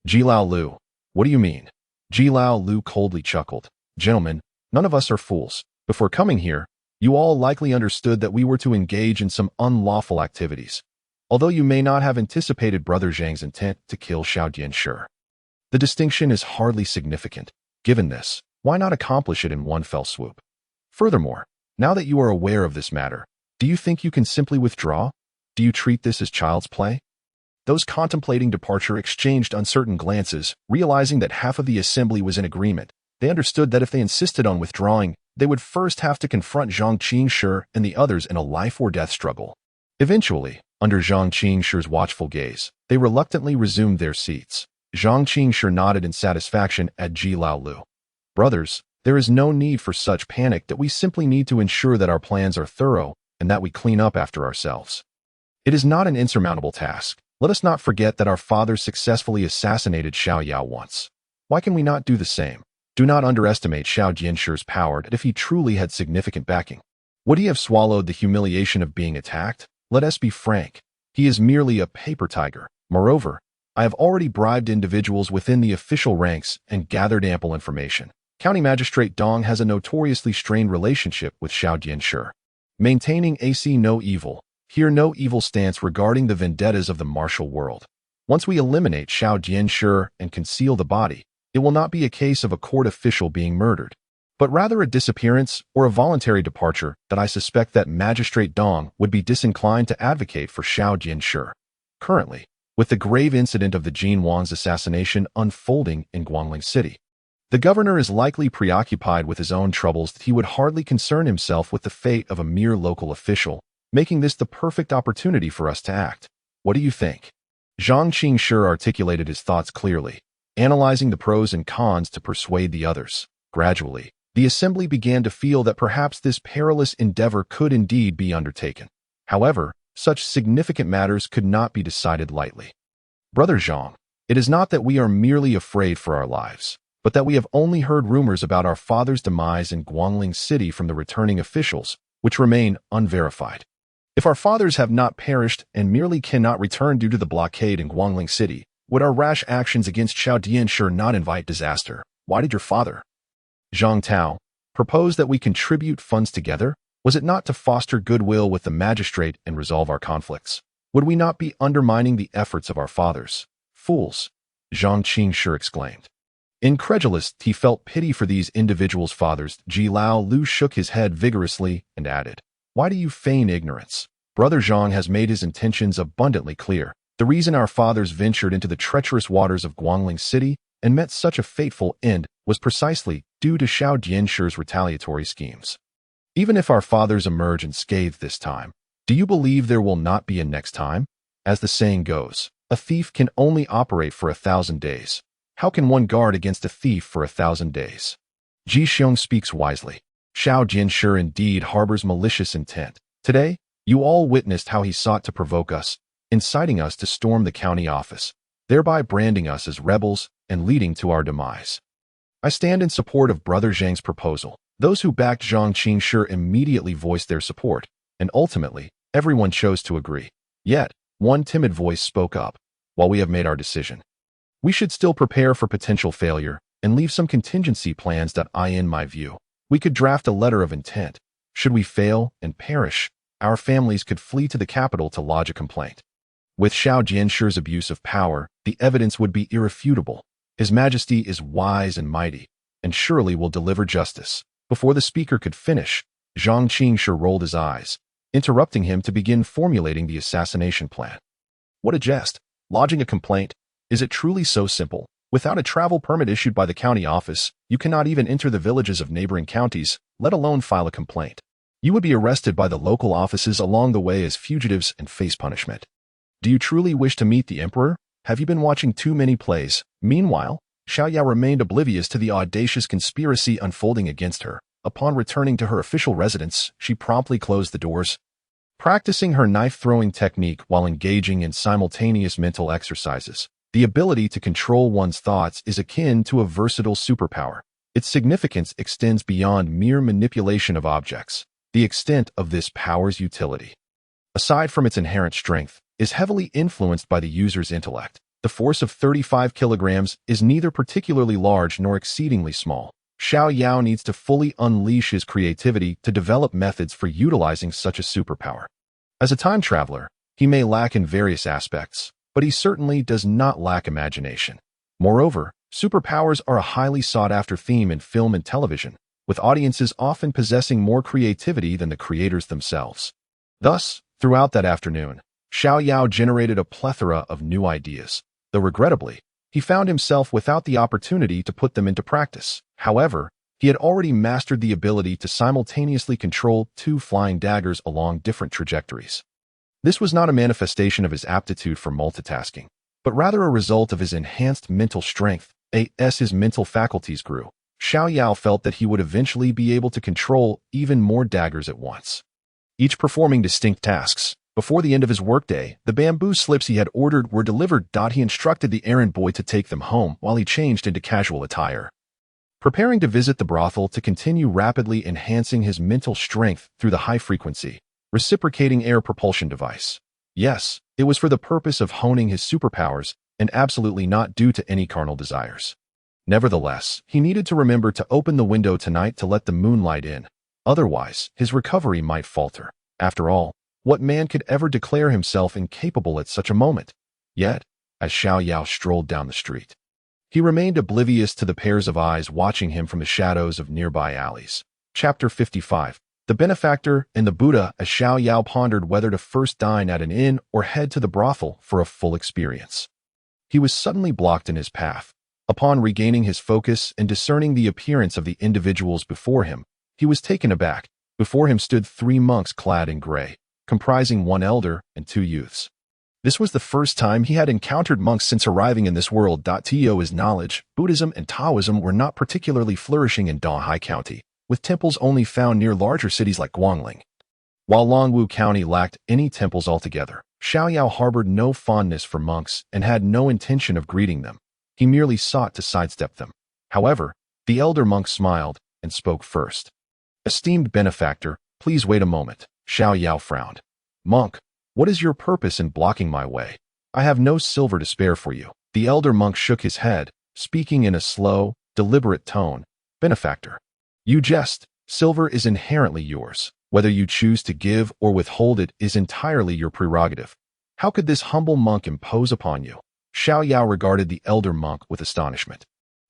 Ji Lao Lu, what do you mean? Ji Lao Lu coldly chuckled. Gentlemen, none of us are fools. Before coming here, you all likely understood that we were to engage in some unlawful activities, although you may not have anticipated Brother Zhang's intent to kill Xiao Jianshi. The distinction is hardly significant. Given this, why not accomplish it in one fell swoop? Furthermore, now that you are aware of this matter, do you think you can simply withdraw? Do you treat this as child's play? Those contemplating departure exchanged uncertain glances, realizing that half of the assembly was in agreement. They understood that if they insisted on withdrawing, they would first have to confront Zhang Qingshi and the others in a life-or-death struggle. Eventually, under Zhang Qingshi's watchful gaze, they reluctantly resumed their seats. Zhang Qingshi nodded in satisfaction at Ji Lao Lu. Brothers, there is no need for such panic that we simply need to ensure that our plans are thorough and that we clean up after ourselves. It is not an insurmountable task. Let us not forget that our fathers successfully assassinated Xiao Yao once. Why can we not do the same? Do not underestimate Xiao Jianshi's power if he truly had significant backing. Would he have swallowed the humiliation of being attacked? Let us be frank. He is merely a paper tiger. Moreover, I have already bribed individuals within the official ranks and gathered ample information. County Magistrate Dong has a notoriously strained relationship with Xiao Jianshi. Maintaining a see no evil, hear no evil stance regarding the vendettas of the martial world. Once we eliminate Xiao Jianshi and conceal the body, it will not be a case of a court official being murdered, but rather a disappearance or a voluntary departure that I suspect that Magistrate Dong would be disinclined to advocate for Xiao Jianshi. Currently, with the grave incident of the Jin Wan's assassination unfolding in Guangling City, the governor is likely preoccupied with his own troubles that he would hardly concern himself with the fate of a mere local official, making this the perfect opportunity for us to act. What do you think? Zhang Qingshi articulated his thoughts clearly, analyzing the pros and cons to persuade the others. Gradually, the assembly began to feel that perhaps this perilous endeavor could indeed be undertaken. However, such significant matters could not be decided lightly. Brother Zhang, it is not that we are merely afraid for our lives, but that we have only heard rumors about our father's demise in Guangling City from the returning officials, which remain unverified. If our fathers have not perished and merely cannot return due to the blockade in Guangling City, would our rash actions against Xiao Jianshi not invite disaster? Why did your father, Zhang Tao, propose that we contribute funds together? Was it not to foster goodwill with the magistrate and resolve our conflicts? Would we not be undermining the efforts of our fathers? Fools! Zhang Qingshi exclaimed. Incredulous, he felt pity for these individuals' fathers. Ji Lao Lu shook his head vigorously and added, Why do you feign ignorance? Brother Zhang has made his intentions abundantly clear. The reason our fathers ventured into the treacherous waters of Guangling City and met such a fateful end was precisely due to Xiao Jianshi's retaliatory schemes. Even if our fathers emerge unscathed this time, do you believe there will not be a next time? As the saying goes, a thief can only operate for 1,000 days. How can one guard against a thief for 1,000 days? Ji Xiong speaks wisely. Xiao Jianshi indeed harbors malicious intent. Today, you all witnessed how he sought to provoke us, inciting us to storm the county office, thereby branding us as rebels and leading to our demise. I stand in support of Brother Zhang's proposal. Those who backed Zhang Qingshi immediately voiced their support, and ultimately, everyone chose to agree. Yet, one timid voice spoke up. While we have made our decision, we should still prepare for potential failure and leave some contingency plans. In my view, we could draft a letter of intent. Should we fail and perish, our families could flee to the capital to lodge a complaint. With Xiao Jianshi's abuse of power, the evidence would be irrefutable. His Majesty is wise and mighty, and surely will deliver justice. Before the speaker could finish, Zhang Qingshi rolled his eyes, interrupting him to begin formulating the assassination plan. What a jest! Lodging a complaint? Is it truly so simple? Without a travel permit issued by the county office, you cannot even enter the villages of neighboring counties, let alone file a complaint. You would be arrested by the local offices along the way as fugitives and face punishment. Do you truly wish to meet the emperor? Have you been watching too many plays? Meanwhile, Xiao Yao remained oblivious to the audacious conspiracy unfolding against her. Upon returning to her official residence, she promptly closed the doors, practicing her knife-throwing technique while engaging in simultaneous mental exercises. The ability to control one's thoughts is akin to a versatile superpower. Its significance extends beyond mere manipulation of objects. The extent of this power's utility, aside from its inherent strength, is heavily influenced by the user's intellect. The force of 35 kilograms is neither particularly large nor exceedingly small. Xiao Yao needs to fully unleash his creativity to develop methods for utilizing such a superpower. As a time traveler, he may lack in various aspects, but he certainly does not lack imagination. Moreover, superpowers are a highly sought-after theme in film and television, with audiences often possessing more creativity than the creators themselves. Thus, throughout that afternoon, Xiao Yao generated a plethora of new ideas, though regrettably, he found himself without the opportunity to put them into practice. However, he had already mastered the ability to simultaneously control 2 flying daggers along different trajectories. This was not a manifestation of his aptitude for multitasking, but rather a result of his enhanced mental strength. As his mental faculties grew, Xiao Yao felt that he would eventually be able to control even more daggers at once, each performing distinct tasks. Before the end of his workday, the bamboo slips he had ordered were delivered. He instructed the errand boy to take them home while he changed into casual attire, preparing to visit the brothel to continue rapidly enhancing his mental strength through the high-frequency, reciprocating air propulsion device. Yes, it was for the purpose of honing his superpowers and absolutely not due to any carnal desires. Nevertheless, he needed to remember to open the window tonight to let the moonlight in. Otherwise, his recovery might falter. After all, what man could ever declare himself incapable at such a moment? Yet, as Xiao Yao strolled down the street, he remained oblivious to the pairs of eyes watching him from the shadows of nearby alleys. Chapter 55. The Benefactor and the Buddha. As Xiao Yao pondered whether to first dine at an inn or head to the brothel for a full experience, he was suddenly blocked in his path. Upon regaining his focus and discerning the appearance of the individuals before him, he was taken aback. Before him stood 3 monks clad in gray, comprising 1 elder and 2 youths. This was the first time he had encountered monks since arriving in this world. To his knowledge, Buddhism and Taoism were not particularly flourishing in Dahai County, with temples only found near larger cities like Guangling. While Longwu County lacked any temples altogether, Xiao Yao harbored no fondness for monks and had no intention of greeting them. He merely sought to sidestep them. However, the elder monk smiled and spoke first. "Esteemed benefactor, please wait a moment." Xiao Yao frowned. "Monk, what is your purpose in blocking my way? I have no silver to spare for you." The elder monk shook his head, speaking in a slow, deliberate tone. "Benefactor, you jest. Silver is inherently yours. Whether you choose to give or withhold it is entirely your prerogative. How could this humble monk impose upon you?" Xiao Yao regarded the elder monk with astonishment.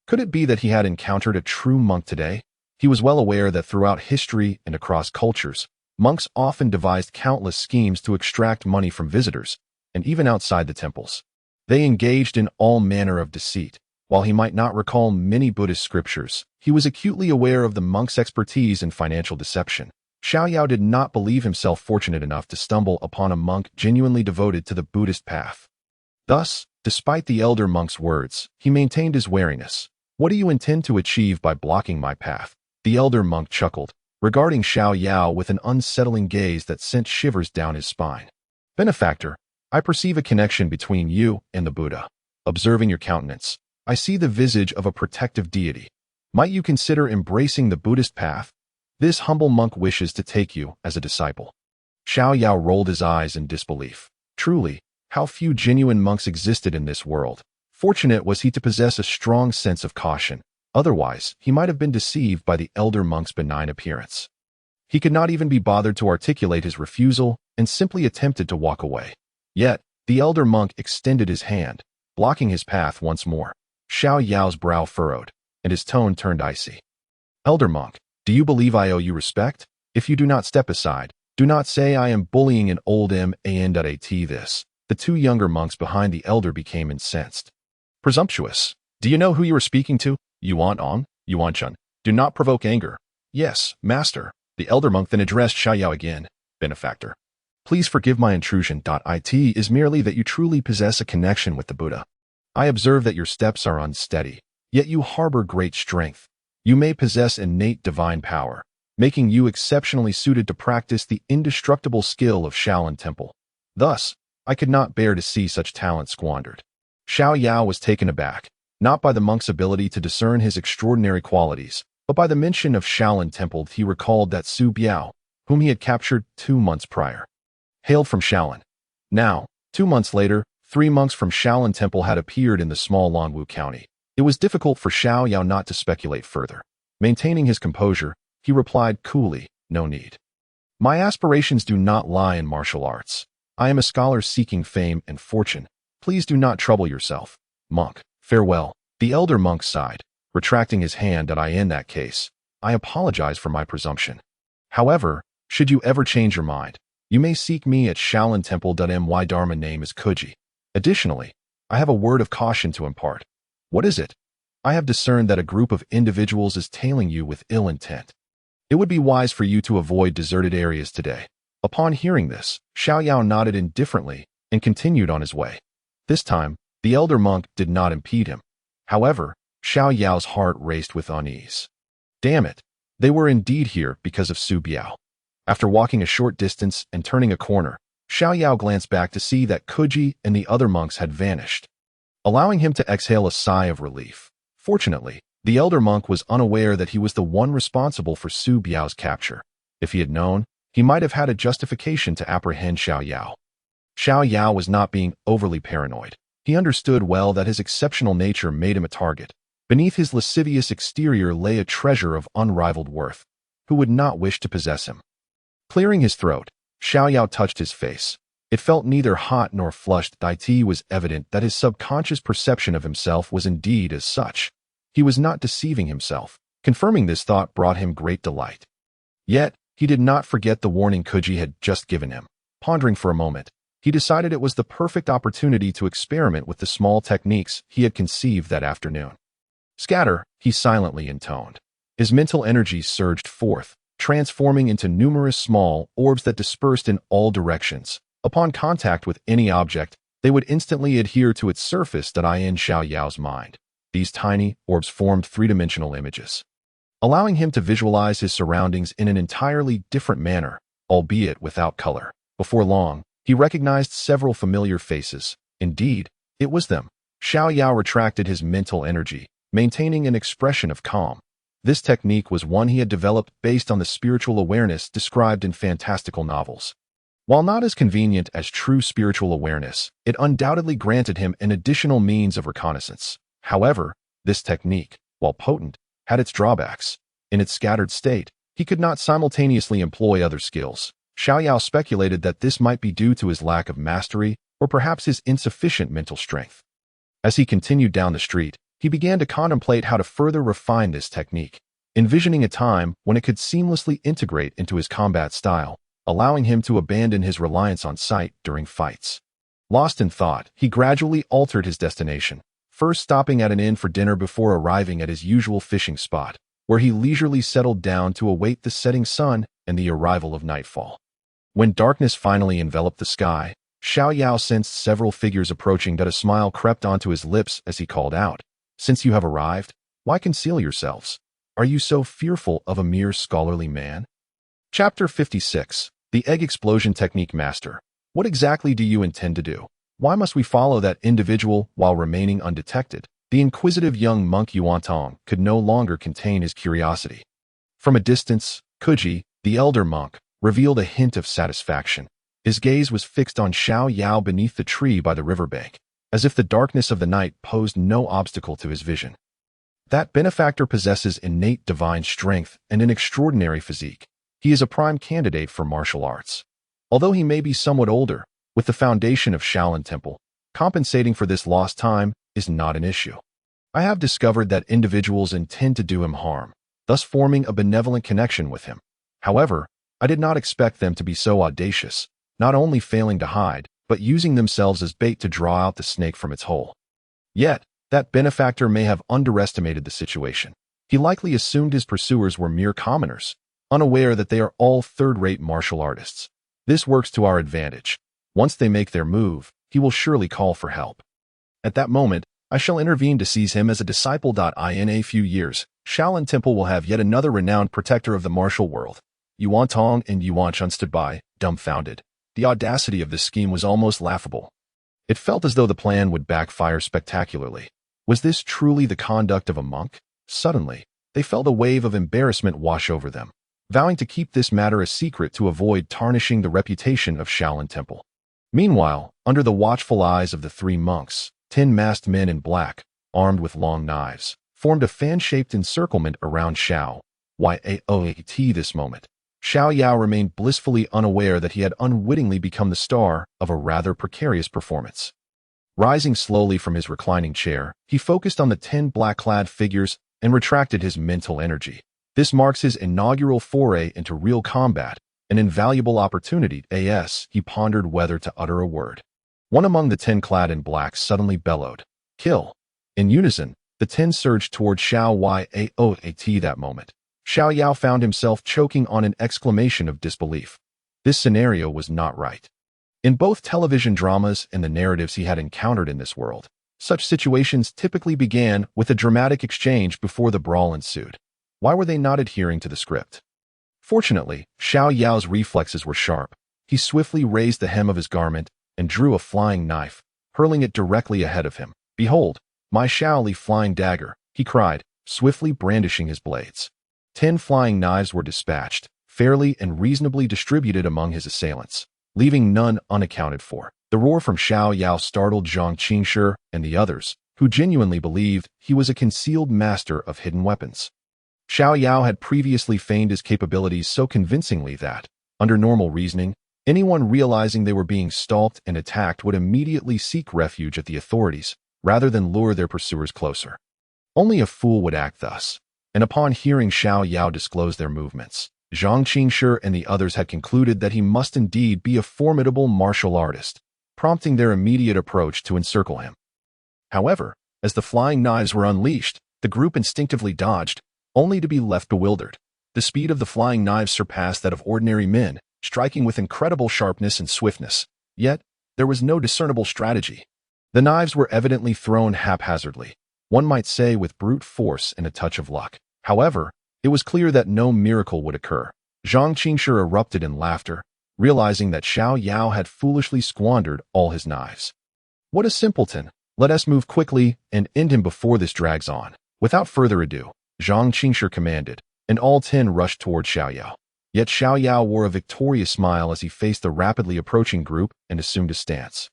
Could it be that he had encountered a true monk today? He was well aware that throughout history and across cultures, Monks often devised countless schemes to extract money from visitors, and even outside the temples. They engaged in all manner of deceit. While he might not recall many Buddhist scriptures, he was acutely aware of the monk's expertise in financial deception. Xiao Yao did not believe himself fortunate enough to stumble upon a monk genuinely devoted to the Buddhist path. Thus, despite the elder monk's words, he maintained his wariness. "What do you intend to achieve by blocking my path?" The elder monk chuckled, regarding Xiao Yao with an unsettling gaze that sent shivers down his spine. "Benefactor, I perceive a connection between you and the Buddha. Observing your countenance, I see the visage of a protective deity. Might you consider embracing the Buddhist path? This humble monk wishes to take you as a disciple." Xiao Yao rolled his eyes in disbelief. Truly, how few genuine monks existed in this world. Fortunate was he to possess a strong sense of caution. Otherwise, he might have been deceived by the elder monk's benign appearance. He could not even be bothered to articulate his refusal and simply attempted to walk away. Yet, the elder monk extended his hand, blocking his path once more. Xiao Yao's brow furrowed, and his tone turned icy. "Elder monk, do you believe I owe you respect? If you do not step aside, do not say I am bullying an old man. This." The two younger monks behind the elder became incensed. "Presumptuous. Do you know who you are speaking to? Yuan-chun. Do not provoke anger." "Yes, master." The elder monk then addressed Xiao Yao again. "Benefactor, please forgive my intrusion. It is merely that you truly possess a connection with the Buddha. I observe that your steps are unsteady, yet you harbor great strength. You may possess innate divine power, making you exceptionally suited to practice the indestructible skill of Shaolin Temple. Thus, I could not bear to see such talent squandered." Xiao Yao was taken aback, not by the monk's ability to discern his extraordinary qualities, but by the mention of Shaolin Temple. He recalled that Su Biao, whom he had captured 2 months prior, hailed from Shaolin. Now, 2 months later, 3 monks from Shaolin Temple had appeared in the small Longwu County. It was difficult for Xiao Yao not to speculate further. Maintaining his composure, he replied coolly, "No need. My aspirations do not lie in martial arts. I am a scholar seeking fame and fortune. Please do not trouble yourself. Monk, farewell." The elder monk sighed, retracting his hand. "In that case, I apologize for my presumption. However, should you ever change your mind, you may seek me at Shaolin Temple. My Dharma name is Kuji. Additionally, I have a word of caution to impart." "What is it?" "I have discerned that a group of individuals is tailing you with ill intent. It would be wise for you to avoid deserted areas today." Upon hearing this, Xiao Yao nodded indifferently and continued on his way. This time, the elder monk did not impede him. However, Xiao Yao's heart raced with unease. Damn it, they were indeed here because of Su Biao. After walking a short distance and turning a corner, Xiao Yao glanced back to see that Kuji and the other monks had vanished, allowing him to exhale a sigh of relief. Fortunately, the elder monk was unaware that he was the one responsible for Su Biao's capture. If he had known, he might have had a justification to apprehend Xiao Yao. Xiao Yao was not being overly paranoid. He understood well that his exceptional nature made him a target. Beneath his lascivious exterior lay a treasure of unrivaled worth. Who would not wish to possess him? Clearing his throat, Xiao Yao touched his face. It felt neither hot nor flushed. It was evident that his subconscious perception of himself was indeed as such. He was not deceiving himself. Confirming this thought brought him great delight. Yet, he did not forget the warning Kuji had just given him. Pondering for a moment, he decided it was the perfect opportunity to experiment with the small techniques he had conceived that afternoon. "Scatter," he silently intoned. His mental energy surged forth, transforming into numerous small orbs that dispersed in all directions. Upon contact with any object, they would instantly adhere to its surface. In Xiao Yao's mind, these tiny orbs formed three-dimensional images, allowing him to visualize his surroundings in an entirely different manner, albeit without color. Before long, he recognized several familiar faces. Indeed, it was them. Xiao Yao retracted his mental energy, maintaining an expression of calm. This technique was one he had developed based on the spiritual awareness described in fantastical novels. While not as convenient as true spiritual awareness, it undoubtedly granted him an additional means of reconnaissance. However, this technique, while potent, had its drawbacks. In its scattered state, he could not simultaneously employ other skills. Xiao Yao speculated that this might be due to his lack of mastery or perhaps his insufficient mental strength. As he continued down the street, he began to contemplate how to further refine this technique, envisioning a time when it could seamlessly integrate into his combat style. allowing him to abandon his reliance on sight during fights. Lost in thought, he gradually altered his destination, first stopping at an inn for dinner before arriving at his usual fishing spot, where he leisurely settled down to await the setting sun and the arrival of nightfall. When darkness finally enveloped the sky, Xiao Yao sensed several figures approaching, but a smile crept onto his lips as he called out, "Since you have arrived, why conceal yourselves? Are you so fearful of a mere scholarly man?" Chapter 56. The Egg Explosion Technique Master. What exactly do you intend to do? Why must we follow that individual while remaining undetected? The inquisitive young monk Yuantong could no longer contain his curiosity. From a distance, Kuji, the elder monk, revealed a hint of satisfaction. His gaze was fixed on Xiao Yao beneath the tree by the riverbank, as if the darkness of the night posed no obstacle to his vision. That benefactor possesses innate divine strength and an extraordinary physique. He is a prime candidate for martial arts. Although he may be somewhat older, with the foundation of Shaolin Temple, compensating for this lost time is not an issue. I have discovered that individuals intend to do him harm, thus forming a benevolent connection with him. However, I did not expect them to be so audacious, not only failing to hide, but using themselves as bait to draw out the snake from its hole. Yet, that benefactor may have underestimated the situation. He likely assumed his pursuers were mere commoners, unaware that they are all third-rate martial artists. This works to our advantage. Once they make their move, he will surely call for help. At that moment, I shall intervene to seize him as a disciple. In a few years, Shaolin Temple will have yet another renowned protector of the martial world. Yuantong and Yuanchun stood by, dumbfounded. The audacity of this scheme was almost laughable. It felt as though the plan would backfire spectacularly. Was this truly the conduct of a monk? Suddenly, they felt a wave of embarrassment wash over them, vowing to keep this matter a secret to avoid tarnishing the reputation of Shaolin Temple. Meanwhile, under the watchful eyes of the three monks, 10 masked men in black, armed with long knives, formed a fan-shaped encirclement around Xiao Yao. This moment, Xiao Yao remained blissfully unaware that he had unwittingly become the star of a rather precarious performance. Rising slowly from his reclining chair, he focused on the 10 black-clad figures and retracted his mental energy. This marks his inaugural foray into real combat, an invaluable opportunity. He pondered whether to utter a word. One among the 10 clad in black suddenly bellowed, "Kill!" In unison, the 10 surged toward Xiao Yao. That moment, Xiao Yao found himself choking on an exclamation of disbelief. This scenario was not right. In both television dramas and the narratives he had encountered in this world, such situations typically began with a dramatic exchange before the brawl ensued. Why were they not adhering to the script? Fortunately, Xiao Yao's reflexes were sharp. He swiftly raised the hem of his garment and drew a flying knife, hurling it directly ahead of him. "Behold, my Shaoli flying dagger," he cried, swiftly brandishing his blades. 10 flying knives were dispatched, fairly and reasonably distributed among his assailants, leaving none unaccounted for. The roar from Xiao Yao startled Zhang Qingshi and the others, who genuinely believed he was a concealed master of hidden weapons. Xiao Yao had previously feigned his capabilities so convincingly that, under normal reasoning, anyone realizing they were being stalked and attacked would immediately seek refuge at the authorities, rather than lure their pursuers closer. Only a fool would act thus, and upon hearing Xiao Yao disclose their movements, Zhang Qingshi and the others had concluded that he must indeed be a formidable martial artist, prompting their immediate approach to encircle him. However, as the flying knives were unleashed, the group instinctively dodged, only to be left bewildered. The speed of the flying knives surpassed that of ordinary men, striking with incredible sharpness and swiftness. Yet, there was no discernible strategy. The knives were evidently thrown haphazardly, one might say with brute force and a touch of luck. However, it was clear that no miracle would occur. Zhang Qingshi erupted in laughter, realizing that Xiao Yao had foolishly squandered all his knives. "What a simpleton! Let us move quickly and end him before this drags on." Without further ado, Zhang Qingshi commanded, and all 10 rushed toward Xiao Yao. Yet Xiao Yao wore a victorious smile as he faced the rapidly approaching group and assumed a stance.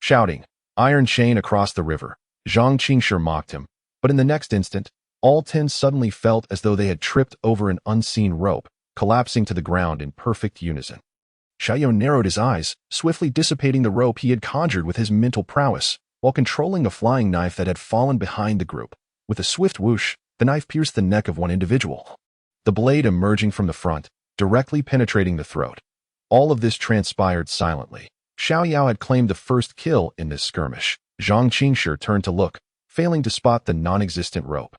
Shouting, "Iron chain across the river," Zhang Qingshi mocked him, but in the next instant, all 10 suddenly felt as though they had tripped over an unseen rope, collapsing to the ground in perfect unison. Xiao Yao narrowed his eyes, swiftly dissipating the rope he had conjured with his mental prowess, while controlling a flying knife that had fallen behind the group. With a swift whoosh, the knife pierced the neck of one individual, the blade emerging from the front, directly penetrating the throat. All of this transpired silently. Xiao Yao had claimed the first kill in this skirmish. Zhang Qingshi turned to look, failing to spot the non-existent rope,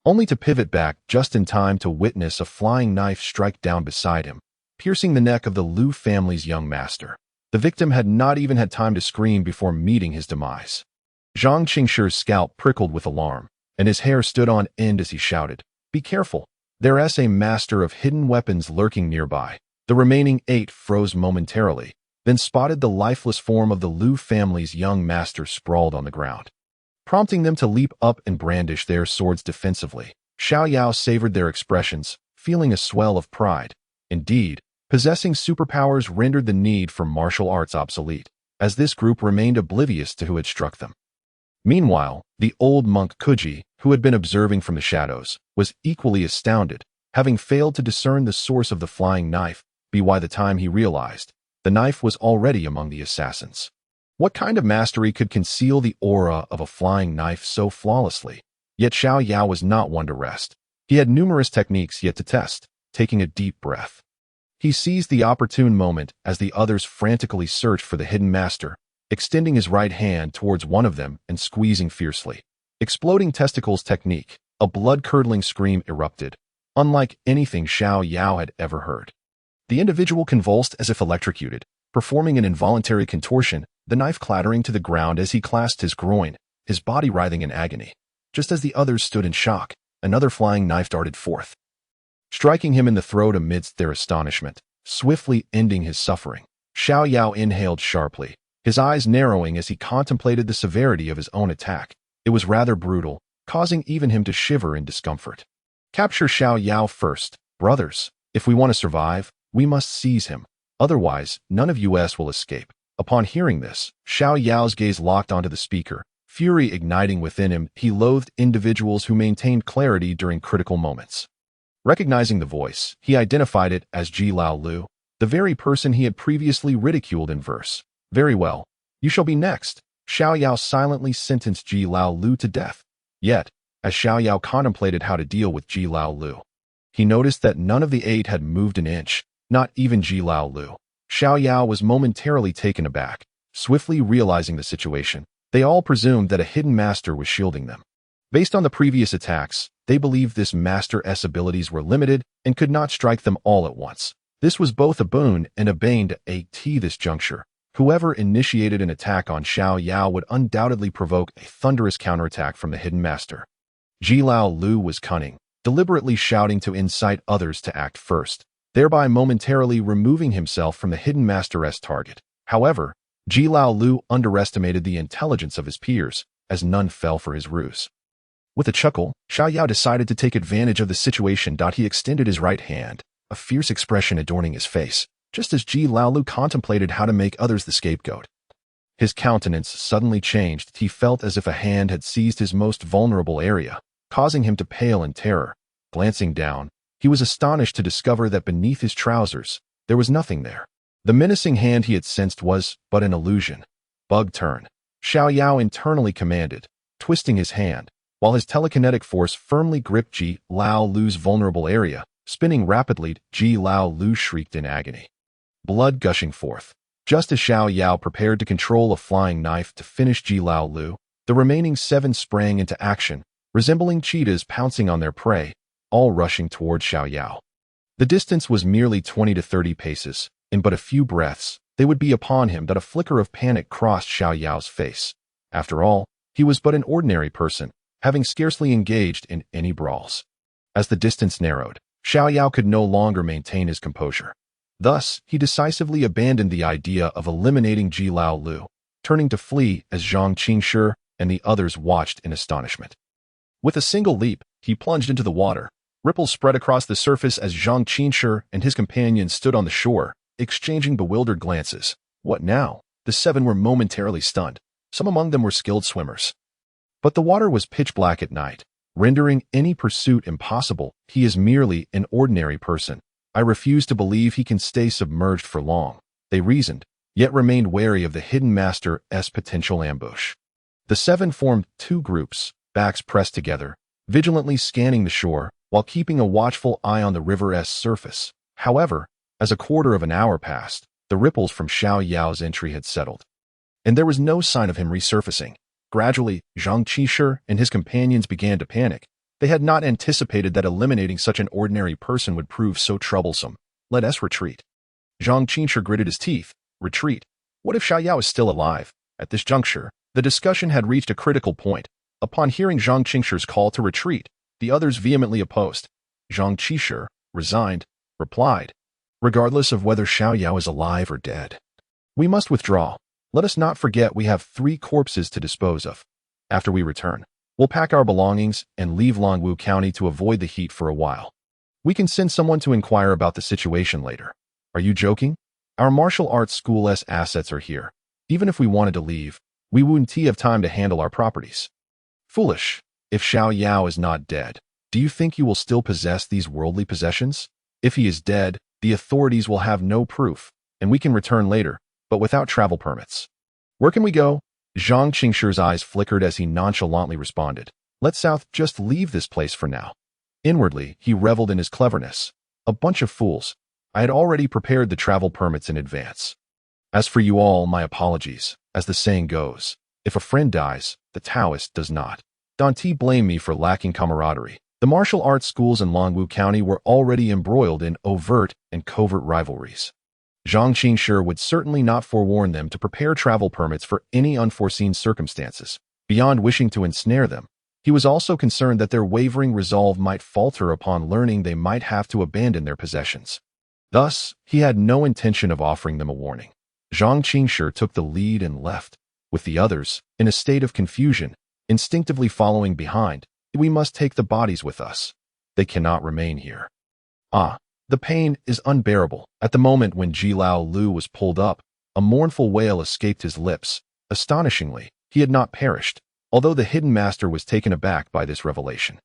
only to pivot back just in time to witness a flying knife strike down beside him, piercing the neck of the Lu family's young master. The victim had not even had time to scream before meeting his demise. Zhang Qingshi's scalp prickled with alarm, and his hair stood on end as he shouted, "Be careful! There's a master of hidden weapons lurking nearby." The remaining 8 froze momentarily, then spotted the lifeless form of the Lu family's young master sprawled on the ground, prompting them to leap up and brandish their swords defensively. Xiao Yao savored their expressions, feeling a swell of pride. Indeed, possessing superpowers rendered the need for martial arts obsolete, as this group remained oblivious to who had struck them. Meanwhile, the old monk Kuji, who had been observing from the shadows, was equally astounded, having failed to discern the source of the flying knife, by the time he realized the knife was already among the assassins. What kind of mastery could conceal the aura of a flying knife so flawlessly? Yet Xiao Yao was not one to rest. He had numerous techniques yet to test. Taking a deep breath, he seized the opportune moment as the others frantically searched for the hidden master, extending his right hand towards one of them and squeezing fiercely. Exploding testicles technique, a blood-curdling scream erupted, unlike anything Xiao Yao had ever heard. The individual convulsed as if electrocuted, performing an involuntary contortion, the knife clattering to the ground as he clasped his groin, his body writhing in agony. Just as the others stood in shock, another flying knife darted forth, striking him in the throat amidst their astonishment, swiftly ending his suffering. Xiao Yao inhaled sharply, his eyes narrowing as he contemplated the severity of his own attack. It was rather brutal, causing even him to shiver in discomfort. Capture Xiao Yao first, brothers. If we want to survive, we must seize him. Otherwise, none of us will escape. Upon hearing this, Xiao Yao's gaze locked onto the speaker, fury igniting within him. He loathed individuals who maintained clarity during critical moments. Recognizing the voice, he identified it as Ji Lao Lu, the very person he had previously ridiculed in verse. Very well, you shall be next. Xiao Yao silently sentenced Ji Lao Lu to death. Yet, as Xiao Yao contemplated how to deal with Ji Lao Lu, he noticed that none of the 8 had moved an inch, not even Ji Lao Lu. Xiao Yao was momentarily taken aback, swiftly realizing the situation. They all presumed that a hidden master was shielding them. Based on the previous attacks, they believed this master's abilities were limited and could not strike them all at once. This was both a boon and a bane to this juncture. Whoever initiated an attack on Xiao Yao would undoubtedly provoke a thunderous counterattack from the hidden master. Ji Lao Lu was cunning, deliberately shouting to incite others to act first, thereby momentarily removing himself from the hidden master's target. However, Ji Lao Lu underestimated the intelligence of his peers, as none fell for his ruse. With a chuckle, Xiao Yao decided to take advantage of the situation. He extended his right hand, a fierce expression adorning his face, just as Ji Lao Lu contemplated how to make others the scapegoat. His countenance suddenly changed. He felt as if a hand had seized his most vulnerable area, causing him to pale in terror. Glancing down, he was astonished to discover that beneath his trousers, there was nothing there. The menacing hand he had sensed was but an illusion. Bug turn, Xiao Yao internally commanded, twisting his hand, while his telekinetic force firmly gripped Ji Lao Lu's vulnerable area. Spinning rapidly, Ji Lao Lu shrieked in agony, blood gushing forth. Just as Xiao Yao prepared to control a flying knife to finish Ji Lao Lu, the remaining 7 sprang into action, resembling cheetahs pouncing on their prey, all rushing toward Xiao Yao. The distance was merely 20 to 30 paces. In but a few breaths, they would be upon him. That a flicker of panic crossed Xiao Yao's face. After all, he was but an ordinary person, having scarcely engaged in any brawls. As the distance narrowed, Xiao Yao could no longer maintain his composure. Thus, he decisively abandoned the idea of eliminating Ji Lao Lu, turning to flee as Zhang Qingshi and the others watched in astonishment. With a single leap, he plunged into the water. Ripples spread across the surface as Zhang Qingshi and his companions stood on the shore, exchanging bewildered glances. What now? The 7 were momentarily stunned. Some among them were skilled swimmers. But the water was pitch black at night, rendering any pursuit impossible. He is merely an ordinary person. I refuse to believe he can stay submerged for long, they reasoned, yet remained wary of the hidden master's potential ambush. The 7 formed 2 groups, backs pressed together, vigilantly scanning the shore, while keeping a watchful eye on the river's surface. However, as a quarter of an hour passed, The ripples from Xiao Yao's entry had settled, and there was no sign of him resurfacing. Gradually, Zhang Qishu and his companions began to panic. They had not anticipated that eliminating such an ordinary person would prove so troublesome. Let us retreat. Zhang Qishu gritted his teeth. Retreat? What if Xiao Yao is still alive? At this juncture, the discussion had reached a critical point. Upon hearing Zhang Qishu's call to retreat, the others vehemently opposed. Zhang Qishu, resigned, replied, regardless of whether Xiao Yao is alive or dead, we must withdraw. Let us not forget we have 3 corpses to dispose of. After we return, we'll pack our belongings and leave Longwu County to avoid the heat for a while. We can send someone to inquire about the situation later. Are you joking? Our martial arts school's assets are here. Even if we wanted to leave, we wouldn't have time to handle our properties. Foolish. If Xiao Yao is not dead, do you think you will still possess these worldly possessions? If he is dead, the authorities will have no proof, and we can return later, but without travel permits. Where can we go? Zhang Qishu's eyes flickered as he nonchalantly responded. Let South just leave this place for now. Inwardly, he reveled in his cleverness. A bunch of fools. I had already prepared the travel permits in advance. As for you all, my apologies. As the saying goes, if a friend dies, the Taoist does not. Don't blame me for lacking camaraderie. The martial arts schools in Longwu County were already embroiled in overt and covert rivalries. Zhang Qishu would certainly not forewarn them to prepare travel permits for any unforeseen circumstances. Beyond wishing to ensnare them, he was also concerned that their wavering resolve might falter upon learning they might have to abandon their possessions. Thus, he had no intention of offering them a warning. Zhang Qishu took the lead and left, with the others, in a state of confusion, instinctively following behind. We must take the bodies with us. They cannot remain here. The pain is unbearable. At the moment when Jilao Lu was pulled up, a mournful wail escaped his lips. Astonishingly, he had not perished, although the hidden master was taken aback by this revelation.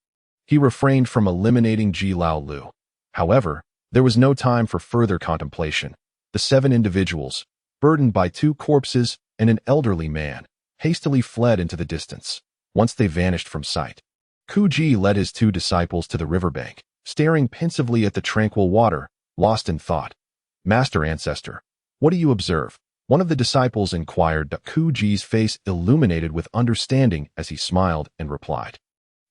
He refrained from eliminating Jilao Lu. However, there was no time for further contemplation. The 7 individuals, burdened by 2 corpses and an elderly man, hastily fled into the distance. Once they vanished from sight, Ku Ji led his 2 disciples to the riverbank, staring pensively at the tranquil water, lost in thought. Master Ancestor, what do you observe? One of the disciples inquired. Ku Ji's face illuminated with understanding as he smiled and replied,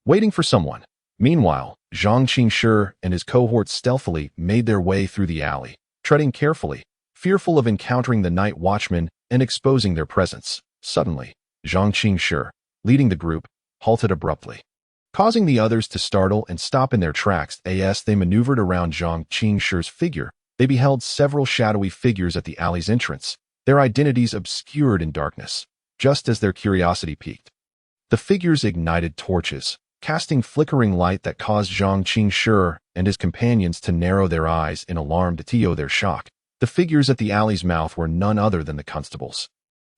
waiting for someone. Meanwhile, Zhang Qishu and his cohort stealthily made their way through the alley, treading carefully, fearful of encountering the night watchmen and exposing their presence. Suddenly, Zhang Qishu, leading the group, halted abruptly, causing the others to startle and stop in their tracks. As they maneuvered around Zhang Qishu's figure, they beheld several shadowy figures at the alley's entrance, their identities obscured in darkness, just as their curiosity piqued. The figures ignited torches, casting flickering light that caused Zhang Qishu and his companions to narrow their eyes in alarm to their shock. The figures at the alley's mouth were none other than the constables.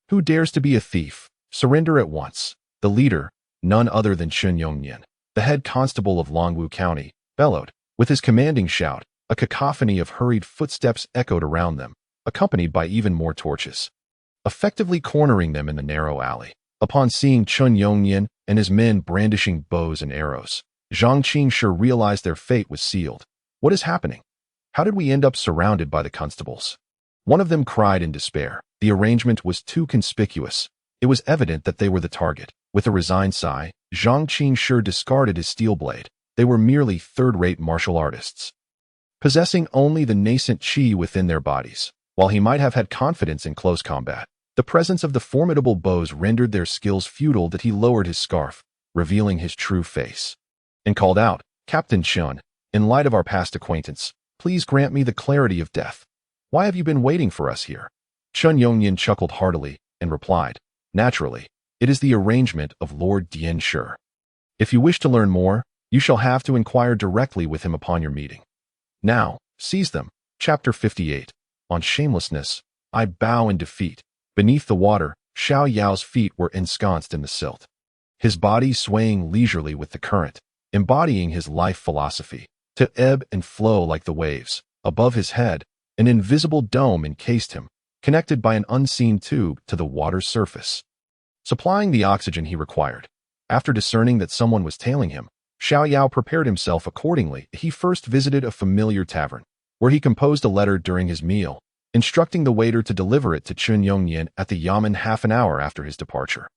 Who dares to be a thief? Surrender at once. The leader, none other than Chen Yongnian, the head constable of Longwu County, bellowed. With his commanding shout, a cacophony of hurried footsteps echoed around them, accompanied by even more torches, effectively cornering them in the narrow alley. Upon seeing Chen Yongnian and his men brandishing bows and arrows, Zhang Qishu realized their fate was sealed. What is happening? How did we end up surrounded by the constables? One of them cried in despair. The arrangement was too conspicuous. It was evident that they were the target. With a resigned sigh, Zhang Qishu discarded his steel blade. They were merely third-rate martial artists, possessing only the nascent qi within their bodies. While he might have had confidence in close combat, the presence of the formidable bows rendered their skills futile. That he lowered his scarf, revealing his true face, and called out, Captain Chen, in light of our past acquaintance, please grant me the clarity of death. Why have you been waiting for us here? Chen Yongnian chuckled heartily and replied, naturally, it is the arrangement of Lord Dianshu. If you wish to learn more, you shall have to inquire directly with him upon your meeting. Now, seize them. Chapter 58. On shamelessness, I bow in defeat. Beneath the water, Xiao Yao's feet were ensconced in the silt, his body swaying leisurely with the current, embodying his life philosophy, to ebb and flow like the waves. Above his head, an invisible dome encased him, connected by an unseen tube to the water's surface, supplying the oxygen he required. After discerning that someone was tailing him, Xiao Yao prepared himself accordingly. He first visited a familiar tavern, where he composed a letter during his meal. instructing the waiter to deliver it to Chun Yongnian at the yamen half an hour after his departure.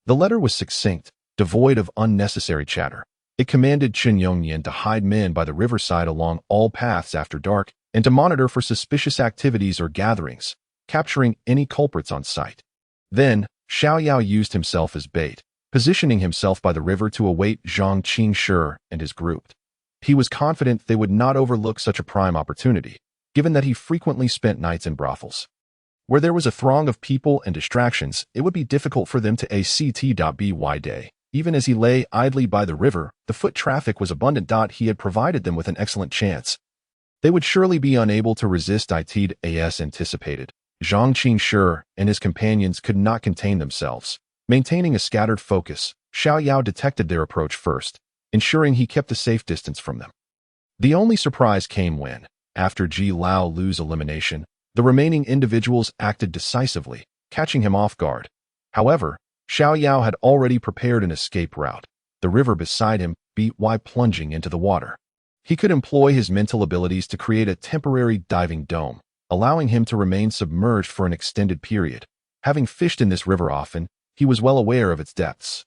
The letter was succinct, devoid of unnecessary chatter. It commanded Chun Yongnian to hide men by the riverside along all paths after dark and to monitor for suspicious activities or gatherings, capturing any culprits on sight. Then, Xiao Yao used himself as bait, positioning himself by the river to await Zhang Qingshi and his group. He was confident they would not overlook such a prime opportunity, given that he frequently spent nights in brothels. Where there was a throng of people and distractions, it would be difficult for them to act.by day. Even as he lay idly by the river, the foot traffic was abundant. He had provided them with an excellent chance. They would surely be unable to resist it as anticipated. Zhang Qingshi and his companions could not contain themselves. Maintaining a scattered focus, Xiao Yao detected their approach first, ensuring he kept a safe distance from them. The only surprise came when, after Ji Lao Lu's elimination, the remaining individuals acted decisively, catching him off guard. However, Xiao Yao had already prepared an escape route. The river beside him beat while plunging into the water. He could employ his mental abilities to create a temporary diving dome, allowing him to remain submerged for an extended period. Having fished in this river often, he was well aware of its depths.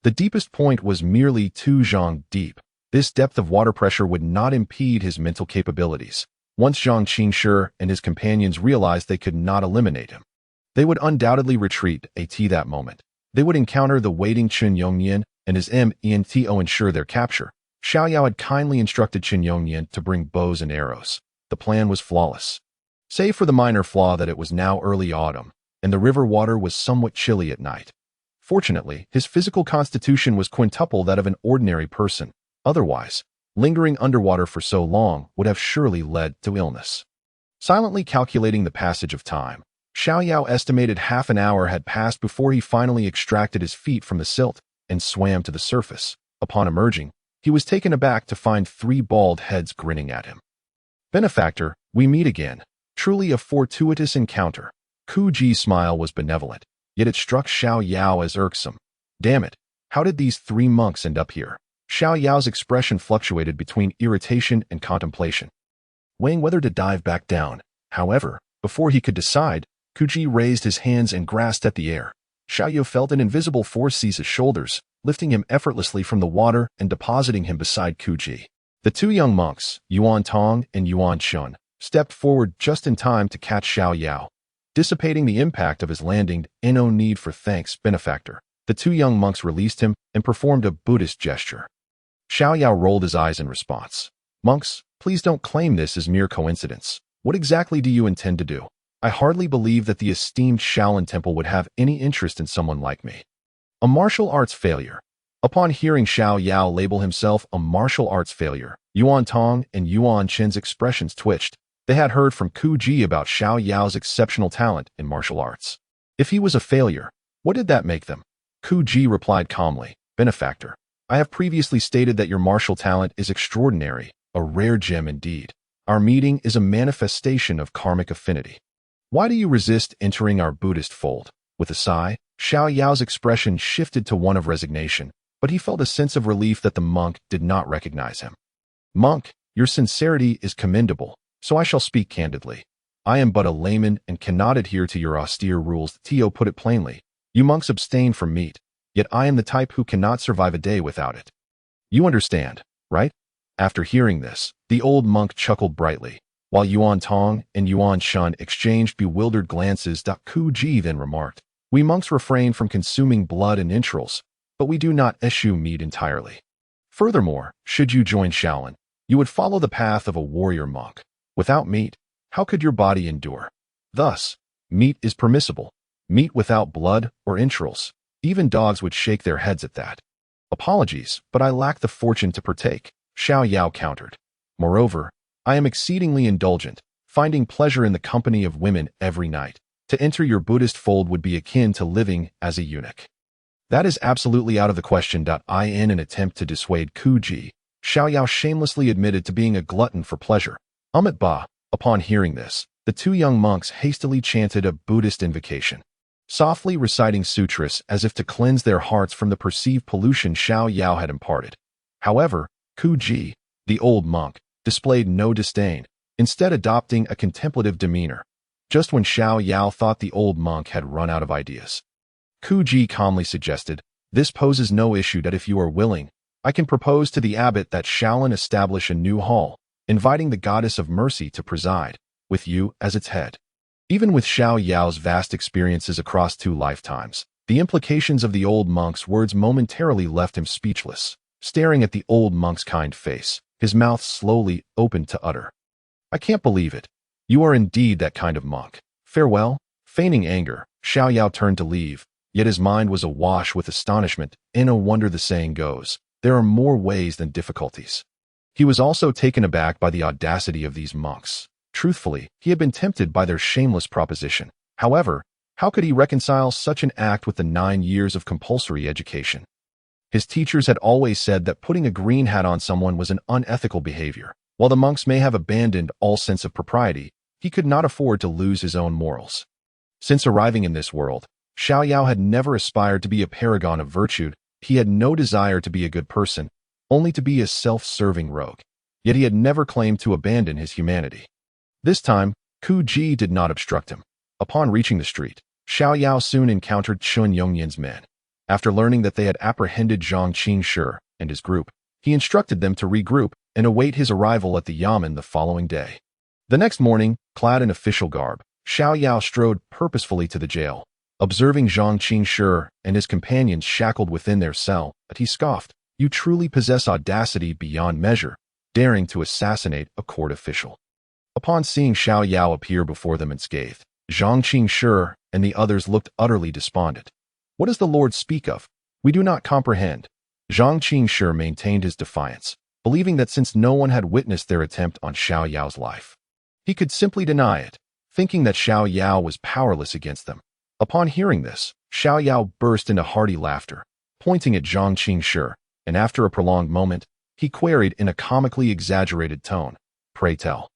The deepest point was merely 2 zhang deep. This depth of water pressure would not impede his mental capabilities. Once Zhang Qingshi and his companions realized they could not eliminate him, they would undoubtedly retreat at that moment. They would encounter the waiting Chun Yongnian and his mento ensure their capture. Xiao Yao had kindly instructed Chun Yongnian to bring bows and arrows. The plan was flawless. Save for the minor flaw that it was now early autumn, and the river water was somewhat chilly at night. Fortunately, his physical constitution was quintuple that of an ordinary person. Otherwise, lingering underwater for so long would have surely led to illness. Silently calculating the passage of time, Xiao Yao estimated half an hour had passed before he finally extracted his feet from the silt and swam to the surface. Upon emerging, he was taken aback to find 3 bald heads grinning at him. "Benefactor, we meet again. Truly a fortuitous encounter." Ku Ji's smile was benevolent, yet it struck Xiao Yao as irksome. Damn it, how did these 3 monks end up here? Xiao Yao's expression fluctuated between irritation and contemplation, weighing whether to dive back down. However, before he could decide, Ku Ji raised his hands and grasped at the air. Xiao Yao felt an invisible force seize his shoulders, lifting him effortlessly from the water and depositing him beside Ku Ji. The 2 young monks, Yuan Tong and Yuan Shun, stepped forward just in time to catch Xiao Yao, dissipating the impact of his landing. No need for thanks, benefactor. The 2 young monks released him and performed a Buddhist gesture. Xiao Yao rolled his eyes in response. "Monks, please don't claim this as mere coincidence. What exactly do you intend to do? I hardly believe that the esteemed Shaolin Temple would have any interest in someone like me." A martial arts failure. Upon hearing Xiao Yao label himself a martial arts failure, Yuan Tong and Yuan Chen's expressions twitched. They had heard from Ku Ji about Xiao Yao's exceptional talent in martial arts. If he was a failure, what did that make them? Ku Ji replied calmly, "Benefactor, I have previously stated that your martial talent is extraordinary, a rare gem indeed. Our meeting is a manifestation of karmic affinity. Why do you resist entering our Buddhist fold?" With a sigh, Xiao Yao's expression shifted to one of resignation, but he felt a sense of relief that the monk did not recognize him. "Monk, your sincerity is commendable, so I shall speak candidly. I am but a layman and cannot adhere to your austere rules." Tio put it plainly. "You monks abstain from meat, yet I am the type who cannot survive a day without it. You understand, right?" After hearing this, the old monk chuckled brightly, while Yuan Tong and Yuan Shun exchanged bewildered glances. Ku Ji then remarked, "We monks refrain from consuming blood and entrails, but we do not eschew meat entirely. Furthermore, should you join Shaolin, you would follow the path of a warrior monk. Without meat, how could your body endure? Thus, meat is permissible. Meat without blood or entrails. Even dogs would shake their heads at that." "Apologies, but I lack the fortune to partake," Xiao Yao countered. "Moreover, I am exceedingly indulgent, finding pleasure in the company of women every night. To enter your Buddhist fold would be akin to living as a eunuch." "That is absolutely out of the question." In an attempt to dissuade Ku Ji, Xiao Yao shamelessly admitted to being a glutton for pleasure. Ba. Upon hearing this, the 2 young monks hastily chanted a Buddhist invocation, softly reciting sutras as if to cleanse their hearts from the perceived pollution Xiao Yao had imparted. However, Ku Ji, the old monk, displayed no disdain, instead adopting a contemplative demeanor. just when Xiao Yao thought the old monk had run out of ideas. Ku Ji calmly suggested, "This poses no issue that if you are willing, I can propose to the abbot that Shaolin establish a new hall, inviting the goddess of mercy to preside, with you as its head." Even with Xiao Yao's vast experiences across 2 lifetimes, the implications of the old monk's words momentarily left him speechless. Staring at the old monk's kind face, his mouth slowly opened to utter, "I can't believe it. You are indeed that kind of monk. Farewell." Feigning anger, Xiao Yao turned to leave, yet his mind was awash with astonishment. No wonder the saying goes, there are more ways than difficulties. He was also taken aback by the audacity of these monks. Truthfully, he had been tempted by their shameless proposition. However, how could he reconcile such an act with the 9 years of compulsory education? His teachers had always said that putting a green hat on someone was an unethical behavior. While the monks may have abandoned all sense of propriety, he could not afford to lose his own morals. Since arriving in this world, Xiao Yao had never aspired to be a paragon of virtue. He had no desire to be a good person, only to be a self-serving rogue. Yet he had never claimed to abandon his humanity. This time, Ku Ji did not obstruct him. Upon reaching the street, Xiao Yao soon encountered Chun Yongyan's men. After learning that they had apprehended Zhang Qingshi and his group, he instructed them to regroup and await his arrival at the yamen the following day. The next morning, clad in official garb, Xiao Yao strode purposefully to the jail. Observing Zhang Qingshi and his companions shackled within their cell, he scoffed, "You truly possess audacity beyond measure, daring to assassinate a court official." Upon seeing Xiao Yao appear before them unscathed, Zhang Qingshi and the others looked utterly despondent. "What does the Lord speak of? We do not comprehend." Zhang Qingshi maintained his defiance, believing that since no one had witnessed their attempt on Xiao Yao's life, he could simply deny it, thinking that Xiao Yao was powerless against them. Upon hearing this, Xiao Yao burst into hearty laughter, pointing at Zhang Qingshi, and after a prolonged moment, he queried in a comically exaggerated tone, "Pray tell,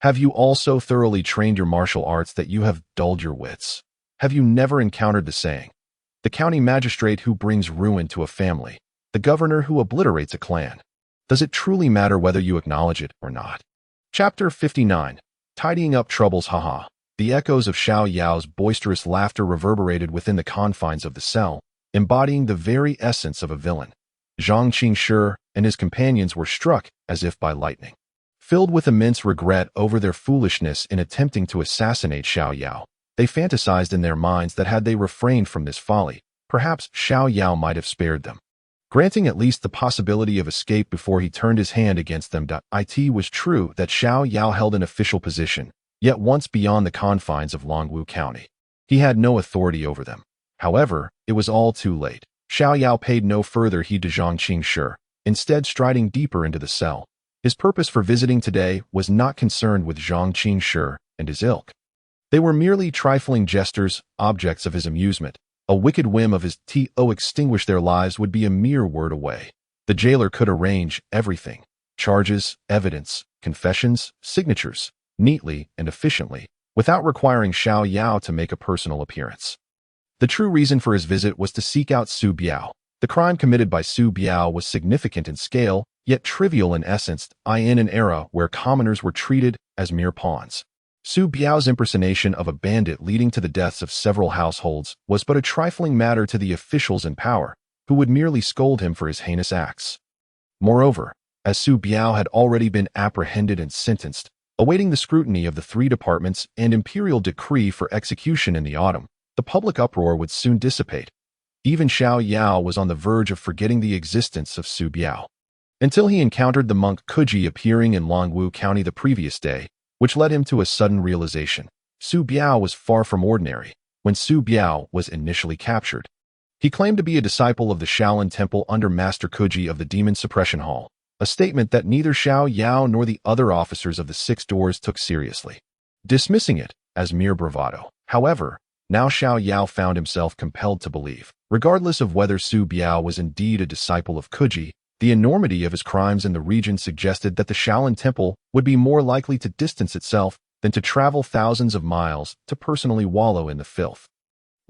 have you also thoroughly trained your martial arts that you have dulled your wits? Have you never encountered the saying, the county magistrate who brings ruin to a family, the governor who obliterates a clan? Does it truly matter whether you acknowledge it or not?" Chapter 59. Tidying Up Troubles. Haha. The echoes of Xiao Yao's boisterous laughter reverberated within the confines of the cell, embodying the very essence of a villain. Zhang Qingshi and his companions were struck as if by lightning. Filled with immense regret over their foolishness in attempting to assassinate Xiao Yao, they fantasized in their minds that had they refrained from this folly, perhaps Xiao Yao might have spared them, granting at least the possibility of escape before he turned his hand against them. It was true that Xiao Yao held an official position, yet once beyond the confines of Longwu County. He had no authority over them. However, it was all too late. Xiao Yao paid no further heed to Zhang Qingshi, instead striding deeper into the cell. His purpose for visiting today was not concerned with Zhang Qingshi and his ilk. They were merely trifling jesters, objects of his amusement. A wicked whim of his to extinguish their lives would be a mere word away. The jailer could arrange everything: charges, evidence, confessions, signatures, neatly and efficiently, without requiring Xiao Yao to make a personal appearance. The true reason for his visit was to seek out Su Biao. The crime committed by Su Biao was significant in scale, yet trivial in essence, in an era where commoners were treated as mere pawns. Su Biao's impersonation of a bandit leading to the deaths of several households was but a trifling matter to the officials in power, who would merely scold him for his heinous acts. Moreover, as Su Biao had already been apprehended and sentenced, awaiting the scrutiny of the 3 departments and imperial decree for execution in the autumn, the public uproar would soon dissipate. Even Xiao Yao was on the verge of forgetting the existence of Su Biao, until he encountered the monk Ku Ji appearing in Longwu County the previous day, which led him to a sudden realization. Su Biao was far from ordinary. When Su Biao was initially captured, he claimed to be a disciple of the Shaolin Temple under Master Ku Ji of the Demon Suppression Hall, a statement that neither Xiao Yao nor the other officers of the 6 Doors took seriously, dismissing it as mere bravado. However, now Xiao Yao found himself compelled to believe, regardless of whether Su Biao was indeed a disciple of Ku Ji, the enormity of his crimes in the region suggested that the Shaolin Temple would be more likely to distance itself than to travel thousands of miles to personally wallow in the filth,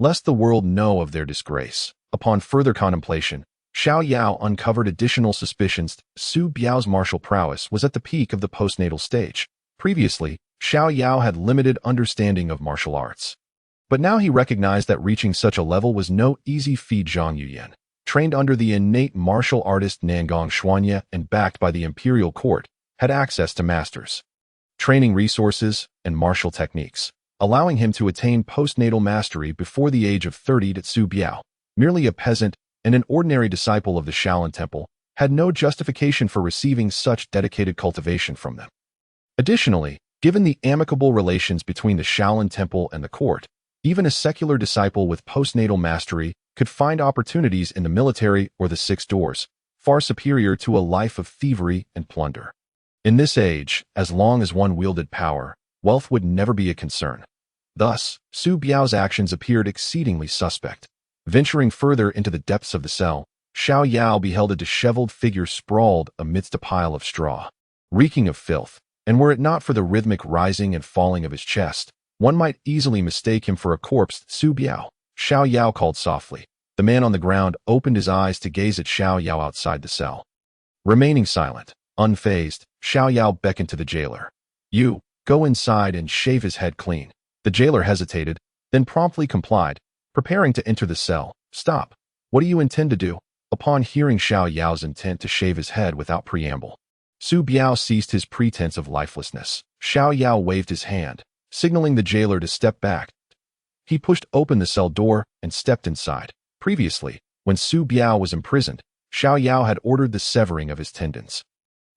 lest the world know of their disgrace. Upon further contemplation, Xiao Yao uncovered additional suspicions. Su Biao's martial prowess was at the peak of the postnatal stage. Previously, Xiao Yao had limited understanding of martial arts. But now he recognized that reaching such a level was no easy feat. Zhang Yuyan, trained under the innate martial artist Nangong Xuanye and backed by the imperial court, had access to masters, training resources, and martial techniques, allowing him to attain postnatal mastery before the age of 30. Xu Biao, merely a peasant and an ordinary disciple of the Shaolin Temple, had no justification for receiving such dedicated cultivation from them. Additionally, given the amicable relations between the Shaolin Temple and the court, even a secular disciple with postnatal mastery could find opportunities in the military or the Six Doors, far superior to a life of thievery and plunder. In this age, as long as one wielded power, wealth would never be a concern. Thus, Xu Biao's actions appeared exceedingly suspect. Venturing further into the depths of the cell, Xiao Yao beheld a disheveled figure sprawled amidst a pile of straw, reeking of filth, and were it not for the rhythmic rising and falling of his chest, one might easily mistake him for a corpse. Xu Biao, Xiao Yao called softly. The man on the ground opened his eyes to gaze at Xiao Yao outside the cell. Remaining silent, unfazed, Xiao Yao beckoned to the jailer. "You, go inside and shave his head clean." The jailer hesitated, then promptly complied, preparing to enter the cell. "Stop. What do you intend to do?" Upon hearing Xiao Yao's intent to shave his head without preamble, Xu Biao ceased his pretense of lifelessness. Xiao Yao waved his hand, signaling the jailer to step back. He pushed open the cell door and stepped inside. Previously, when Xu Biao was imprisoned, Xiao Yao had ordered the severing of his tendons.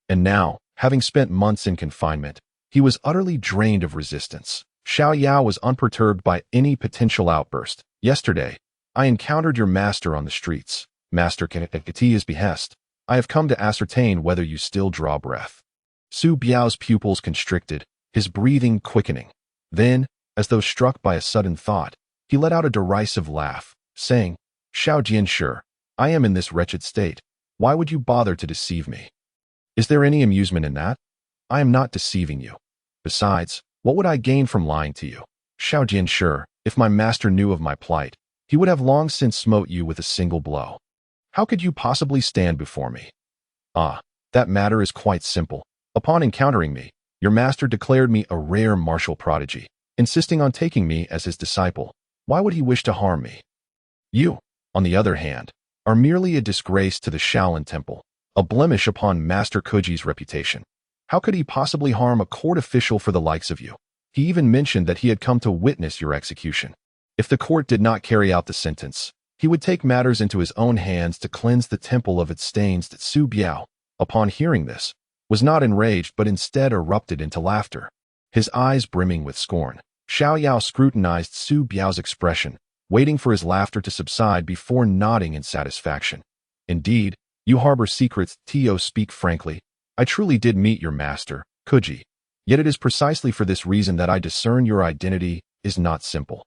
And now, having spent months in confinement, he was utterly drained of resistance. Xiao Yao was unperturbed by any potential outburst. "Yesterday, I encountered your master on the streets. Master, at his behest, I have come to ascertain whether you still draw breath." Xu Biao's pupils constricted, his breathing quickening. Then, as though struck by a sudden thought, he let out a derisive laugh, saying, "Xiao Jianshi, I am in this wretched state. Why would you bother to deceive me? Is there any amusement in that? I am not deceiving you. Besides, what would I gain from lying to you? Xiao Jianshi, if my master knew of my plight, he would have long since smote you with a single blow. How could you possibly stand before me? Ah, that matter is quite simple. Upon encountering me, your master declared me a rare martial prodigy, insisting on taking me as his disciple. Why would he wish to harm me? You, on the other hand, are merely a disgrace to the Shaolin Temple, a blemish upon Master Kuji's reputation. How could he possibly harm a court official for the likes of you? He even mentioned that he had come to witness your execution. If the court did not carry out the sentence, he would take matters into his own hands to cleanse the temple of its stains." Xu Biao, upon hearing this, was not enraged but instead erupted into laughter, his eyes brimming with scorn. Xiao Yao scrutinized Xu Biao's expression, waiting for his laughter to subside before nodding in satisfaction. "Indeed, you harbor secrets. Speak frankly. I truly did meet your master, Kuji. Yet it is precisely for this reason that I discern your identity is not simple.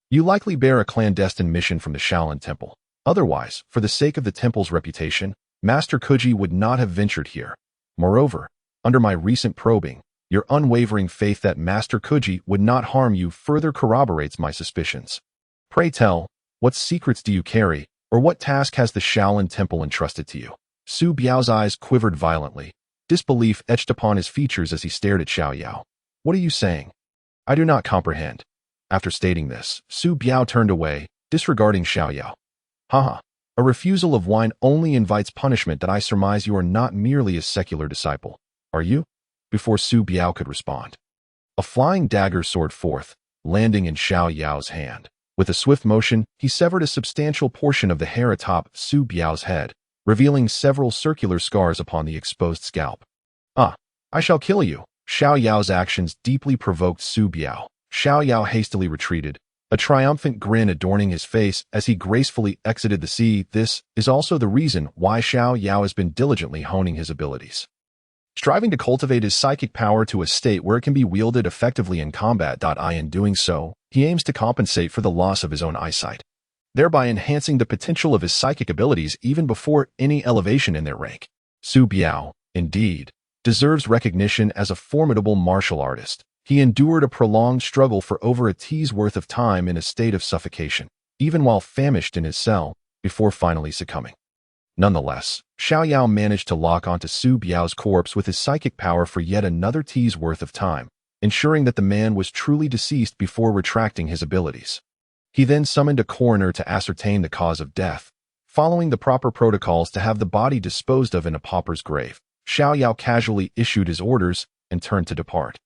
You likely bear a clandestine mission from the Shaolin Temple. Otherwise, for the sake of the temple's reputation, Master Kuji would not have ventured here. Moreover, under my recent probing, your unwavering faith that Master Kuji would not harm you further corroborates my suspicions. Pray tell, what secrets do you carry, or what task has the Shaolin Temple entrusted to you?" Xu Biao's eyes quivered violently. Disbelief etched upon his features as he stared at Xiao Yao. "What are you saying? I do not comprehend." After stating this, Xu Biao turned away, disregarding Xiao Yao. "Haha, a refusal of wine only invites punishment. That I surmise you are not merely a secular disciple, are you?" Before Xu Biao could respond, a flying dagger soared forth, landing in Xiao Yao's hand. With a swift motion, he severed a substantial portion of the hair atop Xu Biao's head, revealing several circular scars upon the exposed scalp. "Ah, I shall kill you." Xiao Yao's actions deeply provoked Xu Biao. Xiao Yao hastily retreated, a triumphant grin adorning his face as he gracefully exited the sea. This is also the reason why Xiao Yao has been diligently honing his abilities, striving to cultivate his psychic power to a state where it can be wielded effectively in combat. In doing so, he aims to compensate for the loss of his own eyesight, thereby enhancing the potential of his psychic abilities even before any elevation in their rank. Xu Biao, indeed, deserves recognition as a formidable martial artist. He endured a prolonged struggle for over a tea's worth of time in a state of suffocation, even while famished in his cell, before finally succumbing. Nonetheless, Xiao Yao managed to lock onto Su Biao's corpse with his psychic power for yet another tea's worth of time, ensuring that the man was truly deceased before retracting his abilities. He then summoned a coroner to ascertain the cause of death. Following the proper protocols to have the body disposed of in a pauper's grave, Xiao Yao casually issued his orders and turned to depart.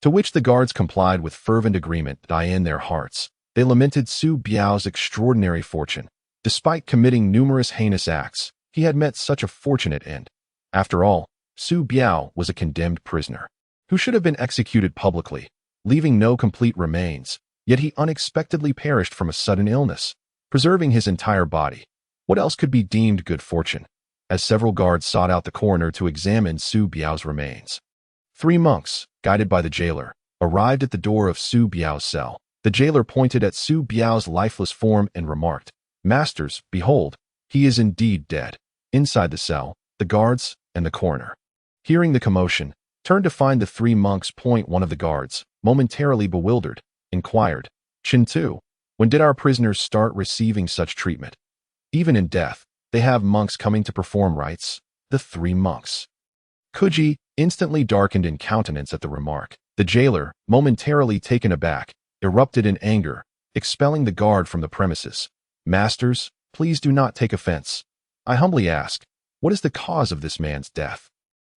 To which the guards complied with fervent agreement, in their hearts. They lamented Su Biao's extraordinary fortune. Despite committing numerous heinous acts, he had met such a fortunate end. After all, Su Biao was a condemned prisoner, who should have been executed publicly, leaving no complete remains, yet he unexpectedly perished from a sudden illness, preserving his entire body. What else could be deemed good fortune? As several guards sought out the coroner to examine Su Biao's remains. 3 monks, guided by the jailer, arrived at the door of Su Biao's cell. The jailer pointed at Su Biao's lifeless form and remarked, "Masters, behold, he is indeed dead." Inside the cell, the guards and the coroner, hearing the commotion, turned to find the 3 monks. One of the guards, momentarily bewildered, inquired, "Chintu, when did our prisoners start receiving such treatment? Even in death, they have monks coming to perform rites." The 3 monks. Kuji instantly darkened in countenance at the remark. The jailer, momentarily taken aback, erupted in anger, expelling the guard from the premises. "Masters, please do not take offense. I humbly ask, what is the cause of this man's death?"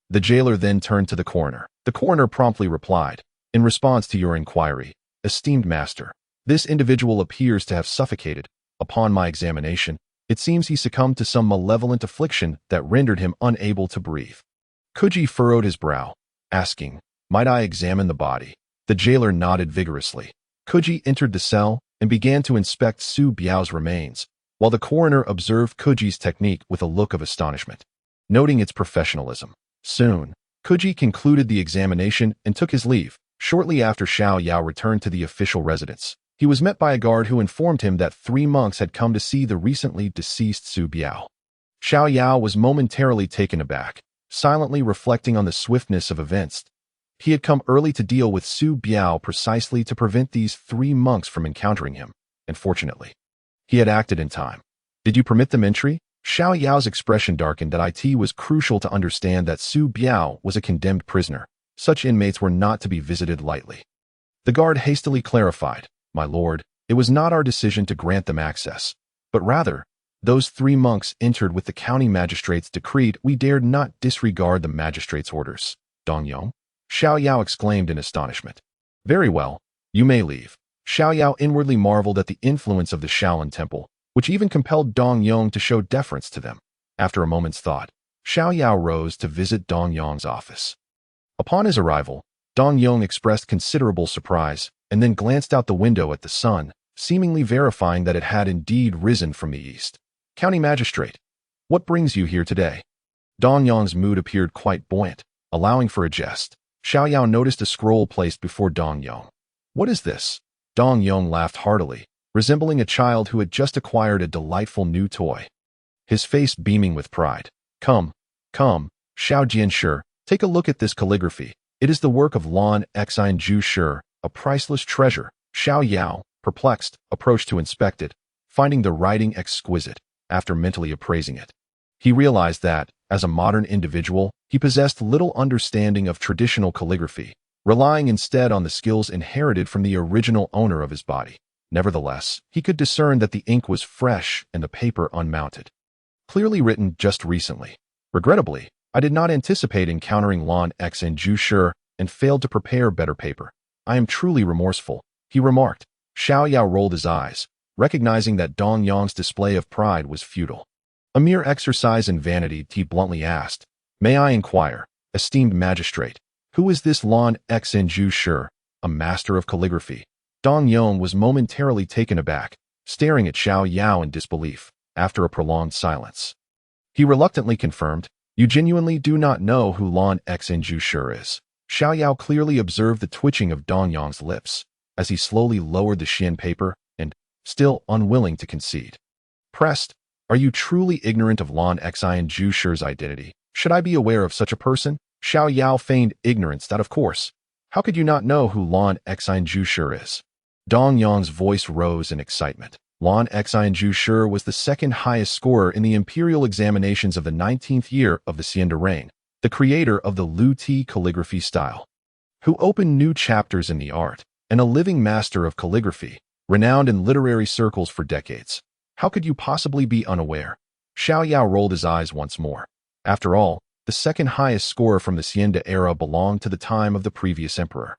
The jailer then turned to the coroner. The coroner promptly replied, "In response to your inquiry, esteemed master, this individual appears to have suffocated. Upon my examination, it seems he succumbed to some malevolent affliction that rendered him unable to breathe." Kuji furrowed his brow, asking, "Might I examine the body?" The jailer nodded vigorously. Kuji entered the cell and began to inspect Su Biao's remains, while the coroner observed Kuji's technique with a look of astonishment, noting its professionalism. Soon, Kuji concluded the examination and took his leave. Shortly after Xiao Yao returned to the official residence, he was met by a guard who informed him that 3 monks had come to see the recently deceased Su Biao. Xiao Yao was momentarily taken aback, silently reflecting on the swiftness of events. He had come early to deal with Su Biao precisely to prevent these 3 monks from encountering him, and fortunately, he had acted in time. "Did you permit them entry?" Xiao Yao's expression darkened. That it was crucial to understand that Su Biao was a condemned prisoner. Such inmates were not to be visited lightly. The guard hastily clarified, "My lord, it was not our decision to grant them access, but rather, those 3 monks entered with the county magistrate's decree. We dared not disregard the magistrate's orders." "Dong Yong?" Xiao Yao exclaimed in astonishment. "Very well, you may leave." Xiao Yao inwardly marveled at the influence of the Shaolin Temple, which even compelled Dong Yong to show deference to them. After a moment's thought, Xiao Yao rose to visit Dong Yong's office. Upon his arrival, Dong Yong expressed considerable surprise and then glanced out the window at the sun, seemingly verifying that it had indeed risen from the east. "County Magistrate, what brings you here today?" Dong Yong's mood appeared quite buoyant, allowing for a jest. Xiao Yao noticed a scroll placed before Dong Yong. "What is this?" Dong Yong laughed heartily, resembling a child who had just acquired a delightful new toy, his face beaming with pride. Come, Xiao Jianshi, take a look at this calligraphy. It is the work of Lan Xin Ju Shi, a priceless treasure." Xiao Yao, perplexed, approached to inspect it, finding the writing exquisite. After mentally appraising it, he realized that, as a modern individual, he possessed little understanding of traditional calligraphy, relying instead on the skills inherited from the original owner of his body. Nevertheless, he could discern that the ink was fresh and the paper unmounted. Clearly written just recently. "Regrettably, I did not anticipate encountering Lan Xin Ju Shi and failed to prepare better paper. I am truly remorseful," he remarked. Xiao Yao rolled his eyes, recognizing that Dong Yong's display of pride was futile. "A mere exercise in vanity," he bluntly asked. "May I inquire, esteemed magistrate, who is this Lan Xin Ju Shi, a master of calligraphy?" Dong Yong was momentarily taken aback, staring at Xiao Yao in disbelief. After a prolonged silence, he reluctantly confirmed, "You genuinely do not know who Lan Xin Ju Shi is." Xiao Yao clearly observed the twitching of Dong Yong's lips as he slowly lowered the Xian paper and, still unwilling to concede, pressed, "Are you truly ignorant of Lan Xin Ju Shi's identity? Should I be aware of such a person?" Xiao Yao feigned ignorance. "That of course. How could you not know who Lan Xin Ju Shi is?" Dong Yong's voice rose in excitement. Lan Xinju Shi was the second highest scorer in the imperial examinations of the 19th year of the Xianda reign, the creator of the Lu Ti calligraphy style, who opened new chapters in the art, and a living master of calligraphy, renowned in literary circles for decades. How could you possibly be unaware? Xiao Yao rolled his eyes once more. After all, the second highest scorer from the Xianda era belonged to the time of the previous emperor.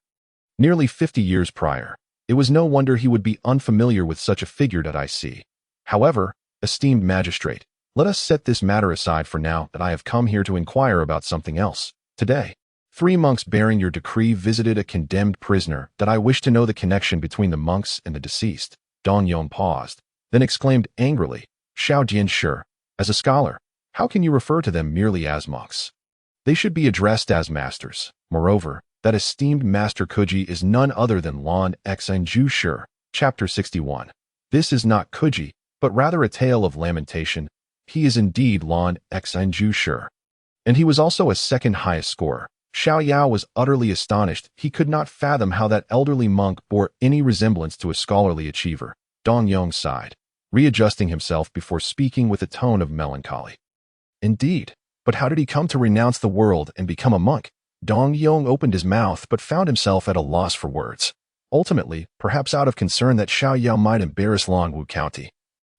Nearly 50 years prior, it was no wonder he would be unfamiliar with such a figure. I see. However, esteemed magistrate, let us set this matter aside for now, that I have come here to inquire about something else. Today, 3 monks bearing your decree visited a condemned prisoner. That I wish to know the connection between the monks and the deceased. Dong Yong paused, then exclaimed angrily, Xiao Jianshi, as a scholar, how can you refer to them merely as monks? They should be addressed as masters. Moreover, that esteemed master Kuji is none other than Lan Xinju Shi. Chapter 61. This is not Kuji, but rather a tale of lamentation. He is indeed Lan Xinju Shi. And he was also a second highest scorer. Xiao Yao was utterly astonished. He could not fathom how that elderly monk bore any resemblance to a scholarly achiever. Dong Yong sighed, readjusting himself before speaking with a tone of melancholy. Indeed, but how did he come to renounce the world and become a monk? Dong Yong opened his mouth but found himself at a loss for words. Ultimately, perhaps out of concern that Xiao Yao might embarrass Longwu County,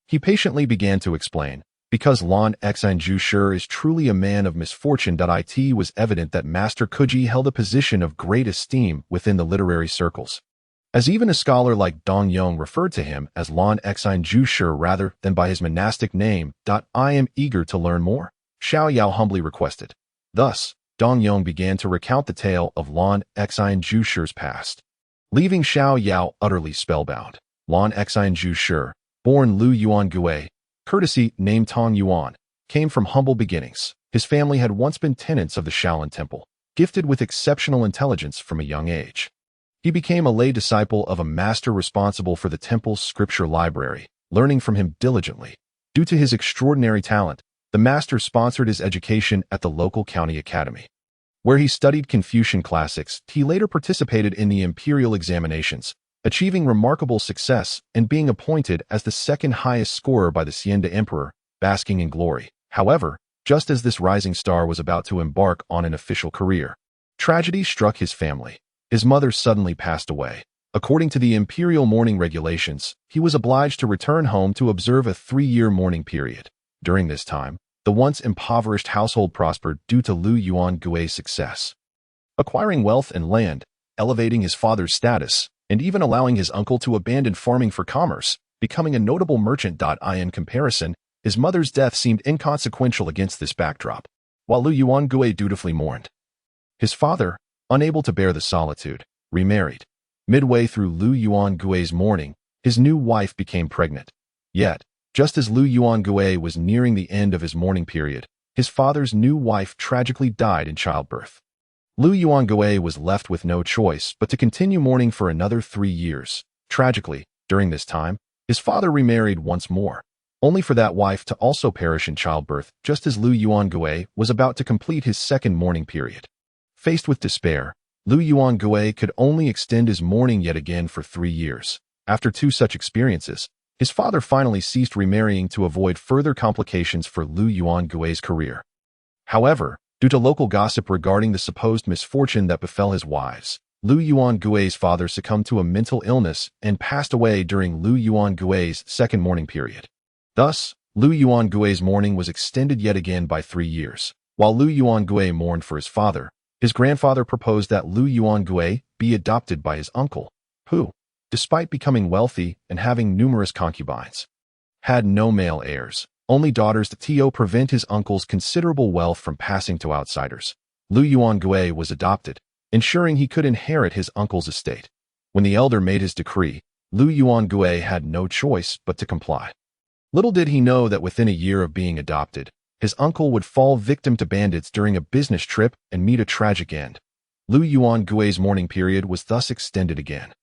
he patiently began to explain. Because Lan Xinju Shi is truly a man of misfortune. It was evident that Master Kuji held a position of great esteem within the literary circles, as even a scholar like Dong Yong referred to him as Lan Xinju Shi rather than by his monastic name. I am eager to learn more, Xiao Yao humbly requested. Thus, Dong Yong began to recount the tale of Lan Xinju Shi's past, leaving Xiao Yao utterly spellbound. Lan Xinju Shi, born Lu Yuan Gui, courtesy named Tong Yuan, came from humble beginnings. His family had once been tenants of the Shaolin Temple, gifted with exceptional intelligence from a young age. He became a lay disciple of a master responsible for the temple's scripture library, learning from him diligently. Due to his extraordinary talent, the master sponsored his education at the local county academy, where he studied Confucian classics. He later participated in the imperial examinations, achieving remarkable success and being appointed as the second highest scorer by the Xianda emperor, basking in glory. However, just as this rising star was about to embark on an official career, tragedy struck his family. His mother suddenly passed away. According to the imperial mourning regulations, he was obliged to return home to observe a 3-year mourning period. During this time, the once impoverished household prospered due to Lu Yuan Gui's success, acquiring wealth and land, elevating his father's status, and even allowing his uncle to abandon farming for commerce, becoming a notable merchant. In comparison, his mother's death seemed inconsequential against this backdrop, while Lu Yuan Gui dutifully mourned. His father, unable to bear the solitude, remarried. Midway through Lu Yuan Gui's mourning, his new wife became pregnant. Yet, just as Lu Yuan Gui was nearing the end of his mourning period, his father's new wife tragically died in childbirth. Lu Yuan Gui was left with no choice but to continue mourning for another 3 years. Tragically, during this time, his father remarried once more, only for that wife to also perish in childbirth just as Lu Yuan Gui was about to complete his second mourning period. Faced with despair, Lu Yuan Gui could only extend his mourning yet again for 3 years. After 2 such experiences, his father finally ceased remarrying to avoid further complications for Lu Yuan Gui's career. However, due to local gossip regarding the supposed misfortune that befell his wives, Lu Yuan Gui's father succumbed to a mental illness and passed away during Lu Yuan Gui's second mourning period. Thus, Lu Yuan Gui's mourning was extended yet again by 3 years. While Lu Yuan Gui mourned for his father, his grandfather proposed that Lu Yuan Gui be adopted by his uncle, who, despite becoming wealthy and having numerous concubines, had no male heirs, only daughters. To prevent his uncle's considerable wealth from passing to outsiders, Lu Yuan Gui was adopted, ensuring he could inherit his uncle's estate. When the elder made his decree, Lu Yuan Gui had no choice but to comply. Little did he know that within a year of being adopted, his uncle would fall victim to bandits during a business trip and meet a tragic end. Lu Yuan Gui's mourning period was thus extended again.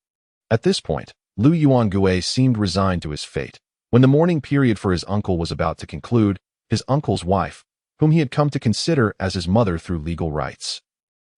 At this point, Lu Yuan Gui seemed resigned to his fate. When the mourning period for his uncle was about to conclude, his uncle's wife, whom he had come to consider as his mother through legal rights,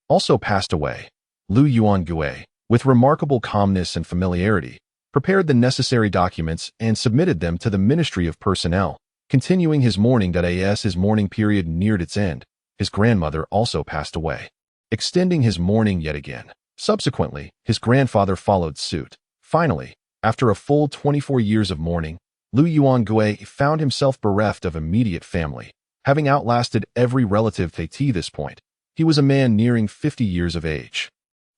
also passed away. Lu Yuan Gui, with remarkable calmness and familiarity, prepared the necessary documents, and submitted them to the Ministry of Personnel. Continuing his mourning, as his mourning period neared its end, his grandmother also passed away, extending his mourning yet again. Subsequently, his grandfather followed suit. Finally, after a full 24 years of mourning, Lu Yuangui found himself bereft of immediate family. Having outlasted every relative to this point, he was a man nearing 50 years of age.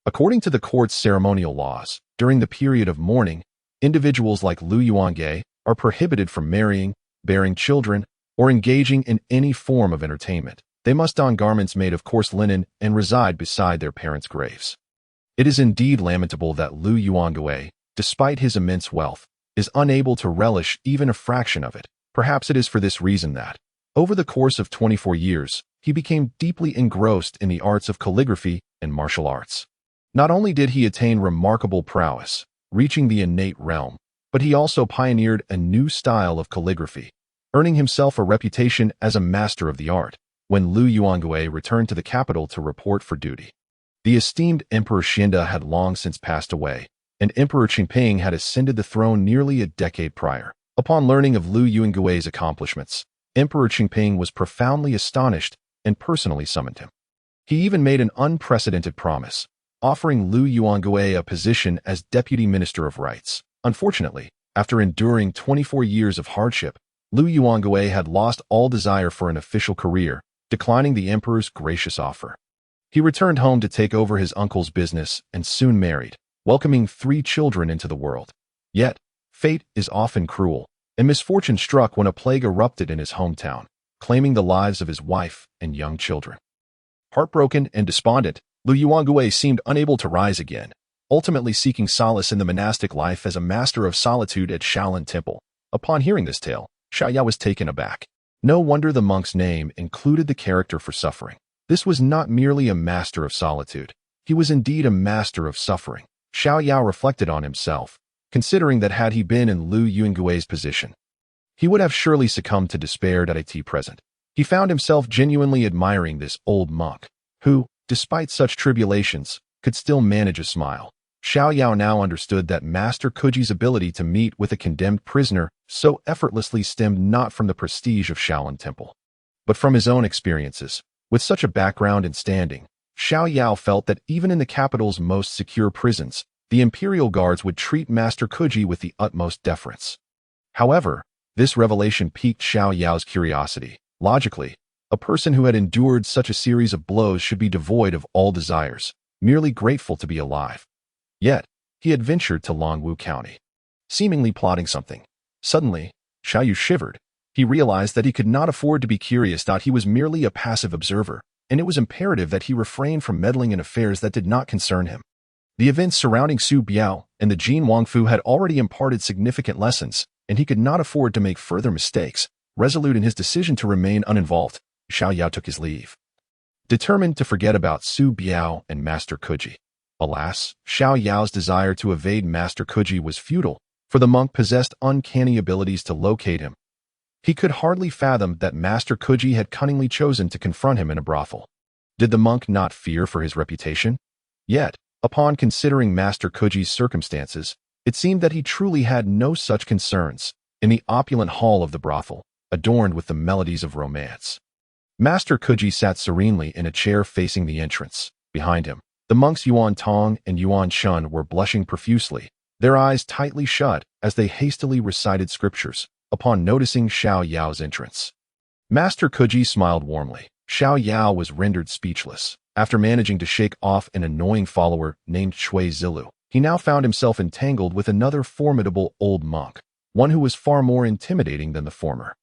According to the court's ceremonial laws, during the period of mourning, individuals like Lu Yuangui are prohibited from marrying, bearing children, or engaging in any form of entertainment. They must don garments made of coarse linen and reside beside their parents' graves. It is indeed lamentable that Lu Yuangui, despite his immense wealth, is unable to relish even a fraction of it. Perhaps it is for this reason that, over the course of 24 years, he became deeply engrossed in the arts of calligraphy and martial arts. Not only did he attain remarkable prowess, reaching the innate realm, but he also pioneered a new style of calligraphy, earning himself a reputation as a master of the art. When Lu Yuangui returned to the capital to report for duty, the esteemed Emperor Xinda had long since passed away, and Emperor Qingping had ascended the throne nearly a decade prior. Upon learning of Lu Yuangui's accomplishments, Emperor Qingping was profoundly astonished and personally summoned him. He even made an unprecedented promise, offering Lu Yuangui a position as Deputy Minister of Rights. Unfortunately, after enduring 24 years of hardship, Lu Yuangui had lost all desire for an official career, declining the emperor's gracious offer. He returned home to take over his uncle's business and soon married, welcoming 3 children into the world. Yet, fate is often cruel, and misfortune struck when a plague erupted in his hometown, claiming the lives of his wife and young children. Heartbroken and despondent, Lu Yuangui seemed unable to rise again, ultimately seeking solace in the monastic life as a master of solitude at Shaolin Temple. Upon hearing this tale, Xiao Yao was taken aback. No wonder the monk's name included the character for suffering. This was not merely a master of solitude. He was indeed a master of suffering. Xiao Yao reflected on himself, considering that had he been in Lu Yuangui's position, he would have surely succumbed to despair at present. He found himself genuinely admiring this old monk, who, despite such tribulations, could still manage a smile. Xiao Yao now understood that Master Kuji's ability to meet with a condemned prisoner so effortlessly stemmed not from the prestige of Shaolin Temple, but from his own experiences. With such a background and standing, Xiao Yao felt that even in the capital's most secure prisons, the imperial guards would treat Master Kuji with the utmost deference. However, this revelation piqued Xiao Yao's curiosity. Logically, a person who had endured such a series of blows should be devoid of all desires, merely grateful to be alive. Yet, he had ventured to Longwu County, seemingly plotting something. Suddenly, Xiao Yu shivered. He realized that he could not afford to be curious. He was merely a passive observer, and it was imperative that he refrain from meddling in affairs that did not concern him. The events surrounding Su Biao and the Jin Wangfu had already imparted significant lessons, and he could not afford to make further mistakes. Resolute in his decision to remain uninvolved, Xiao Yao took his leave, determined to forget about Su Biao and Master Kuji. Alas, Xiao Yao's desire to evade Master Kuji was futile, for the monk possessed uncanny abilities to locate him. He could hardly fathom that Master Kuji had cunningly chosen to confront him in a brothel. Did the monk not fear for his reputation? Yet, upon considering Master Kuji's circumstances, it seemed that he truly had no such concerns. In the opulent hall of the brothel, adorned with the melodies of romance, Master Kuji sat serenely in a chair facing the entrance. Behind him, the monks Yuan Tong and Yuan Shun were blushing profusely, their eyes tightly shut as they hastily recited scriptures. Upon noticing Xiao Yao's entrance, Master Kuji smiled warmly. Xiao Yao was rendered speechless. After managing to shake off an annoying follower named Shui Zilu, he now found himself entangled with another formidable old monk, one who was far more intimidating than the former.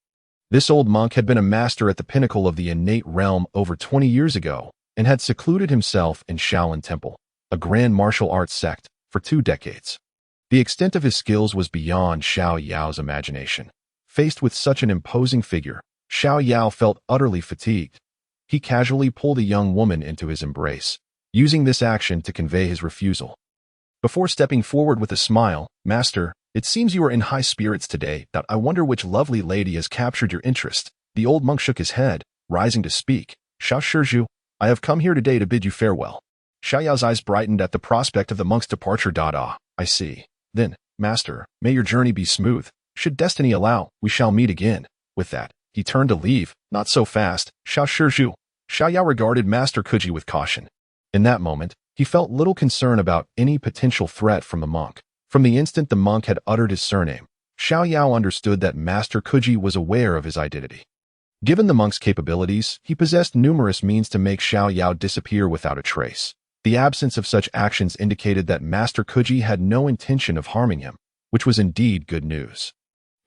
This old monk had been a master at the pinnacle of the innate realm over 20 years ago and had secluded himself in Shaolin Temple, a grand martial arts sect, for 2 decades. The extent of his skills was beyond Xiao Yao's imagination. Faced with such an imposing figure, Xiao Yao felt utterly fatigued. He casually pulled a young woman into his embrace, using this action to convey his refusal. Before stepping forward with a smile, "Master, it seems you are in high spirits today. I wonder which lovely lady has captured your interest." The old monk shook his head, rising to speak. "Xiao Shizhu, I have come here today to bid you farewell." Xiao Yao's eyes brightened at the prospect of the monk's departure. "Ah, I see. Then, Master, may your journey be smooth. Should destiny allow, we shall meet again. With that, he turned to leave. Not so fast, Xiao Yao regarded Master Kuji with caution. In that moment, he felt little concern about any potential threat from the monk. From the instant the monk had uttered his surname, Xiao Yao understood that Master Kuji was aware of his identity. Given the monk's capabilities, he possessed numerous means to make Xiao Yao disappear without a trace. The absence of such actions indicated that Master Kuji had no intention of harming him, which was indeed good news.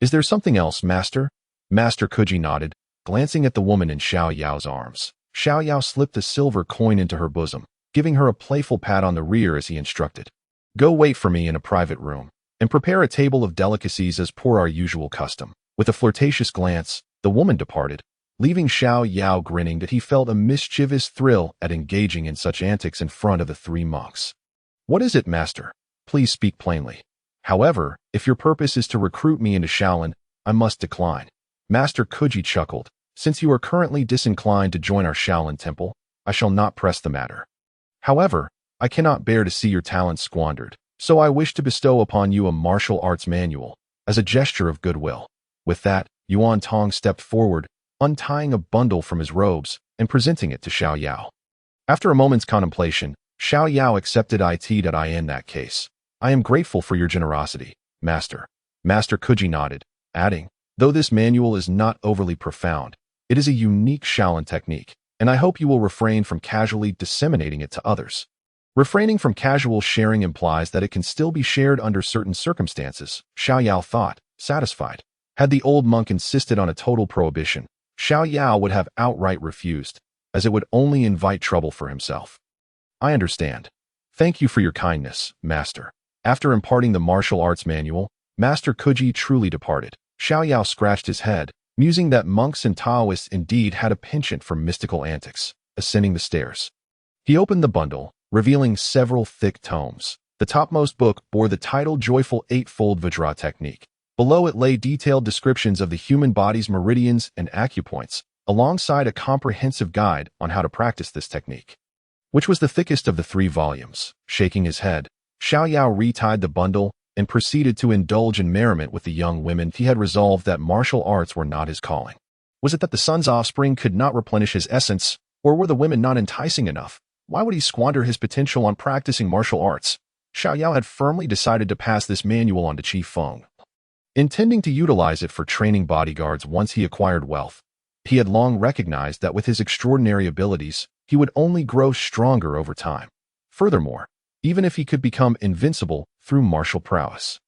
Is there something else, Master? Master Kuji nodded, glancing at the woman in Xiao Yao's arms. Xiao Yao slipped the silver coin into her bosom, giving her a playful pat on the rear as he instructed. Go wait for me in a private room, and prepare a table of delicacies as per our usual custom. With a flirtatious glance, the woman departed, leaving Xiao Yao grinning that he felt a mischievous thrill at engaging in such antics in front of the three monks. What is it, Master? Please speak plainly. However, if your purpose is to recruit me into Shaolin, I must decline. Master Kuji chuckled. Since you are currently disinclined to join our Shaolin temple, I shall not press the matter. However, I cannot bear to see your talents squandered, so I wish to bestow upon you a martial arts manual, as a gesture of goodwill. With that, Yuan Tong stepped forward, untying a bundle from his robes and presenting it to Xiao Yao. After a moment's contemplation, Xiao Yao accepted it. In that case, I am grateful for your generosity, Master. Master Kuji nodded, adding, though this manual is not overly profound, it is a unique Shaolin technique, and I hope you will refrain from casually disseminating it to others. Refraining from casual sharing implies that it can still be shared under certain circumstances, Xiao Yao thought, satisfied. Had the old monk insisted on a total prohibition, Xiao Yao would have outright refused, as it would only invite trouble for himself. I understand. Thank you for your kindness, Master. After imparting the martial arts manual, Master Kuji truly departed. Xiao Yao scratched his head, musing that monks and Taoists indeed had a penchant for mystical antics, ascending the stairs. He opened the bundle, revealing several thick tomes. The topmost book bore the title Joyful Eightfold Vajra Technique. Below it lay detailed descriptions of the human body's meridians and acupoints, alongside a comprehensive guide on how to practice this technique. Which was the thickest of the 3 volumes? Shaking his head, Xiao Yao retied the bundle and proceeded to indulge in merriment with the young women. He had resolved that martial arts were not his calling. Was it that the son's offspring could not replenish his essence, or were the women not enticing enough? Why would he squander his potential on practicing martial arts? Xiao Yao had firmly decided to pass this manual on to Chi Feng, intending to utilize it for training bodyguards once he acquired wealth. He had long recognized that with his extraordinary abilities, he would only grow stronger over time. Furthermore, even if he could become invincible through martial prowess,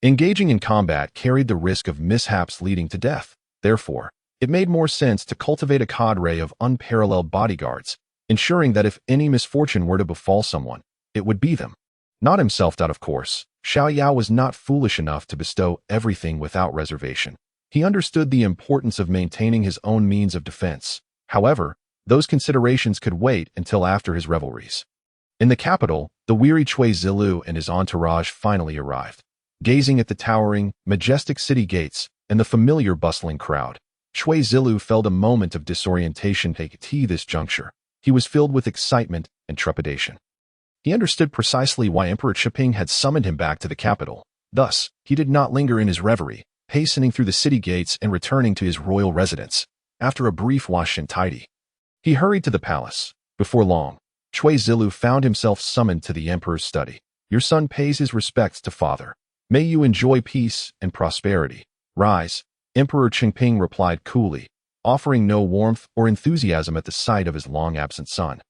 engaging in combat carried the risk of mishaps leading to death. Therefore, it made more sense to cultivate a cadre of unparalleled bodyguards, ensuring that if any misfortune were to befall someone, it would be them, not himself. Of course, Xiao Yao was not foolish enough to bestow everything without reservation. He understood the importance of maintaining his own means of defense. However, those considerations could wait until after his revelries. In the capital, the weary Cui Zilu and his entourage finally arrived. Gazing at the towering, majestic city gates and the familiar bustling crowd, Cui Zilu felt a moment of disorientation at this juncture. He was filled with excitement and trepidation. He understood precisely why Emperor Chiping had summoned him back to the capital. Thus, he did not linger in his reverie, hastening through the city gates and returning to his royal residence. After a brief wash and tidy, he hurried to the palace. Before long, Cui Zilu found himself summoned to the emperor's study. Your son pays his respects to father. May you enjoy peace and prosperity. Rise, Emperor Qingping replied coolly, offering no warmth or enthusiasm at the sight of his long-absent son.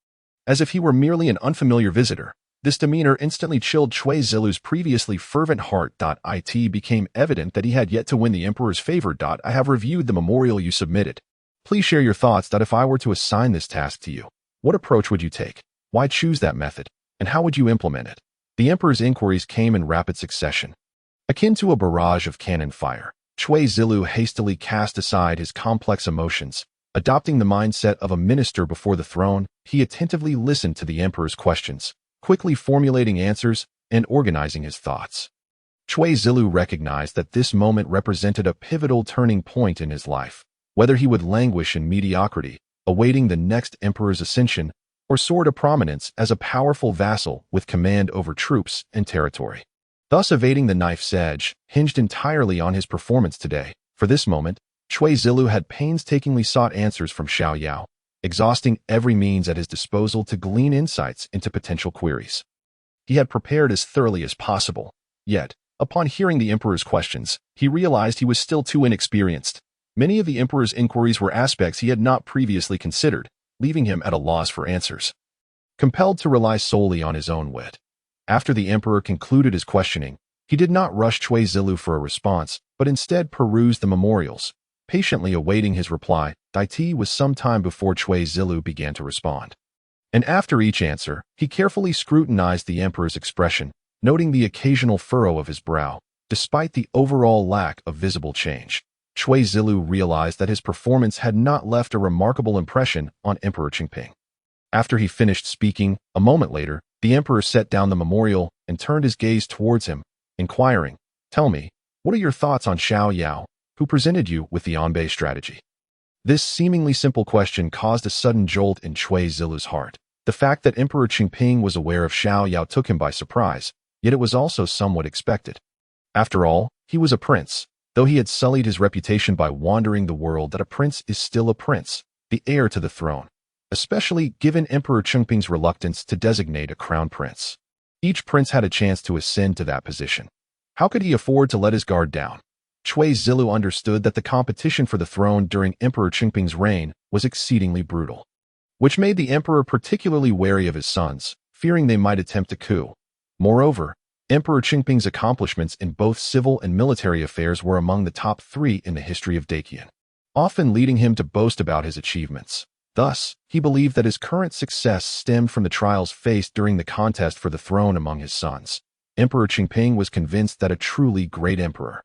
As if he were merely an unfamiliar visitor, this demeanor instantly chilled Cui Zilu's previously fervent heart. It became evident that he had yet to win the emperor's favor. I have reviewed the memorial you submitted. Please share your thoughts. If I were to assign this task to you, what approach would you take? Why choose that method? And how would you implement it? The emperor's inquiries came in rapid succession. Akin to a barrage of cannon fire, Cui Zilu hastily cast aside his complex emotions. Adopting the mindset of a minister before the throne, he attentively listened to the emperor's questions, quickly formulating answers and organizing his thoughts. Cui Zilu recognized that this moment represented a pivotal turning point in his life. Whether he would languish in mediocrity, awaiting the next emperor's ascension, or soar to prominence as a powerful vassal with command over troops and territory. thus evading the knife's edge, hinged entirely on his performance today. For this moment, Cui Zilu had painstakingly sought answers from Xiao Yao, exhausting every means at his disposal to glean insights into potential queries. He had prepared as thoroughly as possible, yet, upon hearing the emperor's questions, he realized he was still too inexperienced. Many of the emperor's inquiries were aspects he had not previously considered, leaving him at a loss for answers. Compelled to rely solely on his own wit. After the emperor concluded his questioning, he did not rush Cui Zilu for a response, but instead perused the memorials, patiently awaiting his reply. It was some time before Cui Zilu began to respond. And after each answer, he carefully scrutinized the emperor's expression, noting the occasional furrow of his brow. Despite the overall lack of visible change, Cui Zilu realized that his performance had not left a remarkable impression on Emperor Qingping. After he finished speaking, a moment later, the emperor set down the memorial and turned his gaze towards him, inquiring, "Tell me, what are your thoughts on Xiao Yao, who presented you with the Anbei strategy?" This seemingly simple question caused a sudden jolt in Cui Zilu's heart. The fact that Emperor Qingping was aware of Xiao Yao took him by surprise, yet it was also somewhat expected. After all, he was a prince, though he had sullied his reputation by wandering the world. That a prince is still a prince, the heir to the throne, especially given Emperor Qingping's reluctance to designate a crown prince. Each prince had a chance to ascend to that position. How could he afford to let his guard down? Cui Zilu understood that the competition for the throne during Emperor Qingping's reign was exceedingly brutal, which made the emperor particularly wary of his sons, fearing they might attempt a coup. Moreover, Emperor Qingping's accomplishments in both civil and military affairs were among the top 3 in the history of Dacian, often leading him to boast about his achievements. Thus, he believed that his current success stemmed from the trials faced during the contest for the throne among his sons. Emperor Qingping was convinced that a truly great emperor,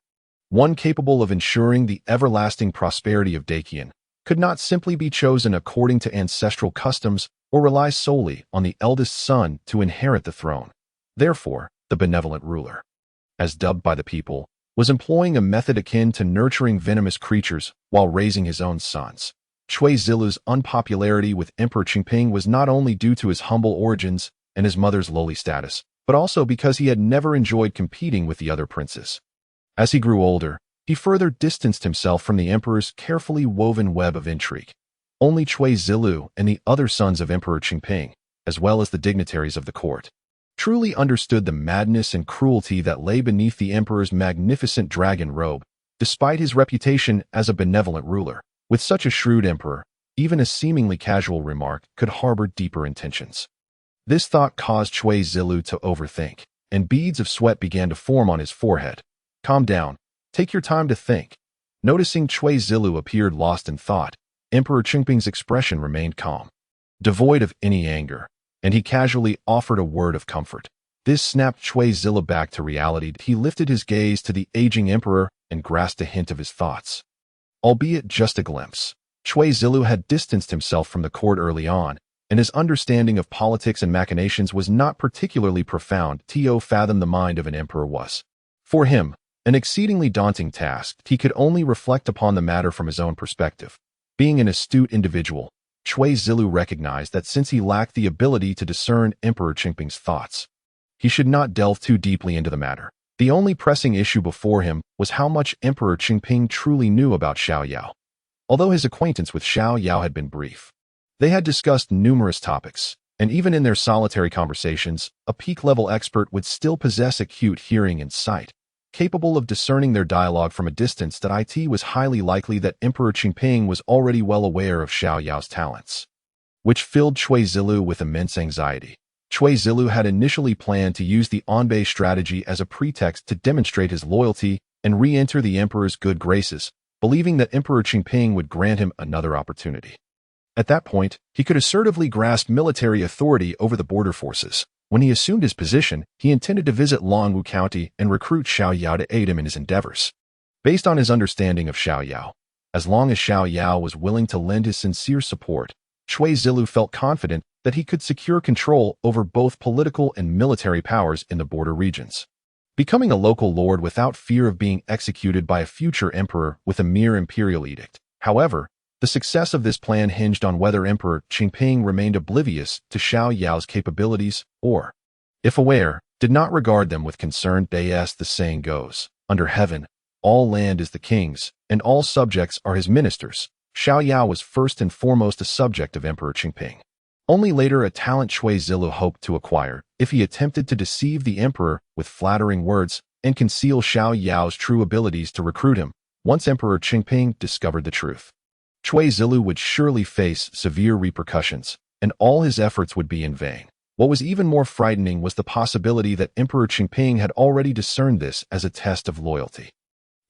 one capable of ensuring the everlasting prosperity of Dacian, could not simply be chosen according to ancestral customs or rely solely on the eldest son to inherit the throne. Therefore, the benevolent ruler, as dubbed by the people, was employing a method akin to nurturing venomous creatures while raising his own sons. Cui Zilu's unpopularity with Emperor Qingping was not only due to his humble origins and his mother's lowly status, but also because he had never enjoyed competing with the other princes. As he grew older, he further distanced himself from the emperor's carefully woven web of intrigue. Only Cui Zilu and the other sons of Emperor Qingping, as well as the dignitaries of the court, truly understood the madness and cruelty that lay beneath the emperor's magnificent dragon robe. Despite his reputation as a benevolent ruler, with such a shrewd emperor, even a seemingly casual remark could harbor deeper intentions. This thought caused Cui Zilu to overthink, and beads of sweat began to form on his forehead. "Calm down. Take your time to think." Noticing Cui Zilu appeared lost in thought, Emperor Qingping's expression remained calm, devoid of any anger, and he casually offered a word of comfort. This snapped Cui Zilu back to reality. He lifted his gaze to the aging emperor and grasped a hint of his thoughts. Albeit just a glimpse, Cui Zilu had distanced himself from the court early on, and his understanding of politics and machinations was not particularly profound. To fathom the mind of an emperor was, for him, an exceedingly daunting task. He could only reflect upon the matter from his own perspective. Being an astute individual, Cui Zilu recognized that since he lacked the ability to discern Emperor Qingping's thoughts, he should not delve too deeply into the matter. The only pressing issue before him was how much Emperor Qingping truly knew about Xiao Yao. Although his acquaintance with Xiao Yao had been brief, they had discussed numerous topics, and even in their solitary conversations, a peak-level expert would still possess acute hearing and sight, capable of discerning their dialogue from a distance. That it was highly likely that Emperor Qingping was already well aware of Xiao Yao's talents, which filled Cui Zilu with immense anxiety. Cui Zilu had initially planned to use the Anbei strategy as a pretext to demonstrate his loyalty and re-enter the emperor's good graces, believing that Emperor Qingping would grant him another opportunity. At that point, he could assertively grasp military authority over the border forces. When he assumed his position, he intended to visit Longwu County and recruit Xiao Yao to aid him in his endeavors. Based on his understanding of Xiao Yao, as long as Xiao Yao was willing to lend his sincere support, Cui Zilu felt confident that he could secure control over both political and military powers in the border regions, becoming a local lord without fear of being executed by a future emperor with a mere imperial edict. However, the success of this plan hinged on whether Emperor Qingping remained oblivious to Xiao Yao's capabilities or, if aware, did not regard them with concern. As the saying goes, under heaven, all land is the king's, and all subjects are his ministers. Xiao Yao was first and foremost a subject of Emperor Qingping. Only later a talent Cui Zilu hoped to acquire if he attempted to deceive the emperor with flattering words and conceal Xiao Yao's true abilities to recruit him. Once Emperor Qingping discovered the truth, Cui Zilu would surely face severe repercussions, and all his efforts would be in vain. What was even more frightening was the possibility that Emperor Qingping had already discerned this as a test of loyalty.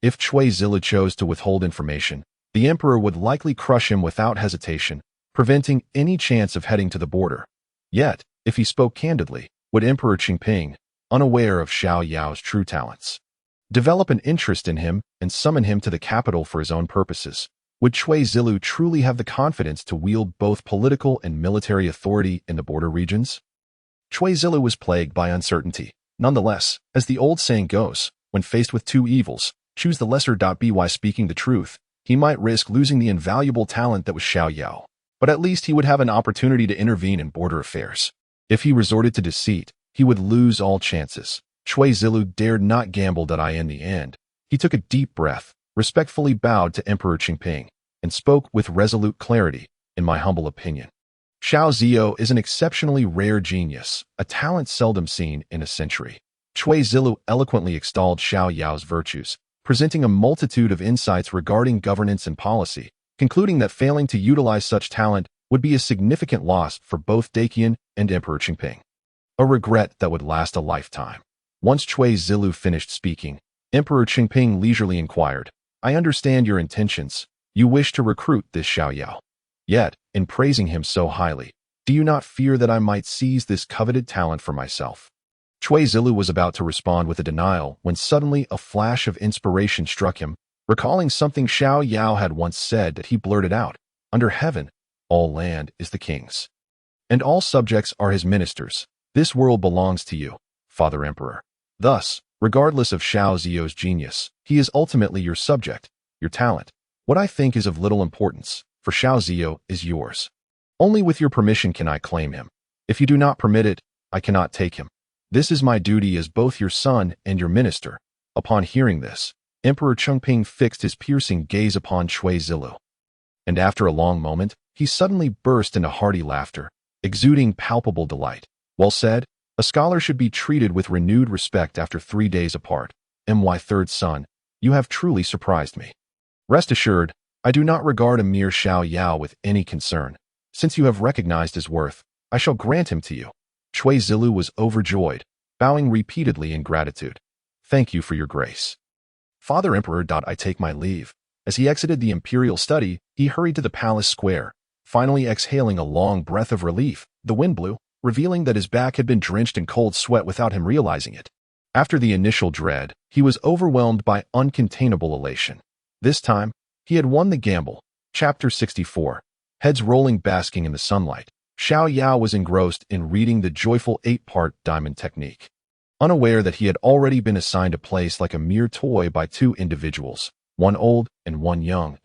If Cui Zilu chose to withhold information, the emperor would likely crush him without hesitation, preventing any chance of heading to the border. Yet, if he spoke candidly, would Emperor Qingping, unaware of Xiao Yao's true talents, develop an interest in him and summon him to the capital for his own purposes? Would Cui Zilu truly have the confidence to wield both political and military authority in the border regions? Cui Zilu was plagued by uncertainty. Nonetheless, as the old saying goes, when faced with two evils, choose the lesser. By speaking the truth, he might risk losing the invaluable talent that was Xiao Yao, but at least he would have an opportunity to intervene in border affairs. If he resorted to deceit, he would lose all chances. Cui Zilu dared not gamble. In the end, he took a deep breath, respectfully bowed to Emperor Qingping, and spoke with resolute clarity. In my humble opinion, Xiao Yao is an exceptionally rare genius, a talent seldom seen in a century. Cui Zilu eloquently extolled Xiao Yao's virtues, presenting a multitude of insights regarding governance and policy, concluding that failing to utilize such talent would be a significant loss for both Daqian and Emperor Qingping, a regret that would last a lifetime. Once Cui Zilu finished speaking, Emperor Qingping leisurely inquired, I understand your intentions. You wish to recruit this Xiao Yao. Yet, in praising him so highly, do you not fear that I might seize this coveted talent for myself? Cui Zilu was about to respond with a denial when suddenly a flash of inspiration struck him. Recalling something Xiao Yao had once said, that he blurted out, under heaven, all land is the king's, and all subjects are his ministers. This world belongs to you, Father Emperor. Thus, regardless of Xiao Yao's genius, he is ultimately your subject, your talent. What I think is of little importance, for Xiao Yao is yours. Only with your permission can I claim him. If you do not permit it, I cannot take him. This is my duty as both your son and your minister. Upon hearing this, Emperor Qingping fixed his piercing gaze upon Cui Zilu, and after a long moment, he suddenly burst into hearty laughter, exuding palpable delight. Well said, a scholar should be treated with renewed respect after 3 days apart. My third son, you have truly surprised me. Rest assured, I do not regard a mere Xiao Yao with any concern. Since you have recognized his worth, I shall grant him to you. Cui Zilu was overjoyed, bowing repeatedly in gratitude. Thank you for your grace, Father Emperor. I take my leave. As he exited the imperial study, he hurried to the palace square, finally exhaling a long breath of relief. The wind blew, revealing that his back had been drenched in cold sweat without him realizing it. After the initial dread, he was overwhelmed by uncontainable elation. This time, he had won the gamble. Chapter 64. Heads rolling, basking in the sunlight, Xiao Yao was engrossed in reading the joyful 8-part diamond technique. Unaware that he had already been assigned a place like a mere toy by 2 individuals, one old and one young,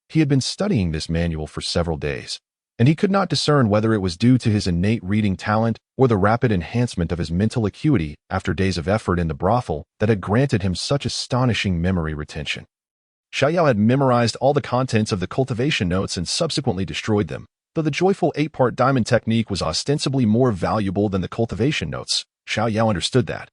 he had been studying this manual for several days, and he could not discern whether it was due to his innate reading talent or the rapid enhancement of his mental acuity after days of effort in the brothel that had granted him such astonishing memory retention. Xiao Yao had memorized all the contents of the cultivation notes and subsequently destroyed them. Though the joyful 8-part diamond technique was ostensibly more valuable than the cultivation notes, Xiao Yao understood that.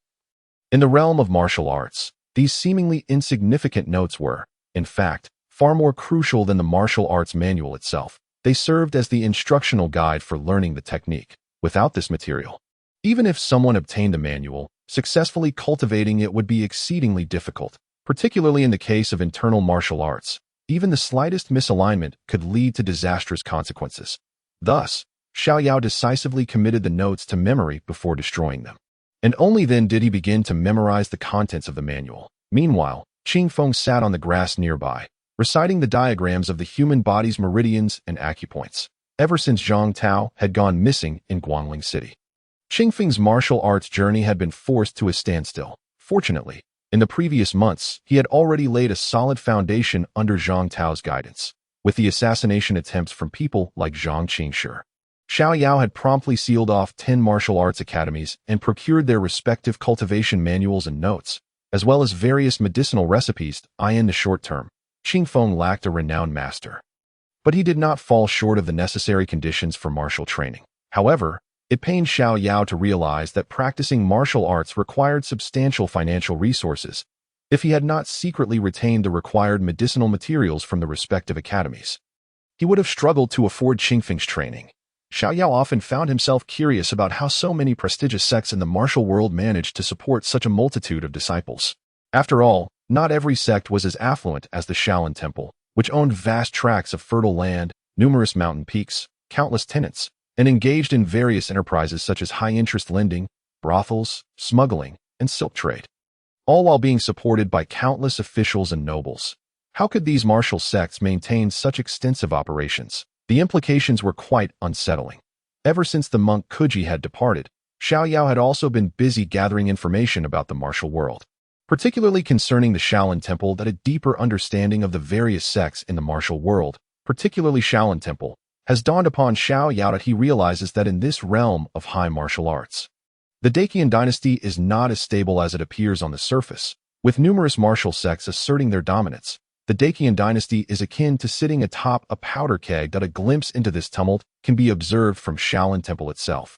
In the realm of martial arts, these seemingly insignificant notes were, in fact, far more crucial than the martial arts manual itself. They served as the instructional guide for learning the technique. Without this material, even if someone obtained the manual, successfully cultivating it would be exceedingly difficult. Particularly in the case of internal martial arts, even the slightest misalignment could lead to disastrous consequences. Thus, Xiao Yao decisively committed the notes to memory before destroying them. And only then did he begin to memorize the contents of the manual. Meanwhile, Qing Feng sat on the grass nearby, reciting the diagrams of the human body's meridians and acupoints, ever since Zhang Tao had gone missing in Guangling City. Qing Feng's martial arts journey had been forced to a standstill. Fortunately, in the previous months, he had already laid a solid foundation under Zhang Tao's guidance, with the assassination attempts from people like Zhang Qingshi. Xiao Yao had promptly sealed off 10 martial arts academies and procured their respective cultivation manuals and notes, as well as various medicinal recipes. In the short term, Qing Feng lacked a renowned master. But he did not fall short of the necessary conditions for martial training. However, it pained Xiao Yao to realize that practicing martial arts required substantial financial resources if he had not secretly retained the required medicinal materials from the respective academies. He would have struggled to afford Qing Feng's training. Xiao Yao often found himself curious about how so many prestigious sects in the martial world managed to support such a multitude of disciples. After all, not every sect was as affluent as the Shaolin Temple, which owned vast tracts of fertile land, numerous mountain peaks, countless tenants, and engaged in various enterprises such as high-interest lending, brothels, smuggling, and silk trade, all while being supported by countless officials and nobles. How could these martial sects maintain such extensive operations? The implications were quite unsettling. Ever since the monk Kuji had departed, Xiao Yao had also been busy gathering information about the martial world, particularly concerning the Shaolin Temple. That a deeper understanding of the various sects in the martial world, particularly Shaolin Temple, has dawned upon Xiao Yao that he realizes that in this realm of high martial arts, the Dacian dynasty is not as stable as it appears on the surface. With numerous martial sects asserting their dominance, the Dacian dynasty is akin to sitting atop a powder keg. That a glimpse into this tumult can be observed from Shaolin Temple itself,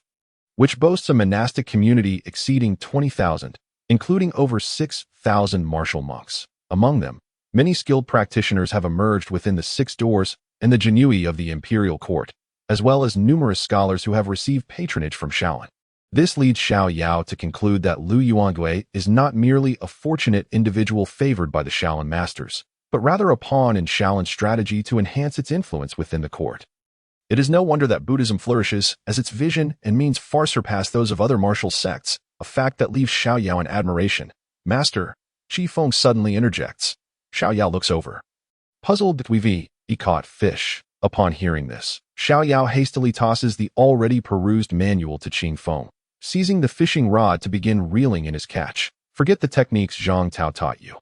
which boasts a monastic community exceeding 20,000, including over 6,000 martial monks. Among them, many skilled practitioners have emerged within the six doors and the genui of the imperial court, as well as numerous scholars who have received patronage from Shaolin. This leads Xiao Yao to conclude that Lu Yuangui is not merely a fortunate individual favored by the Shaolin masters, but rather a pawn in Shaolin's strategy to enhance its influence within the court. It is no wonder that Buddhism flourishes, as its vision and means far surpass those of other martial sects, a fact that leaves Xiao Yao in admiration. Master, Qi Feng suddenly interjects. Xiao Yao looks over. Puzzled that he caught fish. Upon hearing this, Xiao Yao hastily tosses the already perused manual to Qing Feng, seizing the fishing rod to begin reeling in his catch. Forget the techniques Zhang Tao taught you.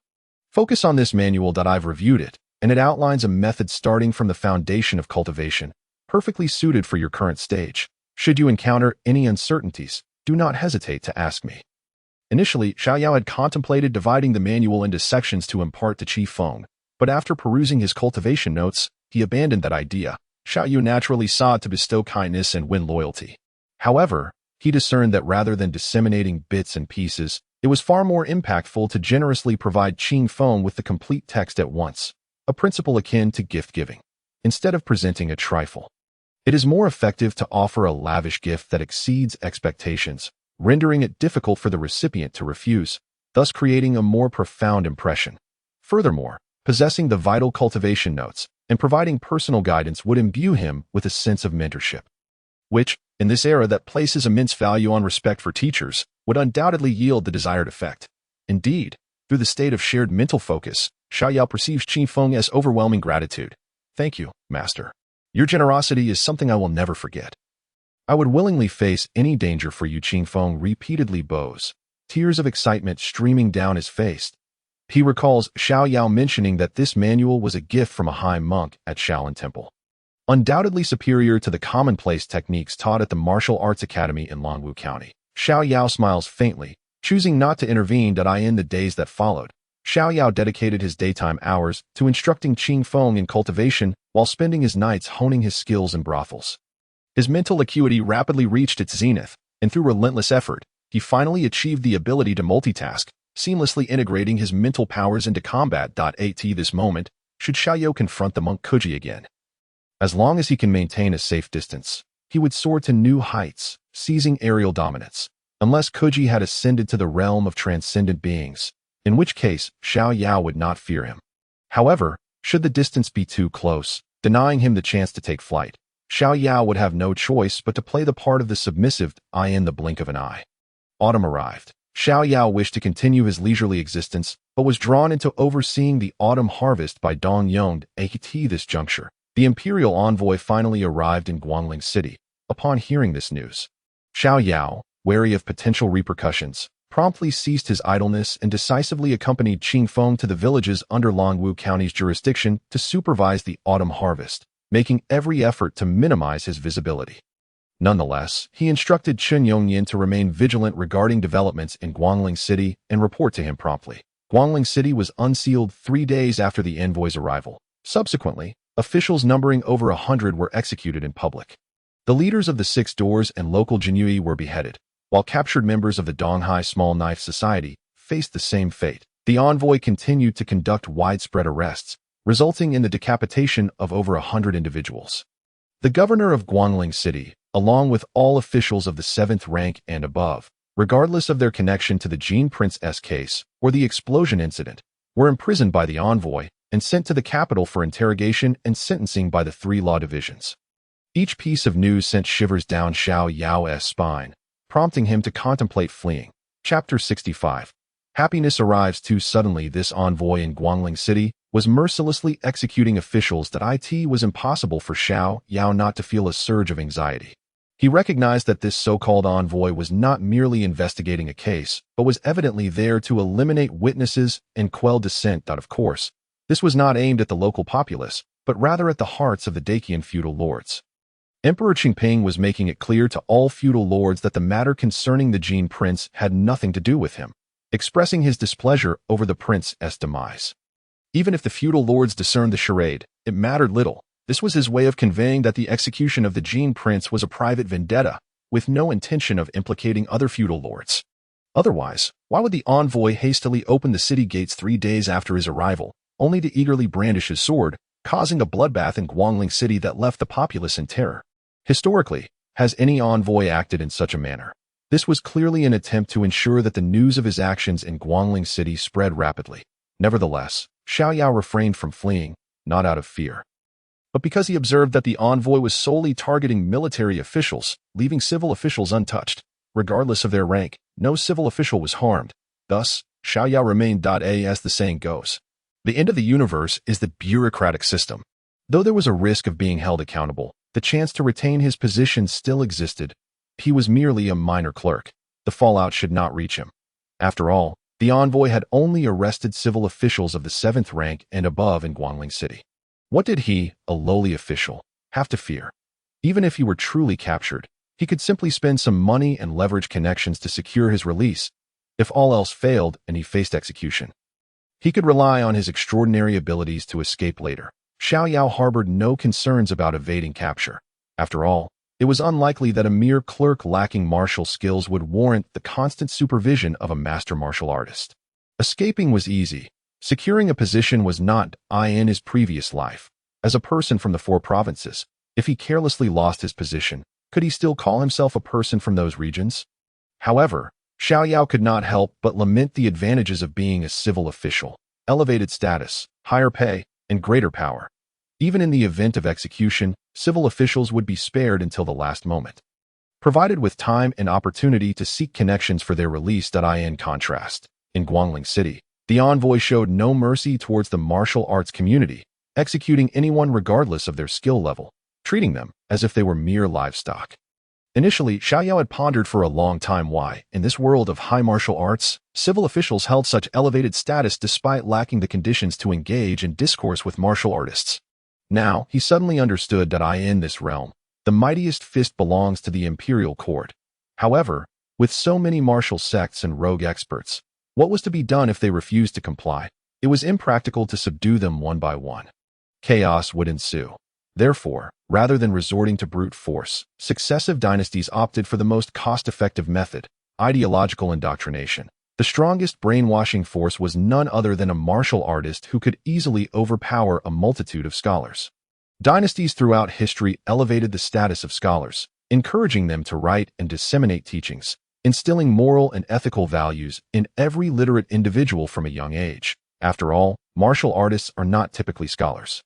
Focus on this manual. I've reviewed it, and it outlines a method starting from the foundation of cultivation, perfectly suited for your current stage. Should you encounter any uncertainties, do not hesitate to ask me. Initially, Xiao Yao had contemplated dividing the manual into sections to impart to Qi Feng, but after perusing his cultivation notes, he abandoned that idea. Xiao Yao naturally sought to bestow kindness and win loyalty. However, he discerned that rather than disseminating bits and pieces, it was far more impactful to generously provide Qing Feng with the complete text at once, a principle akin to gift-giving. Instead of presenting a trifle, it is more effective to offer a lavish gift that exceeds expectations, rendering it difficult for the recipient to refuse, thus creating a more profound impression. Furthermore, possessing the vital cultivation notes and providing personal guidance would imbue him with a sense of mentorship, which, in this era that places immense value on respect for teachers, would undoubtedly yield the desired effect. Indeed, through the state of shared mental focus, Xiao Yao perceives Qi Feng as overwhelming gratitude. Thank you, Master. Your generosity is something I will never forget. I would willingly face any danger for you. Qi Feng repeatedly bows, tears of excitement streaming down his face. He recalls Xiao Yao mentioning that this manual was a gift from a high monk at Shaolin Temple, undoubtedly superior to the commonplace techniques taught at the Martial Arts Academy in Longwu County. Xiao Yao smiles faintly, choosing not to intervene. In the days that followed, Xiao Yao dedicated his daytime hours to instructing Qing Feng in cultivation while spending his nights honing his skills in brothels. His mental acuity rapidly reached its zenith, and through relentless effort, he finally achieved the ability to multitask, seamlessly integrating his mental powers into combat. At this moment, should Xiao Yao confront the monk Kuji again, as long as he can maintain a safe distance, he would soar to new heights, seizing aerial dominance, unless Kuji had ascended to the realm of transcendent beings, in which case Xiao Yao would not fear him. However, should the distance be too close, denying him the chance to take flight, Xiao Yao would have no choice but to play the part of the submissive in the blink of an eye. Autumn arrived. Xiao Yao wished to continue his leisurely existence, but was drawn into overseeing the autumn harvest by Dong Yong. At this juncture, the imperial envoy finally arrived in Guangling City. Upon hearing this news, Xiao Yao, wary of potential repercussions, promptly ceased his idleness and decisively accompanied Qing Feng to the villages under Longwu County's jurisdiction to supervise the autumn harvest, making every effort to minimize his visibility. Nonetheless, he instructed Chen Yongyan to remain vigilant regarding developments in Guangling City and report to him promptly. Guangling City was unsealed 3 days after the envoy's arrival. Subsequently, officials numbering over 100 were executed in public. The leaders of the Six Doors and local Jinyui were beheaded, while captured members of the Donghai Small Knife Society faced the same fate. The envoy continued to conduct widespread arrests, resulting in the decapitation of over 100 individuals. The governor of Guangling City, along with all officials of the 7th rank and above, regardless of their connection to the Jean Prince case or the explosion incident, were imprisoned by the envoy and sent to the capital for interrogation and sentencing by the 3 law divisions. Each piece of news sent shivers down Xiao Yao's spine, prompting him to contemplate fleeing. Chapter 65. Happiness arrives too suddenly. This envoy in Guangling City was mercilessly executing officials that it was impossible for Xiao Yao not to feel a surge of anxiety. He recognized that this so-called envoy was not merely investigating a case, but was evidently there to eliminate witnesses and quell dissent. Of course, this was not aimed at the local populace, but rather at the hearts of the Dacian feudal lords. Emperor Qingping was making it clear to all feudal lords that the matter concerning the Jean Prince had nothing to do with him, expressing his displeasure over the prince's demise. Even if the feudal lords discerned the charade, it mattered little. This was his way of conveying that the execution of the Jean Prince was a private vendetta, with no intention of implicating other feudal lords. Otherwise, why would the envoy hastily open the city gates 3 days after his arrival, only to eagerly brandish his sword, causing a bloodbath in Guangling City that left the populace in terror? Historically, has any envoy acted in such a manner? This was clearly an attempt to ensure that the news of his actions in Guangling City spread rapidly. Nevertheless, Xiao Yao refrained from fleeing, not out of fear, but because he observed that the envoy was solely targeting military officials, leaving civil officials untouched. Regardless of their rank, no civil official was harmed. Thus, Xiao Yao remained as the saying goes. The end of the universe is the bureaucratic system. Though there was a risk of being held accountable, the chance to retain his position still existed. He was merely a minor clerk. The fallout should not reach him. After all, the envoy had only arrested civil officials of the 7th rank and above in Guangling City. What did he, a lowly official, have to fear? Even if he were truly captured, he could simply spend some money and leverage connections to secure his release. If all else failed and he faced execution, he could rely on his extraordinary abilities to escape later. Xiao Yao harbored no concerns about evading capture. After all, it was unlikely that a mere clerk lacking martial skills would warrant the constant supervision of a master martial artist. Escaping was easy. Securing a position was not in his previous life. As a person from the 4 provinces, if he carelessly lost his position, could he still call himself a person from those regions? However, Xiao Yao could not help but lament the advantages of being a civil official: elevated status, higher pay, and greater power. Even in the event of execution, civil officials would be spared until the last moment, provided with time and opportunity to seek connections for their release. In contrast, in Guangling City, the envoy showed no mercy towards the martial arts community, executing anyone regardless of their skill level, treating them as if they were mere livestock. Initially, Xiao Yao had pondered for a long time why, in this world of high martial arts, civil officials held such elevated status despite lacking the conditions to engage in discourse with martial artists. Now, he suddenly understood that in this realm, the mightiest fist belongs to the imperial court. However, with so many martial sects and rogue experts, what was to be done if they refused to comply? It was impractical to subdue them one by one. Chaos would ensue. Therefore, rather than resorting to brute force, successive dynasties opted for the most cost-effective method: ideological indoctrination. The strongest brainwashing force was none other than a martial artist who could easily overpower a multitude of scholars. Dynasties throughout history elevated the status of scholars, encouraging them to write and disseminate teachings, instilling moral and ethical values in every literate individual from a young age. After all, martial artists are not typically scholars.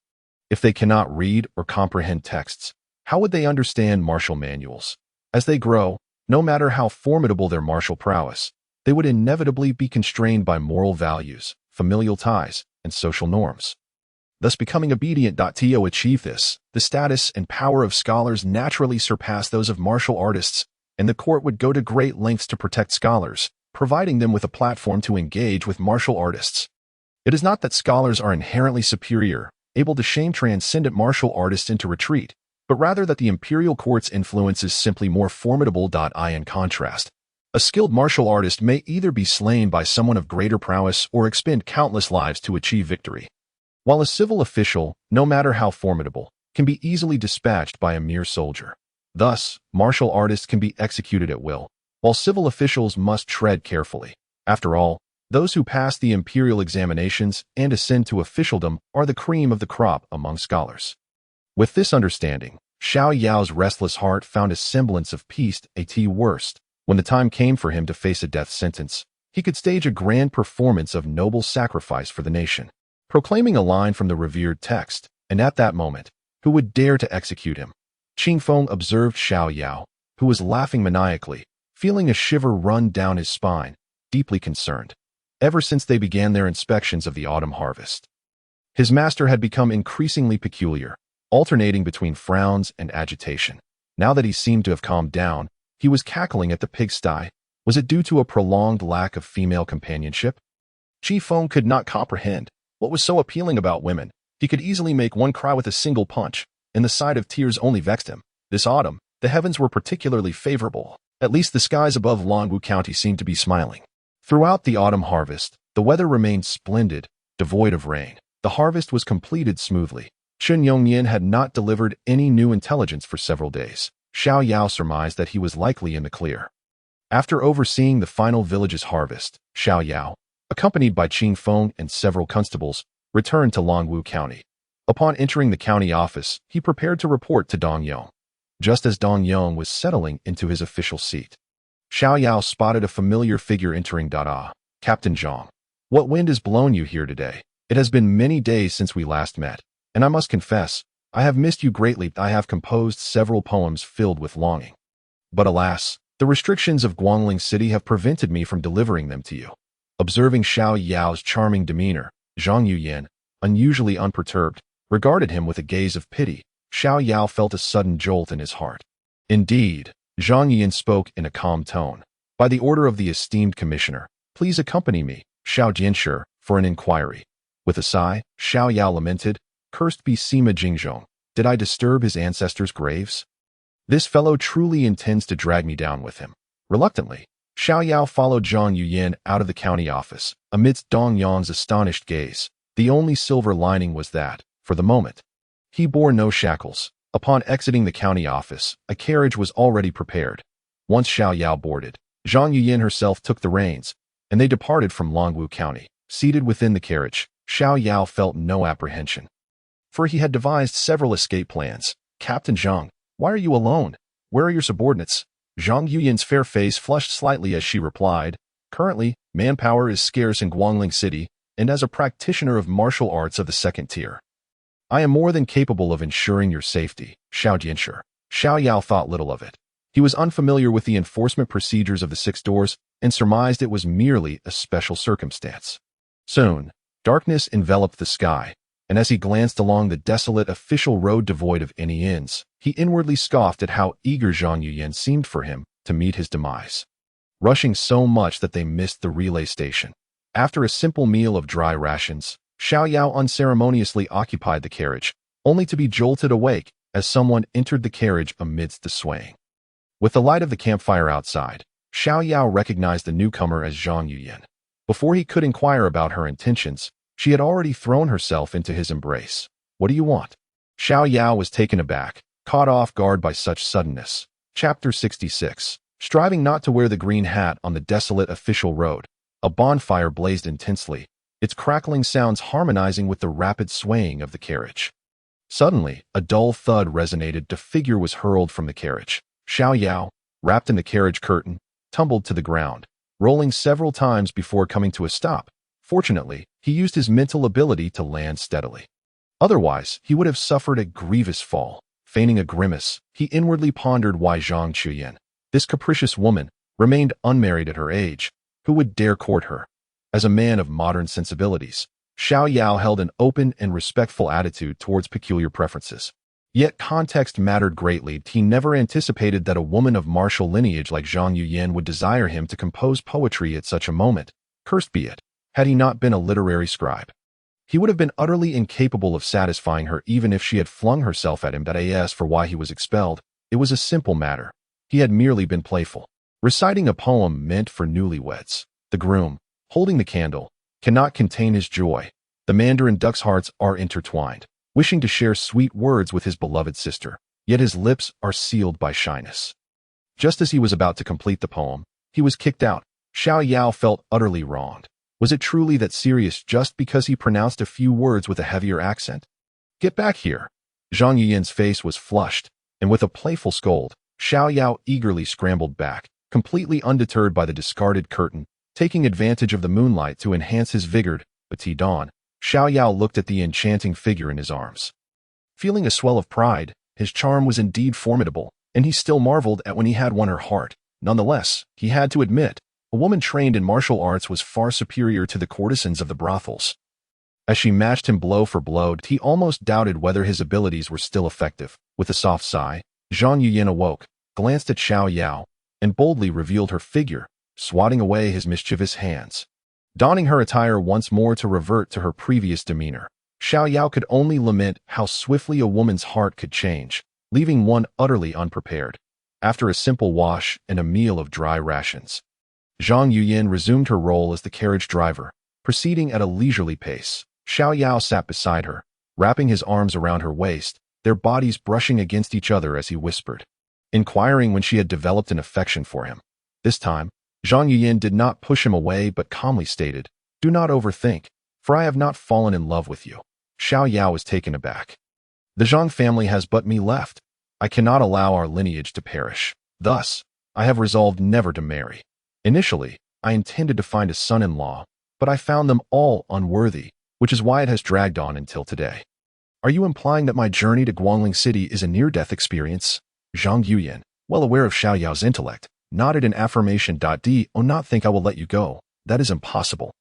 If they cannot read or comprehend texts, how would they understand martial manuals? As they grow, no matter how formidable their martial prowess, they would inevitably be constrained by moral values, familial ties, and social norms. Thus, becoming obedient. To achieve this, the status and power of scholars naturally surpass those of martial artists, and the court would go to great lengths to protect scholars, providing them with a platform to engage with martial artists. It is not that scholars are inherently superior, able to shame transcendent martial artists into retreat, but rather that the imperial court's influence is simply more formidable. In contrast, a skilled martial artist may either be slain by someone of greater prowess or expend countless lives to achieve victory, while a civil official, no matter how formidable, can be easily dispatched by a mere soldier. Thus, martial artists can be executed at will, while civil officials must tread carefully. After all, those who pass the imperial examinations and ascend to officialdom are the cream of the crop among scholars. With this understanding, Xiao Yao's restless heart found a semblance of peace. At worst, when the time came for him to face a death sentence, he could stage a grand performance of noble sacrifice for the nation, proclaiming a line from the revered text, and at that moment, who would dare to execute him? Qing Feng observed Xiao Yao, who was laughing maniacally, feeling a shiver run down his spine, deeply concerned. Ever since they began their inspections of the autumn harvest, his master had become increasingly peculiar, alternating between frowns and agitation. Now that he seemed to have calmed down, he was cackling at the pigsty. Was it due to a prolonged lack of female companionship? Qi Feng could not comprehend what was so appealing about women. He could easily make one cry with a single punch, and the sight of tears only vexed him. This autumn, the heavens were particularly favorable. At least the skies above Longwu County seemed to be smiling. Throughout the autumn harvest, the weather remained splendid, devoid of rain. The harvest was completed smoothly. Chun Yongyan had not delivered any new intelligence for several days. Xiao Yao surmised that he was likely in the clear. After overseeing the final village's harvest, Xiao Yao, accompanied by Qing Feng and several constables, returned to Longwu County. Upon entering the county office, he prepared to report to Dong Yong. Just as Dong Yong was settling into his official seat, Xiao Yao spotted a familiar figure entering. Captain Zhang, what wind has blown you here today? It has been many days since we last met, and I must confess, I have missed you greatly. I have composed several poems filled with longing. But alas, the restrictions of Guangling City have prevented me from delivering them to you. Observing Xiao Yao's charming demeanor, Zhang Yuyan, unusually unperturbed, regarded him with a gaze of pity. Xiao Yao felt a sudden jolt in his heart. Indeed, Zhang Yuyan spoke in a calm tone. By the order of the esteemed commissioner, please accompany me, Xiao Jianshi, for an inquiry. With a sigh, Xiao Yao lamented, Cursed be Sima Jingzhong, did I disturb his ancestors' graves? This fellow truly intends to drag me down with him. Reluctantly, Xiao Yao followed Zhang Yuyan out of the county office. Amidst Dong Yong's astonished gaze, the only silver lining was that, for the moment, he bore no shackles. Upon exiting the county office, a carriage was already prepared. Once Xiao Yao boarded, Zhang Yuyan herself took the reins, and they departed from Longwu County. Seated within the carriage, Xiao Yao felt no apprehension, for he had devised several escape plans. Captain Zhang, why are you alone? Where are your subordinates? Zhang Yuyan's fair face flushed slightly as she replied, Currently, manpower is scarce in Guangling City, and as a practitioner of martial arts of the second tier, I am more than capable of ensuring your safety, Xiao Jianshi. Xiao Yao thought little of it. He was unfamiliar with the enforcement procedures of the Six Doors and surmised it was merely a special circumstance. Soon, darkness enveloped the sky, and as he glanced along the desolate official road devoid of any inns, he inwardly scoffed at how eager Zhang Yuyan seemed for him to meet his demise, rushing so much that they missed the relay station. After a simple meal of dry rations, Xiao Yao unceremoniously occupied the carriage, only to be jolted awake as someone entered the carriage amidst the swaying. With the light of the campfire outside, Xiao Yao recognized the newcomer as Zhang Yuyan. Before he could inquire about her intentions, she had already thrown herself into his embrace. What do you want? Xiao Yao was taken aback, caught off guard by such suddenness. Chapter 66. Striving not to wear the green hat on the desolate official road, a bonfire blazed intensely, its crackling sounds harmonizing with the rapid swaying of the carriage. Suddenly, a dull thud resonated. A figure was hurled from the carriage. Xiao Yao, wrapped in the carriage curtain, tumbled to the ground, rolling several times before coming to a stop. Fortunately, he used his mental ability to land steadily. Otherwise, he would have suffered a grievous fall. Feigning a grimace, he inwardly pondered why Zhang Chuyan, this capricious woman, remained unmarried at her age. Who would dare court her? As a man of modern sensibilities, Xiao Yao held an open and respectful attitude towards peculiar preferences. Yet context mattered greatly. He never anticipated that a woman of martial lineage like Zhang Yuyan would desire him to compose poetry at such a moment. Cursed be it, had he not been a literary scribe. He would have been utterly incapable of satisfying her even if she had flung herself at him. That as for why he was expelled, it was a simple matter. He had merely been playful, reciting a poem meant for newlyweds. The groom, holding the candle, cannot contain his joy. The Mandarin duck's hearts are intertwined, wishing to share sweet words with his beloved sister, yet his lips are sealed by shyness. Just as he was about to complete the poem, he was kicked out. Xiao Yao felt utterly wronged. Was it truly that serious just because he pronounced a few words with a heavier accent? Get back here. Zhang Yuyan's face was flushed, and with a playful scold, Xiao Yao eagerly scrambled back, completely undeterred by the discarded curtain, taking advantage of the moonlight to enhance his vigor. But at dawn, Xiao Yao looked at the enchanting figure in his arms. Feeling a swell of pride, his charm was indeed formidable, and he still marveled at when he had won her heart. Nonetheless, he had to admit, a woman trained in martial arts was far superior to the courtesans of the brothels. As she matched him blow for blow, he almost doubted whether his abilities were still effective. With a soft sigh, Zhang Yuyan awoke, glanced at Xiao Yao, and boldly revealed her figure, swatting away his mischievous hands. Donning her attire once more to revert to her previous demeanor, Xiao Yao could only lament how swiftly a woman's heart could change, leaving one utterly unprepared. After a simple wash and a meal of dry rations, Zhang Yuyan resumed her role as the carriage driver, proceeding at a leisurely pace. Xiao Yao sat beside her, wrapping his arms around her waist, their bodies brushing against each other as he whispered, inquiring when she had developed an affection for him. This time, Zhang Yuyan did not push him away but calmly stated, "Do not overthink, for I have not fallen in love with you." Xiao Yao was taken aback. The Zhang family has but me left. I cannot allow our lineage to perish. Thus, I have resolved never to marry. Initially, I intended to find a son-in-law, but I found them all unworthy, which is why it has dragged on until today. Are you implying that my journey to Guangling City is a near-death experience? Zhang Yuyan, well aware of Xiao Yao's intellect, nodded in affirmation. Do not think I will let you go. That is impossible.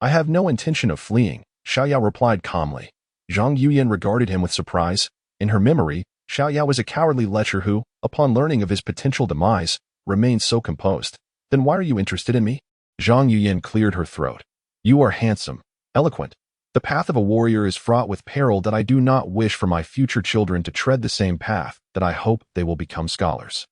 I have no intention of fleeing, Xiao Yao replied calmly. Zhang Yuyan regarded him with surprise. In her memory, Xiao Yao was a cowardly lecher who, upon learning of his potential demise, remained so composed. Then why are you interested in me? Zhang Yuyan cleared her throat. You are handsome, eloquent. The path of a warrior is fraught with peril that I do not wish for my future children to tread the same path, that I hope they will become scholars.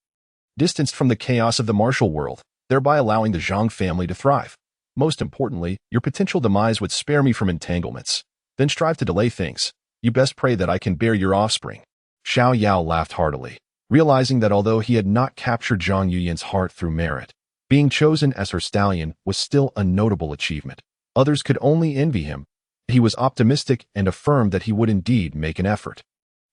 Distanced from the chaos of the martial world, thereby allowing the Zhang family to thrive. Most importantly, your potential demise would spare me from entanglements. Then strive to delay things. You best pray that I can bear your offspring. Xiao Yao laughed heartily, realizing that although he had not captured Zhang Yuyan's heart through merit, being chosen as her stallion was still a notable achievement. Others could only envy him. He was optimistic and affirmed that he would indeed make an effort.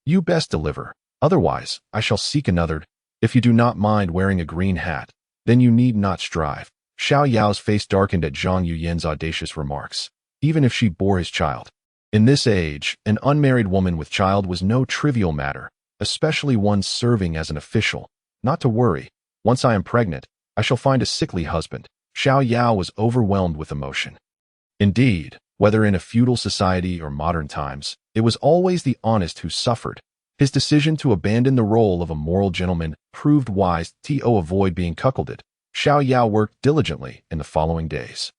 You best deliver, otherwise I shall seek another. If you do not mind wearing a green hat, then you need not strive. Xiao Yao's face darkened at Zhang Yuyan's audacious remarks, even if she bore his child. In this age, an unmarried woman with child was no trivial matter, especially one serving as an official. Not to worry, once I am pregnant, I shall find a sickly husband. Xiao Yao was overwhelmed with emotion. Indeed, whether in a feudal society or modern times, it was always the honest who suffered. His decision to abandon the role of a moral gentleman proved wise to avoid being cuckolded. Xiao Yao worked diligently in the following days.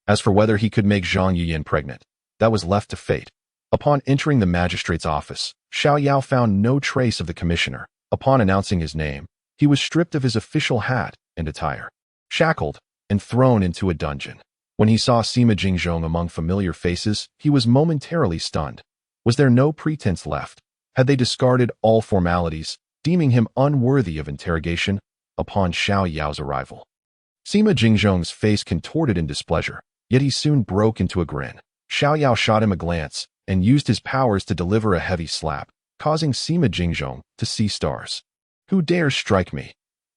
As for whether he could make Zhang Yuyan pregnant, that was left to fate. Upon entering the magistrate's office, Xiao Yao found no trace of the commissioner. Upon announcing his name, he was stripped of his official hat and attire, shackled, and thrown into a dungeon. When he saw Sima Jingzhong among familiar faces, he was momentarily stunned. Was there no pretense left? Had they discarded all formalities, deeming him unworthy of interrogation? Upon Xiao Yao's arrival, Sima Jingzhong's face contorted in displeasure, yet he soon broke into a grin. Xiao Yao shot him a glance and used his powers to deliver a heavy slap, causing Sima Jingzhong to see stars. Who dares strike me?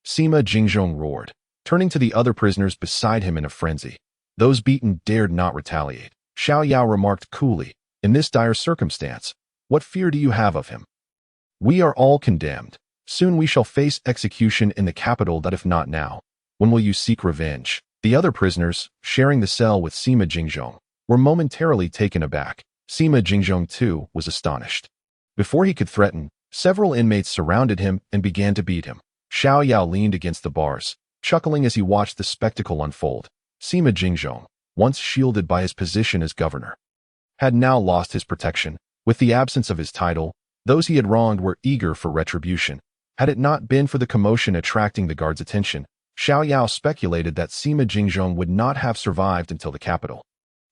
Sima Jingzhong roared, turning to the other prisoners beside him in a frenzy. Those beaten dared not retaliate. Xiao Yao remarked coolly, in this dire circumstance, what fear do you have of him? We are all condemned. Soon we shall face execution in the capital. That if not now, when will you seek revenge? The other prisoners, sharing the cell with Sima Jingzhong, were momentarily taken aback. Sima Jingzhong too was astonished. Before he could threaten, several inmates surrounded him and began to beat him. Xiao Yao leaned against the bars, chuckling as he watched the spectacle unfold. Sima Jingzhong, once shielded by his position as governor, had now lost his protection. With the absence of his title, those he had wronged were eager for retribution. Had it not been for the commotion attracting the guards' attention, Xiao Yao speculated that Sima Jingzhong would not have survived until the capital.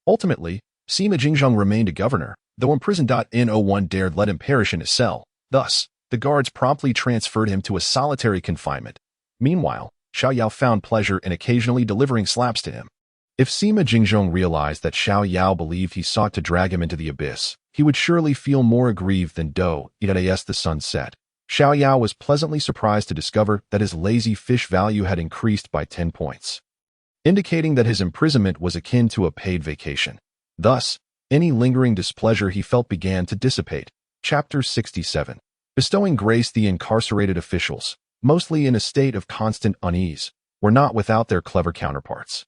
Ultimately, Sima Jingzhong remained a governor, though imprisoned. No one dared let him perish in his cell. Thus, the guards promptly transferred him to a solitary confinement. Meanwhile, Xiao Yao found pleasure in occasionally delivering slaps to him. If Sima Jingzhong realized that Xiao Yao believed he sought to drag him into the abyss, he would surely feel more aggrieved than though as the sun set. Xiao Yao was pleasantly surprised to discover that his lazy fish value had increased by 10 points, indicating that his imprisonment was akin to a paid vacation. Thus, any lingering displeasure he felt began to dissipate. Chapter 67. Bestowing grace. The incarcerated officials, mostly in a state of constant unease, were not without their clever counterparts.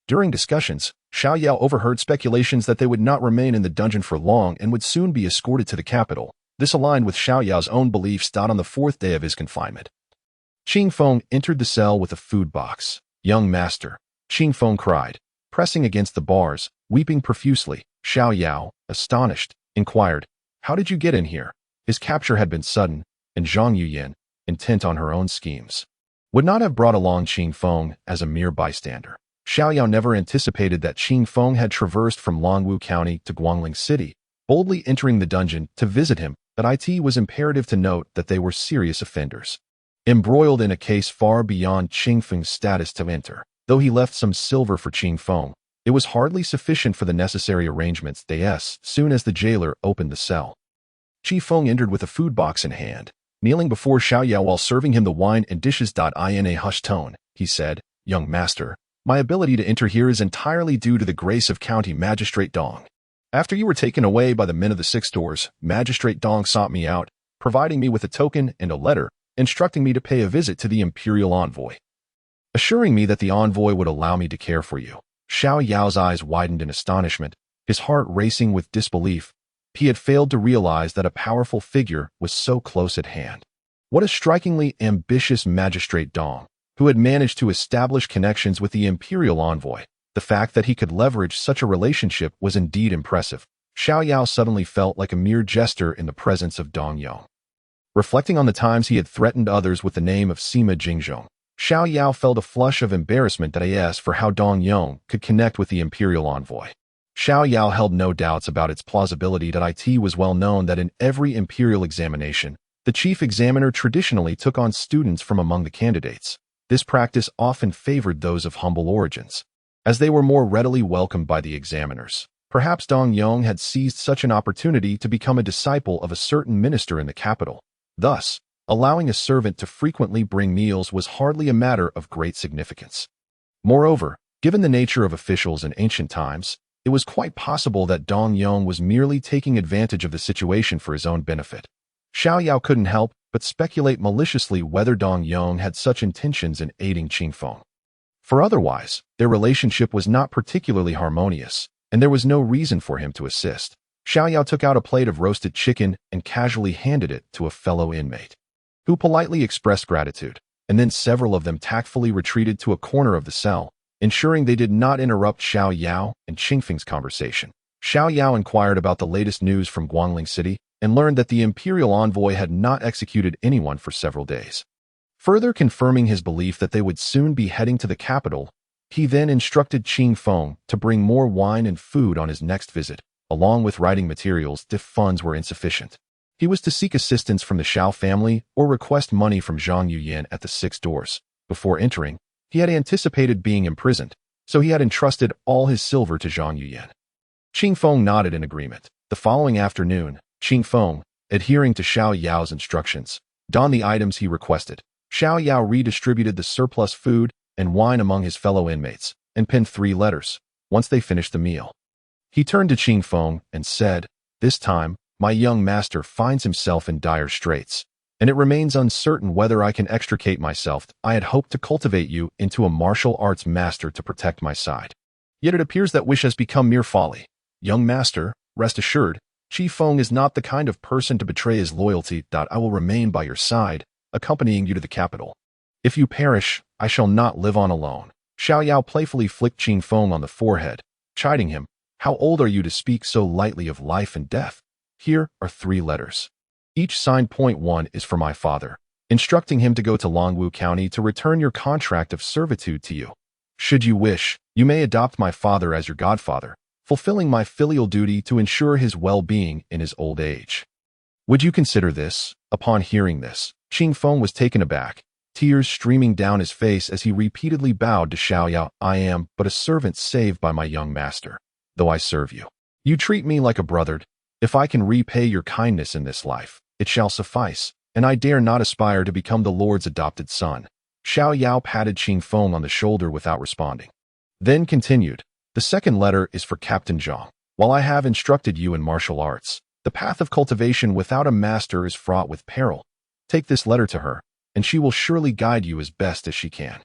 During discussions, Xiao Yao overheard speculations that they would not remain in the dungeon for long and would soon be escorted to the capital. This aligned with Xiao Yao's own beliefs. On the 4th day of his confinement, Qing Feng entered the cell with a food box. "Young master," Qing Feng cried, pressing against the bars, weeping profusely. Xiao Yao, astonished, inquired, "How did you get in here?" His capture had been sudden, and Zhang Yuyan, intent on her own schemes, would not have brought along Qing Feng as a mere bystander. Xiao Yao never anticipated that Qing Feng had traversed from Longwu County to Guangling City, boldly entering the dungeon to visit him. But it was imperative to note that they were serious offenders, embroiled in a case far beyond Qing Feng's status to enter. Though he left some silver for Qing Feng, it was hardly sufficient for the necessary arrangements. As soon as the jailer opened the cell, Qing Feng entered with a food box in hand. Kneeling before Xiao Yao while serving him the wine and dishes. In a hushed tone, he said, "Young master, my ability to enter here is entirely due to the grace of County Magistrate Dong. After you were taken away by the men of the 6 doors, Magistrate Dong sought me out, providing me with a token and a letter, instructing me to pay a visit to the Imperial Envoy, assuring me that the envoy would allow me to care for you." Xiao Yao's eyes widened in astonishment, his heart racing with disbelief. He had failed to realize that a powerful figure was so close at hand. What a strikingly ambitious Magistrate Dong, who had managed to establish connections with the Imperial Envoy. The fact that he could leverage such a relationship was indeed impressive. Xiao Yao suddenly felt like a mere jester in the presence of Dong Yong. Reflecting on the times he had threatened others with the name of Sima Jingzhong, Xiao Yao felt a flush of embarrassment as for how Dong Yong could connect with the Imperial Envoy. Xiao Yao held no doubts about its plausibility. It was well known that in every imperial examination, the chief examiner traditionally took on students from among the candidates. This practice often favored those of humble origins, as they were more readily welcomed by the examiners. Perhaps Dong Yong had seized such an opportunity to become a disciple of a certain minister in the capital. Thus, allowing a servant to frequently bring meals was hardly a matter of great significance. Moreover, given the nature of officials in ancient times, it was quite possible that Dong Yong was merely taking advantage of the situation for his own benefit. Xiao Yao couldn't help but speculate maliciously whether Dong Yong had such intentions in aiding Qing Feng. For otherwise, their relationship was not particularly harmonious, and there was no reason for him to assist. Xiao Yao took out a plate of roasted chicken and casually handed it to a fellow inmate, who politely expressed gratitude, and then several of them tactfully retreated to a corner of the cell, ensuring they did not interrupt Xiao Yao and Qing Feng's conversation. Xiao Yao inquired about the latest news from Guangling City and learned that the Imperial Envoy had not executed anyone for several days. Further confirming his belief that they would soon be heading to the capital, he then instructed Qing Feng to bring more wine and food on his next visit, along with writing materials if funds were insufficient. He was to seek assistance from the Xiao family or request money from Zhang Yuyan at the 6 doors. Before entering, he had anticipated being imprisoned, so he had entrusted all his silver to Zhang Yuyan. Qing Feng nodded in agreement. The following afternoon, Qing Feng, adhering to Xiao Yao's instructions, donned the items he requested. Xiao Yao redistributed the surplus food and wine among his fellow inmates and penned 3 letters. Once they finished the meal, he turned to Qing Feng and said, "This time, my young master finds himself in dire straits, and it remains uncertain whether I can extricate myself. I had hoped to cultivate you into a martial arts master to protect my side. Yet it appears that wish has become mere folly. Young master, rest assured, Qing Feng is not the kind of person to betray his loyalty. I will remain by your side, accompanying you to the capital. If you perish, I shall not live on alone." Xiao Yao playfully flicked Qing Feng on the forehead, chiding him, How old are you to speak so lightly of life and death? Here are 3 letters. Each signed. Point 1 is for my father, instructing him to go to Longwu County to return your contract of servitude to you. Should you wish, you may adopt my father as your godfather, fulfilling my filial duty to ensure his well-being in his old age. Would you consider this? Upon hearing this, Qing Feng was taken aback, tears streaming down his face as he repeatedly bowed to Xiao Yao. I am but a servant saved by my young master, though I serve you. You treat me like a brother. If I can repay your kindness in this life, it shall suffice, and I dare not aspire to become the Lord's adopted son. Xiao Yao patted Qing Feng on the shoulder without responding. Then continued, the second letter is for Captain Zhang. While I have instructed you in martial arts, the path of cultivation without a master is fraught with peril. Take this letter to her, and she will surely guide you as best as she can.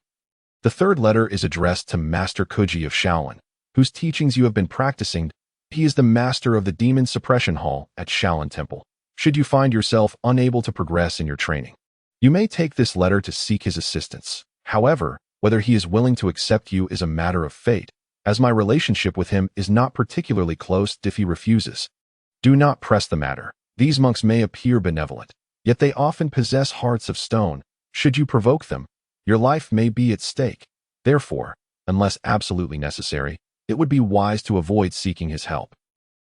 The third letter is addressed to Master Kuji of Shaolin, whose teachings you have been practicing. He is the master of the Demon Suppression Hall at Shaolin Temple. Should you find yourself unable to progress in your training, you may take this letter to seek his assistance. However, whether he is willing to accept you is a matter of fate, as my relationship with him is not particularly close. If he refuses, do not press the matter. These monks may appear benevolent, yet they often possess hearts of stone. Should you provoke them, your life may be at stake. Therefore, unless absolutely necessary, it would be wise to avoid seeking his help.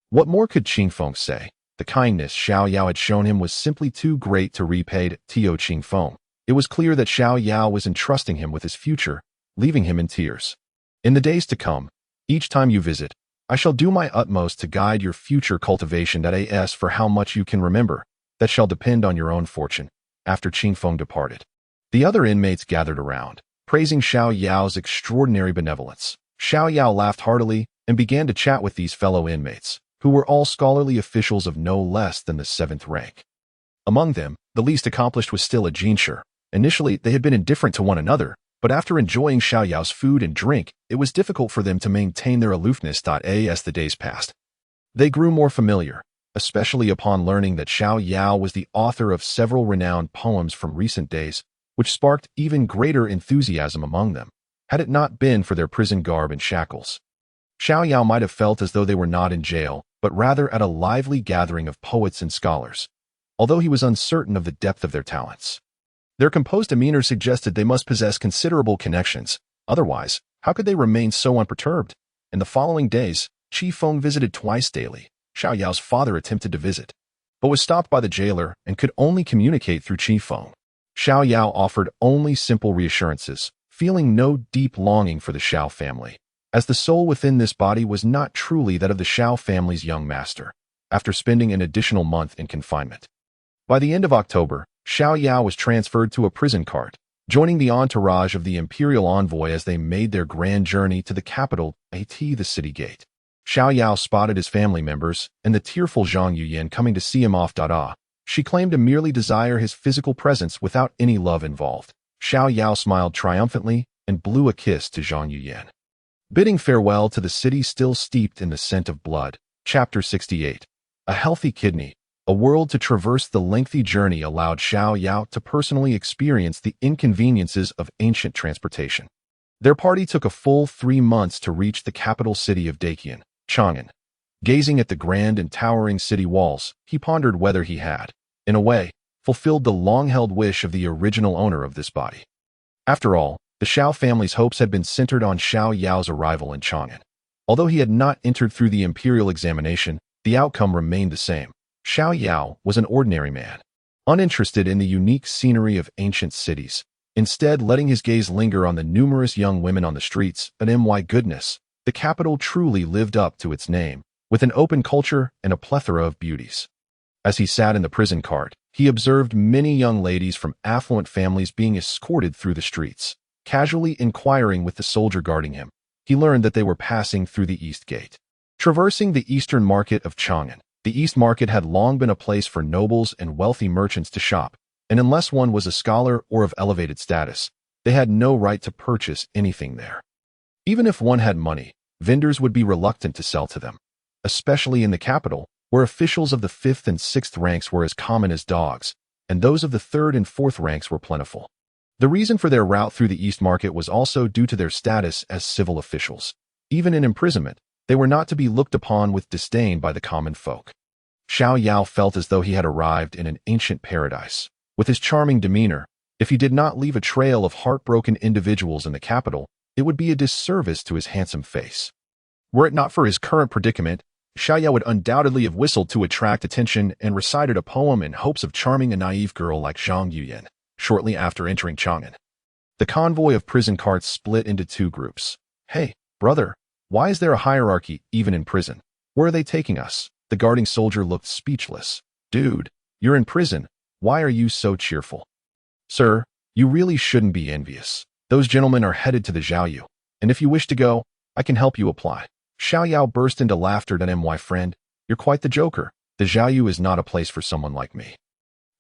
What more could Qing Feng say? The kindness Xiao Yao had shown him was simply too great to repay to Qing Feng. It was clear that Xiao Yao was entrusting him with his future, leaving him in tears. In the days to come, each time you visit, I shall do my utmost to guide your future cultivation. As for how much you can remember, that shall depend on your own fortune. After Qing Feng departed, the other inmates gathered around, praising Xiao Yao's extraordinary benevolence. Xiao Yao laughed heartily and began to chat with these fellow inmates, who were all scholarly officials of no less than the 7th rank. Among them, the least accomplished was still a Jinsher. Initially, they had been indifferent to one another, but after enjoying Xiao Yao's food and drink, it was difficult for them to maintain their aloofness. As the days passed, they grew more familiar, especially upon learning that Xiao Yao was the author of several renowned poems from recent days, which sparked even greater enthusiasm among them, had it not been for their prison garb and shackles. Xiao Yao might have felt as though they were not in jail, but rather at a lively gathering of poets and scholars, although he was uncertain of the depth of their talents. Their composed demeanor suggested they must possess considerable connections. Otherwise, how could they remain so unperturbed? In the following days, Qi Feng visited twice daily. Xiao Yao's father attempted to visit, but was stopped by the jailer and could only communicate through Qi Feng. Xiao Yao offered only simple reassurances, feeling no deep longing for the Xiao family, as the soul within this body was not truly that of the Xiao family's young master. After spending an additional month in confinement, by the end of October, Xiao Yao was transferred to a prison cart, joining the entourage of the imperial envoy as they made their grand journey to the capital, the city gate. Xiao Yao spotted his family members and the tearful Zhang Yuyan coming to see him off. She claimed to merely desire his physical presence without any love involved. Xiao Yao smiled triumphantly and blew a kiss to Zhang Yuyan, bidding farewell to the city still steeped in the scent of blood. Chapter 68. A healthy kidney. A world to traverse. The lengthy journey allowed Xiao Yao to personally experience the inconveniences of ancient transportation. Their party took a full 3 months to reach the capital city of Daqian, Chang'an. Gazing at the grand and towering city walls, he pondered whether he had, in a way, fulfilled the long-held wish of the original owner of this body. After all, the Xiao family's hopes had been centered on Xiao Yao's arrival in Chang'an. Although he had not entered through the imperial examination, the outcome remained the same. Xiao Yao was an ordinary man, uninterested in the unique scenery of ancient cities, instead letting his gaze linger on the numerous young women on the streets. But my goodness, the capital truly lived up to its name, with an open culture and a plethora of beauties. As he sat in the prison cart, he observed many young ladies from affluent families being escorted through the streets. Casually inquiring with the soldier guarding him, he learned that they were passing through the East Gate. Traversing the eastern market of Chang'an, the East Market had long been a place for nobles and wealthy merchants to shop, and unless one was a scholar or of elevated status, they had no right to purchase anything there. Even if one had money, vendors would be reluctant to sell to them, especially in the capital, where officials of the 5th and 6th ranks were as common as dogs, and those of the 3rd and 4th ranks were plentiful. The reason for their route through the East Market was also due to their status as civil officials. Even in imprisonment, They were not to be looked upon with disdain by the common folk. Xiao Yao felt as though he had arrived in an ancient paradise. With his charming demeanor, if he did not leave a trail of heartbroken individuals in the capital, it would be a disservice to his handsome face. Were it not for his current predicament, Xiao Yao would undoubtedly have whistled to attract attention and recited a poem in hopes of charming a naive girl like Zhang Yuyan, shortly after entering Chang'an. The convoy of prison carts split into two groups. Hey, brother, why is there a hierarchy even in prison? Where are they taking us? The guarding soldier looked speechless. Dude, you're in prison. Why are you so cheerful? Sir, you really shouldn't be envious. Those gentlemen are headed to the Xiao Yao, and if you wish to go, I can help you apply. Xiao Yao burst into laughter. My friend, you're quite the joker. The Xiao Yao is not a place for someone like me.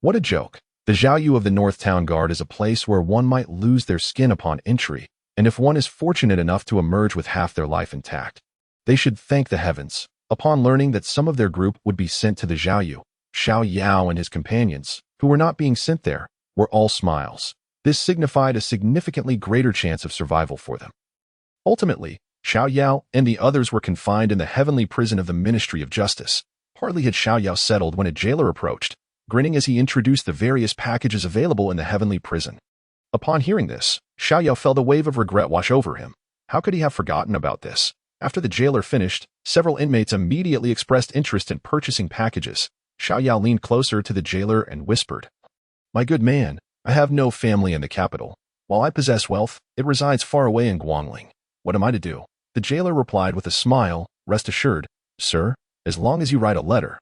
What a joke. The Xiao Yao of the North Town Guard is a place where one might lose their skin upon entry, and if one is fortunate enough to emerge with half their life intact. They should thank the heavens. Upon learning that some of their group would be sent to the Xiao Yao, Xiao Yao and his companions, who were not being sent there, were all smiles. This signified a significantly greater chance of survival for them. Ultimately, Xiao Yao and the others were confined in the heavenly prison of the Ministry of Justice. Hardly had Xiao Yao settled when a jailer approached, grinning as he introduced the various packages available in the heavenly prison. Upon hearing this, Xiao Yao felt a wave of regret wash over him. How could he have forgotten about this? After the jailer finished, several inmates immediately expressed interest in purchasing packages. Xiao Yao leaned closer to the jailer and whispered, "My good man, I have no family in the capital. While I possess wealth, it resides far away in Guangling. What am I to do?" The jailer replied with a smile, "Rest assured, sir, as long as you write a letter,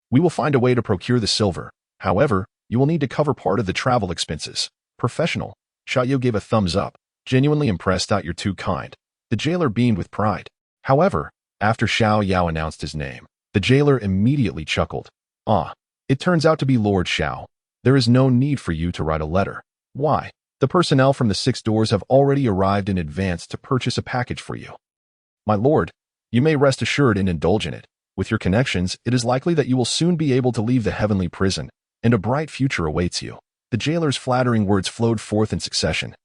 we will find a way to procure the silver. However, you will need to cover part of the travel expenses." Professional. Xiao Yao gave a thumbs up, genuinely impressed. "You're too kind." The jailer beamed with pride. However, after Xiao Yao announced his name, the jailer immediately chuckled. "Ah, it turns out to be Lord Xiao. There is no need for you to write a letter. Why? The personnel from the 6 doors have already arrived in advance to purchase a package for you. My lord, you may rest assured and indulge in it. With your connections, it is likely that you will soon be able to leave the heavenly prison, and a bright future awaits you." The jailer's flattering words flowed forth in succession,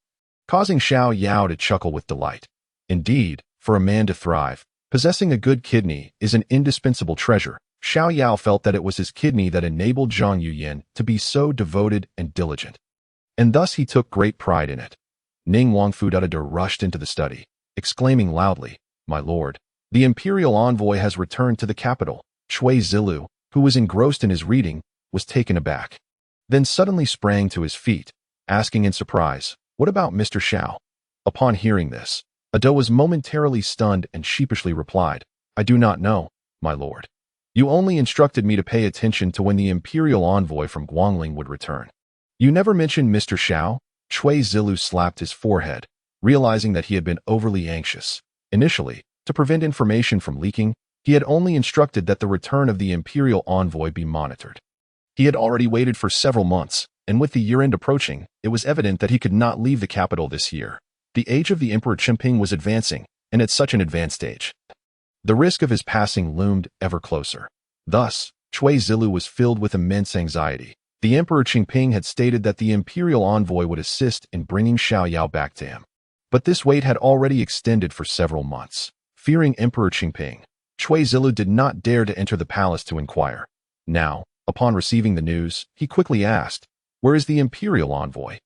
causing Xiao Yao to chuckle with delight. Indeed, for a man to thrive, possessing a good kidney is an indispensable treasure. Xiao Yao felt that it was his kidney that enabled Zhang Yuyan to be so devoted and diligent, and thus he took great pride in it. Ning Wangfudada rushed into the study, exclaiming loudly, "My lord, the imperial envoy has returned to the capital." Chui Zilu, who was engrossed in his reading, was taken aback, then suddenly sprang to his feet, asking in surprise, "What about Mr. Xiao?" Upon hearing this, Ado was momentarily stunned and sheepishly replied, "I do not know, my lord. You only instructed me to pay attention to when the imperial envoy from Guangling would return. You never mentioned Mr. Xiao?" Chui Zilu slapped his forehead, realizing that he had been overly anxious. Initially, to prevent information from leaking, he had only instructed that the return of the imperial envoy be monitored. He had already waited for several months, and with the year-end approaching, it was evident that he could not leave the capital this year. The age of the Emperor Chimping was advancing, and at such an advanced age, the risk of his passing loomed ever closer. Thus, Chui Zilu was filled with immense anxiety. The Emperor Qingping had stated that the imperial envoy would assist in bringing Xiao Yao back to him. But this wait had already extended for several months. Fearing Emperor Qingping, Chui Zilu did not dare to enter the palace to inquire. Now, upon receiving the news, he quickly asked, "Where is the imperial envoy?"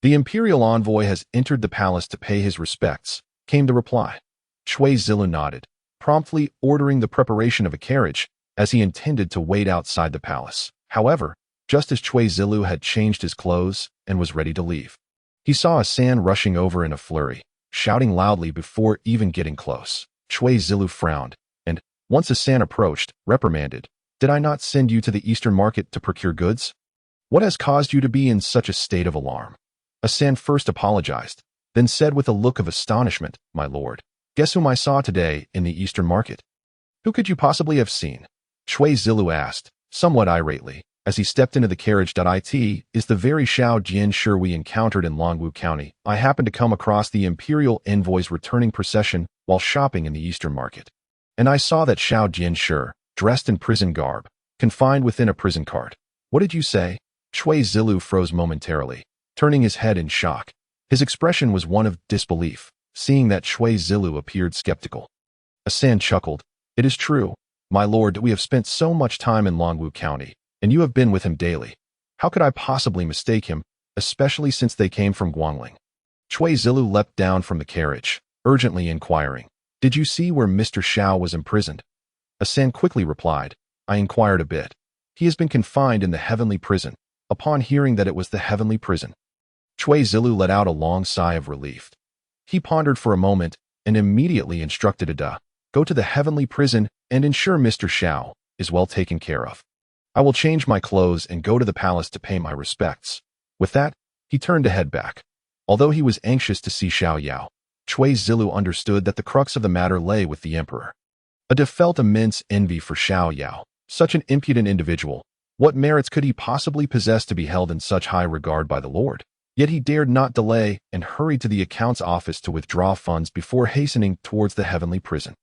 "The imperial envoy has entered the palace to pay his respects," came the reply. Chui Zilu nodded, promptly ordering the preparation of a carriage, as he intended to wait outside the palace. However, just as Chui Zilu had changed his clothes and was ready to leave, he saw San rushing over in a flurry, shouting loudly before even getting close. Chui Zilu frowned, and, once San approached, reprimanded, "Did I not send you to the eastern market to procure goods? What has caused you to be in such a state of alarm?" San first apologized, then said with a look of astonishment, "My lord, guess whom I saw today in the eastern market?" "Who could you possibly have seen?" Chui Zilu asked, somewhat irately, as he stepped into the carriage. "It is the very Xiao Jianshi we encountered in Longwu County. I happened to come across the imperial envoy's returning procession while shopping in the eastern market, and I saw that Xiao Jianshi, dressed in prison garb, confined within a prison cart." "What did you say?" Chui Zilu froze momentarily, turning his head in shock. His expression was one of disbelief, seeing that Chui Zilu appeared skeptical. Asan chuckled. It is true, my lord, that we have spent so much time in Longwu County, and you have been with him daily. How could I possibly mistake him, especially since they came from Guangling? Chui Zilu leapt down from the carriage, urgently inquiring, Did you see where Mr. Xiao was imprisoned? Asan quickly replied, I inquired a bit. He has been confined in the heavenly prison. Upon hearing that it was the heavenly prison, Chui Zilu let out a long sigh of relief. He pondered for a moment and immediately instructed Ada, Go to the heavenly prison and ensure Mr. Xiao is well taken care of. I will change my clothes and go to the palace to pay my respects. With that, he turned to head back. Although he was anxious to see Xiao Yao, Chui Zilu understood that the crux of the matter lay with the emperor. Ada felt immense envy for Xiao Yao, such an impudent individual. What merits could he possibly possess to be held in such high regard by the Lord? Yet he dared not delay and hurried to the accounts office to withdraw funds before hastening towards the heavenly prison.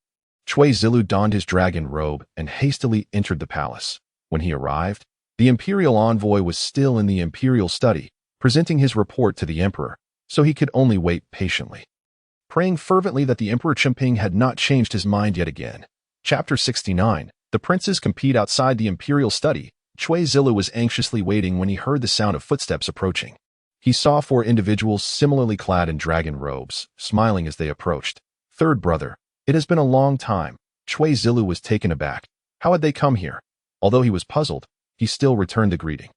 Chui Zilu donned his dragon robe and hastily entered the palace. When he arrived, the imperial envoy was still in the imperial study, presenting his report to the emperor, so he could only wait patiently, praying fervently that the Emperor Chimping had not changed his mind yet again. Chapter 69. The princes compete outside the imperial study. Chui Zilu was anxiously waiting when he heard the sound of footsteps approaching. He saw 4 individuals similarly clad in dragon robes, smiling as they approached. Third brother. It has been a long time. Chui Zilu was taken aback. How had they come here? Although he was puzzled, he still returned the greeting.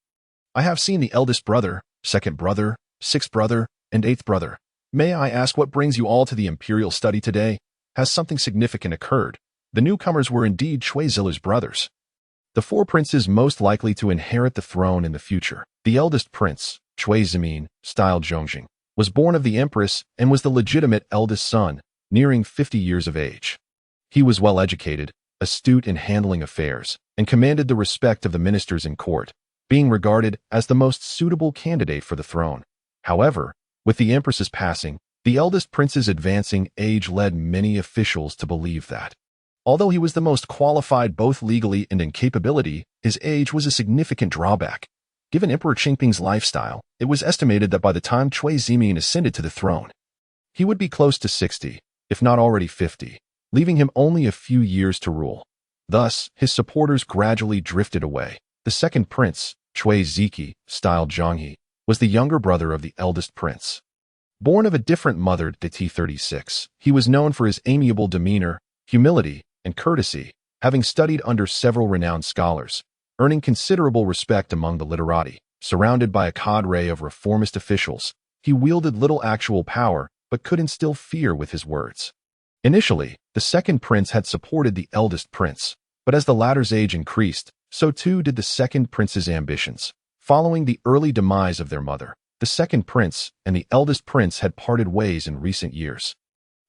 I have seen the eldest brother, second brother, sixth brother, and eighth brother. May I ask what brings you all to the imperial study today? Has something significant occurred? The newcomers were indeed Chui Zilu's brothers, the 4 princes most likely to inherit the throne in the future. The eldest prince, Chui Zimin, styled Zhongjing, was born of the empress and was the legitimate eldest son, nearing 50 years of age. He was well educated, astute in handling affairs, and commanded the respect of the ministers in court, being regarded as the most suitable candidate for the throne. However, with the empress's passing, the eldest prince's advancing age led many officials to believe that, although he was the most qualified both legally and in capability, his age was a significant drawback. Given Emperor Qingping's lifestyle, it was estimated that by the time Chui Zimin ascended to the throne, he would be close to 60, if not already 50, leaving him only a few years to rule. Thus, his supporters gradually drifted away. The second prince, Chui Ziki, styled Zhanghe, was the younger brother of the eldest prince. Born of a different mother to T36, he was known for his amiable demeanor, humility, and courtesy, having studied under several renowned scholars, earning considerable respect among the literati. Surrounded by a cadre of reformist officials, he wielded little actual power but could instill fear with his words. Initially, the second prince had supported the eldest prince, but as the latter's age increased, so too did the second prince's ambitions. Following the early demise of their mother, the second prince and the eldest prince had parted ways in recent years.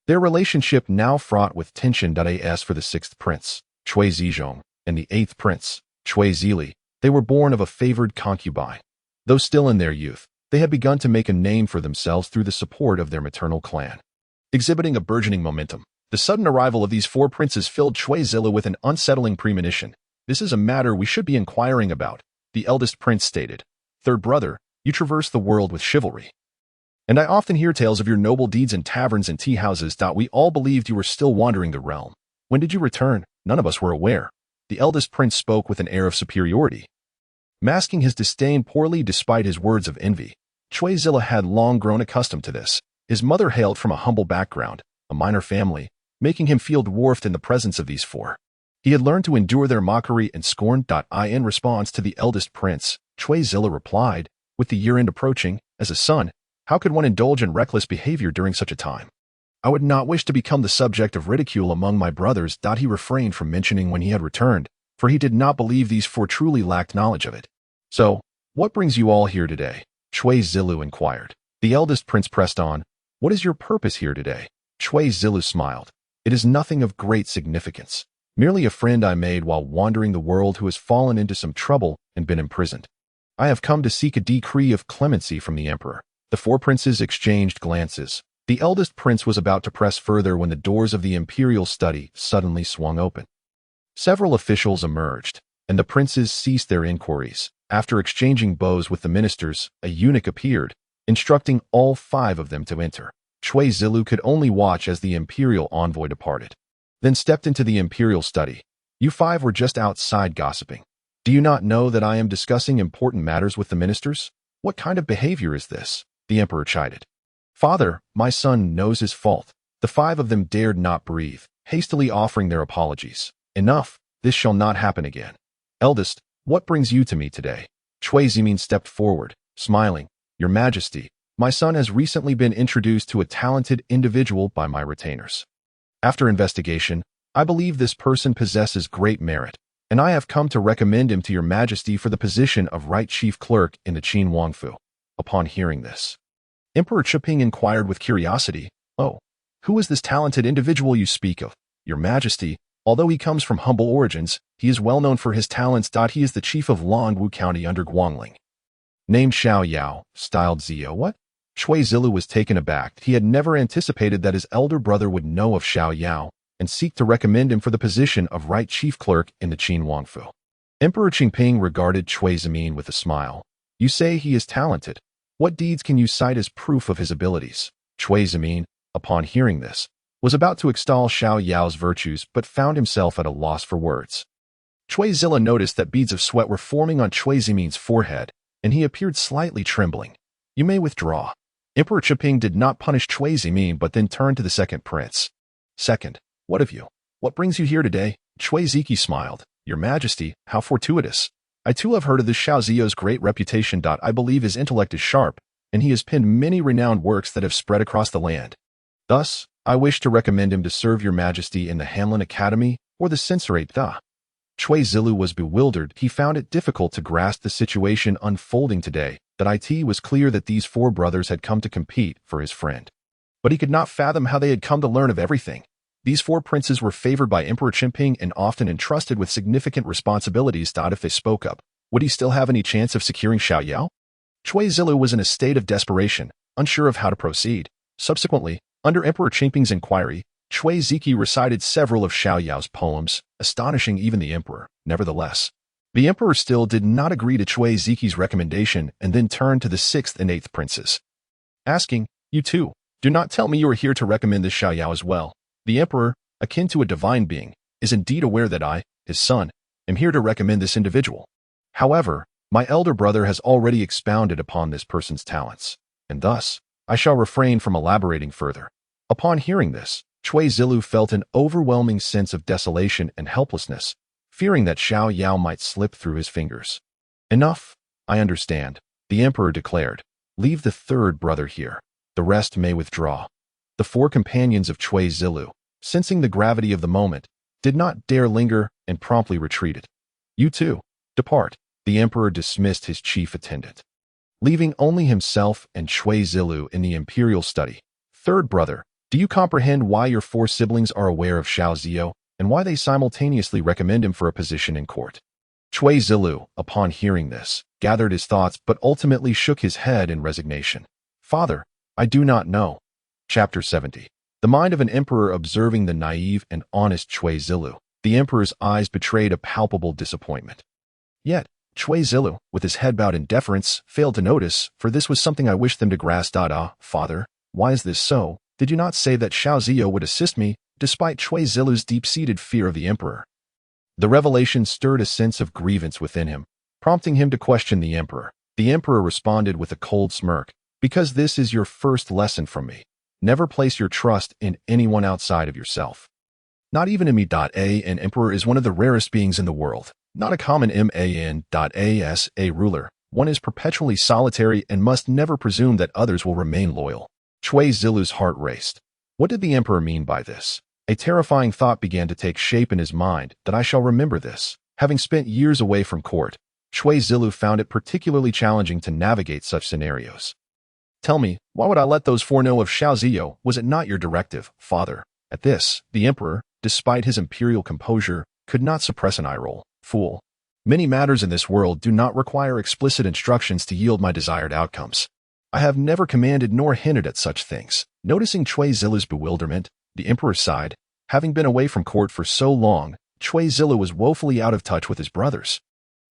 Their relationship now fraught with tension. As for the sixth prince, Chui Zizhong, and the eighth prince, Chui Zili, they were born of a favored concubine. Though still in their youth, they had begun to make a name for themselves through the support of their maternal clan. Exhibiting a burgeoning momentum, the sudden arrival of these 4 princes filled Chui Zilu with an unsettling premonition. This is a matter we should be inquiring about, the eldest prince stated. Third brother, you traverse the world with chivalry, and I often hear tales of your noble deeds in taverns and tea houses. We all believed you were still wandering the realm. When did you return? None of us were aware. The eldest prince spoke with an air of superiority, masking his disdain poorly despite his words of envy. Chui Zilu had long grown accustomed to this. His mother hailed from a humble background, a minor family, making him feel dwarfed in the presence of these 4. He had learned to endure their mockery and scorn. In response to the eldest prince, Chui Zilu replied, with the year-end approaching, as a son, how could one indulge in reckless behavior during such a time? I would not wish to become the subject of ridicule among my brothers. He refrained from mentioning when he had returned, for he did not believe these 4 truly lacked knowledge of it. So, what brings you all here today? Chui Zilu inquired. The eldest prince pressed on, what is your purpose here today? Chui Zilu smiled. It is nothing of great significance. Merely a friend I made while wandering the world who has fallen into some trouble and been imprisoned. I have come to seek a decree of clemency from the emperor. The 4 princes exchanged glances. The eldest prince was about to press further when the doors of the imperial study suddenly swung open. Several officials emerged, and the princes ceased their inquiries. After exchanging bows with the ministers, a eunuch appeared, instructing all 5 of them to enter. Chui Zilu could only watch as the imperial envoy departed. then stepped into the imperial study. You five were just outside gossiping. Do you not know that I am discussing important matters with the ministers? What kind of behavior is this? The emperor chided. Father, my son knows his fault. The five of them dared not breathe, hastily offering their apologies. Enough, this shall not happen again. Eldest, what brings you to me today? Chui Zimin stepped forward, smiling. Your Majesty, my son has recently been introduced to a talented individual by my retainers. After investigation, I believe this person possesses great merit, and I have come to recommend him to your Majesty for the position of Right Chief Clerk in the Qin Wangfu. Upon hearing this, Emperor Chiping inquired with curiosity, Oh, who is this talented individual you speak of? Your Majesty, although he comes from humble origins, he is well known for his talents. He is the chief of Longwu County under Guangling. Named Xiao Yao, styled Zio. What? Chui Zilu was taken aback. He had never anticipated that his elder brother would know of Xiao Yao and seek to recommend him for the position of Right Chief Clerk in the Qin Wangfu. Emperor Qingping regarded Chui Zimin with a smile. You say he is talented. What deeds can you cite as proof of his abilities? Chui Zimin, upon hearing this, was about to extol Xiao Yao's virtues but found himself at a loss for words. Chui Zilla noticed that beads of sweat were forming on Chui Zimin's forehead, and he appeared slightly trembling. You may withdraw. Emperor Chiping did not punish Chui Zimin but then turned to the second prince. Second, what of you? What brings you here today? Chui Ziki smiled. Your Majesty, how fortuitous. I too have heard of this Xiao Zio's great reputation. I believe his intellect is sharp, and he has penned many renowned works that have spread across the land. Thus, I wish to recommend him to serve your Majesty in the Hanlin Academy or the Censorate. Chui Zilu was bewildered. He found it difficult to grasp the situation unfolding today. That it was clear that these four brothers had come to compete for his friend. But he could not fathom how they had come to learn of everything. These four princes were favored by Emperor Qingping and often entrusted with significant responsibilities. If they spoke up, would he still have any chance of securing Xiao Yao? Chui Zilu was in a state of desperation, unsure of how to proceed. Subsequently, under Emperor Qingping's inquiry, Chui Ziki recited several of Xiao Yao's poems, astonishing even the emperor. Nevertheless, the emperor still did not agree to Chui Ziki's recommendation and then turned to the sixth and eighth princes, asking, You too, do not tell me you are here to recommend this Xiao Yao as well. The emperor, akin to a divine being, is indeed aware that I, his son, am here to recommend this individual. However, my elder brother has already expounded upon this person's talents, and thus, I shall refrain from elaborating further. Upon hearing this, Chui Zilu felt an overwhelming sense of desolation and helplessness, fearing that Xiao Yao might slip through his fingers. Enough, I understand, the emperor declared. Leave the third brother here. The rest may withdraw. The four companions of Chui Zilu, sensing the gravity of the moment, did not dare linger and promptly retreated. You too, depart. The emperor dismissed his chief attendant, leaving only himself and Chui Zilu in the imperial study. Third brother, do you comprehend why your four siblings are aware of Xiao Zio and why they simultaneously recommend him for a position in court? Chui Zilu, upon hearing this, gathered his thoughts but ultimately shook his head in resignation. Father, I do not know. Chapter 70. The mind of an emperor observing the naive and honest Chui Zilu. The emperor's eyes betrayed a palpable disappointment. Yet, Chui Zilu, with his head bowed in deference, failed to notice, for this was something I wished them to grasp. Father, why is this so? Did you not say that Xiao Zio would assist me, despite Chui Zilu's deep-seated fear of the emperor? The revelation stirred a sense of grievance within him, prompting him to question the emperor. The emperor responded with a cold smirk, Because this is your first lesson from me. Never place your trust in anyone outside of yourself. Not even in me. An emperor is one of the rarest beings in the world, not a common man. A ruler. One is perpetually solitary and must never presume that others will remain loyal. Chui Zilu's heart raced. What did the emperor mean by this? A terrifying thought began to take shape in his mind, that I shall remember this. Having spent years away from court, Chui Zilu found it particularly challenging to navigate such scenarios. Tell me, why would I let those four know of Xiao Zio? Was it not your directive, father? At this, the emperor, despite his imperial composure, could not suppress an eye roll. Fool. Many matters in this world do not require explicit instructions to yield my desired outcomes. I have never commanded nor hinted at such things. Noticing Chui Zilu's bewilderment, the emperor sighed. Having been away from court for so long, Chui Zilu was woefully out of touch with his brothers.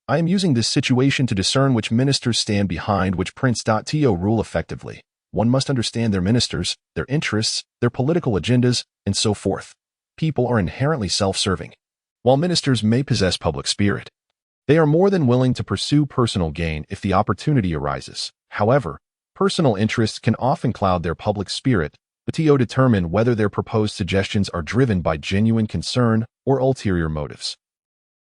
I am using this situation to discern which ministers stand behind which prince. To rule effectively, one must understand their ministers, their interests, their political agendas, and so forth. people are inherently self-serving. While ministers may possess public spirit, they are more than willing to pursue personal gain if the opportunity arises. However, personal interests can often cloud their public spirit. The TO determine whether their proposed suggestions are driven by genuine concern or ulterior motives.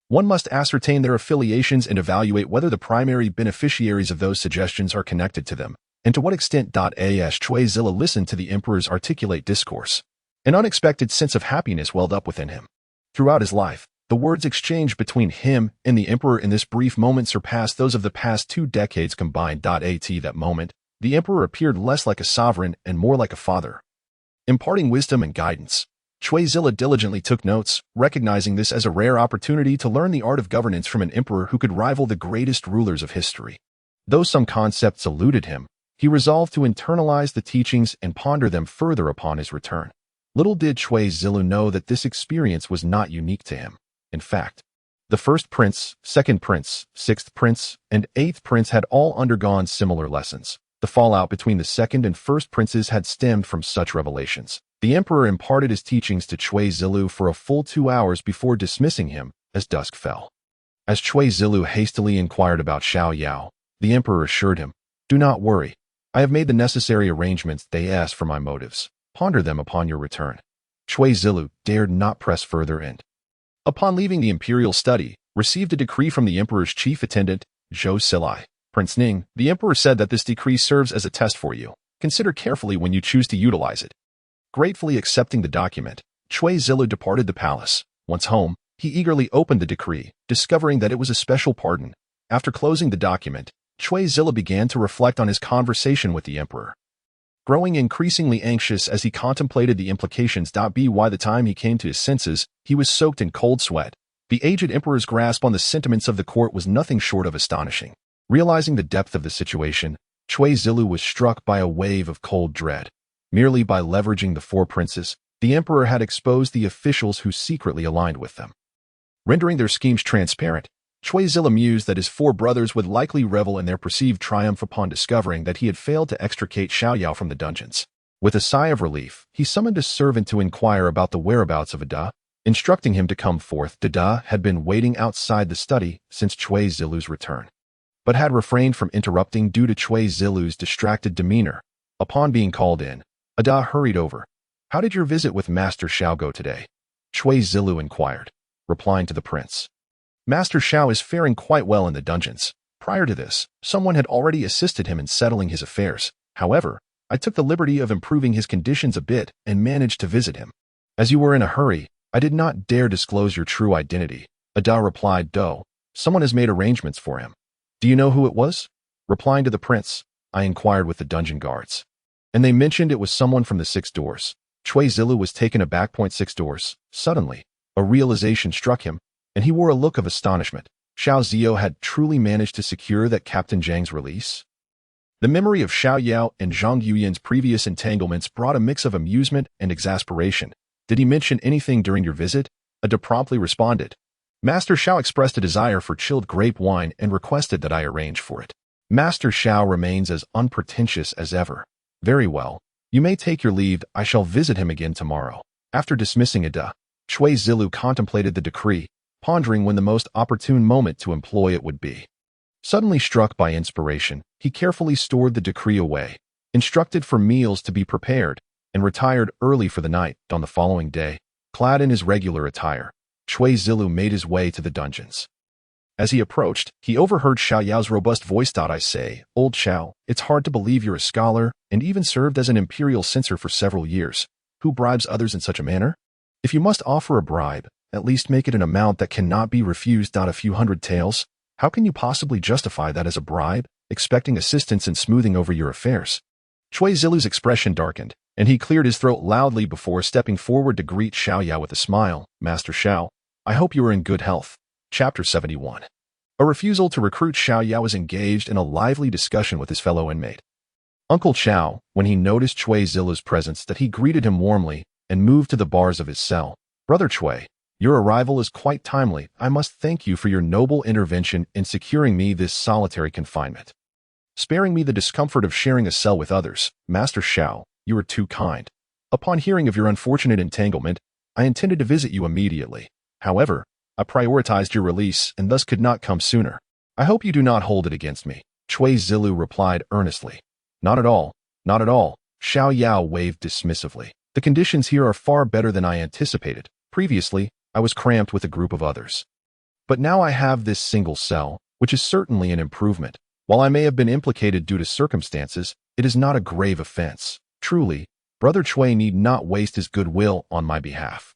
One must ascertain their affiliations and evaluate whether the primary beneficiaries of those suggestions are connected to them, and to what extent. As Chui Zilla listened to the emperor's articulate discourse, an unexpected sense of happiness welled up within him. Throughout his life, the words exchanged between him and the emperor in this brief moment surpassed those of the past 2 decades combined. At that moment, the emperor appeared less like a sovereign and more like a father, imparting wisdom and guidance. Chui Zilla diligently took notes, recognizing this as a rare opportunity to learn the art of governance from an emperor who could rival the greatest rulers of history. Though some concepts eluded him, he resolved to internalize the teachings and ponder them further upon his return. Little did Chui Zilla know that this experience was not unique to him. In fact, the first prince, second prince, sixth prince, and eighth prince had all undergone similar lessons. The fallout between the second and first princes had stemmed from such revelations. The emperor imparted his teachings to Chui Zilla for a full 2 hours before dismissing him as dusk fell. As Chui Zilla hastily inquired about Xiao Yao, the emperor assured him, "Do not worry. I have made the necessary arrangements. They asked for my motives. Ponder them upon your return." Chui Zilla dared not press further and, upon leaving the imperial study, received a decree from the emperor's chief attendant, Zhou Silai. "Prince Ning, the emperor said that this decree serves as a test for you. Consider carefully when you choose to utilize it." Gratefully accepting the document, Chui Zilla departed the palace. Once home, he eagerly opened the decree, discovering that it was a special pardon. After closing the document, Chui Zilla began to reflect on his conversation with the emperor, growing increasingly anxious as he contemplated the implications. By the time he came to his senses, he was soaked in cold sweat. The aged emperor's grasp on the sentiments of the court was nothing short of astonishing. Realizing the depth of the situation, Chui Zilla was struck by a wave of cold dread. Merely by leveraging the 4 princes, the emperor had exposed the officials who secretly aligned with them. Rendering their schemes transparent, Chui Zilla mused that his 4 brothers would likely revel in their perceived triumph upon discovering that he had failed to extricate Xiao Yao from the dungeons. With a sigh of relief, he summoned a servant to inquire about the whereabouts of Ada, instructing him to come forth. Ada had been waiting outside the study since Chui Zilla's return, but had refrained from interrupting due to Chui Zilla's distracted demeanor. Upon being called in, Ada hurried over. "How did your visit with Master Xiao go today?" Chui Zilla inquired, replying to the prince. "Master Xiao is faring quite well in the dungeons. Prior to this, someone had already assisted him in settling his affairs. However, I took the liberty of improving his conditions a bit and managed to visit him. As you were in a hurry, I did not dare disclose your true identity." Ada replied, "Though, someone has made arrangements for him." "Do you know who it was?" Replying to the prince, I inquired with the dungeon guards, and they mentioned it was someone from the 6 doors. Chui Zilla was taken aback. 6 doors. Suddenly, a realization struck him, and he wore a look of astonishment. Xiao Zio had truly managed to secure that Captain Zhang's release? The memory of Xiao Yao and Zhang Yuyan's previous entanglements brought a mix of amusement and exasperation. "Did he mention anything during your visit?" Ada promptly responded. "Master Xiao expressed a desire for chilled grape wine and requested that I arrange for it." Master Xiao remains as unpretentious as ever. "Very well. You may take your leave. I shall visit him again tomorrow." After dismissing Ada, Chui Zilla contemplated the decree, pondering when the most opportune moment to employ it would be. Suddenly struck by inspiration, he carefully stored the decree away, instructed for meals to be prepared, and retired early for the night. On the following day, clad in his regular attire, Chui Zilla made his way to the dungeons. As he approached, he overheard Xiao Yao's robust voice. "I say, old Xiao, it's hard to believe you're a scholar and even served as an imperial censor for several years. Who bribes others in such a manner? If you must offer a bribe, at least make it an amount that cannot be refused. A few hundred taels. How can you possibly justify that as a bribe, expecting assistance in smoothing over your affairs?" Chui Zilla's expression darkened, and he cleared his throat loudly before stepping forward to greet Xiao Yao with a smile. "Master Xiao, I hope you are in good health." Chapter 71. A refusal to recruit. Xiao Yao was engaged in a lively discussion with his fellow inmate. Uncle Xiao, when he noticed Chui Zilla's presence, that he greeted him warmly and moved to the bars of his cell. "Brother Chui, your arrival is quite timely. I must thank you for your noble intervention in securing me this solitary confinement, sparing me the discomfort of sharing a cell with others. Master Xiao, you are too kind. Upon hearing of your unfortunate entanglement, I intended to visit you immediately. However, I prioritized your release and thus could not come sooner. I hope you do not hold it against me. Chui Zilu replied earnestly. Not at all, not at all. Xiao Yao waved dismissively. The conditions here are far better than I anticipated. Previously, I was cramped with a group of others. But now I have this single cell, which is certainly an improvement. While I may have been implicated due to circumstances, it is not a grave offense. Truly, Brother Chui need not waste his goodwill on my behalf.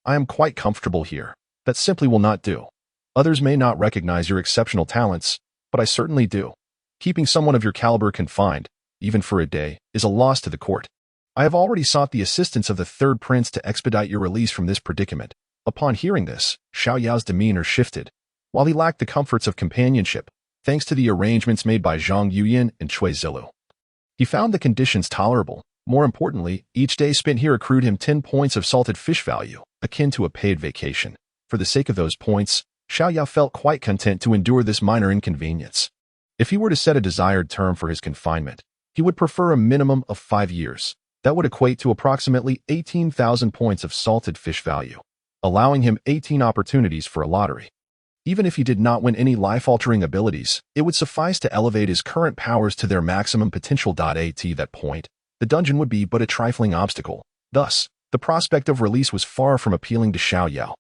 I am quite comfortable here. That simply will not do. Others may not recognize your exceptional talents, but I certainly do. Keeping someone of your caliber confined, even for a day, is a loss to the court. I have already sought the assistance of the third prince to expedite your release from this predicament. Upon hearing this, Xiao Yao's demeanor shifted. While he lacked the comforts of companionship, thanks to the arrangements made by Zhang Yuyan and Chui Zilu, he found the conditions tolerable. More importantly, each day spent here accrued him 10 points of salted fish value, akin to a paid vacation. For the sake of those points, Xiao Yao felt quite content to endure this minor inconvenience. If he were to set a desired term for his confinement, he would prefer a minimum of 5 years. That would equate to approximately 18,000 points of salted fish value, allowing him 18 opportunities for a lottery. Even if he did not win any life-altering abilities, it would suffice to elevate his current powers to their maximum potential. At that point, the dungeon would be but a trifling obstacle. Thus, the prospect of release was far from appealing to Xiao Yao.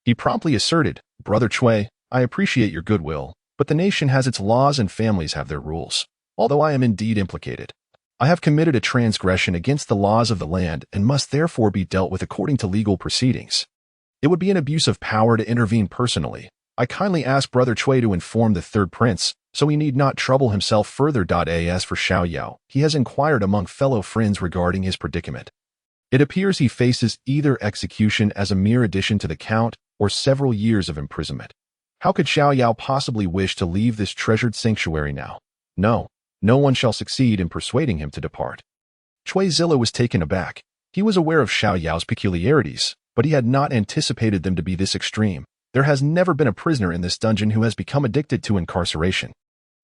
He promptly asserted, Brother Chui, I appreciate your goodwill, but the nation has its laws and families have their rules. Although I am indeed implicated, I have committed a transgression against the laws of the land and must therefore be dealt with according to legal proceedings. It would be an abuse of power to intervene personally. I kindly ask Brother Chui to inform the third prince, so he need not trouble himself further. As for Xiao Yao, he has inquired among fellow friends regarding his predicament. It appears he faces either execution as a mere addition to the count or several years of imprisonment. How could Xiao Yao possibly wish to leave this treasured sanctuary now? No, no one shall succeed in persuading him to depart. Chui Zilu was taken aback. He was aware of Xiao Yao's peculiarities, but he had not anticipated them to be this extreme. There has never been a prisoner in this dungeon who has become addicted to incarceration.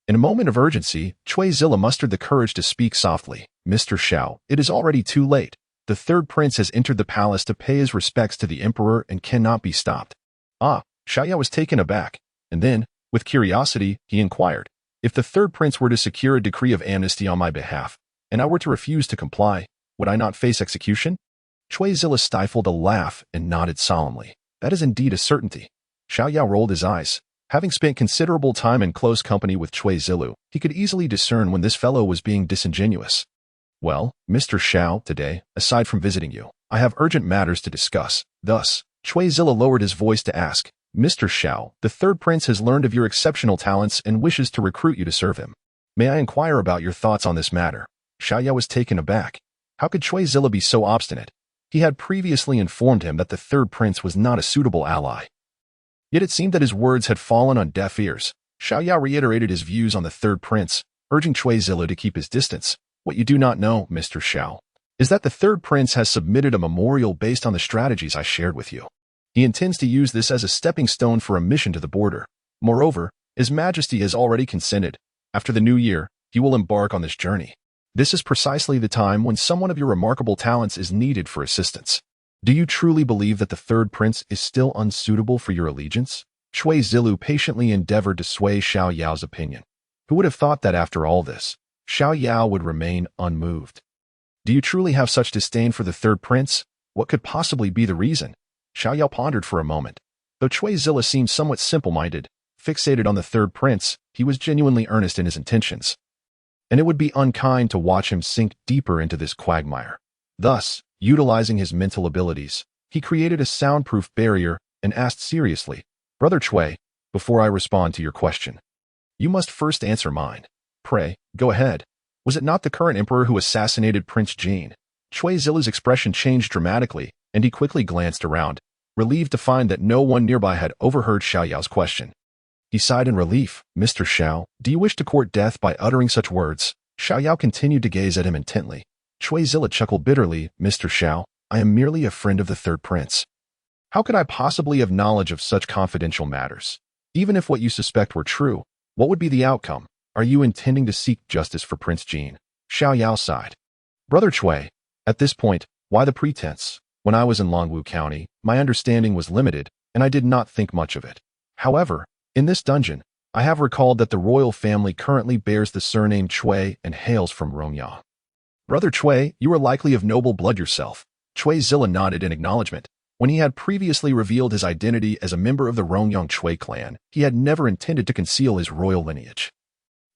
In a moment of urgency, Chui Zilu mustered the courage to speak softly. Mr. Xiao, it is already too late. The third prince has entered the palace to pay his respects to the emperor and cannot be stopped. Xiao Yao was taken aback, and then, with curiosity, he inquired, if the third prince were to secure a decree of amnesty on my behalf, and I were to refuse to comply, would I not face execution? Chui Zilu stifled a laugh and nodded solemnly. That is indeed a certainty. Xiao Yao rolled his eyes. Having spent considerable time in close company with Chui Zilu, he could easily discern when this fellow was being disingenuous. Well, Mr. Xiao, today, aside from visiting you, I have urgent matters to discuss. Thus, Chui Zilu lowered his voice to ask, Mr. Xiao, the third prince has learned of your exceptional talents and wishes to recruit you to serve him. May I inquire about your thoughts on this matter? Xiao Yao was taken aback. How could Chui Zilu be so obstinate? He had previously informed him that the third prince was not a suitable ally. Yet it seemed that his words had fallen on deaf ears. Xiao Yao reiterated his views on the third prince, urging Chui Zilu to keep his distance. What you do not know, Mr. Xiao, is that the third prince has submitted a memorial based on the strategies I shared with you. He intends to use this as a stepping stone for a mission to the border. Moreover, His Majesty has already consented. After the new year, he will embark on this journey. This is precisely the time when someone of your remarkable talents is needed for assistance. Do you truly believe that the third prince is still unsuitable for your allegiance? Chui Zilu patiently endeavored to sway Xiao Yao's opinion. Who would have thought that after all this, Xiao Yao would remain unmoved? Do you truly have such disdain for the third prince? What could possibly be the reason? Xiao Yao pondered for a moment. Though Chui Zilu seemed somewhat simple-minded, fixated on the third prince, he was genuinely earnest in his intentions. And it would be unkind to watch him sink deeper into this quagmire. Thus, utilizing his mental abilities, he created a soundproof barrier and asked seriously, Brother Chui, before I respond to your question, you must first answer mine. Pray, go ahead. Was it not the current emperor who assassinated Prince Jin? Chui Zilu's expression changed dramatically, and he quickly glanced around, relieved to find that no one nearby had overheard Xiao Yao's question. He sighed in relief. Mr. Xiao, do you wish to court death by uttering such words? Xiao Yao continued to gaze at him intently. Chui Zilu chuckled bitterly. Mr. Xiao, I am merely a friend of the third prince. How could I possibly have knowledge of such confidential matters? Even if what you suspect were true, what would be the outcome? Are you intending to seek justice for Prince Jin? Xiao Yao sighed. Brother Chui, at this point, why the pretense? When I was in Longwu County, my understanding was limited, and I did not think much of it. However, in this dungeon, I have recalled that the royal family currently bears the surname Chui and hails from Rongyang. Brother Chui, you are likely of noble blood yourself. Chui Zilla nodded in acknowledgement. When he had previously revealed his identity as a member of the Rongyang Chui clan, he had never intended to conceal his royal lineage.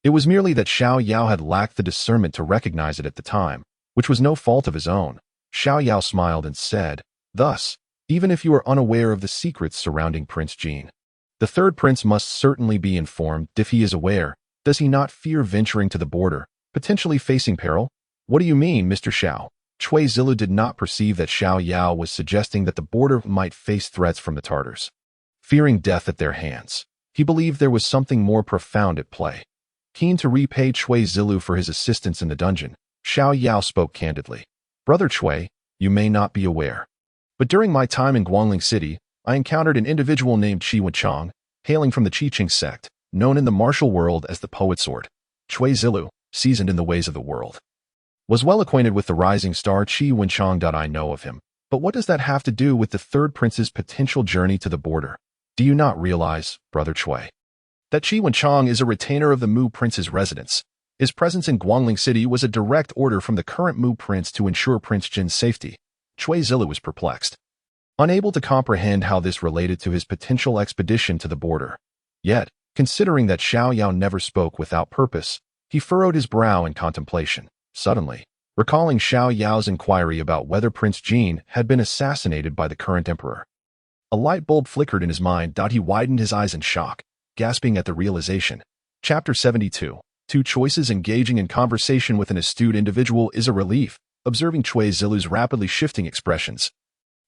It was merely that Xiao Yao had lacked the discernment to recognize it at the time, which was no fault of his own. Xiao Yao smiled and said, "Thus, even if you are unaware of the secrets surrounding Prince Jin, the third prince must certainly be informed. If he is aware, does he not fear venturing to the border, potentially facing peril?" "What do you mean, Mr. Xiao?" Chui Zilu did not perceive that Xiao Yao was suggesting that the border might face threats from the Tartars. Fearing death at their hands, he believed there was something more profound at play. Keen to repay Chui Zilu for his assistance in the dungeon, Xiao Yao spoke candidly. "Brother Chui, you may not be aware, but during my time in Guangling City, I encountered an individual named Qi Wenchang, hailing from the Qiqing sect, known in the martial world as the Poet Sword. Chui Zilu, seasoned in the ways of the world, was well acquainted with the rising star Qi Wenchang. I know of him, but what does that have to do with the third prince's potential journey to the border? Do you not realize, Brother Chui, that Qi Wenchang is a retainer of the Mu Prince's residence? His presence in Guangling City was a direct order from the current Mu Prince to ensure Prince Jin's safety." Chui Zilu was perplexed, unable to comprehend how this related to his potential expedition to the border. Yet, considering that Xiao Yao never spoke without purpose, he furrowed his brow in contemplation. Suddenly, recalling Xiao Yao's inquiry about whether Prince Jin had been assassinated by the current emperor, a light bulb flickered in his mind. He widened his eyes in shock, gasping at the realization. Chapter 72. Two choices. Engaging in conversation with an astute individual is a relief. Observing Chui Zilu's rapidly shifting expressions,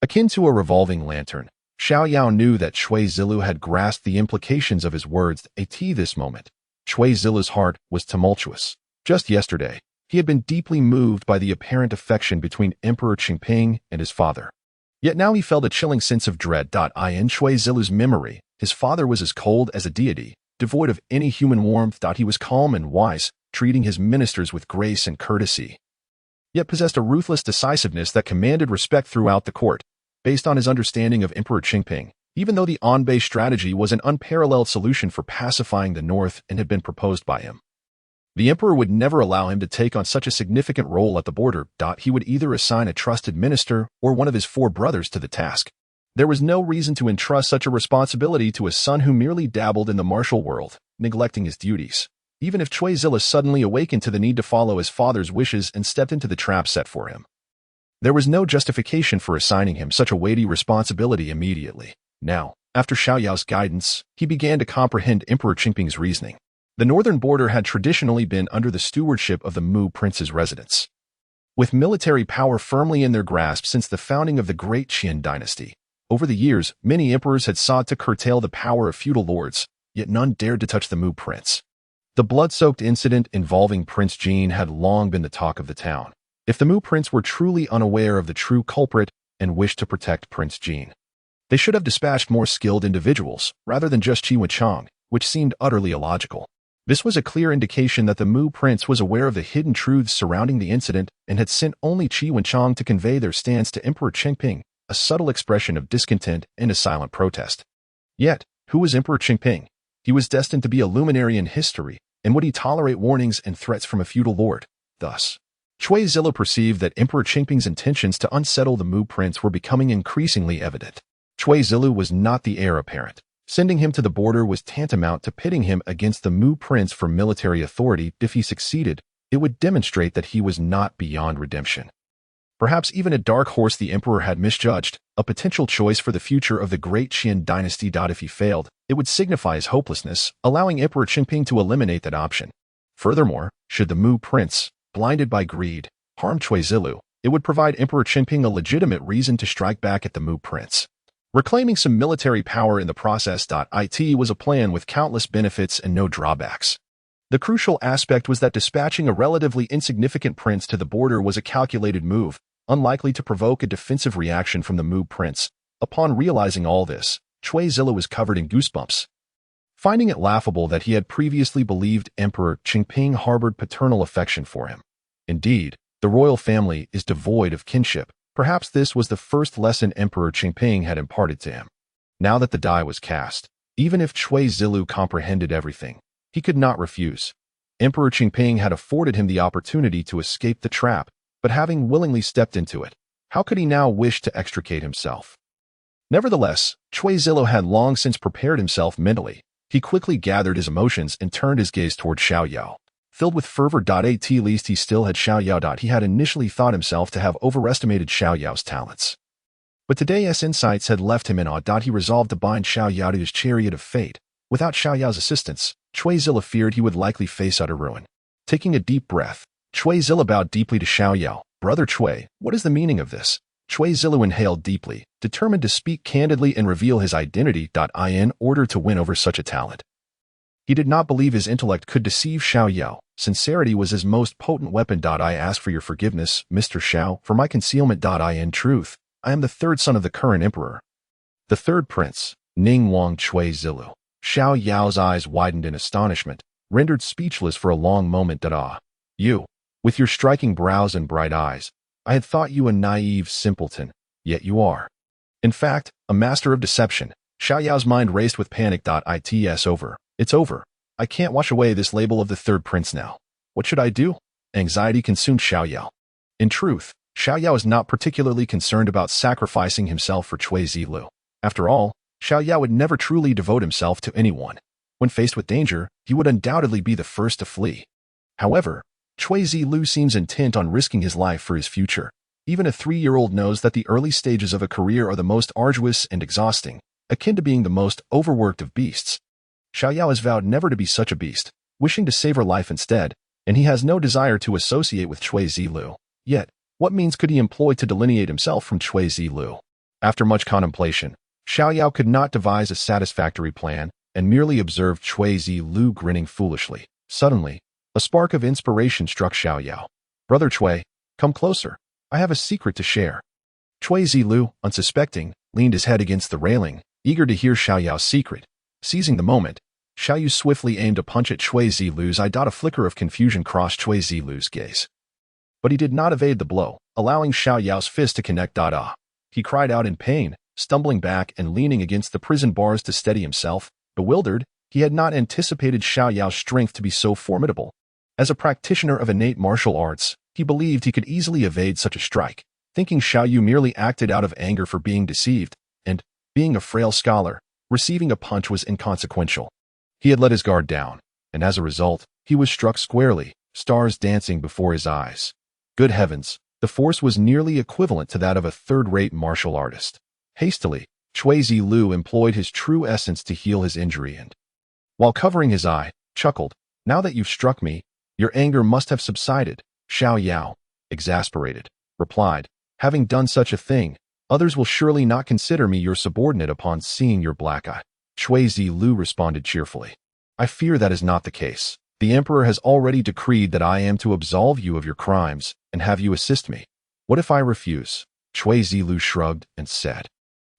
akin to a revolving lantern, Xiao Yao knew that Chui Zilu had grasped the implications of his words. At this moment, Chui Zilu's heart was tumultuous. Just yesterday, he had been deeply moved by the apparent affection between Emperor Qingping and his father. Yet now he felt a chilling sense of dread. In Chui Zilu's memory, his father was as cold as a deity, devoid of any human warmth. He was calm and wise, treating his ministers with grace and courtesy, yet possessed a ruthless decisiveness that commanded respect throughout the court. Based on his understanding of Emperor Qingping, even though the Anbei strategy was an unparalleled solution for pacifying the north and had been proposed by him, the emperor would never allow him to take on such a significant role at the border. He would either assign a trusted minister or one of his 4 brothers to the task. There was no reason to entrust such a responsibility to a son who merely dabbled in the martial world, neglecting his duties. Even if Chui Zilla suddenly awakened to the need to follow his father's wishes and stepped into the trap set for him, there was no justification for assigning him such a weighty responsibility immediately. Now, after Xiao Yao's guidance, he began to comprehend Emperor Qingping's reasoning. The northern border had traditionally been under the stewardship of the Mu Prince's residence, with military power firmly in their grasp since the founding of the Great Qian dynasty. Over the years, many emperors had sought to curtail the power of feudal lords, yet none dared to touch the Mu Prince. The blood-soaked incident involving Prince Jin had long been the talk of the town. If the Mu Prince were truly unaware of the true culprit and wished to protect Prince Jin, they should have dispatched more skilled individuals, rather than just Qi Wenchang, which seemed utterly illogical. This was a clear indication that the Mu Prince was aware of the hidden truths surrounding the incident and had sent only Qi Wenchang to convey their stance to Emperor Qingping, a subtle expression of discontent and a silent protest. Yet, who was Emperor Qingping? He was destined to be a luminary in history, and would he tolerate warnings and threats from a feudal lord? Thus, Chui Zilla perceived that Emperor Qingping's intentions to unsettle the Mu Prince were becoming increasingly evident. Chui Zilu was not the heir apparent. Sending him to the border was tantamount to pitting him against the Mu Prince for military authority. If he succeeded, it would demonstrate that he was not beyond redemption. Perhaps even a dark horse the emperor had misjudged, a potential choice for the future of the Great Qian dynasty. If he failed, it would signify his hopelessness, allowing Emperor Qingping to eliminate that option. Furthermore, should the Mu Prince, blinded by greed, harm Chui Zilu, it would provide Emperor Qingping a legitimate reason to strike back at the Mu Prince, reclaiming some military power in the process. It was a plan with countless benefits and no drawbacks. The crucial aspect was that dispatching a relatively insignificant prince to the border was a calculated move, unlikely to provoke a defensive reaction from the Mu Prince. Upon realizing all this, Chui Zilla was covered in goosebumps, finding it laughable that he had previously believed Emperor Qingping harbored paternal affection for him. Indeed, the royal family is devoid of kinship, Perhaps this was the first lesson Emperor Qingping had imparted to him. Now that the die was cast, even if Cui Zilu comprehended everything, he could not refuse. Emperor Qingping had afforded him the opportunity to escape the trap, but having willingly stepped into it, how could he now wish to extricate himself? Nevertheless, Cui Zilu had long since prepared himself mentally. He quickly gathered his emotions and turned his gaze toward Xiao Yao. Filled with fervor, at least he still had Xiao Yao. He had initially thought himself to have overestimated Xiao Yao's talents. But today's insights had left him in awe. He resolved to bind Xiao Yao to his chariot of fate. Without Xiao Yao's assistance, Cui Zilu feared he would likely face utter ruin. Taking a deep breath, Cui Zilu bowed deeply to Xiao Yao. Brother Cui, what is the meaning of this? Cui Zilu inhaled deeply, determined to speak candidly and reveal his identity. In order to win over such a talent. He did not believe his intellect could deceive Xiao Yao. Sincerity was his most potent weapon. I ask for your forgiveness, Mr. Xiao, for my concealment. In truth, I am the third son of the current emperor. The third prince, Ning Wang Cui Zilu. Xiao Yao's eyes widened in astonishment, rendered speechless for a long moment. You, with your striking brows and bright eyes, I had thought you a naive simpleton, yet you are. In fact, a master of deception. Xiao Yao's mind raced with panic. It's over. It's over. I can't wash away this label of the third prince now. What should I do? Anxiety consumed Xiao Yao. In truth, Xiao Yao is not particularly concerned about sacrificing himself for Cui Zilu. After all, Xiao Yao would never truly devote himself to anyone. When faced with danger, he would undoubtedly be the first to flee. However, Cui Zilu seems intent on risking his life for his future. Even a 3-year-old knows that the early stages of a career are the most arduous and exhausting, akin to being the most overworked of beasts. Xiao Yao has vowed never to be such a beast, wishing to save her life instead, and he has no desire to associate with Cui Zilu. Yet, what means could he employ to delineate himself from Cui Zilu? After much contemplation, Xiao Yao could not devise a satisfactory plan and merely observed Cui Zilu grinning foolishly. Suddenly, a spark of inspiration struck Xiao Yao. Brother Cui, come closer. I have a secret to share. Cui Zilu, unsuspecting, leaned his head against the railing, eager to hear Xiao Yao's secret. Seizing the moment, Xiao Yu swiftly aimed a punch at Cui Zilu's eye. A flicker of confusion crossed Cui Zilu's gaze. But he did not evade the blow, allowing Xiao Yao's fist to connect. He cried out in pain, stumbling back and leaning against the prison bars to steady himself. Bewildered, he had not anticipated Xiao Yao's strength to be so formidable. As a practitioner of innate martial arts, he believed he could easily evade such a strike, thinking Xiao Yu merely acted out of anger for being deceived, and, being a frail scholar, receiving a punch was inconsequential. He had let his guard down, and as a result, he was struck squarely, stars dancing before his eyes. Good heavens, the force was nearly equivalent to that of a third-rate martial artist. Hastily, Cui Zilu employed his true essence to heal his injury and, while covering his eye, chuckled, now that you've struck me, your anger must have subsided. Xiao Yao, exasperated, replied, having done such a thing, others will surely not consider me your subordinate upon seeing your black eye. Cui Zilu responded cheerfully. I fear that is not the case. The emperor has already decreed that I am to absolve you of your crimes and have you assist me. What if I refuse? Cui Zilu shrugged and said.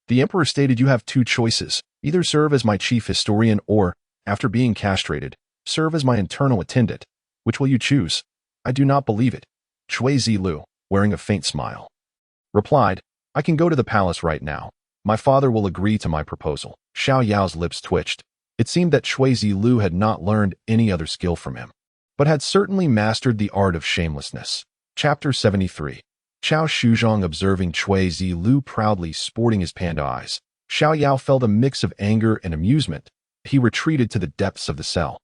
The emperor stated you have 2 choices, either serve as my chief historian or, after being castrated, serve as my internal attendant. Which will you choose? I do not believe it. Cui Zilu, wearing a faint smile, replied, I can go to the palace right now. My father will agree to my proposal. Xiao Yao's lips twitched. It seemed that Cui Zilu had not learned any other skill from him, but had certainly mastered the art of shamelessness. Chapter 73. Qiao Shuzhong observing Cui Zilu proudly sporting his panda eyes. Xiao Yao felt a mix of anger and amusement. He retreated to the depths of the cell,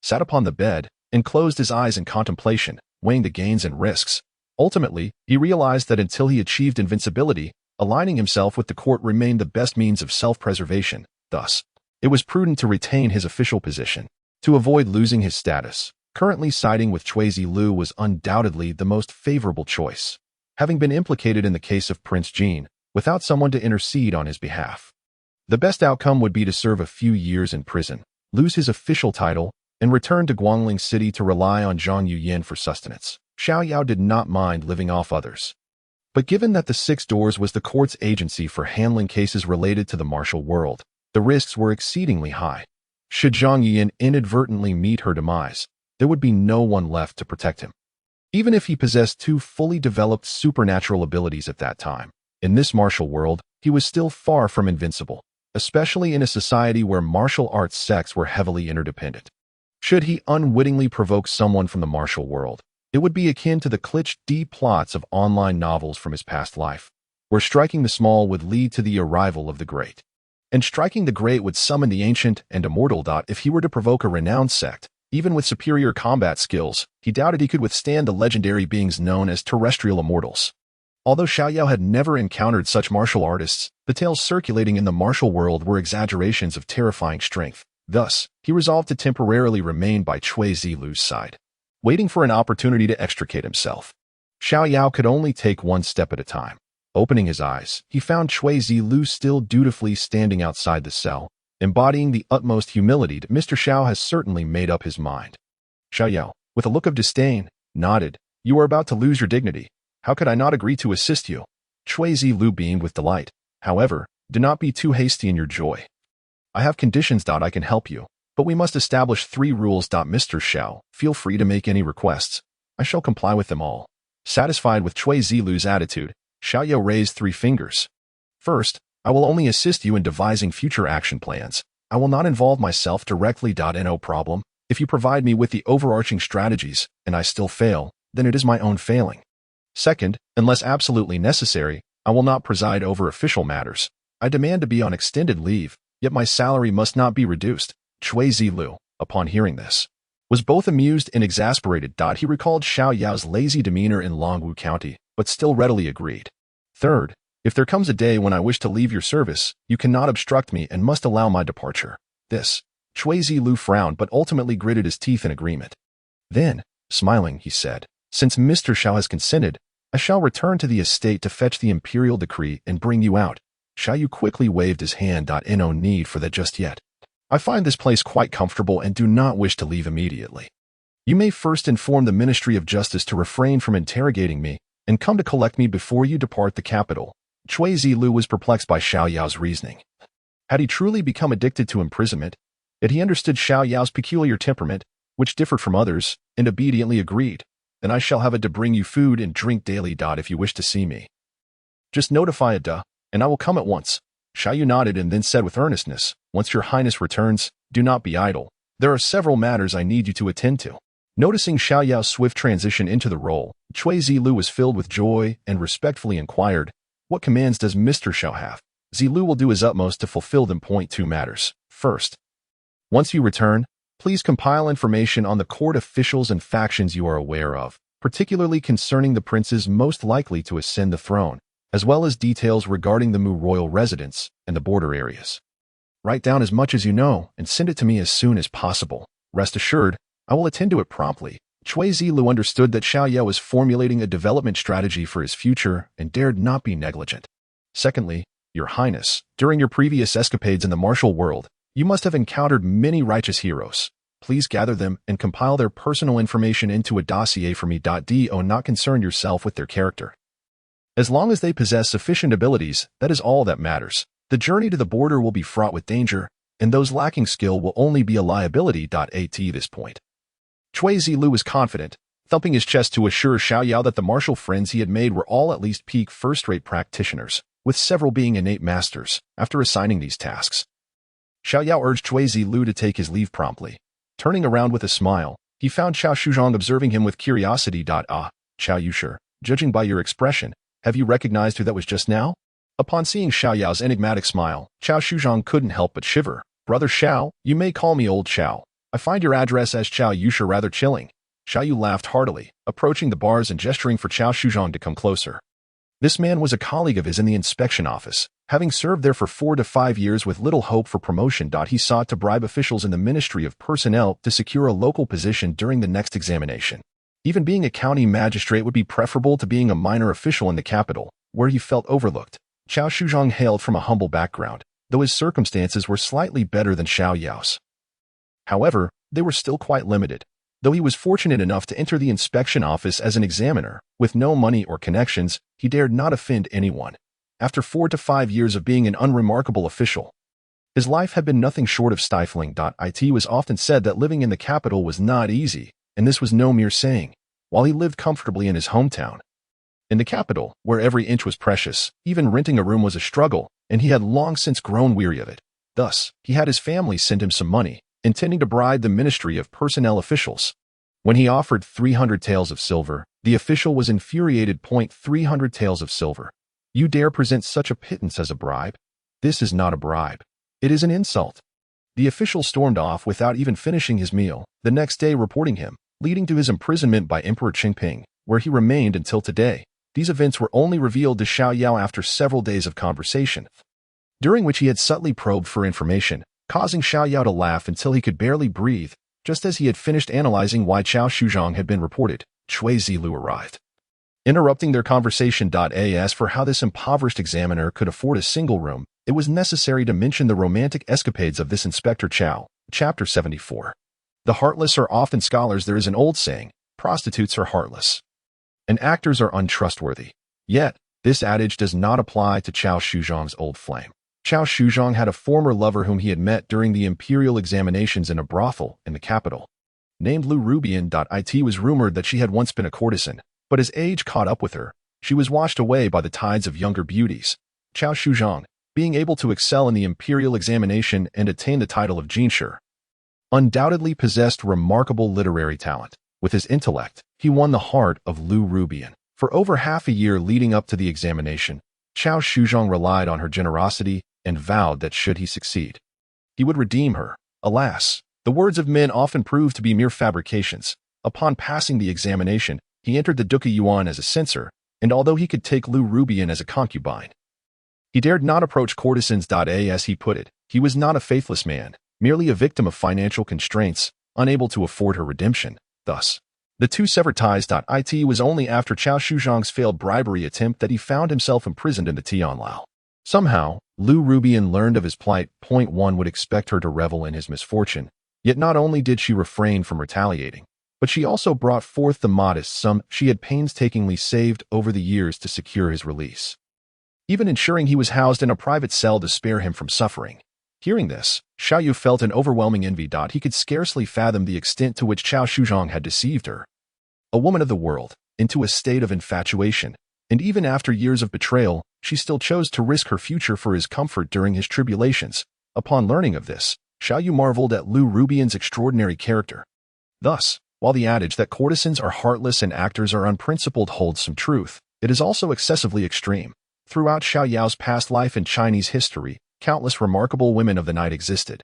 sat upon the bed, and closed his eyes in contemplation, weighing the gains and risks. Ultimately, he realized that until he achieved invincibility, aligning himself with the court remained the best means of self-preservation. Thus, it was prudent to retain his official position, to avoid losing his status. Currently siding with Cui Zilu was undoubtedly the most favorable choice, having been implicated in the case of Prince Jin, without someone to intercede on his behalf. The best outcome would be to serve a few years in prison, lose his official title, and return to Guangling City to rely on Zhang Yuyan for sustenance. Xiao Yao did not mind living off others. But given that the 6 Doors was the court's agency for handling cases related to the martial world, the risks were exceedingly high. Should Zhang Yuyan inadvertently meet her demise, there would be no one left to protect him. even if he possessed two fully developed supernatural abilities at that time. In this martial world, he was still far from invincible, especially in a society where martial arts sects were heavily interdependent. Should he unwittingly provoke someone from the martial world, it would be akin to the cliché D plots of online novels from his past life, where striking the small would lead to the arrival of the great. And striking the great would summon the ancient and immortal. If he were to provoke a renowned sect, even with superior combat skills, he doubted he could withstand the legendary beings known as terrestrial immortals. Although Xiao Yao had never encountered such martial artists, the tales circulating in the martial world were exaggerations of terrifying strength. Thus, he resolved to temporarily remain by Cui Zilu's side, waiting for an opportunity to extricate himself. Xiao Yao could only take one step at a time. Opening his eyes, he found Cui Zilu still dutifully standing outside the cell, embodying the utmost humility. Mr. Xiao has certainly made up his mind. Xiao Yao, with a look of disdain, nodded. You are about to lose your dignity. How could I not agree to assist you? Cui Zilu beamed with delight. However, do not be too hasty in your joy. I have conditions. I can help you, but we must establish 3 rules. Mr. Xiao, feel free to make any requests. I shall comply with them all. Satisfied with Cui Zilu's attitude, Xiao Yao raised 3 fingers. First, I will only assist you in devising future action plans. I will not involve myself directly. No problem. If you provide me with the overarching strategies, and I still fail, then it is my own failing. Second, unless absolutely necessary, I will not preside over official matters. I demand to be on extended leave, yet my salary must not be reduced. Cui Zilu, upon hearing this, was both amused and exasperated. He recalled Xiao Yao's lazy demeanor in Longwu County, but still readily agreed. Third, if there comes a day when I wish to leave your service, you cannot obstruct me and must allow my departure. This. Cui Zilu frowned but ultimately gritted his teeth in agreement. Then, smiling, he said, since Mr. Xiao has consented, I shall return to the estate to fetch the imperial decree and bring you out. Xiao Yu quickly waved his hand. No need for that just yet. I find this place quite comfortable and do not wish to leave immediately. You may first inform the Ministry of Justice to refrain from interrogating me and come to collect me before you depart the capital. Cui Zilu was perplexed by Xiao Yao's reasoning. Had he truly become addicted to imprisonment? Yet he understood Xiao Yao's peculiar temperament, which differed from others, and obediently agreed. And I shall have it to bring you food and drink daily. If you wish to see me, just notify it, and I will come at once. Xiao Yu nodded and then said with earnestness, once your highness returns, do not be idle. There are several matters I need you to attend to. Noticing Xiao Yao's swift transition into the role, Cui Zilu was filled with joy and respectfully inquired, what commands does Mr. Xiao have? Zilu will do his utmost to fulfill them. 2 matters. First, once you return, please compile information on the court officials and factions you are aware of, particularly concerning the princes most likely to ascend the throne, as well as details regarding the Mu royal residence and the border areas. Write down as much as you know and send it to me as soon as possible. Rest assured, I will attend to it promptly. Cui Zilu understood that Xiao Yao was formulating a development strategy for his future and dared not be negligent. Secondly, Your Highness, during your previous escapades in the martial world, you must have encountered many righteous heroes. Please gather them and compile their personal information into a dossier for me. Do not concern yourself with their character. As long as they possess sufficient abilities, that is all that matters. The journey to the border will be fraught with danger, and those lacking skill will only be a liability. At this point, Cui Zilu was confident, thumping his chest to assure Xiao Yao that the martial friends he had made were all at least peak first-rate practitioners, with several being innate masters. After assigning these tasks, Xiao Yao urged Cui Zilu to take his leave promptly. Turning around with a smile, he found Xiao Shuzhong observing him with curiosity. Xiao Yushi, judging by your expression, have you recognized who that was just now? Upon seeing Xiao Yao's enigmatic smile, Xiao Shuzhong couldn't help but shiver. Brother Xiao, you may call me Old Xiao. I find your address as Xiao Yushi rather chilling. Xiao Yu laughed heartily, approaching the bars and gesturing for Xiao Shuzhong to come closer. This man was a colleague of his in the inspection office. Having served there for 4 to 5 years with little hope for promotion, he sought to bribe officials in the Ministry of Personnel to secure a local position during the next examination. Even being a county magistrate would be preferable to being a minor official in the capital, where he felt overlooked. Xiao Shuzhong hailed from a humble background, though his circumstances were slightly better than Xiao Yao's. However, they were still quite limited. Though he was fortunate enough to enter the inspection office as an examiner, with no money or connections, he dared not offend anyone. After 4 to 5 years of being an unremarkable official, his life had been nothing short of stifling. It was often said that living in the capital was not easy, and this was no mere saying. while he lived comfortably in his hometown. In the capital, where every inch was precious, even renting a room was a struggle, and he had long since grown weary of it. Thus, he had his family send him some money, intending to bribe the Ministry of Personnel officials. When he offered 300 taels of silver, the official was infuriated. 300 taels of silver. You dare present such a pittance as a bribe? This is not a bribe. It is an insult. The official stormed off without even finishing his meal, the next day reporting him, leading to his imprisonment by Emperor Qingping, where he remained until today. These events were only revealed to Xiao Yao after several days of conversation, during which he had subtly probed for information, causing Xiao Yao to laugh until he could barely breathe. Just as he had finished analyzing why Qiao Shuzhong had been reported, Cui Zilu arrived, interrupting their conversation. As for how this impoverished examiner could afford a single room, it was necessary to mention the romantic escapades of this Inspector Qiao. Chapter 74. The heartless are often scholars. There is an old saying, prostitutes are heartless, and actors are untrustworthy. Yet, this adage does not apply to Qiao Shuzhong's old flame. Qiao Shuzhong had a former lover whom he had met during the imperial examinations in a brothel in the capital. Named Lu Rubian. It was rumored that she had once been a courtesan, but as age caught up with her, she was washed away by the tides of younger beauties. Qiao Shuzhong, being able to excel in the imperial examination and attain the title of Jinshi, undoubtedly possessed remarkable literary talent. With his intellect, he won the heart of Lu Rubian. For over half a year leading up to the examination, Qiao Shuzhong relied on her generosity and vowed that should he succeed, he would redeem her. Alas, the words of men often prove to be mere fabrications. Upon passing the examination, he entered the Duca Yuan as a censor, and although he could take Lu Rubian as a concubine, he dared not approach courtesans. As he put it, he was not a faithless man, merely a victim of financial constraints, unable to afford her redemption. Thus, the two severed ties. It was only after Qiao Shuzhong's failed bribery attempt that he found himself imprisoned in the Tianlao. Somehow, Lu Rubian learned of his plight. One would expect her to revel in his misfortune, yet not only did she refrain from retaliating, but she also brought forth the modest sum she had painstakingly saved over the years to secure his release, even ensuring he was housed in a private cell to spare him from suffering. Hearing this, Xiao Yu felt an overwhelming envy. He could scarcely fathom the extent to which Qiao Shuzhong had deceived her, a woman of the world, into a state of infatuation, and even after years of betrayal, she still chose to risk her future for his comfort during his tribulations. Upon learning of this, Xiao Yu marveled at Lu Rubian's extraordinary character. Thus, while the adage that courtesans are heartless and actors are unprincipled holds some truth, it is also excessively extreme. Throughout Xiao Yao's past life and Chinese history, countless remarkable women of the night existed.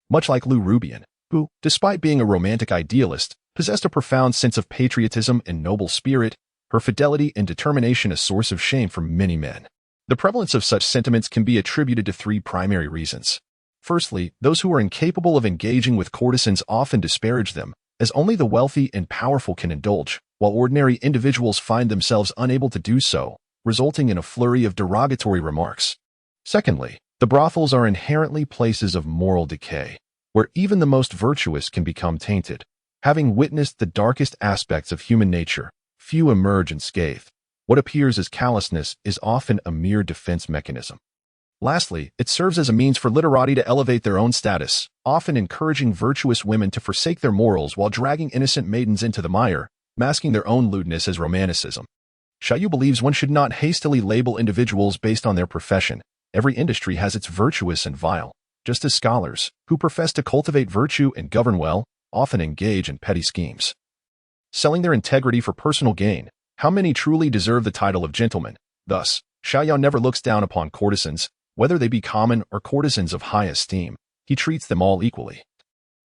Much like Lu Rubian, who, despite being a romantic idealist, possessed a profound sense of patriotism and noble spirit, her fidelity and determination a source of shame for many men. The prevalence of such sentiments can be attributed to three primary reasons. Firstly, those who are incapable of engaging with courtesans often disparage them, as only the wealthy and powerful can indulge, while ordinary individuals find themselves unable to do so, resulting in a flurry of derogatory remarks. Secondly, the brothels are inherently places of moral decay, where even the most virtuous can become tainted. Having witnessed the darkest aspects of human nature, few emerge unscathed. What appears as callousness is often a mere defense mechanism. Lastly, it serves as a means for literati to elevate their own status, often encouraging virtuous women to forsake their morals while dragging innocent maidens into the mire, masking their own lewdness as romanticism. Xiao Yu believes one should not hastily label individuals based on their profession. Every industry has its virtuous and vile, just as scholars, who profess to cultivate virtue and govern well, often engage in petty schemes, selling their integrity for personal gain. How many truly deserve the title of gentleman? Thus, Xiao Yao never looks down upon courtesans, whether they be common or courtesans of high esteem. He treats them all equally,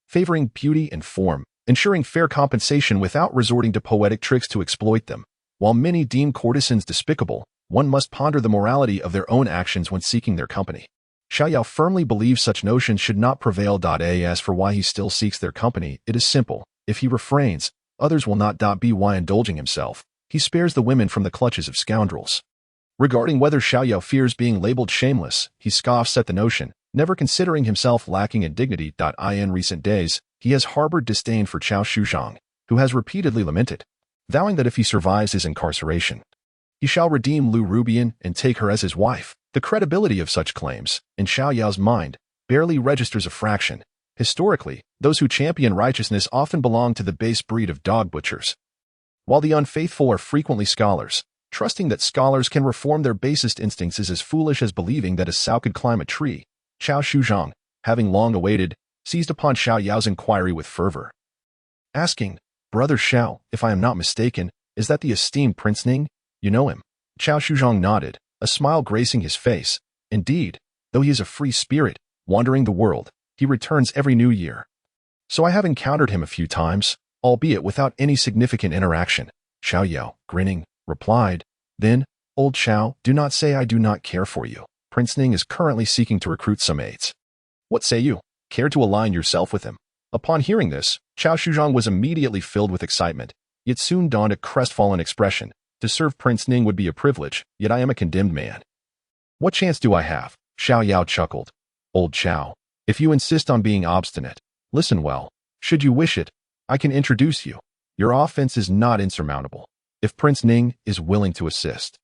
favoring beauty and form, ensuring fair compensation without resorting to poetic tricks to exploit them. While many deem courtesans despicable, one must ponder the morality of their own actions when seeking their company. Xiao Yao firmly believes such notions should not prevail. As for why he still seeks their company, it is simple. If he refrains, others will not. By indulging himself, he spares the women from the clutches of scoundrels. Regarding whether Xiao Yao fears being labeled shameless, he scoffs at the notion, never considering himself lacking in dignity. In recent days, he has harbored disdain for Qiao Shuzhong, who has repeatedly lamented, vowing that if he survives his incarceration, he shall redeem Lu Rubian and take her as his wife. The credibility of such claims, in Xiao Yao's mind, barely registers a fraction. Historically, those who champion righteousness often belong to the base breed of dog butchers. While the unfaithful are frequently scholars, trusting that scholars can reform their basest instincts is as foolish as believing that a sow could climb a tree. Xiao Shuzhong, having long awaited, seized upon Xiao Yao's inquiry with fervor, asking, "Brother Xiao, if I am not mistaken, is that the esteemed Prince Ning? You know him?" Xiao Shuzhong nodded, a smile gracing his face. "Indeed, though he is a free spirit, wandering the world, he returns every new year. So I have encountered him a few times, albeit without any significant interaction." Xiao Yao, grinning, replied, "Then, old Xiao, do not say I do not care for you. Prince Ning is currently seeking to recruit some aides. What say you? Care to align yourself with him?" Upon hearing this, Xiao Shuzhong was immediately filled with excitement, yet soon donned a crestfallen expression. "To serve Prince Ning would be a privilege, yet I am a condemned man. What chance do I have?" Xiao Yao chuckled. "Old Xiao, if you insist on being obstinate, listen well. Should you wish it, I can introduce you. Your offense is not insurmountable. If Prince Ning is willing to assist,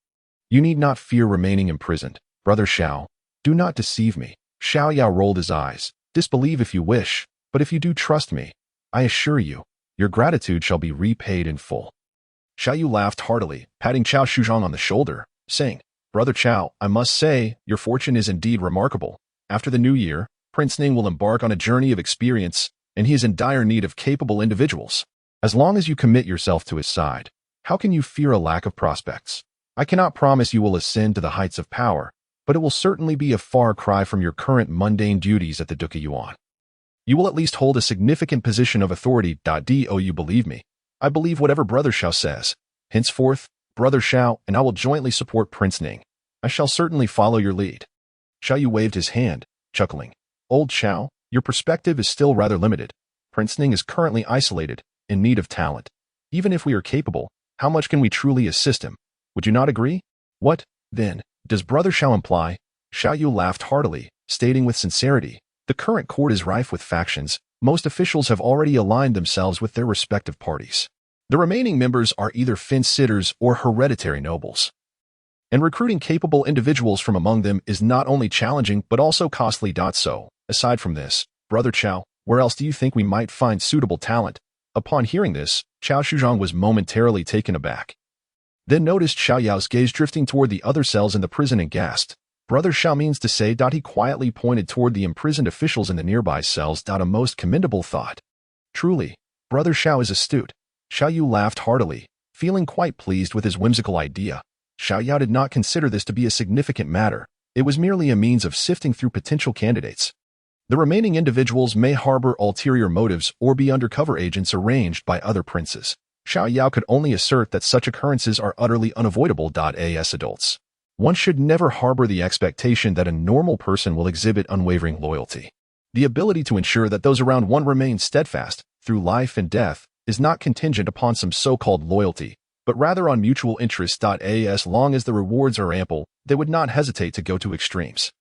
you need not fear remaining imprisoned. Brother Xiao, do not deceive me." Xiao Yao rolled his eyes. "Disbelieve if you wish, but if you do trust me, I assure you, your gratitude shall be repaid in full." Xiao Yu laughed heartily, patting Xiao Shuzhong on the shoulder, saying, "Brother Xiao, I must say, your fortune is indeed remarkable. After the new year, Prince Ning will embark on a journey of experience, and he is in dire need of capable individuals. As long as you commit yourself to his side, how can you fear a lack of prospects? I cannot promise you will ascend to the heights of power, but it will certainly be a far cry from your current mundane duties at the Duke of Yuan. You will at least hold a significant position of authority. Do you believe me? I believe whatever Brother Xiao says. Henceforth, Brother Xiao and I will jointly support Prince Ning. I shall certainly follow your lead." Xiao Yu waved his hand, chuckling. "Old Xiao, your perspective is still rather limited. Prince Ning is currently isolated, in need of talent. Even if we are capable, how much can we truly assist him? Would you not agree?" "What, then, does Brother Xiao imply?" Xiao Yu laughed heartily, stating with sincerity, "The current court is rife with factions. Most officials have already aligned themselves with their respective parties. The remaining members are either fence-sitters or hereditary nobles. And recruiting capable individuals from among them is not only challenging but also costly. So, aside from this, Brother Xiao, where else do you think we might find suitable talent?" Upon hearing this, Xiao Shuzhong was momentarily taken aback. Then noticed Xiao Yao's gaze drifting toward the other cells in the prison and gasped. "Brother Xiao means to say." He quietly pointed toward the imprisoned officials in the nearby cells. "A most commendable thought. Truly, Brother Xiao is astute." Xiao Yu laughed heartily, feeling quite pleased with his whimsical idea. Xiao Yao did not consider this to be a significant matter. It was merely a means of sifting through potential candidates. The remaining individuals may harbor ulterior motives or be undercover agents arranged by other princes. Xiao Yao could only assert that such occurrences are utterly unavoidable. As adults, one should never harbor the expectation that a normal person will exhibit unwavering loyalty. The ability to ensure that those around one remain steadfast through life and death is not contingent upon some so-called loyalty, but rather on mutual interest. As long as the rewards are ample, they would not hesitate to go to extremes.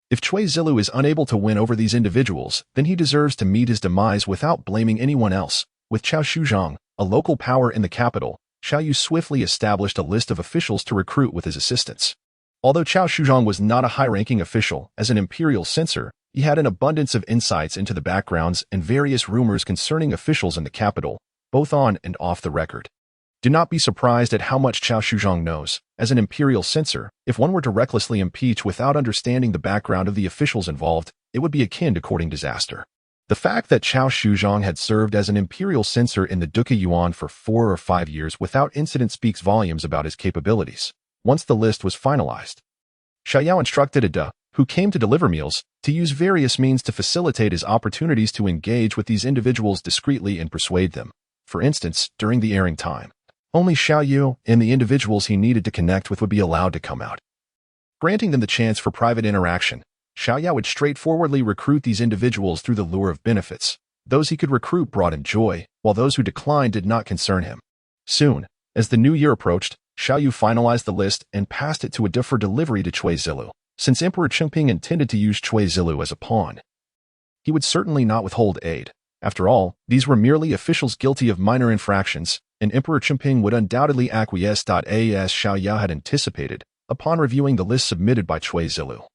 If Cui Zilu is unable to win over these individuals, then he deserves to meet his demise without blaming anyone else. With Xiao Shuzhong, a local power in the capital, Xiao Yu swiftly established a list of officials to recruit with his assistance. Although Xiao Shuzhong was not a high-ranking official, as an imperial censor, he had an abundance of insights into the backgrounds and various rumors concerning officials in the capital, both on and off the record. Do not be surprised at how much Xiao Shuzhong knows. As an imperial censor, if one were to recklessly impeach without understanding the background of the officials involved, it would be akin to courting disaster. The fact that Xiao Shuzhong had served as an imperial censor in the Duke of Yuan for 4 or 5 years without incident speaks volumes about his capabilities. Once the list was finalized, Xiao Yao instructed Ada, who came to deliver meals, to use various means to facilitate his opportunities to engage with these individuals discreetly and persuade them. For instance, during the airing time, only Xiao Yu and the individuals he needed to connect with would be allowed to come out. Granting them the chance for private interaction, Xiao Yao would straightforwardly recruit these individuals through the lure of benefits. Those he could recruit brought him joy, while those who declined did not concern him. Soon, as the new year approached, Xiao Yu finalized the list and passed it to Ada for delivery to Cui Zilu. Since Emperor Chengping intended to use Cui Zilu as a pawn, he would certainly not withhold aid. After all, these were merely officials guilty of minor infractions, and Emperor Chengping would undoubtedly acquiesce. As Xiao Yao had anticipated, upon reviewing the list submitted by Cui Zilu,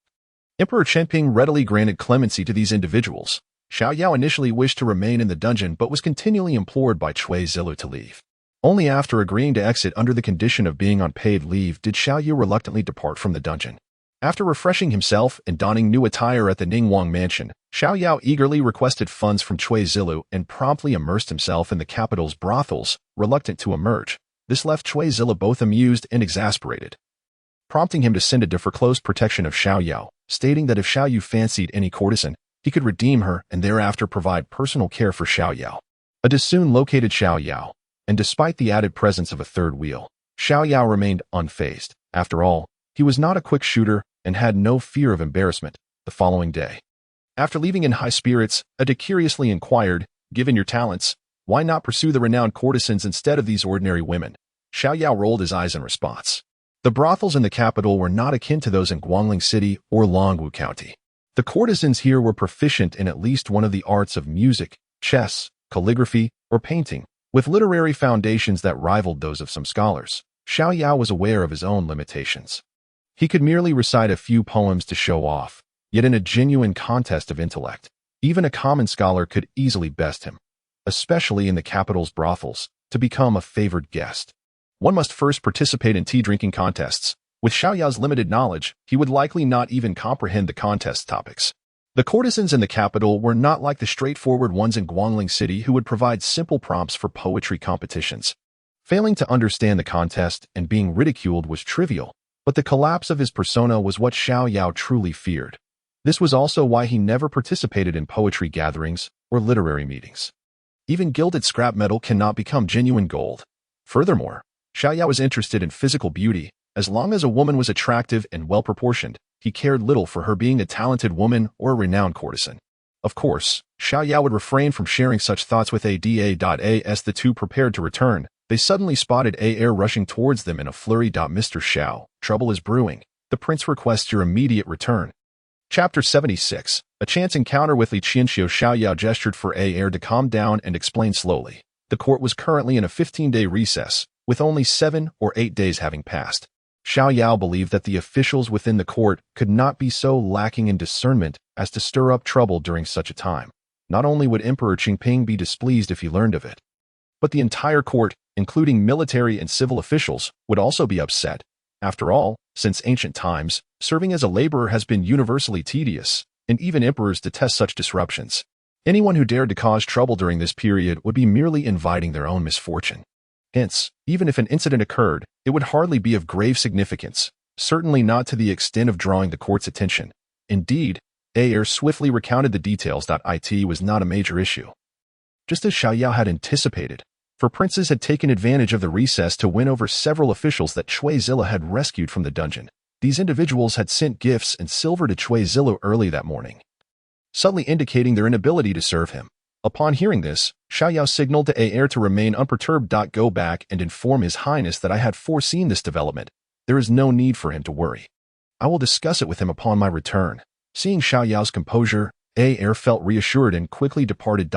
Emperor Chengping readily granted clemency to these individuals. Xiao Yao initially wished to remain in the dungeon but was continually implored by Cui Zilu to leave. Only after agreeing to exit under the condition of being on paid leave did Xiao Yao reluctantly depart from the dungeon. After refreshing himself and donning new attire at the Ningguang mansion, Xiao Yao eagerly requested funds from Cui Zilu and promptly immersed himself in the capital's brothels, reluctant to emerge. This left Cui Zilu both amused and exasperated, prompting him to send a defer for close protection of Xiao Yao, stating that if Xiao Yao fancied any courtesan, he could redeem her and thereafter provide personal care for Xiao Yao. Ade soon located Xiao Yao, and despite the added presence of a third wheel, Xiao Yao remained unfazed. After all, he was not a quick shooter and had no fear of embarrassment the following day. After leaving in high spirits, Ade curiously inquired, "Given your talents, why not pursue the renowned courtesans instead of these ordinary women?" Xiao Yao rolled his eyes in response. The brothels in the capital were not akin to those in Guangling City or Longwu County. The courtesans here were proficient in at least one of the arts of music, chess, calligraphy, or painting, with literary foundations that rivaled those of some scholars. Xiao Yao was aware of his own limitations. He could merely recite a few poems to show off, yet in a genuine contest of intellect, even a common scholar could easily best him, especially in the capital's brothels. To become a favored guest, one must first participate in tea-drinking contests. With Xiao Yao's limited knowledge, he would likely not even comprehend the contest topics. The courtesans in the capital were not like the straightforward ones in Guangling City who would provide simple prompts for poetry competitions. Failing to understand the contest and being ridiculed was trivial, but the collapse of his persona was what Xiao Yao truly feared. This was also why he never participated in poetry gatherings or literary meetings. Even gilded scrap metal cannot become genuine gold. Furthermore, Xiao Yao was interested in physical beauty. As long as a woman was attractive and well-proportioned, he cared little for her being a talented woman or a renowned courtesan. Of course, Xiao Yao would refrain from sharing such thoughts with Ada. As the two prepared to return, they suddenly spotted Air rushing towards them in a flurry. Mr. Xiao, trouble is brewing. The prince requests your immediate return. Chapter 76. A chance encounter with Li Qianxiu. Xiao Yao gestured for Air to calm down and explained slowly. The court was currently in a 15-day recess, with only 7 or 8 days having passed. Xiao Yao believed that the officials within the court could not be so lacking in discernment as to stir up trouble during such a time. Not only would Emperor Qingping be displeased if he learned of it, but the entire court, including military and civil officials, would also be upset. After all, since ancient times, serving as a laborer has been universally tedious, and even emperors detest such disruptions. Anyone who dared to cause trouble during this period would be merely inviting their own misfortune. Hence, even if an incident occurred, it would hardly be of grave significance, certainly not to the extent of drawing the court's attention. Indeed, Ayer swiftly recounted the details. It was not a major issue. Just as Xiao Yao had anticipated, for princes had taken advantage of the recess to win over several officials that Cui Zilu had rescued from the dungeon. These individuals had sent gifts and silver to Cui Zilu early that morning, subtly indicating their inability to serve him. Upon hearing this, Xiao Yao signaled to Ayer to remain unperturbed. Go back and inform His Highness that I had foreseen this development. There is no need for him to worry. I will discuss it with him upon my return. Seeing Xiao Yao's composure, Ayer felt reassured and quickly departed.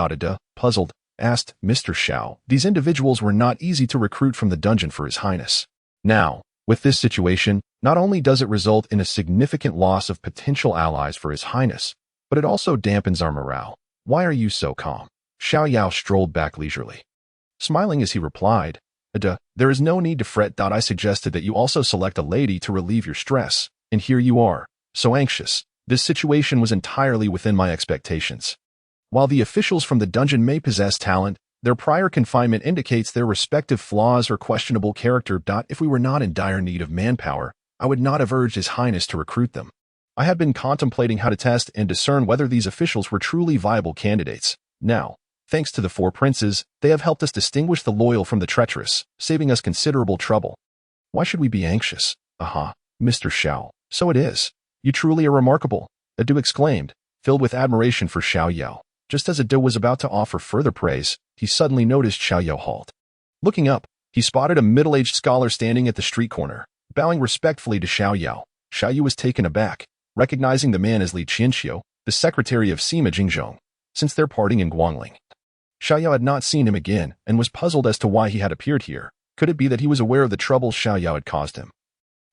Puzzled, asked, Mr. Xiao, these individuals were not easy to recruit from the dungeon for His Highness. Now, with this situation, not only does it result in a significant loss of potential allies for His Highness, but it also dampens our morale. Why are you so calm? Xiao Yao strolled back leisurely, smiling as he replied, there is no need to fret. I suggested that you also select a lady to relieve your stress, and here you are, so anxious. This situation was entirely within my expectations. While the officials from the dungeon may possess talent, their prior confinement indicates their respective flaws or questionable character. If we were not in dire need of manpower, I would not have urged His Highness to recruit them. I had been contemplating how to test and discern whether these officials were truly viable candidates. Now, thanks to the 4 princes, they have helped us distinguish the loyal from the treacherous, saving us considerable trouble. Why should we be anxious? Aha, Mr. Xiao, so it is. You truly are remarkable, Adu exclaimed, filled with admiration for Xiao Yao. Just as Adu was about to offer further praise, he suddenly noticed Xiao Yao halt. Looking up, he spotted a middle-aged scholar standing at the street corner, bowing respectfully to Xiao Yao. Xiao Yao was taken aback, recognizing the man as Li Qianxiu, the secretary of Sima Jingzhong, since their parting in Guangling. Xiao Yao had not seen him again and was puzzled as to why he had appeared here. Could it be that he was aware of the trouble Xiao Yao had caused him,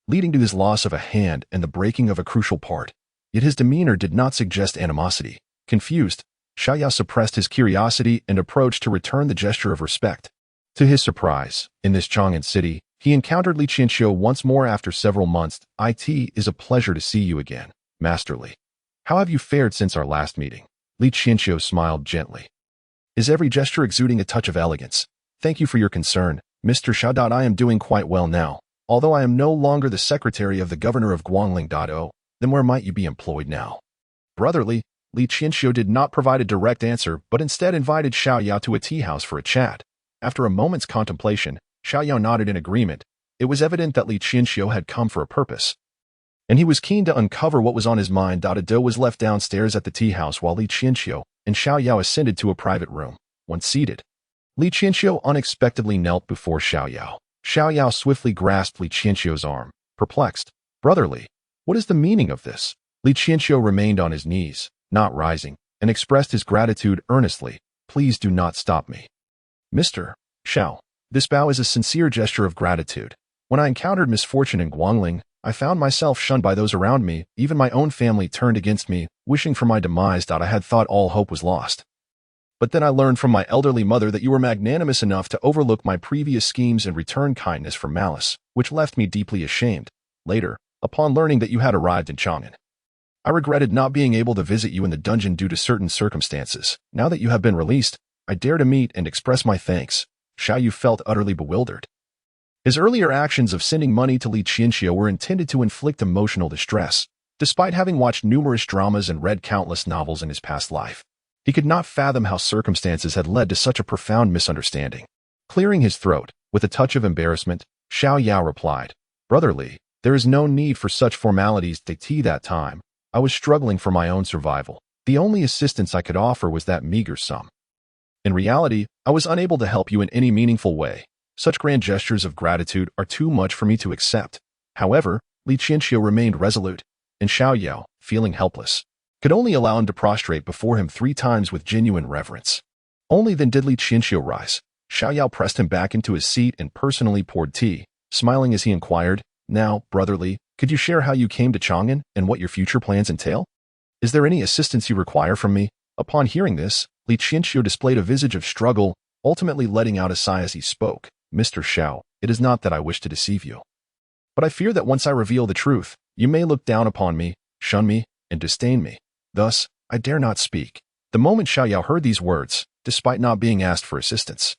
leading to his loss of a hand and the breaking of a crucial part? Yet his demeanor did not suggest animosity. Confused, Xiao Yao suppressed his curiosity and approached to return the gesture of respect. To his surprise, in this Chang'an city, he encountered Li Qianxiu once more after several months. "It is a pleasure to see you again, Master Li. How have you fared since our last meeting?" Li Qianxiu smiled gently, his every gesture exuding a touch of elegance. "Thank you for your concern, Mr. Xiao. I am doing quite well now. Although I am no longer the secretary of the governor of Guangling. Then where might you be employed now?" Brotherly, Li Qianxiu did not provide a direct answer, but instead invited Xiao Yao to a tea house for a chat. After a moment's contemplation, Xiao Yao nodded in agreement. It was evident that Li Qianxiu had come for a purpose, and he was keen to uncover what was on his mind. A dough was left downstairs at the tea house while Li Qianxiu and Xiao Yao ascended to a private room. Once seated, Li Qianxiu unexpectedly knelt before Xiao Yao. Xiao Yao swiftly grasped Li Qianxiu's arm, perplexed. "Brotherly, what is the meaning of this?" Li Qianxiu remained on his knees, not rising, and expressed his gratitude earnestly. "Please do not stop me, Mr. Xiao. This bow is a sincere gesture of gratitude. When I encountered misfortune in Guangling, I found myself shunned by those around me. Even my own family turned against me, wishing for my demise. I had thought all hope was lost. But then I learned from my elderly mother that you were magnanimous enough to overlook my previous schemes and return kindness for malice, which left me deeply ashamed. Later, upon learning that you had arrived in Chang'an, I regretted not being able to visit you in the dungeon due to certain circumstances. Now that you have been released, I dare to meet and express my thanks." Xiao Yu felt utterly bewildered. His earlier actions of sending money to Li Qianxiu were intended to inflict emotional distress. Despite having watched numerous dramas and read countless novels in his past life, he could not fathom how circumstances had led to such a profound misunderstanding. Clearing his throat, with a touch of embarrassment, Xiao Yao replied, "Brotherly, there is no need for such formalities. That time, I was struggling for my own survival. The only assistance I could offer was that meager sum. In reality, I was unable to help you in any meaningful way. Such grand gestures of gratitude are too much for me to accept." However, Li Qianxiu remained resolute, and Xiao Yao, feeling helpless, could only allow him to prostrate before him 3 times with genuine reverence. Only then did Li Qianxiu rise. Xiao Yao pressed him back into his seat and personally poured tea, smiling as he inquired, "Now, brotherly, could you share how you came to Chang'an and what your future plans entail? Is there any assistance you require from me?" Upon hearing this, Li Qianxiu displayed a visage of struggle, ultimately letting out a sigh as he spoke. "Mr. Xiao, it is not that I wish to deceive you, but I fear that once I reveal the truth, you may look down upon me, shun me, and disdain me. Thus, I dare not speak." The moment Xiao Yao heard these words, despite not being asked for assistance,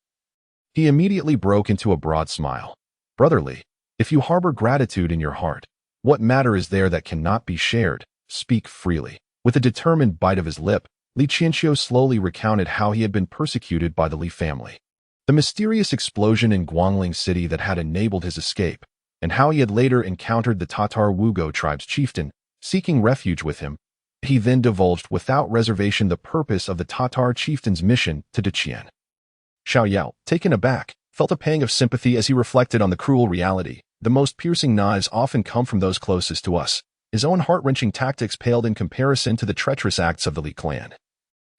he immediately broke into a broad smile. "Brotherly, if you harbor gratitude in your heart, what matter is there that cannot be shared? Speak freely." With a determined bite of his lip, Li Qianxiu slowly recounted how he had been persecuted by the Li family, the mysterious explosion in Guangling City that had enabled his escape, and how he had later encountered the Tatar Wugo tribe's chieftain, seeking refuge with him. He then divulged without reservation the purpose of the Tatar chieftain's mission to Deqian. Xiao Yao, taken aback, felt a pang of sympathy as he reflected on the cruel reality. The most piercing knives often come from those closest to us. His own heart-wrenching tactics paled in comparison to the treacherous acts of the Li clan,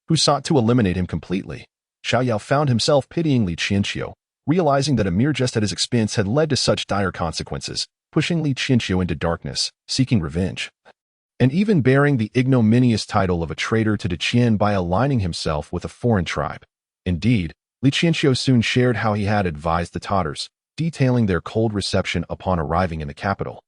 who sought to eliminate him completely. Xiao Yao found himself pitying Li Qianxiu, realizing that a mere jest at his expense had led to such dire consequences, pushing Li Qianxiu into darkness, seeking revenge, and even bearing the ignominious title of a traitor to Deqian by aligning himself with a foreign tribe. Indeed, Li Qianxiu soon shared how he had advised the Tatars, detailing their cold reception upon arriving in the capital.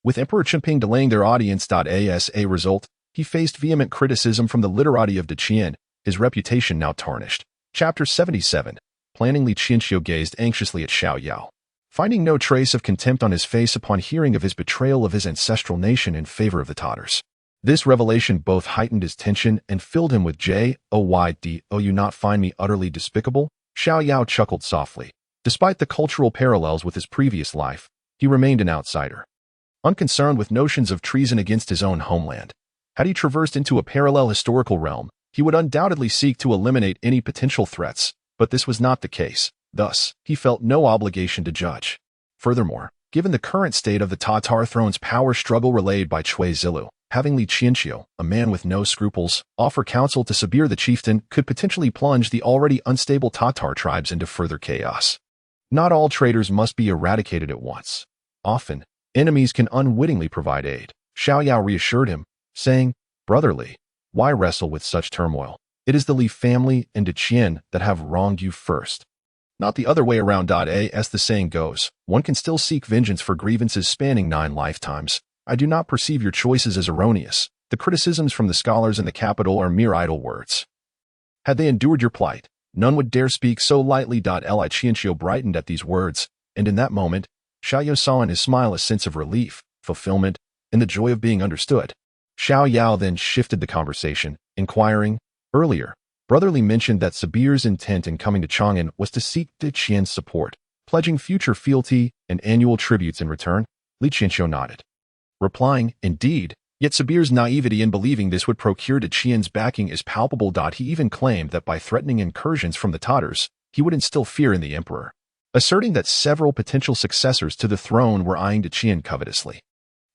With Emperor Chengping delaying their audience. As a result, he faced vehement criticism from the literati of Deqian, his reputation now tarnished. Chapter 77. Planning. Li Qianxiu gazed anxiously at Xiao Yao, finding no trace of contempt on his face upon hearing of his betrayal of his ancestral nation in favor of the Tatars. This revelation both heightened his tension and filled him with joy. "Do you not find me utterly despicable?" Xiao Yao chuckled softly. Despite the cultural parallels with his previous life, he remained an outsider, unconcerned with notions of treason against his own homeland. Had he traversed into a parallel historical realm, he would undoubtedly seek to eliminate any potential threats, but this was not the case. Thus, he felt no obligation to judge. Furthermore, given the current state of the Tatar throne's power struggle relayed by Cui Zilu, having Li Qianxiu, a man with no scruples, offer counsel to Sabir the chieftain could potentially plunge the already unstable Tatar tribes into further chaos. Not all traitors must be eradicated at once. Often, enemies can unwittingly provide aid. Xiao Yao reassured him, saying, "Brotherly, why wrestle with such turmoil? It is the Li family and Deqian that have wronged you first. not the other way around. As the saying goes, one can still seek vengeance for grievances spanning 9 lifetimes. I do not perceive your choices as erroneous. The criticisms from the scholars in the capital are mere idle words. Had they endured your plight, none would dare speak so lightly. Li Qianxiu brightened at these words, and in that moment, Xiao Yao saw in his smile a sense of relief, fulfillment, and the joy of being understood. Xiao Yao then shifted the conversation, inquiring, earlier, Brother Li mentioned that Sabir's intent in coming to Chang'an was to seek Di Qian's support, pledging future fealty and annual tributes in return. Li Qianxiu nodded, replying, indeed, yet Sabir's naivety in believing this would procure Di Qian's backing is palpable. He even claimed that by threatening incursions from the Tatars, he would instill fear in the emperor, asserting that several potential successors to the throne were eyeing Di Qian covetously.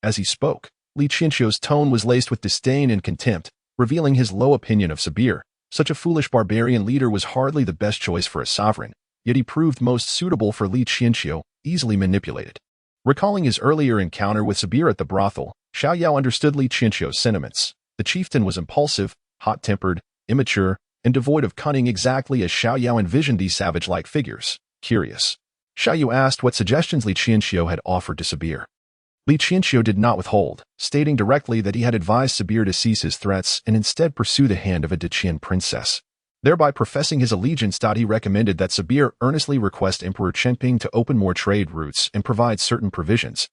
As he spoke, Li Qianxiu's tone was laced with disdain and contempt, revealing his low opinion of Sabir. Such a foolish barbarian leader was hardly the best choice for a sovereign, yet he proved most suitable for Li Qianxiu, easily manipulated. Recalling his earlier encounter with Sabir at the brothel, Xiao Yao understood Li Qianxiu's sentiments. The chieftain was impulsive, hot-tempered, immature, and devoid of cunning, exactly as Xiao Yao envisioned these savage-like figures. Curious, Xiao Yao asked what suggestions Li Qianxiu had offered to Sabir. Li Qianxiu did not withhold, stating directly that he had advised Sabir to cease his threats and instead pursue the hand of a Di Qian princess. Thereby professing his allegiance. He recommended that Sabir earnestly request Emperor Chenping to open more trade routes and provide certain provisions,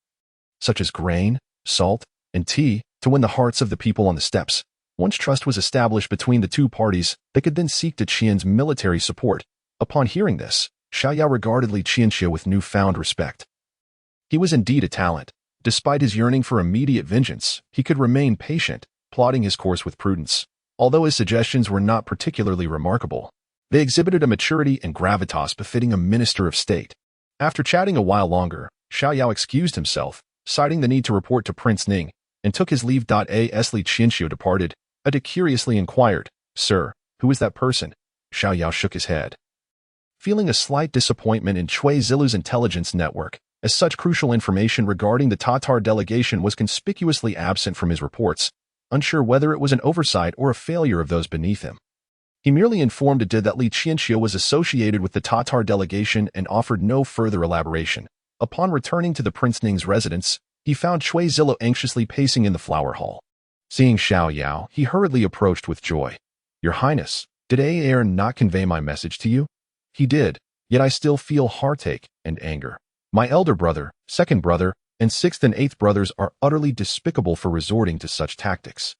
such as grain, salt, and tea, to win the hearts of the people on the steppes. Once trust was established between the two parties, they could then seek Di Qian's military support. Upon hearing this, Xiao Yao regarded Li Qianxiu with newfound respect. He was indeed a talent. Despite his yearning for immediate vengeance, he could remain patient, plotting his course with prudence. Although his suggestions were not particularly remarkable, they exhibited a maturity and gravitas befitting a minister of state. After chatting a while longer, Xiao Yao excused himself, citing the need to report to Prince Ning, and took his leave. As Li Qianxiu departed, Ada curiously inquired, Sir, who is that person? Xiao Yao shook his head, feeling a slight disappointment in Cui Zilu's intelligence network, as such crucial information regarding the Tatar delegation was conspicuously absent from his reports, unsure whether it was an oversight or a failure of those beneath him. He merely informed Ada that Li Qianxiu was associated with the Tatar delegation and offered no further elaboration. Upon returning to the Prince Ning's residence, he found Cui Zilu anxiously pacing in the flower hall. Seeing Xiao Yao, he hurriedly approached with joy. Your Highness, did Aer not convey my message to you? He did, yet I still feel heartache and anger. My elder brother, second brother, and sixth and eighth brothers are utterly despicable for resorting to such tactics.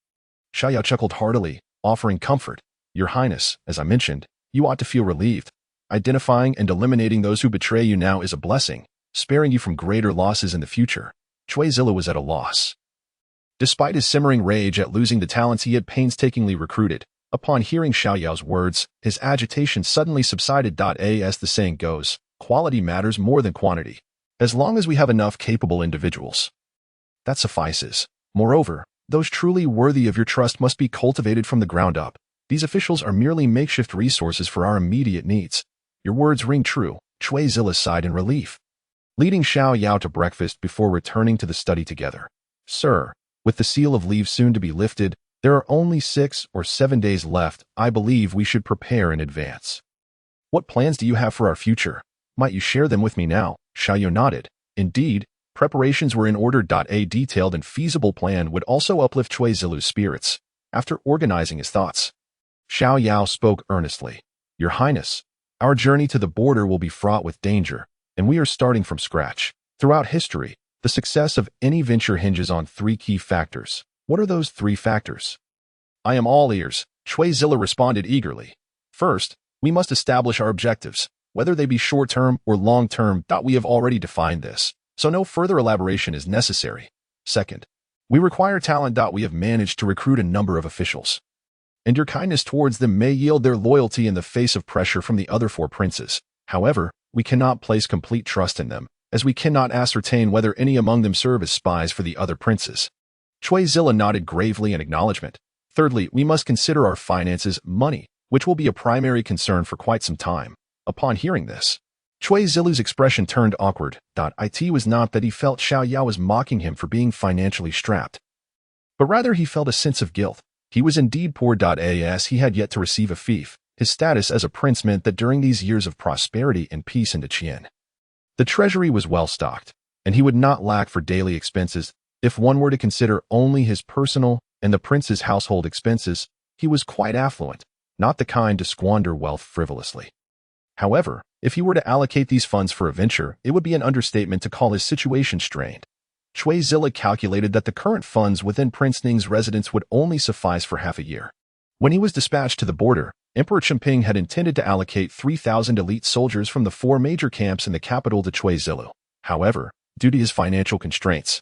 Xiao Yao chuckled heartily, offering comfort. Your Highness, as I mentioned, you ought to feel relieved. Identifying and eliminating those who betray you now is a blessing, sparing you from greater losses in the future. Cui Zilu was at a loss. Despite his simmering rage at losing the talents he had painstakingly recruited, upon hearing Xiao Yao's words, his agitation suddenly subsided. As the saying goes, quality matters more than quantity. As long as we have enough capable individuals, that suffices. Moreover, those truly worthy of your trust must be cultivated from the ground up. These officials are merely makeshift resources for our immediate needs. Your words ring true. Cui Zilu sighed in relief, leading Xiao Yao to breakfast before returning to the study together. Sir, with the seal of leave soon to be lifted, there are only 6 or 7 days left. I believe we should prepare in advance. What plans do you have for our future? Might you share them with me now? Xiao Yao nodded. Indeed, preparations were in order. A detailed and feasible plan would also uplift Cui Zilu's spirits. After organizing his thoughts, Xiao Yao spoke earnestly. Your Highness, our journey to the border will be fraught with danger, and we are starting from scratch. Throughout history, the success of any venture hinges on 3 key factors. What are those 3 factors? I am all ears, Cui Zilu responded eagerly. First, we must establish our objectives, whether they be short-term or long-term. We have already defined this, so no further elaboration is necessary. Second, we require talent. We have managed to recruit a number of officials, and your kindness towards them may yield their loyalty in the face of pressure from the other 4 princes. However, we cannot place complete trust in them, as we cannot ascertain whether any among them serve as spies for the other princes. Cui Zilu nodded gravely in acknowledgement. Thirdly, we must consider our finances, money, which will be a primary concern for quite some time. Upon hearing this, Cui Zilu's expression turned awkward. It was not that he felt Xiao Yao was mocking him for being financially strapped, but rather he felt a sense of guilt. He was indeed poor. As he had yet to receive a fief, His status as a prince meant that during these years of prosperity and peace in Qian, the treasury was well stocked, and he would not lack for daily expenses. If one were to consider only his personal and the prince's household expenses, he was quite affluent, not the kind to squander wealth frivolously. However, if he were to allocate these funds for a venture, it would be an understatement to call his situation strained. Cui Zilla calculated that the current funds within Prince Ning's residence would only suffice for half a year. When he was dispatched to the border, Emperor Chengping had intended to allocate 3,000 elite soldiers from the 4 major camps in the capital to Cui Zilla. However, due to his financial constraints,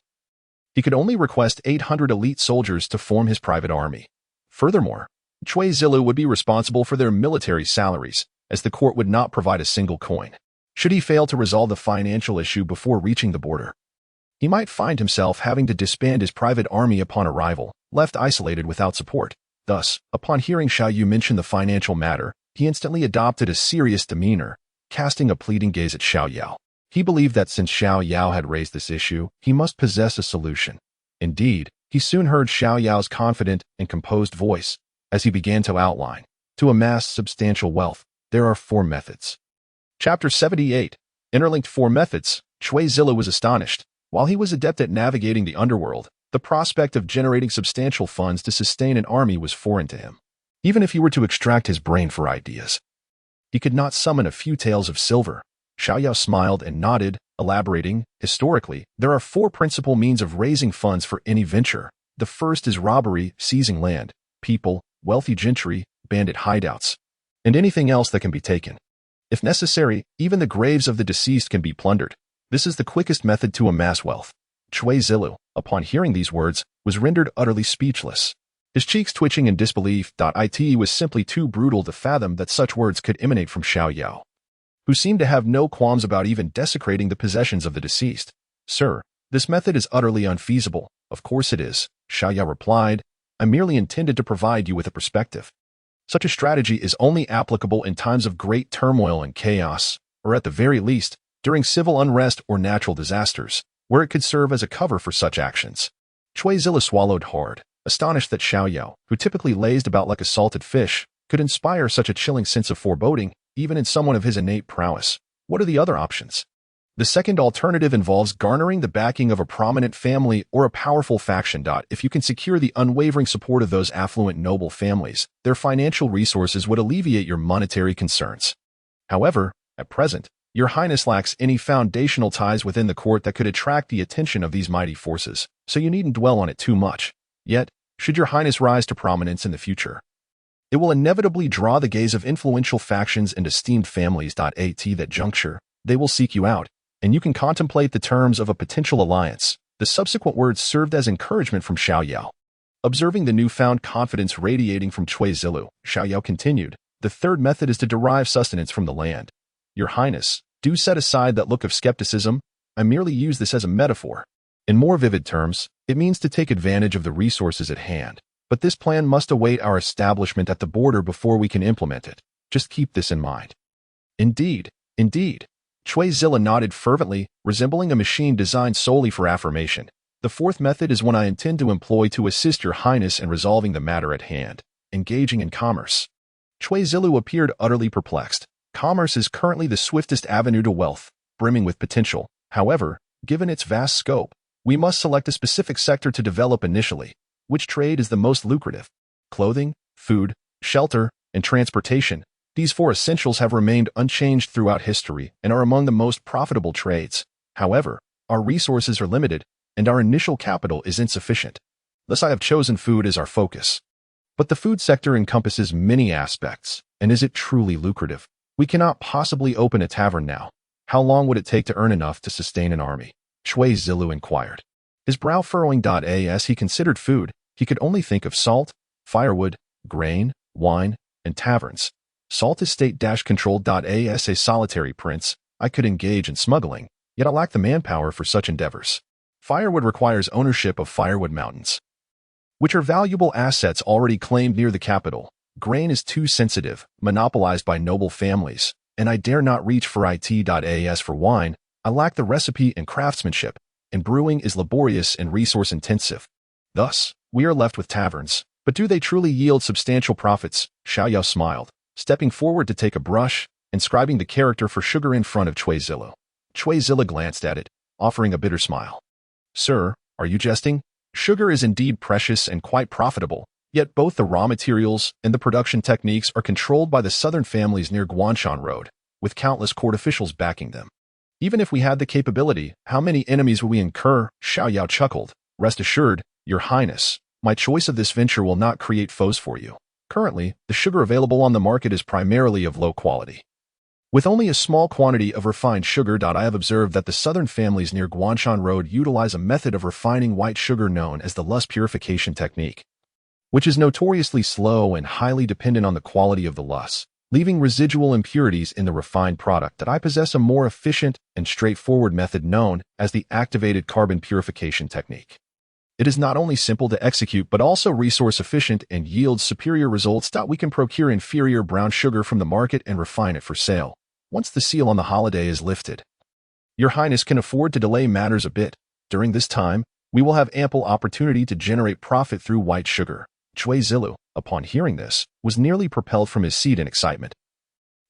he could only request 800 elite soldiers to form his private army. Furthermore, Cui Zilla would be responsible for their military salaries, as the court would not provide a single coin. Should he fail to resolve the financial issue before reaching the border, he might find himself having to disband his private army upon arrival, left isolated without support. Thus, upon hearing Xiao Yao mention the financial matter, he instantly adopted a serious demeanor, casting a pleading gaze at Xiao Yao. He believed that since Xiao Yao had raised this issue, he must possess a solution. Indeed, he soon heard Xiao Yao's confident and composed voice as he began to outline. To amass substantial wealth, there are 4 methods. Chapter 78. Interlinked 4 methods. Cui Zilla was astonished. While he was adept at navigating the underworld, the prospect of generating substantial funds to sustain an army was foreign to him. Even if he were to extract his brain for ideas, he could not summon a few taels of silver. Xiao Yao smiled and nodded, elaborating. Historically, there are 4 principal means of raising funds for any venture. The first is robbery, seizing land, people, wealthy gentry, bandit hideouts, and anything else that can be taken. If necessary, even the graves of the deceased can be plundered. This is the quickest method to amass wealth. Cui Zilla, upon hearing these words, was rendered utterly speechless. His cheeks twitching in disbelief. It was simply too brutal to fathom that such words could emanate from Xiao Yao, who seemed to have no qualms about even desecrating the possessions of the deceased. Sir, this method is utterly unfeasible. Of course it is, Xiao Yao replied. I merely intended to provide you with a perspective. Such a strategy is only applicable in times of great turmoil and chaos, or at the very least, during civil unrest or natural disasters, where it could serve as a cover for such actions. Cui Zilla swallowed hard, astonished that Xiao Yao, who typically lazed about like a salted fish, could inspire such a chilling sense of foreboding, even in someone of his innate prowess. What are the other options? The second alternative involves garnering the backing of a prominent family or a powerful faction. If you can secure the unwavering support of those affluent noble families, their financial resources would alleviate your monetary concerns. However, at present, Your Highness lacks any foundational ties within the court that could attract the attention of these mighty forces, so you needn't dwell on it too much. Yet, should Your Highness rise to prominence in the future, it will inevitably draw the gaze of influential factions and esteemed families. At that juncture, they will seek you out, and you can contemplate the terms of a potential alliance. The subsequent words served as encouragement from Xiao Yao. Observing the newfound confidence radiating from Cui Zilla, Xiao Yao continued, the third method is to derive sustenance from the land. Your Highness, do set aside that look of skepticism. I merely use this as a metaphor. In more vivid terms, it means to take advantage of the resources at hand. But this plan must await our establishment at the border before we can implement it. Just keep this in mind. Indeed, indeed. Cui Zilla nodded fervently, resembling a machine designed solely for affirmation. The fourth method is one I intend to employ to assist Your Highness in resolving the matter at hand, engaging in commerce. Cui Zilla appeared utterly perplexed. Commerce is currently the swiftest avenue to wealth, brimming with potential. However, given its vast scope, we must select a specific sector to develop initially. Which trade is the most lucrative? Clothing, food, shelter, and transportation. These 4 essentials have remained unchanged throughout history and are among the most profitable trades. However, our resources are limited, and our initial capital is insufficient. Thus I have chosen food as our focus. But the food sector encompasses many aspects, and is it truly lucrative? We cannot possibly open a tavern now. How long would it take to earn enough to sustain an army? Cui Zilla inquired. His brow furrowing. As he considered food, he could only think of salt, firewood, grain, wine, and taverns. Salt is state-controlled. As a solitary prince, I could engage in smuggling, yet I lack the manpower for such endeavors. Firewood requires ownership of firewood mountains, which are valuable assets already claimed near the capital. Grain is too sensitive, monopolized by noble families, and I dare not reach for it. As for wine, I lack the recipe and craftsmanship, and brewing is laborious and resource-intensive. Thus, we are left with taverns. But do they truly yield substantial profits? Xiao Yao smiled. stepping forward to take a brush, inscribing the character for sugar in front of Cui Zilu. Cui Zilu glanced at it, offering a bitter smile. "Sir, are you jesting? Sugar is indeed precious and quite profitable, yet both the raw materials and the production techniques are controlled by the southern families near Guanshan Road, with countless court officials backing them. Even if we had the capability, how many enemies would we incur?" Xiao Yao chuckled. "Rest assured, Your Highness, my choice of this venture will not create foes for you. Currently, the sugar available on the market is primarily of low quality. With only a small quantity of refined sugar. I have observed that the southern families near Guanshan Road utilize a method of refining white sugar known as the lust purification technique, which is notoriously slow and highly dependent on the quality of the lust, leaving residual impurities in the refined product. I possess a more efficient and straightforward method known as the activated carbon purification technique. It is not only simple to execute but also resource efficient and yields superior results. We can procure inferior brown sugar from the market and refine it for sale once the seal on the holiday is lifted. Your Highness can afford to delay matters a bit. During this time, we will have ample opportunity to generate profit through white sugar." Cui Zilu, upon hearing this, was nearly propelled from his seat in excitement.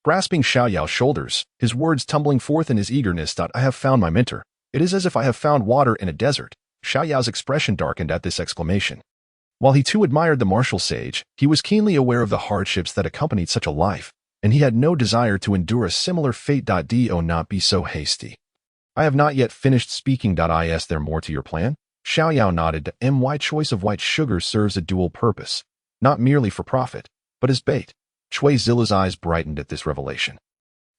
Grasping Xiao Yao's shoulders, his words tumbling forth in his eagerness. "I have found my mentor. It is as if I have found water in a desert." Xiao Yao's expression darkened at this exclamation. While he too admired the martial sage, he was keenly aware of the hardships that accompanied such a life, and he had no desire to endure a similar fate. Do not be so hasty. I have not yet finished speaking. Is there more to your plan? Xiao Yao nodded. My choice of white sugar serves a dual purpose, not merely for profit, but as bait. Cui Zilu's eyes brightened at this revelation.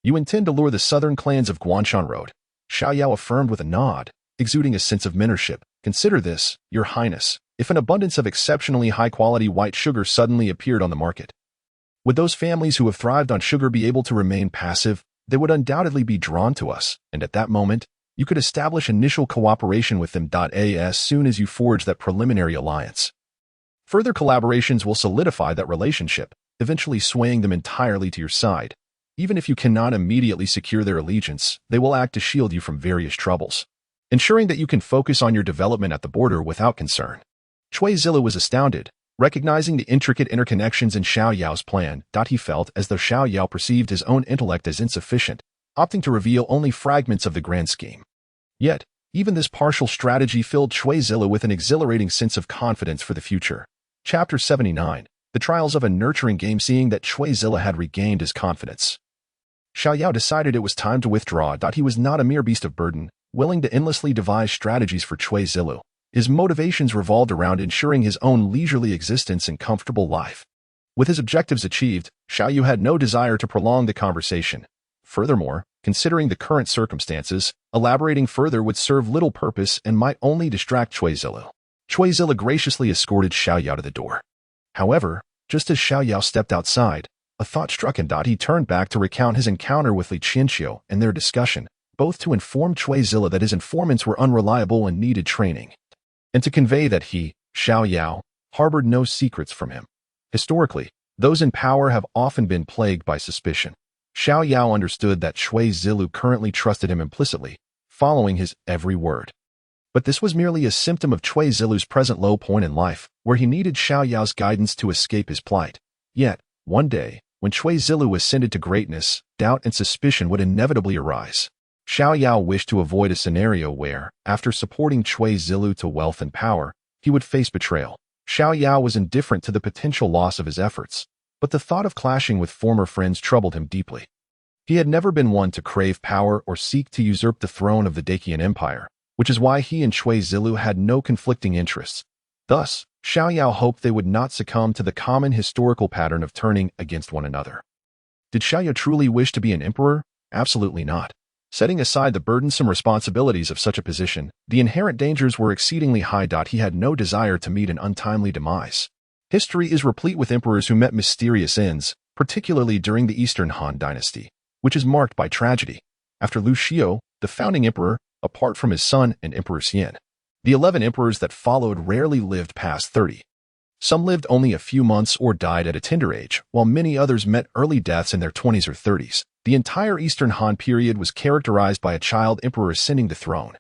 You intend to lure the southern clans of Guanshan Road? Xiao Yao affirmed with a nod, exuding a sense of mentorship. Consider this, Your Highness, if an abundance of exceptionally high-quality white sugar suddenly appeared on the market. Would those families who have thrived on sugar be able to remain passive? They would undoubtedly be drawn to us, and at that moment, you could establish initial cooperation with them. As soon as you forge that preliminary alliance, further collaborations will solidify that relationship, eventually swaying them entirely to your side. Even if you cannot immediately secure their allegiance, they will act to shield you from various troubles, ensuring that you can focus on your development at the border without concern. Cui Zilu was astounded, recognizing the intricate interconnections in Xiao Yao's plan. He felt as though Xiao Yao perceived his own intellect as insufficient, opting to reveal only fragments of the grand scheme. Yet, even this partial strategy filled Cui Zilu with an exhilarating sense of confidence for the future. Chapter 79. The Trials of a Nurturing Game. Seeing that Cui Zilu had regained his confidence, Xiao Yao decided it was time to withdraw. He was not a mere beast of burden, willing to endlessly devise strategies for Cui Zilu. His motivations revolved around ensuring his own leisurely existence and comfortable life. With his objectives achieved, Xiao Yao had no desire to prolong the conversation. Furthermore, considering the current circumstances, elaborating further would serve little purpose and might only distract Cui Zilu. Cui Zilu graciously escorted Xiao Yao to the door. However, just as Xiao Yao stepped outside, a thought struck him. He turned back to recount his encounter with Li Qianqiu and their discussion, both to inform Cui Zilu that his informants were unreliable and needed training, and to convey that he, Xiao Yao, harbored no secrets from him. Historically, those in power have often been plagued by suspicion. Xiao Yao understood that Cui Zilu currently trusted him implicitly, following his every word. But this was merely a symptom of Cui Zilu's present low point in life, where he needed Xiao Yao's guidance to escape his plight. Yet, one day, when Cui Zilu ascended to greatness, doubt and suspicion would inevitably arise. Xiao Yao wished to avoid a scenario where, after supporting Cui Zilu to wealth and power, he would face betrayal. Xiao Yao was indifferent to the potential loss of his efforts, but the thought of clashing with former friends troubled him deeply. He had never been one to crave power or seek to usurp the throne of the Dacian Empire, which is why he and Cui Zilu had no conflicting interests. Thus, Xiao Yao hoped they would not succumb to the common historical pattern of turning against one another. Did Xiao Yao truly wish to be an emperor? Absolutely not. Setting aside the burdensome responsibilities of such a position, the inherent dangers were exceedingly high. He had no desire to meet an untimely demise. History is replete with emperors who met mysterious ends, particularly during the Eastern Han dynasty, which is marked by tragedy. After Lu Xiao, the founding emperor, apart from his son and Emperor Xian, the 11 emperors that followed rarely lived past 30. Some lived only a few months or died at a tender age, while many others met early deaths in their 20s or 30s. The entire Eastern Han period was characterized by a child emperor ascending the throne,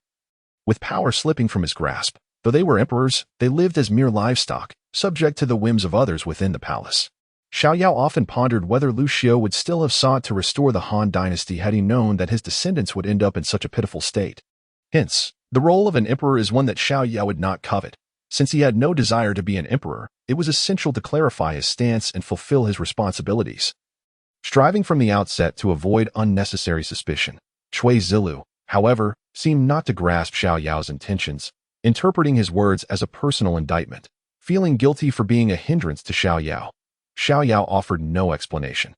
with power slipping from his grasp. Though they were emperors, they lived as mere livestock, subject to the whims of others within the palace. Xiao Yao often pondered whether Lu Xiu would still have sought to restore the Han dynasty had he known that his descendants would end up in such a pitiful state. Hence, the role of an emperor is one that Xiao Yao would not covet. Since he had no desire to be an emperor, it was essential to clarify his stance and fulfill his responsibilities. Striving from the outset to avoid unnecessary suspicion, Cui Zilu, however, seemed not to grasp Xiao Yao's intentions, interpreting his words as a personal indictment. Feeling guilty for being a hindrance to Xiao Yao offered no explanation.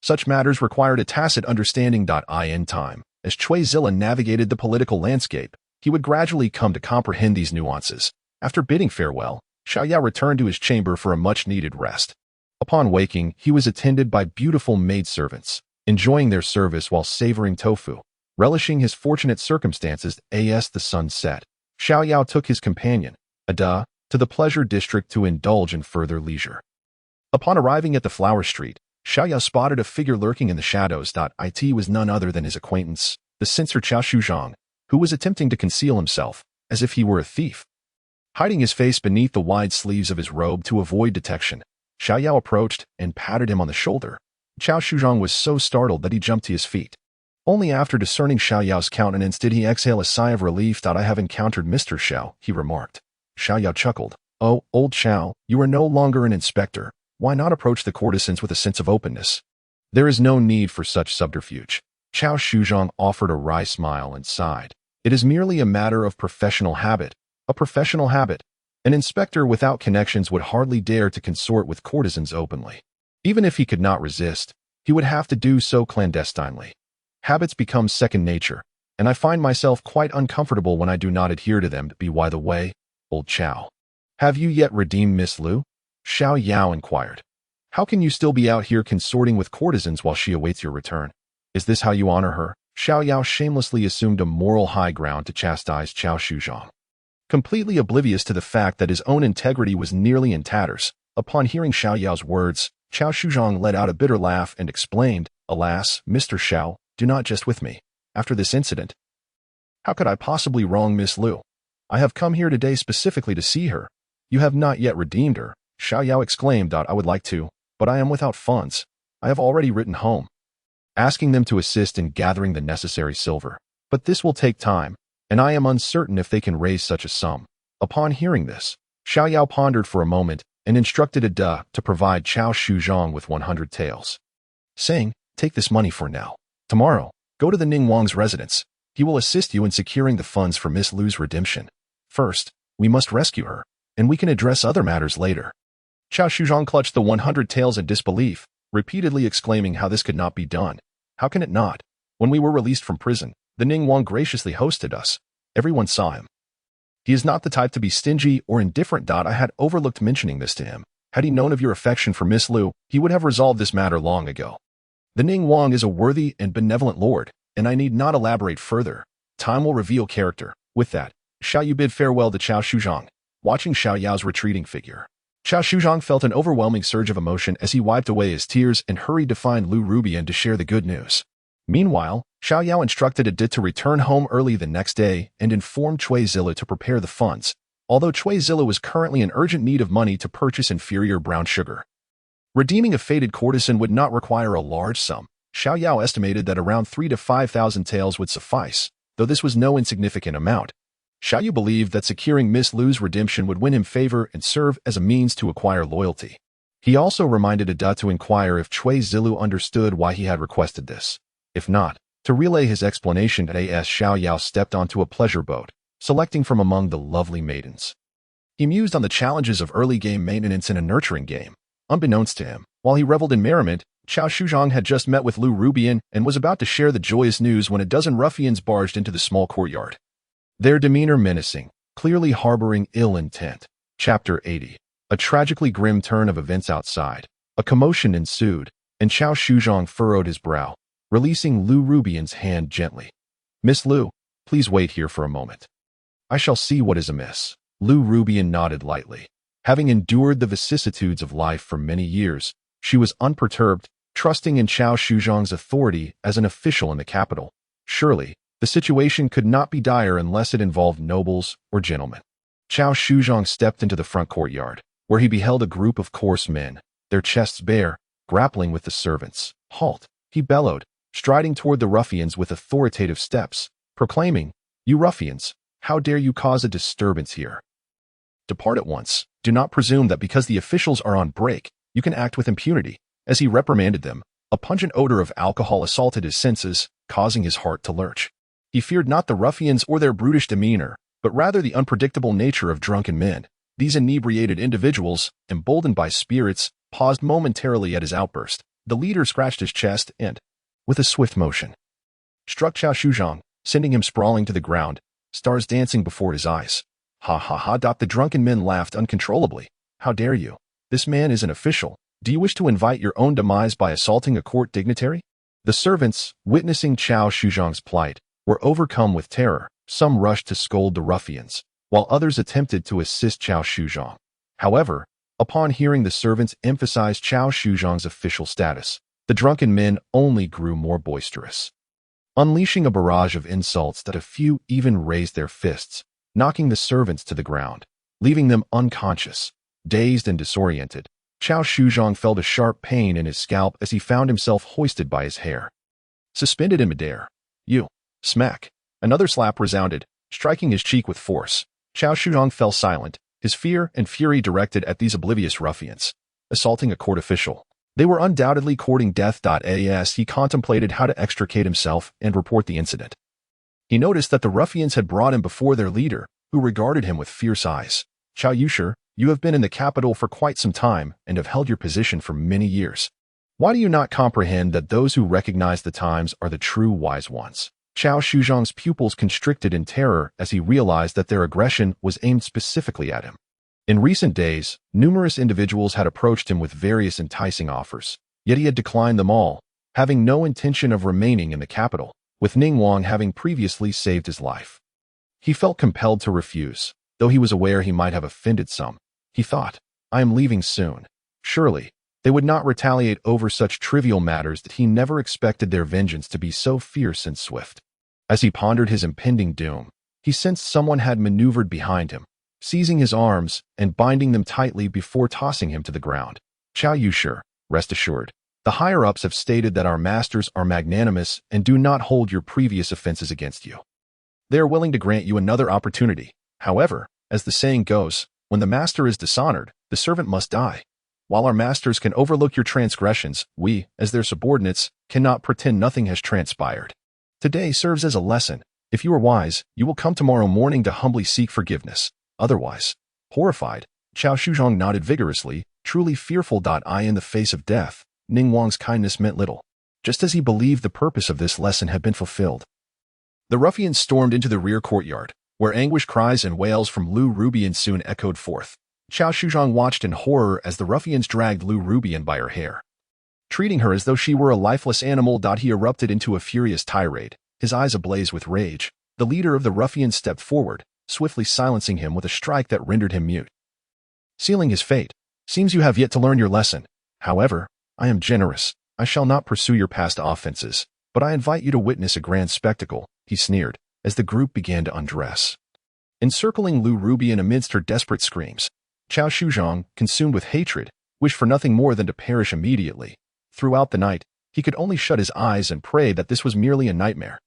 Such matters required a tacit understanding. In time, as Cui Zilla navigated the political landscape, he would gradually come to comprehend these nuances. After bidding farewell, Xiao Yao returned to his chamber for a much-needed rest. Upon waking, he was attended by beautiful maidservants, enjoying their service while savoring tofu. Relishing his fortunate circumstances as the sun set, Xiao Yao took his companion, Ada, to the pleasure district to indulge in further leisure. Upon arriving at the flower street, Xiao Yao spotted a figure lurking in the shadows. It was none other than his acquaintance, the censor Qiao Shuzhang, who was attempting to conceal himself, as if he were a thief. Hiding his face beneath the wide sleeves of his robe to avoid detection, Xiao Yao approached and patted him on the shoulder. Qiao Shuzhang was so startled that he jumped to his feet. Only after discerning Xiao Yao's countenance did he exhale a sigh of relief. I have encountered Mr. Xiao, he remarked. Xiao Yao chuckled. Oh, old Xiao, you are no longer an inspector. Why not approach the courtesans with a sense of openness? There is no need for such subterfuge. Qiao Shuzhang offered a wry smile and sighed. It is merely a matter of professional habit. A professional habit. An inspector without connections would hardly dare to consort with courtesans openly. Even if he could not resist, he would have to do so clandestinely. Habits become second nature, and I find myself quite uncomfortable when I do not adhere to them. By the way, old Qiao, have you yet redeemed Miss Lu? Xiao Yao inquired. How can you still be out here consorting with courtesans while she awaits your return? Is this how you honor her? Xiao Yao shamelessly assumed a moral high ground to chastise Qiao Shuzhang. Completely oblivious to the fact that his own integrity was nearly in tatters, upon hearing Xiao Yao's words, Qiao Shuzhang let out a bitter laugh and explained, Alas, Mr. Xiao, do not jest with me. After this incident, how could I possibly wrong Miss Lu? I have come here today specifically to see her. You have not yet redeemed her. Xiao Yao exclaimed. I would like to, but I am without funds. I have already written home, asking them to assist in gathering the necessary silver. But this will take time, and I am uncertain if they can raise such a sum. Upon hearing this, Xiao Yao pondered for a moment and instructed Ada to provide Qiao Shuzhang with 100 taels, saying, Take this money for now. Tomorrow, go to the Ning Wang's residence. He will assist you in securing the funds for Miss Lu's redemption. First, we must rescue her, and we can address other matters later. Qiao Shuzhang clutched the 100 taels in disbelief, repeatedly exclaiming how this could not be done. How can it not? When we were released from prison, the Ning Wang graciously hosted us. Everyone saw him. He is not the type to be stingy or indifferent. I had overlooked mentioning this to him. Had he known of your affection for Miss Lu, he would have resolved this matter long ago. The Ning Wang is a worthy and benevolent lord, and I need not elaborate further. Time will reveal character. With that, Xiao Yu bid farewell to Qiao Shuzhang, watching Xiao Yao's retreating figure. Qiao Shuzhang felt an overwhelming surge of emotion as he wiped away his tears and hurried to find Lu Rubian to share the good news. Meanwhile, Xiao Yao instructed Adit to return home early the next day and informed Cui Zilla to prepare the funds, although Cui Zilla was currently in urgent need of money to purchase inferior brown sugar. Redeeming a fated courtesan would not require a large sum. Xiao Yao estimated that around 3,000 to 5,000 taels would suffice, though this was no insignificant amount. Xiao Yu believed that securing Miss Lu's redemption would win him favor and serve as a means to acquire loyalty. He also reminded Ada to inquire if Cui Zilu understood why he had requested this. If not, to relay his explanation as Xiao Yao stepped onto a pleasure boat, selecting from among the lovely maidens. He mused on the challenges of early game maintenance in a nurturing game. Unbeknownst to him, while he reveled in merriment, Qiao Shuzhang had just met with Lu Rubian and was about to share the joyous news when a dozen ruffians barged into the small courtyard. Their demeanor menacing, clearly harboring ill intent. Chapter 80. A tragically grim turn of events outside. A commotion ensued, and Qiao Shuzhang furrowed his brow, releasing Lu Rubian's hand gently. Miss Lu, please wait here for a moment. I shall see what is amiss. Lu Rubian nodded lightly. Having endured the vicissitudes of life for many years, she was unperturbed, trusting in Qiao Shuzhang's authority as an official in the capital. Surely, the situation could not be dire unless it involved nobles or gentlemen. Qiao Shuzhang stepped into the front courtyard, where he beheld a group of coarse men, their chests bare, grappling with the servants. "Halt!" he bellowed, striding toward the ruffians with authoritative steps, proclaiming, "You ruffians, how dare you cause a disturbance here? Depart at once. Do not presume that because the officials are on break, you can act with impunity." As he reprimanded them, a pungent odor of alcohol assaulted his senses, causing his heart to lurch. He feared not the ruffians or their brutish demeanor, but rather the unpredictable nature of drunken men. These inebriated individuals, emboldened by spirits, paused momentarily at his outburst. The leader scratched his chest and, with a swift motion, struck Xiao Shuzhong, sending him sprawling to the ground, stars dancing before his eyes. "Ha ha ha!" The drunken men laughed uncontrollably. "How dare you? This man is an official. Do you wish to invite your own demise by assaulting a court dignitary?" The servants, witnessing Xiao Shuzhong's plight, were overcome with terror. Some rushed to scold the ruffians, while others attempted to assist Xiao Shuzhong. However, upon hearing the servants emphasize Xiao Shuzhong's official status, the drunken men only grew more boisterous, unleashing a barrage of insults that a few even raised their fists, knocking the servants to the ground, leaving them unconscious, dazed and disoriented. Xiao Shuzhong felt a sharp pain in his scalp as he found himself hoisted by his hair, suspended in midair. "You!" Smack! Another slap resounded, striking his cheek with force. Xiao Shuzhong fell silent, his fear and fury directed at these oblivious ruffians, assaulting a court official. They were undoubtedly courting death. As he contemplated how to extricate himself and report the incident, he noticed that the ruffians had brought him before their leader, who regarded him with fierce eyes. "Xiao Yusher, you have been in the capital for quite some time and have held your position for many years. Why do you not comprehend that those who recognize the times are the true wise ones?" Xiao Shuzhong's pupils constricted in terror as he realized that their aggression was aimed specifically at him. In recent days, numerous individuals had approached him with various enticing offers, yet he had declined them all, having no intention of remaining in the capital, with Ningguang having previously saved his life. He felt compelled to refuse, though he was aware he might have offended some. He thought, "I am leaving soon. Surely, they would not retaliate over such trivial matters." That he never expected their vengeance to be so fierce and swift. As he pondered his impending doom, he sensed someone had maneuvered behind him, seizing his arms and binding them tightly before tossing him to the ground. "Xiao Yusher, rest assured, the higher-ups have stated that our masters are magnanimous and do not hold your previous offenses against you. They are willing to grant you another opportunity. However, as the saying goes, when the master is dishonored, the servant must die. While our masters can overlook your transgressions, we, as their subordinates, cannot pretend nothing has transpired. Today serves as a lesson. If you are wise, you will come tomorrow morning to humbly seek forgiveness. Otherwise." Horrified, Xiao Shuzhong nodded vigorously, truly fearful. In the face of death, Ningguang's kindness meant little, just as he believed the purpose of this lesson had been fulfilled. The ruffians stormed into the rear courtyard, where anguished cries and wails from Lu Rubian soon echoed forth. Xiao Shuzhong watched in horror as the ruffians dragged Lu Rubian by her hair, treating her as though she were a lifeless animal. He erupted into a furious tirade, his eyes ablaze with rage. The leader of the ruffians stepped forward, swiftly silencing him with a strike that rendered him mute. "Sealing his fate. Seems you have yet to learn your lesson. However, I am generous. I shall not pursue your past offenses, but I invite you to witness a grand spectacle," he sneered, as the group began to undress, encircling Lu Rubian amidst her desperate screams. Xiao Shuzhong, consumed with hatred, wished for nothing more than to perish immediately. Throughout the night, he could only shut his eyes and pray that this was merely a nightmare.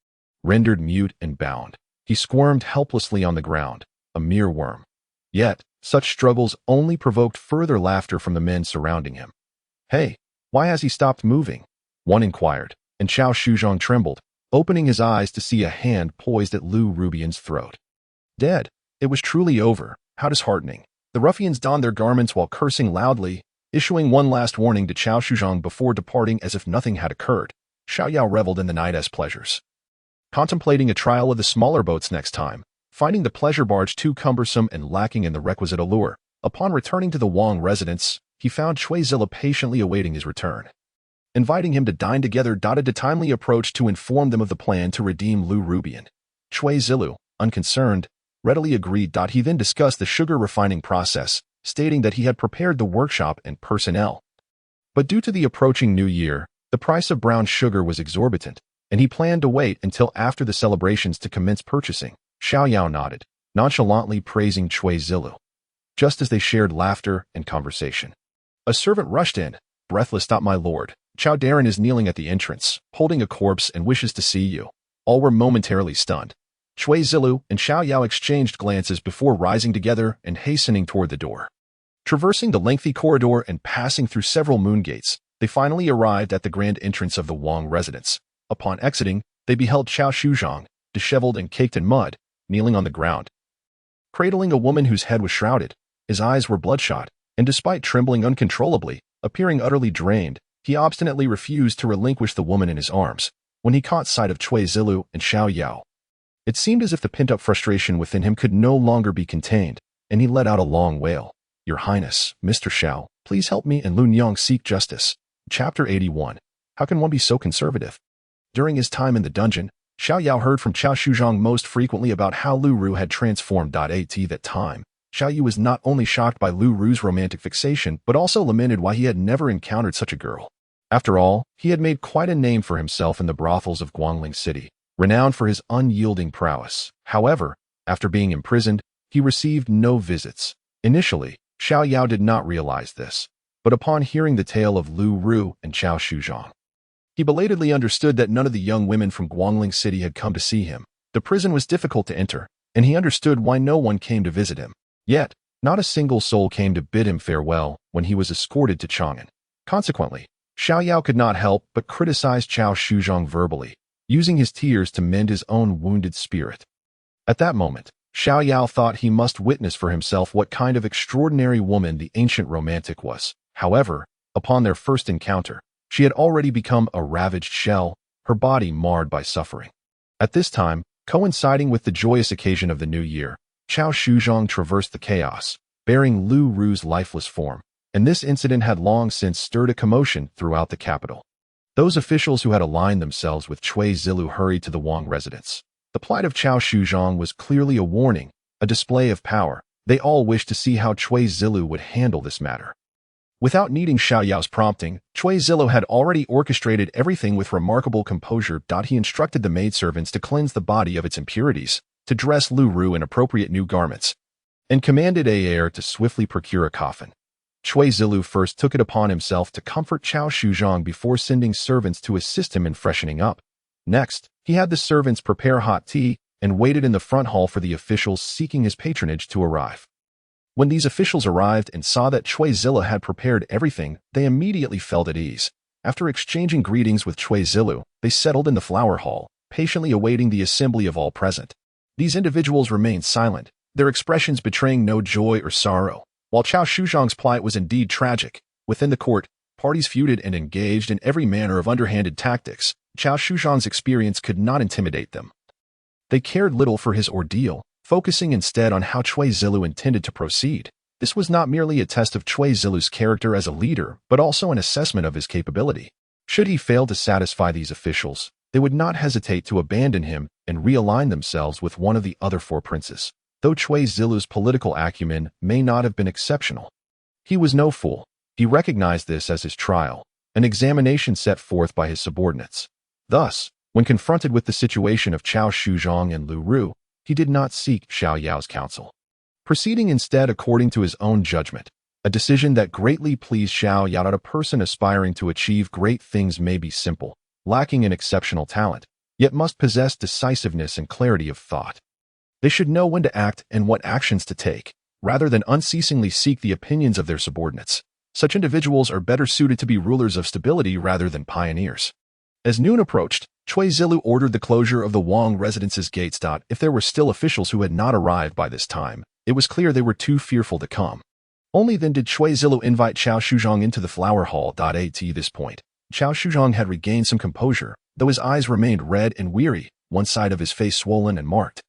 Rendered mute and bound, he squirmed helplessly on the ground, a mere worm. Yet, such struggles only provoked further laughter from the men surrounding him. "Hey, why has he stopped moving?" one inquired, and Xiao Shuzhong trembled, opening his eyes to see a hand poised at Lu Rubian's throat. Dead. It was truly over. How disheartening. The ruffians donned their garments while cursing loudly, issuing one last warning to Xiao Shuzhong before departing as if nothing had occurred. Xiao Yao reveled in the night's pleasures, contemplating a trial of the smaller boats next time, finding the pleasure barge too cumbersome and lacking in the requisite allure. Upon returning to the Wang residence, he found Cui Zilla patiently awaiting his return, inviting him to dine together. A timely approach to inform them of the plan to redeem Lu Rubian. Cui Zilla, unconcerned, readily agreed. He then discussed the sugar refining process, stating that he had prepared the workshop and personnel. But due to the approaching new year, the price of brown sugar was exorbitant, and he planned to wait until after the celebrations to commence purchasing. Xiao Yao nodded, nonchalantly praising Cui Zilla, just as they shared laughter and conversation. A servant rushed in, breathless. "My lord, Chao Darren is kneeling at the entrance, holding a corpse and wishes to see you." All were momentarily stunned. Cui Zilu and Xiao Yao exchanged glances before rising together and hastening toward the door. Traversing the lengthy corridor and passing through several moon gates, they finally arrived at the grand entrance of the Wang residence. Upon exiting, they beheld Chao Shuzhong, disheveled and caked in mud, kneeling on the ground, cradling a woman whose head was shrouded. His eyes were bloodshot, and despite trembling uncontrollably, appearing utterly drained, he obstinately refused to relinquish the woman in his arms. When he caught sight of Cui Zilu and Xiao Yao, it seemed as if the pent-up frustration within him could no longer be contained, and he let out a long wail. "Your Highness, Mr. Xiao, please help me and Lun Yang seek justice." Chapter 81. How can one be so conservative? During his time in the dungeon, Xiao Yao heard from Chao Shuzhong most frequently about how Lu Ru had transformed. At that time, Xiao Yu was not only shocked by Lu Ru's romantic fixation, but also lamented why he had never encountered such a girl. After all, he had made quite a name for himself in the brothels of Guangling City, renowned for his unyielding prowess. However, after being imprisoned, he received no visits. Initially, Xiao Yao did not realize this, but upon hearing the tale of Lu Ru and Chao Shuzhong, he belatedly understood that none of the young women from Guangling City had come to see him. The prison was difficult to enter, and he understood why no one came to visit him. Yet, not a single soul came to bid him farewell when he was escorted to Chang'an. Consequently, Xiao Yao could not help but criticize Chao Shuzhong verbally, using his tears to mend his own wounded spirit. At that moment, Xiao Yao thought he must witness for himself what kind of extraordinary woman the ancient romantic was. However, upon their first encounter, she had already become a ravaged shell, her body marred by suffering. At this time, coinciding with the joyous occasion of the new year, Chao Shuzhong traversed the chaos, bearing Lu Ru's lifeless form, and this incident had long since stirred a commotion throughout the capital. Those officials who had aligned themselves with Cui Zilu hurried to the Wang residence. The plight of Chao Shuzhong was clearly a warning, a display of power. They all wished to see how Cui Zilu would handle this matter. Without needing Xiao Yao's prompting, Cui Zilu had already orchestrated everything with remarkable composure. He instructed the maidservants to cleanse the body of its impurities, to dress Lu Ru in appropriate new garments, and commanded a heir to swiftly procure a coffin. Cui Zilu first took it upon himself to comfort Chao Shuzhong before sending servants to assist him in freshening up. Next, he had the servants prepare hot tea and waited in the front hall for the officials seeking his patronage to arrive. When these officials arrived and saw that Cui Zilu had prepared everything, they immediately felt at ease. After exchanging greetings with Cui Zilu, they settled in the flower hall, patiently awaiting the assembly of all present. These individuals remained silent, their expressions betraying no joy or sorrow. While Chao Shuzhong's plight was indeed tragic, within the court, parties feuded and engaged in every manner of underhanded tactics. Chao Shuzhong's experience could not intimidate them. They cared little for his ordeal, focusing instead on how Cui Zilu intended to proceed. This was not merely a test of Cui Zilu's character as a leader, but also an assessment of his capability. Should he fail to satisfy these officials, they would not hesitate to abandon him and realign themselves with one of the other four princes. Though Cui Zilu's political acumen may not have been exceptional, he was no fool. He recognized this as his trial, an examination set forth by his subordinates. Thus, when confronted with the situation of Chao Shuzhong and Lu Ru, he did not seek Xiao Yao's counsel, proceeding instead according to his own judgment, a decision that greatly pleased Xiao Yao. That a person aspiring to achieve great things may be simple, lacking in exceptional talent, yet must possess decisiveness and clarity of thought. They should know when to act and what actions to take, rather than unceasingly seek the opinions of their subordinates. Such individuals are better suited to be rulers of stability rather than pioneers. As noon approached, Cui Zilu ordered the closure of the Wang residence's gates. If there were still officials who had not arrived by this time, it was clear they were too fearful to come. Only then did Cui Zilu invite Chao Shuzhong into the flower hall. At this point, Chao Shuzhong had regained some composure, though his eyes remained red and weary, one side of his face swollen and marked,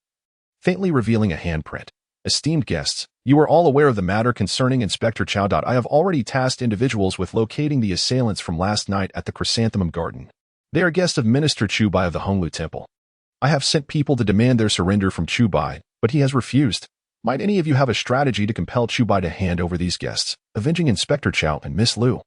faintly revealing a handprint. Esteemed guests, you are all aware of the matter concerning Inspector Chao. I have already tasked individuals with locating the assailants from last night at the Chrysanthemum Garden. They are guests of Minister Chubai of the Honglu Temple. I have sent people to demand their surrender from Chubai, but he has refused. Might any of you have a strategy to compel Chubai to hand over these guests, avenging Inspector Chao and Miss Lu,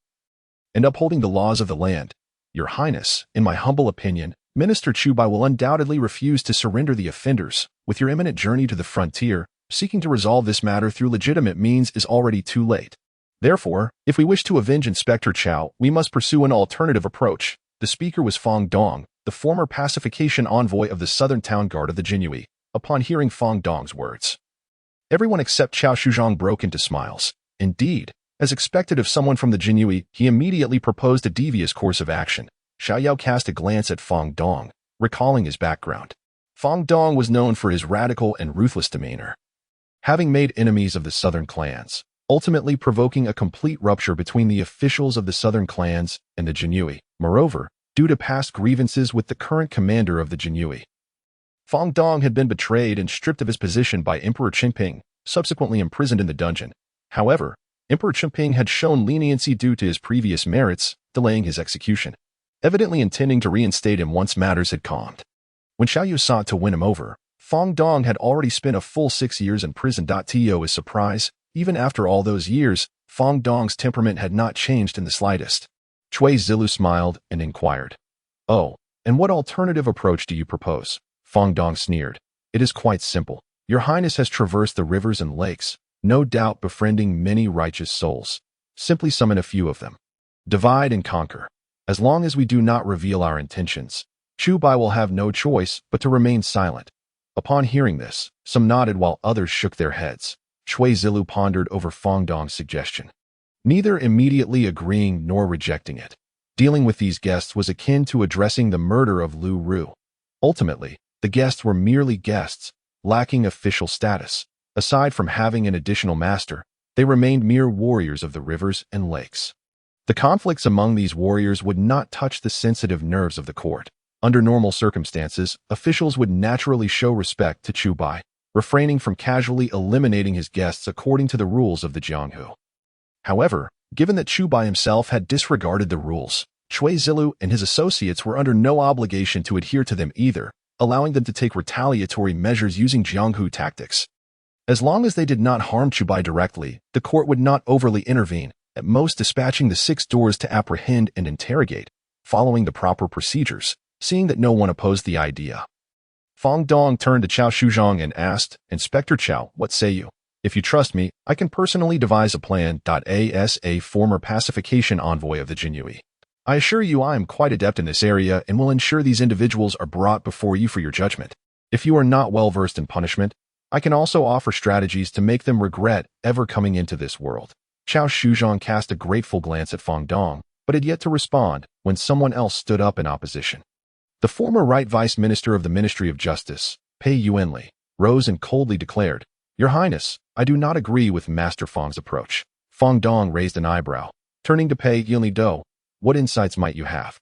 and upholding the laws of the land? Your Highness, in my humble opinion, Minister Chubai will undoubtedly refuse to surrender the offenders. With your imminent journey to the frontier, seeking to resolve this matter through legitimate means is already too late. Therefore, if we wish to avenge Inspector Xiao, we must pursue an alternative approach. The speaker was Fong Dong, the former pacification envoy of the Southern Town Guard of the Jinyue. Upon hearing Fong Dong's words, everyone except Qiao Shuzhong broke into smiles. Indeed, as expected of someone from the Jinyue, he immediately proposed a devious course of action. Xiao Yao cast a glance at Fong Dong, recalling his background. Fong Dong was known for his radical and ruthless demeanor, having made enemies of the southern clans, ultimately provoking a complete rupture between the officials of the southern clans and the Jinyue. Moreover, due to past grievances with the current commander of the Jinyue, Fong Dong had been betrayed and stripped of his position by Emperor Qingping, subsequently imprisoned in the dungeon. However, Emperor Qingping had shown leniency due to his previous merits, delaying his execution, evidently intending to reinstate him once matters had calmed. When Xiao Yao sought to win him over, Fong Dong had already spent a full 6 years in prison. To his surprise, even after all those years, Fong Dong's temperament had not changed in the slightest. Cui Zilu smiled and inquired, "Oh, and what alternative approach do you propose?" Fong Dong sneered. "It is quite simple. Your Highness has traversed the rivers and lakes, no doubt befriending many righteous souls. Simply summon a few of them. Divide and conquer. As long as we do not reveal our intentions, Chu Bai will have no choice but to remain silent." Upon hearing this, some nodded while others shook their heads. Cui Zilu pondered over Fong Dong's suggestion, neither immediately agreeing nor rejecting it. Dealing with these guests was akin to addressing the murder of Lu Ru. Ultimately, the guests were merely guests, lacking official status. Aside from having an additional master, they remained mere warriors of the rivers and lakes. The conflicts among these warriors would not touch the sensitive nerves of the court. Under normal circumstances, officials would naturally show respect to Chu Bai, refraining from casually eliminating his guests according to the rules of the Jianghu. However, given that Chu Bai himself had disregarded the rules, Cui Zilu and his associates were under no obligation to adhere to them either, allowing them to take retaliatory measures using Jianghu tactics. As long as they did not harm Chu Bai directly, the court would not overly intervene, at most dispatching the 6 doors to apprehend and interrogate, following the proper procedures. Seeing that no one opposed the idea, Fong Dong turned to Qiao Shuzhong and asked, "Inspector Qiao, what say you? If you trust me, I can personally devise a plan." As a former pacification envoy of the Jinyue, I assure you I am quite adept in this area and will ensure these individuals are brought before you for your judgment. If you are not well versed in punishment, I can also offer strategies to make them regret ever coming into this world. Qiao Shuzhong cast a grateful glance at Fong Dong, but had yet to respond when someone else stood up in opposition. The former Right Vice Minister of the Ministry of Justice, Pei Yuanli, rose and coldly declared, "Your Highness, I do not agree with Master Fong's approach." Fong Dong raised an eyebrow. Turning to Pei Yuanli, "What insights might you have?"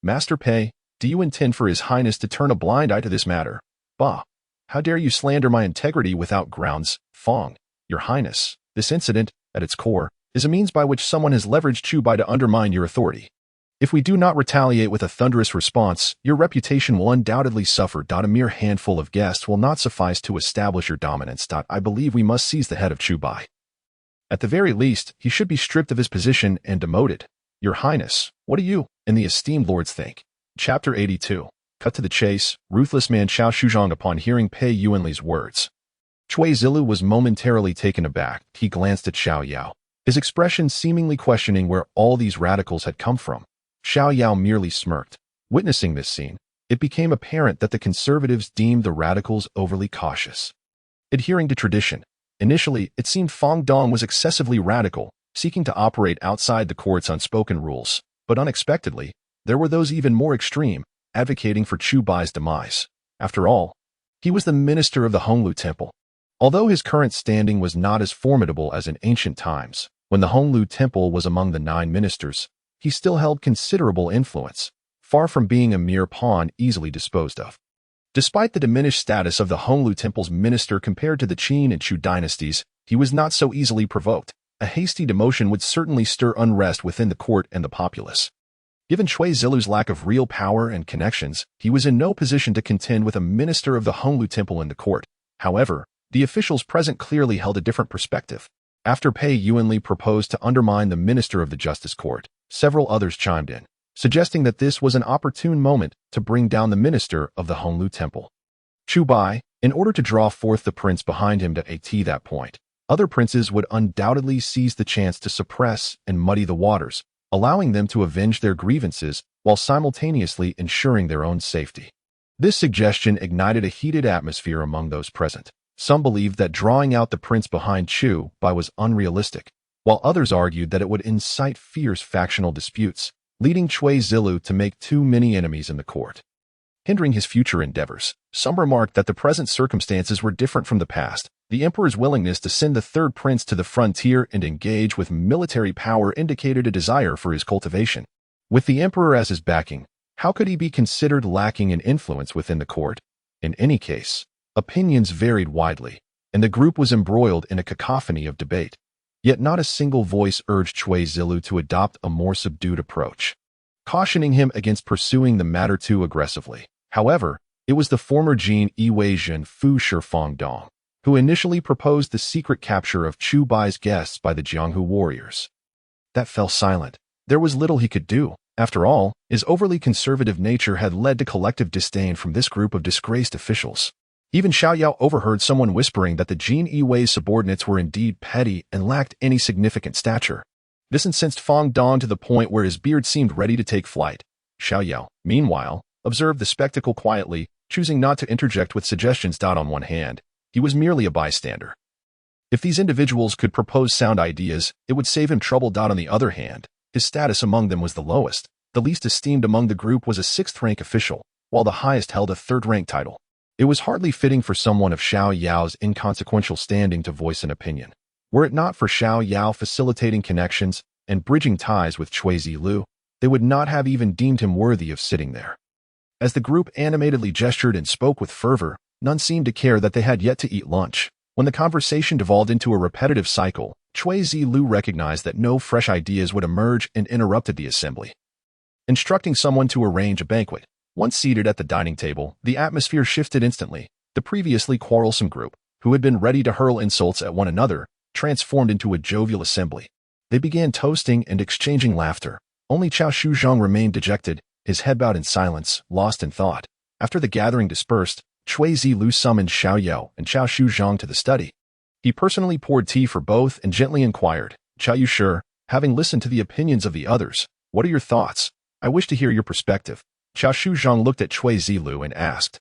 "Master Pei, do you intend for His Highness to turn a blind eye to this matter?" "Bah! How dare you slander my integrity without grounds, Fong? Your Highness, this incident, at its core, is a means by which someone has leveraged Chu Bai to undermine your authority. If we do not retaliate with a thunderous response, your reputation will undoubtedly suffer. A mere handful of guests will not suffice to establish your dominance. I believe we must seize the head of Chu Bai. At the very least, he should be stripped of his position and demoted. Your Highness, what do you and the esteemed lords think?" Chapter 82. Cut to the chase. Ruthless man Xiao Shuzhong. Upon hearing Pei Yuanli's words, Cui Zilu was momentarily taken aback. He glanced at Xiao Yao, his expression seemingly questioning where all these radicals had come from. Xiao Yao merely smirked. Witnessing this scene, it became apparent that the conservatives deemed the radicals overly cautious, adhering to tradition. Initially, it seemed Fong Dong was excessively radical, seeking to operate outside the court's unspoken rules, but unexpectedly, there were those even more extreme, advocating for Chu Bai's demise. After all, he was the minister of the Honglu Temple. Although his current standing was not as formidable as in ancient times, when the Honglu Temple was among the 9 ministers, he still held considerable influence, far from being a mere pawn easily disposed of. Despite the diminished status of the Honglu Temple's minister compared to the Qin and Chu dynasties, he was not so easily provoked. A hasty demotion would certainly stir unrest within the court and the populace. Given Cui Zilu's lack of real power and connections, he was in no position to contend with a minister of the Honglu Temple in the court. However, the officials present clearly held a different perspective. After Pei Yuanli proposed to undermine the minister of the Justice Court, several others chimed in, suggesting that this was an opportune moment to bring down the minister of the Honglu Temple. Chu Bai, in order to draw forth the prince behind him to at that point, other princes would undoubtedly seize the chance to suppress and muddy the waters, allowing them to avenge their grievances while simultaneously ensuring their own safety. This suggestion ignited a heated atmosphere among those present. Some believed that drawing out the prince behind Chu Bai was unrealistic, while others argued that it would incite fierce factional disputes, leading Cui Zilu to make too many enemies in the court. Hindering his future endeavors, some remarked that the present circumstances were different from the past. The emperor's willingness to send the third prince to the frontier and engage with military power indicated a desire for his cultivation. With the emperor as his backing, how could he be considered lacking in influence within the court? In any case, opinions varied widely, and the group was embroiled in a cacophony of debate. Yet not a single voice urged Cui Zilu to adopt a more subdued approach, cautioning him against pursuing the matter too aggressively. However, it was the former Jin Yiweizhen Fu Shifang Dong who initially proposed the secret capture of Chu Bai's guests by the Jianghu warriors. That fell silent. There was little he could do. After all, his overly conservative nature had led to collective disdain from this group of disgraced officials. Even Xiao Yao overheard someone whispering that the Jin Yiwei's subordinates were indeed petty and lacked any significant stature. This incensed Fang Dong to the point where his beard seemed ready to take flight. Xiao Yao, meanwhile, observed the spectacle quietly, choosing not to interject with suggestions. On one hand, he was merely a bystander. If these individuals could propose sound ideas, it would save him trouble. On the other hand, his status among them was the lowest. The least esteemed among the group was a 6th-rank official, while the highest held a 3rd-rank title. It was hardly fitting for someone of Xiao Yao's inconsequential standing to voice an opinion. Were it not for Xiao Yao facilitating connections and bridging ties with Cui Zilu, they would not have even deemed him worthy of sitting there. As the group animatedly gestured and spoke with fervor, none seemed to care that they had yet to eat lunch. When the conversation devolved into a repetitive cycle, Cui Zilu recognized that no fresh ideas would emerge and interrupted the assembly. Instructing someone to arrange a banquet, once seated at the dining table, the atmosphere shifted instantly. The previously quarrelsome group, who had been ready to hurl insults at one another, transformed into a jovial assembly. They began toasting and exchanging laughter. Only Qiao Shuzhong remained dejected, his head bowed in silence, lost in thought. After the gathering dispersed, Cui Zilu summoned Xiao Yao and Qiao Shuzhong to the study. He personally poured tea for both and gently inquired, "Qiao Yu, having listened to the opinions of the others, what are your thoughts? I wish to hear your perspective." Qiao Shuzhong looked at Cui Zilu and asked,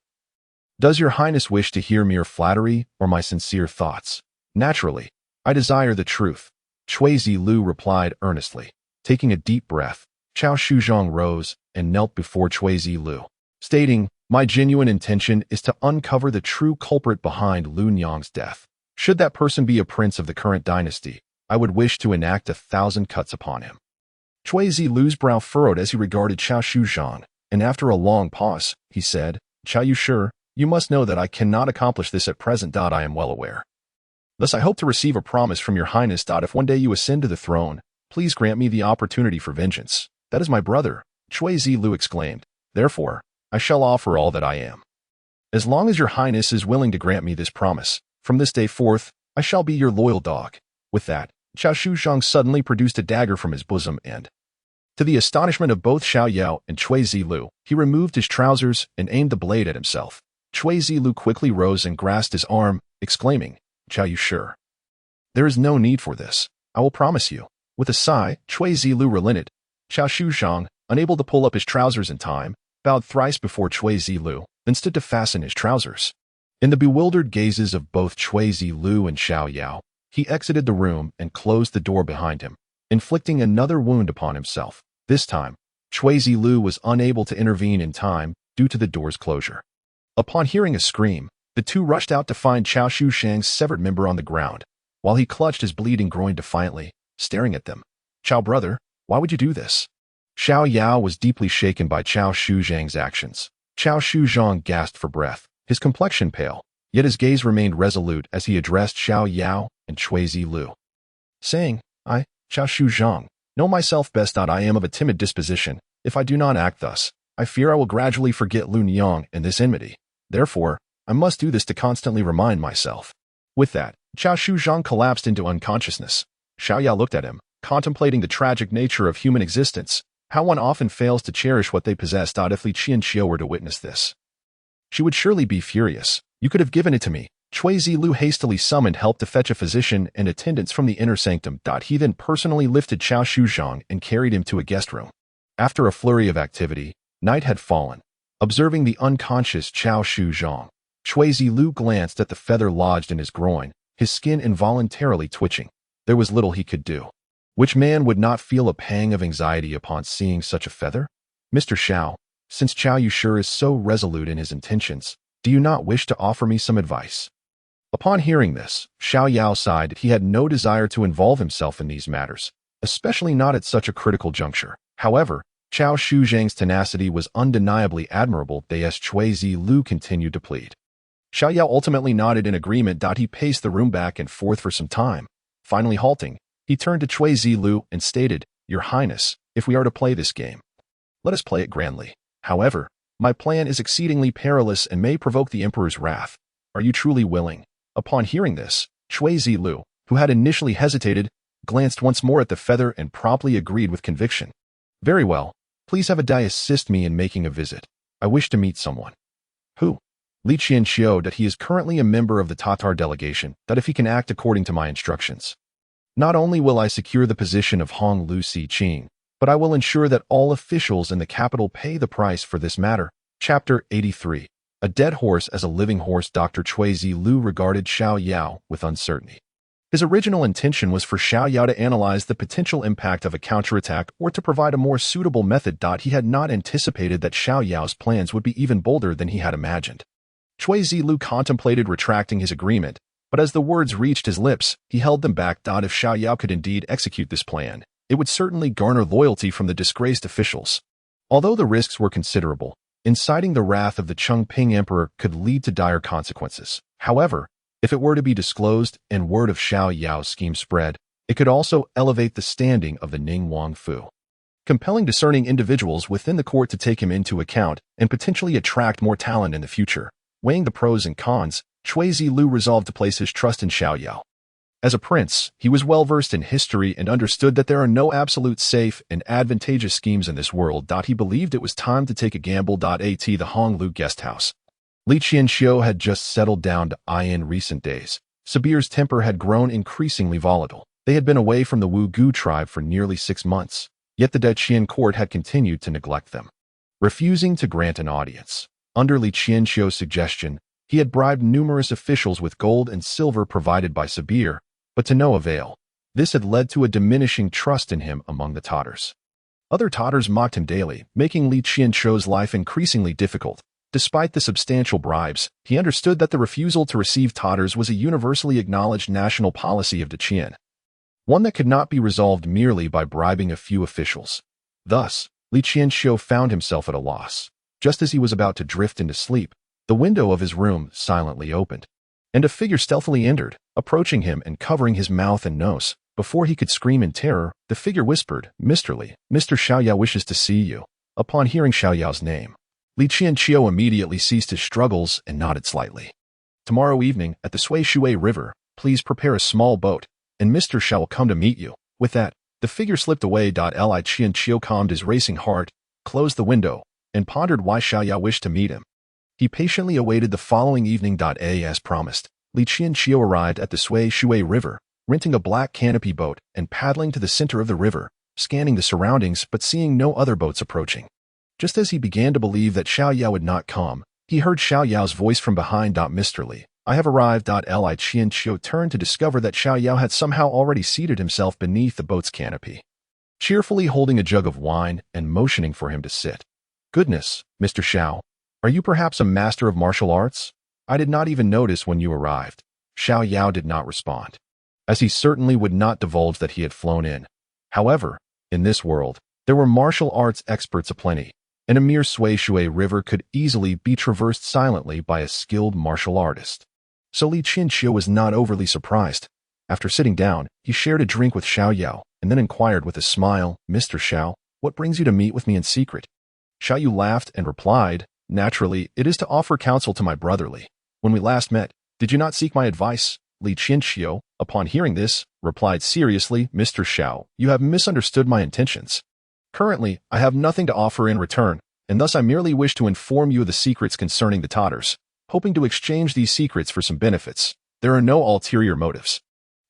"Does your highness wish to hear mere flattery or my sincere thoughts?" "Naturally, I desire the truth," Cui Zilu replied earnestly. Taking a deep breath, Qiao Shuzhong rose and knelt before Cui Zilu, stating, "My genuine intention is to uncover the true culprit behind Lu Nyang's death. Should that person be a prince of the current dynasty, I would wish to enact 1,000 cuts upon him." Cui Zilu's brow furrowed as he regarded Qiao Shuzhong, and after a long pause, he said, "Qiao Yu, you must know that I cannot accomplish this at present. I am well aware. Thus I hope to receive a promise from your highness. If one day you ascend to the throne, please grant me the opportunity for vengeance." "That is my brother," Cui Zilu exclaimed. "Therefore, I shall offer all that I am. As long as your highness is willing to grant me this promise, from this day forth, I shall be your loyal dog." With that, Qiao Shuzhong suddenly produced a dagger from his bosom and, to the astonishment of both Xiao Yao and Cui Zilu, he removed his trousers and aimed the blade at himself. Cui Zilu quickly rose and grasped his arm, exclaiming, "Qiao Yu, there is no need for this. I will promise you." With a sigh, Cui Zilu relented. Qiao Shuzhong, unable to pull up his trousers in time, bowed thrice before Cui Zilu, then stood to fasten his trousers. In the bewildered gazes of both Cui Zilu and Xiao Yao, he exited the room and closed the door behind him, inflicting another wound upon himself. This time, Cui Zilu was unable to intervene in time due to the door's closure. Upon hearing a scream, the two rushed out to find Qiao Shuzhong's severed member on the ground, while he clutched his bleeding groin defiantly, staring at them. "Qiao brother, why would you do this?" Xiao Yao was deeply shaken by Qiao Shuzhong's actions. Qiao Shuzhong gasped for breath, his complexion pale, yet his gaze remained resolute as he addressed Xiao Yao and Cui Zilu, saying, "I, Qiao Shuzhong, know myself best. I am of a timid disposition. If I do not act thus, I fear I will gradually forget Lu Nyang and this enmity. Therefore, I must do this to constantly remind myself." With that, Qiao Shuzhong collapsed into unconsciousness. Xiao Yao looked at him, contemplating the tragic nature of human existence, how one often fails to cherish what they possess. If Li Qianqiu were to witness this, she would surely be furious. "You could have given it to me," Chui Zilu hastily summoned help to fetch a physician and attendants from the inner sanctum. He then personally lifted Xiao Shuzhong and carried him to a guest room. After a flurry of activity, night had fallen. Observing the unconscious Xiao Shuzhong, Chui Zilu glanced at the feather lodged in his groin, his skin involuntarily twitching. There was little he could do. Which man would not feel a pang of anxiety upon seeing such a feather? Mr. Xiao, since Xiao Yu sure is so resolute in his intentions, do you not wish to offer me some advice? Upon hearing this, Xiao Yao sighed that he had no desire to involve himself in these matters, especially not at such a critical juncture. However, Xiao Shuzhang's tenacity was undeniably admirable. As Chui Zilu continued to plead. Xiao Yao ultimately nodded in agreement. He paced the room back and forth for some time. Finally halting, he turned to Chui Zilu and stated, "Your Highness, if we are to play this game, let us play it grandly. However, my plan is exceedingly perilous and may provoke the Emperor's wrath. Are you truly willing?" Upon hearing this, Chui Zilu, who had initially hesitated, glanced once more at the feather and promptly agreed with conviction. "Very well. Please have a die assist me in making a visit. I wish to meet someone." "Who?" Li Qian showed that he is currently a member of the Tatar delegation, that if he can act according to my instructions, not only will I secure the position of Hong Lu Si Qing, but I will ensure that all officials in the capital pay the price for this matter. Chapter 83. A dead horse as a living horse. Dr. Chui Zilu regarded Xiao Yao with uncertainty. His original intention was for Xiao Yao to analyze the potential impact of a counterattack or to provide a more suitable method. He had not anticipated that Xiao Yao's plans would be even bolder than he had imagined. Chui Zilu contemplated retracting his agreement, but as the words reached his lips, he held them back. If Xiao Yao could indeed execute this plan, it would certainly garner loyalty from the disgraced officials. Although the risks were considerable, inciting the wrath of the Chengping Emperor could lead to dire consequences. However, if it were to be disclosed and word of Xiao Yao's scheme spread, it could also elevate the standing of the Ning Wangfu, compelling discerning individuals within the court to take him into account and potentially attract more talent in the future. Weighing the pros and cons, Chui Zilu resolved to place his trust in Xiao Yao. As a prince, he was well versed in history and understood that there are no absolute safe and advantageous schemes in this world. He believed it was time to take a gamble. At the Honglu guest house, Li Qianxiu had just settled down to in recent days. Sabir's temper had grown increasingly volatile. They had been away from the Wu Gu tribe for nearly 6 months, yet the Daqian court had continued to neglect them, refusing to grant an audience. Under Li Qianxiu's suggestion, he had bribed numerous officials with gold and silver provided by Sabir, but to no avail. This had led to a diminishing trust in him among the Tatars. Other Tatars mocked him daily, making Li Qianxiu's life increasingly difficult. Despite the substantial bribes, he understood that the refusal to receive Tatars was a universally acknowledged national policy of Daqian, one that could not be resolved merely by bribing a few officials. Thus, Li Qianxiu found himself at a loss. Just as he was about to drift into sleep, the window of his room silently opened, and a figure stealthily entered, approaching him and covering his mouth and nose. Before he could scream in terror, the figure whispered, "Mr. Li, Mr. Xiao Yao wishes to see you." Upon hearing Xiao Yao's name, Li Qianqiu immediately ceased his struggles and nodded slightly. "Tomorrow evening, at the Sui Shui River, please prepare a small boat, and Mr. Xiao will come to meet you." With that, the figure slipped away. Li Qianqiu calmed his racing heart, closed the window, and pondered why Xiao Yao wished to meet him. He patiently awaited the following evening. As promised, Li Qianqiu arrived at the Sui Shui River, renting a black canopy boat and paddling to the center of the river, scanning the surroundings but seeing no other boats approaching. Just as he began to believe that Xiao Yao would not come, he heard Xiao Yao's voice from behind. "Mr. Li, I have arrived." Li Qianqiu turned to discover that Xiao Yao had somehow already seated himself beneath the boat's canopy, cheerfully holding a jug of wine and motioning for him to sit. "Goodness, Mr. Xiao, are you perhaps a master of martial arts? I did not even notice when you arrived." Xiao Yao did not respond, as he certainly would not divulge that he had flown in. However, in this world, there were martial arts experts aplenty, and a mere Sui Shui River could easily be traversed silently by a skilled martial artist. So Li Qianqiu was not overly surprised. After sitting down, he shared a drink with Xiao Yao and then inquired with a smile, "Mr. Xiao, what brings you to meet with me in secret?" Xiao Yu laughed and replied, "Naturally, it is to offer counsel to my brother Li. When we last met, did you not seek my advice?" Li Qianqiu, upon hearing this, replied seriously, "Mr. Xiao, you have misunderstood my intentions. Currently, I have nothing to offer in return, and thus I merely wish to inform you of the secrets concerning the Tatars. hoping to exchange these secrets for some benefits. There are no ulterior motives.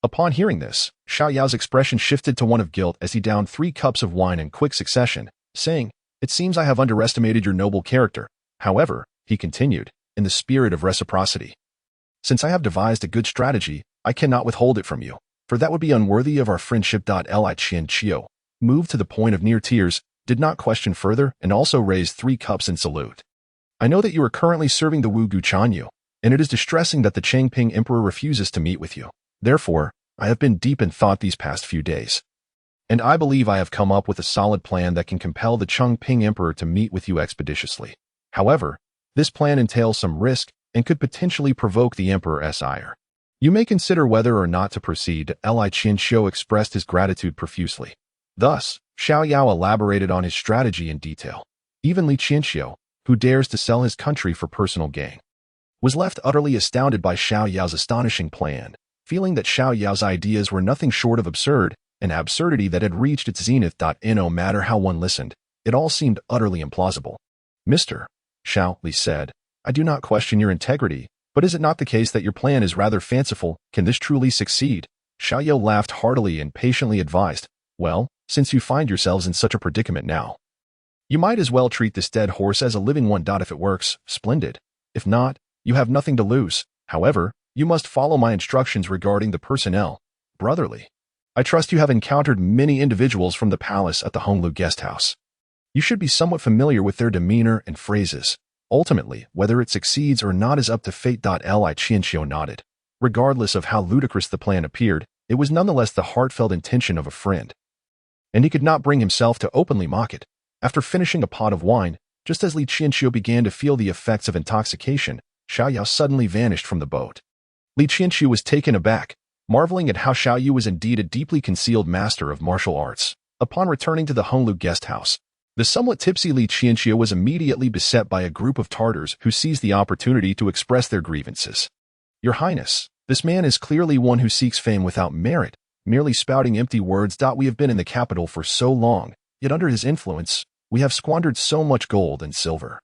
Upon hearing this, Xiao Yao's expression shifted to one of guilt as he downed 3 cups of wine in quick succession, saying, "It seems I have underestimated your noble character. However," he continued, in the spirit of reciprocity, "since I have devised a good strategy, I cannot withhold it from you, for that would be unworthy of our friendship." Li Qianqiu, moved to the point of near tears, did not question further and also raised 3 cups in salute. "I know that you are currently serving the Wu Gu Chanyu, and it is distressing that the Changping Emperor refuses to meet with you. Therefore, I have been deep in thought these past few days, and I believe I have come up with a solid plan that can compel the Changping Emperor to meet with you expeditiously. However, this plan entails some risk and could potentially provoke the Emperor's ire. You may consider whether or not to proceed." Li Qianqiu expressed his gratitude profusely. Thus, Xiao Yao elaborated on his strategy in detail. Even Li Qianqiu, who dares to sell his country for personal gain, was left utterly astounded by Xiao Yao's astonishing plan, feeling that Xiao Yao's ideas were nothing short of absurd, an absurdity that had reached its zenith. No matter how one listened, it all seemed utterly implausible. "Mr. Xiao," Li said, "I do not question your integrity, but is it not the case that your plan is rather fanciful? Can this truly succeed?" Xiao Yao laughed heartily and patiently advised, "Well, since you find yourselves in such a predicament now, you might as well treat this dead horse as a living one. If it works, splendid. If not, you have nothing to lose. However, you must follow my instructions regarding the personnel. Brotherly, I trust you have encountered many individuals from the palace at the Honglu guest house. You should be somewhat familiar with their demeanor and phrases. Ultimately, whether it succeeds or not is up to fate." Li Qianqiu nodded. Regardless of how ludicrous the plan appeared, it was nonetheless the heartfelt intention of a friend, and he could not bring himself to openly mock it. After finishing a pot of wine, just as Li Qianqiu began to feel the effects of intoxication, Xiao Yao suddenly vanished from the boat. Li Qianqiu was taken aback, marveling at how Xiao Yu was indeed a deeply concealed master of martial arts. Upon returning to the Honglu guest house, the somewhat tipsy Li Qianqiu was immediately beset by a group of Tartars who seized the opportunity to express their grievances. "Your Highness, this man is clearly one who seeks fame without merit, merely spouting empty words. We have been in the capital for so long, yet under his influence, we have squandered so much gold and silver,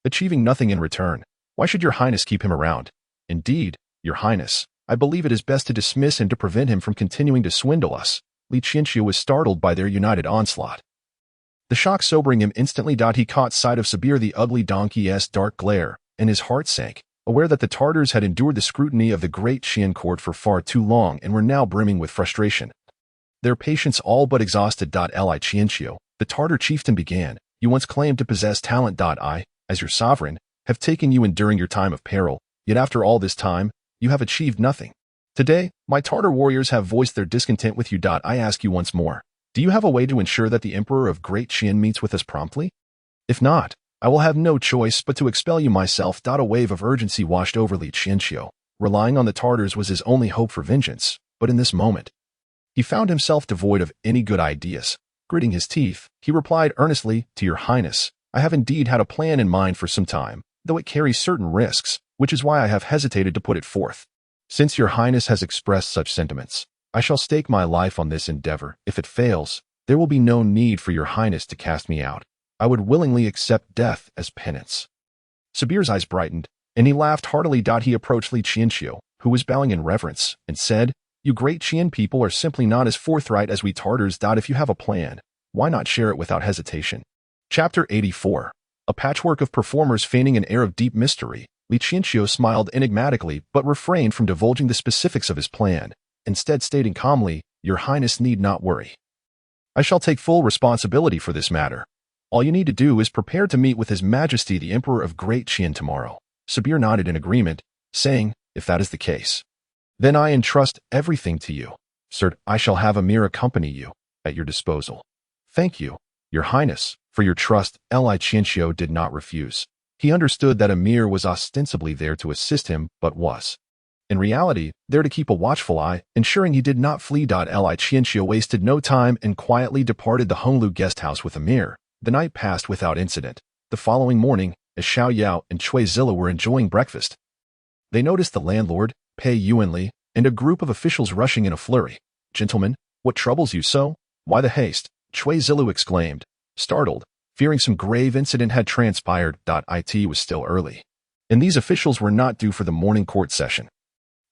achieving nothing in return. Why should your Highness keep him around? Indeed, your Highness, I believe it is best to dismiss him to prevent him from continuing to swindle us." Li Qianqiu was startled by their united onslaught. The shock sobering him instantly. He caught sight of Sabir the ugly donkey's dark glare, and his heart sank, aware that the Tartars had endured the scrutiny of the great Qian court for far too long and were now brimming with frustration, their patience all but exhausted. Li Qianqiu, the Tartar chieftain, began, "You once claimed to possess talent. I, as your sovereign, have taken you in during your time of peril, yet after all this time, you have achieved nothing. Today, my Tartar warriors have voiced their discontent with you. I ask you once more, do you have a way to ensure that the Emperor of Great Qian meets with us promptly? If not, I will have no choice but to expel you myself." A wave of urgency washed over Li Qianqiu. Relying on the Tartars was his only hope for vengeance, but in this moment, he found himself devoid of any good ideas. Gritting his teeth, he replied earnestly, "To your Highness, I have indeed had a plan in mind for some time, though it carries certain risks, which is why I have hesitated to put it forth. Since your Highness has expressed such sentiments, I shall stake my life on this endeavor. If it fails, there will be no need for your Highness to cast me out. I would willingly accept death as penance." Sabir's eyes brightened, and he laughed heartily. He approached Li Qianqiu, who was bowing in reverence, and said, "You great Qian people are simply not as forthright as we Tartars. If you have a plan, why not share it without hesitation?" Chapter 84. A patchwork of performers feigning an air of deep mystery. Li Qianqiu smiled enigmatically but refrained from divulging the specifics of his plan, instead stating calmly, "Your Highness need not worry. I shall take full responsibility for this matter. All you need to do is prepare to meet with His Majesty the Emperor of Great Qian tomorrow." Sabir nodded in agreement, saying, "If that is the case, then I entrust everything to you. Sir, I shall have Amir accompany you, at your disposal." "Thank you, your Highness, for your trust." Li Qianqiu did not refuse. He understood that Amir was ostensibly there to assist him, but was, in reality, there to keep a watchful eye, ensuring he did not flee. Li Qianqiu wasted no time and quietly departed the Honglu guest house with Amir. The night passed without incident. The following morning, as Xiao Yao and Cui Zilla were enjoying breakfast, they noticed the landlord, Pei Yuanli, and a group of officials rushing in a flurry. "Gentlemen, what troubles you so? Why the haste?" Cui Zilla exclaimed, startled, fearing some grave incident had transpired. It was still early, and these officials were not due for the morning court session.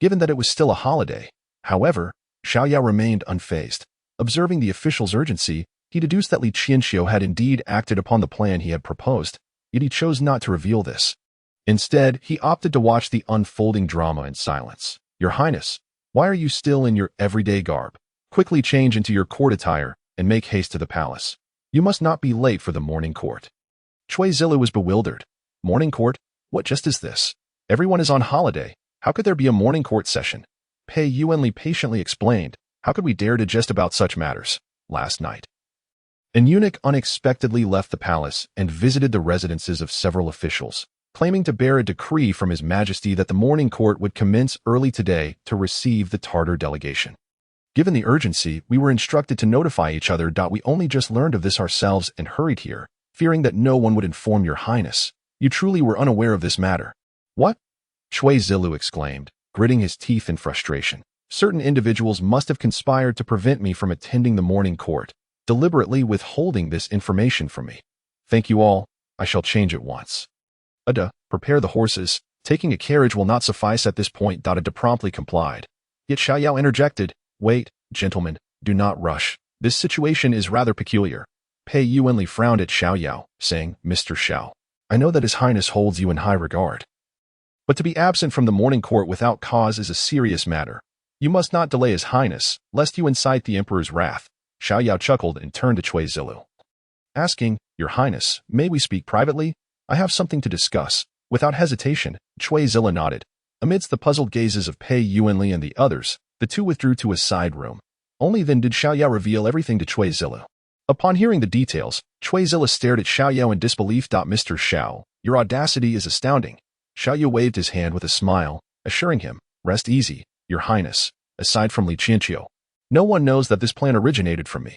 Given that it was still a holiday, however, Xiao Yao remained unfazed. Observing the officials' urgency, he deduced that Li Qianxiu had indeed acted upon the plan he had proposed, yet he chose not to reveal this. Instead, he opted to watch the unfolding drama in silence. "Your Highness, why are you still in your everyday garb? Quickly change into your court attire and make haste to the palace. You must not be late for the morning court." Cui Zilu was bewildered. "Morning court? What just is this? Everyone is on holiday. How could there be a morning court session?" Pei Yuanli patiently explained, "How could we dare to jest about such matters? Last night, an eunuch unexpectedly left the palace and visited the residences of several officials, claiming to bear a decree from His Majesty that the morning court would commence early today to receive the Tartar delegation. Given the urgency, we were instructed to notify each other. We only just learned of this ourselves and hurried here, fearing that no one would inform Your Highness. You truly were unaware of this matter." "What?" Cui Zilu exclaimed, gritting his teeth in frustration. "Certain individuals must have conspired to prevent me from attending the morning court, deliberately withholding this information from me. Thank you all. I shall change at once." "Ada, prepare the horses. Taking a carriage will not suffice at this point." Ada promptly complied. Yet Xiao Yao interjected, "Wait, gentlemen, do not rush. This situation is rather peculiar." Pei Yuanli frowned at Xiao Yao, saying, "Mr. Xiao, I know that His Highness holds you in high regard, but to be absent from the morning court without cause is a serious matter. You must not delay His Highness, lest you incite the Emperor's wrath." Xiao Yao chuckled and turned to Cui Zilu, asking, "Your Highness, may we speak privately? I have something to discuss." Without hesitation, Cui Zilu nodded. Amidst the puzzled gazes of Pei Yuanli and the others, the two withdrew to a side room. Only then did Xiao Yao reveal everything to Cui Zilu. Upon hearing the details, Cui Zilu stared at Xiao Yao in disbelief. "Mr. Xiao, your audacity is astounding." Xiao Yao waved his hand with a smile, assuring him, "Rest easy, Your Highness. Aside from Li Qianxiu, no one knows that this plan originated from me.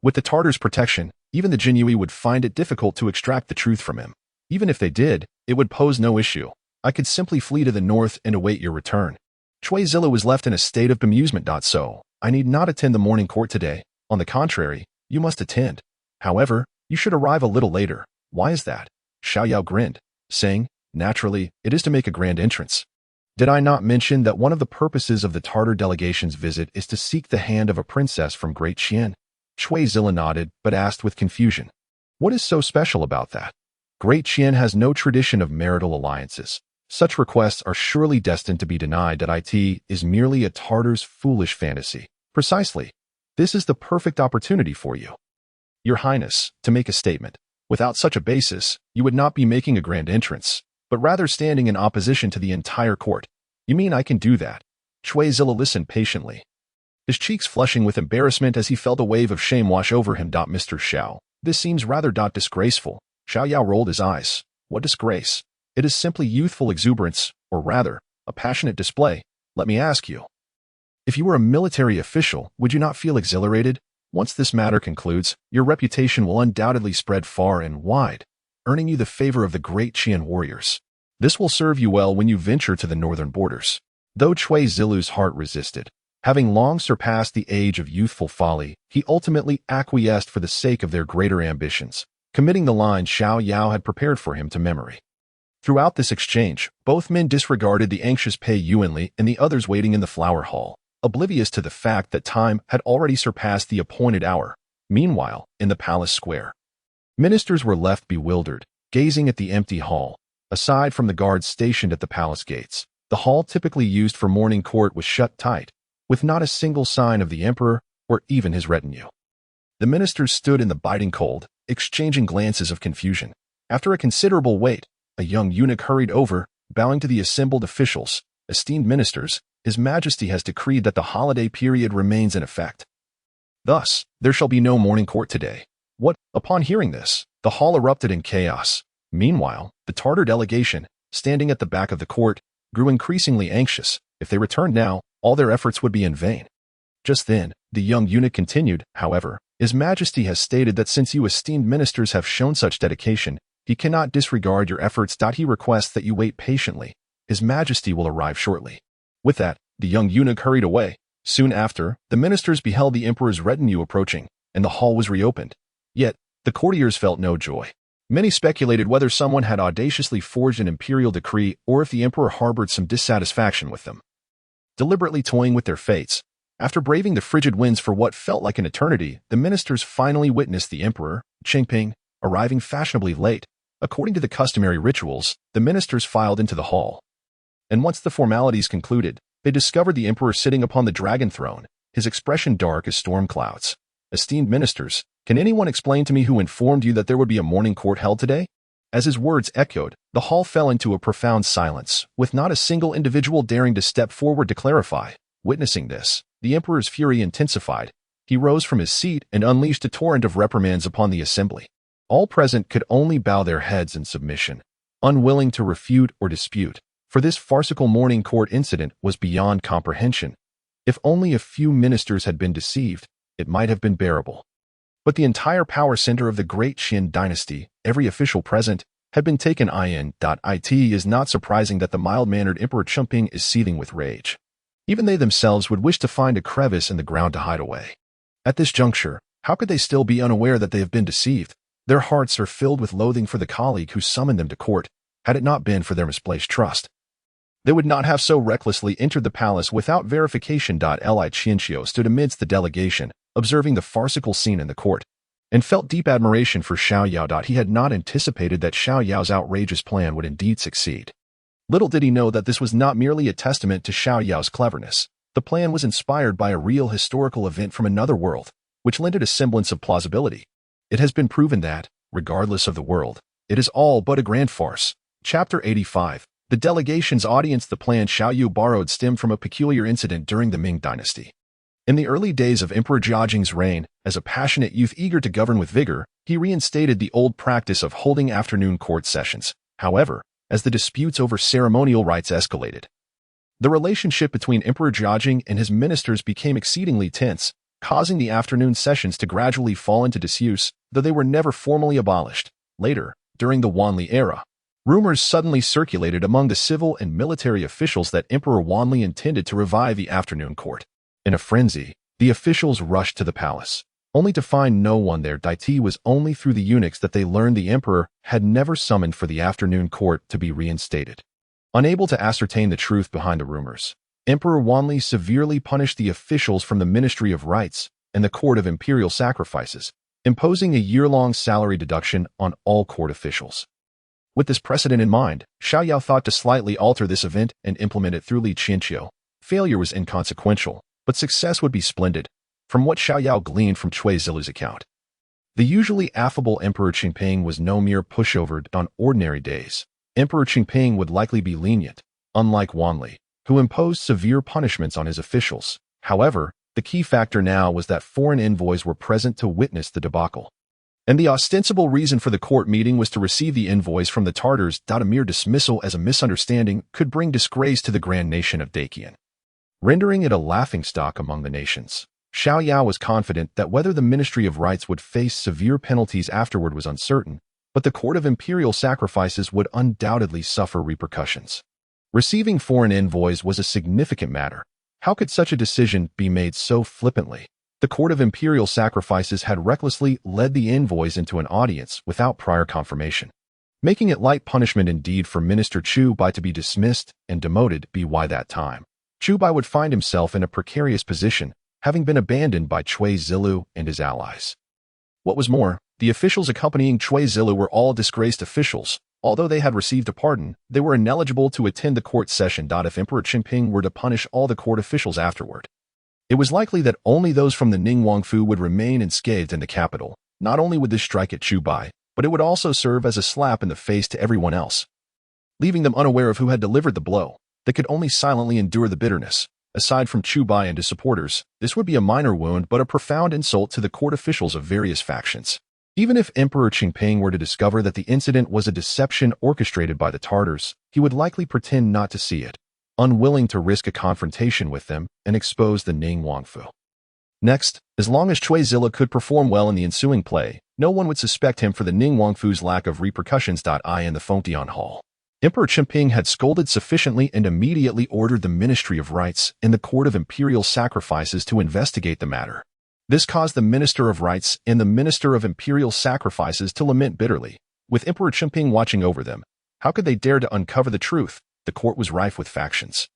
With the Tartars' protection, even the Jinyui would find it difficult to extract the truth from him. Even if they did, it would pose no issue. I could simply flee to the north and await your return." Cui Zilu was left in a state of bemusement. "So, I need not attend the morning court today. On the contrary, you must attend. However, you should arrive a little later." "Why is that?" Xiao Yao grinned, saying, "Naturally, it is to make a grand entrance. Did I not mention that one of the purposes of the Tartar delegation's visit is to seek the hand of a princess from Great Qian?" Cui Zilu nodded, but asked with confusion, "What is so special about that?" "Great Qian has no tradition of marital alliances. Such requests are surely destined to be denied. It is merely a Tartar's foolish fantasy." "Precisely. This is the perfect opportunity for you, Your Highness, to make a statement. Without such a basis, you would not be making a grand entrance, but rather standing in opposition to the entire court." "You mean I can do that?" Cui Zilu listened patiently, his cheeks flushing with embarrassment as he felt a wave of shame wash over him. "Mr. Xiao, this seems rather disgraceful." Xiao Yao rolled his eyes. "What disgrace? It is simply youthful exuberance, or rather, a passionate display. Let me ask you, if you were a military official, would you not feel exhilarated? Once this matter concludes, your reputation will undoubtedly spread far and wide, earning you the favor of the great Qian warriors. This will serve you well when you venture to the northern borders." Though Cui Zilu's heart resisted, having long surpassed the age of youthful folly, he ultimately acquiesced for the sake of their greater ambitions, committing the line Xiao Yao had prepared for him to memory. Throughout this exchange, both men disregarded the anxious Pei Yuanli and the others waiting in the flower hall, oblivious to the fact that time had already surpassed the appointed hour. Meanwhile, in the palace square, ministers were left bewildered, gazing at the empty hall. Aside from the guards stationed at the palace gates, the hall typically used for morning court was shut tight, with not a single sign of the emperor or even his retinue. The ministers stood in the biting cold, exchanging glances of confusion. After a considerable wait, a young eunuch hurried over, bowing to the assembled officials. "Esteemed ministers, His Majesty has decreed that the holiday period remains in effect. Thus, there shall be no morning court today." "What?" Upon hearing this, the hall erupted in chaos. Meanwhile, the Tartar delegation, standing at the back of the court, grew increasingly anxious. If they returned now, all their efforts would be in vain. Just then, the young eunuch continued, "However, His Majesty has stated that since you esteemed ministers have shown such dedication, he cannot disregard your efforts. He requests that you wait patiently. His Majesty will arrive shortly." With that, the young eunuch hurried away. Soon after, the ministers beheld the emperor's retinue approaching, and the hall was reopened. Yet, the courtiers felt no joy. Many speculated whether someone had audaciously forged an imperial decree or if the emperor harbored some dissatisfaction with them. Deliberately toying with their fates, after braving the frigid winds for what felt like an eternity, the ministers finally witnessed the emperor, Qingping, arriving fashionably late. According to the customary rituals, the ministers filed into the hall. And once the formalities concluded, they discovered the emperor sitting upon the dragon throne, his expression dark as storm clouds. Esteemed ministers, can anyone explain to me who informed you that there would be a morning court held today? As his words echoed, the hall fell into a profound silence, with not a single individual daring to step forward to clarify. Witnessing this, the emperor's fury intensified. He rose from his seat and unleashed a torrent of reprimands upon the assembly. All present could only bow their heads in submission, unwilling to refute or dispute, for this farcical morning court incident was beyond comprehension. If only a few ministers had been deceived, it might have been bearable. But the entire power center of the great Qin dynasty, every official present, had been taken in. It is not surprising that the mild-mannered Emperor Qingping is seething with rage. Even they themselves would wish to find a crevice in the ground to hide away. At this juncture, how could they still be unaware that they have been deceived? Their hearts are filled with loathing for the colleague who summoned them to court. Had it not been for their misplaced trust, they would not have so recklessly entered the palace without verification. Li Qianxiu stood amidst the delegation, observing the farcical scene in the court, and felt deep admiration for Xiao Yao. He had not anticipated that Xiao Yao's outrageous plan would indeed succeed. Little did he know that this was not merely a testament to Xiao Yao's cleverness. The plan was inspired by a real historical event from another world, which lent it a semblance of plausibility. It has been proven that, regardless of the world, it is all but a grand farce. Chapter 85. The delegation's audience. The plan Xiao Yao borrowed stemmed from a peculiar incident during the Ming dynasty. In the early days of Emperor Jiajing's reign, as a passionate youth eager to govern with vigor, he reinstated the old practice of holding afternoon court sessions. However, as the disputes over ceremonial rites escalated, the relationship between Emperor Jiajing and his ministers became exceedingly tense, causing the afternoon sessions to gradually fall into disuse, though they were never formally abolished. Later, during the Wanli era, rumors suddenly circulated among the civil and military officials that Emperor Wanli intended to revive the afternoon court. In a frenzy, the officials rushed to the palace, only to find no one there. It was only through the eunuchs that they learned the emperor had never summoned for the afternoon court to be reinstated. Unable to ascertain the truth behind the rumors, Emperor Wanli severely punished the officials from the Ministry of Rites and the Court of Imperial Sacrifices, imposing a year-long salary deduction on all court officials. With this precedent in mind, Xiao Yao thought to slightly alter this event and implement it through Li Qianxiu. Failure was inconsequential, but success would be splendid, from what Xiao Yao gleaned from Cui Zilu's account. The usually affable Emperor Qingping was no mere pushover on ordinary days. Emperor Qingping would likely be lenient, unlike Wanli, who imposed severe punishments on his officials. However, the key factor now was that foreign envoys were present to witness the debacle. And the ostensible reason for the court meeting was to receive the envoys from the Tartars. A mere dismissal as a misunderstanding could bring disgrace to the grand nation of Dacian, rendering it a laughingstock among the nations. Xiao Yao was confident that whether the Ministry of Rites would face severe penalties afterward was uncertain, but the Court of Imperial Sacrifices would undoubtedly suffer repercussions. Receiving foreign envoys was a significant matter. How could such a decision be made so flippantly? The Court of Imperial Sacrifices had recklessly led the envoys into an audience without prior confirmation, making it light punishment indeed for Minister Chu Bai to be dismissed and demoted. By that time, Chu Bai would find himself in a precarious position, having been abandoned by Cui Zilu and his allies. What was more, the officials accompanying Cui Zilu were all disgraced officials. Although they had received a pardon, they were ineligible to attend the court session. If Emperor Qingping were to punish all the court officials afterward, it was likely that only those from the Ning Wangfu would remain unscathed in the capital. Not only would this strike at Chu Bai, but it would also serve as a slap in the face to everyone else, leaving them unaware of who had delivered the blow. They could only silently endure the bitterness. Aside from Chu Bai and his supporters, this would be a minor wound but a profound insult to the court officials of various factions. Even if Emperor Qingping were to discover that the incident was a deception orchestrated by the Tartars, he would likely pretend not to see it, unwilling to risk a confrontation with them and expose the Ning Wangfu. Next, as long as Cui Zilu could perform well in the ensuing play, no one would suspect him for the Ning Wangfu's lack of repercussions. In the Fengtian Hall, Emperor Qingping had scolded sufficiently and immediately ordered the Ministry of Rites and the Court of Imperial Sacrifices to investigate the matter. This caused the Minister of Rites and the Minister of Imperial Sacrifices to lament bitterly. With Emperor Chengping watching over them, how could they dare to uncover the truth? The court was rife with factions.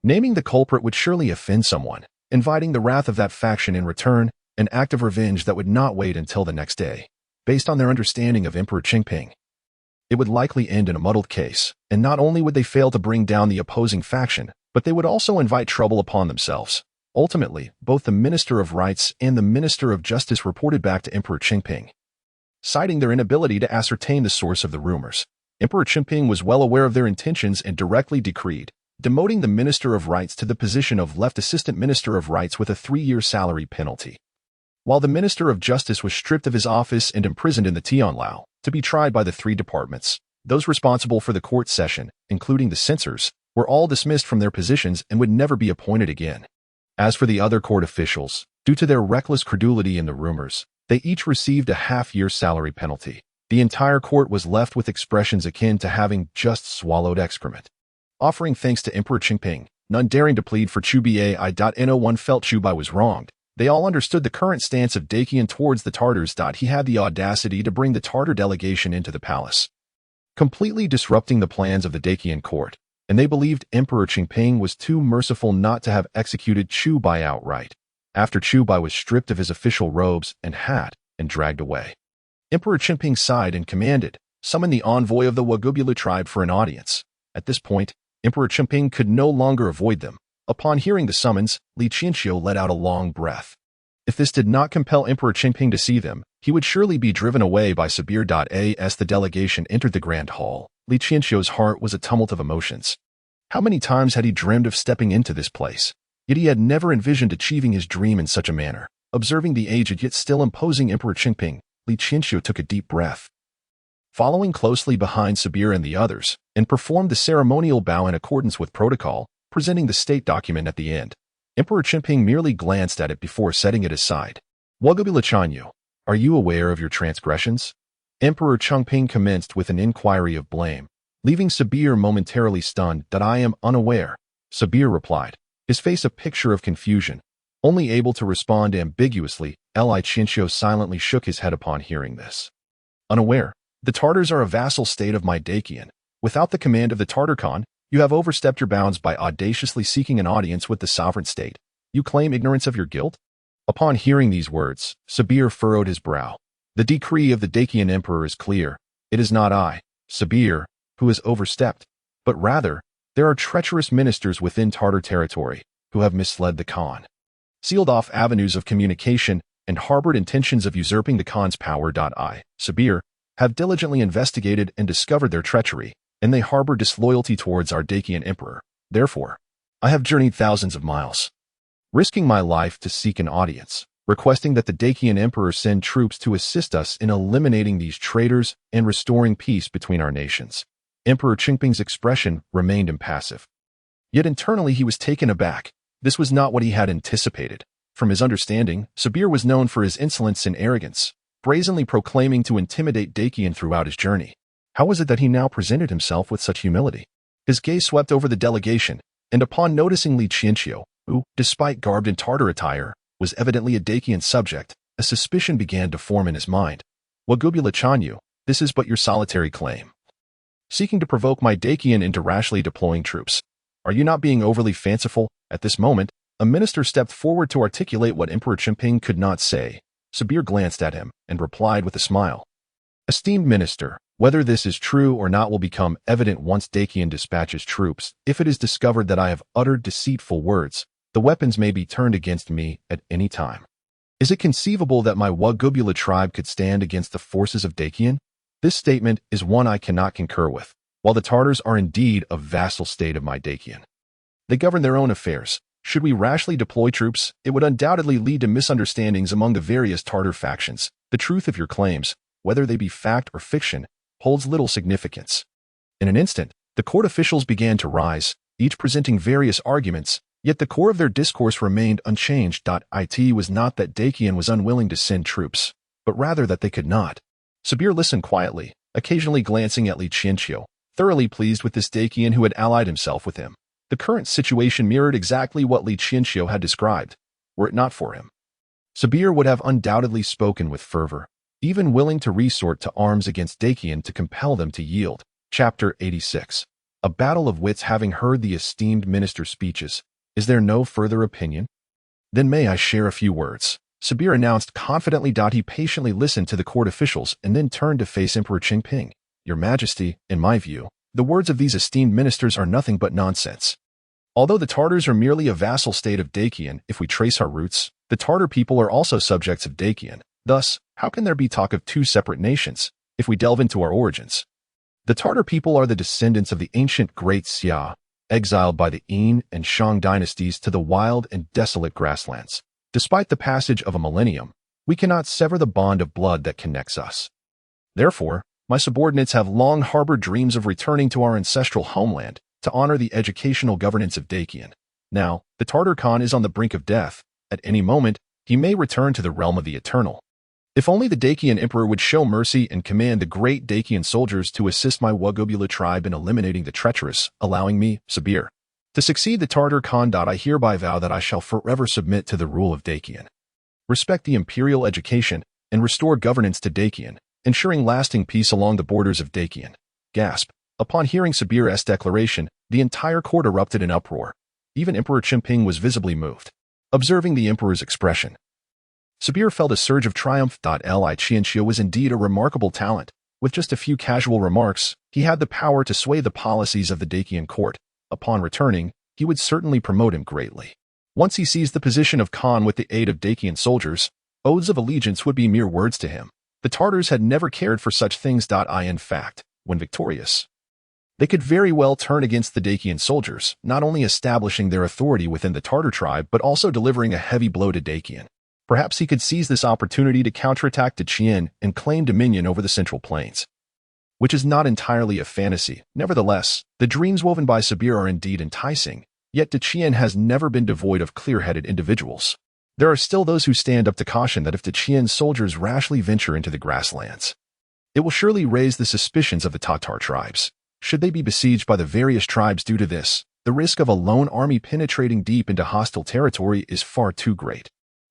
Naming the culprit would surely offend someone, inviting the wrath of that faction in return, an act of revenge that would not wait until the next day. Based on their understanding of Emperor Chengping, it would likely end in a muddled case, and not only would they fail to bring down the opposing faction, but they would also invite trouble upon themselves. Ultimately, both the Minister of Rights and the Minister of Justice reported back to Emperor Chengping, citing their inability to ascertain the source of the rumors. Emperor Chengping was well aware of their intentions and directly decreed, demoting the Minister of Rights to the position of Left Assistant Minister of Rights with a 3-year salary penalty. While the Minister of Justice was stripped of his office and imprisoned in the Tianlao, to be tried by the 3 departments, those responsible for the court session, including the censors, were all dismissed from their positions and would never be appointed again. As for the other court officials, due to their reckless credulity in the rumors, they each received a half-year salary penalty. The entire court was left with expressions akin to having just swallowed excrement. Offering thanks to Emperor Chengping, none daring to plead for Chubai. No one felt Chubai was wronged. They all understood the current stance of Dacian towards the Tartars. He had the audacity to bring the Tartar delegation into the palace, completely disrupting the plans of the Dacian court, and they believed Emperor Chengping was too merciful not to have executed Chubai outright. After Chubai was stripped of his official robes and hat and dragged away, Emperor Chengping sighed and commanded, "Summon the envoy of the Wagubula tribe for an audience." At this point, Emperor Chengping could no longer avoid them. Upon hearing the summons, Li Qianqiu let out a long breath. If this did not compel Emperor Chengping to see them, he would surely be driven away by Sabir. As the delegation entered the grand hall, Li Qianqiu's heart was a tumult of emotions. How many times had he dreamed of stepping into this place? Yet he had never envisioned achieving his dream in such a manner. Observing the aged yet still imposing Emperor Chengping, Li Qianqiu took a deep breath. Following closely behind Sabir and the others, and performed the ceremonial bow in accordance with protocol, presenting the state document at the end. Emperor Chengping merely glanced at it before setting it aside. "Wagubula Chanyu, are you aware of your transgressions?" Emperor Chengping commenced with an inquiry of blame, leaving Sabir momentarily stunned. "I am unaware," Sabir replied, his face a picture of confusion, only able to respond ambiguously. Li Qianqiu silently shook his head upon hearing this. "Unaware? The Tartars are a vassal state of my Dacian. Without the command of the Tartar Khan, you have overstepped your bounds by audaciously seeking an audience with the sovereign state. You claim ignorance of your guilt?" Upon hearing these words, Sabir furrowed his brow. "The decree of the Dacian emperor is clear. It is not I, Sabir, who has overstepped, but rather, there are treacherous ministers within Tartar territory who have misled the Khan, sealed off avenues of communication, and harbored intentions of usurping the Khan's power. I, Sabir, have diligently investigated and discovered their treachery, and they harbor disloyalty towards our Dacian emperor. Therefore, I have journeyed thousands of miles, risking my life to seek an audience, requesting that the Dacian emperor send troops to assist us in eliminating these traitors and restoring peace between our nations." Emperor Chengping's expression remained impassive. Yet internally he was taken aback. This was not what he had anticipated. From his understanding, Sabir was known for his insolence and arrogance, brazenly proclaiming to intimidate Dacian throughout his journey. How was it that he now presented himself with such humility? His gaze swept over the delegation, and upon noticing Li Qianqiu, who, despite garbed in Tartar attire, was evidently a Dacian subject, a suspicion began to form in his mind. "Wagubula Chanyu, this is but your solitary claim, seeking to provoke my Dacian into rashly deploying troops. Are you not being overly fanciful?" At this moment, a minister stepped forward to articulate what Emperor Chengping could not say. Sabir glanced at him and replied with a smile. "Esteemed minister, whether this is true or not will become evident once Dacian dispatches troops. If it is discovered that I have uttered deceitful words, the weapons may be turned against me at any time. Is it conceivable that my Wagubula tribe could stand against the forces of Dacian? This statement is one I cannot concur with. While the Tartars are indeed a vassal state of my Dacian, they govern their own affairs. Should we rashly deploy troops, it would undoubtedly lead to misunderstandings among the various Tartar factions. The truth of your claims, whether they be fact or fiction, holds little significance." In an instant, the court officials began to rise, each presenting various arguments, yet the core of their discourse remained unchanged. It was not that Dacian was unwilling to send troops, but rather that they could not. Sabir listened quietly, occasionally glancing at Li Qianqiu, thoroughly pleased with this Dacian who had allied himself with him. The current situation mirrored exactly what Li Qianqiu had described. Were it not for him, Sabir would have undoubtedly spoken with fervor. even willing to resort to arms against Dacian to compel them to yield. Chapter 86. A battle of wits. Having heard the esteemed minister's speeches, is there no further opinion? Then may I share a few words? Sabir announced confidently. He patiently listened to the court officials and then turned to face Emperor Qingping. Your Majesty, in my view, the words of these esteemed ministers are nothing but nonsense. Although the Tartars are merely a vassal state of Dacian, if we trace our roots, the Tartar people are also subjects of Dacian. Thus, how can there be talk of two separate nations, if we delve into our origins? The Tartar people are the descendants of the ancient great Xia, exiled by the Yin and Shang dynasties to the wild and desolate grasslands. Despite the passage of a millennium, we cannot sever the bond of blood that connects us. Therefore, my subordinates have long harbored dreams of returning to our ancestral homeland to honor the educational governance of Dacian. Now, the Tartar Khan is on the brink of death. At any moment, he may return to the realm of the eternal. If only the Dacian emperor would show mercy and command the great Dacian soldiers to assist my Wagobula tribe in eliminating the treacherous, allowing me, Sabir, to succeed the Tartar Khan. I hereby vow that I shall forever submit to the rule of Dacian, respect the imperial education, and restore governance to Dacian, ensuring lasting peace along the borders of Dacian. Gasp. Upon hearing Sabir's declaration, the entire court erupted in uproar. Even Emperor Qingping was visibly moved. Observing the emperor's expression, Sabir felt a surge of triumph. Li Qianqiu was indeed a remarkable talent. With just a few casual remarks, he had the power to sway the policies of the Dacian court. Upon returning, he would certainly promote him greatly. Once he seized the position of Khan with the aid of Dacian soldiers, oaths of allegiance would be mere words to him. The Tartars had never cared for such things. In fact, when victorious, they could very well turn against the Dacian soldiers, not only establishing their authority within the Tartar tribe but also delivering a heavy blow to Dacian. Perhaps he could seize this opportunity to counterattack Dacian and claim dominion over the Central Plains, which is not entirely a fantasy. Nevertheless, the dreams woven by Sabir are indeed enticing, yet Dacian has never been devoid of clear-headed individuals. There are still those who stand up to caution that if Dacian soldiers rashly venture into the grasslands, it will surely raise the suspicions of the Tatar tribes. Should they be besieged by the various tribes due to this, the risk of a lone army penetrating deep into hostile territory is far too great.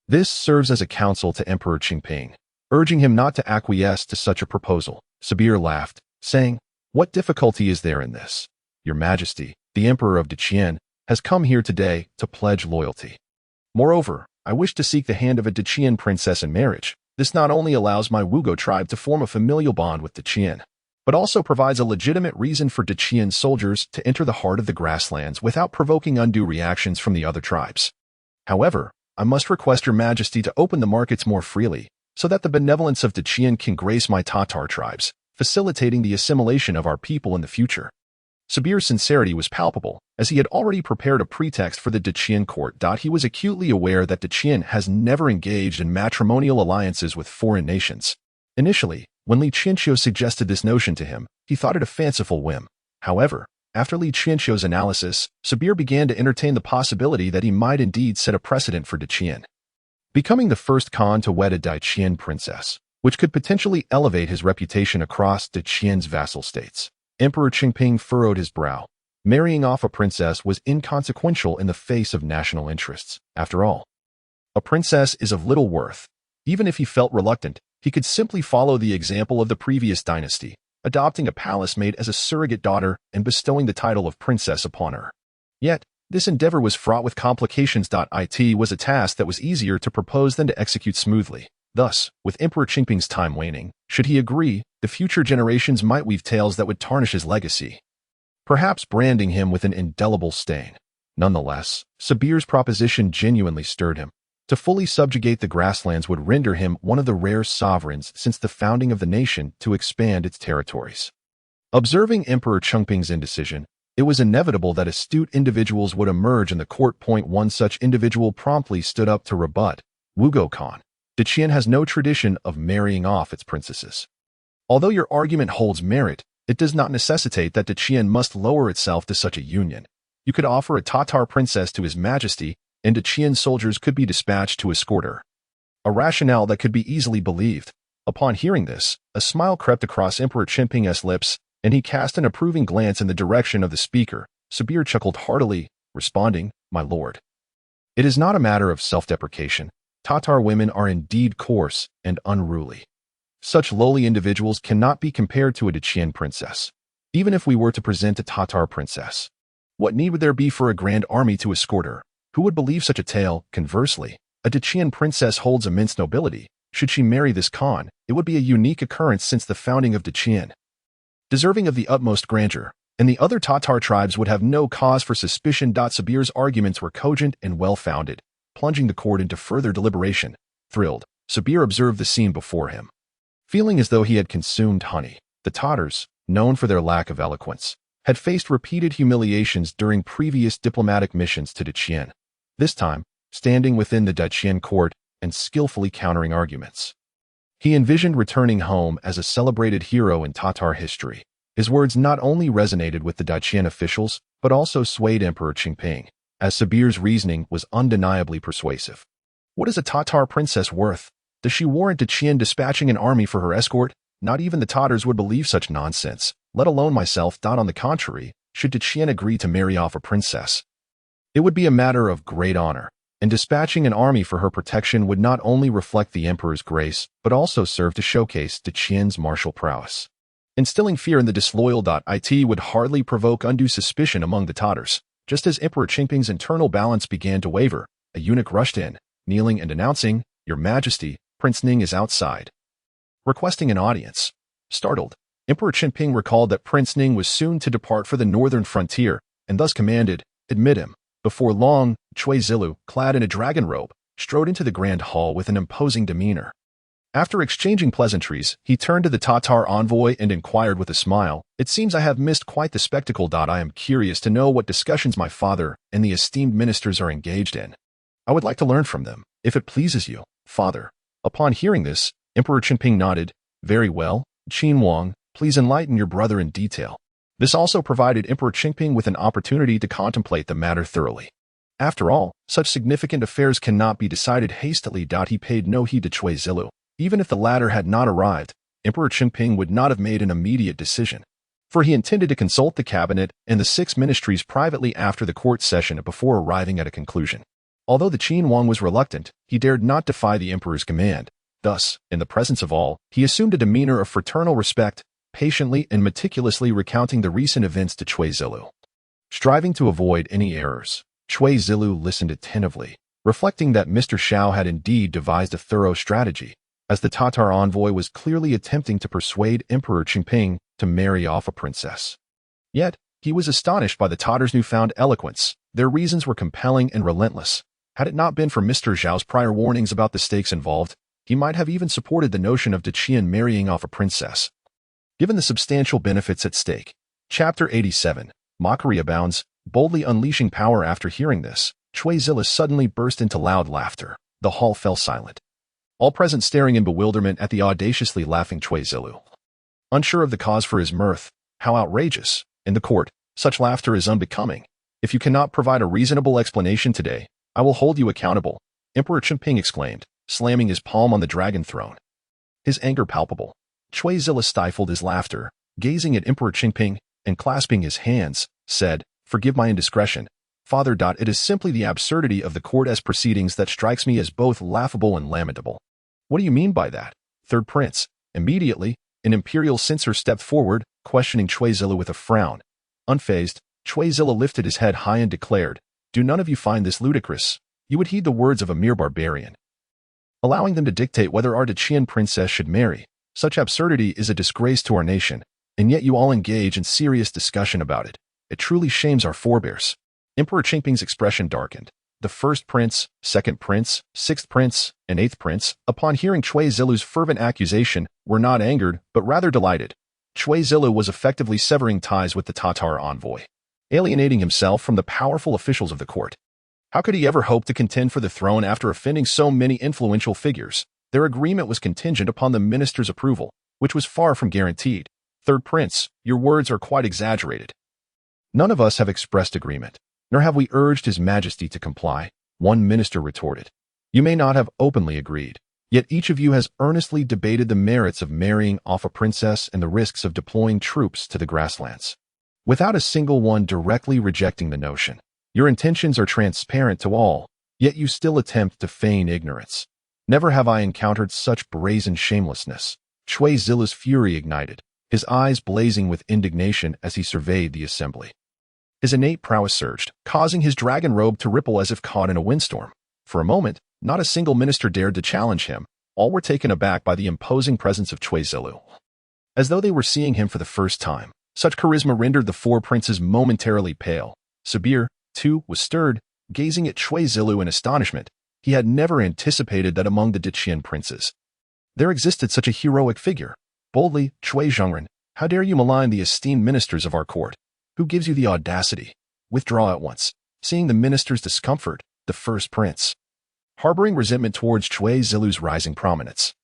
This serves as a counsel to Emperor Qingping, urging him not to acquiesce to such a proposal. Sabir laughed, saying, "What difficulty is there in this? Your Majesty, the Emperor of Dacian, has come here today to pledge loyalty. Moreover, I wish to seek the hand of a Dacian princess in marriage. This not only allows my Wugo tribe to form a familial bond with Dacian, but also provides a legitimate reason for Dacian soldiers to enter the heart of the grasslands without provoking undue reactions from the other tribes. However, I must request your Majesty to open the markets more freely, so that the benevolence of Dacian can grace my Tatar tribes, facilitating the assimilation of our people in the future." Sabir's sincerity was palpable, as he had already prepared a pretext for the Dacian court. He was acutely aware that Dacian has never engaged in matrimonial alliances with foreign nations. Initially, when Li Qianqiu suggested this notion to him, he thought it a fanciful whim. However, after Li Qianqiu's analysis, Sabir began to entertain the possibility that he might indeed set a precedent for Dacian, becoming the first Khan to wed a Dacian princess, which could potentially elevate his reputation across Dacian's vassal states. Emperor Qingping furrowed his brow. Marrying off a princess was inconsequential in the face of national interests. After all, a princess is of little worth. Even if he felt reluctant, he could simply follow the example of the previous dynasty, adopting a palace maid as a surrogate daughter and bestowing the title of princess upon her. Yet, this endeavor was fraught with complications. It was a task that was easier to propose than to execute smoothly. Thus, with Emperor Qingping's time waning, should he agree, the future generations might weave tales that would tarnish his legacy, perhaps branding him with an indelible stain. Nonetheless, Sabir's proposition genuinely stirred him. To fully subjugate the grasslands would render him one of the rare sovereigns since the founding of the nation to expand its territories. Observing Emperor Qingping's indecision, it was inevitable that astute individuals would emerge in the court. One such individual promptly stood up to rebut. Wugo Khan. Dacian has no tradition of marrying off its princesses. Although your argument holds merit, it does not necessitate that Dacian must lower itself to such a union. You could offer a Tatar princess to His Majesty, and Dacian soldiers could be dispatched to escort her. A rationale that could be easily believed. Upon hearing this, a smile crept across Emperor Qingping's lips, and he cast an approving glance in the direction of the speaker. Sabir chuckled heartily, responding, "My lord, it is not a matter of self-deprecation. Tatar women are indeed coarse and unruly. Such lowly individuals cannot be compared to a Dacian princess. Even if we were to present a Tatar princess, what need would there be for a grand army to escort her? Who would believe such a tale? Conversely, a Dacian princess holds immense nobility. Should she marry this Khan, it would be a unique occurrence since the founding of Dacian, deserving of the utmost grandeur, and the other Tatar tribes would have no cause for suspicion. Sabir's arguments were cogent and well-founded, plunging the court into further deliberation. Thrilled, Sabir observed the scene before him, feeling as though he had consumed honey. The Tatars, known for their lack of eloquence, had faced repeated humiliations during previous diplomatic missions to Dacian. This time, standing within the Dacian court and skillfully countering arguments, he envisioned returning home as a celebrated hero in Tatar history. His words not only resonated with the Dacian officials, but also swayed Emperor Qingping, as Sabir's reasoning was undeniably persuasive. What is a Tatar princess worth? Does she warrant Dacian dispatching an army for her escort? Not even the Tatars would believe such nonsense, let alone myself. On the contrary, should Dacian agree to marry off a princess, it would be a matter of great honor, and dispatching an army for her protection would not only reflect the emperor's grace, but also serve to showcase Dacian's martial prowess. Instilling fear in the disloyal. It would hardly provoke undue suspicion among the Tatars. Just as Emperor Qingping's internal balance began to waver, a eunuch rushed in, kneeling and announcing, "Your Majesty, Prince Ning is outside, requesting an audience." Startled, Emperor Qingping recalled that Prince Ning was soon to depart for the northern frontier, and thus commanded, "Admit him." Before long, Cui Zilu, clad in a dragon robe, strode into the grand hall with an imposing demeanor. After exchanging pleasantries, he turned to the Tatar envoy and inquired with a smile, "It seems I have missed quite the spectacle. I am curious to know what discussions my father and the esteemed ministers are engaged in. I would like to learn from them, if it pleases you, father." Upon hearing this, Emperor Qingping nodded, "Very well, Qin Wang, please enlighten your brother in detail." This also provided Emperor Qingping with an opportunity to contemplate the matter thoroughly. After all, such significant affairs cannot be decided hastily. He paid no heed to Cui Zilu. Even if the latter had not arrived, Emperor Qingping would not have made an immediate decision, for he intended to consult the cabinet and the 6 ministries privately after the court session before arriving at a conclusion. Although the Qin Wang was reluctant, he dared not defy the emperor's command. Thus, in the presence of all, he assumed a demeanor of fraternal respect, patiently and meticulously recounting the recent events to Cui Zilu. Striving to avoid any errors, Cui Zilu listened attentively, reflecting that Mr. Xiao had indeed devised a thorough strategy, as the Tatar envoy was clearly attempting to persuade Emperor Qingping to marry off a princess. Yet, he was astonished by the Tatars' newfound eloquence. Their reasons were compelling and relentless. Had it not been for Mr. Zhao's prior warnings about the stakes involved, he might have even supported the notion of Dacian marrying off a princess, given the substantial benefits at stake. Chapter 87. Mockery abounds, boldly unleashing power. After hearing this, Cui Zilu suddenly burst into loud laughter. The hall fell silent, all present staring in bewilderment at the audaciously laughing Cui Zilu. Unsure of the cause for his mirth, how outrageous! In the court, such laughter is unbecoming. If you cannot provide a reasonable explanation today, I will hold you accountable, Emperor Qingping exclaimed, slamming his palm on the dragon throne, his anger palpable. Cui Zilu stifled his laughter, gazing at Emperor Qingping, and clasping his hands, said, "Forgive my indiscretion, father. It is simply the absurdity of the court as proceedings that strikes me as both laughable and lamentable." "What do you mean by that, third prince?" Immediately, an imperial censor stepped forward, questioning Cui Zilu with a frown. Unfazed, Cui Zilu lifted his head high and declared, "Do none of you find this ludicrous? You would heed the words of a mere barbarian, allowing them to dictate whether our Dacian princess should marry. Such absurdity is a disgrace to our nation, and yet you all engage in serious discussion about it. It truly shames our forebears." Emperor Qingping's expression darkened. The first prince, second prince, sixth prince, and eighth prince, upon hearing Cui Zilu's fervent accusation, were not angered, but rather delighted. Cui Zilu was effectively severing ties with the Tatar envoy, alienating himself from the powerful officials of the court. How could he ever hope to contend for the throne after offending so many influential figures? Their agreement was contingent upon the minister's approval, which was far from guaranteed. "Third prince, your words are quite exaggerated. None of us have expressed agreement, nor have we urged His Majesty to comply," one minister retorted. "You may not have openly agreed, yet each of you has earnestly debated the merits of marrying off a princess and the risks of deploying troops to the grasslands, without a single one directly rejecting the notion. Your intentions are transparent to all, yet you still attempt to feign ignorance. Never have I encountered such brazen shamelessness. Chui Zilu's fury ignited, his eyes blazing with indignation as he surveyed the assembly. His innate prowess surged, causing his dragon robe to ripple as if caught in a windstorm. For a moment, not a single minister dared to challenge him. All were taken aback by the imposing presence of Chui Zilu. As though they were seeing him for the first time, such charisma rendered the four princes momentarily pale. Sabir, too, was stirred, gazing at Chui Zilu in astonishment. He had never anticipated that among the Diqian princes there existed such a heroic figure. Boldly, Chui Zhengren, how dare you malign the esteemed ministers of our court? Who gives you the audacity? Withdraw at once. Seeing the minister's discomfort, the first prince, harboring resentment towards Chui Zilu's rising prominence,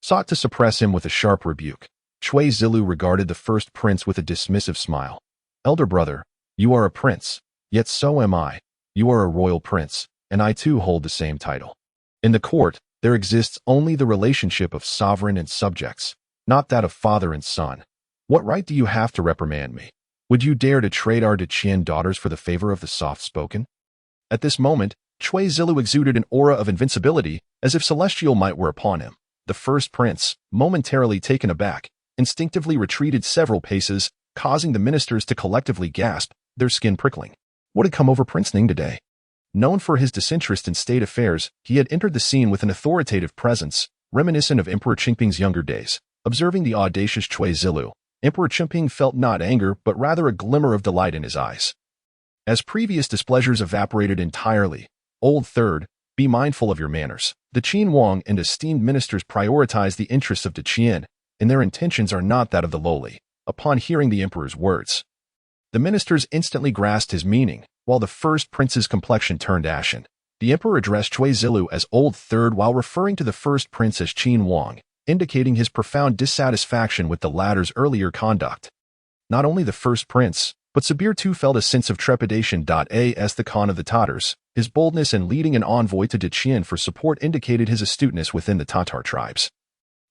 sought to suppress him with a sharp rebuke. Chui Zilu regarded the first prince with a dismissive smile. Elder brother, you are a prince, yet so am I. You are a royal prince, and I too hold the same title. In the court, there exists only the relationship of sovereign and subjects, not that of father and son. What right do you have to reprimand me? Would you dare to trade our Diqian daughters for the favor of the soft-spoken? At this moment, Chui Zilu exuded an aura of invincibility, as if celestial might were upon him. The first prince, momentarily taken aback, instinctively retreated several paces, causing the ministers to collectively gasp, their skin prickling. What had come over Prince Ning today? Known for his disinterest in state affairs, he had entered the scene with an authoritative presence, reminiscent of Emperor Qingping's younger days. Observing the audacious Chui Zilu, Emperor Qingping felt not anger but rather a glimmer of delight in his eyes. As previous displeasures evaporated entirely, Old Third, be mindful of your manners. The Qin Wang and esteemed ministers prioritize the interests of Diqian, and their intentions are not that of the lowly. Upon hearing the emperor's words, the ministers instantly grasped his meaning, while the first prince's complexion turned ashen. The emperor addressed Chui Zilu as Old Third while referring to the first prince as Qin Wang, indicating his profound dissatisfaction with the latter's earlier conduct. Not only the first prince, but Sabir too felt a sense of trepidation. As the Khan of the Tatars, his boldness in leading an envoy to Diqian for support indicated his astuteness within the Tatar tribes.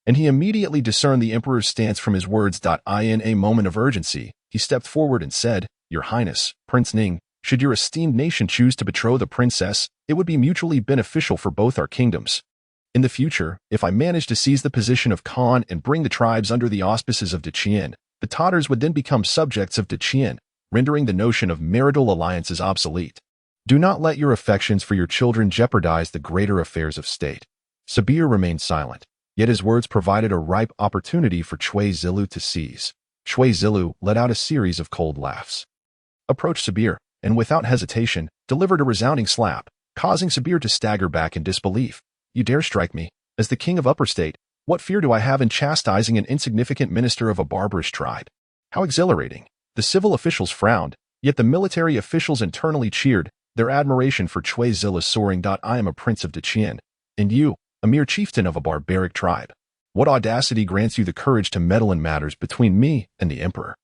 And he immediately discerned the emperor's stance from his words. In a moment of urgency, he stepped forward and said, Your Highness, Prince Ning, should your esteemed nation choose to betroth the princess, it would be mutually beneficial for both our kingdoms. In the future, if I manage to seize the position of Khan and bring the tribes under the auspices of Diqian, the Tatars would then become subjects of Diqian, rendering the notion of marital alliances obsolete. Do not let your affections for your children jeopardize the greater affairs of state. Sabir remained silent, yet his words provided a ripe opportunity for Chui Zilu to seize. Chui Zilu let out a series of cold laughs, approached Sabir, and without hesitation, delivered a resounding slap, causing Sabir to stagger back in disbelief. You dare strike me? As the king of Upper State, what fear do I have in chastising an insignificant minister of a barbarous tribe? How exhilarating! The civil officials frowned, yet the military officials internally cheered, their admiration for Chui Zilu soaring. I am a prince of Diqian, and you, a mere chieftain of a barbaric tribe. What audacity grants you the courage to meddle in matters between me and the emperor?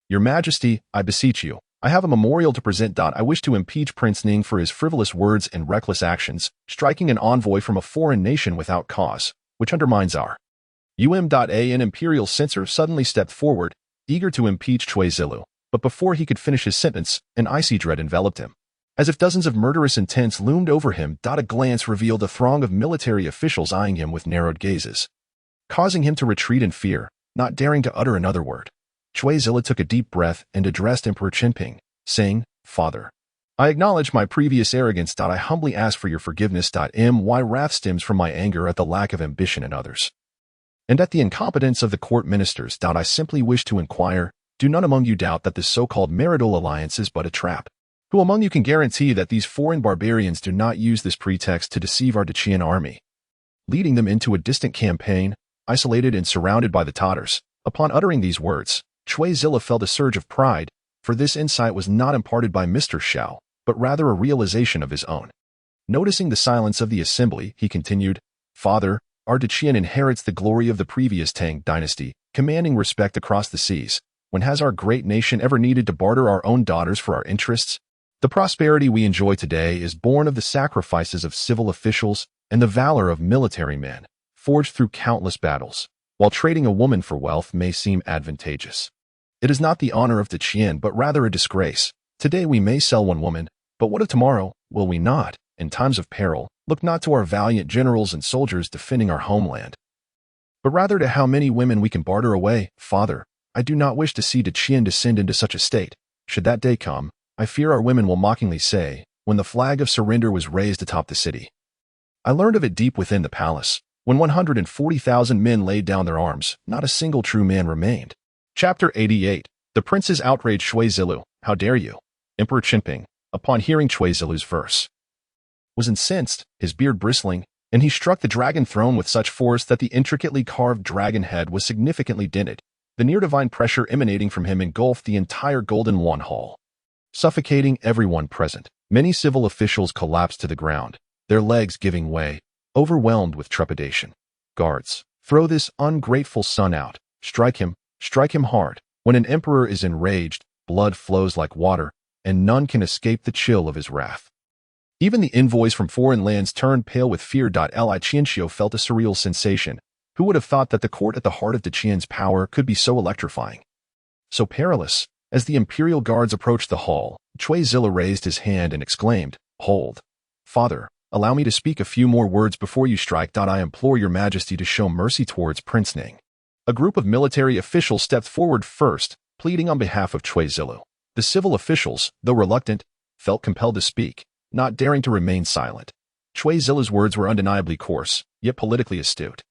Your Majesty, I beseech you, I have a memorial to present. I wish to impeach Prince Ning for his frivolous words and reckless actions, striking an envoy from a foreign nation without cause, which undermines our An imperial censor suddenly stepped forward, eager to impeach Chui Zilu, but before he could finish his sentence, an icy dread enveloped him. As if dozens of murderous intents loomed over him. A glance revealed a throng of military officials eyeing him with narrowed gazes, causing him to retreat in fear, not daring to utter another word. Chui Zilu took a deep breath and addressed Emperor Qingping, saying, Father, I acknowledge my previous arrogance. I humbly ask for your forgiveness. My wrath stems from my anger at the lack of ambition in others, and at the incompetence of the court ministers. I simply wish to inquire, do none among you doubt that this so-called marital alliance is but a trap? Who among you can guarantee that these foreign barbarians do not use this pretext to deceive our Diqian army, leading them into a distant campaign, isolated and surrounded by the Tatars? Upon uttering these words, Chui Zilu felt a surge of pride, for this insight was not imparted by Mr. Xiao, but rather a realization of his own. Noticing the silence of the assembly, he continued, Father, our Diqian inherits the glory of the previous Tang dynasty, commanding respect across the seas. When has our great nation ever needed to barter our own daughters for our interests? The prosperity we enjoy today is born of the sacrifices of civil officials and the valor of military men, forged through countless battles. While trading a woman for wealth may seem advantageous, it is not the honor of Diqian but rather a disgrace. Today we may sell one woman, but what of tomorrow? Will we not, in times of peril, look not to our valiant generals and soldiers defending our homeland, but rather to how many women we can barter away. Father, I do not wish to see Deqian descend into such a state. Should that day come, I fear our women will mockingly say, when the flag of surrender was raised atop the city. I learned of it deep within the palace. When 140,000 men laid down their arms, not a single true man remained. Chapter 88. The princes outraged Shui Zilu. How dare you? Emperor Qinping, upon hearing Shui Zilu's verse, was incensed, his beard bristling, and he struck the dragon throne with such force that the intricately carved dragon head was significantly dented. The near-divine pressure emanating from him engulfed the entire Golden One hall, suffocating everyone present. Many civil officials collapsed to the ground, their legs giving way, overwhelmed with trepidation. Guards, throw this ungrateful son out. Strike him hard. When an emperor is enraged, blood flows like water, and none can escape the chill of his wrath. Even the envoys from foreign lands turned pale with fear. Li Qianxiu felt a surreal sensation. Who would have thought that the court at the heart of Deqian's power could be so electrifying, so perilous? As the imperial guards approached the hall, Shui Zilu raised his hand and exclaimed, "Hold. Father, allow me to speak a few more words before you strike. I implore your majesty to show mercy towards Prince Ning." A group of military officials stepped forward first, pleading on behalf of Shui Zilu. The civil officials, though reluctant, felt compelled to speak, not daring to remain silent. Shui Zilu's words were undeniably coarse, yet politically astute.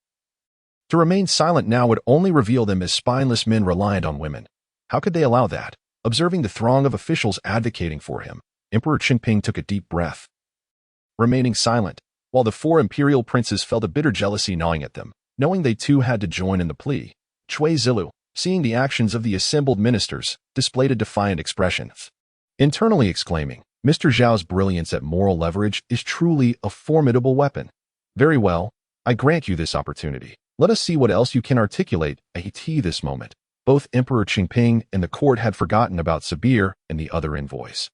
To remain silent now would only reveal them as spineless men reliant on women. How could they allow that? Observing the throng of officials advocating for him, Emperor Qinping took a deep breath. Remaining silent, while the four imperial princes felt a bitter jealousy gnawing at them, knowing they too had to join in the plea, Shui Zilu, seeing the actions of the assembled ministers, displayed a defiant expression, internally exclaiming, "Mr. Zhao's brilliance at moral leverage is truly a formidable weapon. Very well, I grant you this opportunity. Let us see what else you can articulate." At this moment, both Emperor Qinping and the court had forgotten about Sabir and the other envoys.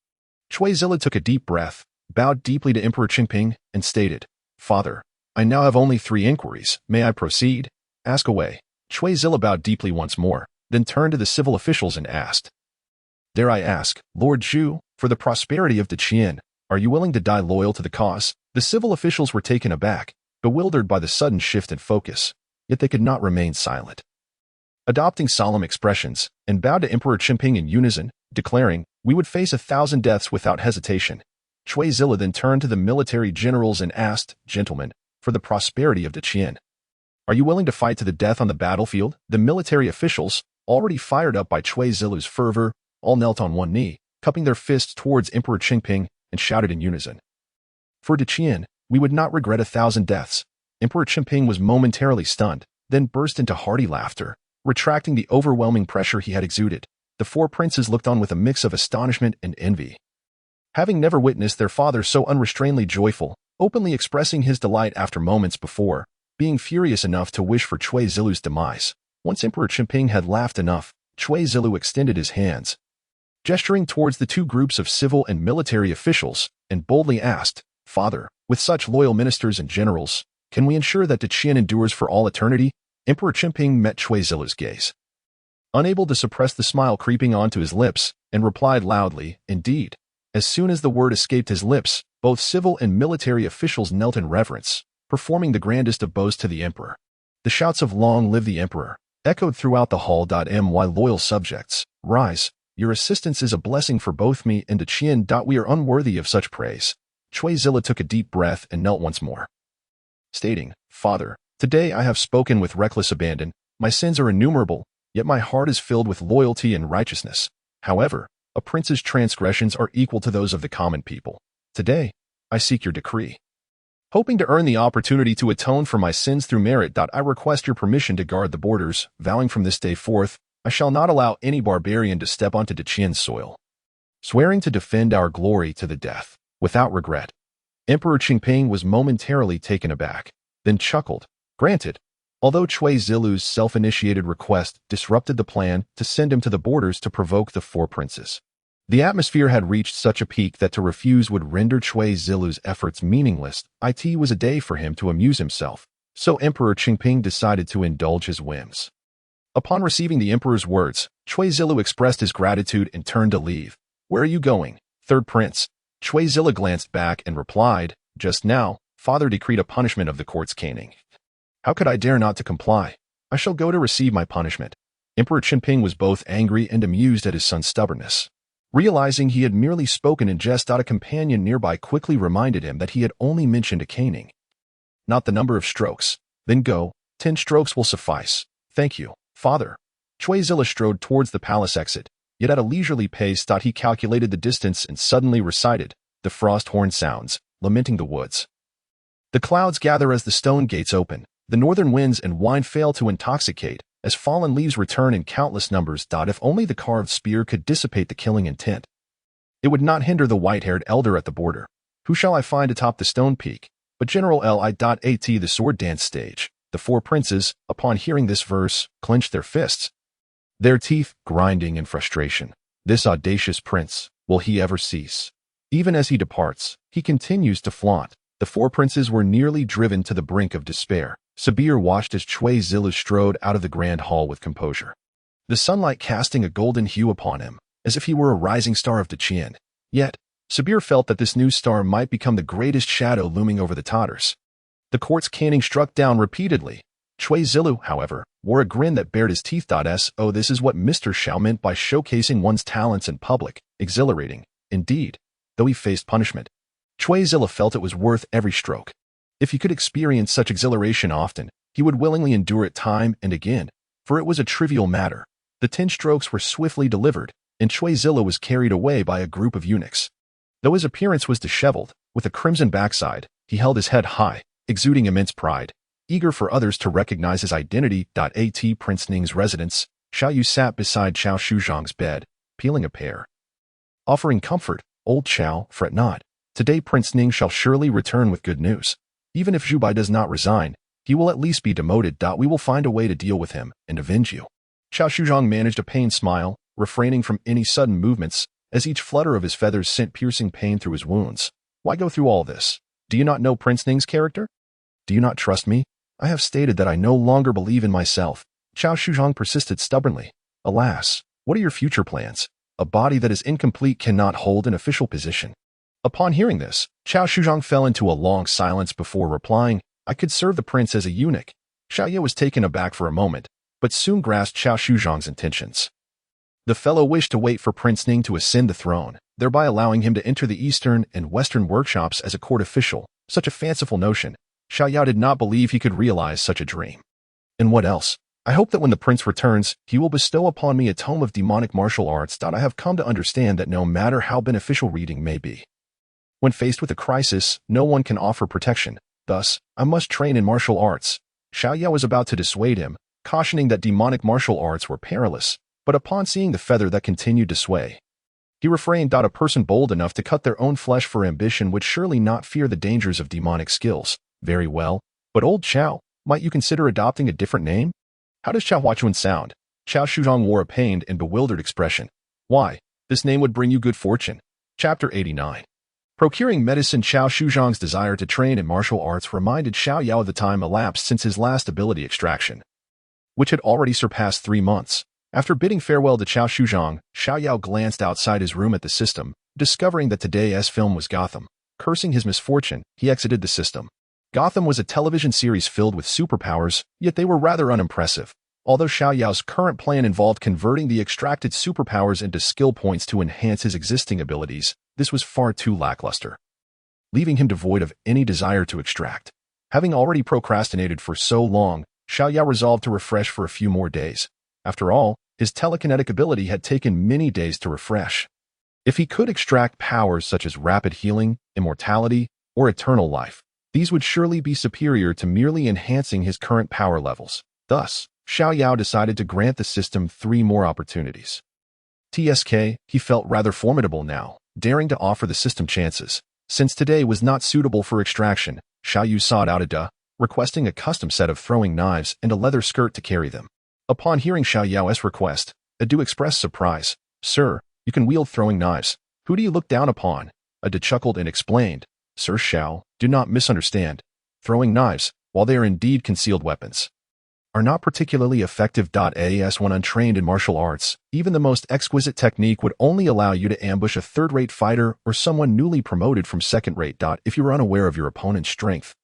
Shui Zilu took a deep breath, bowed deeply to Emperor Qinping, and stated, "Father, I now have only 3 inquiries. May I proceed?" "Ask away." Shui Zilu bowed deeply once more, then turned to the civil officials and asked, "Dare I ask, Lord Zhu, for the prosperity of Deqian, are you willing to die loyal to the cause?" The civil officials were taken aback, bewildered by the sudden shift in focus, yet they could not remain silent. Adopting solemn expressions, and bowed to Emperor Qinping in unison, declaring, "We would face 1,000 deaths without hesitation." Shui Zilu then turned to the military generals and asked, "Gentlemen, for the prosperity of Deqian, are you willing to fight to the death on the battlefield?" The military officials, already fired up by Shui Zilu's fervor, all knelt on one knee, cupping their fists towards Emperor Qinping, and shouted in unison, "For Deqian, we would not regret 1,000 deaths." Emperor Qinping was momentarily stunned, then burst into hearty laughter, retracting the overwhelming pressure he had exuded. The 4 princes looked on with a mix of astonishment and envy, having never witnessed their father so unrestrainedly joyful, openly expressing his delight after moments before, being furious enough to wish for Shui Zilu's demise. Once Emperor Qinping had laughed enough, Shui Zilu extended his hands, gesturing towards the 2 groups of civil and military officials, and boldly asked, "Father, with such loyal ministers and generals, can we ensure that Deqian endures for all eternity?" Emperor Qinping met Shui Zilu's gaze, unable to suppress the smile creeping onto his lips, and replied loudly, "Indeed." As soon as the word escaped his lips, both civil and military officials knelt in reverence, performing the grandest of bows to the emperor. The shouts of "Long live the emperor" echoed throughout the hall. My loyal subjects, rise. Your assistance is a blessing for both me and Deqian. We are unworthy of such praise. Shui Zilu took a deep breath and knelt once more, stating, "Father, today I have spoken with reckless abandon. My sins are innumerable, yet my heart is filled with loyalty and righteousness. However, a prince's transgressions are equal to those of the common people. Today, I seek your decree. Hoping to earn the opportunity to atone for my sins through merit. I request your permission to guard the borders, vowing from this day forth, I shall not allow any barbarian to step onto Deqian's soil. Swearing to defend our glory to the death, without regret." Emperor Qinping was momentarily taken aback, then chuckled. Granted, although Shui Zilu's self-initiated request disrupted the plan to send him to the borders to provoke the 4 princes. The atmosphere had reached such a peak that to refuse would render Shui Zilu's efforts meaningless. It was a day for him to amuse himself, so Emperor Qinping decided to indulge his whims. Upon receiving the emperor's words, Shui Zilu expressed his gratitude and turned to leave. "Where are you going, 3rd prince?" Shui Zilu glanced back and replied, "Just now, father decreed a punishment of the court's caning. How could I dare not to comply?" I shall go to receive my punishment." Emperor Chenping was both angry and amused at his son's stubbornness. Realizing he had merely spoken in jest, a companion nearby quickly reminded him that he had only mentioned a caning, not the number of strokes. "Then go. 10 strokes will suffice. Thank you, father." Zilla strode towards the palace exit, yet at a leisurely pace. He calculated the distance and suddenly recited, "The frost horn sounds, lamenting the woods. The clouds gather as the stone gates open. The northern winds and wine fail to intoxicate, as fallen leaves return in countless numbers. If only the carved spear could dissipate the killing intent. It would not hinder the white-haired elder at the border. Who shall I find atop the stone peak but General Li.At the sword dance stage?" The 4 princes, upon hearing this verse, clenched their fists, their teeth grinding in frustration. This audacious prince, will he ever cease? Even as he departs, he continues to flaunt. The 4 princes were nearly driven to the brink of despair. Sabir watched as Zilla strode out of the grand hall with composure, the sunlight casting a golden hue upon him, as if he were a rising star of Deqian. Yet, Sabir felt that this new star might become the greatest shadow looming over the Tatars. The court's caning struck down repeatedly. Zilla, however, wore a grin that bared his teeth. "Oh, this is what Mr. Xiao meant by showcasing one's talents in public. Exhilarating, indeed." Though he faced punishment, Zilla felt it was worth every stroke. If he could experience such exhilaration often, he would willingly endure it time and again, for it was a trivial matter. The 10 strokes were swiftly delivered, and Zilla was carried away by a group of eunuchs. Though his appearance was disheveled, with a crimson backside, he held his head high, exuding immense pride, eager for others to recognize his identity. At Prince Ning's residence, Xiao Yao sat beside Xiao Shuzhang's bed, peeling a pear. Offering comfort, "Old Xiao, fret not. Today Prince Ning shall surely return with good news. Even if Zhubai does not resign, he will at least be demoted. We will find a way to deal with him and avenge you." Xiao Shuzhang managed a pained smile, refraining from any sudden movements, as each flutter of his feathers sent piercing pain through his wounds. "Why go through all this? Do you not know Prince Ning's character? Do you not trust me? I have stated that I no longer believe in myself." Xiao Shuzhang persisted stubbornly. "Alas, what are your future plans? A body that is incomplete cannot hold an official position." Upon hearing this, Xiao Shuzhang fell into a long silence before replying, "I could serve the prince as a eunuch." Xiao Yao was taken aback for a moment, but soon grasped Xiao Shuzhang's intentions. The fellow wished to wait for Prince Ning to ascend the throne, thereby allowing him to enter the eastern and western workshops as a court official. Such a fanciful notion. Xiao Yao did not believe he could realize such a dream. "And what else? I hope that when the prince returns, he will bestow upon me a tome of demonic martial arts. I have come to understand that no matter how beneficial reading may be, when faced with a crisis, no one can offer protection. Thus, I must train in martial arts." Xiao Yao was about to dissuade him, cautioning that demonic martial arts were perilous, but upon seeing the feather that continued to sway, he refrained. A person bold enough to cut their own flesh for ambition would surely not fear the dangers of demonic skills. "Very well, but old Xiao, might you consider adopting a different name? How does Xiao Huachuan sound?" Xiao Shuzhang wore a pained and bewildered expression. "Why, this name would bring you good fortune." Chapter 89. Procuring medicine. Xiao Shuzhang's desire to train in martial arts reminded Xiao Yao of the time elapsed since his last ability extraction, which had already surpassed 3 months. After bidding farewell to Xiao Shuzhang, Xiao Yao glanced outside his room at the system, discovering that today's film was Gotham. Cursing his misfortune, he exited the system. Gotham was a television series filled with superpowers, yet they were rather unimpressive. Although Xiao Yao's current plan involved converting the extracted superpowers into skill points to enhance his existing abilities, this was far too lackluster, leaving him devoid of any desire to extract. Having already procrastinated for so long, Xiao Yao resolved to refresh for a few more days. After all, his telekinetic ability had taken many days to refresh. If he could extract powers such as rapid healing, immortality, or eternal life, these would surely be superior to merely enhancing his current power levels. Thus, Xiao Yao decided to grant the system 3 more opportunities. He felt rather formidable now, daring to offer the system chances. Since today was not suitable for extraction, Xiao Yao sought out Ada, requesting a custom set of throwing knives and a leather skirt to carry them. Upon hearing Xiao Yao's request, Adu expressed surprise. "Sir, you can wield throwing knives. Who do you look down upon?" Adu chuckled and explained, "Sir Xiao, do not misunderstand. Throwing knives, while they are indeed concealed weapons, are not particularly effective. As when untrained in martial arts, even the most exquisite technique would only allow you to ambush a third-rate fighter or someone newly promoted from second-rate. If you were unaware of your opponent's strength,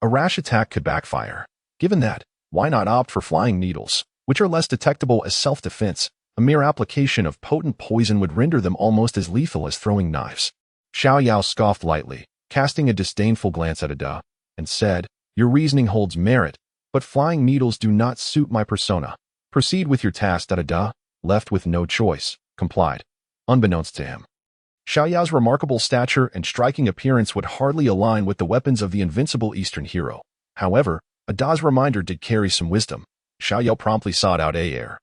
a rash attack could backfire. Given that, Why not opt for flying needles, which are less detectable as self-defense? A mere application of potent poison would render them almost as lethal as throwing knives. Xiao Yao scoffed lightly, casting a disdainful glance at Ada, and said, "Your reasoning holds merit, but flying needles do not suit my persona. Proceed with your task." Ada, left with no choice, complied. Unbeknownst to him, Xiao Yao's remarkable stature and striking appearance would hardly align with the weapons of the invincible Eastern hero. However, Ada's reminder did carry some wisdom. Xiao Yao promptly sought out Aer,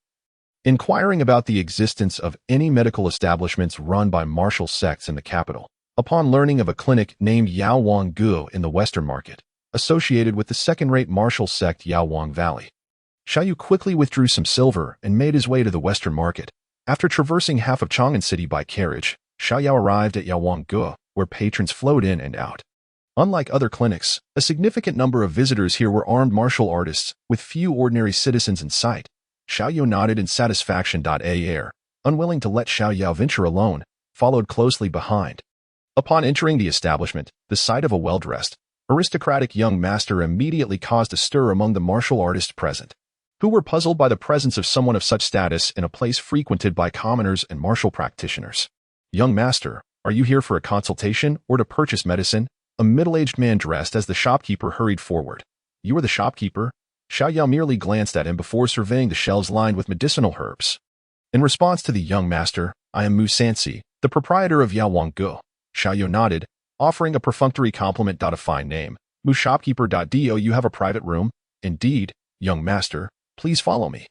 inquiring about the existence of any medical establishments run by martial sects in the capital. Upon learning of a clinic named Yao Wang Gu in the Western Market, associated with the second-rate martial sect Yao Wang Valley, Xiao Yu quickly withdrew some silver and made his way to the Western Market. After traversing half of Chang'an City by carriage, Xiao Yao arrived at Yao Wang Gu, where patrons flowed in and out. Unlike other clinics, a significant number of visitors here were armed martial artists, with few ordinary citizens in sight. Xiao Yao nodded in satisfaction. Aer, unwilling to let Xiao Yao venture alone, followed closely behind. Upon entering the establishment, the sight of a well-dressed, aristocratic young master immediately caused a stir among the martial artists present, who were puzzled by the presence of someone of such status in a place frequented by commoners and martial practitioners. "Young master, are you here for a consultation or to purchase medicine?" A middle-aged man dressed as the shopkeeper hurried forward. "You are the shopkeeper?" Xiao Yao merely glanced at him before surveying the shelves lined with medicinal herbs. In response to the young master, "I am Mu Sansi, the proprietor of Yao Wang Gu." Xiao Yao nodded, offering a perfunctory compliment. "A fine name. Mu shopkeeper. Do you have a private room?" "Indeed, young master. Please follow me."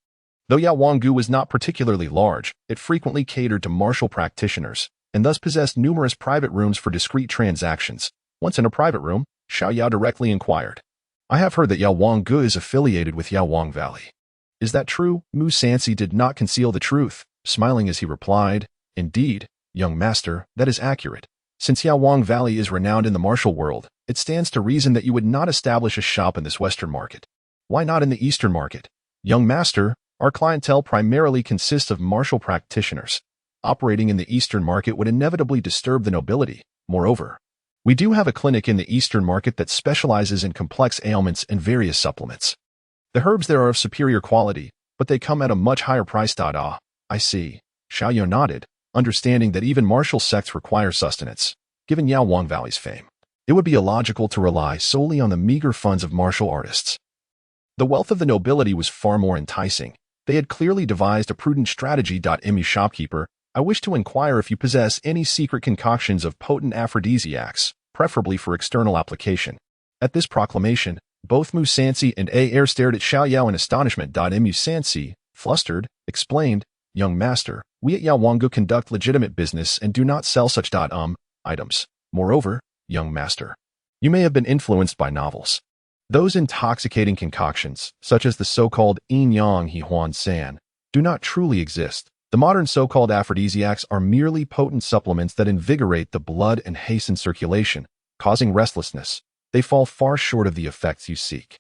Though Yao Wang Gu was not particularly large, it frequently catered to martial practitioners, and thus possessed numerous private rooms for discreet transactions. Once in a private room, Xiao Yao directly inquired, "I have heard that Yao Wang Gu is affiliated with Yao Wang Valley. Is that true?" Mu Sansi did not conceal the truth, smiling as he replied, "Indeed, young master, that is accurate. Since Yao Wang Valley is renowned in the martial world, it stands to reason that you would not establish a shop in this Western Market. Why not in the Eastern Market?" "Young master, our clientele primarily consists of martial practitioners. Operating in the Eastern Market would inevitably disturb the nobility. Moreover, we do have a clinic in the Eastern Market that specializes in complex ailments and various supplements. The herbs there are of superior quality, but they come at a much higher price. I see." Xiao Yao nodded, understanding that even martial sects require sustenance. Given Yao Wang Valley's fame, it would be illogical to rely solely on the meager funds of martial artists. The wealth of the nobility was far more enticing. They had clearly devised a prudent strategy. "Mu shopkeeper, I wish to inquire if you possess any secret concoctions of potent aphrodisiacs, preferably for external application." At this proclamation, both Mu Sansi and Aer stared at Xiao Yao in astonishment. Mu Sansi, flustered, explained, "Young master, we at Yao Wang Gu conduct legitimate business and do not sell such items. Moreover, young master, you may have been influenced by novels. Those intoxicating concoctions, such as the so-called Yin Yang He Huan San, do not truly exist. The modern so-called aphrodisiacs are merely potent supplements that invigorate the blood and hasten circulation, causing restlessness. They fall far short of the effects you seek."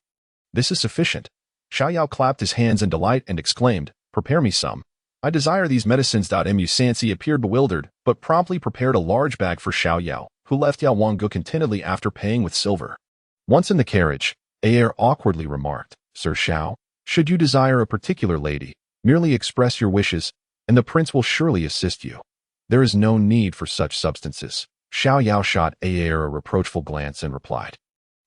"This is sufficient." Xiao Yao clapped his hands in delight and exclaimed, "Prepare me some. I desire these medicines." Mu Sansi appeared bewildered, but promptly prepared a large bag for Xiao Yao, who left Yao Wang Gu contentedly after paying with silver. Once in the carriage, Aer awkwardly remarked, "Sir Xiao, should you desire a particular lady, merely express your wishes, and the prince will surely assist you. There is no need for such substances." Xiao Yao shot Aer a reproachful glance and replied,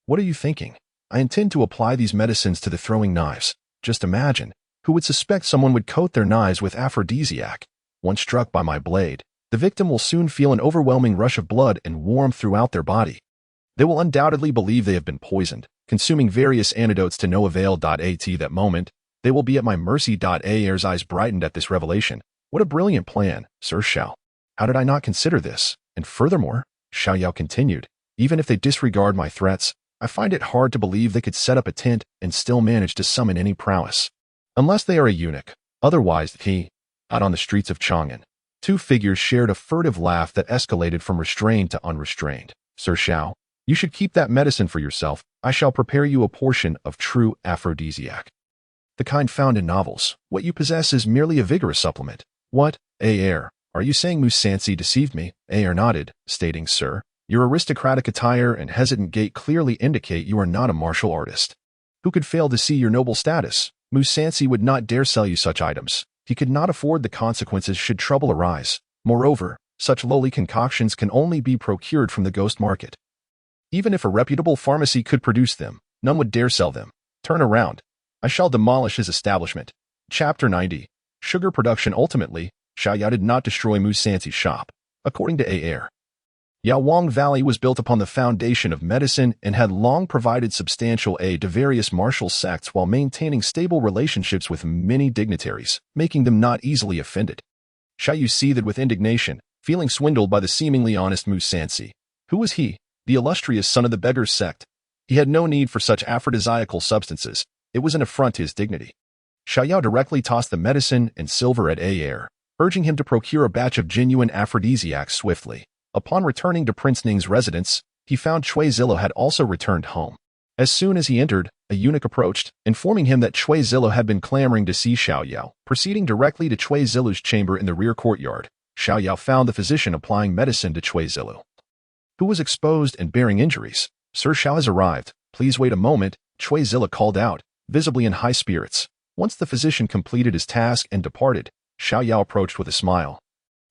"What are you thinking? I intend to apply these medicines to the throwing knives. Just imagine, who would suspect someone would coat their knives with aphrodisiac? Once struck by my blade, the victim will soon feel an overwhelming rush of blood and warmth throughout their body. They will undoubtedly believe they have been poisoned, consuming various antidotes to no avail. At that moment, they will be at my mercy." Aer's eyes brightened at this revelation. "What a brilliant plan, Sir Xiao. How did I not consider this? And furthermore," Xiao Yao continued, "even if they disregard my threats, I find it hard to believe they could set up a tent and still manage to summon any prowess. Unless they are a eunuch. Otherwise, out on the streets of Chang'an." Two figures shared a furtive laugh that escalated from restrained to unrestrained. "Sir Xiao, you should keep that medicine for yourself. I shall prepare you a portion of true aphrodisiac. The kind found in novels. What you possess is merely a vigorous supplement." "What, Aer, are you saying Mu Sansi deceived me?" Aer nodded, stating, "Sir, your aristocratic attire and hesitant gait clearly indicate you are not a martial artist. Who could fail to see your noble status? Musansi would not dare sell you such items. He could not afford the consequences should trouble arise. Moreover, such lowly concoctions can only be procured from the ghost market. Even if a reputable pharmacy could produce them, none would dare sell them. Turn around. I shall demolish his establishment. Chapter 90. Sugar production. Ultimately, Xiao Yao did not destroy Musansi's shop. According to A.R. Yawang Valley was built upon the foundation of medicine and had long provided substantial aid to various martial sects while maintaining stable relationships with many dignitaries, making them not easily offended. Xiao Yu seethed with indignation, feeling swindled by the seemingly honest Musansi. Who was he? The illustrious son of the beggar's sect. He had no need for such aphrodisiacal substances. It was an affront to his dignity. Xiao Yao directly tossed the medicine and silver at A.R., urging him to procure a batch of genuine aphrodisiacs swiftly. Upon returning to Prince Ning's residence, he found Cui Zillo had also returned home. As soon as he entered, a eunuch approached, informing him that Cui Zillo had been clamoring to see Xiao Yao. Proceeding directly to Cui Zillo's chamber in the rear courtyard, Xiao Yao found the physician applying medicine to Cui Zillo, who was exposed and bearing injuries. Sir Xiao has arrived. Please wait a moment, Cui Zillo called out, visibly in high spirits. Once the physician completed his task and departed, Xiao Yao approached with a smile,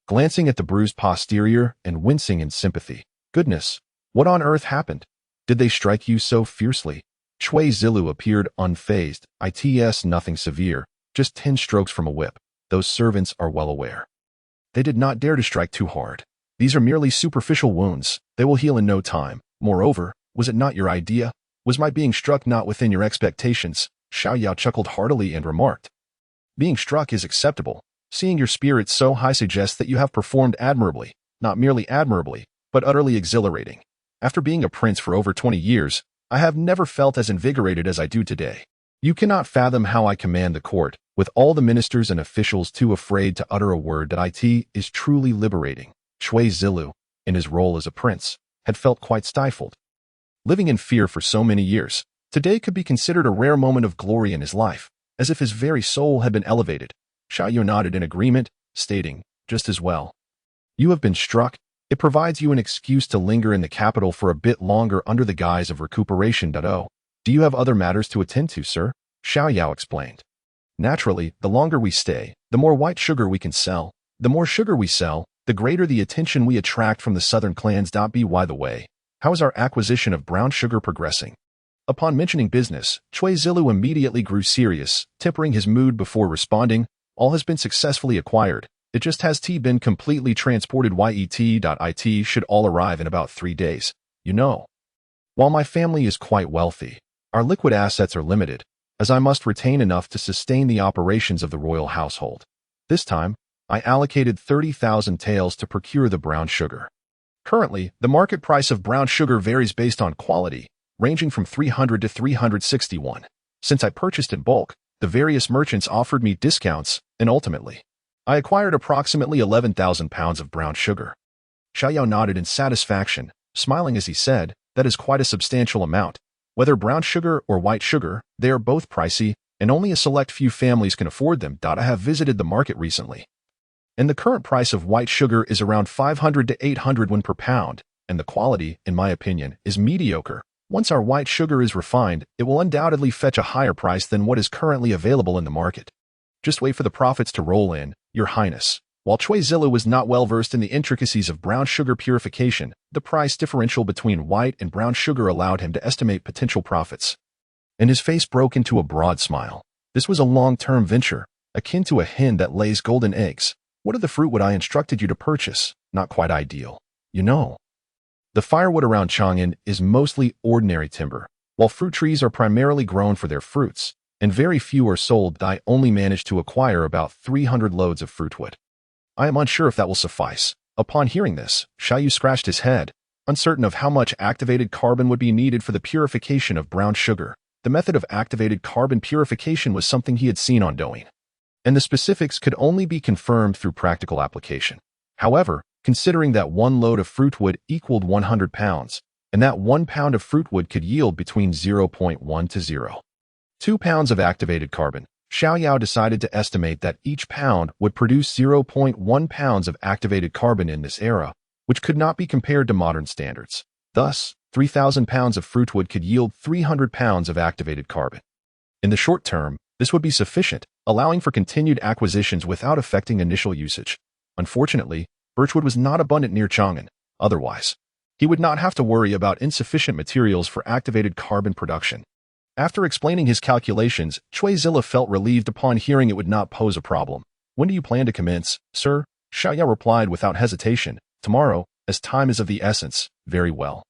glancing at the bruised posterior and wincing in sympathy. Goodness, what on earth happened? Did they strike you so fiercely? Cui Zillo appeared unfazed. It's nothing severe, just 10 strokes from a whip. Those servants are well aware. They did not dare to strike too hard. These are merely superficial wounds. They will heal in no time. Moreover, was it not your idea? Was my being struck not within your expectations? Xiao Yao chuckled heartily and remarked, being struck is acceptable. Seeing your spirit so high suggests that you have performed admirably, not merely admirably, but utterly exhilarating. After being a prince for over 20 years, I have never felt as invigorated as I do today. You cannot fathom how I command the court, with all the ministers and officials too afraid to utter a word that it is truly liberating. Cui Zillo, in his role as a prince, had felt quite stifled. Living in fear for so many years, today could be considered a rare moment of glory in his life, as if his very soul had been elevated. Xiao Yao nodded in agreement, stating, just as well. You have been struck. It provides you an excuse to linger in the capital for a bit longer under the guise of recuperation. Do you have other matters to attend to, sir? Xiao Yao explained. Naturally, the longer we stay, the more white sugar we can sell. The more sugar we sell, the greater the attention we attract from the southern clans. By the way, how is our acquisition of brown sugar progressing? Upon mentioning business, Cui Zillo immediately grew serious, tempering his mood before responding, all has been successfully acquired. It just has been completely transported. It should all arrive in about 3 days. You know. While my family is quite wealthy, our liquid assets are limited, as I must retain enough to sustain the operations of the royal household. This time, I allocated 30,000 taels to procure the brown sugar. Currently, the market price of brown sugar varies based on quality, ranging from 300 to 361. Since I purchased in bulk, the various merchants offered me discounts, and ultimately, I acquired approximately 11,000 pounds of brown sugar. Xiao Yao nodded in satisfaction, smiling as he said, that is quite a substantial amount. Whether brown sugar or white sugar, they are both pricey, and only a select few families can afford them. I have visited the market recently, and the current price of white sugar is around 500 to 800 won per pound, and the quality, in my opinion, is mediocre. Once our white sugar is refined, it will undoubtedly fetch a higher price than what is currently available in the market. Just wait for the profits to roll in, Your Highness. While Cui Zillo was not well versed in the intricacies of brown sugar purification, the price differential between white and brown sugar allowed him to estimate potential profits. And his face broke into a broad smile. This was a long-term venture, akin to a hen that lays golden eggs. What of the fruit would I instructed you to purchase? Not quite ideal. You know. The firewood around Chang'an is mostly ordinary timber, while fruit trees are primarily grown for their fruits, and very few are sold. I only managed to acquire about 300 loads of fruitwood. I am unsure if that will suffice. Upon hearing this, Xiao Yu scratched his head, uncertain of how much activated carbon would be needed for the purification of brown sugar. The method of activated carbon purification was something he had seen on Douyin, and the specifics could only be confirmed through practical application. However, considering that 1 load of fruitwood equaled 100 pounds, and that 1 pound of fruitwood could yield between 0.1 to 0.2 pounds of activated carbon, Xiao Yao decided to estimate that each pound would produce 0.1 pounds of activated carbon in this era, which could not be compared to modern standards. Thus, 3,000 pounds of fruitwood could yield 300 pounds of activated carbon. In the short term, this would be sufficient, allowing for continued acquisitions without affecting initial usage. Unfortunately, birchwood was not abundant near Chang'an. Otherwise, he would not have to worry about insufficient materials for activated carbon production. After explaining his calculations, Cui Zilla felt relieved upon hearing it would not pose a problem. "When do you plan to commence, sir?" Xiao Yao replied without hesitation. "Tomorrow, as time is of the essence." "Very well.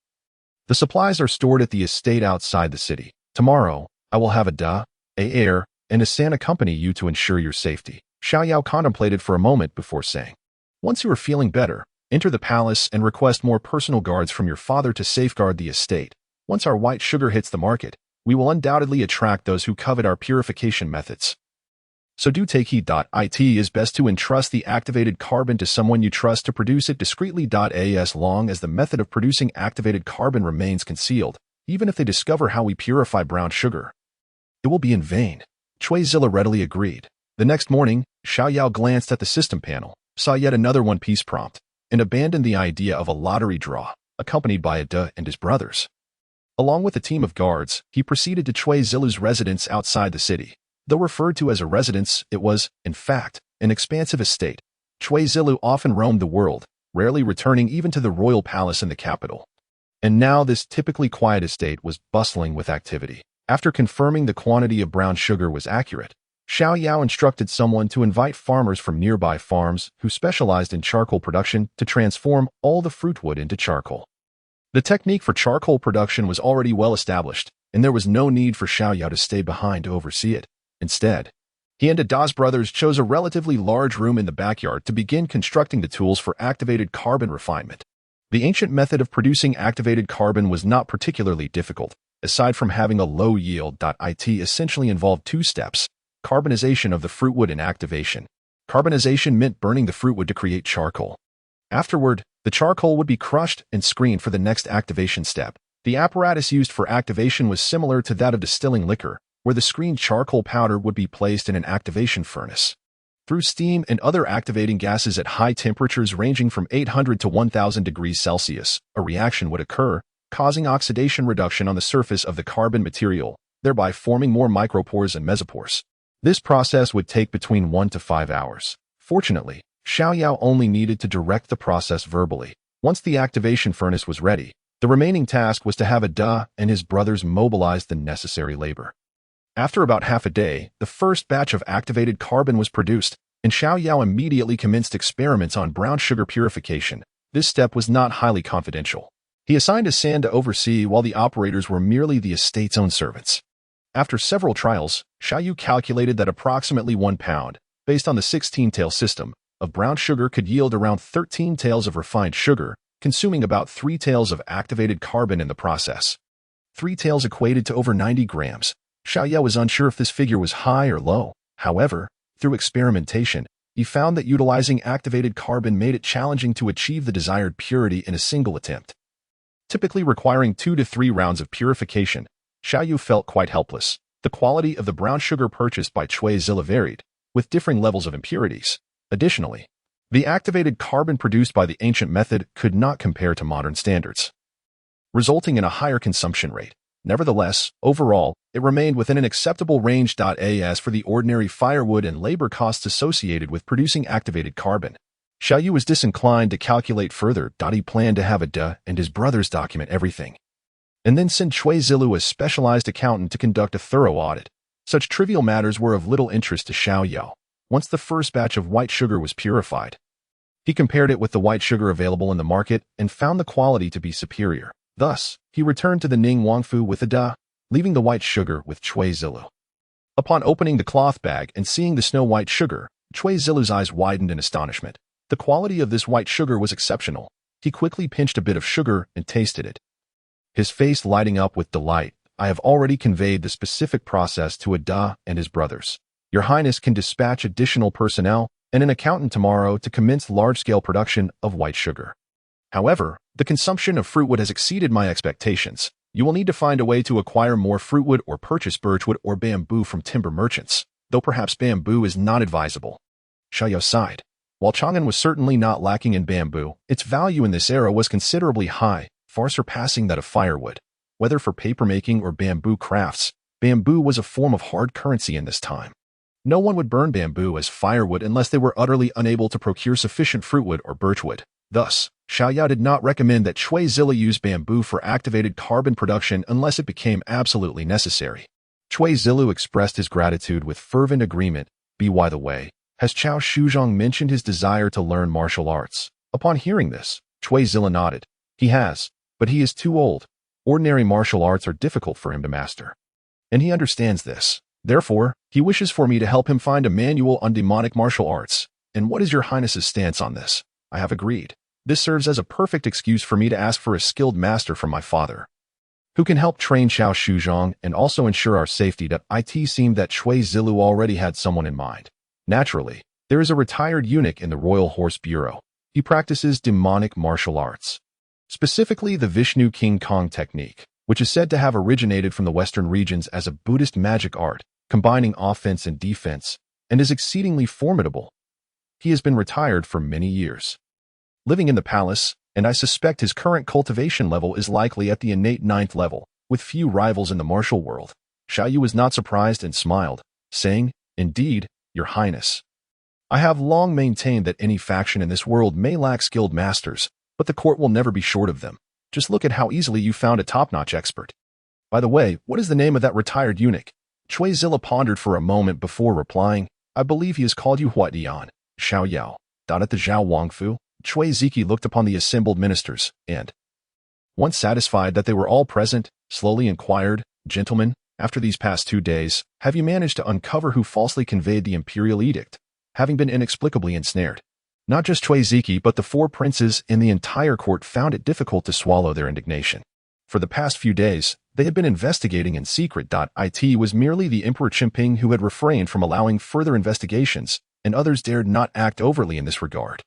The supplies are stored at the estate outside the city. Tomorrow, I will have a heir, and a san accompany you to ensure your safety." Xiao Yao contemplated for a moment before saying, "Once you are feeling better, enter the palace and request more personal guards from your father to safeguard the estate. Once our white sugar hits the market, we will undoubtedly attract those who covet our purification methods. So do take heed. It is best to entrust the activated carbon to someone you trust to produce it discreetly. As long as the method of producing activated carbon remains concealed, even if they discover how we purify brown sugar, it will be in vain." Cui Zilla readily agreed. The next morning, Xiao Yao glanced at the system panel, saw yet another one-piece prompt, and abandoned the idea of a lottery draw, accompanied by and his brothers. Along with a team of guards, he proceeded to Cui Zilla's residence outside the city. Though referred to as a residence, it was, in fact, an expansive estate. Cui Zilla often roamed the world, rarely returning even to the royal palace in the capital. And now this typically quiet estate was bustling with activity. After confirming the quantity of brown sugar was accurate, Xiao Yao instructed someone to invite farmers from nearby farms who specialized in charcoal production to transform all the fruitwood into charcoal. The technique for charcoal production was already well established, and there was no need for Xiao Yao to stay behind to oversee it. Instead, he and Da's brothers chose a relatively large room in the backyard to begin constructing the tools for activated carbon refinement. The ancient method of producing activated carbon was not particularly difficult. Aside from having a low yield, it essentially involved two steps: carbonization of the fruitwood and activation. Carbonization meant burning the fruitwood to create charcoal. Afterward, the charcoal would be crushed and screened for the next activation step. The apparatus used for activation was similar to that of distilling liquor, where the screened charcoal powder would be placed in an activation furnace. Through steam and other activating gases at high temperatures ranging from 800 to 1000 degrees Celsius, a reaction would occur, causing oxidation reduction on the surface of the carbon material, thereby forming more micropores and mesopores. This process would take between 1 to 5 hours. Fortunately, Xiao Yao only needed to direct the process verbally. Once the activation furnace was ready, the remaining task was to have and his brothers mobilize the necessary labor. After about half a day, the first batch of activated carbon was produced, and Xiao Yao immediately commenced experiments on brown sugar purification. This step was not highly confidential. He assigned a san to oversee while the operators were merely the estate's own servants. After several trials, Xiao Yao calculated that approximately 1 pound, based on the 16-tail system, of brown sugar could yield around 13 taels of refined sugar, consuming about 3 taels of activated carbon in the process. 3 taels equated to over 90 grams. Xiao Yao was unsure if this figure was high or low. However, through experimentation, he found that utilizing activated carbon made it challenging to achieve the desired purity in a single attempt. Typically requiring 2 to 3 rounds of purification, Xiao Yao felt quite helpless. The quality of the brown sugar purchased by Cui Zilla varied, with differing levels of impurities. Additionally, the activated carbon produced by the ancient method could not compare to modern standards, resulting in a higher consumption rate. Nevertheless, overall, it remained within an acceptable range. As for the ordinary firewood and labor costs associated with producing activated carbon, Xiao Yao was disinclined to calculate further. He planned to have and his brothers document everything, and then send Cui Zilla a specialized accountant to conduct a thorough audit. Such trivial matters were of little interest to Xiao Yao. Once the first batch of white sugar was purified, he compared it with the white sugar available in the market and found the quality to be superior. Thus, he returned to the Ning Wangfu with leaving the white sugar with Cui Zilla. Upon opening the cloth bag and seeing the snow-white sugar, Cui Zilla's eyes widened in astonishment. The quality of this white sugar was exceptional. He quickly pinched a bit of sugar and tasted it, his face lighting up with delight. "I have already conveyed the specific process to and his brothers. Your Highness can dispatch additional personnel and an accountant tomorrow to commence large-scale production of white sugar. However, the consumption of fruitwood has exceeded my expectations. You will need to find a way to acquire more fruitwood or purchase birchwood or bamboo from timber merchants, though perhaps bamboo is not advisable." Xiao Yao sighed. While Chang'an was certainly not lacking in bamboo, its value in this era was considerably high. far surpassing that of firewood. Whether for papermaking or bamboo crafts, bamboo was a form of hard currency in this time. No one would burn bamboo as firewood unless they were utterly unable to procure sufficient fruitwood or birchwood. Thus, Xiao Yao did not recommend that Chui Zilla use bamboo for activated carbon production unless it became absolutely necessary. Chui Zilu expressed his gratitude with fervent agreement. By the way, has Chao Shuzhong mentioned his desire to learn martial arts? Upon hearing this, Chui Zilla nodded. He has, but he is too old. Ordinary martial arts are difficult for him to master. And he understands this. Therefore, he wishes for me to help him find a manual on demonic martial arts. And what is your highness's stance on this? I have agreed. This serves as a perfect excuse for me to ask for a skilled master from my father, who can help train Chao Shuzhong and also ensure our safety. It seemed that Chui Zilu already had someone in mind. Naturally, there is a retired eunuch in the Royal Horse Bureau. He practices demonic martial arts, specifically the Vishnu King Kong technique, which is said to have originated from the Western regions as a Buddhist magic art, combining offense and defense, and is exceedingly formidable. He has been retired for many years, living in the palace, and I suspect his current cultivation level is likely at the innate 9th level, with few rivals in the martial world. Xiao Yu was not surprised and smiled, saying, "Indeed, Your Highness. I have long maintained that any faction in this world may lack skilled masters, but the court will never be short of them. Just look at how easily you found a top-notch expert. By the way, what is the name of that retired eunuch?" Chui Zilla pondered for a moment before replying, "I believe he has called you Huatian, Xiao Yao." At the Zhao Wangfu, Chui Ziki looked upon the assembled ministers, and, once satisfied that they were all present, slowly inquired, "Gentlemen, after these past 2 days, have you managed to uncover who falsely conveyed the imperial edict, having been inexplicably ensnared?" Not just Chui Ziki but the 4 princes in the entire court found it difficult to swallow their indignation. For the past few days, they had been investigating in secret. It was merely the Emperor Chimping who had refrained from allowing further investigations, and others dared not act overtly in this regard.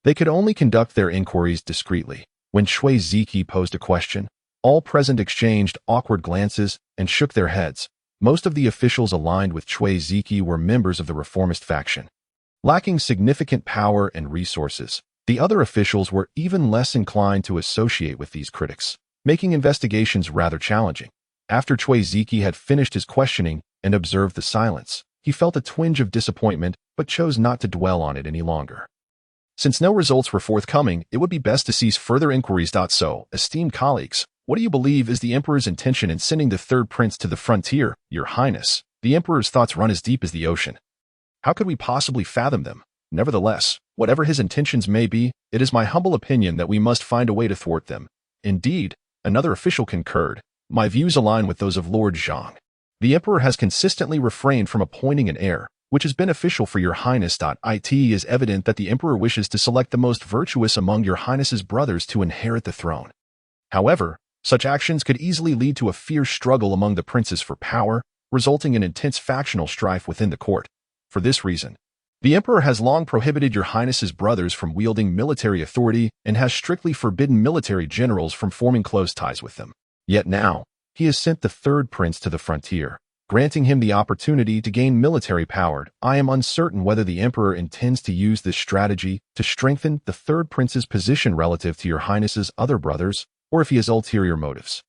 They could only conduct their inquiries discreetly. When Chui Ziki posed a question, all present exchanged awkward glances and shook their heads. Most of the officials aligned with Chui Ziki were members of the reformist faction, lacking significant power and resources. The other officials were even less inclined to associate with these critics, making investigations rather challenging. After Chui Ziki had finished his questioning and observed the silence, he felt a twinge of disappointment but chose not to dwell on it any longer. Since no results were forthcoming, it would be best to cease further inquiries. So, esteemed colleagues, what do you believe is the Emperor's intention in sending the 3rd prince to the frontier, Your Highness? The Emperor's thoughts run as deep as the ocean. How could we possibly fathom them? Nevertheless, whatever his intentions may be, it is my humble opinion that we must find a way to thwart them. Indeed, another official concurred. My views align with those of Lord Zhang. The Emperor has consistently refrained from appointing an heir, which is beneficial for Your Highness. It is evident that the Emperor wishes to select the most virtuous among Your Highness's brothers to inherit the throne. However, such actions could easily lead to a fierce struggle among the princes for power, resulting in intense factional strife within the court. For this reason, the Emperor has long prohibited Your Highness's brothers from wielding military authority and has strictly forbidden military generals from forming close ties with them. Yet now, he has sent the 3rd prince to the frontier, granting him the opportunity to gain military power. I am uncertain whether the Emperor intends to use this strategy to strengthen the 3rd prince's position relative to Your Highness's other brothers, or if he has ulterior motives.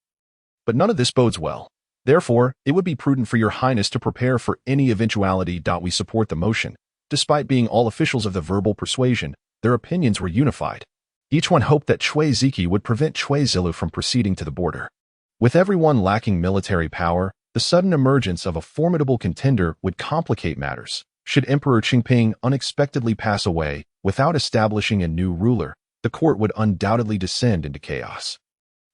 But none of this bodes well. Therefore, it would be prudent for Your Highness to prepare for any eventuality. We support the motion. Despite being all officials of the verbal persuasion, their opinions were unified. Each one hoped that Chui Ziki would prevent Chui Zilu from proceeding to the border. With everyone lacking military power, the sudden emergence of a formidable contender would complicate matters. Should Emperor Qingping unexpectedly pass away without establishing a new ruler, the court would undoubtedly descend into chaos.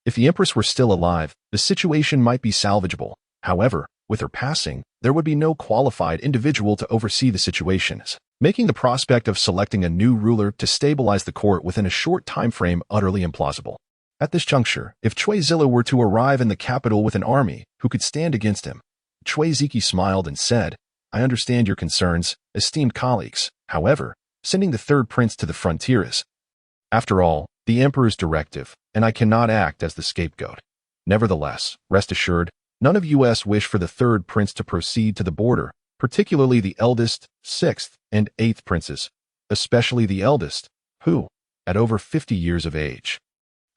If the Empress were still alive, the situation might be salvageable. However, with her passing, there would be no qualified individual to oversee the situations, making the prospect of selecting a new ruler to stabilize the court within a short time frame utterly implausible. At this juncture, if Chui Zilla were to arrive in the capital with an army, who could stand against him? Chui Ziki smiled and said, "I understand your concerns, esteemed colleagues. However, sending the 3rd prince to the frontier is, after all, the Emperor's directive, and I cannot act as the scapegoat. Nevertheless, rest assured, none of us wish for the 3rd prince to proceed to the border, particularly the eldest, 6th, and 8th princes, especially the eldest, who, at over 50 years of age,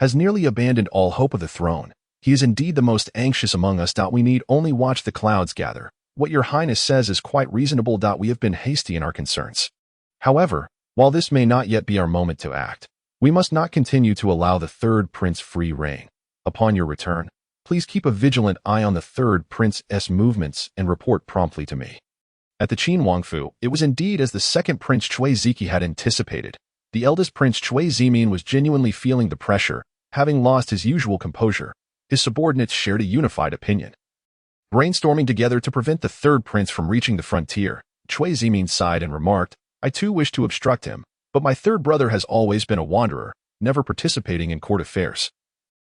has nearly abandoned all hope of the throne. He is indeed the most anxious among us. We need only watch the clouds gather. What your highness says is quite reasonable. We have been hasty in our concerns. However, while this may not yet be our moment to act, we must not continue to allow the third prince free rein. Upon your return, please keep a vigilant eye on the third prince's movements and report promptly to me. At the Qin Wangfu, it was indeed as the second Prince Chui Ziki had anticipated. The eldest Prince Chui Zimin was genuinely feeling the pressure, having lost his usual composure. His subordinates shared a unified opinion. Brainstorming together to prevent the third prince from reaching the frontier, Chui Zimin sighed and remarked, I too wish to obstruct him, but my third brother has always been a wanderer, never participating in court affairs.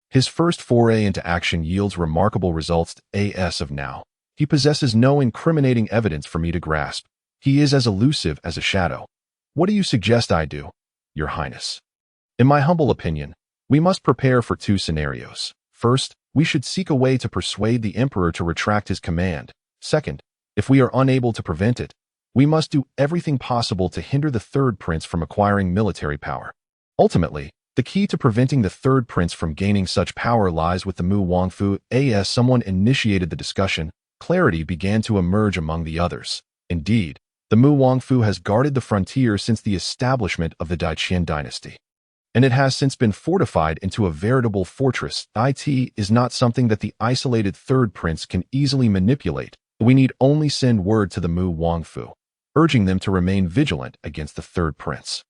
His first foray into action yields remarkable results as of now. He possesses no incriminating evidence for me to grasp. He is as elusive as a shadow. What do you suggest I do, Your Highness? In my humble opinion, we must prepare for two scenarios. First, we should seek a way to persuade the emperor to retract his command. Second, if we are unable to prevent it, we must do everything possible to hinder the third prince from acquiring military power. Ultimately, the key to preventing the third prince from gaining such power lies with the Mu Wangfu. As someone initiated the discussion, clarity began to emerge among the others. Indeed, the Mu Wangfu has guarded the frontier since the establishment of the Daiqian dynasty, and it has since been fortified into a veritable fortress. It is not something that the isolated third prince can easily manipulate. We need only send word to the Mu Wangfu, urging them to remain vigilant against the third prince,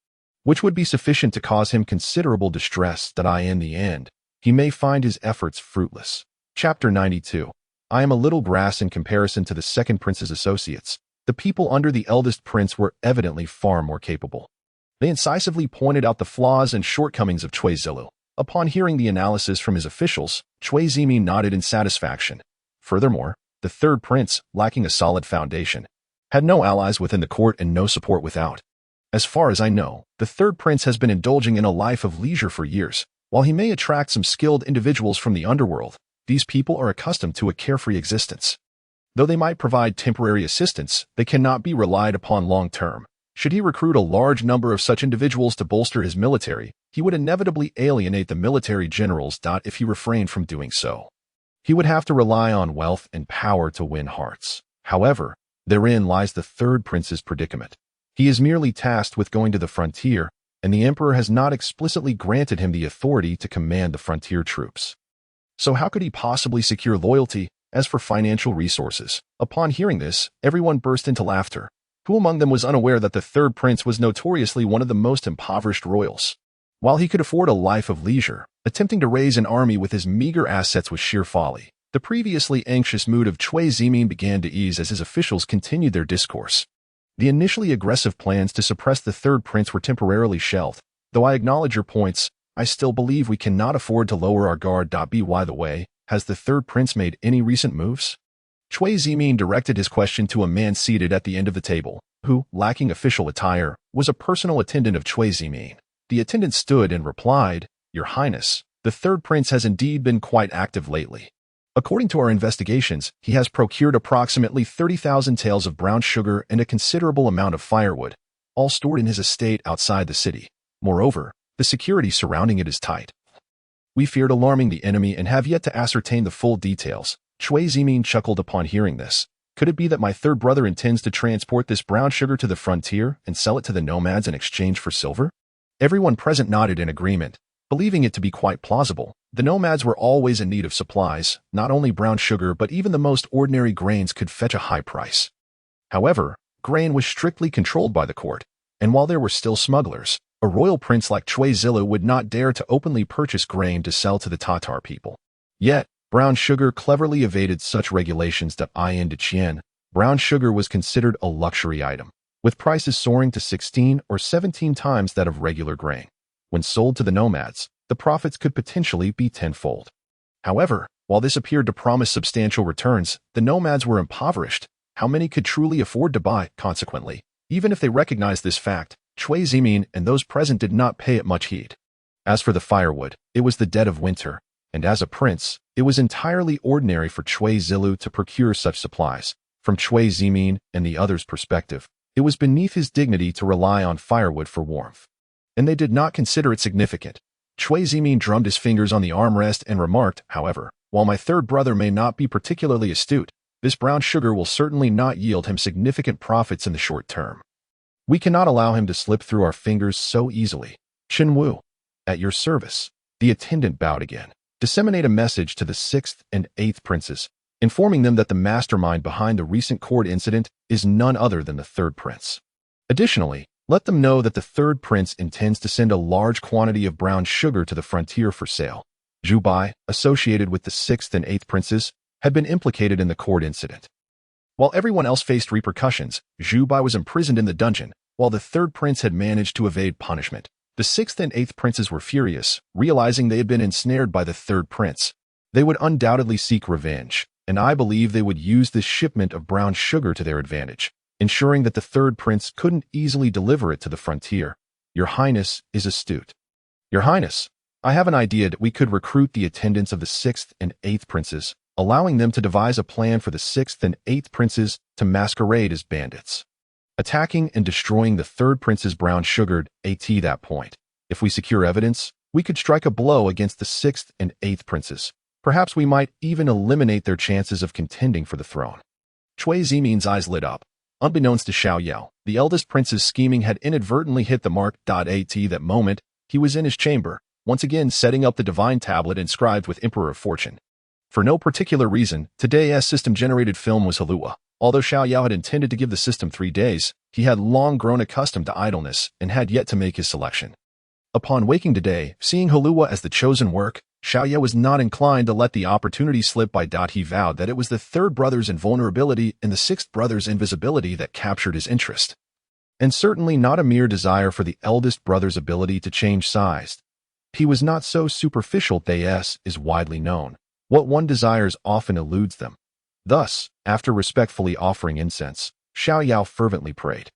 which would be sufficient to cause him considerable distress. In the end, he may find his efforts fruitless. Chapter 92. I am a little grass in comparison to the second prince's associates. The people under the eldest prince were evidently far more capable. They incisively pointed out the flaws and shortcomings of Chui Zilu. Upon hearing the analysis from his officials, Chui Zimi nodded in satisfaction. Furthermore, the third prince, lacking a solid foundation, had no allies within the court and no support without. As far as I know, the third prince has been indulging in a life of leisure for years. While he may attract some skilled individuals from the underworld, these people are accustomed to a carefree existence. Though they might provide temporary assistance, they cannot be relied upon long-term. Should he recruit a large number of such individuals to bolster his military, he would inevitably alienate the military generals. If he refrained from doing so, he would have to rely on wealth and power to win hearts. However, therein lies the third prince's predicament. He is merely tasked with going to the frontier, and the emperor has not explicitly granted him the authority to command the frontier troops. So how could he possibly secure loyalty? As for financial resources, upon hearing this, everyone burst into laughter. Who among them was unaware that the third prince was notoriously one of the most impoverished royals? While he could afford a life of leisure, attempting to raise an army with his meager assets was sheer folly. The previously anxious mood of Chui Zimin began to ease as his officials continued their discourse. The initially aggressive plans to suppress the third prince were temporarily shelved. Though I acknowledge your points, I still believe we cannot afford to lower our guard. By the way, has the third prince made any recent moves? Chui Zimin directed his question to a man seated at the end of the table, who, lacking official attire, was a personal attendant of Chui Zimin. The attendant stood and replied, Your Highness, the third prince has indeed been quite active lately. According to our investigations, he has procured approximately 30,000 taels of brown sugar and a considerable amount of firewood, all stored in his estate outside the city. Moreover, the security surrounding it is tight. We feared alarming the enemy and have yet to ascertain the full details. Chui Zimin chuckled upon hearing this. Could it be that my third brother intends to transport this brown sugar to the frontier and sell it to the nomads in exchange for silver? Everyone present nodded in agreement, believing it to be quite plausible. The nomads were always in need of supplies. Not only brown sugar but even the most ordinary grains could fetch a high price. However, grain was strictly controlled by the court, and while there were still smugglers, a royal prince like Chui Zilu would not dare to openly purchase grain to sell to the Tatar people. Yet, brown sugar cleverly evaded such regulations. In Daiqian, brown sugar was considered a luxury item, with prices soaring to 16 or 17 times that of regular grain. When sold to the nomads, the profits could potentially be tenfold. However, while this appeared to promise substantial returns, the nomads were impoverished. How many could truly afford to buy? Consequently, even if they recognized this fact, Chui Zimin and those present did not pay it much heed. As for the firewood, it was the dead of winter, and as a prince, it was entirely ordinary for Chui Zilu to procure such supplies. From Chui Zimin and the others' perspective, it was beneath his dignity to rely on firewood for warmth, and they did not consider it significant. Chui Zimin drummed his fingers on the armrest and remarked, however, while my third brother may not be particularly astute, this brown sugar will certainly not yield him significant profits in the short term. We cannot allow him to slip through our fingers so easily. Chen Wu, at your service. The attendant bowed again. Disseminate a message to the 6th and 8th princes, informing them that the mastermind behind the recent court incident is none other than the 3rd prince. Additionally, let them know that the 3rd prince intends to send a large quantity of brown sugar to the frontier for sale. Zhu Bai, associated with the 6th and 8th princes, had been implicated in the court incident. While everyone else faced repercussions, Zhu Bai was imprisoned in the dungeon, while the 3rd prince had managed to evade punishment. The 6th and 8th princes were furious, realizing they had been ensnared by the 3rd prince. They would undoubtedly seek revenge, and I believe they would use this shipment of brown sugar to their advantage, ensuring that the 3rd prince couldn't easily deliver it to the frontier. Your Highness is astute. Your Highness, I have an idea that we could recruit the attendants of the 6th and 8th princes, allowing them to devise a plan for the 6th and 8th princes to masquerade as bandits, attacking and destroying the 3rd prince's brown sugared at that point. If we secure evidence, we could strike a blow against the 6th and 8th princes. Perhaps we might even eliminate their chances of contending for the throne. Chui Zimin's eyes lit up. Unbeknownst to Xiao Yao, the eldest prince's scheming had inadvertently hit the mark. At that moment, he was in his chamber, once again setting up the divine tablet inscribed with Emperor of Fortune. For no particular reason, today's system-generated film was Halua. Although Xiao Yao had intended to give the system 3 days, he had long grown accustomed to idleness and had yet to make his selection. Upon waking today, seeing Halua as the chosen work, Xiao Yao was not inclined to let the opportunity slip by. He vowed that it was the 3rd brother's invulnerability and the 6th brother's invisibility that captured his interest, and certainly not a mere desire for the eldest brother's ability to change size. He was not so superficial. This is widely known. What one desires often eludes them. Thus, after respectfully offering incense, Xiao Yao fervently prayed,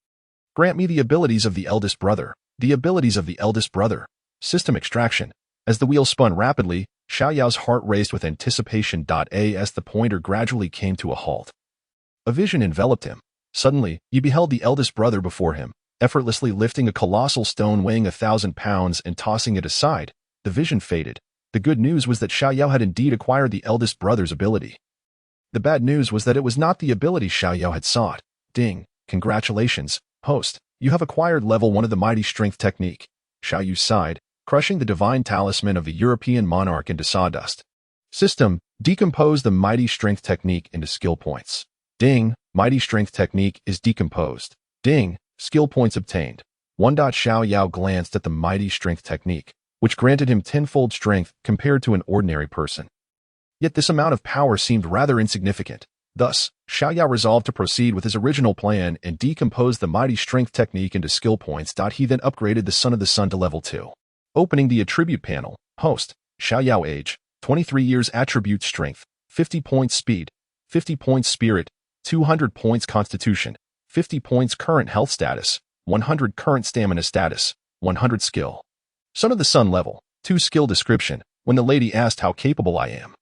"Grant me the abilities of the eldest brother, the abilities of the eldest brother." System extraction. As the wheel spun rapidly, Xiao Yao's heart raced with anticipation. As the pointer gradually came to a halt, a vision enveloped him. Suddenly, he beheld the eldest brother before him, effortlessly lifting a colossal stone weighing 1,000 pounds and tossing it aside. The vision faded. The good news was that Xiao Yao had indeed acquired the eldest brother's ability. The bad news was that it was not the ability Xiao Yao had sought. Ding. Congratulations, host. You have acquired level 1 of the mighty strength technique. Xiao Yu sighed, crushing the divine talisman of the European monarch into sawdust. System. Decompose the mighty strength technique into skill points. Ding. Mighty strength technique is decomposed. Ding. Skill points obtained. 1. Xiao Yao glanced at the mighty strength technique, which granted him tenfold strength compared to an ordinary person. Yet this amount of power seemed rather insignificant. Thus, Xiao Yao resolved to proceed with his original plan and decompose the mighty strength technique into skill points. He then upgraded the Son of the Sun to level 2. Opening the attribute panel, host, Xiao Yao age, 23 years attribute strength, 50 points speed, 50 points spirit, 200 points constitution, 50 points current health status, 100 current stamina status, 100 skill. Son of the Sun level, 2 skill description. When the lady asked how capable I am,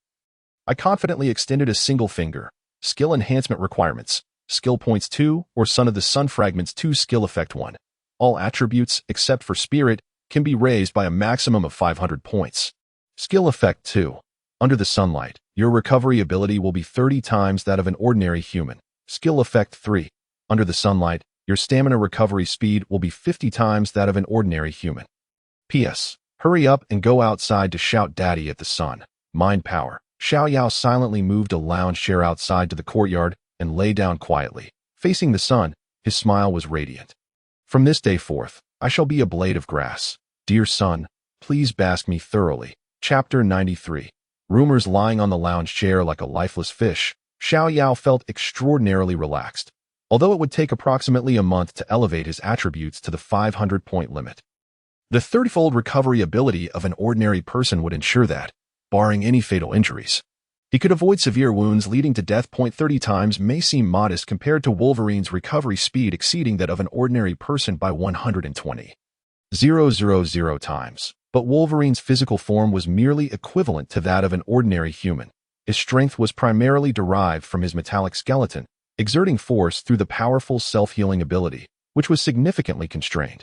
I confidently extended a single finger. Skill enhancement requirements. Skill points 2 or Son of the Sun fragments 2 skill effect 1. All attributes, except for spirit, can be raised by a maximum of 500 points. Skill effect 2. Under the sunlight, your recovery ability will be 30 times that of an ordinary human. Skill effect 3. Under the sunlight, your stamina recovery speed will be 50 times that of an ordinary human. P.S. Hurry up and go outside to shout daddy at the sun. Mind power. Xiao Yao silently moved a lounge chair outside to the courtyard and lay down quietly. Facing the sun, his smile was radiant. From this day forth, I shall be a blade of grass. Dear sun, please bask me thoroughly. Chapter 93. Rumors lying on the lounge chair like a lifeless fish, Xiao Yao felt extraordinarily relaxed, although it would take approximately a month to elevate his attributes to the 500-point limit. The 30-fold recovery ability of an ordinary person would ensure that, barring any fatal injuries, he could avoid severe wounds leading to death. 30 times may seem modest compared to Wolverine's recovery speed exceeding that of an ordinary person by 120,000 times. But Wolverine's physical form was merely equivalent to that of an ordinary human. His strength was primarily derived from his metallic skeleton, exerting force through the powerful self-healing ability, which was significantly constrained.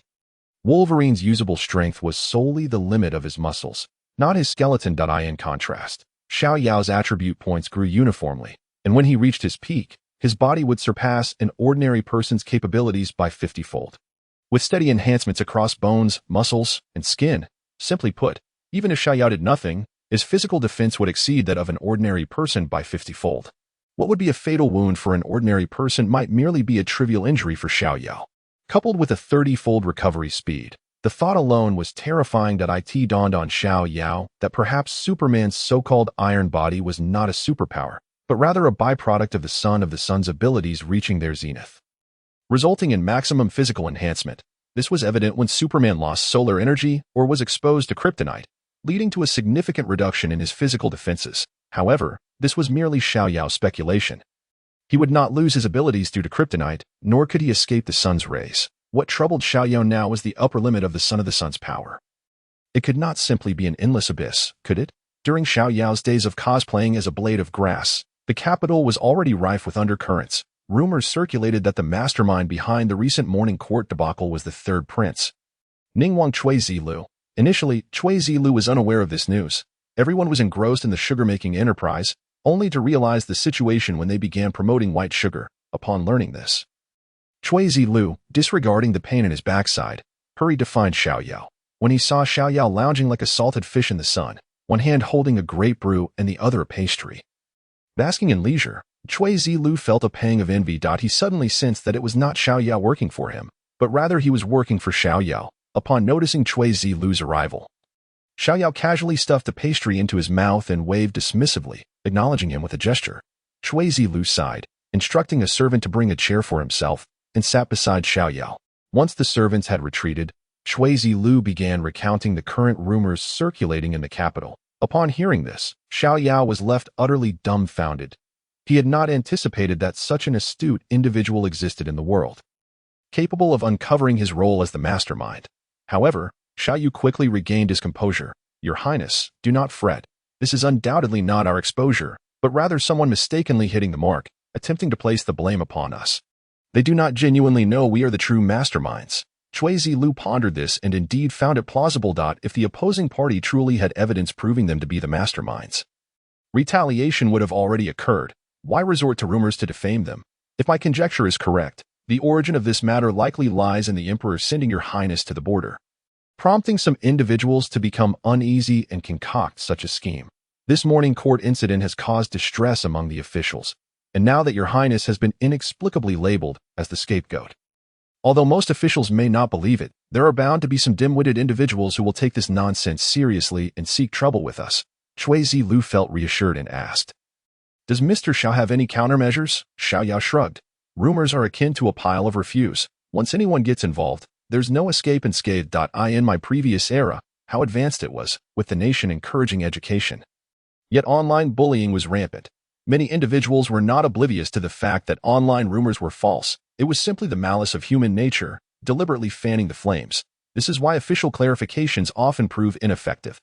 Wolverine's usable strength was solely the limit of his muscles, not his skeleton. In contrast, Xiao Yao's attribute points grew uniformly, and when he reached his peak, his body would surpass an ordinary person's capabilities by 50-fold. With steady enhancements across bones, muscles, and skin, simply put, even if Xiao Yao did nothing, his physical defense would exceed that of an ordinary person by 50-fold. What would be a fatal wound for an ordinary person might merely be a trivial injury for Xiao Yao. Coupled with a 30-fold recovery speed, the thought alone was terrifying. It dawned on Xiao Yao that perhaps Superman's so-called iron body was not a superpower, but rather a byproduct of the sun's abilities reaching their zenith, resulting in maximum physical enhancement. This was evident when Superman lost solar energy or was exposed to kryptonite, leading to a significant reduction in his physical defenses. However, this was merely Xiao Yao's speculation. He would not lose his abilities due to kryptonite, nor could he escape the sun's rays. What troubled Xiao Yao now was the upper limit of the sun's power. It could not simply be an endless abyss, could it? During Xiao Yao's days of cosplaying as a blade of grass, the capital was already rife with undercurrents. Rumors circulated that the mastermind behind the recent morning court debacle was the third prince, Ningguang Cui Zilu. Initially, Cui Zilu was unaware of this news. Everyone was engrossed in the sugar-making enterprise, only to realize the situation when they began promoting white sugar. Upon learning this, Cui Zilu, disregarding the pain in his backside, hurried to find Xiao Yao. When he saw Xiao Yao lounging like a salted fish in the sun, one hand holding a grape brew and the other a pastry, basking in leisure, Cui Zilu felt a pang of envy. He suddenly sensed that it was not Xiao Yao working for him, but rather he was working for Xiao Yao. Upon noticing Cui Zilu's arrival, Xiao Yao casually stuffed the pastry into his mouth and waved dismissively, acknowledging him with a gesture. Cui Zilu sighed, instructing a servant to bring a chair for himself, and sat beside Xiao Yao. Once the servants had retreated, Cui Zilu began recounting the current rumors circulating in the capital. Upon hearing this, Xiao Yao was left utterly dumbfounded. He had not anticipated that such an astute individual existed in the world, capable of uncovering his role as the mastermind. However, Xiao Yu quickly regained his composure. "Your Highness, do not fret. This is undoubtedly not our exposure, but rather someone mistakenly hitting the mark, attempting to place the blame upon us. They do not genuinely know we are the true masterminds." Cui Zilu pondered this and indeed found it plausible. If the opposing party truly had evidence proving them to be the masterminds, retaliation would have already occurred. Why resort to rumors to defame them? If my conjecture is correct, the origin of this matter likely lies in the Emperor sending Your Highness to the border, prompting some individuals to become uneasy and concoct such a scheme. This morning court incident has caused distress among the officials, and now that Your Highness has been inexplicably labeled as the scapegoat. Although most officials may not believe it, there are bound to be some dim-witted individuals who will take this nonsense seriously and seek trouble with us. Cui Zilu felt reassured and asked, "Does Mr. Xiao have any countermeasures?" Xiao Yao shrugged. "Rumors are akin to a pile of refuse. Once anyone gets involved, there's no escape unscathed. In my previous era, how advanced it was, with the nation encouraging education. Yet online bullying was rampant. Many individuals were not oblivious to the fact that online rumors were false. It was simply the malice of human nature, deliberately fanning the flames. This is why official clarifications often prove ineffective.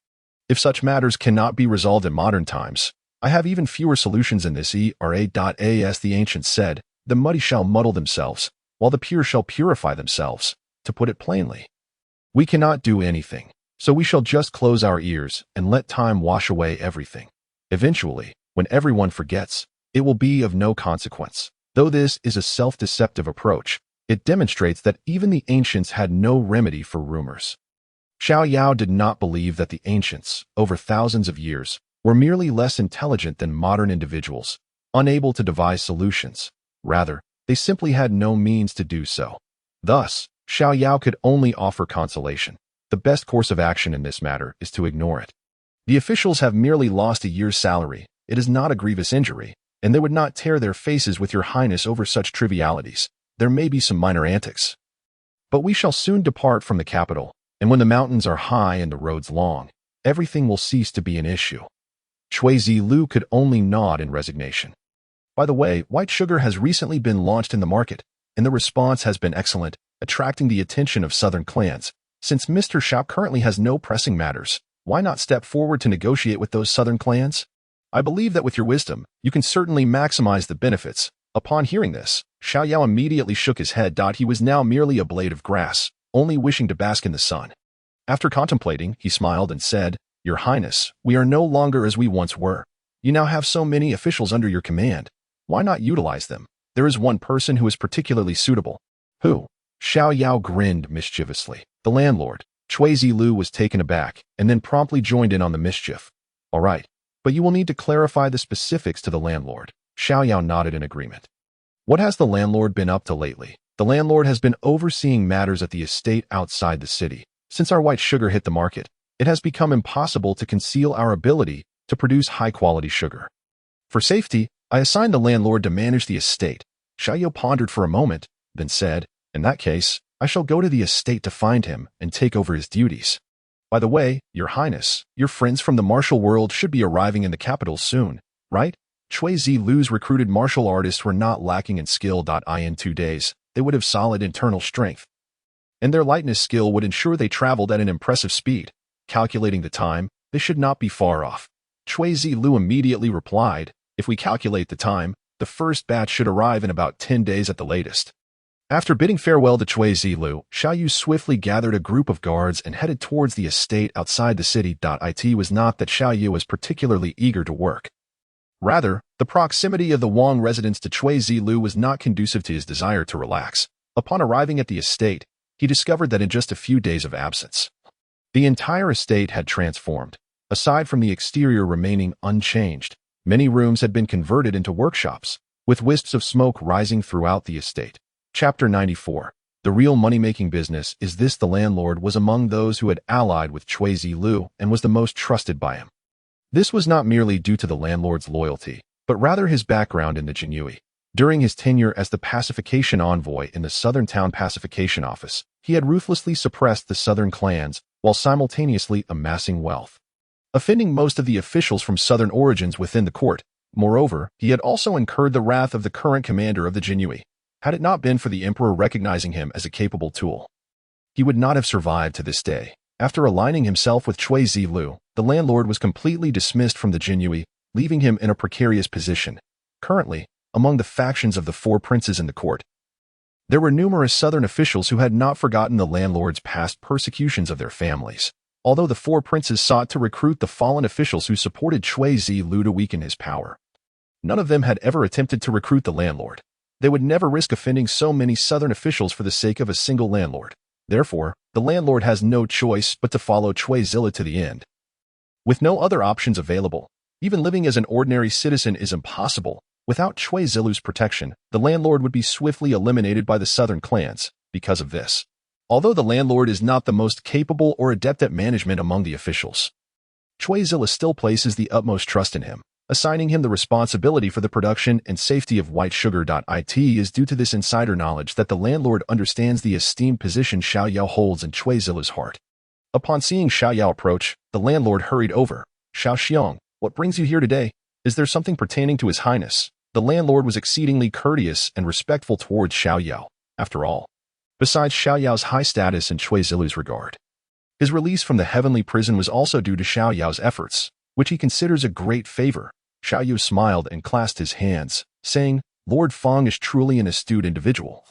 If such matters cannot be resolved in modern times, I have even fewer solutions in this era. As the ancients said, the muddy shall muddle themselves, while the pure shall purify themselves. To put it plainly, we cannot do anything, so we shall just close our ears and let time wash away everything. Eventually, when everyone forgets, it will be of no consequence." Though this is a self-deceptive approach, it demonstrates that even the ancients had no remedy for rumors. Xiao Yao did not believe that the ancients, over thousands of years, were merely less intelligent than modern individuals, unable to devise solutions. Rather, they simply had no means to do so. Thus, Xiao Yao could only offer consolation. The best course of action in this matter is to ignore it. The officials have merely lost a year's salary. It is not a grievous injury, and they would not tear their faces with Your Highness over such trivialities. There may be some minor antics, but we shall soon depart from the capital, and when the mountains are high and the roads long, everything will cease to be an issue. Cui Zilu could only nod in resignation. By the way, white sugar has recently been launched in the market, and the response has been excellent, attracting the attention of southern clans. Since Mr. Xiao currently has no pressing matters, why not step forward to negotiate with those southern clans? I believe that with your wisdom, you can certainly maximize the benefits." Upon hearing this, Xiao Yao immediately shook his head. He was now merely a blade of grass, only wishing to bask in the sun. After contemplating, he smiled and said, "Your Highness, we are no longer as we once were. You now have so many officials under your command. Why not utilize them? There is one person who is particularly suitable." "Who?" Xiao Yao grinned mischievously. "The landlord." Cui Zilu was taken aback and then promptly joined in on the mischief. "All right, but you will need to clarify the specifics to the landlord." Xiao Yao nodded in agreement. "What has the landlord been up to lately?" "The landlord has been overseeing matters at the estate outside the city. Since our white sugar hit the market, it has become impossible to conceal our ability to produce high-quality sugar. For safety, I assigned the landlord to manage the estate." Xiao Yao pondered for a moment, then said, "In that case, I shall go to the estate to find him and take over his duties. By the way, Your Highness, your friends from the martial world should be arriving in the capital soon, right?" Cui Zilu's recruited martial artists were not lacking in skill. In 2 days, they would have solid internal strength, and their lightness skill would ensure they traveled at an impressive speed. Calculating the time, they should not be far off. Cui Zilu immediately replied, "If we calculate the time, the first batch should arrive in about 10 days at the latest." After bidding farewell to Cui Zilu, Xiao Yu swiftly gathered a group of guards and headed towards the estate outside the city. It was not that Xiao Yu was particularly eager to work. Rather, the proximity of the Wang residence to Cui Zilu was not conducive to his desire to relax. Upon arriving at the estate, he discovered that in just a few days of absence, the entire estate had transformed. Aside from the exterior remaining unchanged, many rooms had been converted into workshops, with wisps of smoke rising throughout the estate. Chapter 94. The real money-making business is this. The landlord was among those who had allied with Cui Zilu and was the most trusted by him. This was not merely due to the landlord's loyalty, but rather his background in the Jinyui. During his tenure as the pacification envoy in the Southern Town Pacification Office, he had ruthlessly suppressed the southern clans while simultaneously amassing wealth, offending most of the officials from southern origins within the court. Moreover, he had also incurred the wrath of the current commander of the Jinyui. Had it not been for the emperor recognizing him as a capable tool, he would not have survived to this day. After aligning himself with Cui Zilu, the landlord was completely dismissed from the Jinyui, leaving him in a precarious position. Currently, among the factions of the 4 princes in the court, there were numerous southern officials who had not forgotten the landlord's past persecutions of their families. Although the 4 princes sought to recruit the fallen officials who supported Cui Zilu to weaken his power, none of them had ever attempted to recruit the landlord. They would never risk offending so many southern officials for the sake of a single landlord. Therefore, the landlord has no choice but to follow Cui Zilu to the end. With no other options available, even living as an ordinary citizen is impossible. Without Cui Zilu's protection, the landlord would be swiftly eliminated by the southern clans. Because of this, although the landlord is not the most capable or adept at management among the officials, Cui Zilu still places the utmost trust in him, assigning him the responsibility for the production and safety of white sugar. It is due to this insider knowledge that the landlord understands the esteemed position Xiao Yao holds in Cui Zilu's heart. Upon seeing Xiao Yao approach, the landlord hurried over. "Xiao Xiong, what brings you here today? Is there something pertaining to His Highness?" The landlord was exceedingly courteous and respectful towards Xiao Yao. After all, besides Xiao Yao's high status in Cui Zilu's regard, his release from the heavenly prison was also due to Xiao Yao's efforts, which he considers a great favor. Xiao Yu smiled and clasped his hands, saying, "Lord Feng is truly an astute individual.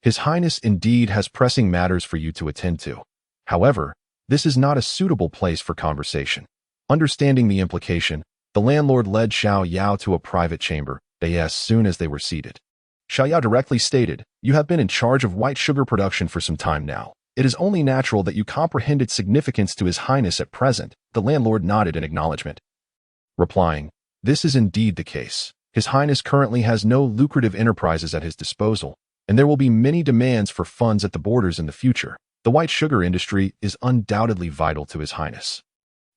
His Highness indeed has pressing matters for you to attend to. However, this is not a suitable place for conversation." Understanding the implication, the landlord led Xiao Yao to a private chamber. As soon as they were seated, Xiao Yao directly stated, "You have been in charge of white sugar production for some time now. It is only natural that you comprehend its significance to His Highness at present." The landlord nodded in acknowledgement, replying, "This is indeed the case. His Highness currently has no lucrative enterprises at his disposal, and there will be many demands for funds at the borders in the future. The white sugar industry is undoubtedly vital to His Highness.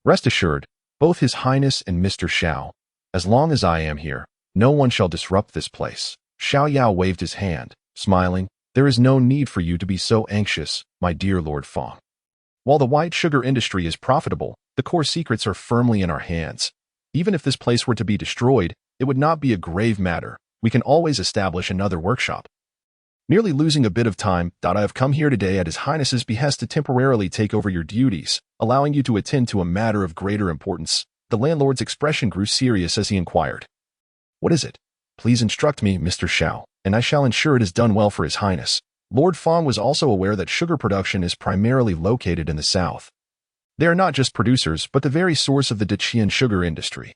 Rest assured, both His Highness and Mr. Xiao, as long as I am here, no one shall disrupt this place." Xiao Yao waved his hand, smiling, "There is no need for you to be so anxious, my dear Lord Feng. While the white sugar industry is profitable, the core secrets are firmly in our hands. Even if this place were to be destroyed, it would not be a grave matter. We can always establish another workshop." Nearly losing a bit of time, I have come here today at His Highness's behest to temporarily take over your duties, allowing you to attend to a matter of greater importance. The landlord's expression grew serious as he inquired, "What is it? Please instruct me, Mr. Xiao, and I shall ensure it is done well for His Highness." Lord Fong was also aware that sugar production is primarily located in the south. They are not just producers, but the very source of the Dacian sugar industry.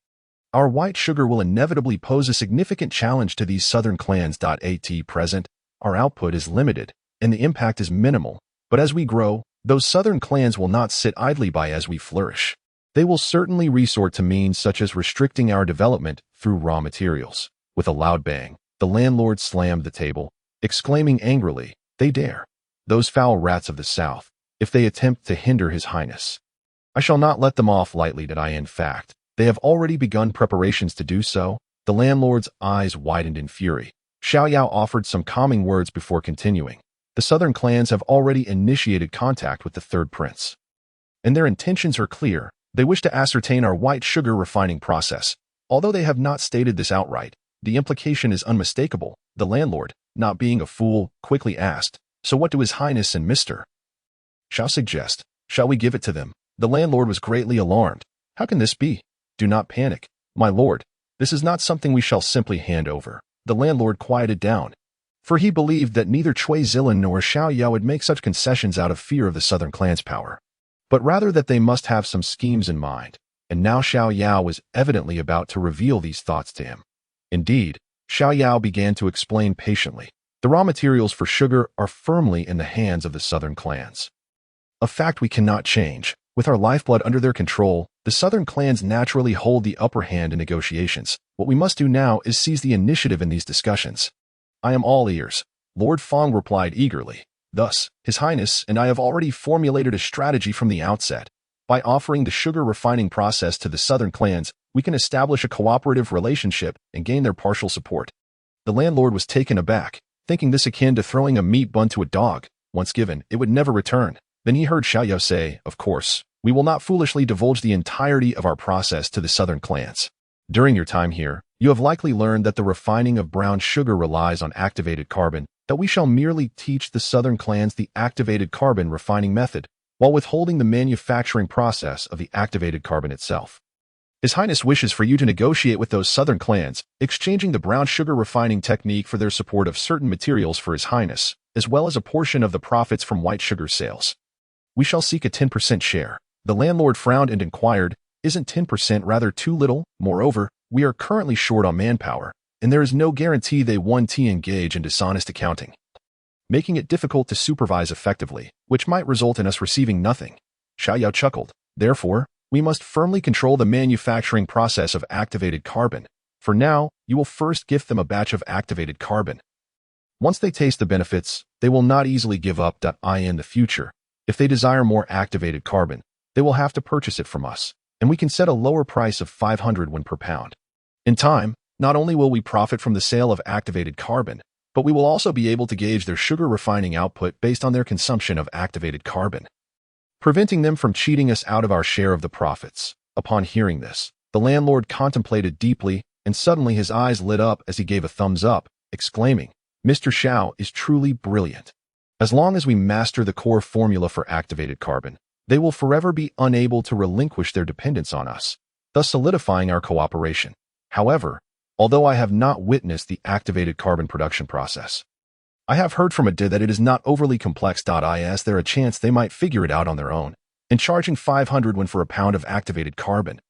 Our white sugar will inevitably pose a significant challenge to these southern clans. At present, our output is limited, and the impact is minimal, but as we grow, those southern clans will not sit idly by as we flourish. They will certainly resort to means such as restricting our development through raw materials. With a loud bang, the landlord slammed the table, exclaiming angrily, "They dare! Those foul rats of the south, if they attempt to hinder His Highness. I shall not let them off lightly. In fact, they have already begun preparations to do so." The landlord's eyes widened in fury. Xiao Yao offered some calming words before continuing. The southern clans have already initiated contact with the third prince, and their intentions are clear. They wish to ascertain our white sugar refining process. Although they have not stated this outright, the implication is unmistakable. The landlord, not being a fool, quickly asked, "So what do His Highness and Mr. Xiao suggest? Shall we give it to them?" The landlord was greatly alarmed. "How can this be? Do not panic, my lord. This is not something we shall simply hand over." The landlord quieted down, for he believed that neither Cui Zilin nor Xiao Yao would make such concessions out of fear of the southern clan's power, but rather that they must have some schemes in mind, and now Xiao Yao was evidently about to reveal these thoughts to him. Indeed, Xiao Yao began to explain patiently. The raw materials for sugar are firmly in the hands of the southern clans, a fact we cannot change. With our lifeblood under their control, the southern clans naturally hold the upper hand in negotiations. What we must do now is seize the initiative in these discussions. "I am all ears," Lord Fong replied eagerly. "Thus, His Highness and I have already formulated a strategy from the outset. By offering the sugar refining process to the southern clans, we can establish a cooperative relationship and gain their partial support." The landlord was taken aback, thinking this akin to throwing a meat bun to a dog. Once given, it would never return. Then he heard Xiao Yao say, "Of course, we will not foolishly divulge the entirety of our process to the southern clans. During your time here, you have likely learned that the refining of brown sugar relies on activated carbon, that we shall merely teach the southern clans the activated carbon refining method, while withholding the manufacturing process of the activated carbon itself. His Highness wishes for you to negotiate with those southern clans, exchanging the brown sugar refining technique for their support of certain materials for His Highness, as well as a portion of the profits from white sugar sales. We shall seek a 10% share." The landlord frowned and inquired, "Isn't 10% rather too little? Moreover, we are currently short on manpower, and there is no guarantee they won't engage in dishonest accounting, making it difficult to supervise effectively, which might result in us receiving nothing." Xiao Yao chuckled. "Therefore, we must firmly control the manufacturing process of activated carbon. For now, you will first gift them a batch of activated carbon. Once they taste the benefits, they will not easily give up. In the future, if they desire more activated carbon, they will have to purchase it from us, and we can set a lower price of 500 yuan per pound. In time, not only will we profit from the sale of activated carbon, but we will also be able to gauge their sugar refining output based on their consumption of activated carbon, preventing them from cheating us out of our share of the profits." Upon hearing this, the landlord contemplated deeply, and suddenly his eyes lit up as he gave a thumbs up, exclaiming, "Mr. Xiao is truly brilliant. As long as we master the core formula for activated carbon, they will forever be unable to relinquish their dependence on us, thus solidifying our cooperation. However, although I have not witnessed the activated carbon production process, I have heard from a that it is not overly complex. Is there a chance they might figure it out on their own, and charging 500 yuan for a pound of activated carbon?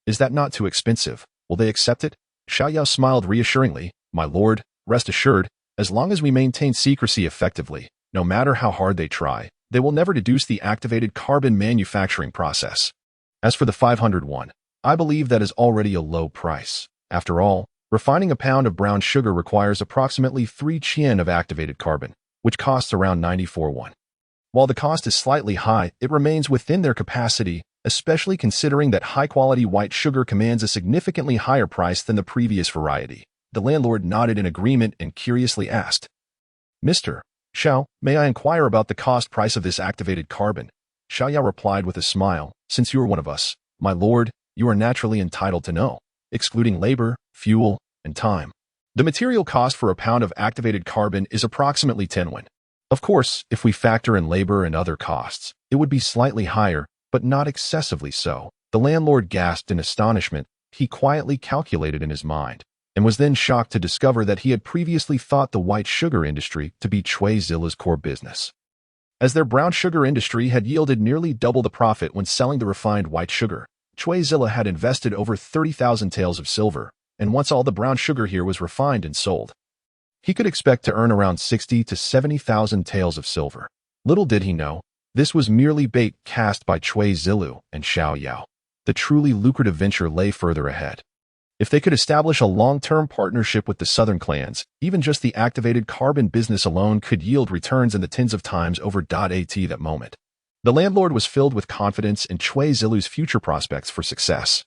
Is that not too expensive? Will they accept it?" Xiao Yao smiled reassuringly. "My lord, rest assured, as long as we maintain secrecy effectively, no matter how hard they try, they will never deduce the activated carbon manufacturing process. As for the 500 yuan, I believe that is already a low price. After all, refining a pound of brown sugar requires approximately 3 qian of activated carbon, which costs around 94 yuan. While the cost is slightly high, it remains within their capacity, especially considering that high-quality white sugar commands a significantly higher price than the previous variety." The landlord nodded in agreement and curiously asked, "Mr. Xiao, may I inquire about the cost price of this activated carbon?" Xiao Yao replied with a smile, "Since you are one of us, my lord, you are naturally entitled to know, excluding labor, fuel, and time. The material cost for a pound of activated carbon is approximately 10 yuan. Of course, if we factor in labor and other costs, it would be slightly higher, but not excessively so." The landlord gasped in astonishment. He quietly calculated in his mind, and was then shocked to discover that he had previously thought the white sugar industry to be Chui Zilla's core business. As their brown sugar industry had yielded nearly double the profit when selling the refined white sugar, Chui Zilla had invested over 30,000 taels of silver, and once all the brown sugar here was refined and sold, he could expect to earn around 60 to 70,000 taels of silver. Little did he know, this was merely bait cast by Chui Zilu and Xiao Yao. The truly lucrative venture lay further ahead. If they could establish a long-term partnership with the southern clans, even just the activated carbon business alone could yield returns in the tens of times over. At that moment, the landlord was filled with confidence in Chui Zilu's future prospects for success.